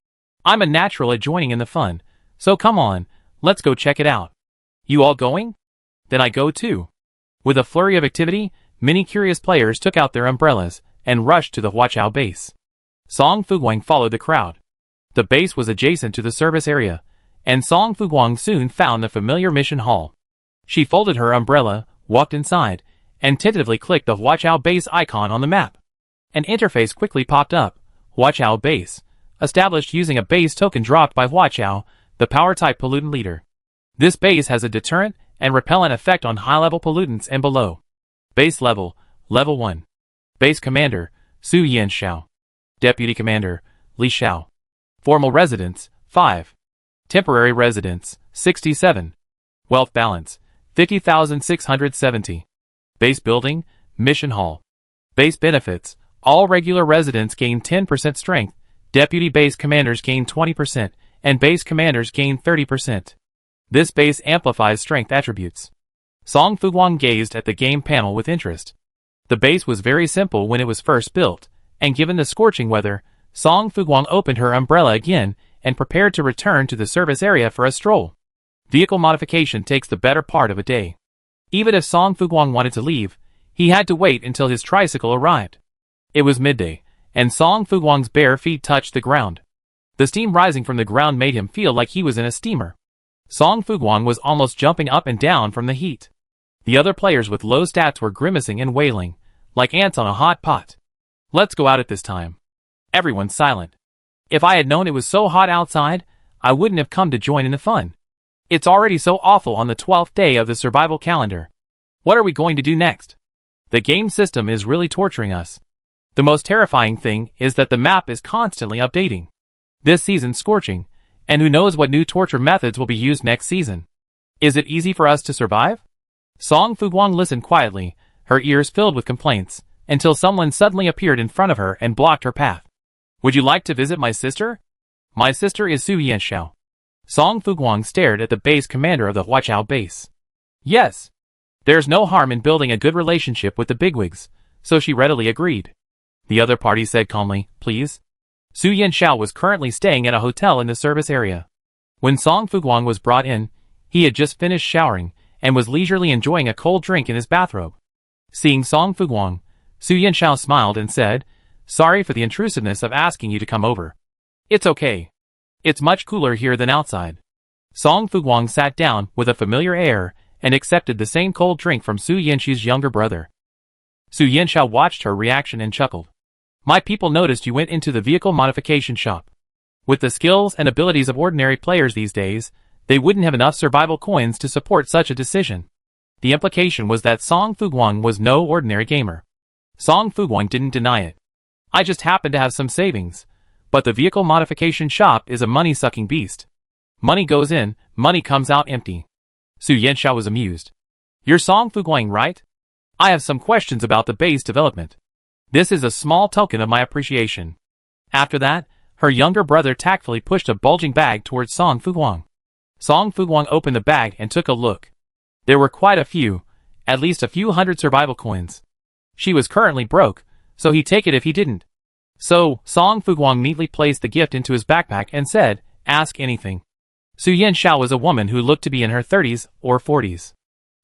I'm a natural at joining in the fun, so come on, let's go check it out. You all going? Then I go too. With a flurry of activity, many curious players took out their umbrellas and rushed to the Huaqiao base. Song Fuguang followed the crowd. The base was adjacent to the service area, and Song Fuguang soon found the familiar mission hall. She folded her umbrella, walked inside, and tentatively clicked the Huaqiao base icon on the map. An interface quickly popped up. Huaqiao base, established using a base token dropped by Huaqiao, the power-type pollutant leader. This base has a deterrent and repellent effect on high-level pollutants and below. Base level, level 1. Base commander, Su Yan Xiao. Deputy commander, Li Xiao. Formal residence, 5. Temporary residence, 67. Wealth balance, 50,670. Base building, mission hall. Base benefits, all regular residents gain 10% strength, deputy base commanders gain 20%, and base commanders gain 30%. This base amplifies strength attributes. Song Fuguang gazed at the game panel with interest. The base was very simple when it was first built, and given the scorching weather, Song Fuguang opened her umbrella again and prepared to return to the service area for a stroll. Vehicle modification takes the better part of a day. Even if Song Fuguang wanted to leave, he had to wait until his tricycle arrived. It was midday, and Song Fuguang's bare feet touched the ground. The steam rising from the ground made him feel like he was in a steamer. Song Fuguang was almost jumping up and down from the heat. The other players with low stats were grimacing and wailing, like ants on a hot pot. Let's go out at this time. Everyone's silent. If I had known it was so hot outside, I wouldn't have come to join in the fun. It's already so awful on the 12th day of the survival calendar. What are we going to do next? The game system is really torturing us. The most terrifying thing is that the map is constantly updating. This season's scorching, and who knows what new torture methods will be used next season. Is it easy for us to survive? Song Fuguang listened quietly, her ears filled with complaints, until someone suddenly appeared in front of her and blocked her path. Would you like to visit my sister? My sister is Su Yan Xiao. Song Fuguang stared at the base commander of the Huaqiao base. Yes. There's no harm in building a good relationship with the bigwigs, so she readily agreed. The other party said calmly, please. Su Yan Xiao was currently staying at a hotel in the service area. When Song Fuguang was brought in, he had just finished showering and was leisurely enjoying a cold drink in his bathrobe. Seeing Song Fuguang, Su Yan Xiao smiled and said, sorry for the intrusiveness of asking you to come over. It's okay. It's much cooler here than outside. Song Fuguang sat down with a familiar air and accepted the same cold drink from Su Yanxi's younger brother. Su Yanxiao watched her reaction and chuckled. My people noticed you went into the vehicle modification shop. With the skills and abilities of ordinary players these days, they wouldn't have enough survival coins to support such a decision. The implication was that Song Fuguang was no ordinary gamer. Song Fuguang didn't deny it. I just happened to have some savings. but the vehicle modification shop is a money-sucking beast. Money goes in, money comes out empty. Su Yanxiao was amused. You're Song Fuguang, right? I have some questions about the base development. This is a small token of my appreciation. After that, her younger brother tactfully pushed a bulging bag towards Song Fuguang. Song Fuguang opened the bag and took a look. There were quite a few, at least a few hundred survival coins. She was currently broke, so he'd take it if he didn't. So, Song Fuguang neatly placed the gift into his backpack and said, ask anything. Su Yanxiao was a woman who looked to be in her 30s or 40s.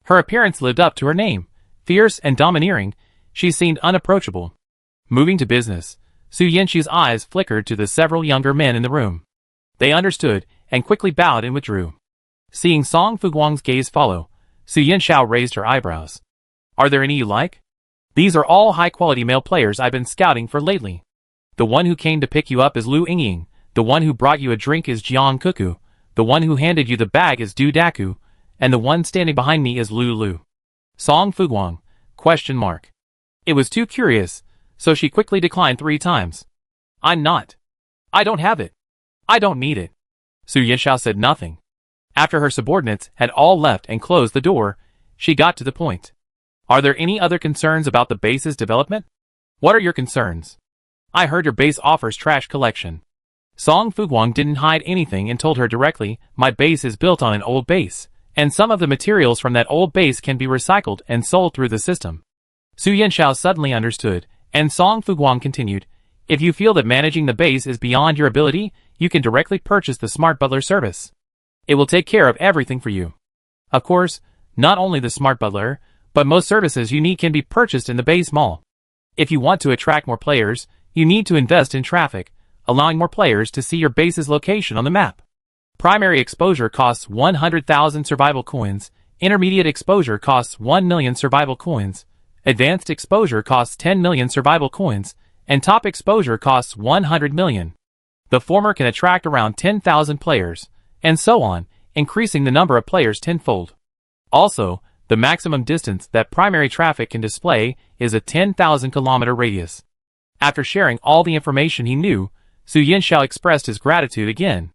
Her appearance lived up to her name. Fierce and domineering, she seemed unapproachable. Moving to business, Su Yanxi's eyes flickered to the several younger men in the room. They understood, and quickly bowed and withdrew. Seeing Song Fuguang's gaze follow, Su Yanxiao raised her eyebrows. Are there any you like? These are all high-quality male players I've been scouting for lately. The one who came to pick you up is Lu Yingying, the one who brought you a drink is Jiang Kuku, the one who handed you the bag is Du Daku, and the one standing behind me is Lu Lu. Song Fuguang? ? It was too curious, so she quickly declined 3 times. I'm not. I don't have it. I don't need it. Su Yanxiao said nothing. After her subordinates had all left and closed the door, she got to the point. Are there any other concerns about the base's development? What are your concerns? I heard your base offers trash collection. Song Fuguang didn't hide anything and told her directly, my base is built on an old base, and some of the materials from that old base can be recycled and sold through the system. Su Yanxiao suddenly understood, and Song Fuguang continued, if you feel that managing the base is beyond your ability, you can directly purchase the Smart Butler service. It will take care of everything for you. Of course, not only the Smart Butler, but most services you need can be purchased in the base mall. If you want to attract more players, you need to invest in traffic, allowing more players to see your base's location on the map. Primary exposure costs 100,000 survival coins, intermediate exposure costs 1 million survival coins, advanced exposure costs 10 million survival coins, and top exposure costs 100 million. The former can attract around 10,000 players, and so on, increasing the number of players tenfold. Also, the maximum distance that primary traffic can display is a 10,000 kilometer radius. After sharing all the information he knew, Su Yanxiao expressed his gratitude again.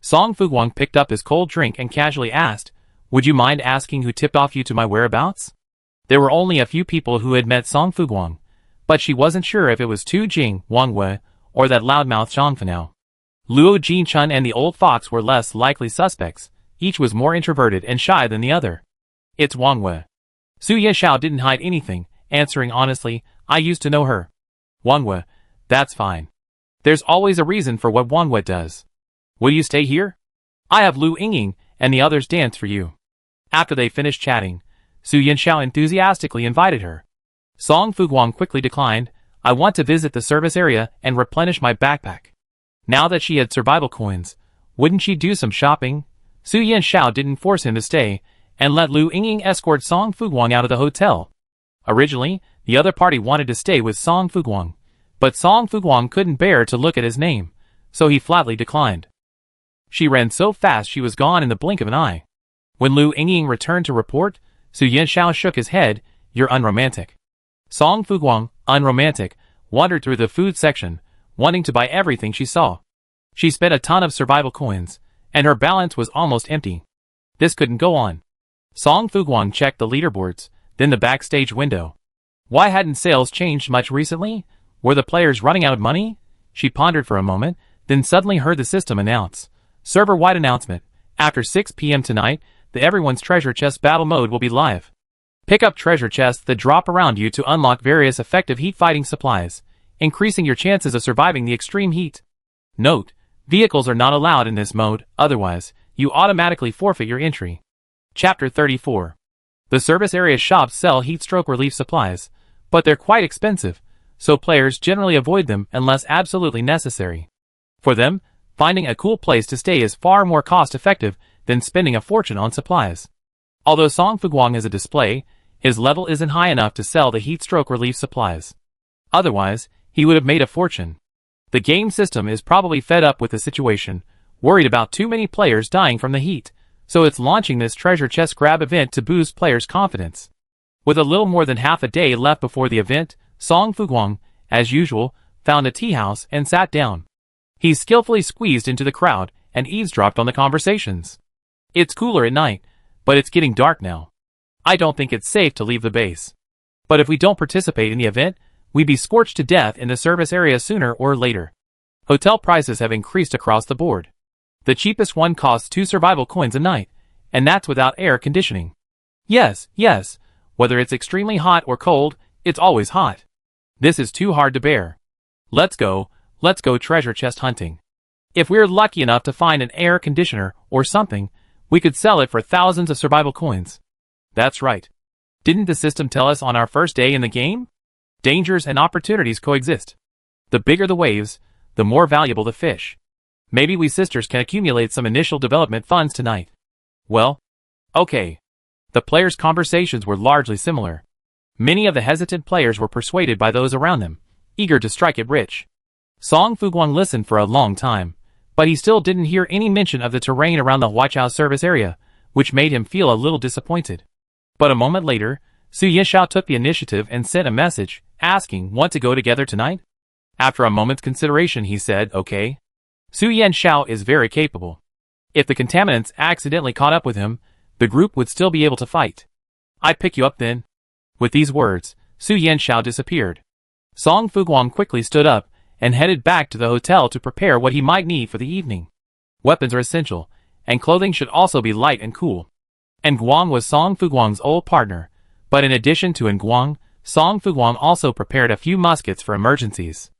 Song Fuguang picked up his cold drink and casually asked, would you mind asking who tipped off you to my whereabouts? There were only a few people who had met Song Fuguang, but she wasn't sure if it was Tu Jing, Wang Wei, or that loudmouth Zhang Fanao. Luo Jinchun and the old fox were less likely suspects, each was more introverted and shy than the other. It's Wang Wei. Su Yanxiao didn't hide anything, answering honestly, I used to know her. Wang Wei, that's fine. There's always a reason for what Wang Wei does. Will you stay here? I have Lu Yingying and the others dance for you. After they finished chatting, Su Yanxiao enthusiastically invited her. Song Fuguang quickly declined, I want to visit the service area and replenish my backpack. Now that she had survival coins, wouldn't she do some shopping? Su Yanxiao didn't force him to stay, and let Lu Yingying escort Song Fuguang out of the hotel. Originally, the other party wanted to stay with Song Fuguang, but Song Fuguang couldn't bear to look at his name, so he flatly declined. She ran so fast she was gone in the blink of an eye. When Lu Yingying returned to report, Su Yanxiao shook his head, you're unromantic. Song Fuguang, unromantic, wandered through the food section, wanting to buy everything she saw. She spent a ton of survival coins, and her balance was almost empty. This couldn't go on. Song Fuguang checked the leaderboards, then the backstage window. Why hadn't sales changed much recently? Were the players running out of money? She pondered for a moment, then suddenly heard the system announce. Server-wide announcement. After 6 p.m. tonight, the Everyone's Treasure Chest Battle Mode will be live. Pick up treasure chests that drop around you to unlock various effective heat-fighting supplies, increasing your chances of surviving the extreme heat. Note, vehicles are not allowed in this mode, otherwise, you automatically forfeit your entry. Chapter 34. The service area shops sell heatstroke relief supplies, but they're quite expensive, so players generally avoid them unless absolutely necessary. For them, finding a cool place to stay is far more cost-effective than spending a fortune on supplies. Although Song Fuguang is a display, his level isn't high enough to sell the heatstroke relief supplies. Otherwise, he would have made a fortune. The game system is probably fed up with the situation, worried about too many players dying from the heat, so it's launching this treasure chest grab event to boost players' confidence. With a little more than half a day left before the event, Song Fuguang, as usual, found a tea house and sat down. He skillfully squeezed into the crowd and eavesdropped on the conversations. It's cooler at night, but it's getting dark now. I don't think it's safe to leave the base. But if we don't participate in the event, we'd be scorched to death in the service area sooner or later. Hotel prices have increased across the board. The cheapest one costs 2 survival coins a night, and that's without air conditioning. Yes, whether it's extremely hot or cold, it's always hot. This is too hard to bear. Let's go treasure chest hunting. If we're lucky enough to find an air conditioner or something, we could sell it for thousands of survival coins. That's right. Didn't the system tell us on our first day in the game? Dangers and opportunities coexist. The bigger the waves, the more valuable the fish. Maybe we sisters can accumulate some initial development funds tonight. Well, okay. The players' conversations were largely similar. Many of the hesitant players were persuaded by those around them, eager to strike it rich. Song Fuguang listened for a long time, but he still didn't hear any mention of the terrain around the watchhouse service area, which made him feel a little disappointed. But a moment later, Su Yinxiao took the initiative and sent a message, asking, "Want to go together tonight?" After a moment's consideration he said, "Okay." Su Yinxiao is very capable. If the contaminants accidentally caught up with him, the group would still be able to fight. "I'd pick you up then." With these words, Su Yinxiao disappeared. Song Fuguang quickly stood up and headed back to the hotel to prepare what he might need for the evening. Weapons are essential, and clothing should also be light and cool. Nguang was Song Fuguang's old partner, but in addition to Nguang, Song Fuguang also prepared a few muskets for emergencies.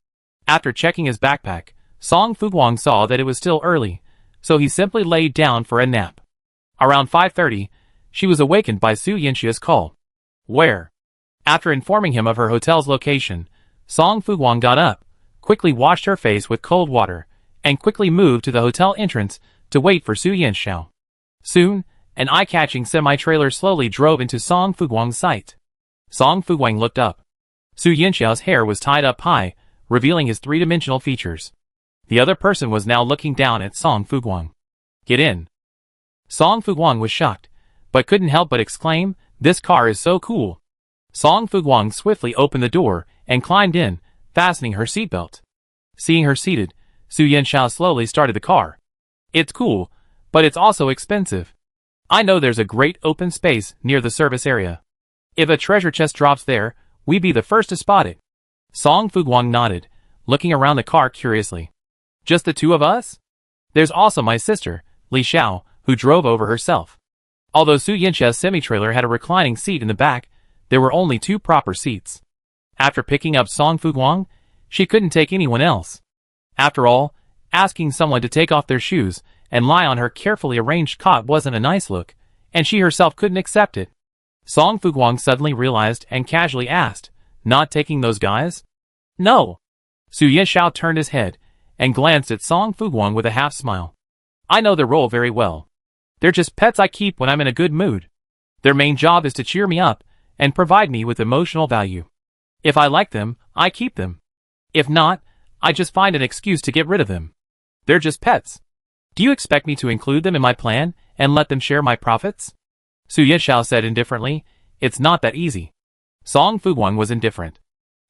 After checking his backpack, Song Fuguang saw that it was still early, so he simply laid down for a nap. Around 5:30, she was awakened by Su Yinxia's call. "Where?" After informing him of her hotel's location, Song Fuguang got up, quickly washed her face with cold water, and quickly moved to the hotel entrance to wait for Su Yinxiao. Soon, an eye-catching semi-trailer slowly drove into Song Fuguang's sight. Song Fuguang looked up. Su Yinxiao's hair was tied up high, revealing his three-dimensional features. The other person was now looking down at Song Fuguang. "Get in." Song Fuguang was shocked, but couldn't help but exclaim, "This car is so cool." Song Fuguang swiftly opened the door and climbed in, fastening her seatbelt. Seeing her seated, Su Yinxiao slowly started the car. "It's cool, but it's also expensive. I know there's a great open space near the service area. If a treasure chest drops there, we'd be the first to spot it." Song Fuguang nodded, looking around the car curiously. "Just the two of us?" "There's also my sister, Li Xiao, who drove over herself." Although Su Yinxia's semi-trailer had a reclining seat in the back, there were only 2 proper seats. After picking up Song Fuguang, she couldn't take anyone else. After all, asking someone to take off their shoes and lie on her carefully arranged cot wasn't a nice look, and she herself couldn't accept it. Song Fuguang suddenly realized and casually asked, "Not taking those guys?" "No." Su Yinxiao turned his head and glanced at Song Fuguang with a half-smile. "I know their role very well. They're just pets I keep when I'm in a good mood. Their main job is to cheer me up and provide me with emotional value. If I like them, I keep them. If not, I just find an excuse to get rid of them. They're just pets. Do you expect me to include them in my plan and let them share my profits?" Su Yinxiao said indifferently, "It's not that easy." Song Fuguang was indifferent.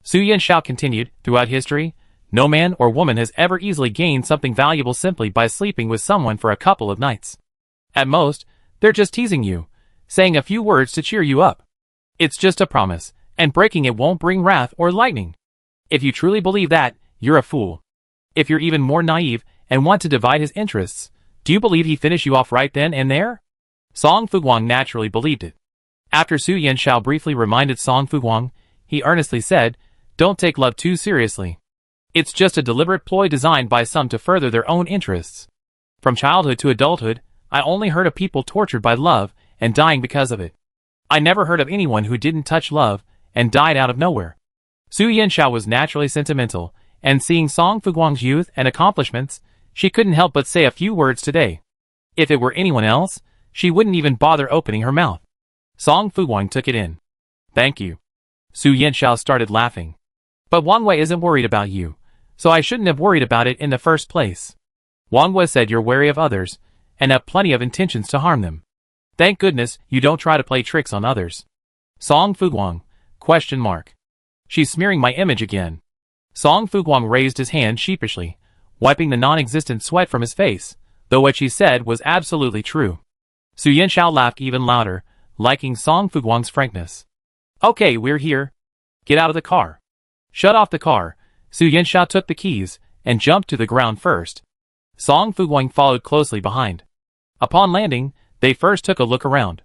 Su Yinxiao continued, "Throughout history, no man or woman has ever easily gained something valuable simply by sleeping with someone for a couple of nights. At most, they're just teasing you, saying a few words to cheer you up. It's just a promise, and breaking it won't bring wrath or lightning. If you truly believe that, you're a fool. If you're even more naive and want to divide his interests, do you believe he'd finish you off right then and there?" Song Fuguang naturally believed it. After Su Yinxiao briefly reminded Song Fuguang, he earnestly said, "Don't take love too seriously. It's just a deliberate ploy designed by some to further their own interests. From childhood to adulthood, I only heard of people tortured by love and dying because of it. I never heard of anyone who didn't touch love and died out of nowhere." Su Yinxiao was naturally sentimental, and seeing Song Fuguang's youth and accomplishments, she couldn't help but say a few words today. If it were anyone else, she wouldn't even bother opening her mouth. Song Fuguang took it in. "Thank you." Su Yinxiao started laughing. "But Wang Wei isn't worried about you, so I shouldn't have worried about it in the first place. Wang Wei said you're wary of others, and have plenty of intentions to harm them. Thank goodness you don't try to play tricks on others." Song Fuguang, ? She's smearing my image again. Song Fuguang raised his hand sheepishly, wiping the non-existent sweat from his face, though what she said was absolutely true. Su Yanxiao laughed even louder, liking Song Fuguang's frankness. Okay, we're here. Get out of the car. Shut off the car. Su Yanxiao took the keys and jumped to the ground first. Song Fuguang followed closely behind. Upon landing, they first took a look around.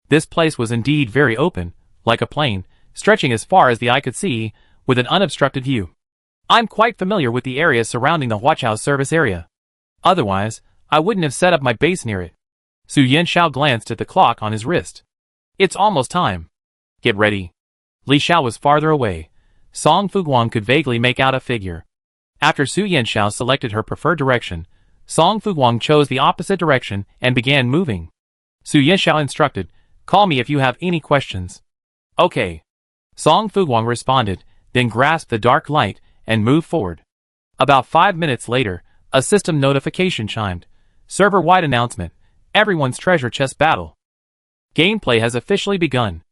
This place was indeed very open, like a plain, stretching as far as the eye could see, with an unobstructed view. I'm quite familiar with the area surrounding the Huaqiao service area. Otherwise, I wouldn't have set up my base near it. Su Yanxiao glanced at the clock on his wrist. It's almost time. Get ready. Li Xiao was farther away. Song Fuguang could vaguely make out a figure. After Su Yanxiao selected her preferred direction, Song Fuguang chose the opposite direction and began moving. Su Yanxiao instructed, "Call me if you have any questions." Okay. Song Fuguang responded, then grasped the dark light and moved forward. About 5 minutes later, a system notification chimed. Server-wide announcement. Everyone's treasure chest battle. Gameplay has officially begun.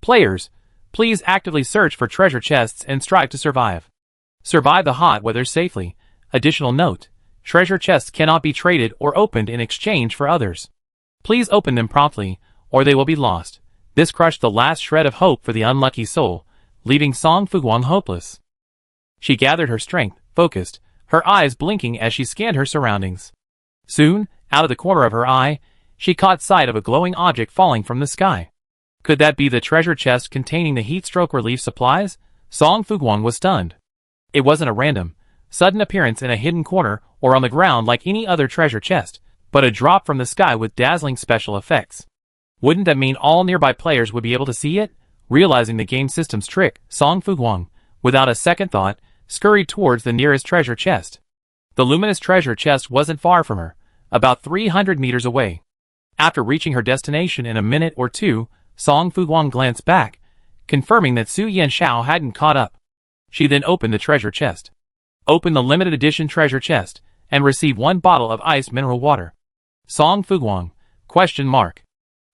Players, please actively search for treasure chests and strive to survive. Survive the hot weather safely. Additional note. Treasure chests cannot be traded or opened in exchange for others. Please open them promptly, or they will be lost. This crushed the last shred of hope for the unlucky soul, leaving Song Fuguang hopeless. She gathered her strength, focused, her eyes blinking as she scanned her surroundings. Soon, out of the corner of her eye, she caught sight of a glowing object falling from the sky. Could that be the treasure chest containing the heatstroke relief supplies? Song Fuguang was stunned. It wasn't a random, sudden appearance in a hidden corner or on the ground like any other treasure chest, but a drop from the sky with dazzling special effects. Wouldn't that mean all nearby players would be able to see it? Realizing the game system's trick, Song Fuguang, without a second thought, scurried towards the nearest treasure chest. The luminous treasure chest wasn't far from her, about 300 meters away. After reaching her destination in a minute or two, Song Fuguang glanced back, confirming that Su Yanxiao hadn't caught up. She then opened the treasure chest. Open the limited edition treasure chest, and receive 1 bottle of iced mineral water. Song Fuguang, ?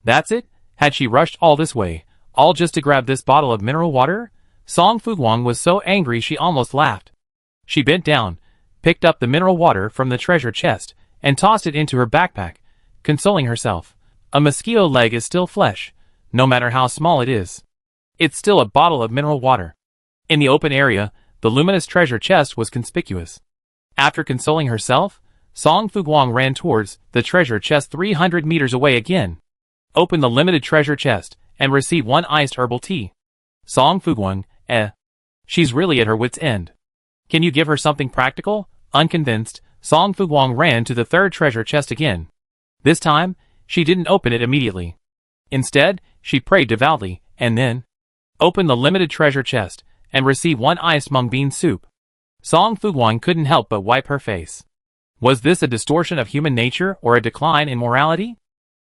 That's it? Had she rushed all this way, all just to grab this bottle of mineral water? Song Fuguang was so angry she almost laughed. She bent down, picked up the mineral water from the treasure chest, and tossed it into her backpack, consoling herself. A mosquito leg is still flesh, no matter how small it is. It's still a bottle of mineral water. In the open area, the luminous treasure chest was conspicuous. After consoling herself, Song Fuguang ran towards the treasure chest 300 meters away again. Open the limited treasure chest, and receive 1 iced herbal tea. Song Fuguang, She's really at her wit's end. Can you give her something practical? Unconvinced, Song Fuguang ran to the third treasure chest again. This time, she didn't open it immediately. Instead, she prayed devoutly, and then opened the limited treasure chest, and received 1 iced mung bean soup. Song Fuguang couldn't help but wipe her face. Was this a distortion of human nature or a decline in morality?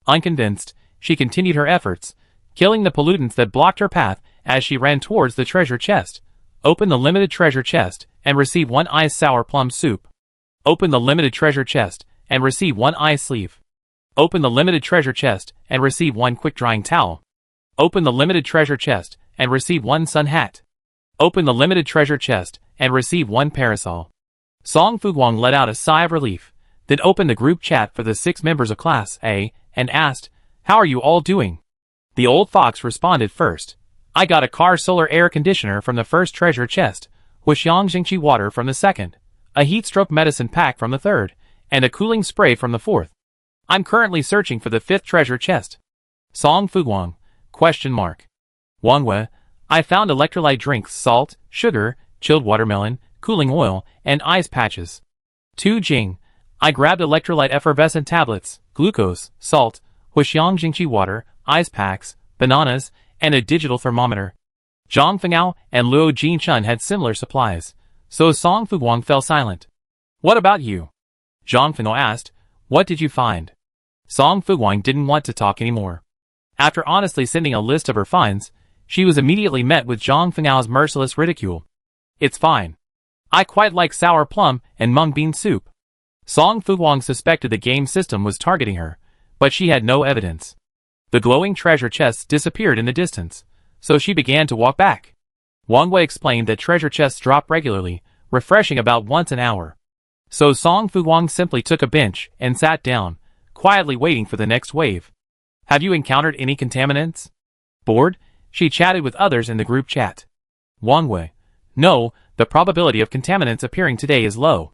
Unconvinced, she continued her efforts, killing the pollutants that blocked her path as she ran towards the treasure chest. Open the limited treasure chest, and receive 1 iced sour plum soup. Open the limited treasure chest, and receive 1 iced sleeve. Open the limited treasure chest, and receive 1 quick-drying towel. Open the limited treasure chest, and receive 1 sun hat. Open the limited treasure chest, and receive 1 parasol. Song Fuguang let out a sigh of relief, then opened the group chat for the 6 members of Class A, and asked, "How are you all doing?" The old fox responded first. "I got a car solar air conditioner from the first treasure chest, Huxiang Jingqi water from the second, a heat stroke medicine pack from the third, and a cooling spray from the fourth. I'm currently searching for the 5th treasure chest." Song Fuguang, ? Wangwe, I found electrolyte drinks, salt, sugar, chilled watermelon, cooling oil, and ice patches. 2 Jing, I grabbed electrolyte effervescent tablets, glucose, salt, Huxiang Jingqi water, ice packs, bananas, and a digital thermometer. Zhang Fengao and Luo Jinchun had similar supplies, so Song Fuguang fell silent. What about you? Zhang Fengao asked, what did you find? Song Fuguang didn't want to talk anymore. After honestly sending a list of her finds, she was immediately met with Zhang Fengao's merciless ridicule. It's fine. I quite like sour plum and mung bean soup. Song Fuguang suspected the game system was targeting her, but she had no evidence. The glowing treasure chests disappeared in the distance, so she began to walk back. Wang Wei explained that treasure chests drop regularly, refreshing about once an hour. So Song Fuguang simply took a bench and sat down, quietly waiting for the next wave. Have you encountered any contaminants? Bored, she chatted with others in the group chat. Wang Wei. No, the probability of contaminants appearing today is low.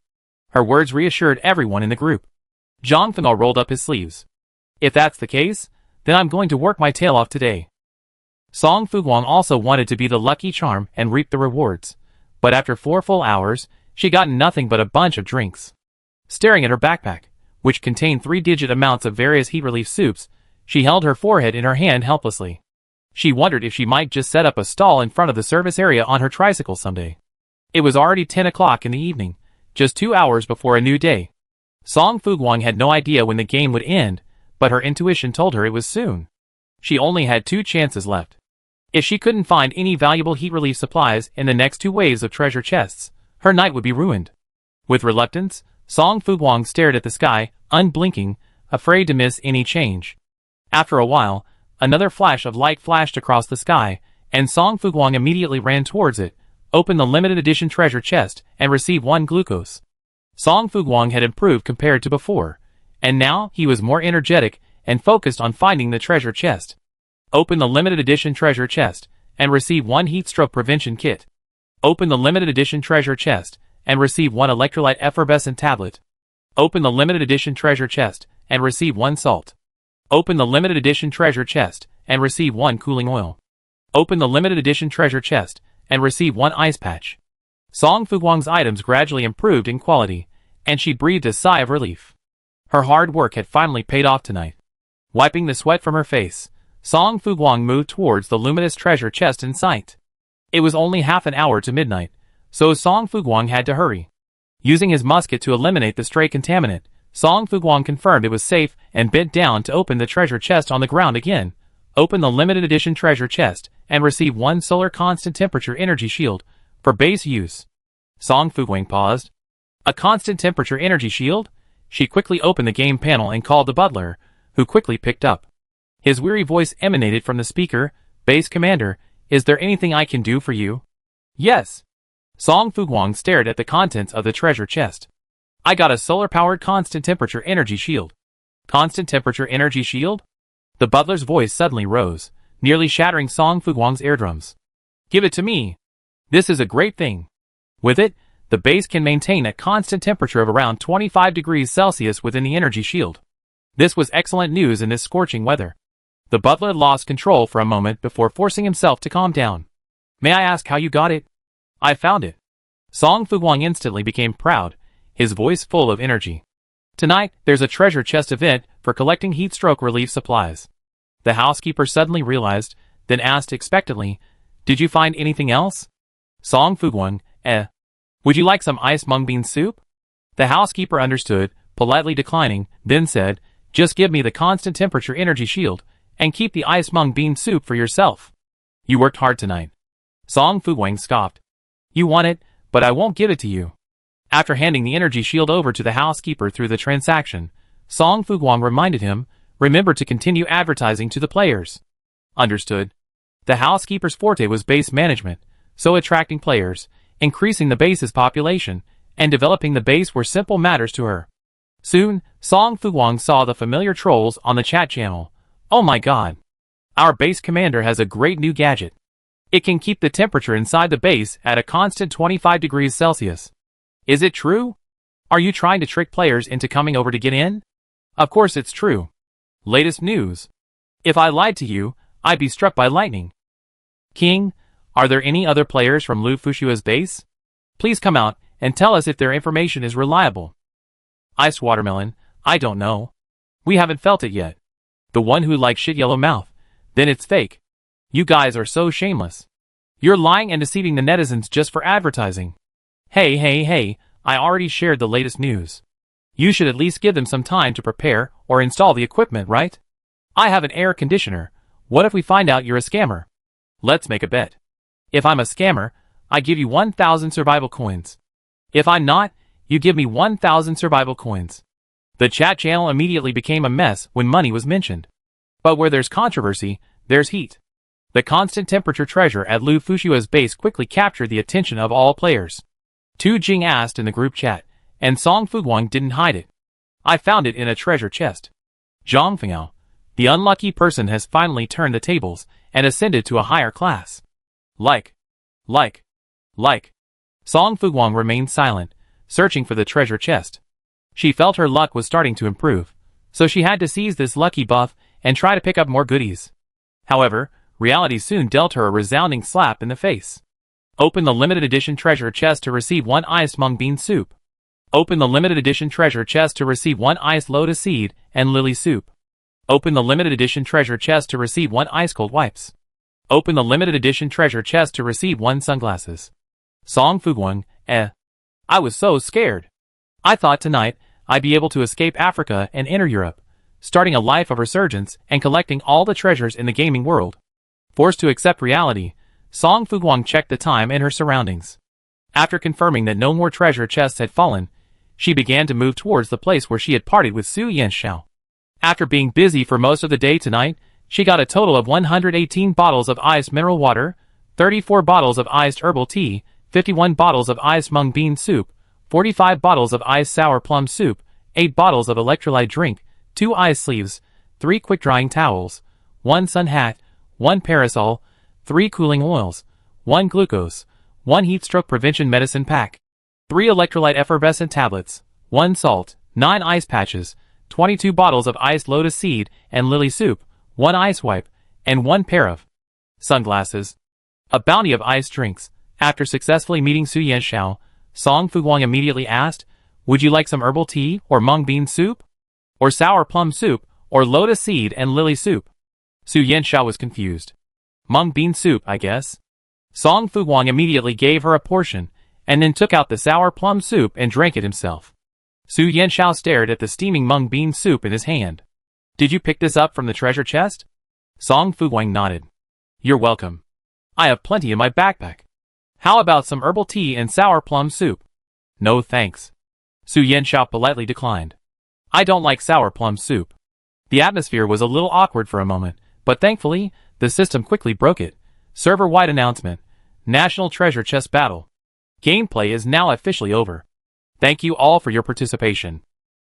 Her words reassured everyone in the group. Zhang Fengao rolled up his sleeves. If that's the case, then I'm going to work my tail off today. Song Fuguang also wanted to be the lucky charm and reap the rewards. But after 4 full hours, she got nothing but a bunch of drinks. Staring at her backpack, which contained 3-digit amounts of various heat relief soups, she held her forehead in her hand helplessly. She wondered if she might just set up a stall in front of the service area on her tricycle someday. It was already 10 o'clock in the evening, just 2 hours before a new day. Song Fuguang had no idea when the game would end, but her intuition told her it was soon. She only had 2 chances left. If she couldn't find any valuable heat relief supplies in the next 2 waves of treasure chests, her night would be ruined. With reluctance, Song Fuguang stared at the sky, unblinking, afraid to miss any change. After a while, another flash of light flashed across the sky, and Song Fuguang immediately ran towards it, opened the limited edition treasure chest, and received 1 glucose. Song Fuguang had improved compared to before, and now he was more energetic and focused on finding the treasure chest. Open the limited edition treasure chest, and receive 1 heat stroke prevention kit. Open the limited edition treasure chest, and receive 1 electrolyte effervescent tablet. Open the limited edition treasure chest, and receive 1 salt. Open the limited edition treasure chest, and receive 1 cooling oil. Open the limited edition treasure chest, and receive 1 ice patch. Song Fuguang's items gradually improved in quality, and she breathed a sigh of relief. Her hard work had finally paid off tonight. Wiping the sweat from her face, Song Fuguang moved towards the luminous treasure chest in sight. It was only half an hour to midnight, so Song Fuguang had to hurry. Using his musket to eliminate the stray contaminant, Song Fuguang confirmed it was safe and bent down to open the treasure chest on the ground again. Open the limited edition treasure chest and receive 1 solar constant temperature energy shield for base use. Song Fuguang paused. A constant temperature energy shield? She quickly opened the game panel and called the butler, who quickly picked up. His weary voice emanated from the speaker. Base Commander, is there anything I can do for you? Yes. Song Fuguang stared at the contents of the treasure chest. I got a solar-powered constant temperature energy shield. Constant temperature energy shield? The butler's voice suddenly rose, nearly shattering Song Fuguang's eardrums. Give it to me. This is a great thing. With it, the base can maintain a constant temperature of around 25 degrees Celsius within the energy shield. This was excellent news in this scorching weather. The butler lost control for a moment before forcing himself to calm down. May I ask how you got it? I found it. Song Fuguang instantly became proud, his voice full of energy. Tonight, there's a treasure chest event for collecting heat stroke relief supplies. The housekeeper suddenly realized, then asked expectantly, Did you find anything else? Song Fuguang, Would you like some ice mung bean soup? The housekeeper understood, politely declining, then said, Just give me the constant temperature energy shield, and keep the ice mung bean soup for yourself. You worked hard tonight. Song Fuguang scoffed. You want it, but I won't give it to you. After handing the energy shield over to the housekeeper through the transaction, Song Fuguang reminded him, remember to continue advertising to the players. Understood. The housekeeper's forte was base management, so attracting players, increasing the base's population, and developing the base were simple matters to her. Soon, Song Fuguang saw the familiar trolls on the chat channel. Oh my god. Our base commander has a great new gadget. It can keep the temperature inside the base at a constant 25 degrees Celsius. Is it true? Are you trying to trick players into coming over to get in? Of course it's true. Latest news. If I lied to you, I'd be struck by lightning. King, are there any other players from Lu Fushua's base? Please come out and tell us if their information is reliable. Iced watermelon, I don't know. We haven't felt it yet. The one who likes shit yellow mouth. Then it's fake. You guys are so shameless. You're lying and deceiving the netizens just for advertising. Hey, I already shared the latest news. You should at least give them some time to prepare or install the equipment, right? I have an air conditioner. What if we find out you're a scammer? Let's make a bet. If I'm a scammer, I give you 1,000 survival coins. If I'm not, you give me 1,000 survival coins. The chat channel immediately became a mess when money was mentioned. But where there's controversy, there's heat. The constant temperature treasure at Lu Fushua's base quickly captured the attention of all players. Tu Jing asked in the group chat, and Song Fuguang didn't hide it. I found it in a treasure chest. Zhang Fengao, the unlucky person has finally turned the tables and ascended to a higher class. Like. Song Fuguang remained silent, searching for the treasure chest. She felt her luck was starting to improve, so she had to seize this lucky buff and try to pick up more goodies. However, reality soon dealt her a resounding slap in the face. Open the limited edition treasure chest to receive 1 iced mung bean soup. Open the limited edition treasure chest to receive 1 iced lotus seed and lily soup. Open the limited edition treasure chest to receive 1 ice cold wipes. Open the limited edition treasure chest to receive 1 sunglasses. Song Fuguang, I was so scared. I thought tonight I'd be able to escape Africa and enter Europe, starting a life of resurgence and collecting all the treasures in the gaming world. Forced to accept reality, Song Fuguang checked the time and her surroundings. After confirming that no more treasure chests had fallen, she began to move towards the place where she had partied with Su Yanxiao. After being busy for most of the day tonight, she got a total of 118 bottles of iced mineral water, 34 bottles of iced herbal tea, 51 bottles of iced mung bean soup, 45 bottles of iced sour plum soup, 8 bottles of electrolyte drink, 2 ice sleeves, 3 quick-drying towels, 1 sun hat, 1 parasol, 3 cooling oils, 1 glucose, 1 heat stroke prevention medicine pack, 3 electrolyte effervescent tablets, 1 salt, 9 ice patches, 22 bottles of iced lotus seed and lily soup, 1 ice wipe, and 1 pair of sunglasses. A bounty of iced drinks. After successfully meeting Su Yanxiao, Song Fuguang immediately asked, "Would you like some herbal tea or mung bean soup? Or sour plum soup, or lotus seed and lily soup?" Su Yanxiao was confused. "Mung bean soup, I guess." Song Fuguang immediately gave her a portion, and then took out the sour plum soup and drank it himself. Su Yanxiao stared at the steaming mung bean soup in his hand. "Did you pick this up from the treasure chest?" Song Fuguang nodded. "You're welcome. I have plenty in my backpack. How about some herbal tea and sour plum soup?" "No thanks." Su Yanxiao politely declined. "I don't like sour plum soup." The atmosphere was a little awkward for a moment, but thankfully, the system quickly broke it. Server-wide announcement. National Treasure Chest Battle. Gameplay is now officially over. Thank you all for your participation.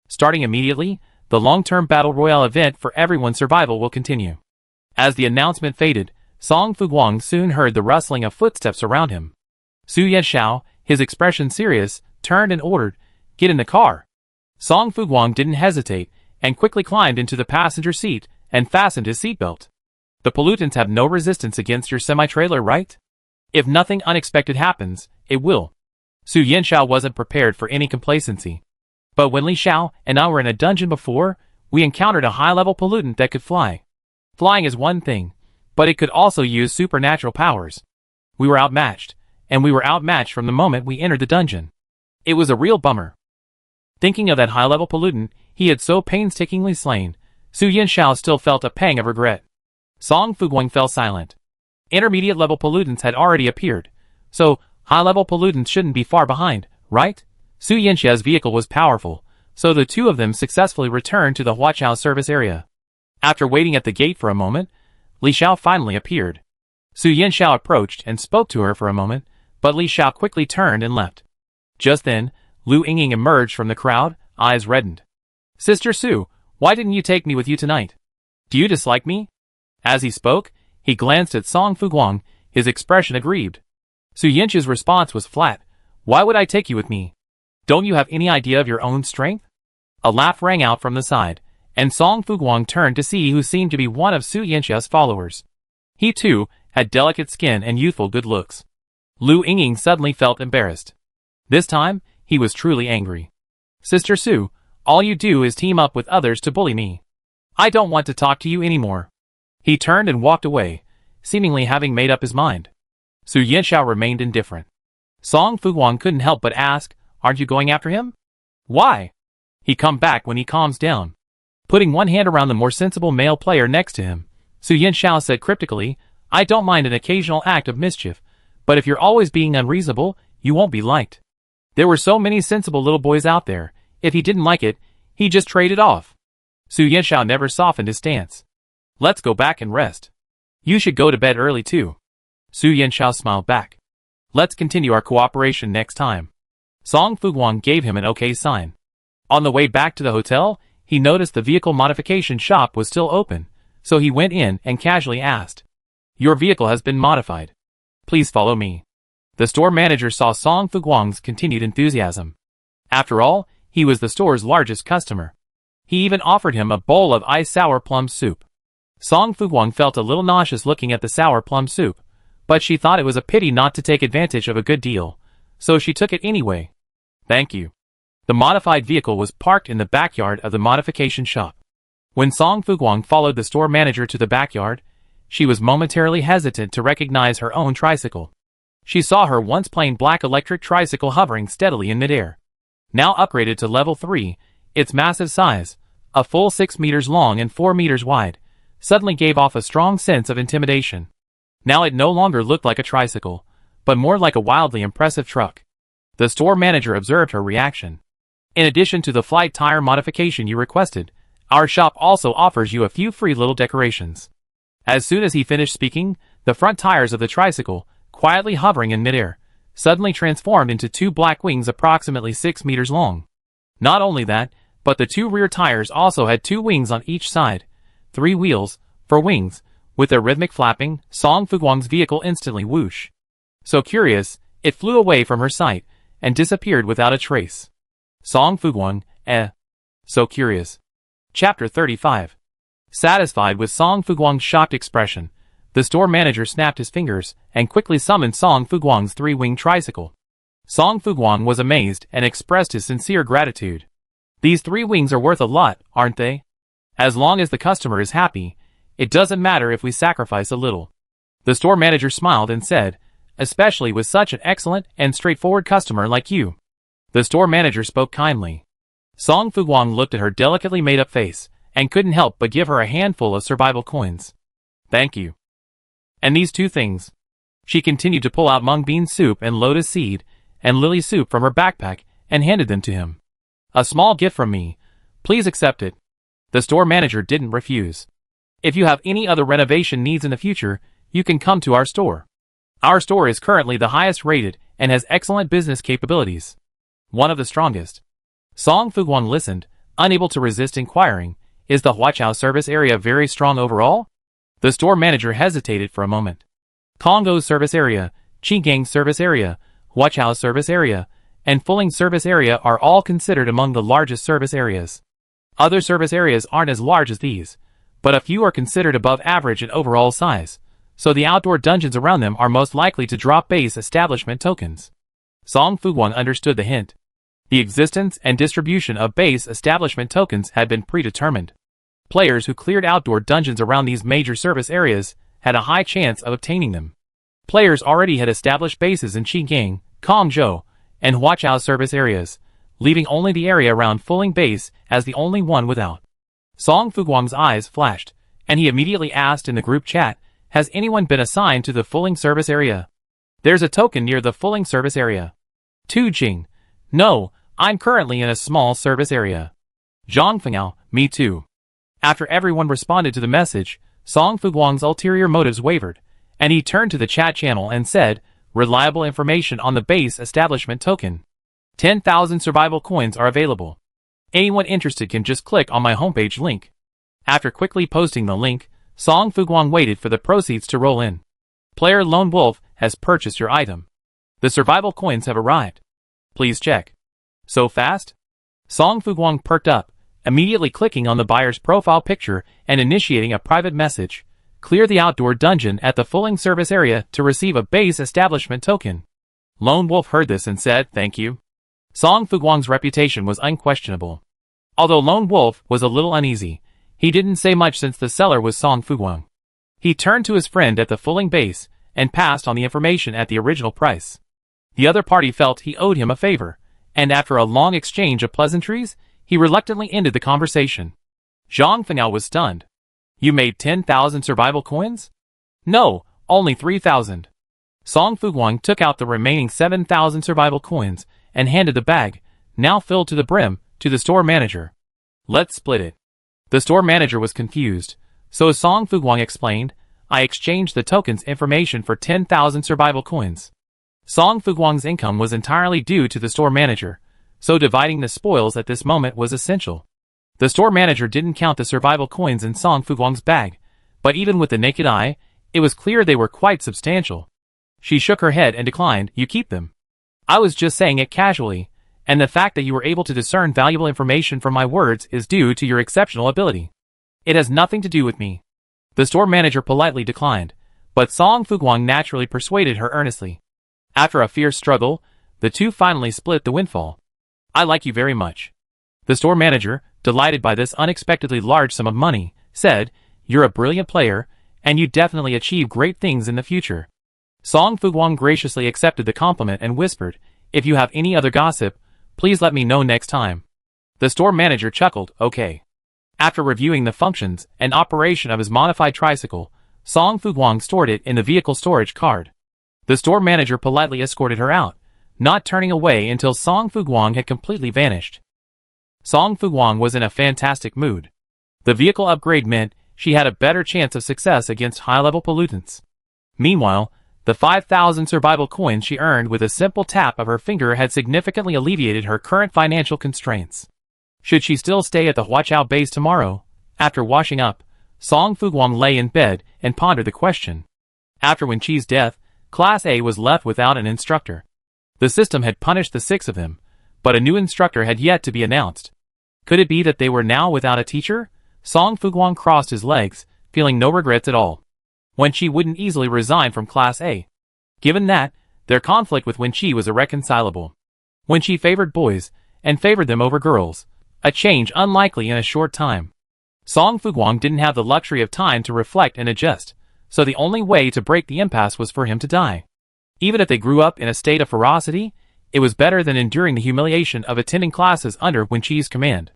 Starting immediately, the long-term Battle Royale event for everyone's survival will continue. As the announcement faded, Song Fuguang soon heard the rustling of footsteps around him. Su Yanxiao, his expression serious, turned and ordered, "Get in the car." Song Fuguang didn't hesitate, and quickly climbed into the passenger seat and fastened his seatbelt. The pollutants have no resistance against your semi-trailer, right? If nothing unexpected happens, it will. Su Yanxiao wasn't prepared for any complacency. But when Li Xiao and I were in a dungeon before, we encountered a high-level pollutant that could fly. Flying is one thing, but it could also use supernatural powers. We were outmatched, and we were outmatched from the moment we entered the dungeon. It was a real bummer. Thinking of that high-level pollutant he had so painstakingly slain, Su Yanxiao still felt a pang of regret. Song Fuguang fell silent. Intermediate-level pollutants had already appeared, so high-level pollutants shouldn't be far behind, right? Su Yanxiao's vehicle was powerful, so the two of them successfully returned to the Huaqiao service area. After waiting at the gate for a moment, Li Xiao finally appeared. Su Yanxiao approached and spoke to her for a moment, but Li Xiao quickly turned and left. Just then, Lu Yingying emerged from the crowd, eyes reddened. "Sister Su, why didn't you take me with you tonight? Do you dislike me?" As he spoke, he glanced at Song Fuguang, his expression aggrieved. Su Yanxiao's response was flat. "Why would I take you with me? Don't you have any idea of your own strength?" A laugh rang out from the side, and Song Fuguang turned to see who seemed to be one of Su Yanxiao's followers. He too had delicate skin and youthful good looks. Lu Yingying suddenly felt embarrassed. This time, he was truly angry. "Sister Su, all you do is team up with others to bully me. I don't want to talk to you anymore." He turned and walked away, seemingly having made up his mind. Su Yanxiao remained indifferent. Song Fuguang couldn't help but ask, "Aren't you going after him?" "Why?" "He come back when he calms down." Putting one hand around the more sensible male player next to him, Su Yanxiao said cryptically, "I don't mind an occasional act of mischief, but if you're always being unreasonable, you won't be liked." There were so many sensible little boys out there, if he didn't like it, he just traded off. Su Yanxiao never softened his stance. "Let's go back and rest. You should go to bed early too." Su Yanxiao smiled back. "Let's continue our cooperation next time." Song Fuguang gave him an okay sign. On the way back to the hotel, he noticed the vehicle modification shop was still open, so he went in and casually asked, "Your vehicle has been modified. Please follow me." The store manager saw Song Fuguang's continued enthusiasm. After all, he was the store's largest customer. He even offered him a bowl of iced sour plum soup. Song Fuguang felt a little nauseous looking at the sour plum soup, but she thought it was a pity not to take advantage of a good deal, so she took it anyway. "Thank you." The modified vehicle was parked in the backyard of the modification shop. When Song Fuguang followed the store manager to the backyard, she was momentarily hesitant to recognize her own tricycle. She saw her once plain black electric tricycle hovering steadily in midair. Now upgraded to level 3, its massive size, a full 6 meters long and 4 meters wide, suddenly gave off a strong sense of intimidation. Now it no longer looked like a tricycle, but more like a wildly impressive truck. The store manager observed her reaction. "In addition to the flight tire modification you requested, our shop also offers you a few free little decorations." As soon as he finished speaking, the front tires of the tricycle, quietly hovering in midair, suddenly transformed into 2 black wings approximately 6 meters long. Not only that, but the 2 rear tires also had 2 wings on each side, 3 wheels, for wings. With their rhythmic flapping, Song Fuguang's vehicle instantly whoosh. So curious, it flew away from her sight, and disappeared without a trace. Song Fuguang, so curious. Chapter 35. Satisfied with Song Fuguang's shocked expression, the store manager snapped his fingers and quickly summoned Song Fuguang's 3-winged tricycle. Song Fuguang was amazed and expressed his sincere gratitude. "These 3 wings are worth a lot, aren't they? As long as the customer is happy, it doesn't matter if we sacrifice a little." The store manager smiled and said, "Especially with such an excellent and straightforward customer like you." The store manager spoke kindly. Song Fuguang looked at her delicately made-up face, and couldn't help but give her a handful of survival coins. "Thank you. And these 2 things." She continued to pull out mung bean soup and lotus seed and lily soup from her backpack and handed them to him. "A small gift from me. Please accept it." The store manager didn't refuse. "If you have any other renovation needs in the future, you can come to our store. Our store is currently the highest rated and has excellent business capabilities. One of the strongest." Song Fuguang listened, unable to resist inquiring, "Is the Huachao service area very strong overall?" The store manager hesitated for a moment. "Congo's service area, Qigang's service area, Huachao's service area, and Fuling's service area are all considered among the largest service areas. Other service areas aren't as large as these, but a few are considered above average in overall size, so the outdoor dungeons around them are most likely to drop base establishment tokens." Song Fuguang understood the hint. The existence and distribution of base establishment tokens had been predetermined. Players who cleared outdoor dungeons around these major service areas had a high chance of obtaining them. Players already had established bases in Qigong, Kongzhou, and Huachao service areas, leaving only the area around Fuling Base as the only one without. Song Fuguang's eyes flashed, and he immediately asked in the group chat, "Has anyone been assigned to the Fuling service area?" "There's a token near the Fuling service area." "Tu Jing. No, I'm currently in a small service area." "Zhang Fengao, me too." After everyone responded to the message, Song Fuguang's ulterior motives wavered, and he turned to the chat channel and said, "Reliable information on the base establishment token. 10,000 survival coins are available. Anyone interested can just click on my homepage link." After quickly posting the link, Song Fuguang waited for the proceeds to roll in. "Player Lone Wolf has purchased your item. The survival coins have arrived. Please check." "So fast?" Song Fuguang perked up, immediately clicking on the buyer's profile picture and initiating a private message. "Clear the outdoor dungeon at the Fuling service area to receive a base establishment token." Lone Wolf heard this and said, "Thank you." Song Fuguang's reputation was unquestionable. Although Lone Wolf was a little uneasy, he didn't say much since the seller was Song Fuguang. He turned to his friend at the Fuling base and passed on the information at the original price. The other party felt he owed him a favor, and after a long exchange of pleasantries, he reluctantly ended the conversation. Zhang Fengao was stunned. "You made 10,000 survival coins?" "No, only 3,000. Song Fuguang took out the remaining 7,000 survival coins and handed the bag, now filled to the brim, to the store manager. "Let's split it." The store manager was confused, so Song Fuguang explained, "I exchanged the token's information for 10,000 survival coins." Song Fuguang's income was entirely due to the store manager, so dividing the spoils at this moment was essential. The store manager didn't count the survival coins in Song Fuguang's bag, but even with the naked eye, it was clear they were quite substantial. She shook her head and declined. You keep them. I was just saying it casually, and the fact that you were able to discern valuable information from my words is due to your exceptional ability. It has nothing to do with me. The store manager politely declined, but Song Fuguang naturally persuaded her earnestly. After a fierce struggle, the two finally split the windfall. I like you very much. The store manager, delighted by this unexpectedly large sum of money, said, You're a brilliant player, and you definitely achieve great things in the future. Song Fuguang graciously accepted the compliment and whispered, If you have any other gossip, please let me know next time. The store manager chuckled, Okay. After reviewing the functions and operation of his modified tricycle, Song Fuguang stored it in the vehicle storage card. The store manager politely escorted her out, not turning away until Song Fuguang had completely vanished. Song Fuguang was in a fantastic mood. The vehicle upgrade meant she had a better chance of success against high-level pollutants. Meanwhile, the 5,000 survival coins she earned with a simple tap of her finger had significantly alleviated her current financial constraints. Should she still stay at the Huachao base tomorrow? After washing up, Song Fuguang lay in bed and pondered the question. After Wen Qi's death, Class A was left without an instructor. The system had punished the 6 of them, but a new instructor had yet to be announced. Could it be that they were now without a teacher? Song Fuguang crossed his legs, feeling no regrets at all. Wen Qi wouldn't easily resign from Class A. Given that, their conflict with Wen Qi was irreconcilable. Wen Qi favored boys, and favored them over girls, a change unlikely in a short time. Song Fuguang didn't have the luxury of time to reflect and adjust, so the only way to break the impasse was for him to die. Even if they grew up in a state of ferocity, it was better than enduring the humiliation of attending classes under Wen Qi's command.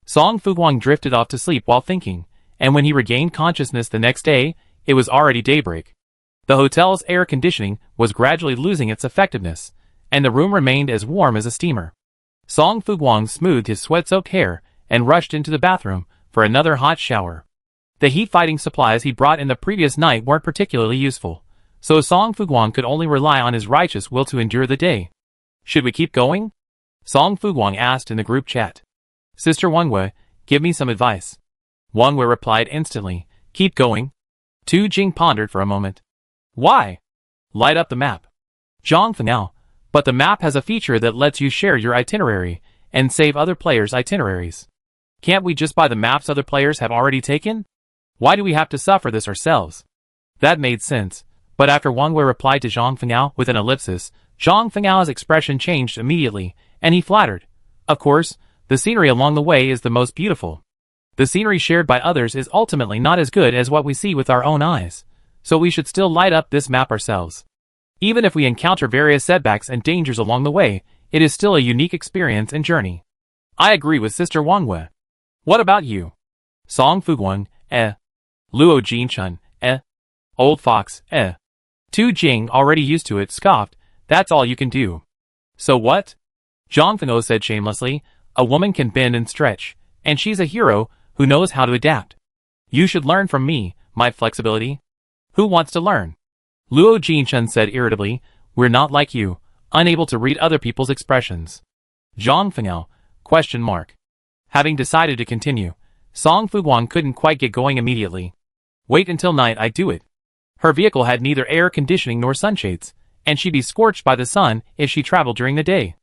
Song Fuguang drifted off to sleep while thinking, and when he regained consciousness the next day, it was already daybreak. The hotel's air conditioning was gradually losing its effectiveness, and the room remained as warm as a steamer. Song Fuguang smoothed his sweat-soaked hair and rushed into the bathroom for another hot shower. The heat-fighting supplies he brought in the previous night weren't particularly useful, so Song Fuguang could only rely on his righteous will to endure the day. Should we keep going? Song Fuguang asked in the group chat. Sister Wangwei, give me some advice. Wangwei replied instantly, Keep going. Tu Jing pondered for a moment. Why? Light up the map. Zhang Fengao, but the map has a feature that lets you share your itinerary and save other players' itineraries. Can't we just buy the maps other players have already taken? Why do we have to suffer this ourselves? That made sense, but after Wangwei replied to Zhang Fengao with an ellipsis, Zhang Fengao's expression changed immediately, and he flattered. Of course, the scenery along the way is the most beautiful. The scenery shared by others is ultimately not as good as what we see with our own eyes, so we should still light up this map ourselves. Even if we encounter various setbacks and dangers along the way, it is still a unique experience and journey. I agree with Sister Wangwei. What about you? Song Fuguang, Luo Jinchun, Old Fox, Tu Jing, already used to it, scoffed, That's all you can do. So what? Zhang Fengao said shamelessly, A woman can bend and stretch, and she's a hero who knows how to adapt. You should learn from me, my flexibility. Who wants to learn? Luo Jinchun said irritably, We're not like you, unable to read other people's expressions. Zhang Fengao, ? Having decided to continue, Song Fuguang couldn't quite get going immediately. Wait until night, I do it. Her vehicle had neither air conditioning nor sunshades, and she'd be scorched by the sun if she traveled during the day.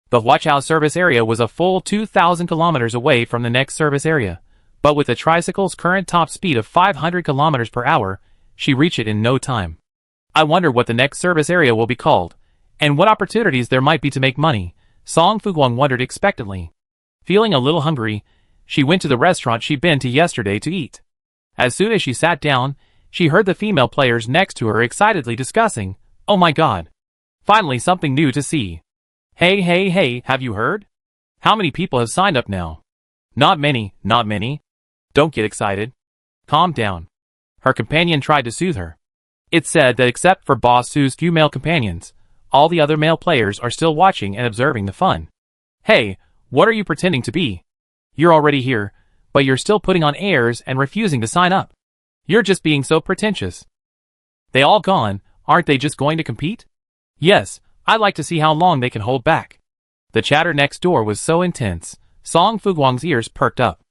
The Huachao service area was a full 2,000 kilometers away from the next service area, but with the tricycle's current top speed of 500 kilometers per hour, she reached it in no time. I wonder what the next service area will be called, and what opportunities there might be to make money, Song Fuguang wondered expectantly. Feeling a little hungry, she went to the restaurant she'd been to yesterday to eat. As soon as she sat down, she heard the female players next to her excitedly discussing, Oh my god! Finally something new to see. Hey, have you heard? How many people have signed up now? Not many. Don't get excited. Calm down. Her companion tried to soothe her. It's said that except for Boss Su's few male companions, all the other male players are still watching and observing the fun. Hey, what are you pretending to be? You're already here, but you're still putting on airs and refusing to sign up. You're just being so pretentious. They all gone, aren't they just going to compete? Yes, I'd like to see how long they can hold back. The chatter next door was so intense, Song Fuguang's ears perked up.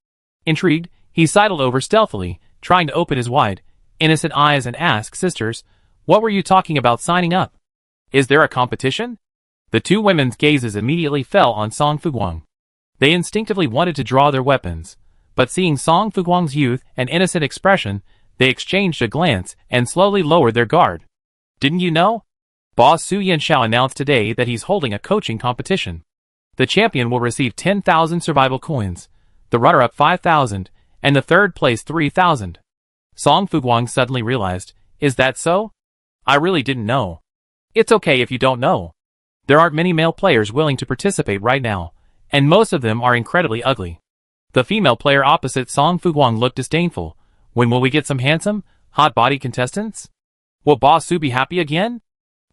Intrigued, he sidled over stealthily, trying to open his wide, innocent eyes and ask, "Sisters, what were you talking about signing up? Is there a competition?" The two women's gazes immediately fell on Song Fuguang. They instinctively wanted to draw their weapons, but seeing Song Fuguang's youth and innocent expression, they exchanged a glance and slowly lowered their guard. "Didn't you know? Boss Su Yanxiao announced today that he's holding a coaching competition. The champion will receive 10,000 survival coins, the runner-up 5,000, and the third place 3,000. Song Fuguang suddenly realized, "Is that so? I really didn't know." "It's okay if you don't know. There aren't many male players willing to participate right now, and most of them are incredibly ugly." The female player opposite Song Fuguang looked disdainful. "When will we get some handsome, hot-body contestants? Will Boss Su be happy again?"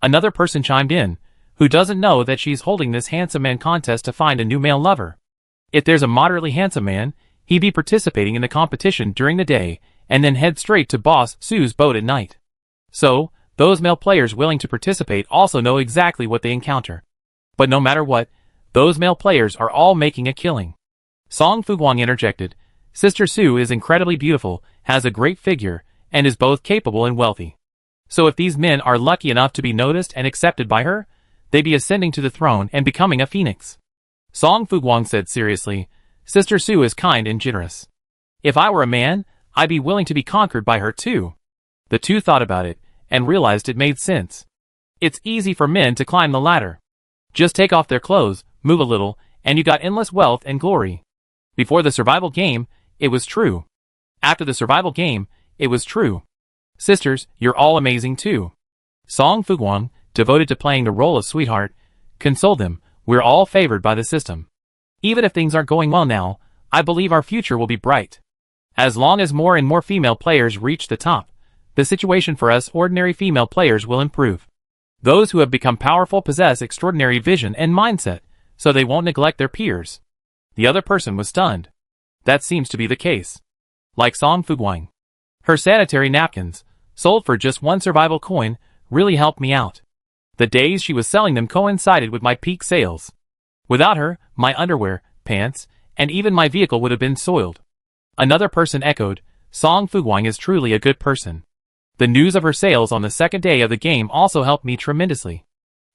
Another person chimed in, who doesn't know that she's holding this handsome man contest to find a new male lover. If there's a moderately handsome man, he'd be participating in the competition during the day, and then head straight to Boss Su's boat at night. So, those male players willing to participate also know exactly what they encounter. But no matter what, those male players are all making a killing. Song Fuguang interjected, "Sister Su is incredibly beautiful, has a great figure, and is both capable and wealthy. So if these men are lucky enough to be noticed and accepted by her, they'd be ascending to the throne and becoming a phoenix." Song Fuguang said seriously, "Sister Su is kind and generous. If I were a man, I'd be willing to be conquered by her too." The two thought about it, and realized it made sense. It's easy for men to climb the ladder. Just take off their clothes, move a little, and you got endless wealth and glory. Before the survival game, it was true. After the survival game, it was true. Sisters, you're all amazing too. Song Fuguang, devoted to playing the role of sweetheart, consoled them, "We're all favored by the system. Even if things aren't going well now, I believe our future will be bright. As long as more and more female players reach the top, the situation for us ordinary female players will improve. Those who have become powerful possess extraordinary vision and mindset, so they won't neglect their peers." The other person was stunned. That seems to be the case. Like Song Fuguang. Her sanitary napkins, sold for just 1 survival coin, really helped me out. The days she was selling them coincided with my peak sales. Without her, my underwear, pants, and even my vehicle would have been soiled. Another person echoed, "Song Fuguang is truly a good person." The news of her sales on the second day of the game also helped me tremendously.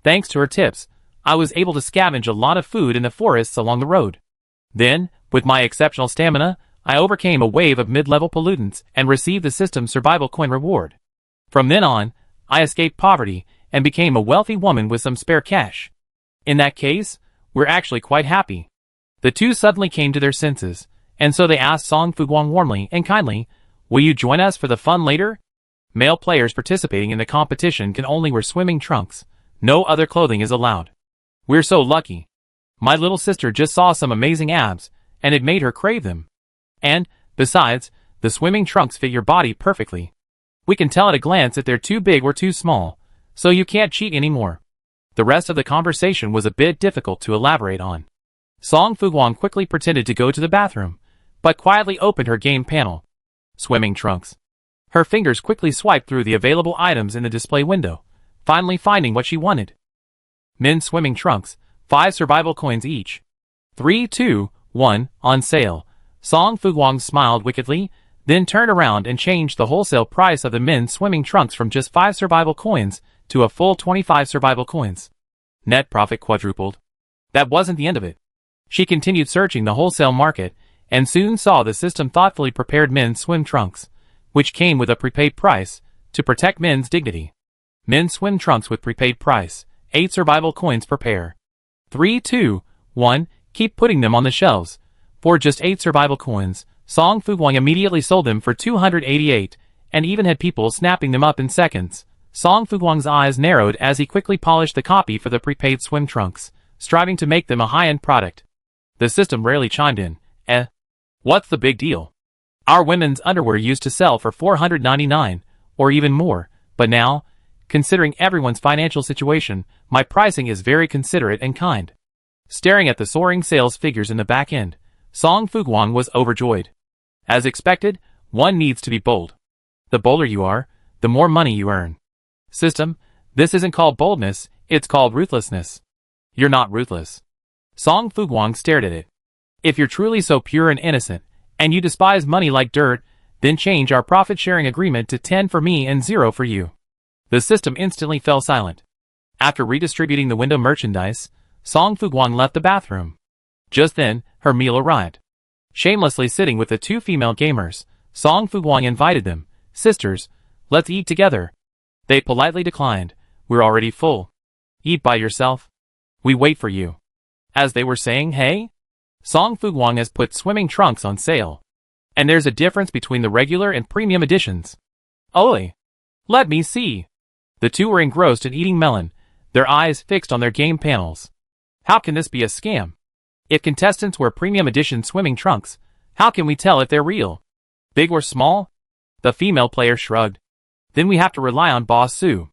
Thanks to her tips, I was able to scavenge a lot of food in the forests along the road. Then, with my exceptional stamina, I overcame a wave of mid-level pollutants and received the system's survival coin reward. From then on, I escaped poverty and became a wealthy woman with some spare cash. In that case, we're actually quite happy. The two suddenly came to their senses, and so they asked Song Fuguang warmly and kindly, "Will you join us for the fun later?" Male players participating in the competition can only wear swimming trunks. No other clothing is allowed. We're so lucky. My little sister just saw some amazing abs, and it made her crave them. And, besides, the swimming trunks fit your body perfectly. We can tell at a glance if they're too big or too small, so you can't cheat anymore. The rest of the conversation was a bit difficult to elaborate on. Song Fuguang quickly pretended to go to the bathroom, but quietly opened her game panel. Swimming trunks. Her fingers quickly swiped through the available items in the display window, finally finding what she wanted. Men's swimming trunks, 5 survival coins each. 3, 2, 1, on sale. Song Fuguang smiled wickedly, then turned around and changed the wholesale price of the men's swimming trunks from just 5 survival coins to a full 25 survival coins. Net profit quadrupled. That wasn't the end of it. She continued searching the wholesale market, and soon saw the system thoughtfully prepared men's swim trunks, which came with a prepaid price, to protect men's dignity. Men's swim trunks with prepaid price, 8 survival coins per pair. 3, 2, 1, keep putting them on the shelves. For just 8 survival coins, Song Fuguang immediately sold them for 288, and even had people snapping them up in seconds. Song Fuguang's eyes narrowed as he quickly polished the copy for the prepaid swim trunks, striving to make them a high-end product. The system rarely chimed in. What's the big deal? Our women's underwear used to sell for $499, or even more, but now, considering everyone's financial situation, my pricing is very considerate and kind. Staring at the soaring sales figures in the back end, Song Fuguang was overjoyed. As expected, one needs to be bold. The bolder you are, the more money you earn. System, this isn't called boldness, It's called ruthlessness. You're not ruthless. Song Fuguang stared at it. If you're truly so pure and innocent, and you despise money like dirt, then change our profit-sharing agreement to 10 for me and 0 for you. The system instantly fell silent. After redistributing the window merchandise, Song Fuguang left the bathroom. Just then, her meal arrived. Shamelessly sitting with the two female gamers, Song Fuguang invited them. Sisters, let's eat together. They politely declined. We're already full. Eat by yourself. We wait for you. As they were saying, hey? Song Fuguang has put swimming trunks on sale. And there's a difference between the regular and premium editions. Oi! Let me see. The two were engrossed in eating melon, their eyes fixed on their game panels. How can this be a scam? If contestants wear premium edition swimming trunks, how can we tell if they're real? Big or small? The female player shrugged. Then we have to rely on Boss Sue.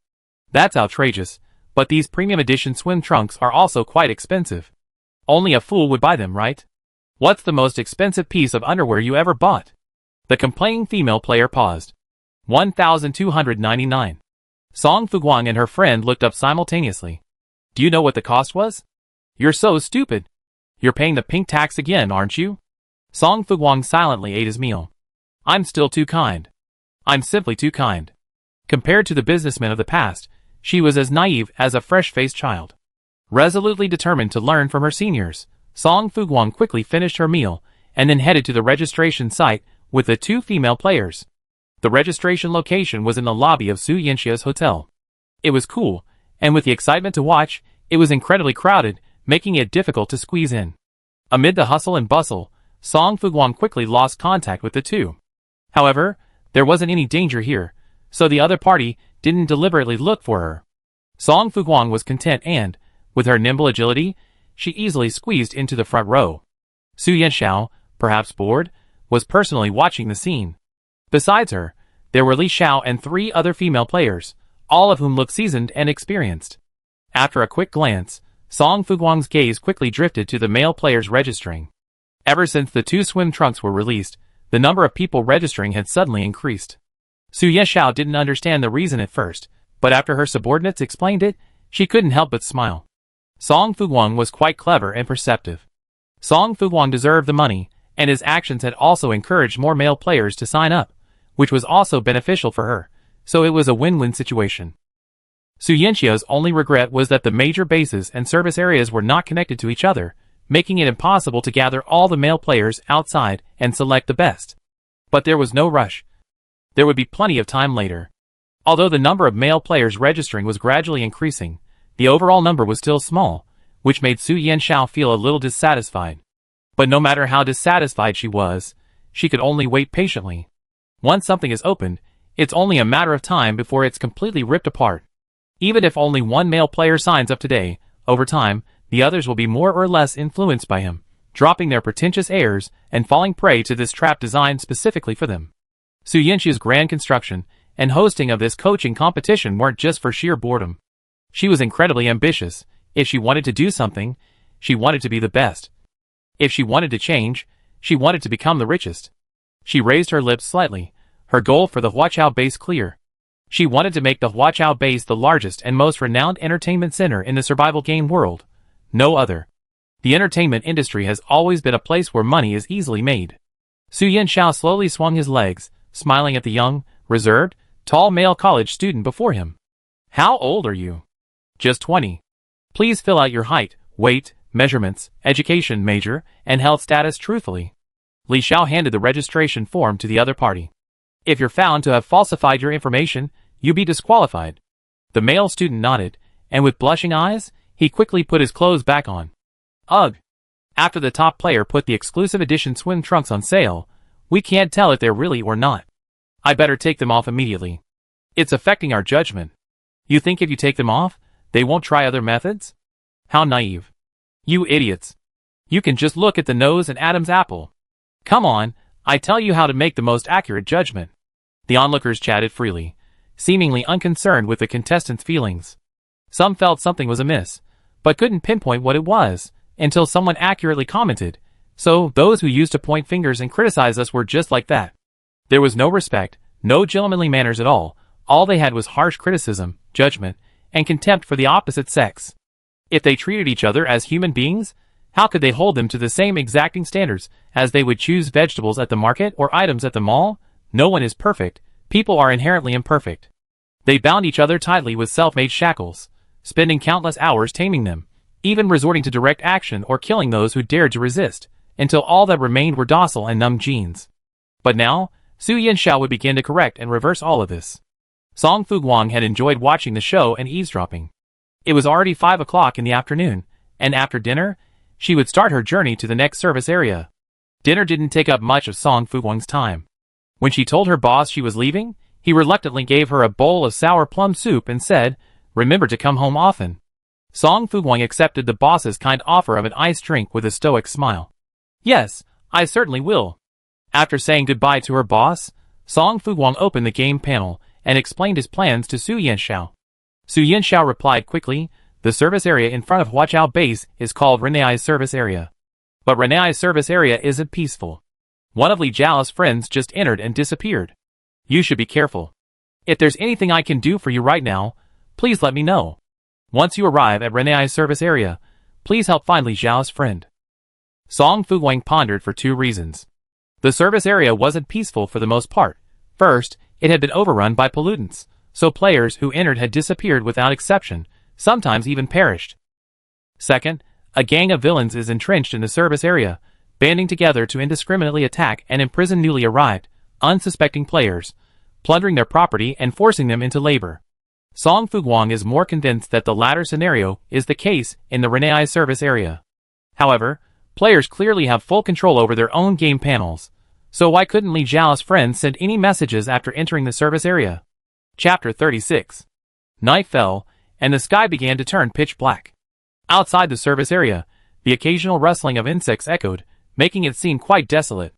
That's outrageous, but these premium edition swim trunks are also quite expensive. Only a fool would buy them, right? What's the most expensive piece of underwear you ever bought? The complaining female player paused. 1,299. Song Fuguang and her friend looked up simultaneously. Do you know what the cost was? You're so stupid. You're paying the pink tax again, aren't you? Song Fuguang silently ate his meal. I'm still too kind. I'm simply too kind. Compared to the businessmen of the past, she was as naive as a fresh-faced child. Resolutely determined to learn from her seniors, Song Fuguang quickly finished her meal and then headed to the registration site with the two female players. The registration location was in the lobby of Su Yanxia's hotel. It was cool, and with the excitement to watch, it was incredibly crowded, making it difficult to squeeze in. Amid the hustle and bustle, Song Fuguang quickly lost contact with the two. However, there wasn't any danger here, so the other party didn't deliberately look for her. Song Fuguang was content and, with her nimble agility, she easily squeezed into the front row. Su Yanxiao, perhaps bored, was personally watching the scene. Besides her, there were Li Xiao and 3 other female players, all of whom looked seasoned and experienced. After a quick glance, Song Fuguang's gaze quickly drifted to the male players registering. Ever since the 2 swim trunks were released, the number of people registering had suddenly increased. Su Yanxiao didn't understand the reason at first, but after her subordinates explained it, she couldn't help but smile. Song Fuguang was quite clever and perceptive. Song Fuguang deserved the money, and his actions had also encouraged more male players to sign up, which was also beneficial for her, so it was a win-win situation. Su Yanxia's only regret was that the major bases and service areas were not connected to each other, making it impossible to gather all the male players outside and select the best. But there was no rush. There would be plenty of time later. Although the number of male players registering was gradually increasing, the overall number was still small, which made Su Yanxiao feel a little dissatisfied. But no matter how dissatisfied she was, she could only wait patiently. Once something is opened, it's only a matter of time before it's completely ripped apart. Even if only one male player signs up today, over time, the others will be more or less influenced by him, dropping their pretentious airs and falling prey to this trap designed specifically for them. Su Yanxia's grand construction and hosting of this coaching competition weren't just for sheer boredom. She was incredibly ambitious. If she wanted to do something, she wanted to be the best. If she wanted to change, she wanted to become the richest. She raised her lips slightly, her goal for the Huachao base clear. She wanted to make the Huachao base the largest and most renowned entertainment center in the survival game world. No other. The entertainment industry has always been a place where money is easily made. Su Yanxiao slowly swung his legs, smiling at the young, reserved, tall male college student before him. How old are you? Just 20. Please fill out your height, weight, measurements, education major, and health status truthfully. Li Xiao handed the registration form to the other party. If you're found to have falsified your information, you'll be disqualified. The male student nodded, and with blushing eyes, he quickly put his clothes back on. Ugh! After the top player put the exclusive edition swim trunks on sale, we can't tell if they're really or not. I better take them off immediately. It's affecting our judgment. You think if you take them off, they won't try other methods? How naive. You idiots. You can just look at the nose and Adam's apple. Come on, I tell you how to make the most accurate judgment. The onlookers chatted freely, seemingly unconcerned with the contestants' feelings. Some felt something was amiss, but couldn't pinpoint what it was, until someone accurately commented, so those who used to point fingers and criticize us were just like that. There was no respect, no gentlemanly manners at all they had was harsh criticism, judgment, and contempt for the opposite sex. If they treated each other as human beings, how could they hold them to the same exacting standards as they would choose vegetables at the market or items at the mall? No one is perfect. People are inherently imperfect. They bound each other tightly with self-made shackles, spending countless hours taming them, even resorting to direct action or killing those who dared to resist, until all that remained were docile and numb genes. But now, Su Yanxiao would begin to correct and reverse all of this. Song Fuguang had enjoyed watching the show and eavesdropping. It was already 5 o'clock in the afternoon, and after dinner, she would start her journey to the next service area. Dinner didn't take up much of Song Fuguang's time. When she told her boss she was leaving, he reluctantly gave her a bowl of sour plum soup and said, "Remember to come home often." Song Fuguang accepted the boss's kind offer of an iced drink with a stoic smile. "Yes, I certainly will." After saying goodbye to her boss, Song Fuguang opened the game panel and explained his plans to Su Yanxiao. Su Yanxiao replied quickly, "The service area in front of Huaqiao Base is called Renai's service area. But Renai's service area isn't peaceful. One of Li Jiao's friends just entered and disappeared. You should be careful. If there's anything I can do for you right now, please let me know. Once you arrive at Renai's service area, please help find Li Jiao's friend." Song Fuguang pondered for 2 reasons. The service area wasn't peaceful for the most part. First, it had been overrun by pollutants, so players who entered had disappeared without exception, sometimes even perished. Second, a gang of villains is entrenched in the service area, banding together to indiscriminately attack and imprison newly arrived, unsuspecting players, plundering their property and forcing them into labor. Song Fuguang is more convinced that the latter scenario is the case in the Renai service area. However, players clearly have full control over their own game panels, so why couldn't Li Jiao's friends send any messages after entering the service area? Chapter 36. Night fell, and the sky began to turn pitch black. Outside the service area, the occasional rustling of insects echoed, making it seem quite desolate.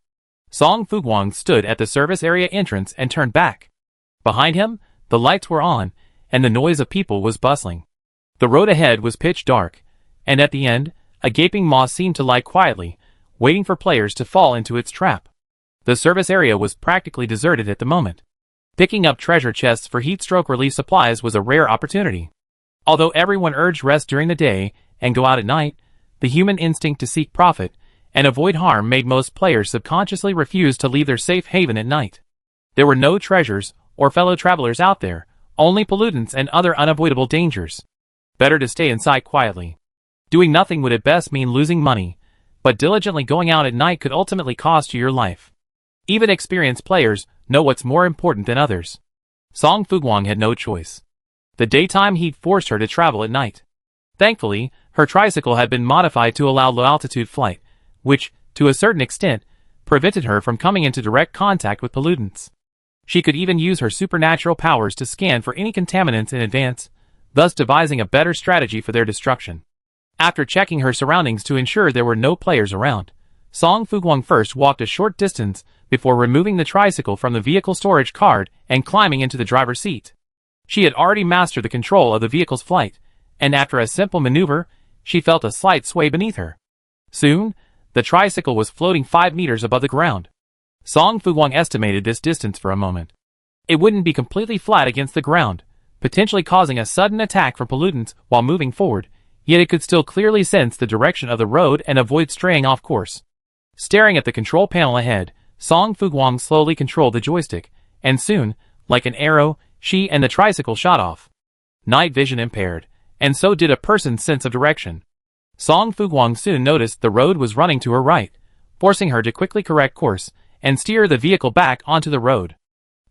Song Fuguang stood at the service area entrance and turned back. Behind him, the lights were on, and the noise of people was bustling. The road ahead was pitch dark, and at the end, a gaping maw seemed to lie quietly, waiting for players to fall into its trap. The service area was practically deserted at the moment. Picking up treasure chests for heatstroke relief supplies was a rare opportunity. Although everyone urged rest during the day and go out at night, the human instinct to seek profit and avoid harm made most players subconsciously refuse to leave their safe haven at night. There were no treasures or fellow travelers out there, only pollutants and other unavoidable dangers. Better to stay inside quietly. Doing nothing would at best mean losing money, but diligently going out at night could ultimately cost you your life. Even experienced players know what's more important than others. Song Fuguang had no choice. The daytime heat forced her to travel at night. Thankfully, her tricycle had been modified to allow low-altitude flight, which, to a certain extent, prevented her from coming into direct contact with pollutants. She could even use her supernatural powers to scan for any contaminants in advance, thus devising a better strategy for their destruction. After checking her surroundings to ensure there were no players around, Song Fuguang first walked a short distance before removing the tricycle from the vehicle storage card and climbing into the driver's seat. She had already mastered the control of the vehicle's flight, and after a simple maneuver, she felt a slight sway beneath her. Soon, the tricycle was floating 5 meters above the ground. Song Fuguang estimated this distance for a moment. It wouldn't be completely flat against the ground, potentially causing a sudden attack from pollutants while moving forward, yet it could still clearly sense the direction of the road and avoid straying off course. Staring at the control panel ahead, Song Fuguang slowly controlled the joystick, and soon, like an arrow, she and the tricycle shot off. Night vision impaired, and so did a person's sense of direction. Song Fuguang soon noticed the road was running to her right, forcing her to quickly correct course and steer the vehicle back onto the road.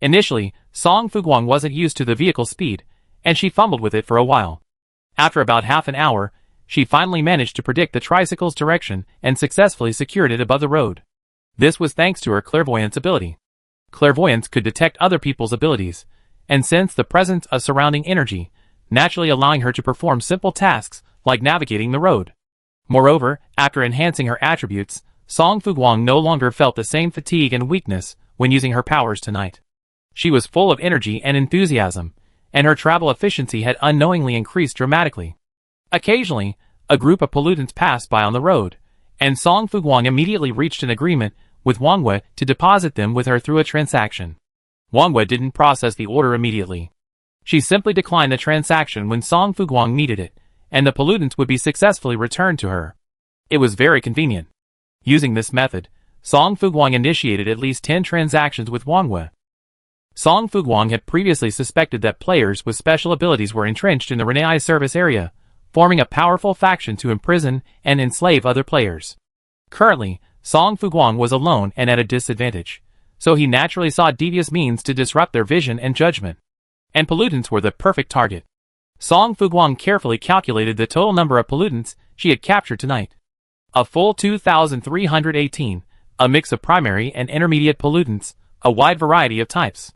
Initially, Song Fuguang wasn't used to the vehicle's speed, and she fumbled with it for a while. After about half an hour, she finally managed to predict the tricycle's direction and successfully secured it above the road. This was thanks to her clairvoyance ability. Clairvoyance could detect other people's abilities, and sense the presence of surrounding energy, naturally allowing her to perform simple tasks like navigating the road. Moreover, after enhancing her attributes, Song Fuguang no longer felt the same fatigue and weakness when using her powers tonight. She was full of energy and enthusiasm, and her travel efficiency had unknowingly increased dramatically. Occasionally, a group of pollutants passed by on the road, and Song Fuguang immediately reached an agreement with Wang Wei to deposit them with her through a transaction. Wang Wei didn't process the order immediately. She simply declined the transaction when Song Fuguang needed it, and the pollutants would be successfully returned to her. It was very convenient. Using this method, Song Fuguang initiated at least 10 transactions with Wang Wei. Song Fuguang had previously suspected that players with special abilities were entrenched in the Renai service area, forming a powerful faction to imprison and enslave other players. Currently, Song Fuguang was alone and at a disadvantage, so he naturally sought devious means to disrupt their vision and judgment. And pollutants were the perfect target. Song Fuguang carefully calculated the total number of pollutants she had captured tonight. A full 2,318, a mix of primary and intermediate pollutants, a wide variety of types.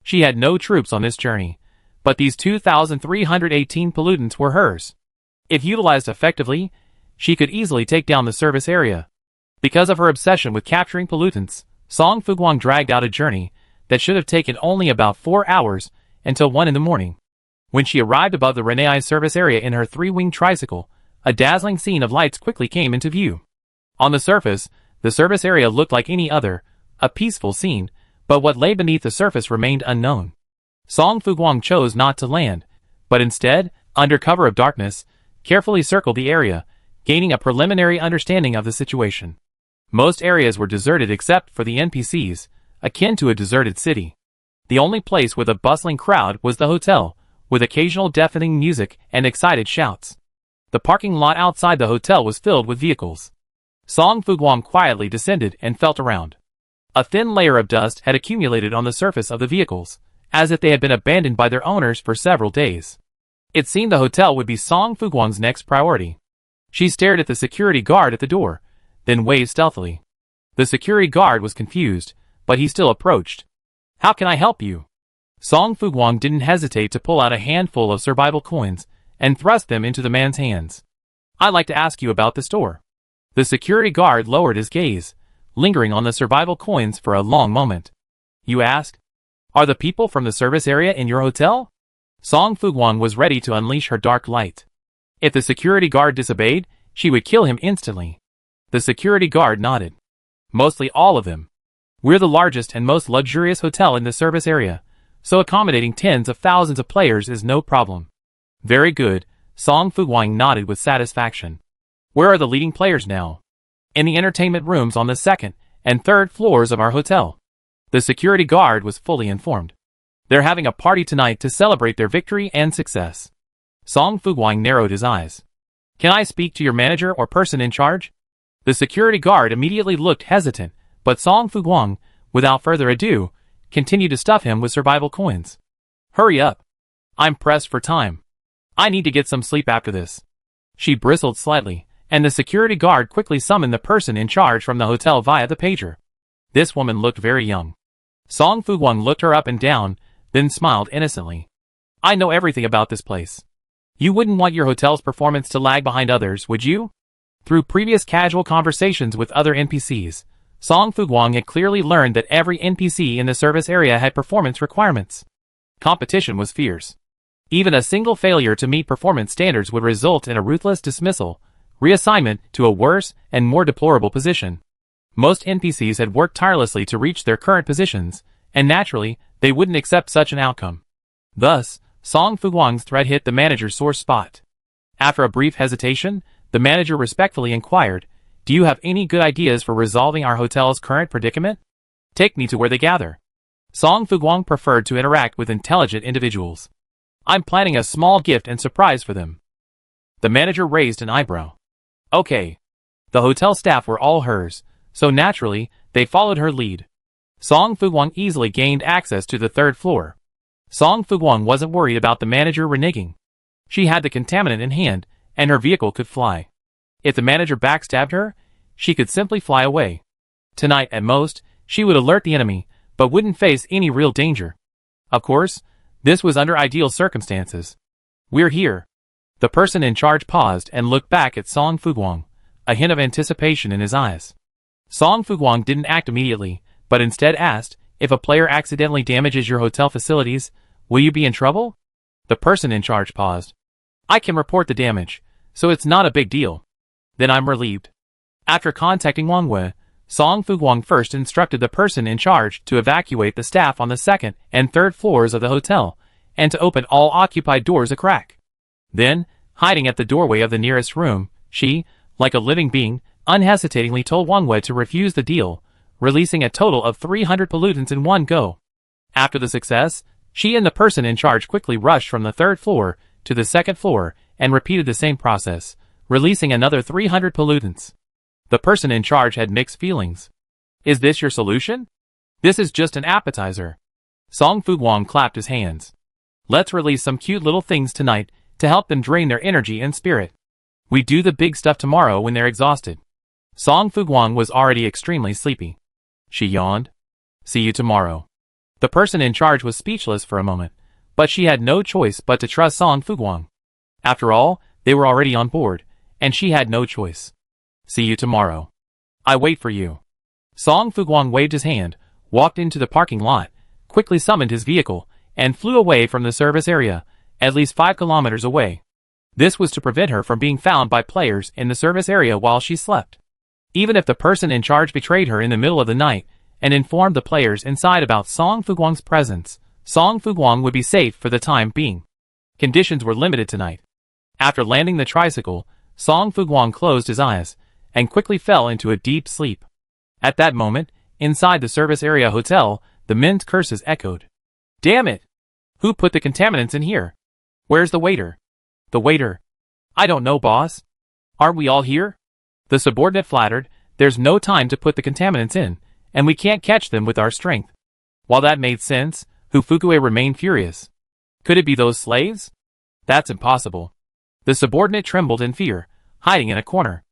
She had no troops on this journey, but these 2,318 pollutants were hers. If utilized effectively, she could easily take down the service area. Because of her obsession with capturing pollutants, Song Fuguang dragged out a journey that should have taken only about 4 hours until 1 in the morning. When she arrived above the Renai service area in her 3-winged tricycle, a dazzling scene of lights quickly came into view. On the surface, the service area looked like any other, a peaceful scene, but what lay beneath the surface remained unknown. Song Fuguang chose not to land, but instead, under cover of darkness, carefully circled the area, gaining a preliminary understanding of the situation. Most areas were deserted except for the NPCs, akin to a deserted city. The only place with a bustling crowd was the hotel, with occasional deafening music and excited shouts. The parking lot outside the hotel was filled with vehicles. Song Fuguang quietly descended and felt around. A thin layer of dust had accumulated on the surface of the vehicles, as if they had been abandoned by their owners for several days. It seemed the hotel would be Song Fuguang's next priority. She stared at the security guard at the door, then waved stealthily. The security guard was confused, but he still approached. "How can I help you?" Song Fuguang didn't hesitate to pull out a handful of survival coins and thrust them into the man's hands. "I'd like to ask you about the store." The security guard lowered his gaze, lingering on the survival coins for a long moment. "You ask? Are the people from the service area in your hotel?" Song Fuguang was ready to unleash her dark light. If the security guard disobeyed, she would kill him instantly. The security guard nodded. "Mostly all of them. We're the largest and most luxurious hotel in the service area, so accommodating tens of thousands of players is no problem." "Very good," Song Fuguang nodded with satisfaction. "Where are the leading players now?" "In the entertainment rooms on the 2nd and 3rd floors of our hotel." The security guard was fully informed. "They're having a party tonight to celebrate their victory and success." Song Fuguang narrowed his eyes. "Can I speak to your manager or person in charge?" The security guard immediately looked hesitant, but Song Fuguang, without further ado, continued to stuff him with survival coins. "Hurry up. I'm pressed for time. I need to get some sleep after this." She bristled slightly, and the security guard quickly summoned the person in charge from the hotel via the pager. This woman looked very young. Song Fuguang looked her up and down, then smiled innocently. "I know everything about this place. You wouldn't want your hotel's performance to lag behind others, would you?" Through previous casual conversations with other NPCs, Song Fuguang had clearly learned that every NPC in the service area had performance requirements. Competition was fierce. Even a single failure to meet performance standards would result in a ruthless dismissal, reassignment to a worse and more deplorable position. Most NPCs had worked tirelessly to reach their current positions, and naturally, they wouldn't accept such an outcome. Thus, Song Fuguang's threat hit the manager's sore spot. After a brief hesitation, the manager respectfully inquired, "Do you have any good ideas for resolving our hotel's current predicament? Take me to where they gather." Song Fuguang preferred to interact with intelligent individuals. "I'm planning a small gift and surprise for them." The manager raised an eyebrow. "Okay." The hotel staff were all hers, so naturally, they followed her lead. Song Fuguang easily gained access to the 3rd floor. Song Fuguang wasn't worried about the manager reneging. She had the contaminant in hand, and her vehicle could fly. If the manager backstabbed her, she could simply fly away. Tonight, at most, she would alert the enemy, but wouldn't face any real danger. Of course, this was under ideal circumstances. "We're here." The person in charge paused and looked back at Song Fuguang, a hint of anticipation in his eyes. Song Fuguang didn't act immediately, but instead asked, "If a player accidentally damages your hotel facilities, will you be in trouble?" The person in charge paused. "I can report the damage, so it's not a big deal." "Then I'm relieved." After contacting Wang Wei, Song Fuguang first instructed the person in charge to evacuate the staff on the 2nd and 3rd floors of the hotel, and to open all occupied doors a crack. Then, hiding at the doorway of the nearest room, she, like a living being, unhesitatingly told Wang Wei to refuse the deal, releasing a total of 300 pollutants in one go. After the success, she and the person in charge quickly rushed from the third floor to the second floor and repeated the same process, releasing another 300 pollutants. The person in charge had mixed feelings. Is this your solution? This is just an appetizer. Song Fuguang clapped his hands. Let's release some cute little things tonight to help them drain their energy and spirit. We do the big stuff tomorrow when they're exhausted. Song Fuguang was already extremely sleepy. She yawned. See you tomorrow. The person in charge was speechless for a moment, but she had no choice but to trust Song Fuguang. After all, they were already on board, and she had no choice. See you tomorrow. I wait for you. Song Fuguang waved his hand, walked into the parking lot, quickly summoned his vehicle, and flew away from the service area, at least 5 kilometers away. This was to prevent her from being found by players in the service area while she slept. Even if the person in charge betrayed her in the middle of the night and informed the players inside about Song Fuguang's presence, Song Fuguang would be safe for the time being. Conditions were limited tonight. After landing the tricycle, Song Fuguang closed his eyes and quickly fell into a deep sleep. At that moment, inside the service area hotel, the men's curses echoed. Damn it! Who put the contaminants in here? Where's the waiter? The waiter. I don't know, boss. Aren't we all here? The subordinate flattered, there's no time to put the contaminants in, and we can't catch them with our strength. While that made sense, Hufukue remained furious. Could it be those slaves? That's impossible. The subordinate trembled in fear, hiding in a corner.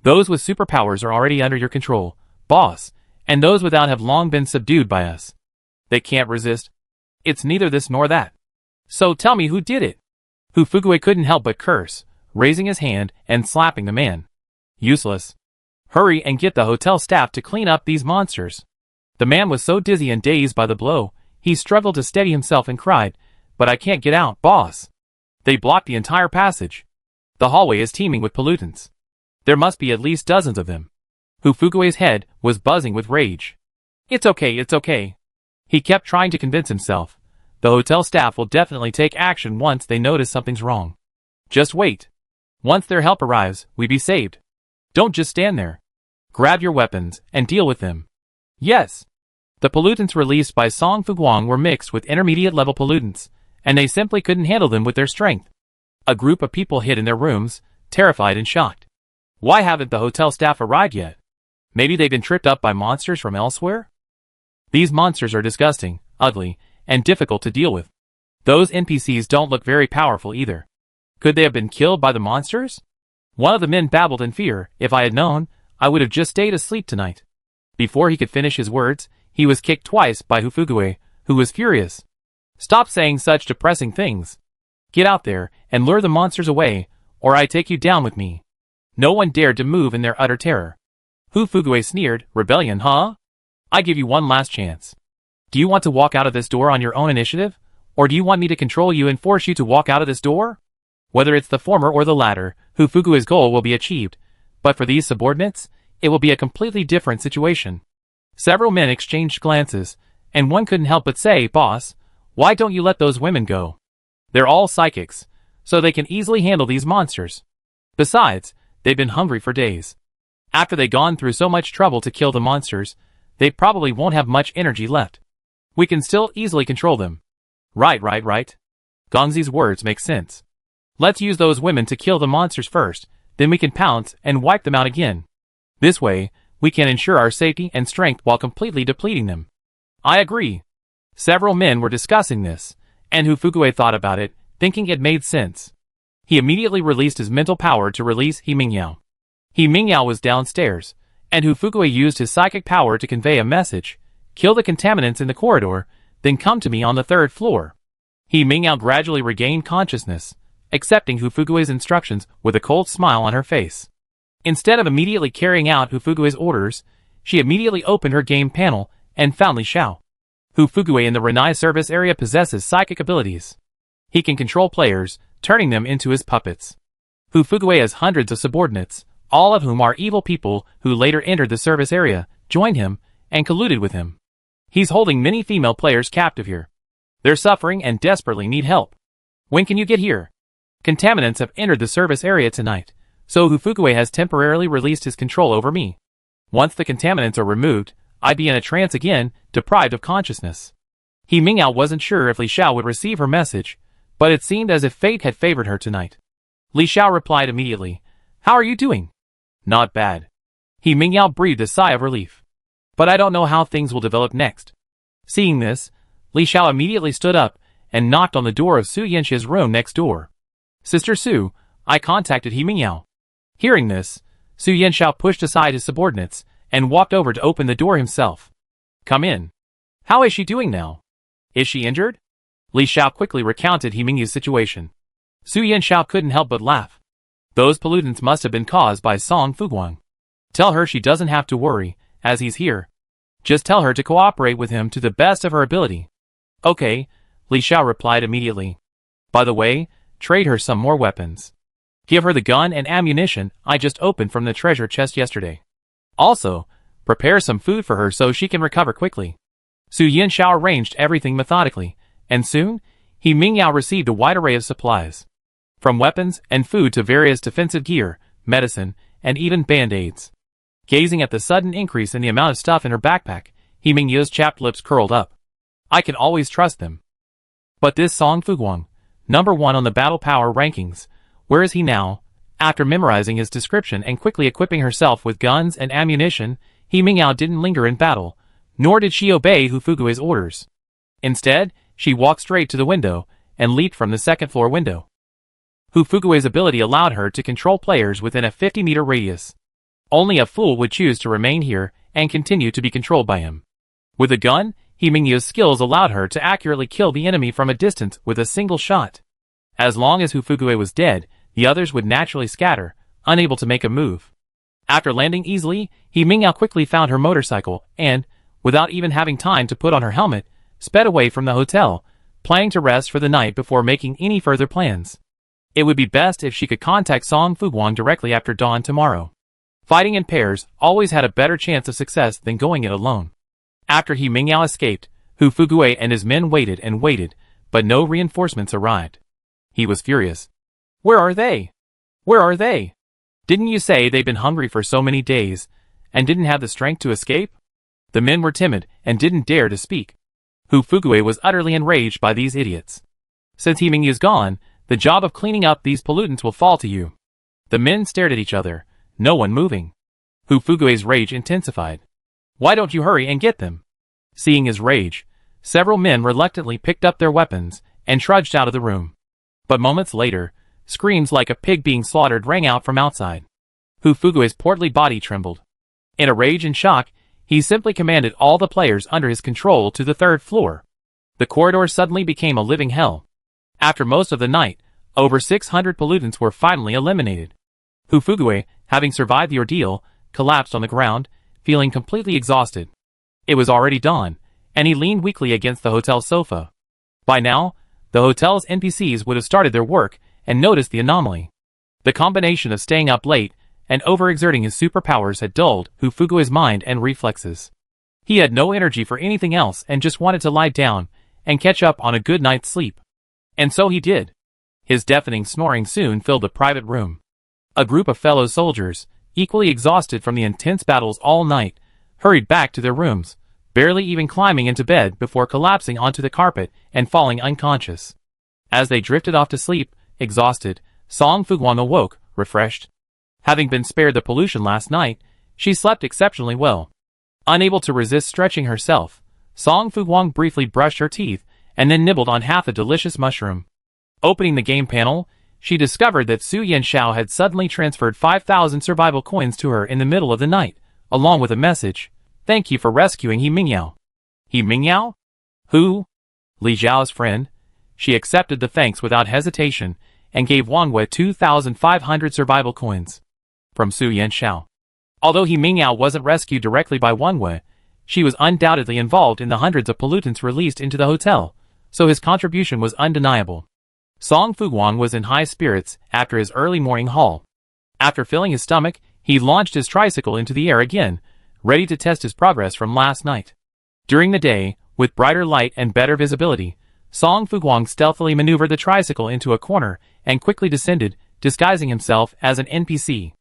Those with superpowers are already under your control, boss, and those without have long been subdued by us. They can't resist. It's neither this nor that. So tell me who did it. Hufukue couldn't help but curse, raising his hand and slapping the man. Useless. Hurry and get the hotel staff to clean up these monsters. The man was so dizzy and dazed by the blow, he struggled to steady himself and cried, but I can't get out, boss. They blocked the entire passage. The hallway is teeming with pollutants. There must be at least dozens of them. Hufukue's head was buzzing with rage. It's okay, it's okay. He kept trying to convince himself. The hotel staff will definitely take action once they notice something's wrong. Just wait. Once their help arrives, we be saved. Don't just stand there. Grab your weapons and deal with them. Yes. The pollutants released by Song Fuguang were mixed with intermediate-level pollutants, and they simply couldn't handle them with their strength. A group of people hid in their rooms, terrified and shocked. Why haven't the hotel staff arrived yet? Maybe they've been tripped up by monsters from elsewhere? These monsters are disgusting, ugly, and difficult to deal with. Those NPCs don't look very powerful either. Could they have been killed by the monsters? One of the men babbled in fear. If I had known, I would have just stayed asleep tonight. Before he could finish his words, he was kicked twice by Hufukue, who was furious. Stop saying such depressing things. Get out there and lure the monsters away, or I take you down with me. No one dared to move in their utter terror. Hufukue sneered, rebellion, huh? I give you one last chance. Do you want to walk out of this door on your own initiative, or do you want me to control you and force you to walk out of this door? Whether it's the former or the latter, Hufukue's goal will be achieved, but for these subordinates, it will be a completely different situation. Several men exchanged glances, and one couldn't help but say, Boss, why don't you let those women go? They're all psychics, so they can easily handle these monsters. Besides, they've been hungry for days. After they've gone through so much trouble to kill the monsters, they probably won't have much energy left. We can still easily control them. Right. Gongzi's words make sense. Let's use those women to kill the monsters first, then we can pounce and wipe them out again. This way, we can ensure our safety and strength while completely depleting them. I agree. Several men were discussing this, and Hufukue thought about it, thinking it made sense. He immediately released his mental power to release He Mingyao. He Mingyao was downstairs, and Hufukue used his psychic power to convey a message. Kill the contaminants in the corridor, then come to me on the 3rd floor. He Mingyao gradually regained consciousness, accepting Hufukue's instructions with a cold smile on her face. Instead of immediately carrying out Hufukue's orders, she immediately opened her game panel and found Li Xiao. Hufukue in the Renai service area possesses psychic abilities. He can control players, turning them into his puppets. Hufukue has hundreds of subordinates, all of whom are evil people who later entered the service area, joined him, and colluded with him. He's holding many female players captive here. They're suffering and desperately need help. When can you get here? Contaminants have entered the service area tonight, so Hufugue has temporarily released his control over me. Once the contaminants are removed, I'd be in a trance again, deprived of consciousness. He Mingyao wasn't sure if Li Xiao would receive her message, but it seemed as if fate had favored her tonight. Li Xiao replied immediately, "How are you doing?" "Not bad." He Mingyao breathed a sigh of relief. "But I don't know how things will develop next." Seeing this, Li Xiao immediately stood up and knocked on the door of Su Yanxi's room next door. "Sister Su, I contacted He Mingyao." Hearing this, Su Yanxiao pushed aside his subordinates and walked over to open the door himself. "Come in. How is she doing now? Is she injured?" Li Xiao quickly recounted He Mingyu's situation. Su Yanxiao couldn't help but laugh. Those pollutants must have been caused by Song Fuguang. Tell her she doesn't have to worry, as he's here. Just tell her to cooperate with him to the best of her ability. "Okay," Li Xiao replied immediately. "By the way, trade her some more weapons. Give her the gun and ammunition I just opened from the treasure chest yesterday. Also, prepare some food for her so she can recover quickly." Su Yanxiao arranged everything methodically, and soon, He Mingyao received a wide array of supplies. From weapons and food to various defensive gear, medicine, and even band-aids. Gazing at the sudden increase in the amount of stuff in her backpack, He Mingyao's chapped lips curled up. I can always trust them. But this Song Fuguang, #1 on the battle power rankings, where is he now? After memorizing his description and quickly equipping herself with guns and ammunition, He Mingyao didn't linger in battle, nor did she obey Hufugue's orders. Instead, she walked straight to the window and leaped from the second-floor window. Hufugue's ability allowed her to control players within a 50-meter radius. Only a fool would choose to remain here and continue to be controlled by him. With a gun, He Mingyao's skills allowed her to accurately kill the enemy from a distance with a single shot. As long as Hufugue was dead, the others would naturally scatter, unable to make a move. After landing easily, He Mingyao quickly found her motorcycle and, without even having time to put on her helmet, sped away from the hotel, planning to rest for the night before making any further plans. It would be best if she could contact Song Fuguang directly after dawn tomorrow. Fighting in pairs always had a better chance of success than going it alone. After He Mingyao escaped, Hufugue and his men waited and waited, but no reinforcements arrived. He was furious. Where are they? Where are they? Didn't you say they'd been hungry for so many days, and didn't have the strength to escape? The men were timid and didn't dare to speak. Hufugue was utterly enraged by these idiots. Since He Mingyu's gone, the job of cleaning up these pollutants will fall to you. The men stared at each other, no one moving. Hufugue's rage intensified. Why don't you hurry and get them? Seeing his rage, several men reluctantly picked up their weapons and trudged out of the room. But moments later, screams like a pig being slaughtered rang out from outside. Hufugue's portly body trembled. In a rage and shock, he simply commanded all the players under his control to the 3rd floor. The corridor suddenly became a living hell. After most of the night, over 600 pollutants were finally eliminated. Hufugue, having survived the ordeal, collapsed on the ground, feeling completely exhausted. It was already dawn, and he leaned weakly against the hotel sofa. By now, the hotel's NPCs would have started their work and noticed the anomaly. The combination of staying up late and overexerting his superpowers had dulled Hufugue's mind and reflexes. He had no energy for anything else and just wanted to lie down and catch up on a good night's sleep. And so he did. His deafening snoring soon filled the private room. A group of fellow soldiers, equally exhausted from the intense battles all night, hurried back to their rooms, barely even climbing into bed before collapsing onto the carpet and falling unconscious. As they drifted off to sleep, exhausted, Song Fuguang awoke, refreshed. Having been spared the pollution last night, she slept exceptionally well. Unable to resist stretching herself, Song Fuguang briefly brushed her teeth and then nibbled on half a delicious mushroom. Opening the game panel, she discovered that Su Yanxiao had suddenly transferred 5,000 survival coins to her in the middle of the night, along with a message, "Thank you for rescuing He Mingyao." He Mingyao? Who? Li Zhao's friend. She accepted the thanks without hesitation and gave Wang Wei 2,500 survival coins. From Su Yanxiao. Although He Mingyao wasn't rescued directly by Wang Wei, she was undoubtedly involved in the hundreds of pollutants released into the hotel, so his contribution was undeniable. Song Fuguang was in high spirits after his early morning haul. After filling his stomach, he launched his tricycle into the air again, ready to test his progress from last night. During the day, with brighter light and better visibility, Song Fuguang stealthily maneuvered the tricycle into a corner and quickly descended, disguising himself as an NPC.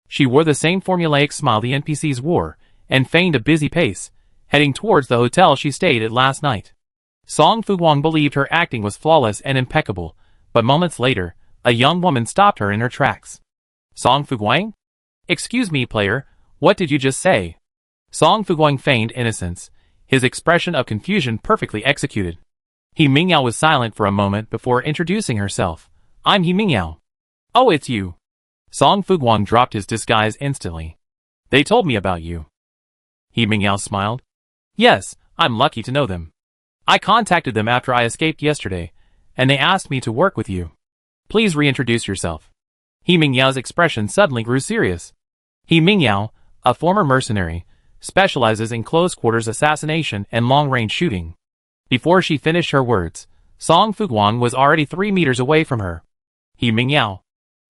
She wore the same formulaic smile the NPCs wore, and feigned a busy pace, heading towards the hotel she stayed at last night. Song Fuguang believed her acting was flawless and impeccable, but moments later, a young woman stopped her in her tracks. Song Fuguang? Excuse me, player, what did you just say? Song Fuguang feigned innocence, his expression of confusion perfectly executed. He Mingyao was silent for a moment before introducing herself. I'm He Mingyao. Oh, it's you. Song Fuguang dropped his disguise instantly. They told me about you. He Mingyao smiled. Yes, I'm lucky to know them. I contacted them after I escaped yesterday, and they asked me to work with you. Please reintroduce yourself. He Mingyao's expression suddenly grew serious. He Mingyao, a former mercenary, specializes in close-quarters assassination and long-range shooting. Before she finished her words, Song Fuguang was already 3 meters away from her. He Mingyao.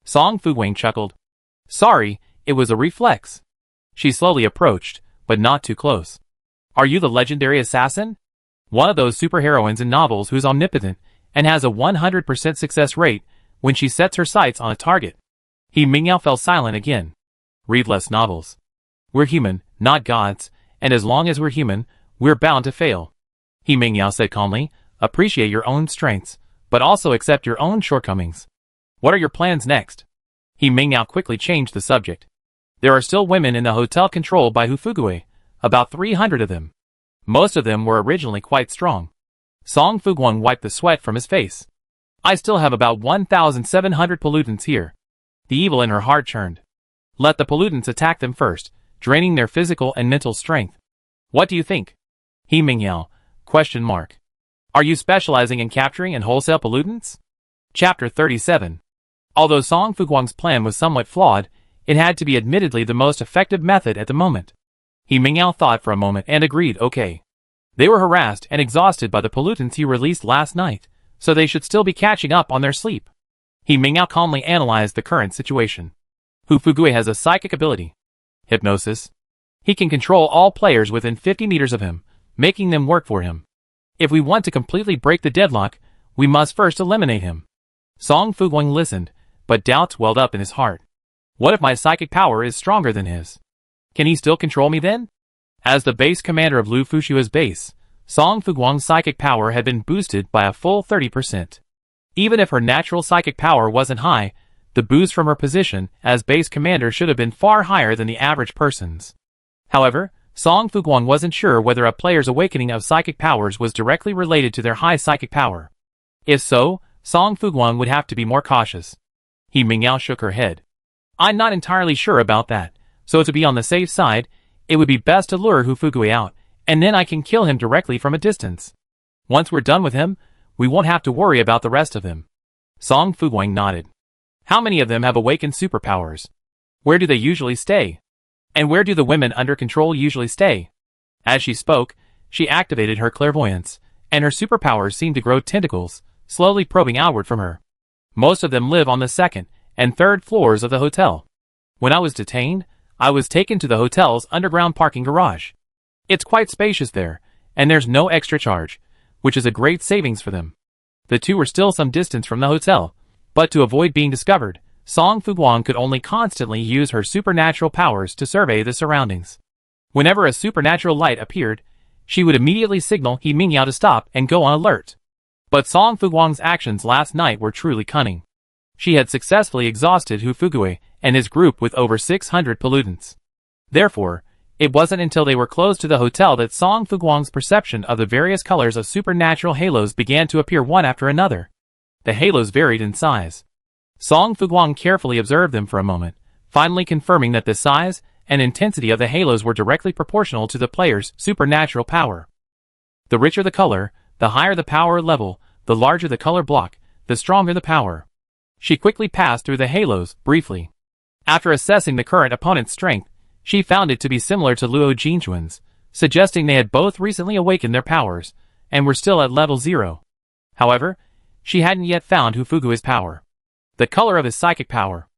Song Fuguang chuckled. Sorry, it was a reflex. She slowly approached, but not too close. Are you the legendary assassin? One of those superheroines in novels who's omnipotent and has a 100% success rate when she sets her sights on a target. He Mingyao fell silent again. Read less novels. We're human, not gods, and as long as we're human, we're bound to fail. He Mingyao said calmly, appreciate your own strengths, but also accept your own shortcomings. What are your plans next? He Mingyao quickly changed the subject. There are still women in the hotel controlled by Hu Fugue, about 300 of them. Most of them were originally quite strong. Song Fuguang wiped the sweat from his face. I still have about 1,700 pollutants here. The evil in her heart churned. Let the pollutants attack them first, draining their physical and mental strength. What do you think? He Mingyao, ? Are you specializing in capturing and wholesale pollutants? Chapter 37. Although Song Fuguang's plan was somewhat flawed, it had to be admittedly the most effective method at the moment. He Mingyao thought for a moment and agreed, okay. They were harassed and exhausted by the pollutants he released last night, so they should still be catching up on their sleep. He Mingyao calmly analyzed the current situation. Hu Fugue has a psychic ability. Hypnosis. He can control all players within 50 meters of him, making them work for him. If we want to completely break the deadlock, we must first eliminate him. Song Fuguang listened, but doubts welled up in his heart. What if my psychic power is stronger than his? Can he still control me then? As the base commander of Lu Fushua's base, Song Fuguang's psychic power had been boosted by a full 30%. Even if her natural psychic power wasn't high, the boost from her position as base commander should have been far higher than the average person's. However, Song Fuguang wasn't sure whether a player's awakening of psychic powers was directly related to their high psychic power. If so, Song Fuguang would have to be more cautious. He Mingyao shook her head. I'm not entirely sure about that, so to be on the safe side, it would be best to lure Hu Fugue out, and then I can kill him directly from a distance. Once we're done with him, we won't have to worry about the rest of them. Song Fuguang nodded. How many of them have awakened superpowers? Where do they usually stay? And where do the women under control usually stay? As she spoke, she activated her clairvoyance, and her superpowers seemed to grow tentacles, slowly probing outward from her. Most of them live on the second and third floors of the hotel. When I was detained, I was taken to the hotel's underground parking garage. It's quite spacious there, and there's no extra charge, which is a great savings for them. The two were still some distance from the hotel, but to avoid being discovered, Song Fuguang could only constantly use her supernatural powers to survey the surroundings. Whenever a supernatural light appeared, she would immediately signal He Mingyao to stop and go on alert. But Song Fuguang's actions last night were truly cunning. She had successfully exhausted Hu Fugue and his group with over 600 pollutants. Therefore, it wasn't until they were close to the hotel that Song Fuguang's perception of the various colors of supernatural halos began to appear one after another. The halos varied in size. Song Fuguang carefully observed them for a moment, finally confirming that the size and intensity of the halos were directly proportional to the player's supernatural power. The richer the color, the higher the power level, the larger the color block, the stronger the power. She quickly passed through the halos, briefly. After assessing the current opponent's strength, she found it to be similar to Luo Jinchuan's, suggesting they had both recently awakened their powers, and were still at level 0. However, she hadn't yet found Hu Fugue's power. The color of his psychic power.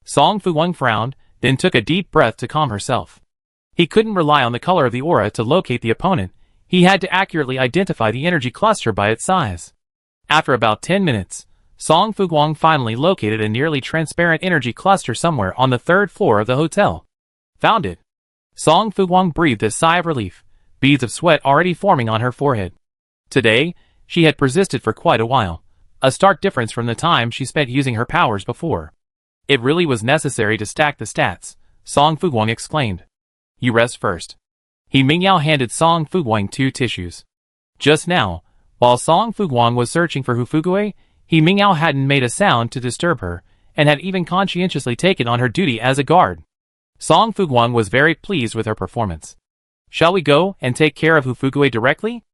Song Fuguang frowned, then took a deep breath to calm herself. He couldn't rely on the color of the aura to locate the opponent, he had to accurately identify the energy cluster by its size. After about 10 minutes, Song Fuguang finally located a nearly transparent energy cluster somewhere on the 3rd floor of the hotel. Found it. Song Fuguang breathed a sigh of relief, beads of sweat already forming on her forehead. Today, she had persisted for quite a while, a stark difference from the time she spent using her powers before. It really was necessary to stack the stats, Song Fuguang exclaimed. You rest first. He Mingyao handed Song Fuguang 2 tissues. Just now, while Song Fuguang was searching for Hu Fugui, He Mingyao hadn't made a sound to disturb her, and had even conscientiously taken on her duty as a guard. Song Fuguang was very pleased with her performance. Shall we go and take care of Hu Fugui directly?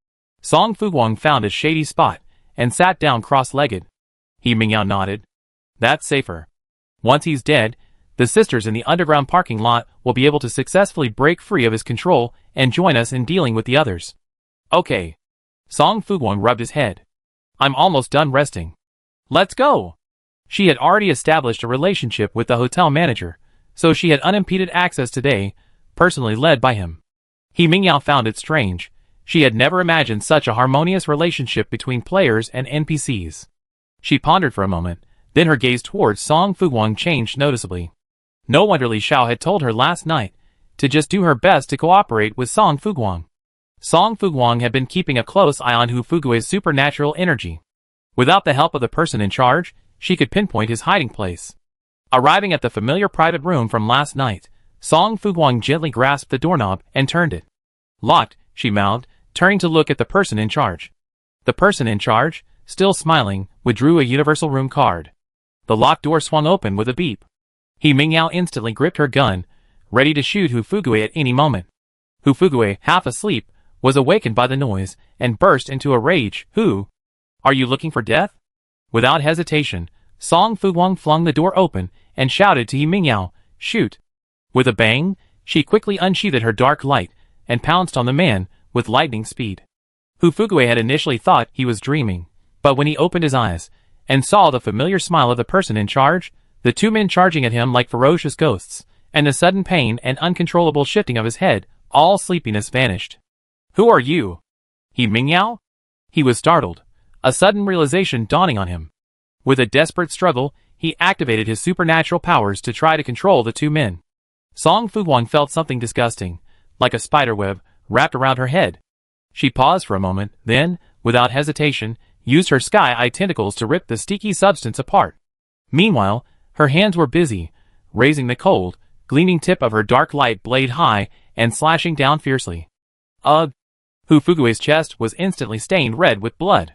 Song Fuguang found a shady spot, and sat down cross-legged. He Mingyao nodded. That's safer. Once he's dead, the sisters in the underground parking lot will be able to successfully break free of his control and join us in dealing with the others. Okay. Song Fuguang rubbed his head. I'm almost done resting. Let's go! She had already established a relationship with the hotel manager, so she had unimpeded access today, personally led by him. He Mingyao found it strange. She had never imagined such a harmonious relationship between players and NPCs. She pondered for a moment, then her gaze towards Song Fuguang changed noticeably. No wonder Li Xiao had told her last night to just do her best to cooperate with Song Fuguang. Song Fuguang had been keeping a close eye on Hu Fugui's supernatural energy. Without the help of the person in charge, she could pinpoint his hiding place. Arriving at the familiar private room from last night, Song Fuguang gently grasped the doorknob and turned it. Locked, she mouthed, turning to look at the person in charge. The person in charge, still smiling, withdrew a universal room card. The locked door swung open with a beep. He Mingyao instantly gripped her gun, ready to shoot Hu Fugui at any moment. Hu Fugui, half asleep, was awakened by the noise, and burst into a rage. Who? Are you looking for death? Without hesitation, Song Fuguang flung the door open, and shouted to He Mingyao, shoot. With a bang, she quickly unsheathed her dark light, and pounced on the man, with lightning speed. Hu Fugui had initially thought he was dreaming, but when he opened his eyes, and saw the familiar smile of the person in charge, the 2 men charging at him like ferocious ghosts, and the sudden pain and uncontrollable shifting of his head, all sleepiness vanished. Who are you? He Mingyao? He was startled, a sudden realization dawning on him. With a desperate struggle, he activated his supernatural powers to try to control the 2 men. Song Fuguang felt something disgusting, like a spiderweb, wrapped around her head. She paused for a moment, then, without hesitation, used her sky-eye tentacles to rip the sticky substance apart. Meanwhile, her hands were busy, raising the cold, gleaming tip of her dark light blade high and slashing down fiercely. Ugh! Hu Fugui's chest was instantly stained red with blood.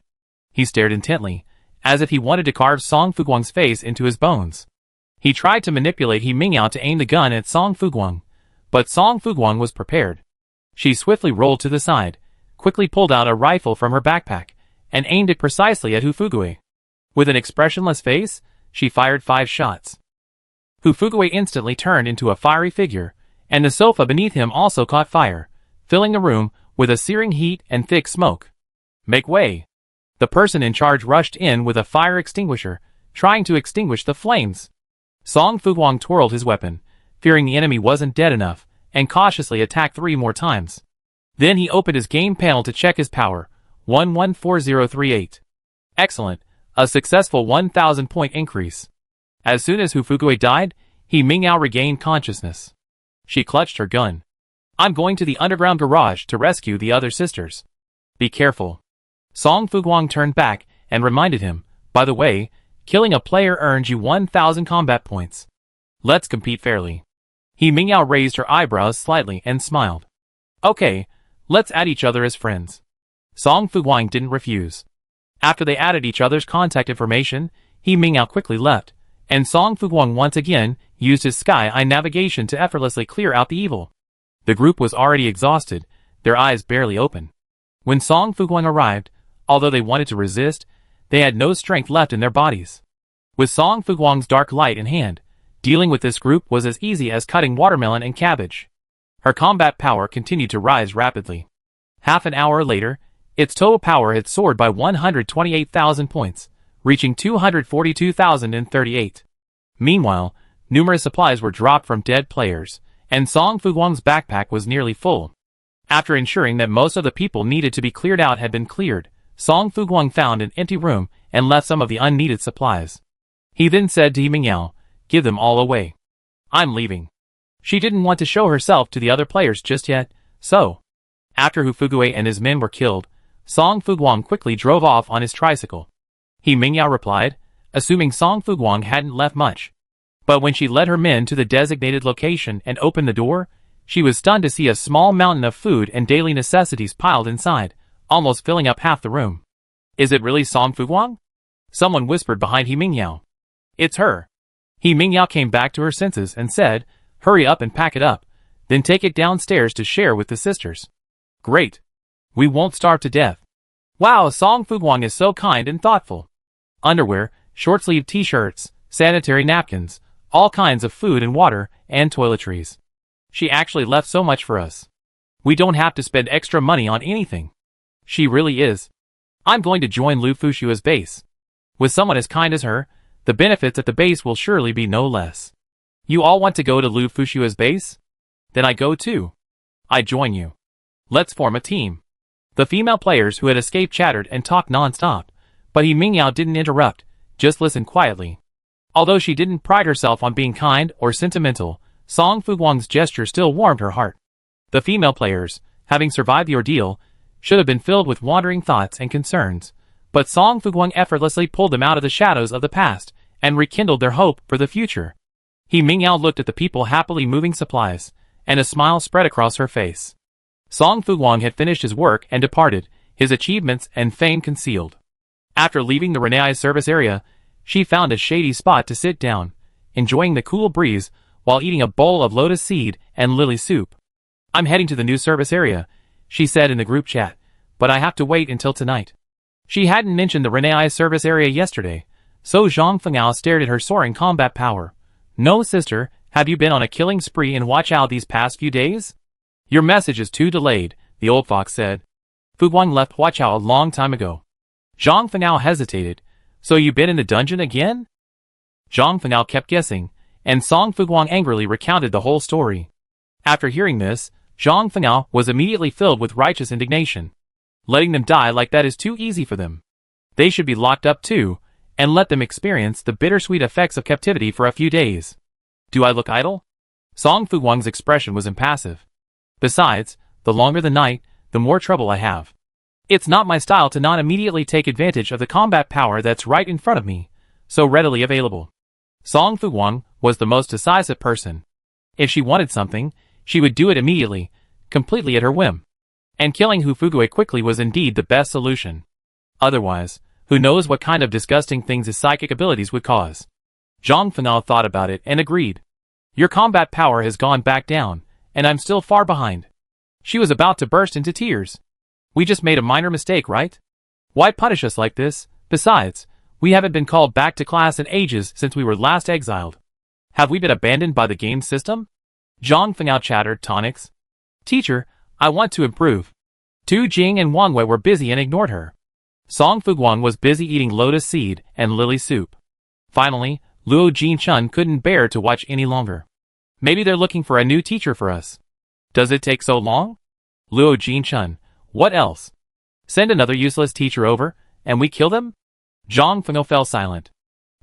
He stared intently, as if he wanted to carve Song Fuguang's face into his bones. He tried to manipulate He Mingyao to aim the gun at Song Fuguang, but Song Fuguang was prepared. She swiftly rolled to the side, quickly pulled out a rifle from her backpack, and aimed it precisely at Hu Fugui. With an expressionless face, she fired 5 shots. Hu Fugui instantly turned into a fiery figure, and the sofa beneath him also caught fire, filling the room with a searing heat and thick smoke. Make way! The person in charge rushed in with a fire extinguisher, trying to extinguish the flames. Song Fuguang twirled his weapon, fearing the enemy wasn't dead enough, and cautiously attacked 3 more times. Then he opened his game panel to check his power. 114038. Excellent, a successful 1,000 point increase. As soon as Hu Fugui died, He Mingyao regained consciousness. She clutched her gun. I'm going to the underground garage to rescue the other sisters. Be careful. Song Fuguang turned back and reminded him, by the way, killing a player earns you 1,000 combat points. Let's compete fairly. He Mingyao raised her eyebrows slightly and smiled. Okay, let's add each other as friends. Song Fuguang didn't refuse. After they added each other's contact information, He Mingyao quickly left, and Song Fuguang once again used his sky-eye navigation to effortlessly clear out the evil. The group was already exhausted, their eyes barely open. When Song Fuguang arrived, although they wanted to resist, they had no strength left in their bodies. With Song Fuguang's dark light in hand, dealing with this group was as easy as cutting watermelon and cabbage. Her combat power continued to rise rapidly. Half an hour later, its total power had soared by 128,000 points, reaching 242,038. Meanwhile, numerous supplies were dropped from dead players, and Song Fuguang's backpack was nearly full. After ensuring that most of the people needed to be cleared out had been cleared, Song Fuguang found an empty room and left some of the unneeded supplies. He then said to Yimingao, "Give them all away. I'm leaving." She didn't want to show herself to the other players just yet, so after Hu Fugue and his men were killed, Song Fuguang quickly drove off on his tricycle. Yimingao replied, assuming Song Fuguang hadn't left much. But when she led her men to the designated location and opened the door, she was stunned to see a small mountain of food and daily necessities piled inside, almost filling up half the room. "Is it really Song Fuguang?" Someone whispered behind Yimingao. "It's her." Yimingao came back to her senses and said, "Hurry up and pack it up, then take it downstairs to share with the sisters." "Great. We won't starve to death." "Wow, Song Fuguang is so kind and thoughtful." Underwear, short-sleeved t-shirts, sanitary napkins, all kinds of food and water, and toiletries. She actually left so much for us. We don't have to spend extra money on anything. She really is. I'm going to join Lu Fushua's base. With someone as kind as her, the benefits at the base will surely be no less. You all want to go to Lu Fushua's base? Then I go too. I join you. Let's form a team. The female players who had escaped chattered and talked non-stop, but Yimingao didn't interrupt, just listened quietly. Although she didn't pride herself on being kind or sentimental, Song Fuguang's gesture still warmed her heart. The female players, having survived the ordeal, should have been filled with wandering thoughts and concerns, but Song Fuguang effortlessly pulled them out of the shadows of the past and rekindled their hope for the future. Yimingao looked at the people happily moving supplies, and a smile spread across her face. Song Fuguang had finished his work and departed, his achievements and fame concealed. After leaving the Renai's service area, she found a shady spot to sit down, enjoying the cool breeze while eating a bowl of lotus seed and lily soup. "I'm heading to the new service area," she said in the group chat, "but I have to wait until tonight." She hadn't mentioned the Renai's service area yesterday, so Zhang Fengao stared at her soaring combat power. "No, sister, have you been on a killing spree in Watch Out these past few days?" "Your message is too delayed," the old fox said. "Fuguang left Watch Out a long time ago." Zhang Fengao hesitated. "So you've been in the dungeon again?" Zhang Fengao kept guessing, and Song Fuguang angrily recounted the whole story. After hearing this, Zhang Fengao was immediately filled with righteous indignation. Letting them die like that is too easy for them. They should be locked up too, and let them experience the bittersweet effects of captivity for a few days. "Do I look idle?" Song Fuguang's expression was impassive. "Besides, the longer the night, the more trouble I have. It's not my style to not immediately take advantage of the combat power that's right in front of me, so readily available." Song Fuguang was the most decisive person. If she wanted something, she would do it immediately, completely at her whim. And killing Hu Fugue quickly was indeed the best solution. Otherwise, who knows what kind of disgusting things his psychic abilities would cause. Zhang Fengao thought about it and agreed. "Your combat power has gone back down, and I'm still far behind." She was about to burst into tears. "We just made a minor mistake, right? Why punish us like this? Besides, we haven't been called back to class in ages since we were last exiled. Have we been abandoned by the game system?" Zhang Fengao chattered tonics. "Teacher, I want to improve." Tu Jing and Wang Wei were busy and ignored her. Song Fuguang was busy eating lotus seed and lily soup. Finally, Luo Jinchun couldn't bear to watch any longer. "Maybe they're looking for a new teacher for us." "Does it take so long?" Luo Jinchun, "What else? Send another useless teacher over, and we kill them?" Zhang Fengao fell silent.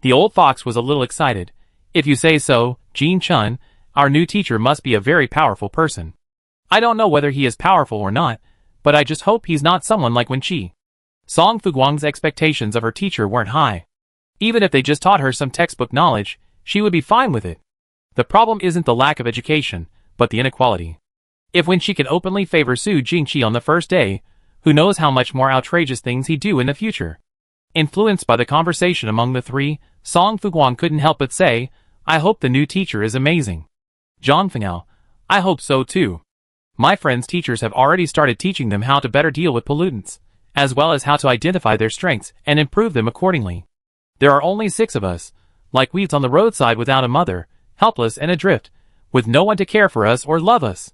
The old fox was a little excited. "If you say so, Jinchun, our new teacher must be a very powerful person. I don't know whether he is powerful or not, but I just hope he's not someone like Wenqi." Song Fuguang's expectations of her teacher weren't high. Even if they just taught her some textbook knowledge, she would be fine with it. The problem isn't the lack of education, but the inequality. If Wenqi can openly favor Su Jingqi on the first day, who knows how much more outrageous things he'd do in the future. Influenced by the conversation among the three, Song Fuguang couldn't help but say, "I hope the new teacher is amazing." Zhang Fengao, "I hope so too. My friends' teachers have already started teaching them how to better deal with pollutants, as well as how to identify their strengths and improve them accordingly. There are only 6 of us, like weeds on the roadside without a mother, helpless and adrift, with no one to care for us or love us."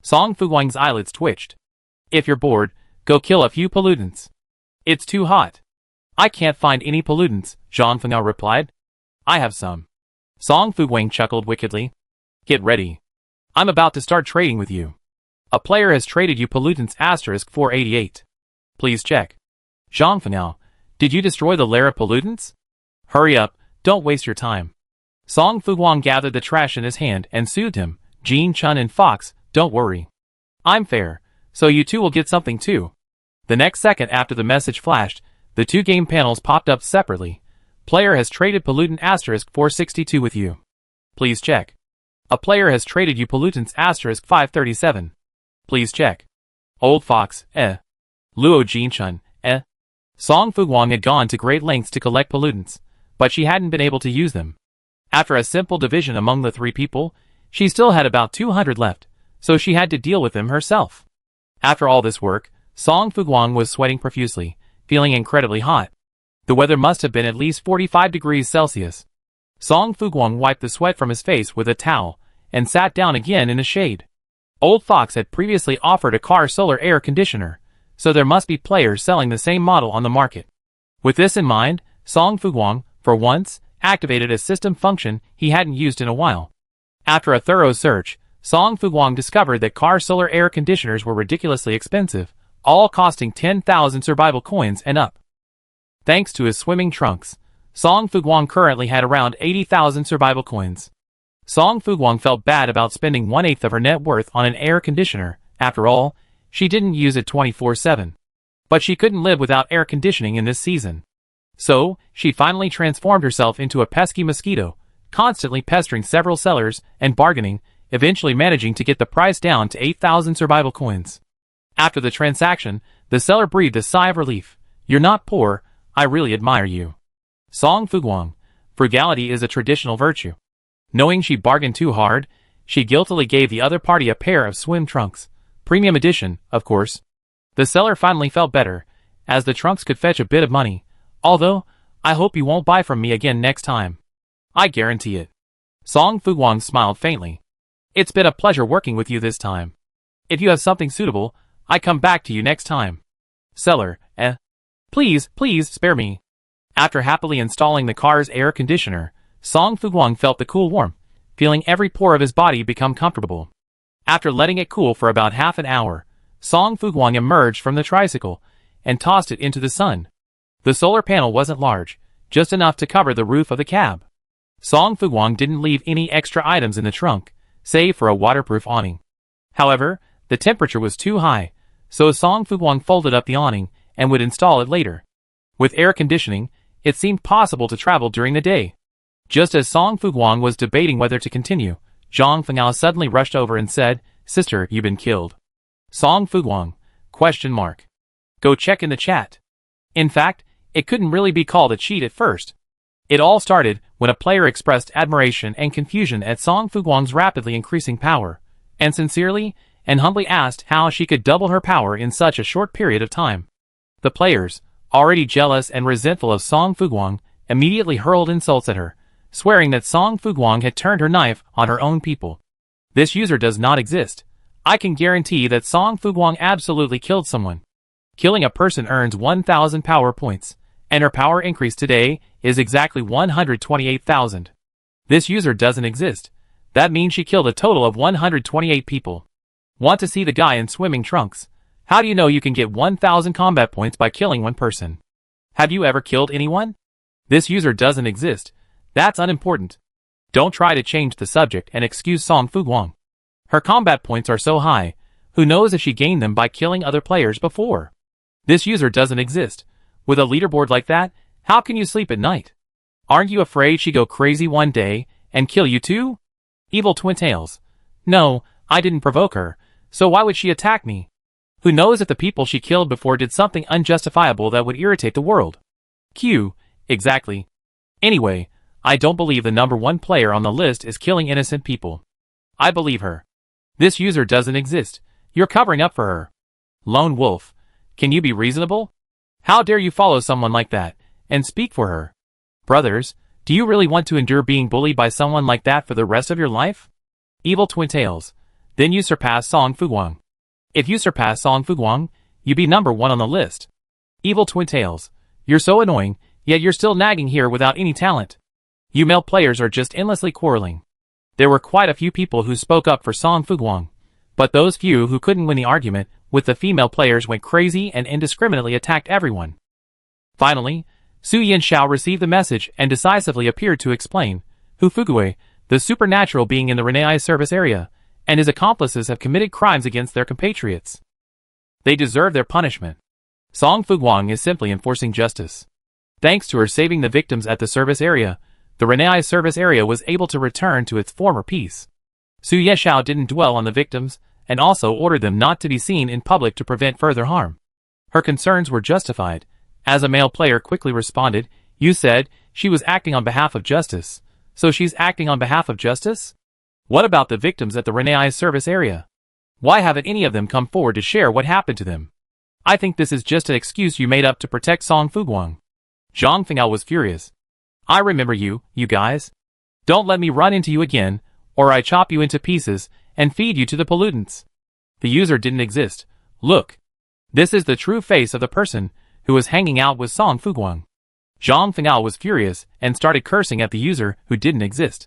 Song Fuguang's eyelids twitched. "If you're bored, go kill a few pollutants." "It's too hot." "I can't find any pollutants," Zhang Fengao replied. "I have some." Song Fuguang chuckled wickedly. "Get ready. I'm about to start trading with you. A player has traded you pollutants *488. Please check." Zhang Fengao, did you destroy the lair of pollutants? Hurry up, don't waste your time. Song Fuguang gathered the trash in his hand and soothed him. Jin Chun and Fox, don't worry. I'm fair, so you two will get something too. The next second after the message flashed, the two game panels popped up separately. Player has traded pollutant asterisk 462 with you. Please check. A player has traded you pollutants asterisk 537. Please check. Old Fox, Luo Jinchun, Song Fuguang had gone to great lengths to collect pollutants, but she hadn't been able to use them. After a simple division among the three people, she still had about 200 left, so she had to deal with them herself. After all this work, Song Fuguang was sweating profusely, feeling incredibly hot. The weather must have been at least 45 degrees Celsius. Song Fuguang wiped the sweat from his face with a towel, and sat down again in the shade. Old Fox had previously offered a car solar air conditioner, so there must be players selling the same model on the market. With this in mind, Song Fuguang, for once, activated a system function he hadn't used in a while. After a thorough search, Song Fuguang discovered that car solar air conditioners were ridiculously expensive, all costing 10,000 survival coins and up. Thanks to his swimming trunks, Song Fuguang currently had around 80,000 survival coins. Song Fuguang felt bad about spending 1/8 of her net worth on an air conditioner. After all, she didn't use it 24/7. But she couldn't live without air conditioning in this season. So, she finally transformed herself into a pesky mosquito, constantly pestering several sellers and bargaining, eventually managing to get the price down to 8,000 survival coins. After the transaction, the seller breathed a sigh of relief. You're not poor, I really admire you. Song Fuguang, frugality is a traditional virtue. Knowing she bargained too hard, she guiltily gave the other party a pair of swim trunks. Premium edition, of course. The seller finally felt better, as the trunks could fetch a bit of money. Although, I hope you won't buy from me again next time. I guarantee it. Song Fuguang smiled faintly. It's been a pleasure working with you this time. If you have something suitable, I come back to you next time. Seller, Please, please, spare me. After happily installing the car's air conditioner, Song Fuguang felt the cool warmth, feeling every pore of his body become comfortable. After letting it cool for about half an hour, Song Fuguang emerged from the tricycle and tossed it into the sun. The solar panel wasn't large, just enough to cover the roof of the cab. Song Fuguang didn't leave any extra items in the trunk, save for a waterproof awning. However, the temperature was too high, so Song Fuguang folded up the awning and would install it later. With air conditioning, it seemed possible to travel during the day. Just as Song Fuguang was debating whether to continue, Zhang Fengao suddenly rushed over and said, Sister, you've been killed. Song Fuguang, ? Go check in the chat. In fact, it couldn't really be called a cheat at first. It all started when a player expressed admiration and confusion at Song Fuguang's rapidly increasing power, and sincerely and humbly asked how she could double her power in such a short period of time. The players, already jealous and resentful of Song Fuguang, immediately hurled insults at her, swearing that Song Fuguang had turned her knife on her own people. This user does not exist. I can guarantee that Song Fuguang absolutely killed someone. Killing a person earns 1,000 power points, and her power increase today is exactly 128,000. This user doesn't exist. That means she killed a total of 128 people. Want to see the guy in swimming trunks? How do you know you can get 1,000 combat points by killing one person? Have you ever killed anyone? This user doesn't exist. That's unimportant. Don't try to change the subject and excuse Song Fuguang. Her combat points are so high, who knows if she gained them by killing other players before? This user doesn't exist. With a leaderboard like that, how can you sleep at night? Aren't you afraid she'd go crazy one day and kill you too? Evil Twin Tails. No, I didn't provoke her, so why would she attack me? Who knows if the people she killed before did something unjustifiable that would irritate the world? Exactly. Anyway, I don't believe the #1 player on the list is killing innocent people. I believe her. This user doesn't exist. You're covering up for her. Lone Wolf, can you be reasonable? How dare you follow someone like that and speak for her? Brothers, do you really want to endure being bullied by someone like that for the rest of your life? Evil Twin Tails, then you surpass Song Fuguang. If you surpass Song Fuguang, you'd be #1 on the list. Evil Twin Tails, you're so annoying, yet you're still nagging here without any talent. You male players are just endlessly quarreling. There were quite a few people who spoke up for Song Fuguang, but those few who couldn't win the argument with the female players went crazy and indiscriminately attacked everyone. Finally, Su Yanxiao received the message and decisively appeared to explain. Hu Fugui, the supernatural being in the Renai service area, and his accomplices have committed crimes against their compatriots. They deserve their punishment. Song Fuguang is simply enforcing justice. Thanks to her saving the victims at the service area, the Renai service area was able to return to its former peace. Su Yanxiao didn't dwell on the victims, and also ordered them not to be seen in public to prevent further harm. Her concerns were justified. As a male player quickly responded, "You said she was acting on behalf of justice, so she's acting on behalf of justice? What about the victims at the Renai service area? Why haven't any of them come forward to share what happened to them? I think this is just an excuse you made up to protect Song Fuguang." Zhang Fengao was furious. "I remember you guys. Don't let me run into you again, or I chop you into pieces and feed you to the pollutants." The user didn't exist. Look. This is the true face of the person who was hanging out with Song Fuguang. Zhang Fengao was furious and started cursing at the user who didn't exist.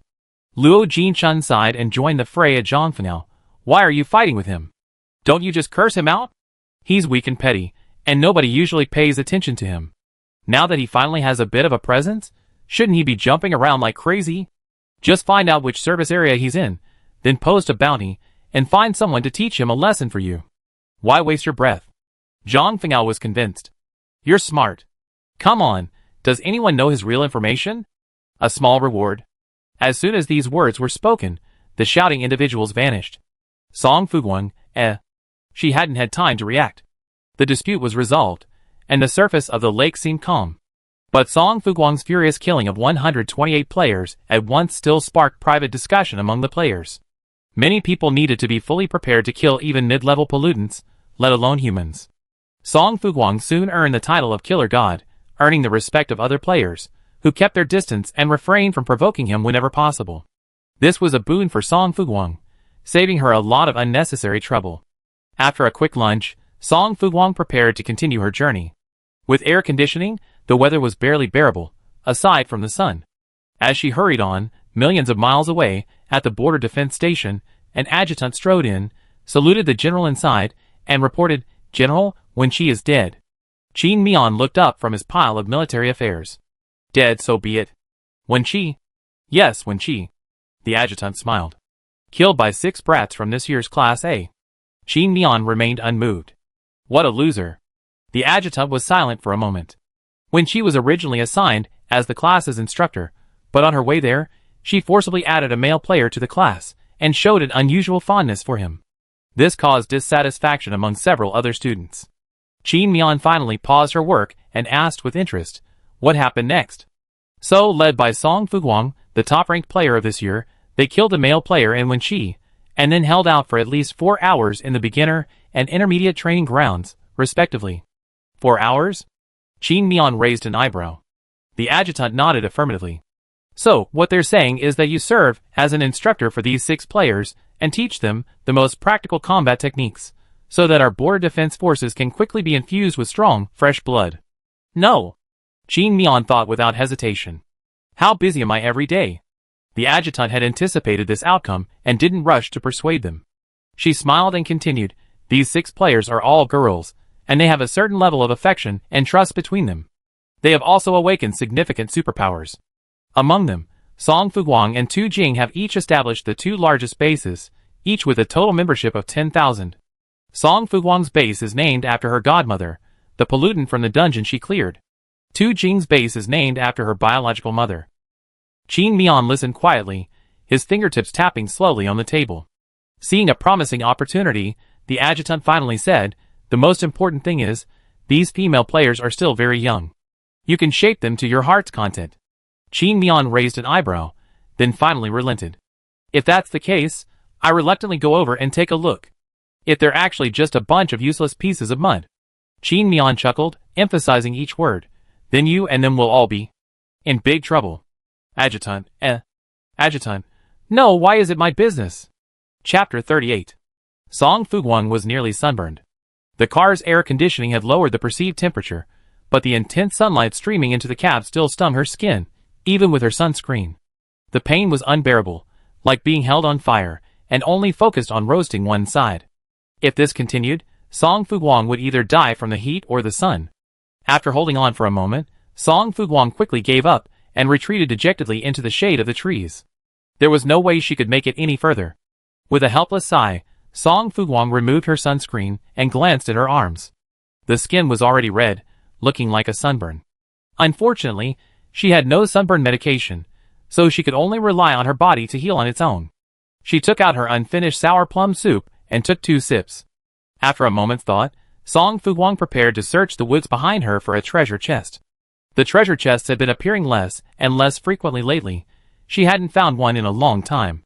Luo Jinchun sighed and joined the fray at Zhang Fengao. "Why are you fighting with him? Don't you just curse him out? He's weak and petty, and nobody usually pays attention to him. Now that he finally has a bit of a presence, shouldn't he be jumping around like crazy? Just find out which service area he's in, then post a bounty, and find someone to teach him a lesson for you. Why waste your breath?" Zhang Fengao was convinced. "You're smart. Come on, does anyone know his real information? A small reward." As soon as these words were spoken, the shouting individuals vanished. Song Fuguang, She hadn't had time to react. The dispute was resolved, and the surface of the lake seemed calm. But Song Fuguang's furious killing of 128 players at once still sparked private discussion among the players. Many people needed to be fully prepared to kill even mid-level pollutants, let alone humans. Song Fuguang soon earned the title of Killer God, earning the respect of other players, who kept their distance and refrained from provoking him whenever possible. This was a boon for Song Fuguang, saving her a lot of unnecessary trouble. After a quick lunch, Song Fuguang prepared to continue her journey. With air conditioning, the weather was barely bearable, aside from the sun. As she hurried on, millions of miles away, at the border defense station, an adjutant strode in, saluted the general inside, and reported, "General, Wen Qi is dead." Qin Mian looked up from his pile of military affairs. "Dead, so be it. Wen Qi?" "Yes, Wen Qi." The adjutant smiled. "Killed by 6 brats from this year's Class A." Qin Mian remained unmoved. "What a loser." The adjutant was silent for a moment. Wen Qi was originally assigned as the class's instructor, but on her way there, she forcibly added a male player to the class, and showed an unusual fondness for him. This caused dissatisfaction among several other students. Qin Mian finally paused her work and asked with interest, what happened next? So, led by Song Fuguang, the top-ranked player of this year, they killed a male player in Wen Qi, and then held out for at least 4 hours in the beginner and intermediate training grounds, respectively. 4 hours? Qin Mian raised an eyebrow. The adjutant nodded affirmatively. So, what they're saying is that you serve as an instructor for these 6 players and teach them the most practical combat techniques, so that our border defense forces can quickly be infused with strong, fresh blood. No. Qin Mian thought without hesitation. How busy am I every day? The adjutant had anticipated this outcome and didn't rush to persuade them. She smiled and continued, these 6 players are all girls, and they have a certain level of affection and trust between them. They have also awakened significant superpowers. Among them, Song Fuguang and Tu Jing have each established the 2 largest bases, each with a total membership of 10,000. Song Fuguang's base is named after her godmother, the pollutant from the dungeon she cleared. Tu Jing's base is named after her biological mother. Qin Mian listened quietly, his fingertips tapping slowly on the table. Seeing a promising opportunity, the adjutant finally said, the most important thing is, these female players are still very young. You can shape them to your heart's content. Qin Mian raised an eyebrow, then finally relented. If that's the case, I reluctantly go over and take a look. If they're actually just a bunch of useless pieces of mud. Qin Mian chuckled, emphasizing each word. Then you and them will all be in big trouble. Adjutant, Adjutant. No, why is it my business? Chapter 38. Song Fuguang was nearly sunburned. The car's air conditioning had lowered the perceived temperature, but the intense sunlight streaming into the cab still stung her skin, even with her sunscreen. The pain was unbearable, like being held on fire, and only focused on roasting one side. If this continued, Song Fuguang would either die from the heat or the sun. After holding on for a moment, Song Fuguang quickly gave up and retreated dejectedly into the shade of the trees. There was no way she could make it any further. With a helpless sigh, Song Fuguang removed her sunscreen and glanced at her arms. The skin was already red, looking like a sunburn. Unfortunately, she had no sunburn medication, so she could only rely on her body to heal on its own. She took out her unfinished sour plum soup and took 2 sips. After a moment's thought, Song Fuguang prepared to search the woods behind her for a treasure chest. The treasure chests had been appearing less and less frequently lately. She hadn't found one in a long time.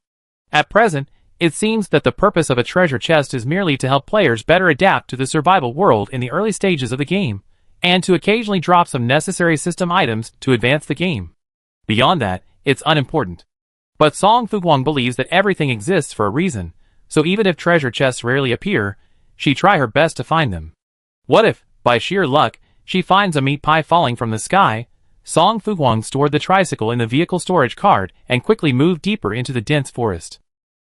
At present, it seems that the purpose of a treasure chest is merely to help players better adapt to the survival world in the early stages of the game, and to occasionally drop some necessary system items to advance the game. Beyond that, it's unimportant. But Song Fuguang believes that everything exists for a reason, so even if treasure chests rarely appear, she try her best to find them. What if, by sheer luck, she finds a meat pie falling from the sky? Song Fuguang stored the tricycle in the vehicle storage cart and quickly moved deeper into the dense forest.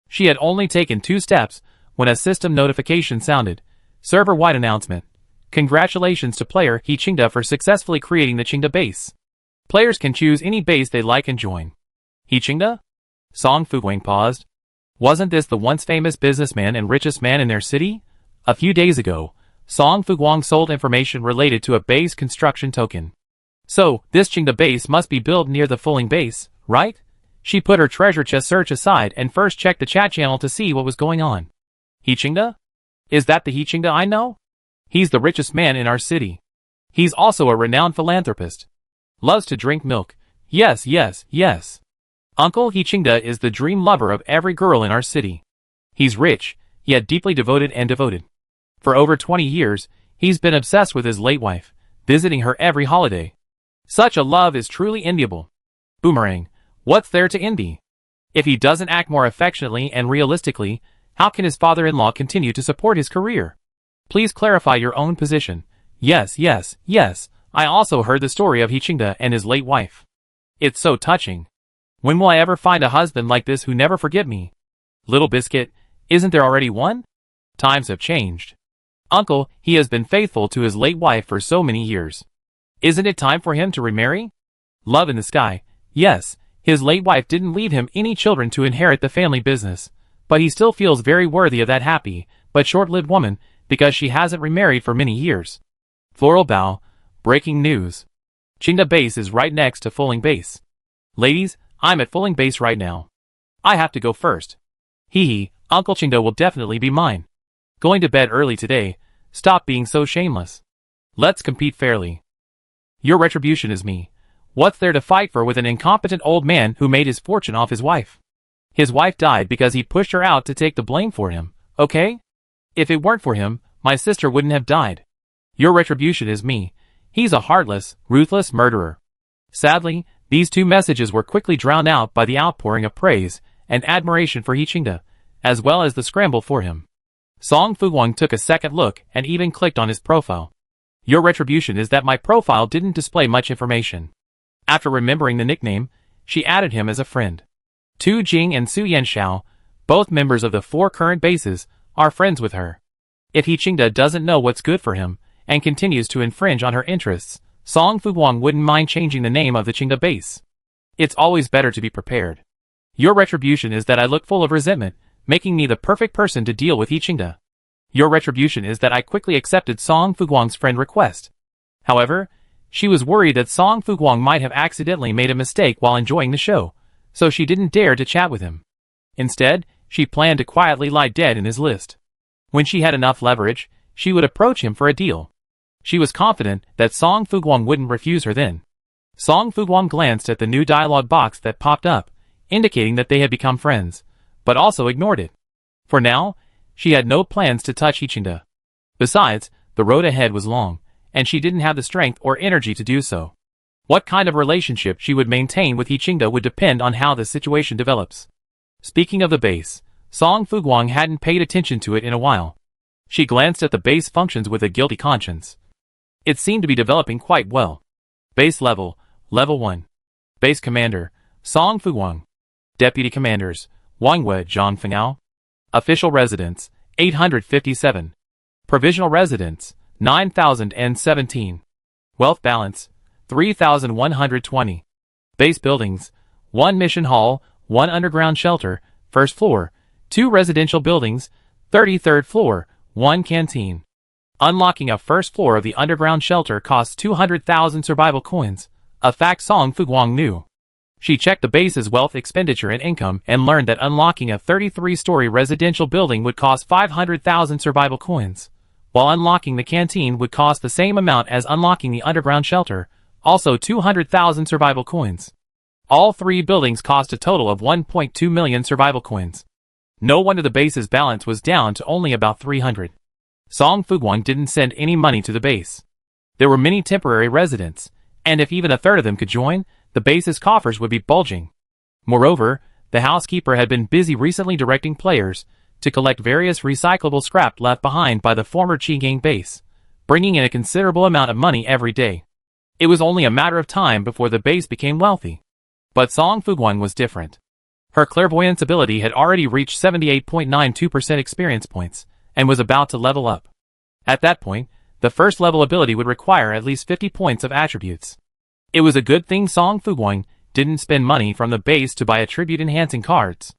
She had only taken 2 steps when a system notification sounded. Server-wide announcement. Congratulations to player He Qingda for successfully creating the Qingda base. Players can choose any base they like and join. He Qingda? Song Fuguang paused. Wasn't this the once famous businessman and richest man in their city? A few days ago, Song Fuguang sold information related to a base construction token. So, this Qingda base must be built near the Fuling base, right? She put her treasure chest search aside and first checked the chat channel to see what was going on. He Qingda? Is that the He Qingda I know? He's the richest man in our city. He's also a renowned philanthropist. Loves to drink milk. Yes, yes, yes. Uncle He Qingda is the dream lover of every girl in our city. He's rich, yet deeply devoted and devoted. For over 20 years, he's been obsessed with his late wife, visiting her every holiday. Such a love is truly enviable. Boomerang, what's there to envy? If he doesn't act more affectionately and realistically, how can his father-in-law continue to support his career? Please clarify your own position. Yes, yes, yes, I also heard the story of He Qingda and his late wife. It's so touching. When will I ever find a husband like this who never forget me? Little Biscuit, isn't there already one? Times have changed. Uncle, he has been faithful to his late wife for so many years. Isn't it time for him to remarry? Love in the Sky, yes, his late wife didn't leave him any children to inherit the family business, but he still feels very worthy of that happy, but short-lived woman, because she hasn't remarried for many years. Floral Bow, breaking news. Qingda Base is right next to Fuling Base. Ladies, I'm at Fuling Base right now. I have to go first. Hee hee, Uncle Qingda will definitely be mine. Going to bed early today, stop being so shameless. Let's compete fairly. Your retribution is me. What's there to fight for with an incompetent old man who made his fortune off his wife? His wife died because he pushed her out to take the blame for him, okay? If it weren't for him, my sister wouldn't have died. Your retribution is me. He's a heartless, ruthless murderer. Sadly, these 2 messages were quickly drowned out by the outpouring of praise and admiration for He Qingda, as well as the scramble for him. Song Fuguang took a second look and even clicked on his profile. Your retribution is that my profile didn't display much information. After remembering the nickname, she added him as a friend. Tu Jing and Su Yanshao, both members of the 4 current bases, are friends with her. If He Qingda doesn't know what's good for him, and continues to infringe on her interests, Song Fuguang wouldn't mind changing the name of the Qingda base. It's always better to be prepared. Your retribution is that I look full of resentment, making me the perfect person to deal with He Qingda. Your retribution is that I quickly accepted Song Fuguang's friend request. However, she was worried that Song Fuguang might have accidentally made a mistake while enjoying the show, so she didn't dare to chat with him. Instead, she planned to quietly lie dead in his list. When she had enough leverage, she would approach him for a deal. She was confident that Song Fuguang wouldn't refuse her then. Song Fuguang glanced at the new dialogue box that popped up, indicating that they had become friends, but also ignored it. For now, she had no plans to touch He Qingda. Besides, the road ahead was long, and she didn't have the strength or energy to do so. What kind of relationship she would maintain with He Qingda would depend on how the situation develops. Speaking of the base, Song Fuguang hadn't paid attention to it in a while. She glanced at the base functions with a guilty conscience. It seemed to be developing quite well. Base level, level 1. Base commander, Song Fuguang. Deputy commanders, Wangwe Zhang Fengao. Official residence, 857. Provisional residence, 9017. Wealth balance, 3,120. Base buildings, 1 mission hall, 1 underground shelter, first floor, 2 residential buildings, 33rd floor, 1 canteen. Unlocking a first floor of the underground shelter costs 200,000 survival coins, a fact Song Fuguang knew. She checked the base's wealth expenditure and income and learned that unlocking a 33-story residential building would cost 500,000 survival coins, while unlocking the canteen would cost the same amount as unlocking the underground shelter, also 200,000 survival coins. All 3 buildings cost a total of 1.2 million survival coins. No wonder the base's balance was down to only about 300. Song Fuguang didn't send any money to the base. There were many temporary residents, and if even a third of them could join, the base's coffers would be bulging. Moreover, the housekeeper had been busy recently directing players to collect various recyclable scrap left behind by the former Chigang base, bringing in a considerable amount of money every day. It was only a matter of time before the base became wealthy. But Song Fuguang was different. Her clairvoyance ability had already reached 78.92% experience points, and was about to level up. At that point, the first level ability would require at least 50 points of attributes. It was a good thing Song Fuguang didn't spend money from the base to buy attribute-enhancing cards.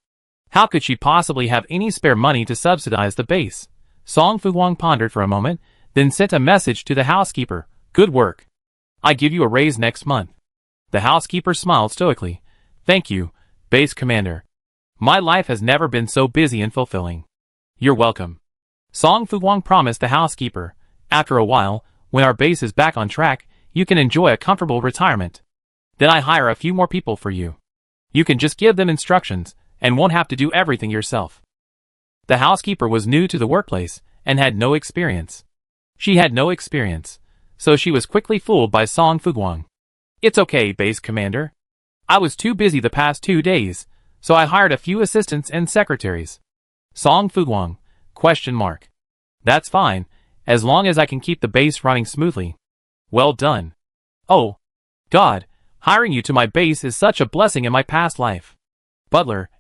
How could she possibly have any spare money to subsidize the base? Song Fuguang pondered for a moment, then sent a message to the housekeeper. Good work. I give you a raise next month. The housekeeper smiled stoically. Thank you, base commander. My life has never been so busy and fulfilling. You're welcome. Song Fuguang promised the housekeeper. After a while, when our base is back on track, you can enjoy a comfortable retirement. Then I hire a few more people for you. You can just give them instructions, and won't have to do everything yourself. The housekeeper was new to the workplace, and had no experience. She had no experience, so she was quickly fooled by Song Fuguang. It's okay, base commander. I was too busy the past 2 days, so I hired a few assistants and secretaries. Song Fuguang, ? That's fine, as long as I can keep the base running smoothly. Well done. Oh, God, hiring you to my base is such a blessing in my past life. Butler,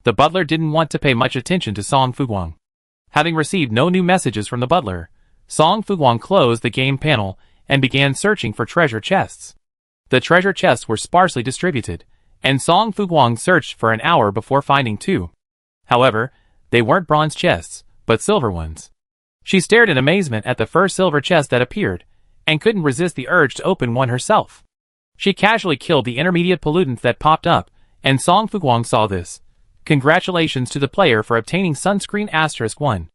The butler didn't want to pay much attention to Song Fuguang. Having received no new messages from the butler, Song Fuguang closed the game panel and began searching for treasure chests. The treasure chests were sparsely distributed, and Song Fuguang searched for an hour before finding 2. However, they weren't bronze chests, but silver ones. She stared in amazement at the first silver chest that appeared, and couldn't resist the urge to open one herself. She casually killed the intermediate pollutants that popped up, and Song Fuguang saw this. Congratulations to the player for obtaining sunscreen *1.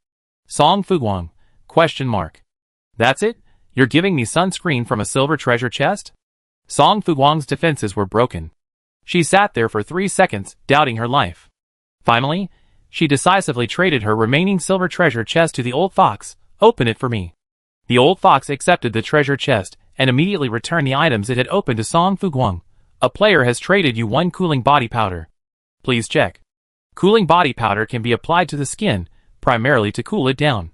Song Fuguang, ? That's it? You're giving me sunscreen from a silver treasure chest? Song Fuguang's defenses were broken. She sat there for 3 seconds, doubting her life. Finally, she decisively traded her remaining silver treasure chest to the old fox. Open it for me. The old fox accepted the treasure chest and immediately returned the items it had opened to Song Fuguang. A player has traded you 1 cooling body powder. Please check. Cooling body powder can be applied to the skin, primarily to cool it down.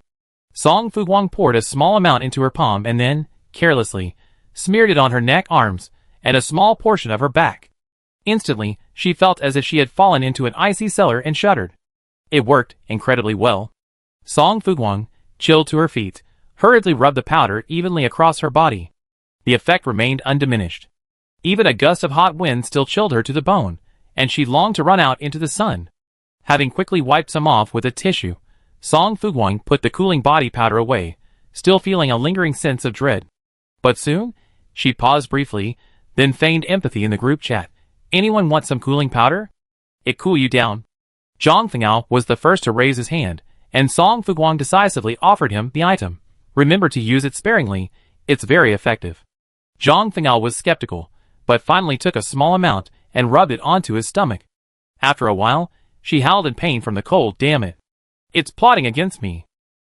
Song Fuguang poured a small amount into her palm and then, carelessly, smeared it on her neck, arms, and a small portion of her back. Instantly, she felt as if she had fallen into an icy cellar and shuddered. It worked incredibly well. Song Fuguang, chilled to her feet, hurriedly rubbed the powder evenly across her body. The effect remained undiminished. Even a gust of hot wind still chilled her to the bone, and she longed to run out into the sun. Having quickly wiped some off with a tissue, Song Fuguang put the cooling body powder away, still feeling a lingering sense of dread. But soon, she paused briefly, then feigned empathy in the group chat. Anyone want some cooling powder? It cool you down. Zhang Fengao was the first to raise his hand, and Song Fuguang decisively offered him the item. Remember to use it sparingly, it's very effective. Zhang Fengao was skeptical, but finally took a small amount and rubbed it onto his stomach. After a while, she howled in pain from the cold. Damn it. It's plotting against me.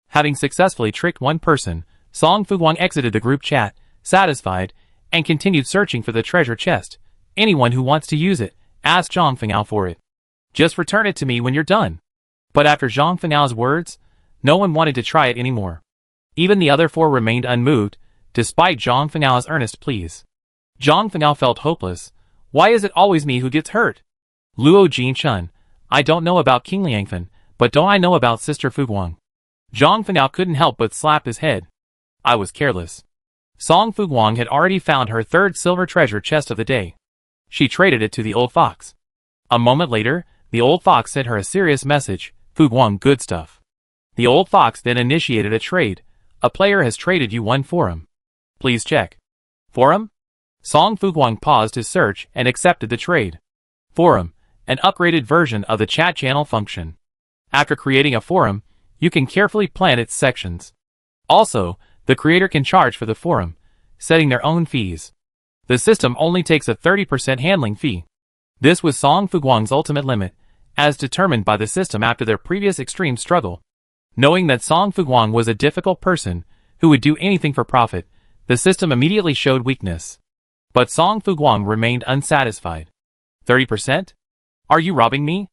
Having successfully tricked one person, Song Fuguang exited the group chat, satisfied, and continued searching for the treasure chest. Anyone who wants to use it, ask Zhang Fengao for it. Just return it to me when you're done. But after Zhang Fengao's words, no one wanted to try it anymore. Even the other 4 remained unmoved, despite Zhang Fengao's earnest pleas. Zhang Fengao felt hopeless. Why is it always me who gets hurt? Luo Jinchun, I don't know about King Liangfen, but don't I know about Sister Fuguang? Zhang Fengao couldn't help but slap his head. I was careless. Song Fuguang had already found her third silver treasure chest of the day. She traded it to the old fox. A moment later, the old fox sent her a serious message, "Fuguang, good stuff." The old fox then initiated a trade. "A player has traded you one forum. Please check." Forum? Song Fuguang paused his search and accepted the trade. Forum, an upgraded version of the chat channel function. After creating a forum, you can carefully plan its sections. Also, the creator can charge for the forum, setting their own fees. The system only takes a 30% handling fee. This was Song Fuguang's ultimate limit, as determined by the system after their previous extreme struggle. Knowing that Song Fuguang was a difficult person, who would do anything for profit, the system immediately showed weakness. But Song Fuguang remained unsatisfied. 30%? Are you robbing me?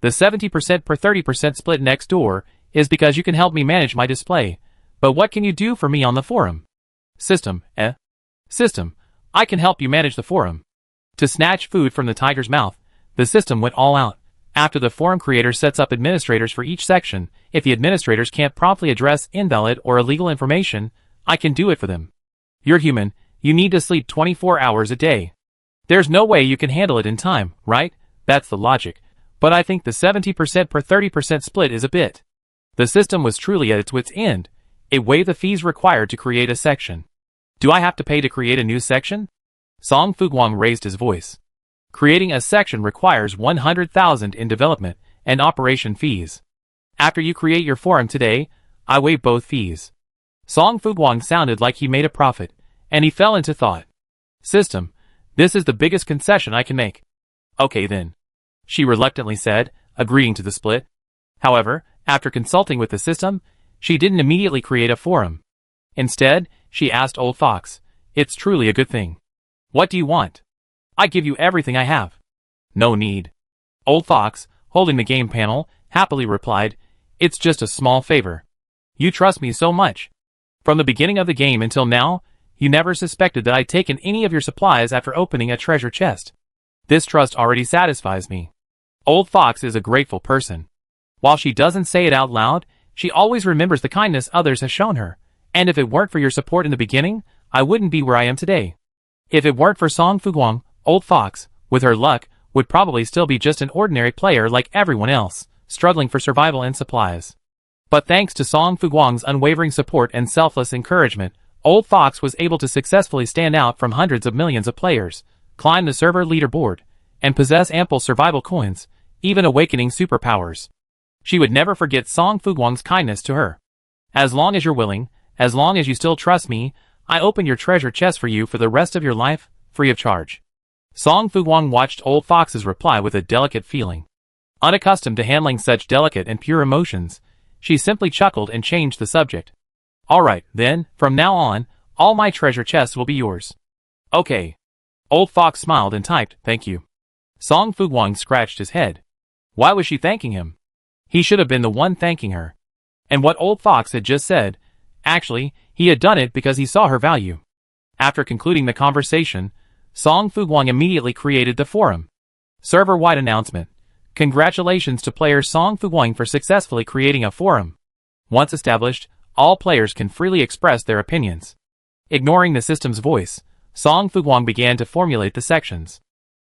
The 70% per 30% split next door is because you can help me manage my display. But what can you do for me on the forum? System, System, I can help you manage the forum. To snatch food from the tiger's mouth, the system went all out. After the forum creator sets up administrators for each section, if the administrators can't promptly address invalid or illegal information, I can do it for them. You're human, you need to sleep 24 hours a day. There's no way you can handle it in time, right? That's the logic. But I think the 70% per 30% split is a bit. The system was truly at its wit's end. It waived the fees required to create a section. Do I have to pay to create a new section? Song Fuguang raised his voice. Creating a section requires 100,000 in development and operation fees. After you create your forum today, I waive both fees. Song Fuguang sounded like he made a profit, and he fell into thought. System, this is the biggest concession I can make. Okay then. She reluctantly said, agreeing to the split. However, after consulting with the system, she didn't immediately create a forum. Instead, she asked Old Fox, "It's truly a good thing. What do you want? I give you everything I have." "No need." Old Fox, holding the game panel, happily replied, "It's just a small favor. You trust me so much. From the beginning of the game until now, you never suspected that I'd taken any of your supplies after opening a treasure chest. This trust already satisfies me." Old Fox is a grateful person. While she doesn't say it out loud, she always remembers the kindness others have shown her, and if it weren't for your support in the beginning, I wouldn't be where I am today. If it weren't for Song Fuguang, Old Fox, with her luck, would probably still be just an ordinary player like everyone else, struggling for survival and supplies. But thanks to Song Fuguang's unwavering support and selfless encouragement, Old Fox was able to successfully stand out from hundreds of millions of players, climb the server leaderboard, and possess ample survival coins, even awakening superpowers. She would never forget Song Fuguang's kindness to her. "As long as you're willing, as long as you still trust me, I open your treasure chest for you for the rest of your life, free of charge." Song Fuguang watched Old Fox's reply with a delicate feeling. Unaccustomed to handling such delicate and pure emotions, she simply chuckled and changed the subject. "Alright, then, from now on, all my treasure chests will be yours." "Okay." Old Fox smiled and typed, "Thank you." Song Fuguang scratched his head. Why was she thanking him? He should have been the one thanking her. And what Old Fox had just said, actually, he had done it because he saw her value. After concluding the conversation, Song Fuguang immediately created the forum. Server-wide announcement. Congratulations to player Song Fuguang for successfully creating a forum. Once established, all players can freely express their opinions. Ignoring the system's voice, Song Fuguang began to formulate the sections.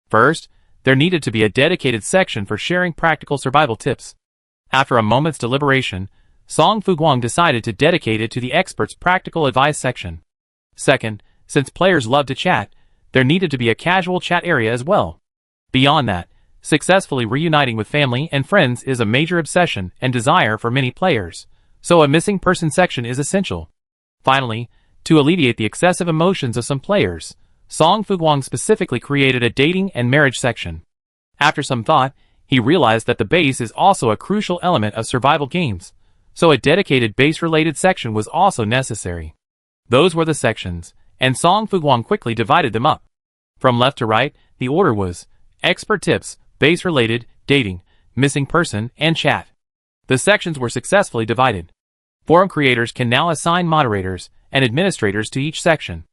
First, there needed to be a dedicated section for sharing practical survival tips. After a moment's deliberation, Song Fuguang decided to dedicate it to the expert's practical advice section. Second, since players love to chat, there needed to be a casual chat area as well. Beyond that, successfully reuniting with family and friends is a major obsession and desire for many players, so a missing person section is essential. Finally, to alleviate the excessive emotions of some players, Song Fuguang specifically created a dating and marriage section. After some thought, he realized that the base is also a crucial element of survival games, so a dedicated base-related section was also necessary. Those were the sections, and Song Fuguang quickly divided them up. From left to right, the order was expert tips, base-related, dating, missing person, and chat. The sections were successfully divided. Forum creators can now assign moderators and administrators to each section.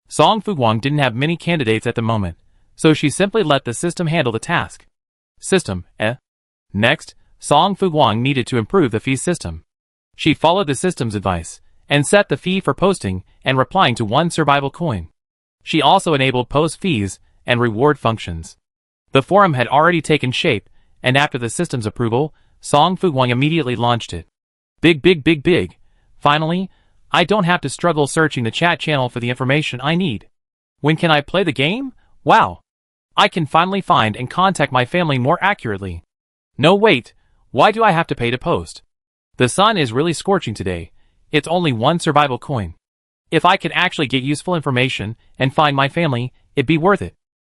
Song Fuguang didn't have many candidates at the moment, so she simply let the system handle the task. System, Next, Song Fuguang needed to improve the fee system. She followed the system's advice, and set the fee for posting and replying to 1 survival coin. She also enabled post fees and reward functions. The forum had already taken shape, and after the system's approval, Song Fuguang immediately launched it. Big. Finally, I don't have to struggle searching the chat channel for the information I need. When can I play the game? Wow! I can finally find and contact my family more accurately. No wait, why do I have to pay to post? The sun is really scorching today. It's only 1 survival coin. If I could actually get useful information and find my family, it'd be worth it.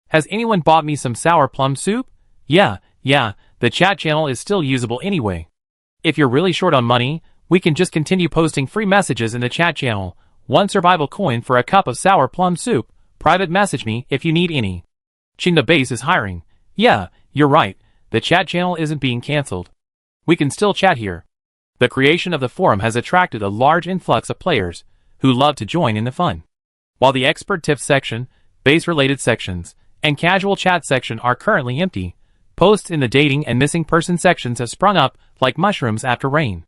Has anyone bought me some sour plum soup? Yeah, the chat channel is still usable anyway. If you're really short on money, we can just continue posting free messages in the chat channel. 1 survival coin for a cup of sour plum soup. Private message me if you need any. Ching the base is hiring. Yeah, you're right. The chat channel isn't being cancelled. We can still chat here. The creation of the forum has attracted a large influx of players who love to join in the fun. While the expert tips section, base-related sections, and casual chat section are currently empty, posts in the dating and missing person sections have sprung up like mushrooms after rain.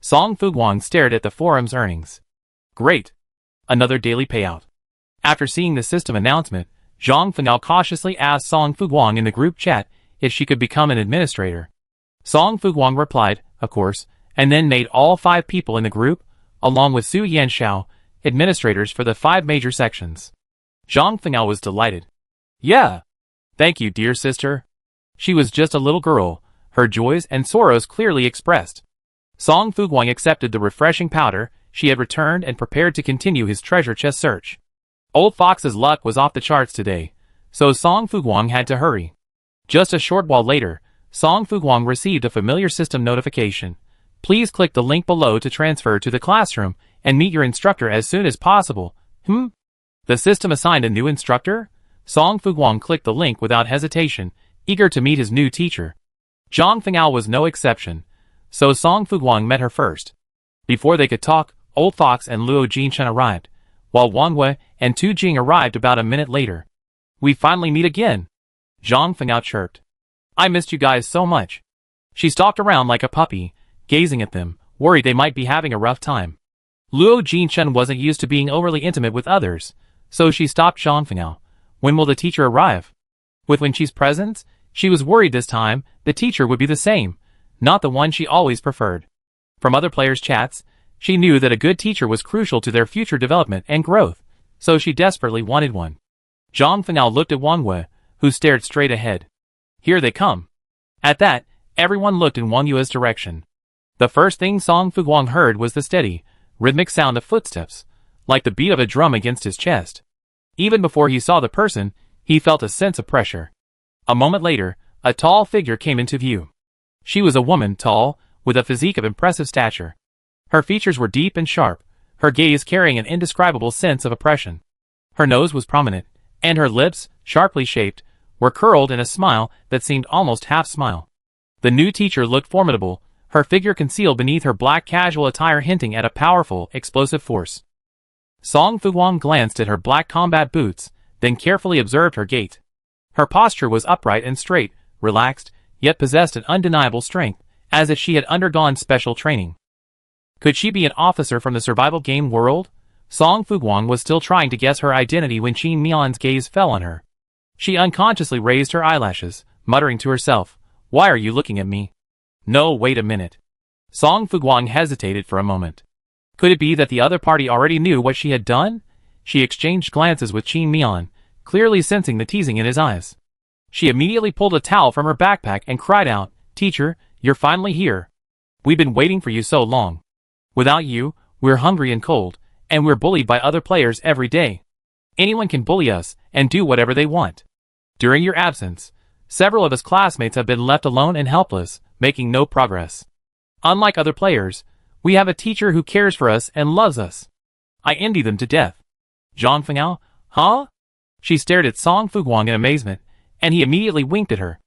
Song Fuguang stared at the forum's earnings. Great! Another daily payout. After seeing the system announcement, Zhang Fenao cautiously asked Song Fuguang in the group chat if she could become an administrator. Song Fuguang replied, of course, and then made all 5 people in the group, along with Su Yanxiao, administrators for the 5 major sections. Zhang Fenao was delighted. Yeah! Thank you, dear sister. She was just a little girl, her joys and sorrows clearly expressed. Song Fuguang accepted the refreshing powder she had returned and prepared to continue his treasure chest search. Old Fox's luck was off the charts today, so Song Fuguang had to hurry. Just a short while later, Song Fuguang received a familiar system notification. Please click the link below to transfer to the classroom and meet your instructor as soon as possible. The system assigned a new instructor? Song Fuguang clicked the link without hesitation, eager to meet his new teacher. Zhang Fenao was no exception, so Song Fuguang met her first. Before they could talk, Old Fox and Luo Jinchen arrived, while Wang Wei and Tu Jing arrived about a minute later. We finally meet again. Zhang Fenao chirped. I missed you guys so much. She stalked around like a puppy, gazing at them, worried they might be having a rough time. Luo Jinchen wasn't used to being overly intimate with others, so she stopped Zhang Fenao. When will the teacher arrive? With when she's present, she was worried this time the teacher would be the same, not the one she always preferred. From other players' chats, she knew that a good teacher was crucial to their future development and growth, so she desperately wanted one. Zhang Fenao looked at Wang Wei, who stared straight ahead. Here they come. At that, everyone looked in Wang Yue's direction. The first thing Song Fuguang heard was the steady, rhythmic sound of footsteps, like the beat of a drum against his chest. Even before he saw the person, he felt a sense of pressure. A moment later, a tall figure came into view. She was a woman, tall, with a physique of impressive stature. Her features were deep and sharp, her gaze carrying an indescribable sense of oppression. Her nose was prominent, and her lips, sharply shaped, were curled in a smile that seemed almost half-smile. The new teacher looked formidable, her figure concealed beneath her black casual attire hinting at a powerful, explosive force. Song Fuguang glanced at her black combat boots, then carefully observed her gait. Her posture was upright and straight, relaxed, yet possessed an undeniable strength, as if she had undergone special training. Could she be an officer from the survival game world? Song Fuguang was still trying to guess her identity when Qin Mian's gaze fell on her. She unconsciously raised her eyelashes, muttering to herself, "Why are you looking at me?" No, wait a minute. Song Fuguang hesitated for a moment. Could it be that the other party already knew what she had done? She exchanged glances with Qin Mian, clearly sensing the teasing in his eyes. She immediately pulled a towel from her backpack and cried out, "Teacher, you're finally here. We've been waiting for you so long. Without you, we're hungry and cold, and we're bullied by other players every day. Anyone can bully us and do whatever they want. During your absence, several of us classmates have been left alone and helpless, making no progress. Unlike other players, we have a teacher who cares for us and loves us. I envy them to death." Zhang Fenao, huh? She stared at Song Fuguang in amazement, and he immediately winked at her.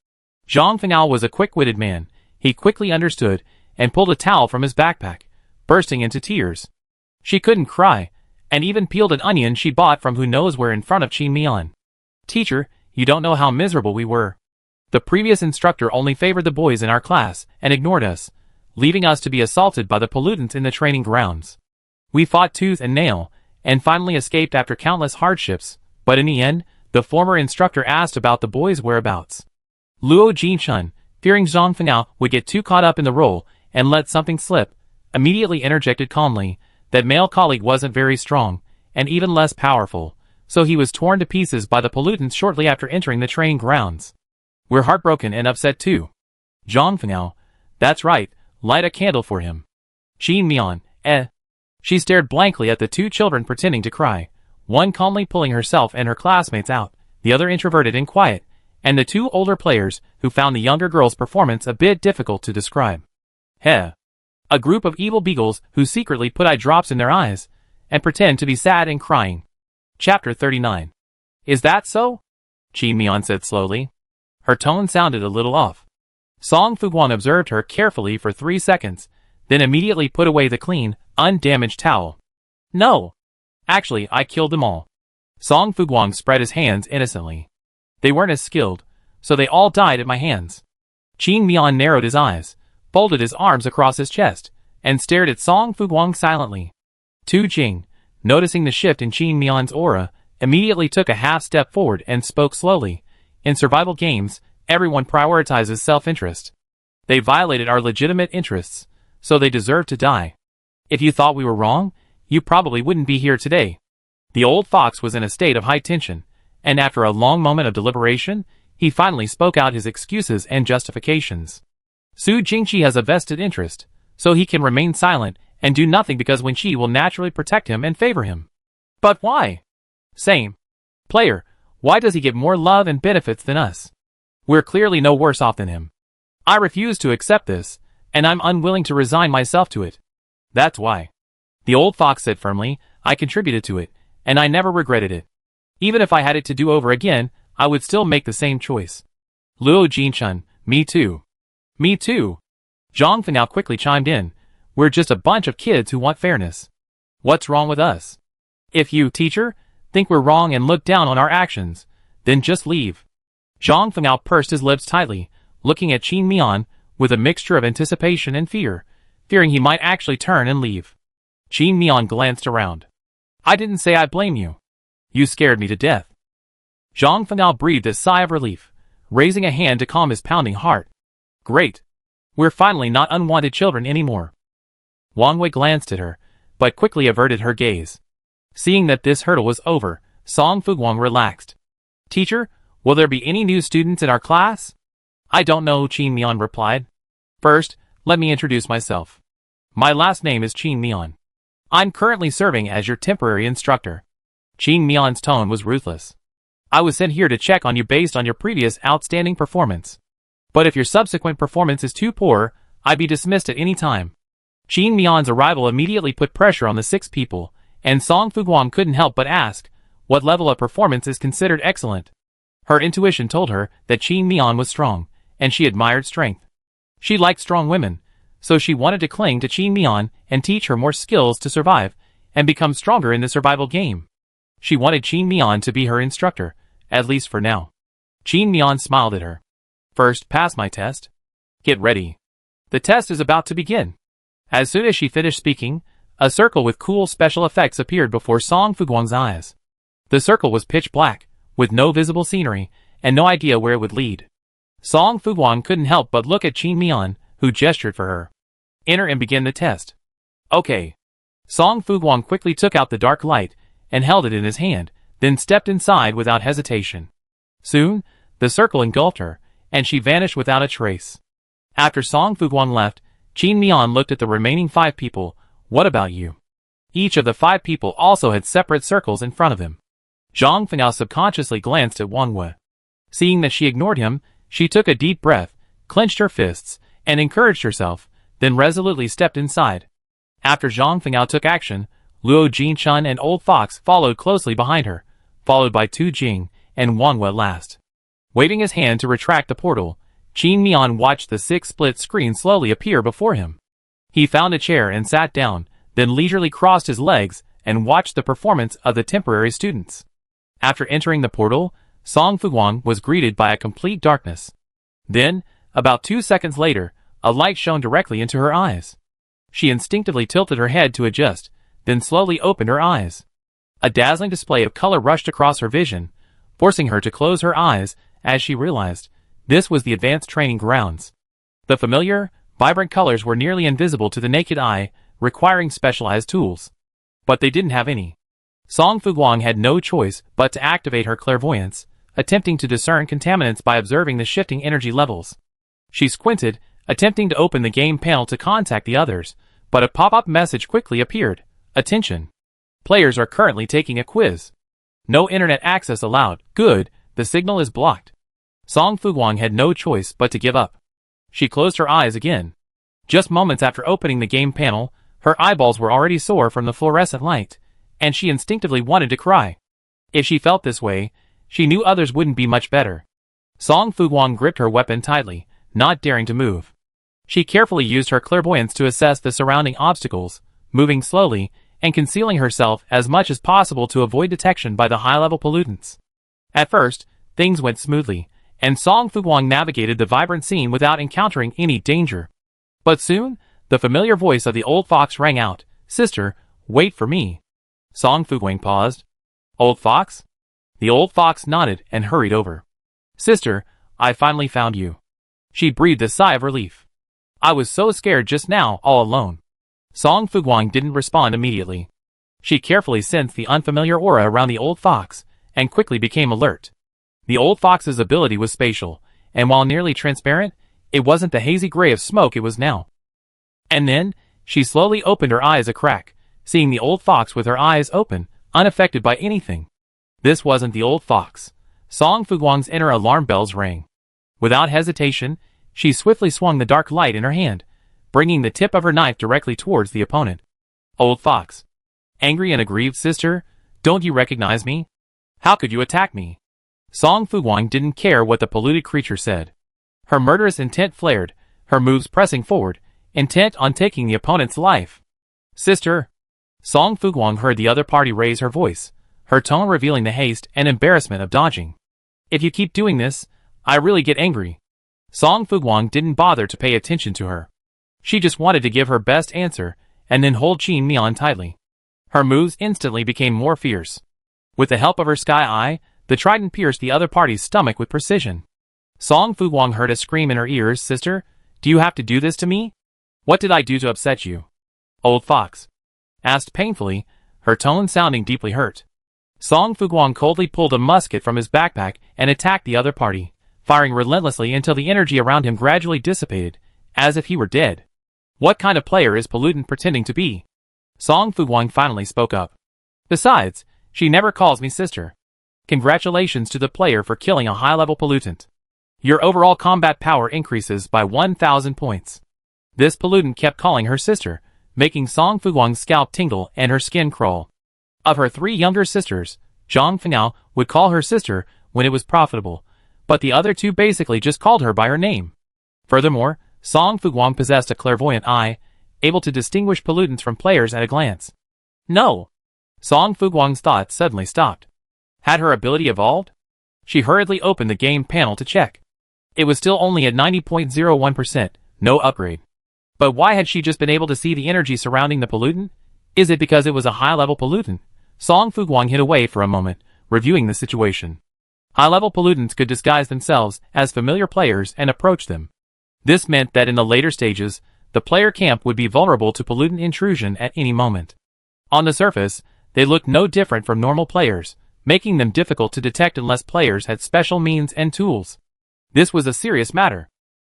Zhang Fenao was a quick-witted man. He quickly understood and pulled a towel from his backpack, bursting into tears. She couldn't cry, and even peeled an onion she bought from who knows where in front of Qin Mian. "Teacher, you don't know how miserable we were. The previous instructor only favored the boys in our class and ignored us, leaving us to be assaulted by the pollutants in the training grounds. We fought tooth and nail, and finally escaped after countless hardships, but in the end, the former instructor asked about the boys' whereabouts. Luo Jinchun, fearing Zhang Fengao would get too caught up in the role and let something slip, immediately interjected calmly that male colleague wasn't very strong, and even less powerful, so he was torn to pieces by the pollutants shortly after entering the training grounds. We're heartbroken and upset too. Zhang Fengao, that's right, light a candle for him. Qin Mian, She stared blankly at the two children pretending to cry, one calmly pulling herself and her classmates out, the other introverted and quiet, and the two older players who found the younger girl's performance a bit difficult to describe. Heh. A group of evil beagles who secretly put eye drops in their eyes and pretend to be sad and crying. Chapter 39. Is that so? Qin Mian said slowly. Her tone sounded a little off. Song Fuguang observed her carefully for 3 seconds, then immediately put away the clean, undamaged towel. No. Actually, I killed them all. Song Fuguang spread his hands innocently. They weren't as skilled, so they all died at my hands. Qin Mian narrowed his eyes, folded his arms across his chest, and stared at Song Fuguang silently. Tu Jing, noticing the shift in Qin Mian's aura, immediately took a half step forward and spoke slowly. In survival games, everyone prioritizes self-interest. They violated our legitimate interests, so they deserve to die. If you thought we were wrong, you probably wouldn't be here today. The old fox was in a state of high tension, and after a long moment of deliberation, he finally spoke out his excuses and justifications. Su Jingqi has a vested interest, so he can remain silent and do nothing because Wenqi will naturally protect him and favor him. But why? Same. Player, why does he get more love and benefits than us? We're clearly no worse off than him. I refuse to accept this, and I'm unwilling to resign myself to it. That's why. The old fox said firmly, I contributed to it, and I never regretted it. Even if I had it to do over again, I would still make the same choice. Luo Jinchun, me too. Me too. Zhang Fengao quickly chimed in. We're just a bunch of kids who want fairness. What's wrong with us? If you, teacher, think we're wrong and look down on our actions, then just leave. Zhang Fengao pursed his lips tightly, looking at Qin Mian with a mixture of anticipation and fear, fearing he might actually turn and leave. Qin Mian glanced around. I didn't say I blame you. You scared me to death. Zhang Fengao breathed a sigh of relief, raising a hand to calm his pounding heart. Great. We're finally not unwanted children anymore. Wang Wei glanced at her, but quickly averted her gaze. Seeing that this hurdle was over, Song Fuguang relaxed. Teacher, will there be any new students in our class? I don't know, Qin Mian replied. First, let me introduce myself. My last name is Qin Mian. I'm currently serving as your temporary instructor. Qin Mian's tone was ruthless. I was sent here to check on you based on your previous outstanding performance. But if your subsequent performance is too poor, I'd be dismissed at any time. Qin Mian's arrival immediately put pressure on the 6 people, and Song Fuguang couldn't help but ask, what level of performance is considered excellent? Her intuition told her that Qin Mian was strong, and she admired strength. She liked strong women, so she wanted to cling to Qin Mian and teach her more skills to survive and become stronger in the survival game. She wanted Qin Mian to be her instructor, at least for now. Qin Mian smiled at her. First, pass my test. Get ready. The test is about to begin. As soon as she finished speaking, a circle with cool special effects appeared before Song Fuguang's eyes. The circle was pitch black, with no visible scenery, and no idea where it would lead. Song Fuguang couldn't help but look at Qin Mian, who gestured for her. Enter and begin the test. Okay. Song Fuguang quickly took out the dark light and held it in his hand, then stepped inside without hesitation. Soon, the circle engulfed her, and she vanished without a trace. After Song Fuguang left, Qin Mian looked at the remaining 5 people. What about you? Each of the 5 people also had separate circles in front of him. Zhang Fengao subconsciously glanced at Wang Wei. Seeing that she ignored him, she took a deep breath, clenched her fists, and encouraged herself, then resolutely stepped inside. After Zhang Fengao took action, Luo Jinchun and Old Fox followed closely behind her, followed by Tu Jing and Wang Wei last. Waving his hand to retract the portal, Qin Mian watched the 6 split screen slowly appear before him. He found a chair and sat down, then leisurely crossed his legs and watched the performance of the temporary students. After entering the portal, Song Fuguang was greeted by a complete darkness. Then, about 2 seconds later, a light shone directly into her eyes. She instinctively tilted her head to adjust, then slowly opened her eyes. A dazzling display of color rushed across her vision, forcing her to close her eyes as she realized this was the advanced training grounds. The familiar, vibrant colors were nearly invisible to the naked eye, requiring specialized tools. But they didn't have any. Song Fuguang had no choice but to activate her clairvoyance, attempting to discern contaminants by observing the shifting energy levels. She squinted, attempting to open the game panel to contact the others, but a pop-up message quickly appeared. Attention! Players are currently taking a quiz. No internet access allowed. Good, the signal is blocked. Song Fuguang had no choice but to give up. She closed her eyes again. Just moments after opening the game panel, her eyeballs were already sore from the fluorescent light, and she instinctively wanted to cry. If she felt this way, she knew others wouldn't be much better. Song Fuguang gripped her weapon tightly, not daring to move. She carefully used her clairvoyance to assess the surrounding obstacles, moving slowly and concealing herself as much as possible to avoid detection by the high-level pollutants. At first, things went smoothly, and Song Fuguang navigated the vibrant scene without encountering any danger. But soon, the familiar voice of the old fox rang out, "Sister, wait for me." Song Fuguang paused. "Old fox?" The old fox nodded and hurried over. "Sister, I finally found you." She breathed a sigh of relief. "I was so scared just now, all alone." Song Fuguang didn't respond immediately. She carefully sensed the unfamiliar aura around the old fox, and quickly became alert. The old fox's ability was spatial, and while nearly transparent, it wasn't the hazy gray of smoke it was now. And then, she slowly opened her eyes a crack, seeing the old fox with her eyes open, unaffected by anything. This wasn't the old fox. Song Fuguang's inner alarm bells rang. Without hesitation, she swiftly swung the dark light in her hand, bringing the tip of her knife directly towards the opponent. "Old fox. Angry and aggrieved, sister? Don't you recognize me? How could you attack me?" Song Fuguang didn't care what the polluted creature said. Her murderous intent flared, her moves pressing forward, intent on taking the opponent's life. "Sister!" Song Fuguang heard the other party raise her voice, her tone revealing the haste and embarrassment of dodging. "If you keep doing this, I really get angry." Song Fuguang didn't bother to pay attention to her. She just wanted to give her best answer, and then hold Qin Mian tightly. Her moves instantly became more fierce. With the help of her sky eye, the trident pierced the other party's stomach with precision. Song Fuguang heard a scream in her ears, "Sister, do you have to do this to me? What did I do to upset you?" "Old fox?" asked painfully, her tone sounding deeply hurt. Song Fuguang coldly pulled a musket from his backpack and attacked the other party, firing relentlessly until the energy around him gradually dissipated, as if he were dead. "What kind of player is Pollutant pretending to be?" Song Fuguang finally spoke up. "Besides, she never calls me sister. Congratulations to the player for killing a high-level pollutant. Your overall combat power increases by 1,000 points." This pollutant kept calling her sister, making Song Fuguang's scalp tingle and her skin crawl. Of her 3 younger sisters, Zhang Fengao would call her sister when it was profitable, but the other 2 basically just called her by her name. Furthermore, Song Fuguang possessed a clairvoyant eye, able to distinguish pollutants from players at a glance. No! Song Fuguang's thoughts suddenly stopped. Had her ability evolved? She hurriedly opened the game panel to check. It was still only at 90.01%, no upgrade. But why had she just been able to see the energy surrounding the pollutant? Is it because it was a high-level pollutant? Song Fuguang hid away for a moment, reviewing the situation. High-level pollutants could disguise themselves as familiar players and approach them. This meant that in the later stages, the player camp would be vulnerable to pollutant intrusion at any moment. On the surface, they looked no different from normal players, making them difficult to detect unless players had special means and tools. This was a serious matter.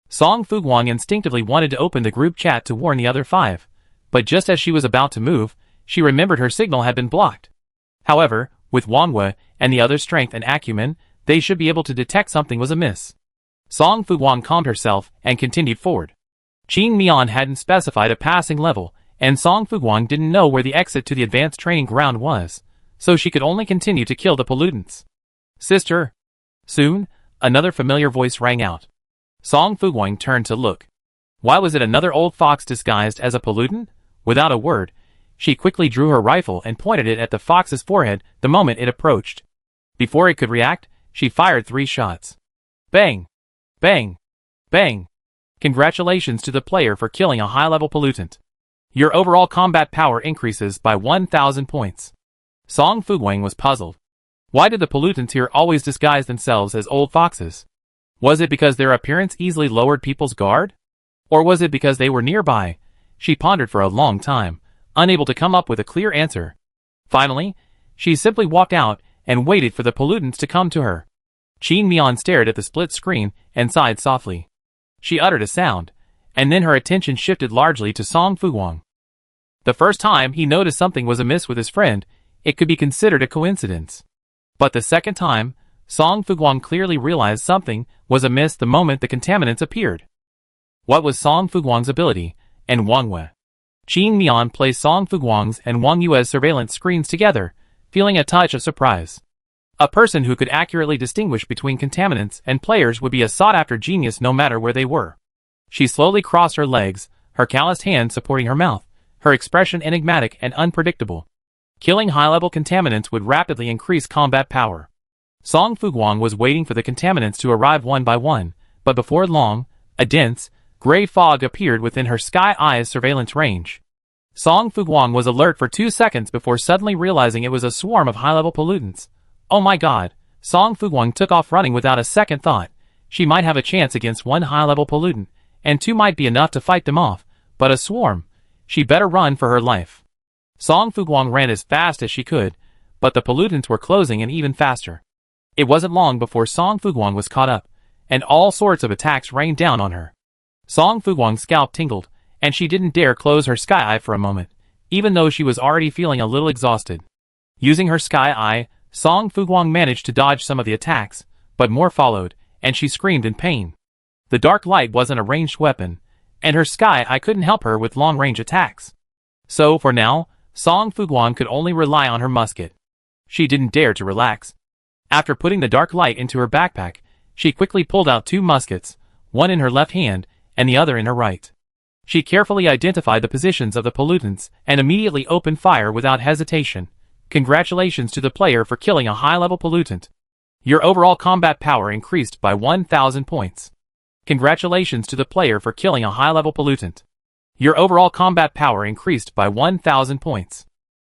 Song Fuguang instinctively wanted to open the group chat to warn the other 5, but just as she was about to move, she remembered her signal had been blocked. However, with Wanhua and the other's strength and acumen, they should be able to detect something was amiss. Song Fuguang calmed herself and continued forward. Qin Mian hadn't specified a passing level, and Song Fuguang didn't know where the exit to the advanced training ground was, so she could only continue to kill the pollutants. "Sister!" Soon, another familiar voice rang out. Song Fuguang turned to look. Why was it another old fox disguised as a pollutant? Without a word, she quickly drew her rifle and pointed it at the fox's forehead the moment it approached. Before it could react, she fired 3 shots. Bang! Bang! Bang! Congratulations to the player for killing a high-level pollutant. Your overall combat power increases by 1,000 points. Song Fuguang was puzzled. Why did the pollutants here always disguise themselves as old foxes? Was it because their appearance easily lowered people's guard? Or was it because they were nearby? She pondered for a long time, unable to come up with a clear answer. Finally, she simply walked out and waited for the pollutants to come to her. Qin Mian stared at the split screen and sighed softly. She uttered a sound, and then her attention shifted largely to Song Fuguang. The first time he noticed something was amiss with his friend, it could be considered a coincidence. But the second time, Song Fuguang clearly realized something was amiss the moment the contaminants appeared. What was Song Fuguang's ability, and Wang Wei? Qin Mian placed Song Fuguang's and Wang Yue's surveillance screens together, feeling a touch of surprise. A person who could accurately distinguish between contaminants and players would be a sought-after genius no matter where they were. She slowly crossed her legs, her calloused hand supporting her mouth, her expression enigmatic and unpredictable. Killing high-level contaminants would rapidly increase combat power. Song Fuguang was waiting for the contaminants to arrive one by one, but before long, a dense, gray fog appeared within her Sky Eye's surveillance range. Song Fuguang was alert for 2 seconds before suddenly realizing it was a swarm of high-level pollutants. Oh my god! Song Fuguang took off running without a second thought. She might have a chance against one high-level pollutant, and 2 might be enough to fight them off, but a swarm? She better run for her life. Song Fuguang ran as fast as she could, but the pollutants were closing in even faster. It wasn't long before Song Fuguang was caught up, and all sorts of attacks rained down on her. Song Fuguang's scalp tingled, and she didn't dare close her Sky Eye for a moment, even though she was already feeling a little exhausted. Using her Sky Eye, Song Fuguang managed to dodge some of the attacks, but more followed, and she screamed in pain. The dark light wasn't a ranged weapon, and her Sky Eye couldn't help her with long-range attacks. So, for now, Song Fuguang could only rely on her musket. She didn't dare to relax. After putting the dark light into her backpack, she quickly pulled out 2 muskets, one in her left hand, and the other in her right. She carefully identified the positions of the pollutants and immediately opened fire without hesitation. Congratulations to the player for killing a high-level pollutant. Your overall combat power increased by 1,000 points. Congratulations to the player for killing a high-level pollutant. Your overall combat power increased by 1,000 points.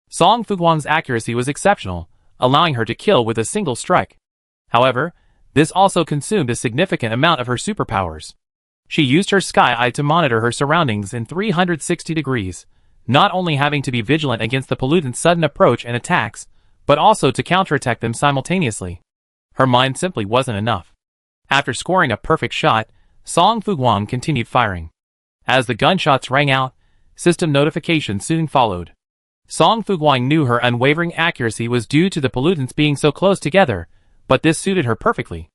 Song Fuguang's accuracy was exceptional, allowing her to kill with a single strike. However, this also consumed a significant amount of her superpowers. She used her Sky Eye to monitor her surroundings in 360 degrees, not only having to be vigilant against the pollutant's sudden approach and attacks, but also to counterattack them simultaneously. Her mind simply wasn't enough. After scoring a perfect shot, Song Fuguang continued firing. As the gunshots rang out, system notifications soon followed. Song Fuguang knew her unwavering accuracy was due to the pollutants being so close together, but this suited her perfectly.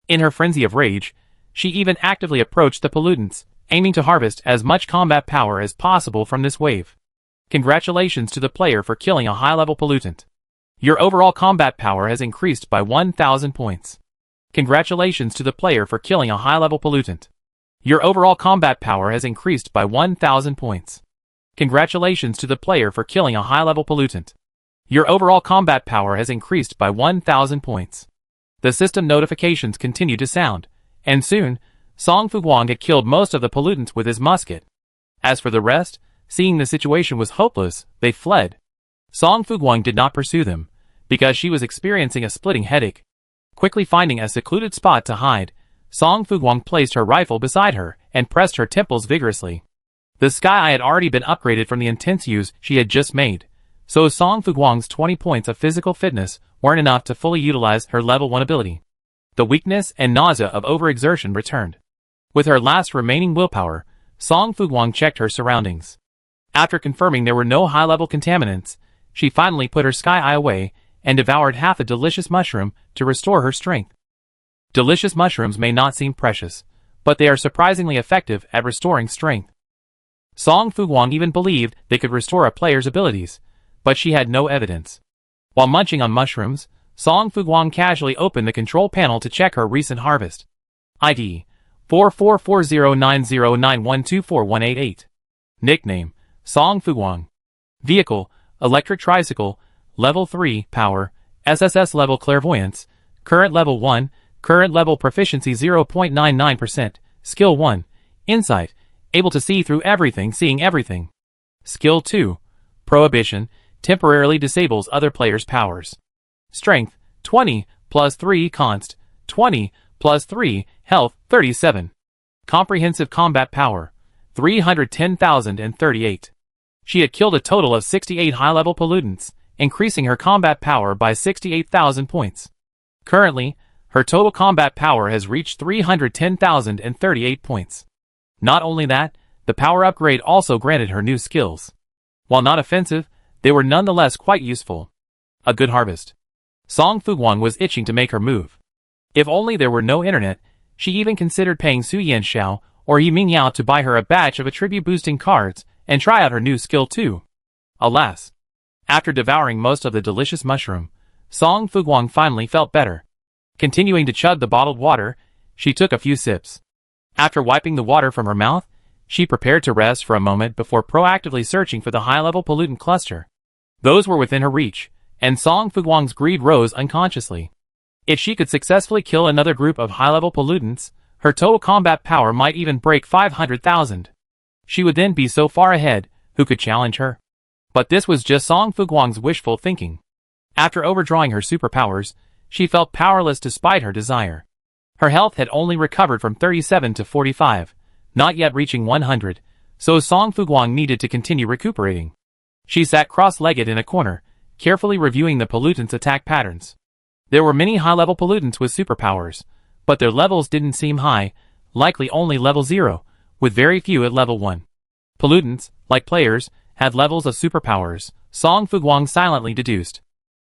In her frenzy of rage, she even actively approached the pollutants, aiming to harvest as much combat power as possible from this wave. Congratulations to the player for killing a high-level pollutant. Your overall combat power has increased by 1,000 points. Congratulations to the player for killing a high-level pollutant. Your overall combat power has increased by 1,000 points. Congratulations to the player for killing a high-level pollutant. Your overall combat power has increased by 1,000 points. The system notifications continued to sound, and soon, Song Fuguang had killed most of the pollutants with his musket. As for the rest, seeing the situation was hopeless, they fled. Song Fuguang did not pursue them, because she was experiencing a splitting headache. Quickly finding a secluded spot to hide, Song Fuguang placed her rifle beside her and pressed her temples vigorously. The Sky Eye had already been upgraded from the intense use she had just made, so Song Fuguang's 20 points of physical fitness weren't enough to fully utilize her level 1 ability. The weakness and nausea of overexertion returned. With her last remaining willpower, Song Fuguang checked her surroundings. After confirming there were no high-level contaminants, she finally put her Sky Eye away and devoured half a delicious mushroom to restore her strength. Delicious mushrooms may not seem precious, but they are surprisingly effective at restoring strength. Song Fuguang even believed they could restore a player's abilities, but she had no evidence. While munching on mushrooms, Song Fuguang casually opened the control panel to check her recent harvest. ID 44409091241188. Nickname Song Fuguang. Vehicle Electric Tricycle. Level 3 Power SSS Level Clairvoyance. Current Level 1. Current Level Proficiency 0.99%. Skill 1 Insight. Able to see through everything, seeing everything. Skill 2. Prohibition, temporarily disables other players' powers. Strength, 20, plus 3 const, 20, plus 3, health, 37. Comprehensive combat power, 310,038. She had killed a total of 68 high-level pollutants, increasing her combat power by 68,000 points. Currently, her total combat power has reached 310,038 points. Not only that, the power upgrade also granted her new skills. While not offensive, they were nonetheless quite useful. A good harvest. Song Fuguang was itching to make her move. If only there were no internet, she even considered paying Su Yanxiao or Yi Mingyao to buy her a batch of attribute-boosting cards and try out her new skill too. Alas. After devouring most of the delicious mushroom, Song Fuguang finally felt better. Continuing to chug the bottled water, she took a few sips. After wiping the water from her mouth, she prepared to rest for a moment before proactively searching for the high-level pollutant cluster. Those were within her reach, and Song Fuguang's greed rose unconsciously. If she could successfully kill another group of high-level pollutants, her total combat power might even break 500,000. She would then be so far ahead, who could challenge her? But this was just Song Fuguang's wishful thinking. After overdrawing her superpowers, she felt powerless despite her desire. Her health had only recovered from 37 to 45, not yet reaching 100, so Song Fuguang needed to continue recuperating. She sat cross-legged in a corner, carefully reviewing the pollutants' attack patterns. There were many high-level pollutants with superpowers, but their levels didn't seem high, likely only level 0, with very few at level 1. Pollutants, like players, had levels of superpowers, Song Fuguang silently deduced.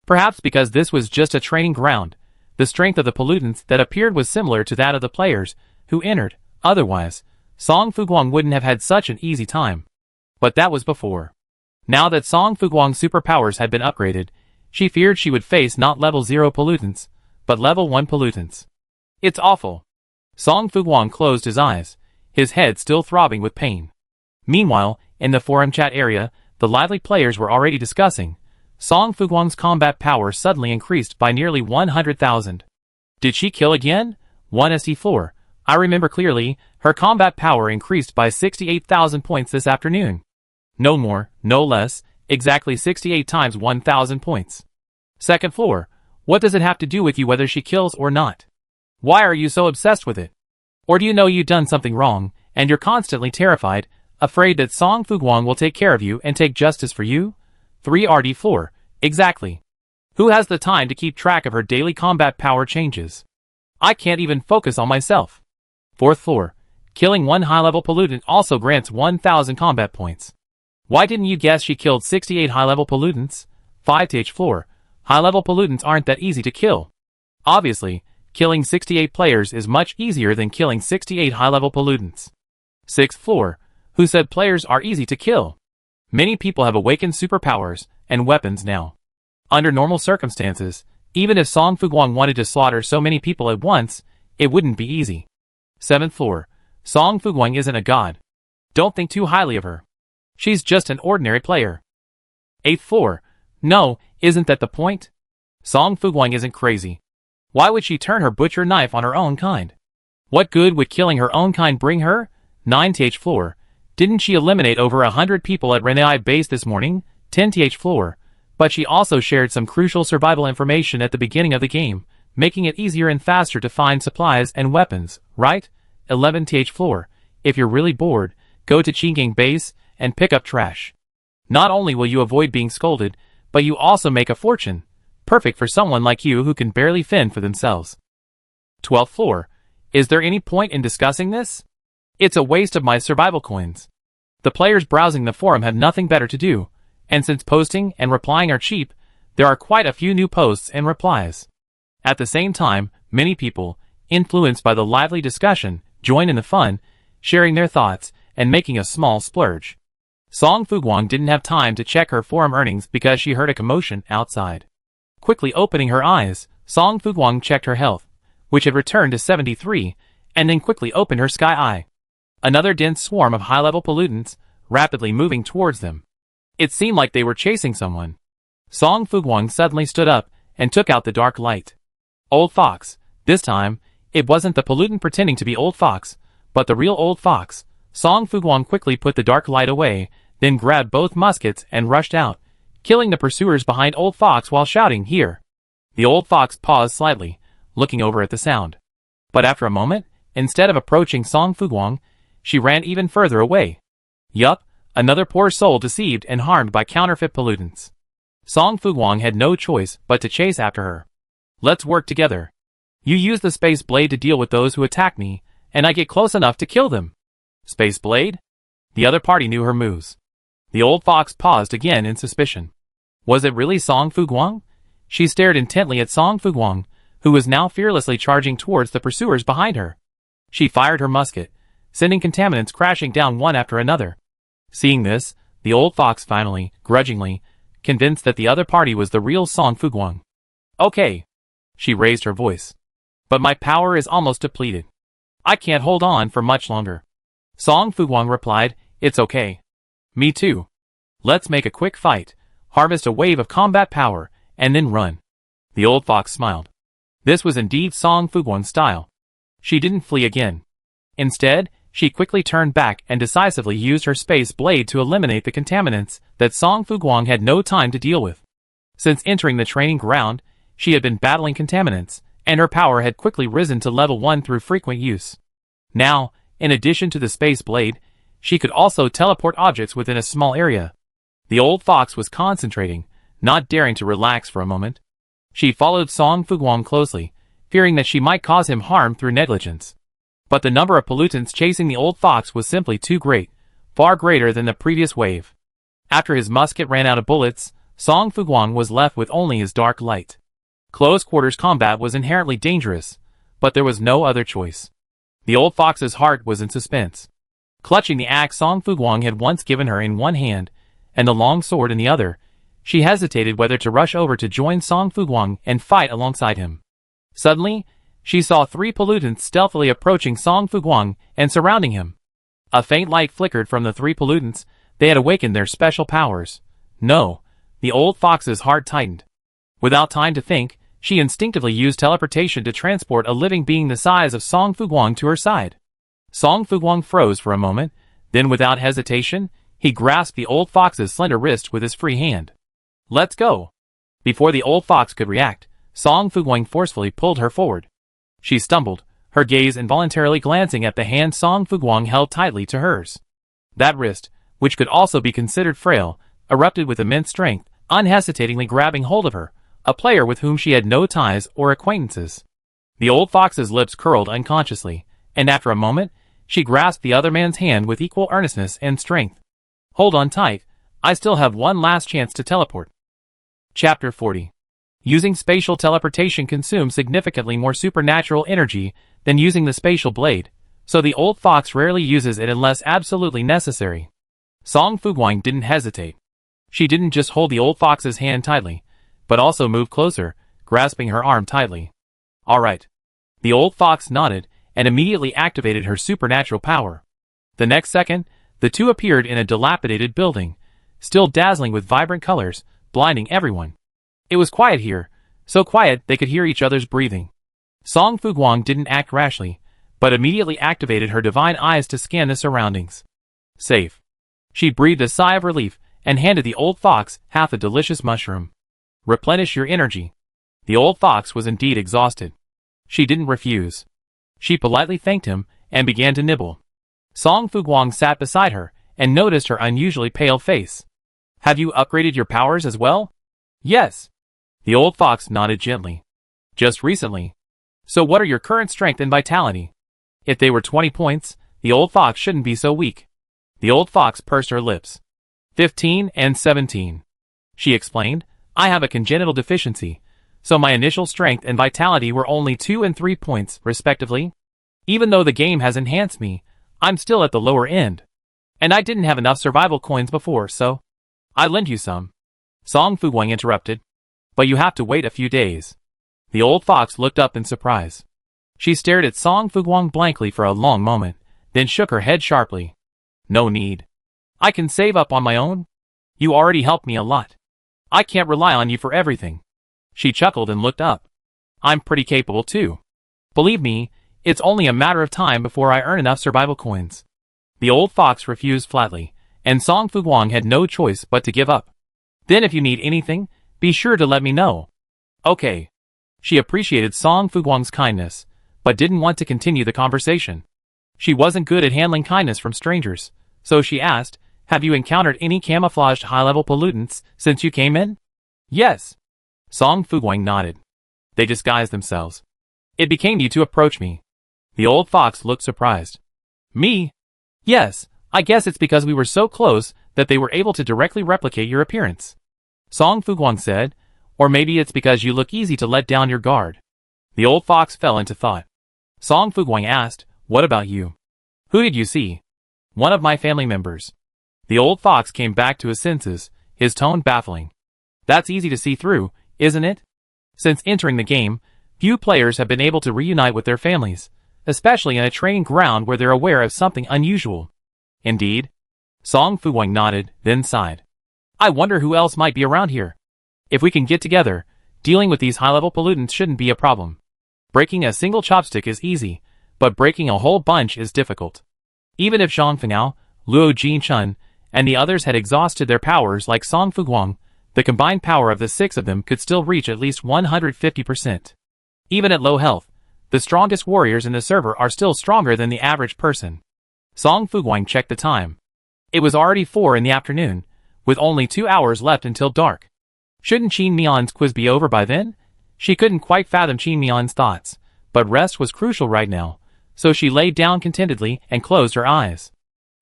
Perhaps because this was just a training ground, the strength of the pollutants that appeared was similar to that of the players who entered. Otherwise, Song Fuguang wouldn't have had such an easy time. But that was before. Now that Song Fuguang's superpowers had been upgraded, she feared she would face not level 0 pollutants, but level 1 pollutants. It's awful. Song Fuguang closed his eyes, his head still throbbing with pain. Meanwhile, in the forum chat area, the lively players were already discussing. Song Fuguang's combat power suddenly increased by nearly 100,000. Did she kill again? 1st4. I remember clearly, her combat power increased by 68,000 points this afternoon. No more, no less, exactly 68 times 1,000 points. Second floor, what does it have to do with you whether she kills or not? Why are you so obsessed with it? Or do you know you've done something wrong, and you're constantly terrified, afraid that Song Fuguang will take care of you and take justice for you? 3rd floor, exactly. Who has the time to keep track of her daily combat power changes? I can't even focus on myself. 4th floor, killing one high-level pollutant also grants 1,000 combat points. Why didn't you guess she killed 68 high-level pollutants? 5th floor, high-level pollutants aren't that easy to kill. Obviously, killing 68 players is much easier than killing 68 high-level pollutants. 6th floor, who said players are easy to kill? Many people have awakened superpowers and weapons now. Under normal circumstances, even if Song Fuguang wanted to slaughter so many people at once, it wouldn't be easy. 7th floor, Song Fuguang isn't a god. Don't think too highly of her. She's just an ordinary player. 8th floor, no, isn't that the point? Song Fuguang isn't crazy. Why would she turn her butcher knife on her own kind? What good would killing her own kind bring her? 9th floor, didn't she eliminate over 100 people at Renai base this morning? 10th floor, but she also shared some crucial survival information at the beginning of the game, making it easier and faster to find supplies and weapons, right? 11th floor, if you're really bored, go to Qinggang base and pick up trash. Not only will you avoid being scolded, but you also make a fortune, perfect for someone like you who can barely fend for themselves. 12th floor, is there any point in discussing this? It's a waste of my survival coins. The players browsing the forum have nothing better to do, and since posting and replying are cheap, there are quite a few new posts and replies. At the same time, many people, influenced by the lively discussion, join in the fun, sharing their thoughts and making a small splurge. Song Fuguang didn't have time to check her forum earnings because she heard a commotion outside. Quickly opening her eyes, Song Fuguang checked her health, which had returned to 73, and then quickly opened her sky eye. Another dense swarm of high-level pollutants, rapidly moving towards them. It seemed like they were chasing someone. Song Fuguang suddenly stood up and took out the dark light. Old Fox. This time, it wasn't the pollutant pretending to be Old Fox, but the real Old Fox. Song Fuguang quickly put the dark light away, then grabbed both muskets and rushed out, killing the pursuers behind Old Fox while shouting, "Here!" The Old Fox paused slightly, looking over at the sound. But after a moment, instead of approaching Song Fuguang, she ran even further away. Yup, another poor soul deceived and harmed by counterfeit pollutants. Song Fuguang had no choice but to chase after her. "Let's work together. You use the Space Blade to deal with those who attack me, and I get close enough to kill them." Space Blade? The other party knew her moves. The Old Fox paused again in suspicion. Was it really Song Fuguang? She stared intently at Song Fuguang, who was now fearlessly charging towards the pursuers behind her. She fired her musket, sending contaminants crashing down one after another. Seeing this, the Old Fox finally, grudgingly, convinced that the other party was the real Song Fuguang. "Okay." She raised her voice. "But my power is almost depleted. I can't hold on for much longer." Song Fuguang replied, "It's okay. Me too. Let's make a quick fight, harvest a wave of combat power, and then run." The Old Fox smiled. This was indeed Song Fuguang's style. She didn't flee again. Instead, she quickly turned back and decisively used her Space Blade to eliminate the contaminants that Song Fuguang had no time to deal with. Since entering the training ground, she had been battling contaminants, and her power had quickly risen to level 1 through frequent use. Now, in addition to the Space Blade, she could also teleport objects within a small area. The Old Fox was concentrating, not daring to relax for a moment. She followed Song Fuguang closely, fearing that she might cause him harm through negligence. But the number of pollutants chasing the Old Fox was simply too great, far greater than the previous wave. After his musket ran out of bullets, Song Fuguang was left with only his dark light. Close quarters combat was inherently dangerous, but there was no other choice. The Old Fox's heart was in suspense. Clutching the axe Song Fuguang had once given her in one hand, and the long sword in the other, she hesitated whether to rush over to join Song Fuguang and fight alongside him. Suddenly, she saw 3 pollutants stealthily approaching Song Fuguang and surrounding him. A faint light flickered from the 3 pollutants. They had awakened their special powers. No, the Old Fox's heart tightened. Without time to think, she instinctively used teleportation to transport a living being the size of Song Fuguang to her side. Song Fuguang froze for a moment, then without hesitation, he grasped the Old Fox's slender wrist with his free hand. "Let's go." Before the Old Fox could react, Song Fuguang forcefully pulled her forward. She stumbled, her gaze involuntarily glancing at the hand Song Fuguang held tightly to hers. That wrist, which could also be considered frail, erupted with immense strength, unhesitatingly grabbing hold of her, a player with whom she had no ties or acquaintances. The Old Fox's lips curled unconsciously, and after a moment, she grasped the other man's hand with equal earnestness and strength. "Hold on tight, I still have one last chance to teleport." Chapter 40. Using spatial teleportation consumes significantly more supernatural energy than using the spatial blade, so the Old Fox rarely uses it unless absolutely necessary. Song Fuguang didn't hesitate. She didn't just hold the Old Fox's hand tightly, but also moved closer, grasping her arm tightly. "All right." The Old Fox nodded and immediately activated her supernatural power. The next second, the two appeared in a dilapidated building, still dazzling with vibrant colors, blinding everyone. It was quiet here, so quiet they could hear each other's breathing. Song Fuguang didn't act rashly, but immediately activated her divine eyes to scan the surroundings. Safe. She breathed a sigh of relief and handed the Old Fox half a delicious mushroom. "Replenish your energy." The Old Fox was indeed exhausted. She didn't refuse. She politely thanked him and began to nibble. Song Fuguang sat beside her and noticed her unusually pale face. "Have you upgraded your powers as well?" "Yes." The Old Fox nodded gently. "Just recently. So what are your current strength and vitality?" If they were 20 points, the Old Fox shouldn't be so weak. The Old Fox pursed her lips. 15 and 17. She explained, "I have a congenital deficiency, so my initial strength and vitality were only 2 and 3 points, respectively. Even though the game has enhanced me, I'm still at the lower end. And I didn't have enough survival coins before, so I lend you some." Song Fuguang interrupted. "But you have to wait a few days." The Old Fox looked up in surprise. She stared at Song Fuguang blankly for a long moment, then shook her head sharply. "No need. I can save up on my own. You already helped me a lot. I can't rely on you for everything." She chuckled and looked up. "I'm pretty capable too. Believe me, it's only a matter of time before I earn enough survival coins." The Old Fox refused flatly, and Song Fuguang had no choice but to give up. Then if you need anything, be sure to let me know. Okay. She appreciated Song Fuguang's kindness, but didn't want to continue the conversation. She wasn't good at handling kindness from strangers, so she asked, have you encountered any camouflaged high-level pollutants since you came in? Yes. Song Fuguang nodded. They disguised themselves. It became you to approach me. The old fox looked surprised. Me? Yes, I guess it's because we were so close that they were able to directly replicate your appearance. Song Fuguang said, or maybe it's because you look easy to let down your guard. The old fox fell into thought. Song Fuguang asked, what about you? Who did you see? One of my family members. The old fox came back to his senses, his tone baffling. That's easy to see through, isn't it? Since entering the game, few players have been able to reunite with their families, especially in a training ground where they're aware of something unusual. Indeed. Song Fuguang nodded, then sighed. I wonder who else might be around here. If we can get together, dealing with these high-level pollutants shouldn't be a problem. Breaking a single chopstick is easy, but breaking a whole bunch is difficult. Even if Zhang Fengao, Luo Jinchun, and the others had exhausted their powers like Song Fuguang, the combined power of the 6 of them could still reach at least 150%. Even at low health, the strongest warriors in the server are still stronger than the average person. Song Fuguang checked the time. It was already 4 in the afternoon, with only 2 hours left until dark. Shouldn't Qin Mian's quiz be over by then? She couldn't quite fathom Qin Mian's thoughts, but rest was crucial right now, so she laid down contentedly and closed her eyes.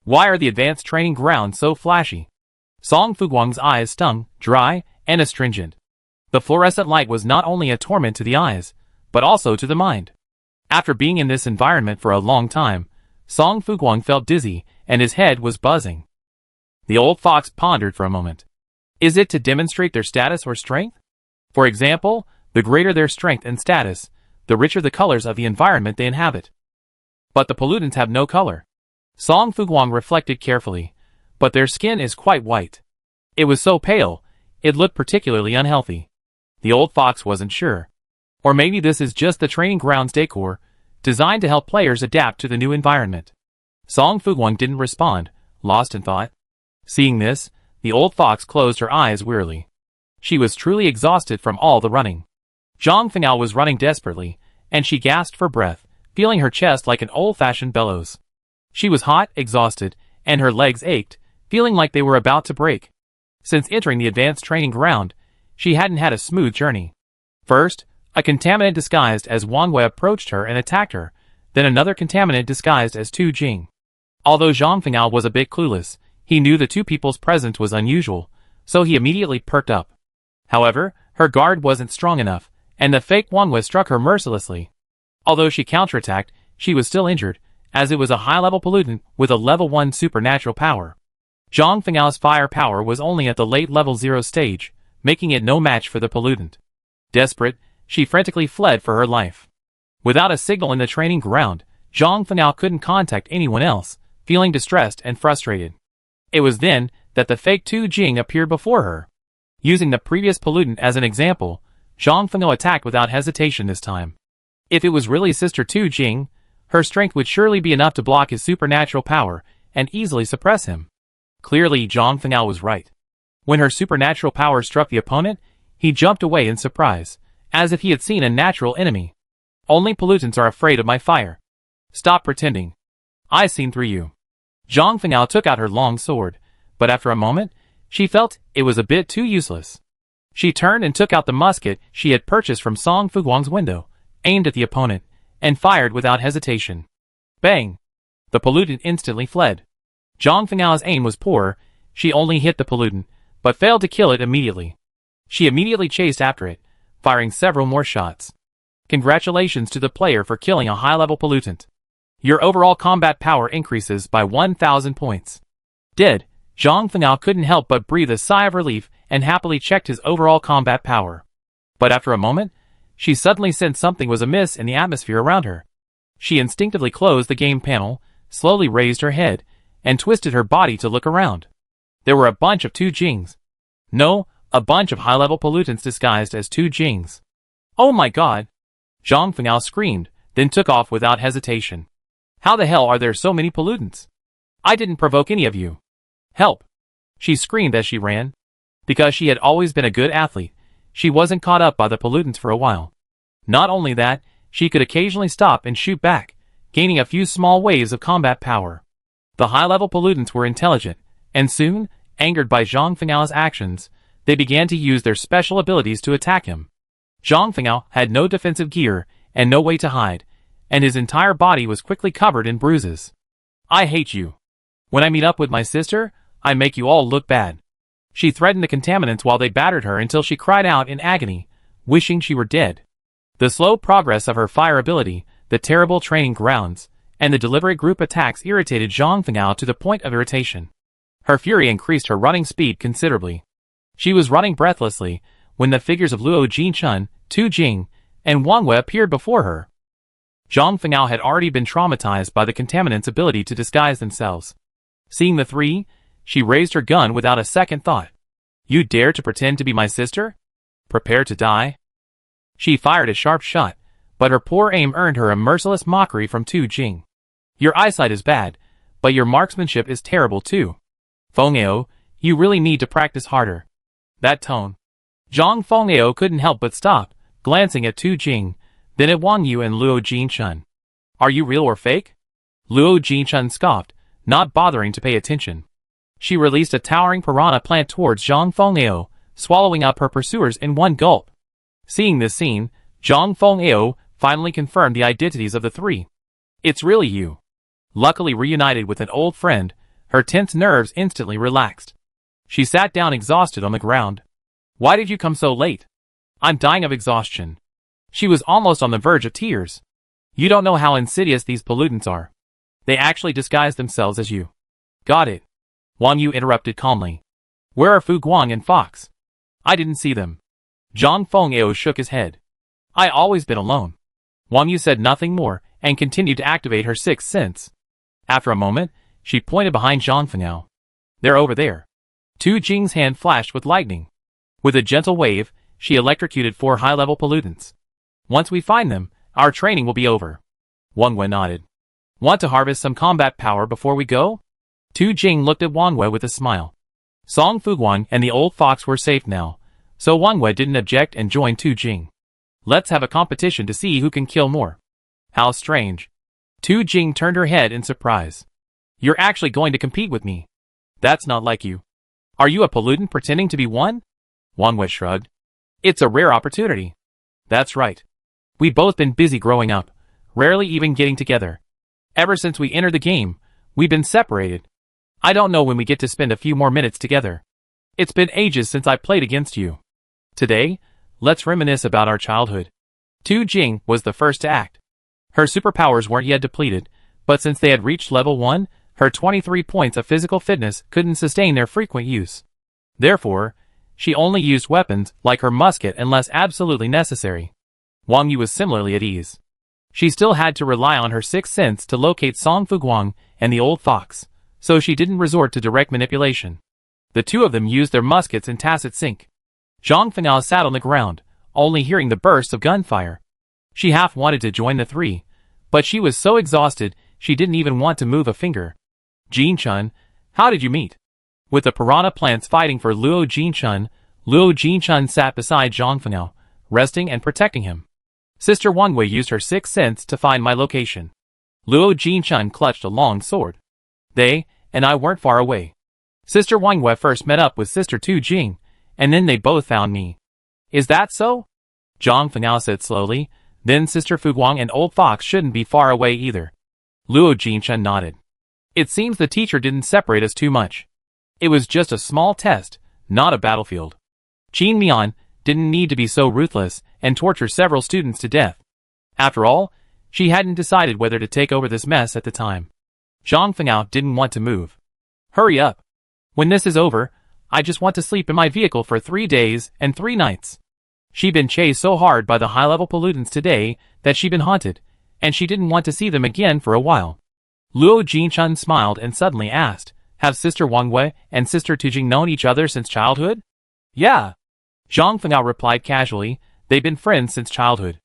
Why are the advanced training grounds so flashy? Song Fuguang's eyes stung, dry, and astringent. The fluorescent light was not only a torment to the eyes, but also to the mind. After being in this environment for a long time, Song Fuguang felt dizzy, and his head was buzzing. The old fox pondered for a moment. Is it to demonstrate their status or strength? For example, the greater their strength and status, the richer the colors of the environment they inhabit. But the pollutants have no color. Song Fuguang reflected carefully, but their skin is quite white. It was so pale, it looked particularly unhealthy. The old fox wasn't sure. Or maybe this is just the training grounds decor, designed to help players adapt to the new environment. Song Fuguang didn't respond, lost in thought. Seeing this, the old fox closed her eyes wearily. She was truly exhausted from all the running. Zhang Fengao was running desperately, and she gasped for breath, feeling her chest like an old-fashioned bellows. She was hot, exhausted, and her legs ached, feeling like they were about to break. Since entering the advanced training ground, she hadn't had a smooth journey. First, a contaminant disguised as Wang Wei approached her and attacked her, then another contaminant disguised as Tu Jing. Although Zhang Fengao was a bit clueless, he knew the two people's presence was unusual, so he immediately perked up. However, her guard wasn't strong enough, and the fake Wang Wei struck her mercilessly. Although she counterattacked, she was still injured, as it was a high-level pollutant with a level 1 supernatural power. Zhang Fengao's fire power was only at the late level 0 stage, making it no match for the pollutant. Desperate, she frantically fled for her life. Without a signal in the training ground, Zhang Fengao couldn't contact anyone else, feeling distressed and frustrated. It was then that the fake Tu Jing appeared before her. Using the previous pollutant as an example, Zhang Fengao attacked without hesitation this time. If it was really Sister Tu Jing, her strength would surely be enough to block his supernatural power and easily suppress him. Clearly, Zhang Fengao was right. When her supernatural power struck the opponent, he jumped away in surprise, as if he had seen a natural enemy. Only pollutants are afraid of my fire. Stop pretending. I've seen through you. Zhang Fengao took out her long sword, but after a moment, she felt it was a bit too useless. She turned and took out the musket she had purchased from Song Fuguang's window, aimed at the opponent, and fired without hesitation. Bang! The pollutant instantly fled. Zhang Fengao's aim was poor, she only hit the pollutant, but failed to kill it immediately. She immediately chased after it, firing several more shots. Congratulations to the player for killing a high-level pollutant. Your overall combat power increases by 1,000 points. Dead, Zhang Fengao couldn't help but breathe a sigh of relief and happily checked his overall combat power. But after a moment, she suddenly sensed something was amiss in the atmosphere around her. She instinctively closed the game panel, slowly raised her head, and twisted her body to look around. There were a bunch of Tu Jings. No, a bunch of high-level pollutants disguised as Tu Jings. Oh my god! Zhang Fengao screamed, then took off without hesitation. How the hell are there so many pollutants? I didn't provoke any of you. Help! She screamed as she ran. Because she had always been a good athlete, she wasn't caught up by the pollutants for a while. Not only that, she could occasionally stop and shoot back, gaining a few small waves of combat power. The high-level pollutants were intelligent, and soon, angered by Zhang Fenghao's actions, they began to use their special abilities to attack him. Zhang Fenghao had no defensive gear and no way to hide, and his entire body was quickly covered in bruises. I hate you. When I meet up with my sister, I make you all look bad. She threatened the contaminants while they battered her until she cried out in agony, wishing she were dead. The slow progress of her fire ability, the terrible training grounds, and the deliberate group attacks irritated Zhang Fenghao to the point of irritation. Her fury increased her running speed considerably. She was running breathlessly when the figures of Luo Jinchun, Tu Jing, and Wang Wei appeared before her. Zhang Fenghao had already been traumatized by the contaminants' ability to disguise themselves. Seeing the three, she raised her gun without a second thought. You dare to pretend to be my sister? Prepare to die? She fired a sharp shot, but her poor aim earned her a merciless mockery from Tu Jing. Your eyesight is bad, but your marksmanship is terrible too. Fengao, you really need to practice harder. That tone. Zhang Fengao couldn't help but stop, glancing at Tu Jing, then at Wang Yu and Luo Jinchun. Are you real or fake? Luo Jinchun scoffed, not bothering to pay attention. She released a towering piranha plant towards Zhang Fengao, swallowing up her pursuers in one gulp. Seeing this scene, Zhang Fengao finally confirmed the identities of the three. It's really you. Luckily reunited with an old friend, her tense nerves instantly relaxed. She sat down exhausted on the ground. Why did you come so late? I'm dying of exhaustion. She was almost on the verge of tears. You don't know how insidious these pollutants are. They actually disguise themselves as you. Got it. Wang Yu interrupted calmly. Where are Fu Guang and Fox? I didn't see them. Zhang Fengao shook his head. I always been alone. Wang Yu said nothing more and continued to activate her sixth sense. After a moment, she pointed behind Zhang Fengao. They're over there. Tu Jing's hand flashed with lightning. With a gentle wave, she electrocuted 4 high-level pollutants. Once we find them, our training will be over. Wang Wei nodded. Want to harvest some combat power before we go? Tu Jing looked at Wang Wei with a smile. Song Fuguang and the old fox were safe now, so Wang Wei didn't object and joined Tu Jing. Let's have a competition to see who can kill more. How strange. Tu Jing turned her head in surprise. You're actually going to compete with me. That's not like you. Are you a pollutant pretending to be one? Wang Wei shrugged. It's a rare opportunity. That's right. We've both been busy growing up, rarely even getting together. Ever since we entered the game, we've been separated. I don't know when we get to spend a few more minutes together. It's been ages since I played against you. Today, let's reminisce about our childhood. Tu Jing was the first to act. Her superpowers weren't yet depleted, but since they had reached level 1, her 23 points of physical fitness couldn't sustain their frequent use. Therefore, she only used weapons like her musket unless absolutely necessary. Wang Yu was similarly at ease. She still had to rely on her sixth sense to locate Song Fuguang and the old fox, so she didn't resort to direct manipulation. The two of them used their muskets in tacit sync. Zhang Fengao sat on the ground, only hearing the bursts of gunfire. She half wanted to join the three, but she was so exhausted she didn't even want to move a finger. Jinchun, how did you meet? With the piranha plants fighting for Luo Jinchun sat beside Zhang Fengao, resting and protecting him. Sister Wang Wei used her sixth sense to find my location. Luo Jinchun clutched a long sword. They and I weren't far away. Sister Wang Wei first met up with Sister Tu Jing, and then they both found me. Is that so? Zhang Fengao said slowly, then Sister Fuguang and Old Fox shouldn't be far away either. Luo Jinchun nodded. It seems the teacher didn't separate us too much. It was just a small test, not a battlefield. Qin Mian didn't need to be so ruthless and torture several students to death. After all, she hadn't decided whether to take over this mess at the time. Zhang Fengao didn't want to move. Hurry up. When this is over, I just want to sleep in my vehicle for 3 days and 3 nights. She'd been chased so hard by the high-level pollutants today that she'd been haunted, and she didn't want to see them again for a while. Luo Jinchun smiled and suddenly asked, have Sister Wang Wei and Sister Tujing known each other since childhood? Yeah. Zhang Fengao replied casually, they've been friends since childhood.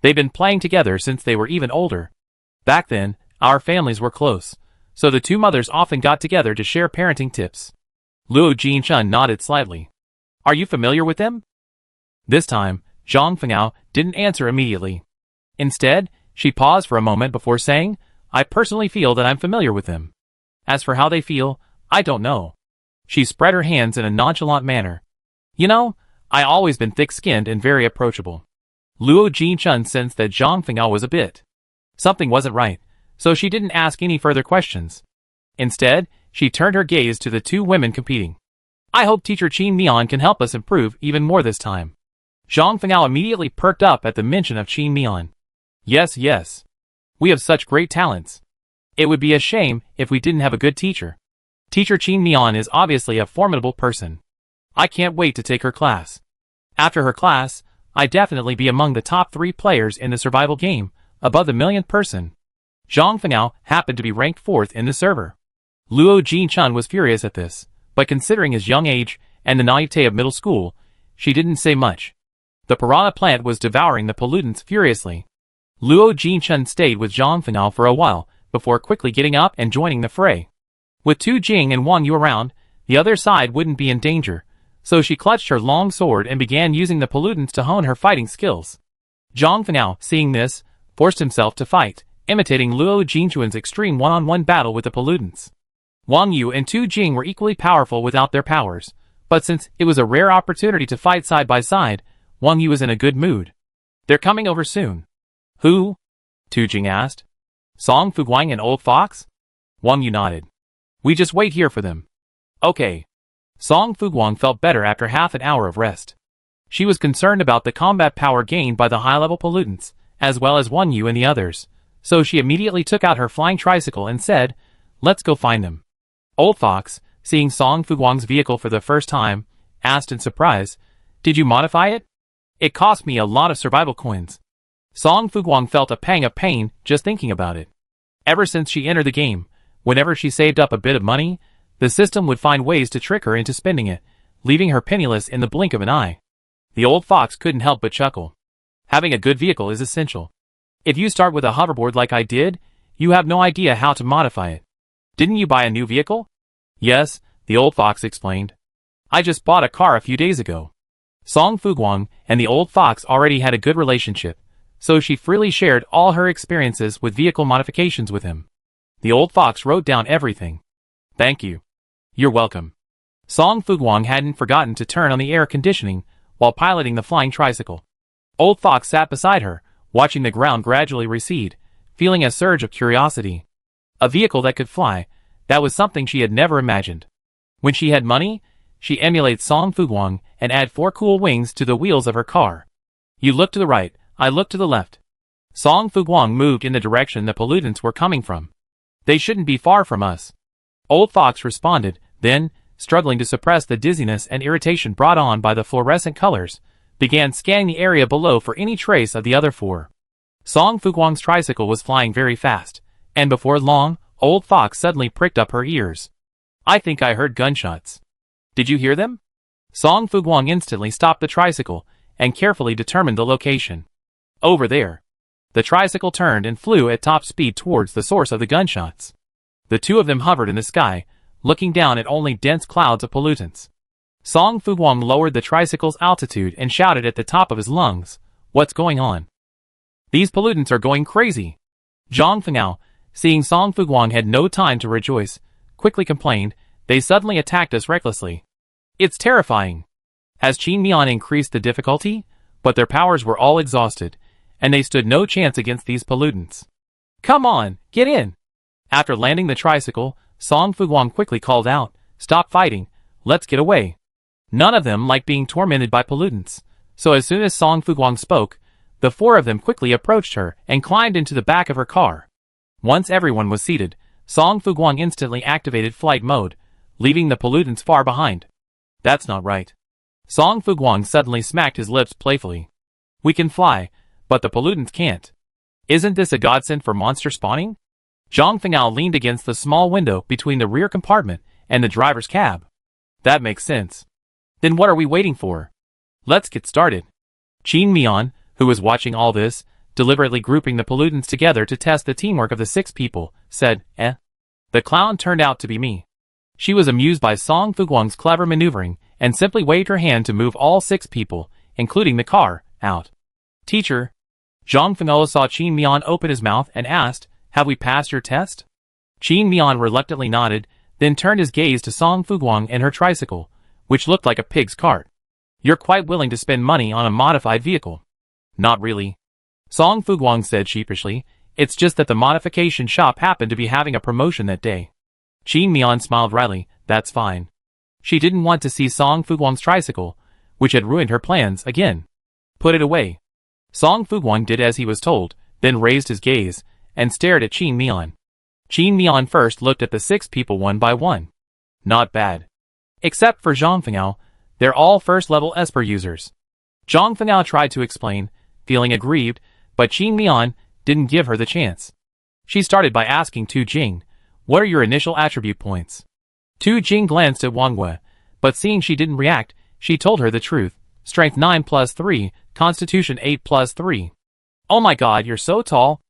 They've been playing together since they were even older. Back then, our families were close, so the two mothers often got together to share parenting tips. Luo Jinchun nodded slightly. Are you familiar with them? This time, Zhang Fengao didn't answer immediately. Instead, she paused for a moment before saying, I personally feel that I'm familiar with them. As for how they feel, I don't know. She spread her hands in a nonchalant manner. You know, I always been thick-skinned and very approachable. Luo Jinchun sensed that Zhang Fengao was a bit. Something wasn't right, so she didn't ask any further questions. Instead, she turned her gaze to the two women competing. I hope Teacher Qin Mian can help us improve even more this time. Zhang Fengao immediately perked up at the mention of Qin Mian. Yes, yes. We have such great talents. It would be a shame if we didn't have a good teacher. Teacher Qin Mian is obviously a formidable person. I can't wait to take her class. After her class, I'd definitely be among the top 3 players in the survival game, above the millionth person. Zhang Fengao happened to be ranked 4th in the server. Luo Jinchun was furious at this, but considering his young age and the naivete of middle school, she didn't say much. The piranha plant was devouring the pollutants furiously. Luo Jinchun stayed with Zhang Fengao for a while, before quickly getting up and joining the fray. With Tu Jing and Wang Yu around, the other side wouldn't be in danger, so she clutched her long sword and began using the pollutants to hone her fighting skills. Zhang Fengao, seeing this, forced himself to fight, imitating Luo Jinchun's extreme one-on-one battle with the pollutants. Wang Yu and Tu Jing were equally powerful without their powers, but since it was a rare opportunity to fight side by side, Wang Yu was in a good mood. They're coming over soon. Who? Tu Jing asked. Song Fuguang and Old Fox? Wang Yu nodded. We just wait here for them. Okay. Song Fuguang felt better after half an hour of rest. She was concerned about the combat power gained by the high-level pollutants, as well as Wang Yu and the others, so she immediately took out her flying tricycle and said, let's go find them. Old Fox, seeing Song Fuguang's vehicle for the first time, asked in surprise, did you modify it? It cost me a lot of survival coins. Song Fuguang felt a pang of pain just thinking about it. Ever since she entered the game, whenever she saved up a bit of money, the system would find ways to trick her into spending it, leaving her penniless in the blink of an eye. The old fox couldn't help but chuckle. Having a good vehicle is essential. If you start with a hoverboard like I did, you have no idea how to modify it. Didn't you buy a new vehicle? Yes, the old fox explained. I just bought a car a few days ago. Song Fuguang and the old fox already had a good relationship, so she freely shared all her experiences with vehicle modifications with him. The old fox wrote down everything. Thank you. You're welcome. Song Fuguang hadn't forgotten to turn on the air conditioning while piloting the flying tricycle. Old Fox sat beside her, watching the ground gradually recede, feeling a surge of curiosity. A vehicle that could fly, that was something she had never imagined. When she had money, she emulated Song Fuguang and add 4 cool wings to the wheels of her car. You look to the right, I look to the left. Song Fuguang moved in the direction the pollutants were coming from. They shouldn't be far from us. Old Fox responded, then, struggling to suppress the dizziness and irritation brought on by the fluorescent colors, began scanning the area below for any trace of the other 4. Song Fuguang's tricycle was flying very fast, and before long, Old Fox suddenly pricked up her ears. I think I heard gunshots. Did you hear them? Song Fuguang instantly stopped the tricycle and carefully determined the location. Over there. The tricycle turned and flew at top speed towards the source of the gunshots. The two of them hovered in the sky, looking down at only dense clouds of pollutants. Song Fuguang lowered the tricycle's altitude and shouted at the top of his lungs, "What's going on? These pollutants are going crazy." Zhang Fengao, seeing Song Fuguang had no time to rejoice, quickly complained, "They suddenly attacked us recklessly. It's terrifying." Has Qin Mian increased the difficulty? But their powers were all exhausted, and they stood no chance against these pollutants. "Come on, get in." After landing the tricycle, Song Fuguang quickly called out, "Stop fighting, let's get away." None of them liked being tormented by pollutants, so as soon as Song Fuguang spoke, the 4 of them quickly approached her and climbed into the back of her car. Once everyone was seated, Song Fuguang instantly activated flight mode, leaving the pollutants far behind. That's not right. Song Fuguang suddenly smacked his lips playfully. We can fly, but the pollutants can't. Isn't this a godsend for monster spawning? Zhang Fengao leaned against the small window between the rear compartment and the driver's cab. That makes sense. Then what are we waiting for? Let's get started. Qin Mian, who was watching all this, deliberately grouping the pollutants together to test the teamwork of the 6 people, said, The clown turned out to be me. She was amused by Song Fuguang's clever maneuvering and simply waved her hand to move all 6 people, including the car, out. Teacher. Zhang Fengao saw Qin Mian open his mouth and asked, "Have we passed your test?" Qin Mian reluctantly nodded, then turned his gaze to Song Fuguang and her tricycle, which looked like a pig's cart. "You're quite willing to spend money on a modified vehicle." "Not really," Song Fuguang said sheepishly. "It's just that the modification shop happened to be having a promotion that day." Qin Mian smiled wryly. "That's fine." She didn't want to see Song Fuguang's tricycle, which had ruined her plans, again. "Put it away." Song Fuguang did as he was told, then raised his gaze and stared at Qin Mian. Qin Mian first looked at the 6 people one by one. Not bad. Except for Zhang Fengao, they're all first-level Esper users. Zhang Fengao tried to explain, feeling aggrieved, but Qin Mian didn't give her the chance. She started by asking Tu Jing, "What are your initial attribute points?" Tu Jing glanced at Wang Wei, but seeing she didn't react, she told her the truth. Strength 9 plus 3, Constitution 8 plus 3. "Oh my god, you're so tall."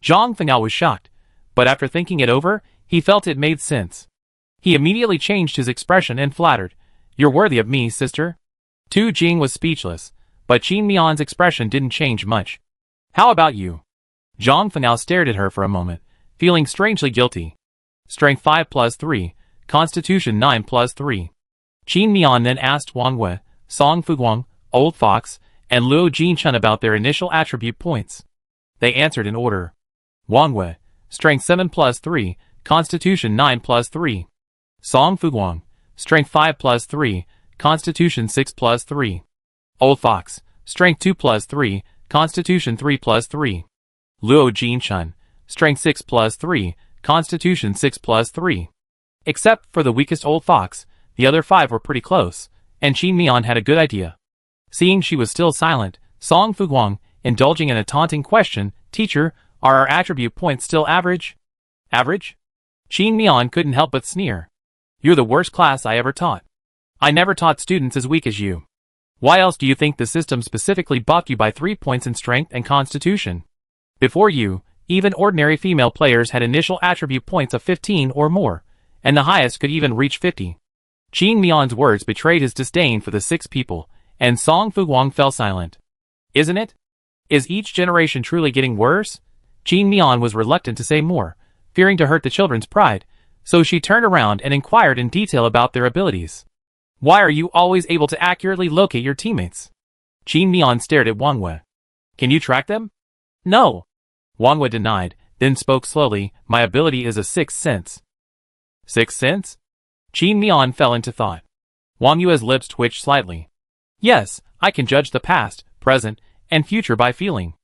Zhang Fengao was shocked, but after thinking it over, he felt it made sense. He immediately changed his expression and flattered, "You're worthy of me, sister." Tu Jing was speechless, but Qin Mian's expression didn't change much. "How about you?" Zhang Fengao stared at her for a moment, feeling strangely guilty. Strength 5 plus 3, Constitution 9 plus 3. Qin Mian then asked Wang Wei, Song Fuguang, Old Fox, and Luo Jinchun about their initial attribute points. They answered in order. Wang Wei, Strength 7 plus 3, Constitution 9 plus 3. Song Fuguang, Strength 5 plus 3, Constitution 6 plus 3. Old Fox, Strength 2 plus 3, Constitution 3 plus 3. Luo Jinchun, Strength 6 plus 3, Constitution 6 plus 3. Except for the weakest Old Fox, the other 5 were pretty close, and Qin Mian had a good idea. Seeing she was still silent, Song Fuguang, indulging in a taunting question, "Teacher, are our attribute points still average?" "Average?" Qin Mian couldn't help but sneer. "You're the worst class I ever taught. I never taught students as weak as you. Why else do you think the system specifically buffed you by 3 points in strength and constitution? Before you, even ordinary female players had initial attribute points of 15 or more, and the highest could even reach 50. Qin Mian's words betrayed his disdain for the 6 people, and Song Fuguang fell silent. "Isn't it? Is each generation truly getting worse?" Qin Mian was reluctant to say more, fearing to hurt the children's pride, so she turned around and inquired in detail about their abilities. "Why are you always able to accurately locate your teammates?" Qin Mian stared at Wang Wei. "Can you track them?" "No." Wang Wei denied, then spoke slowly, "My ability is a sixth sense." "Sixth sense?" Qin Mian fell into thought. Wang Yue's lips twitched slightly. "Yes, I can judge the past, present, and future by feeling.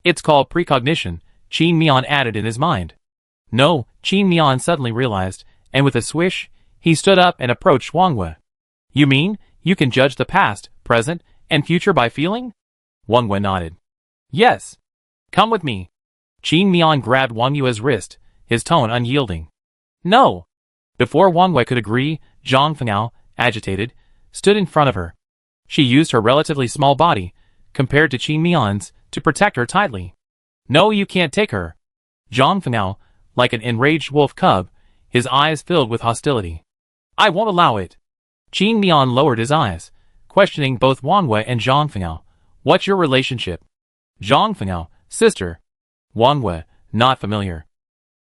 It's called precognition," Qin Mian added in his mind. "No," Qin Mian suddenly realized, and with a swish, he stood up and approached Wang Wei. "You mean, you can judge the past, present, and future by feeling?" Wang Wei nodded. "Yes. Come with me." Qin Mian grabbed Wang Yue's wrist, his tone unyielding. "No." Before Wang Wei could agree, Zhang Fengao, agitated, stood in front of her. She used her relatively small body, compared to Qin Mian's, to protect her tightly. "No, you can't take her." Zhang Fengao, like an enraged wolf cub, his eyes filled with hostility. "I won't allow it." Qin Mian lowered his eyes, questioning both Wang Wei and Zhang Fengao. "What's your relationship?" Zhang Fengao, "Sister." Wang Wei, "Not familiar."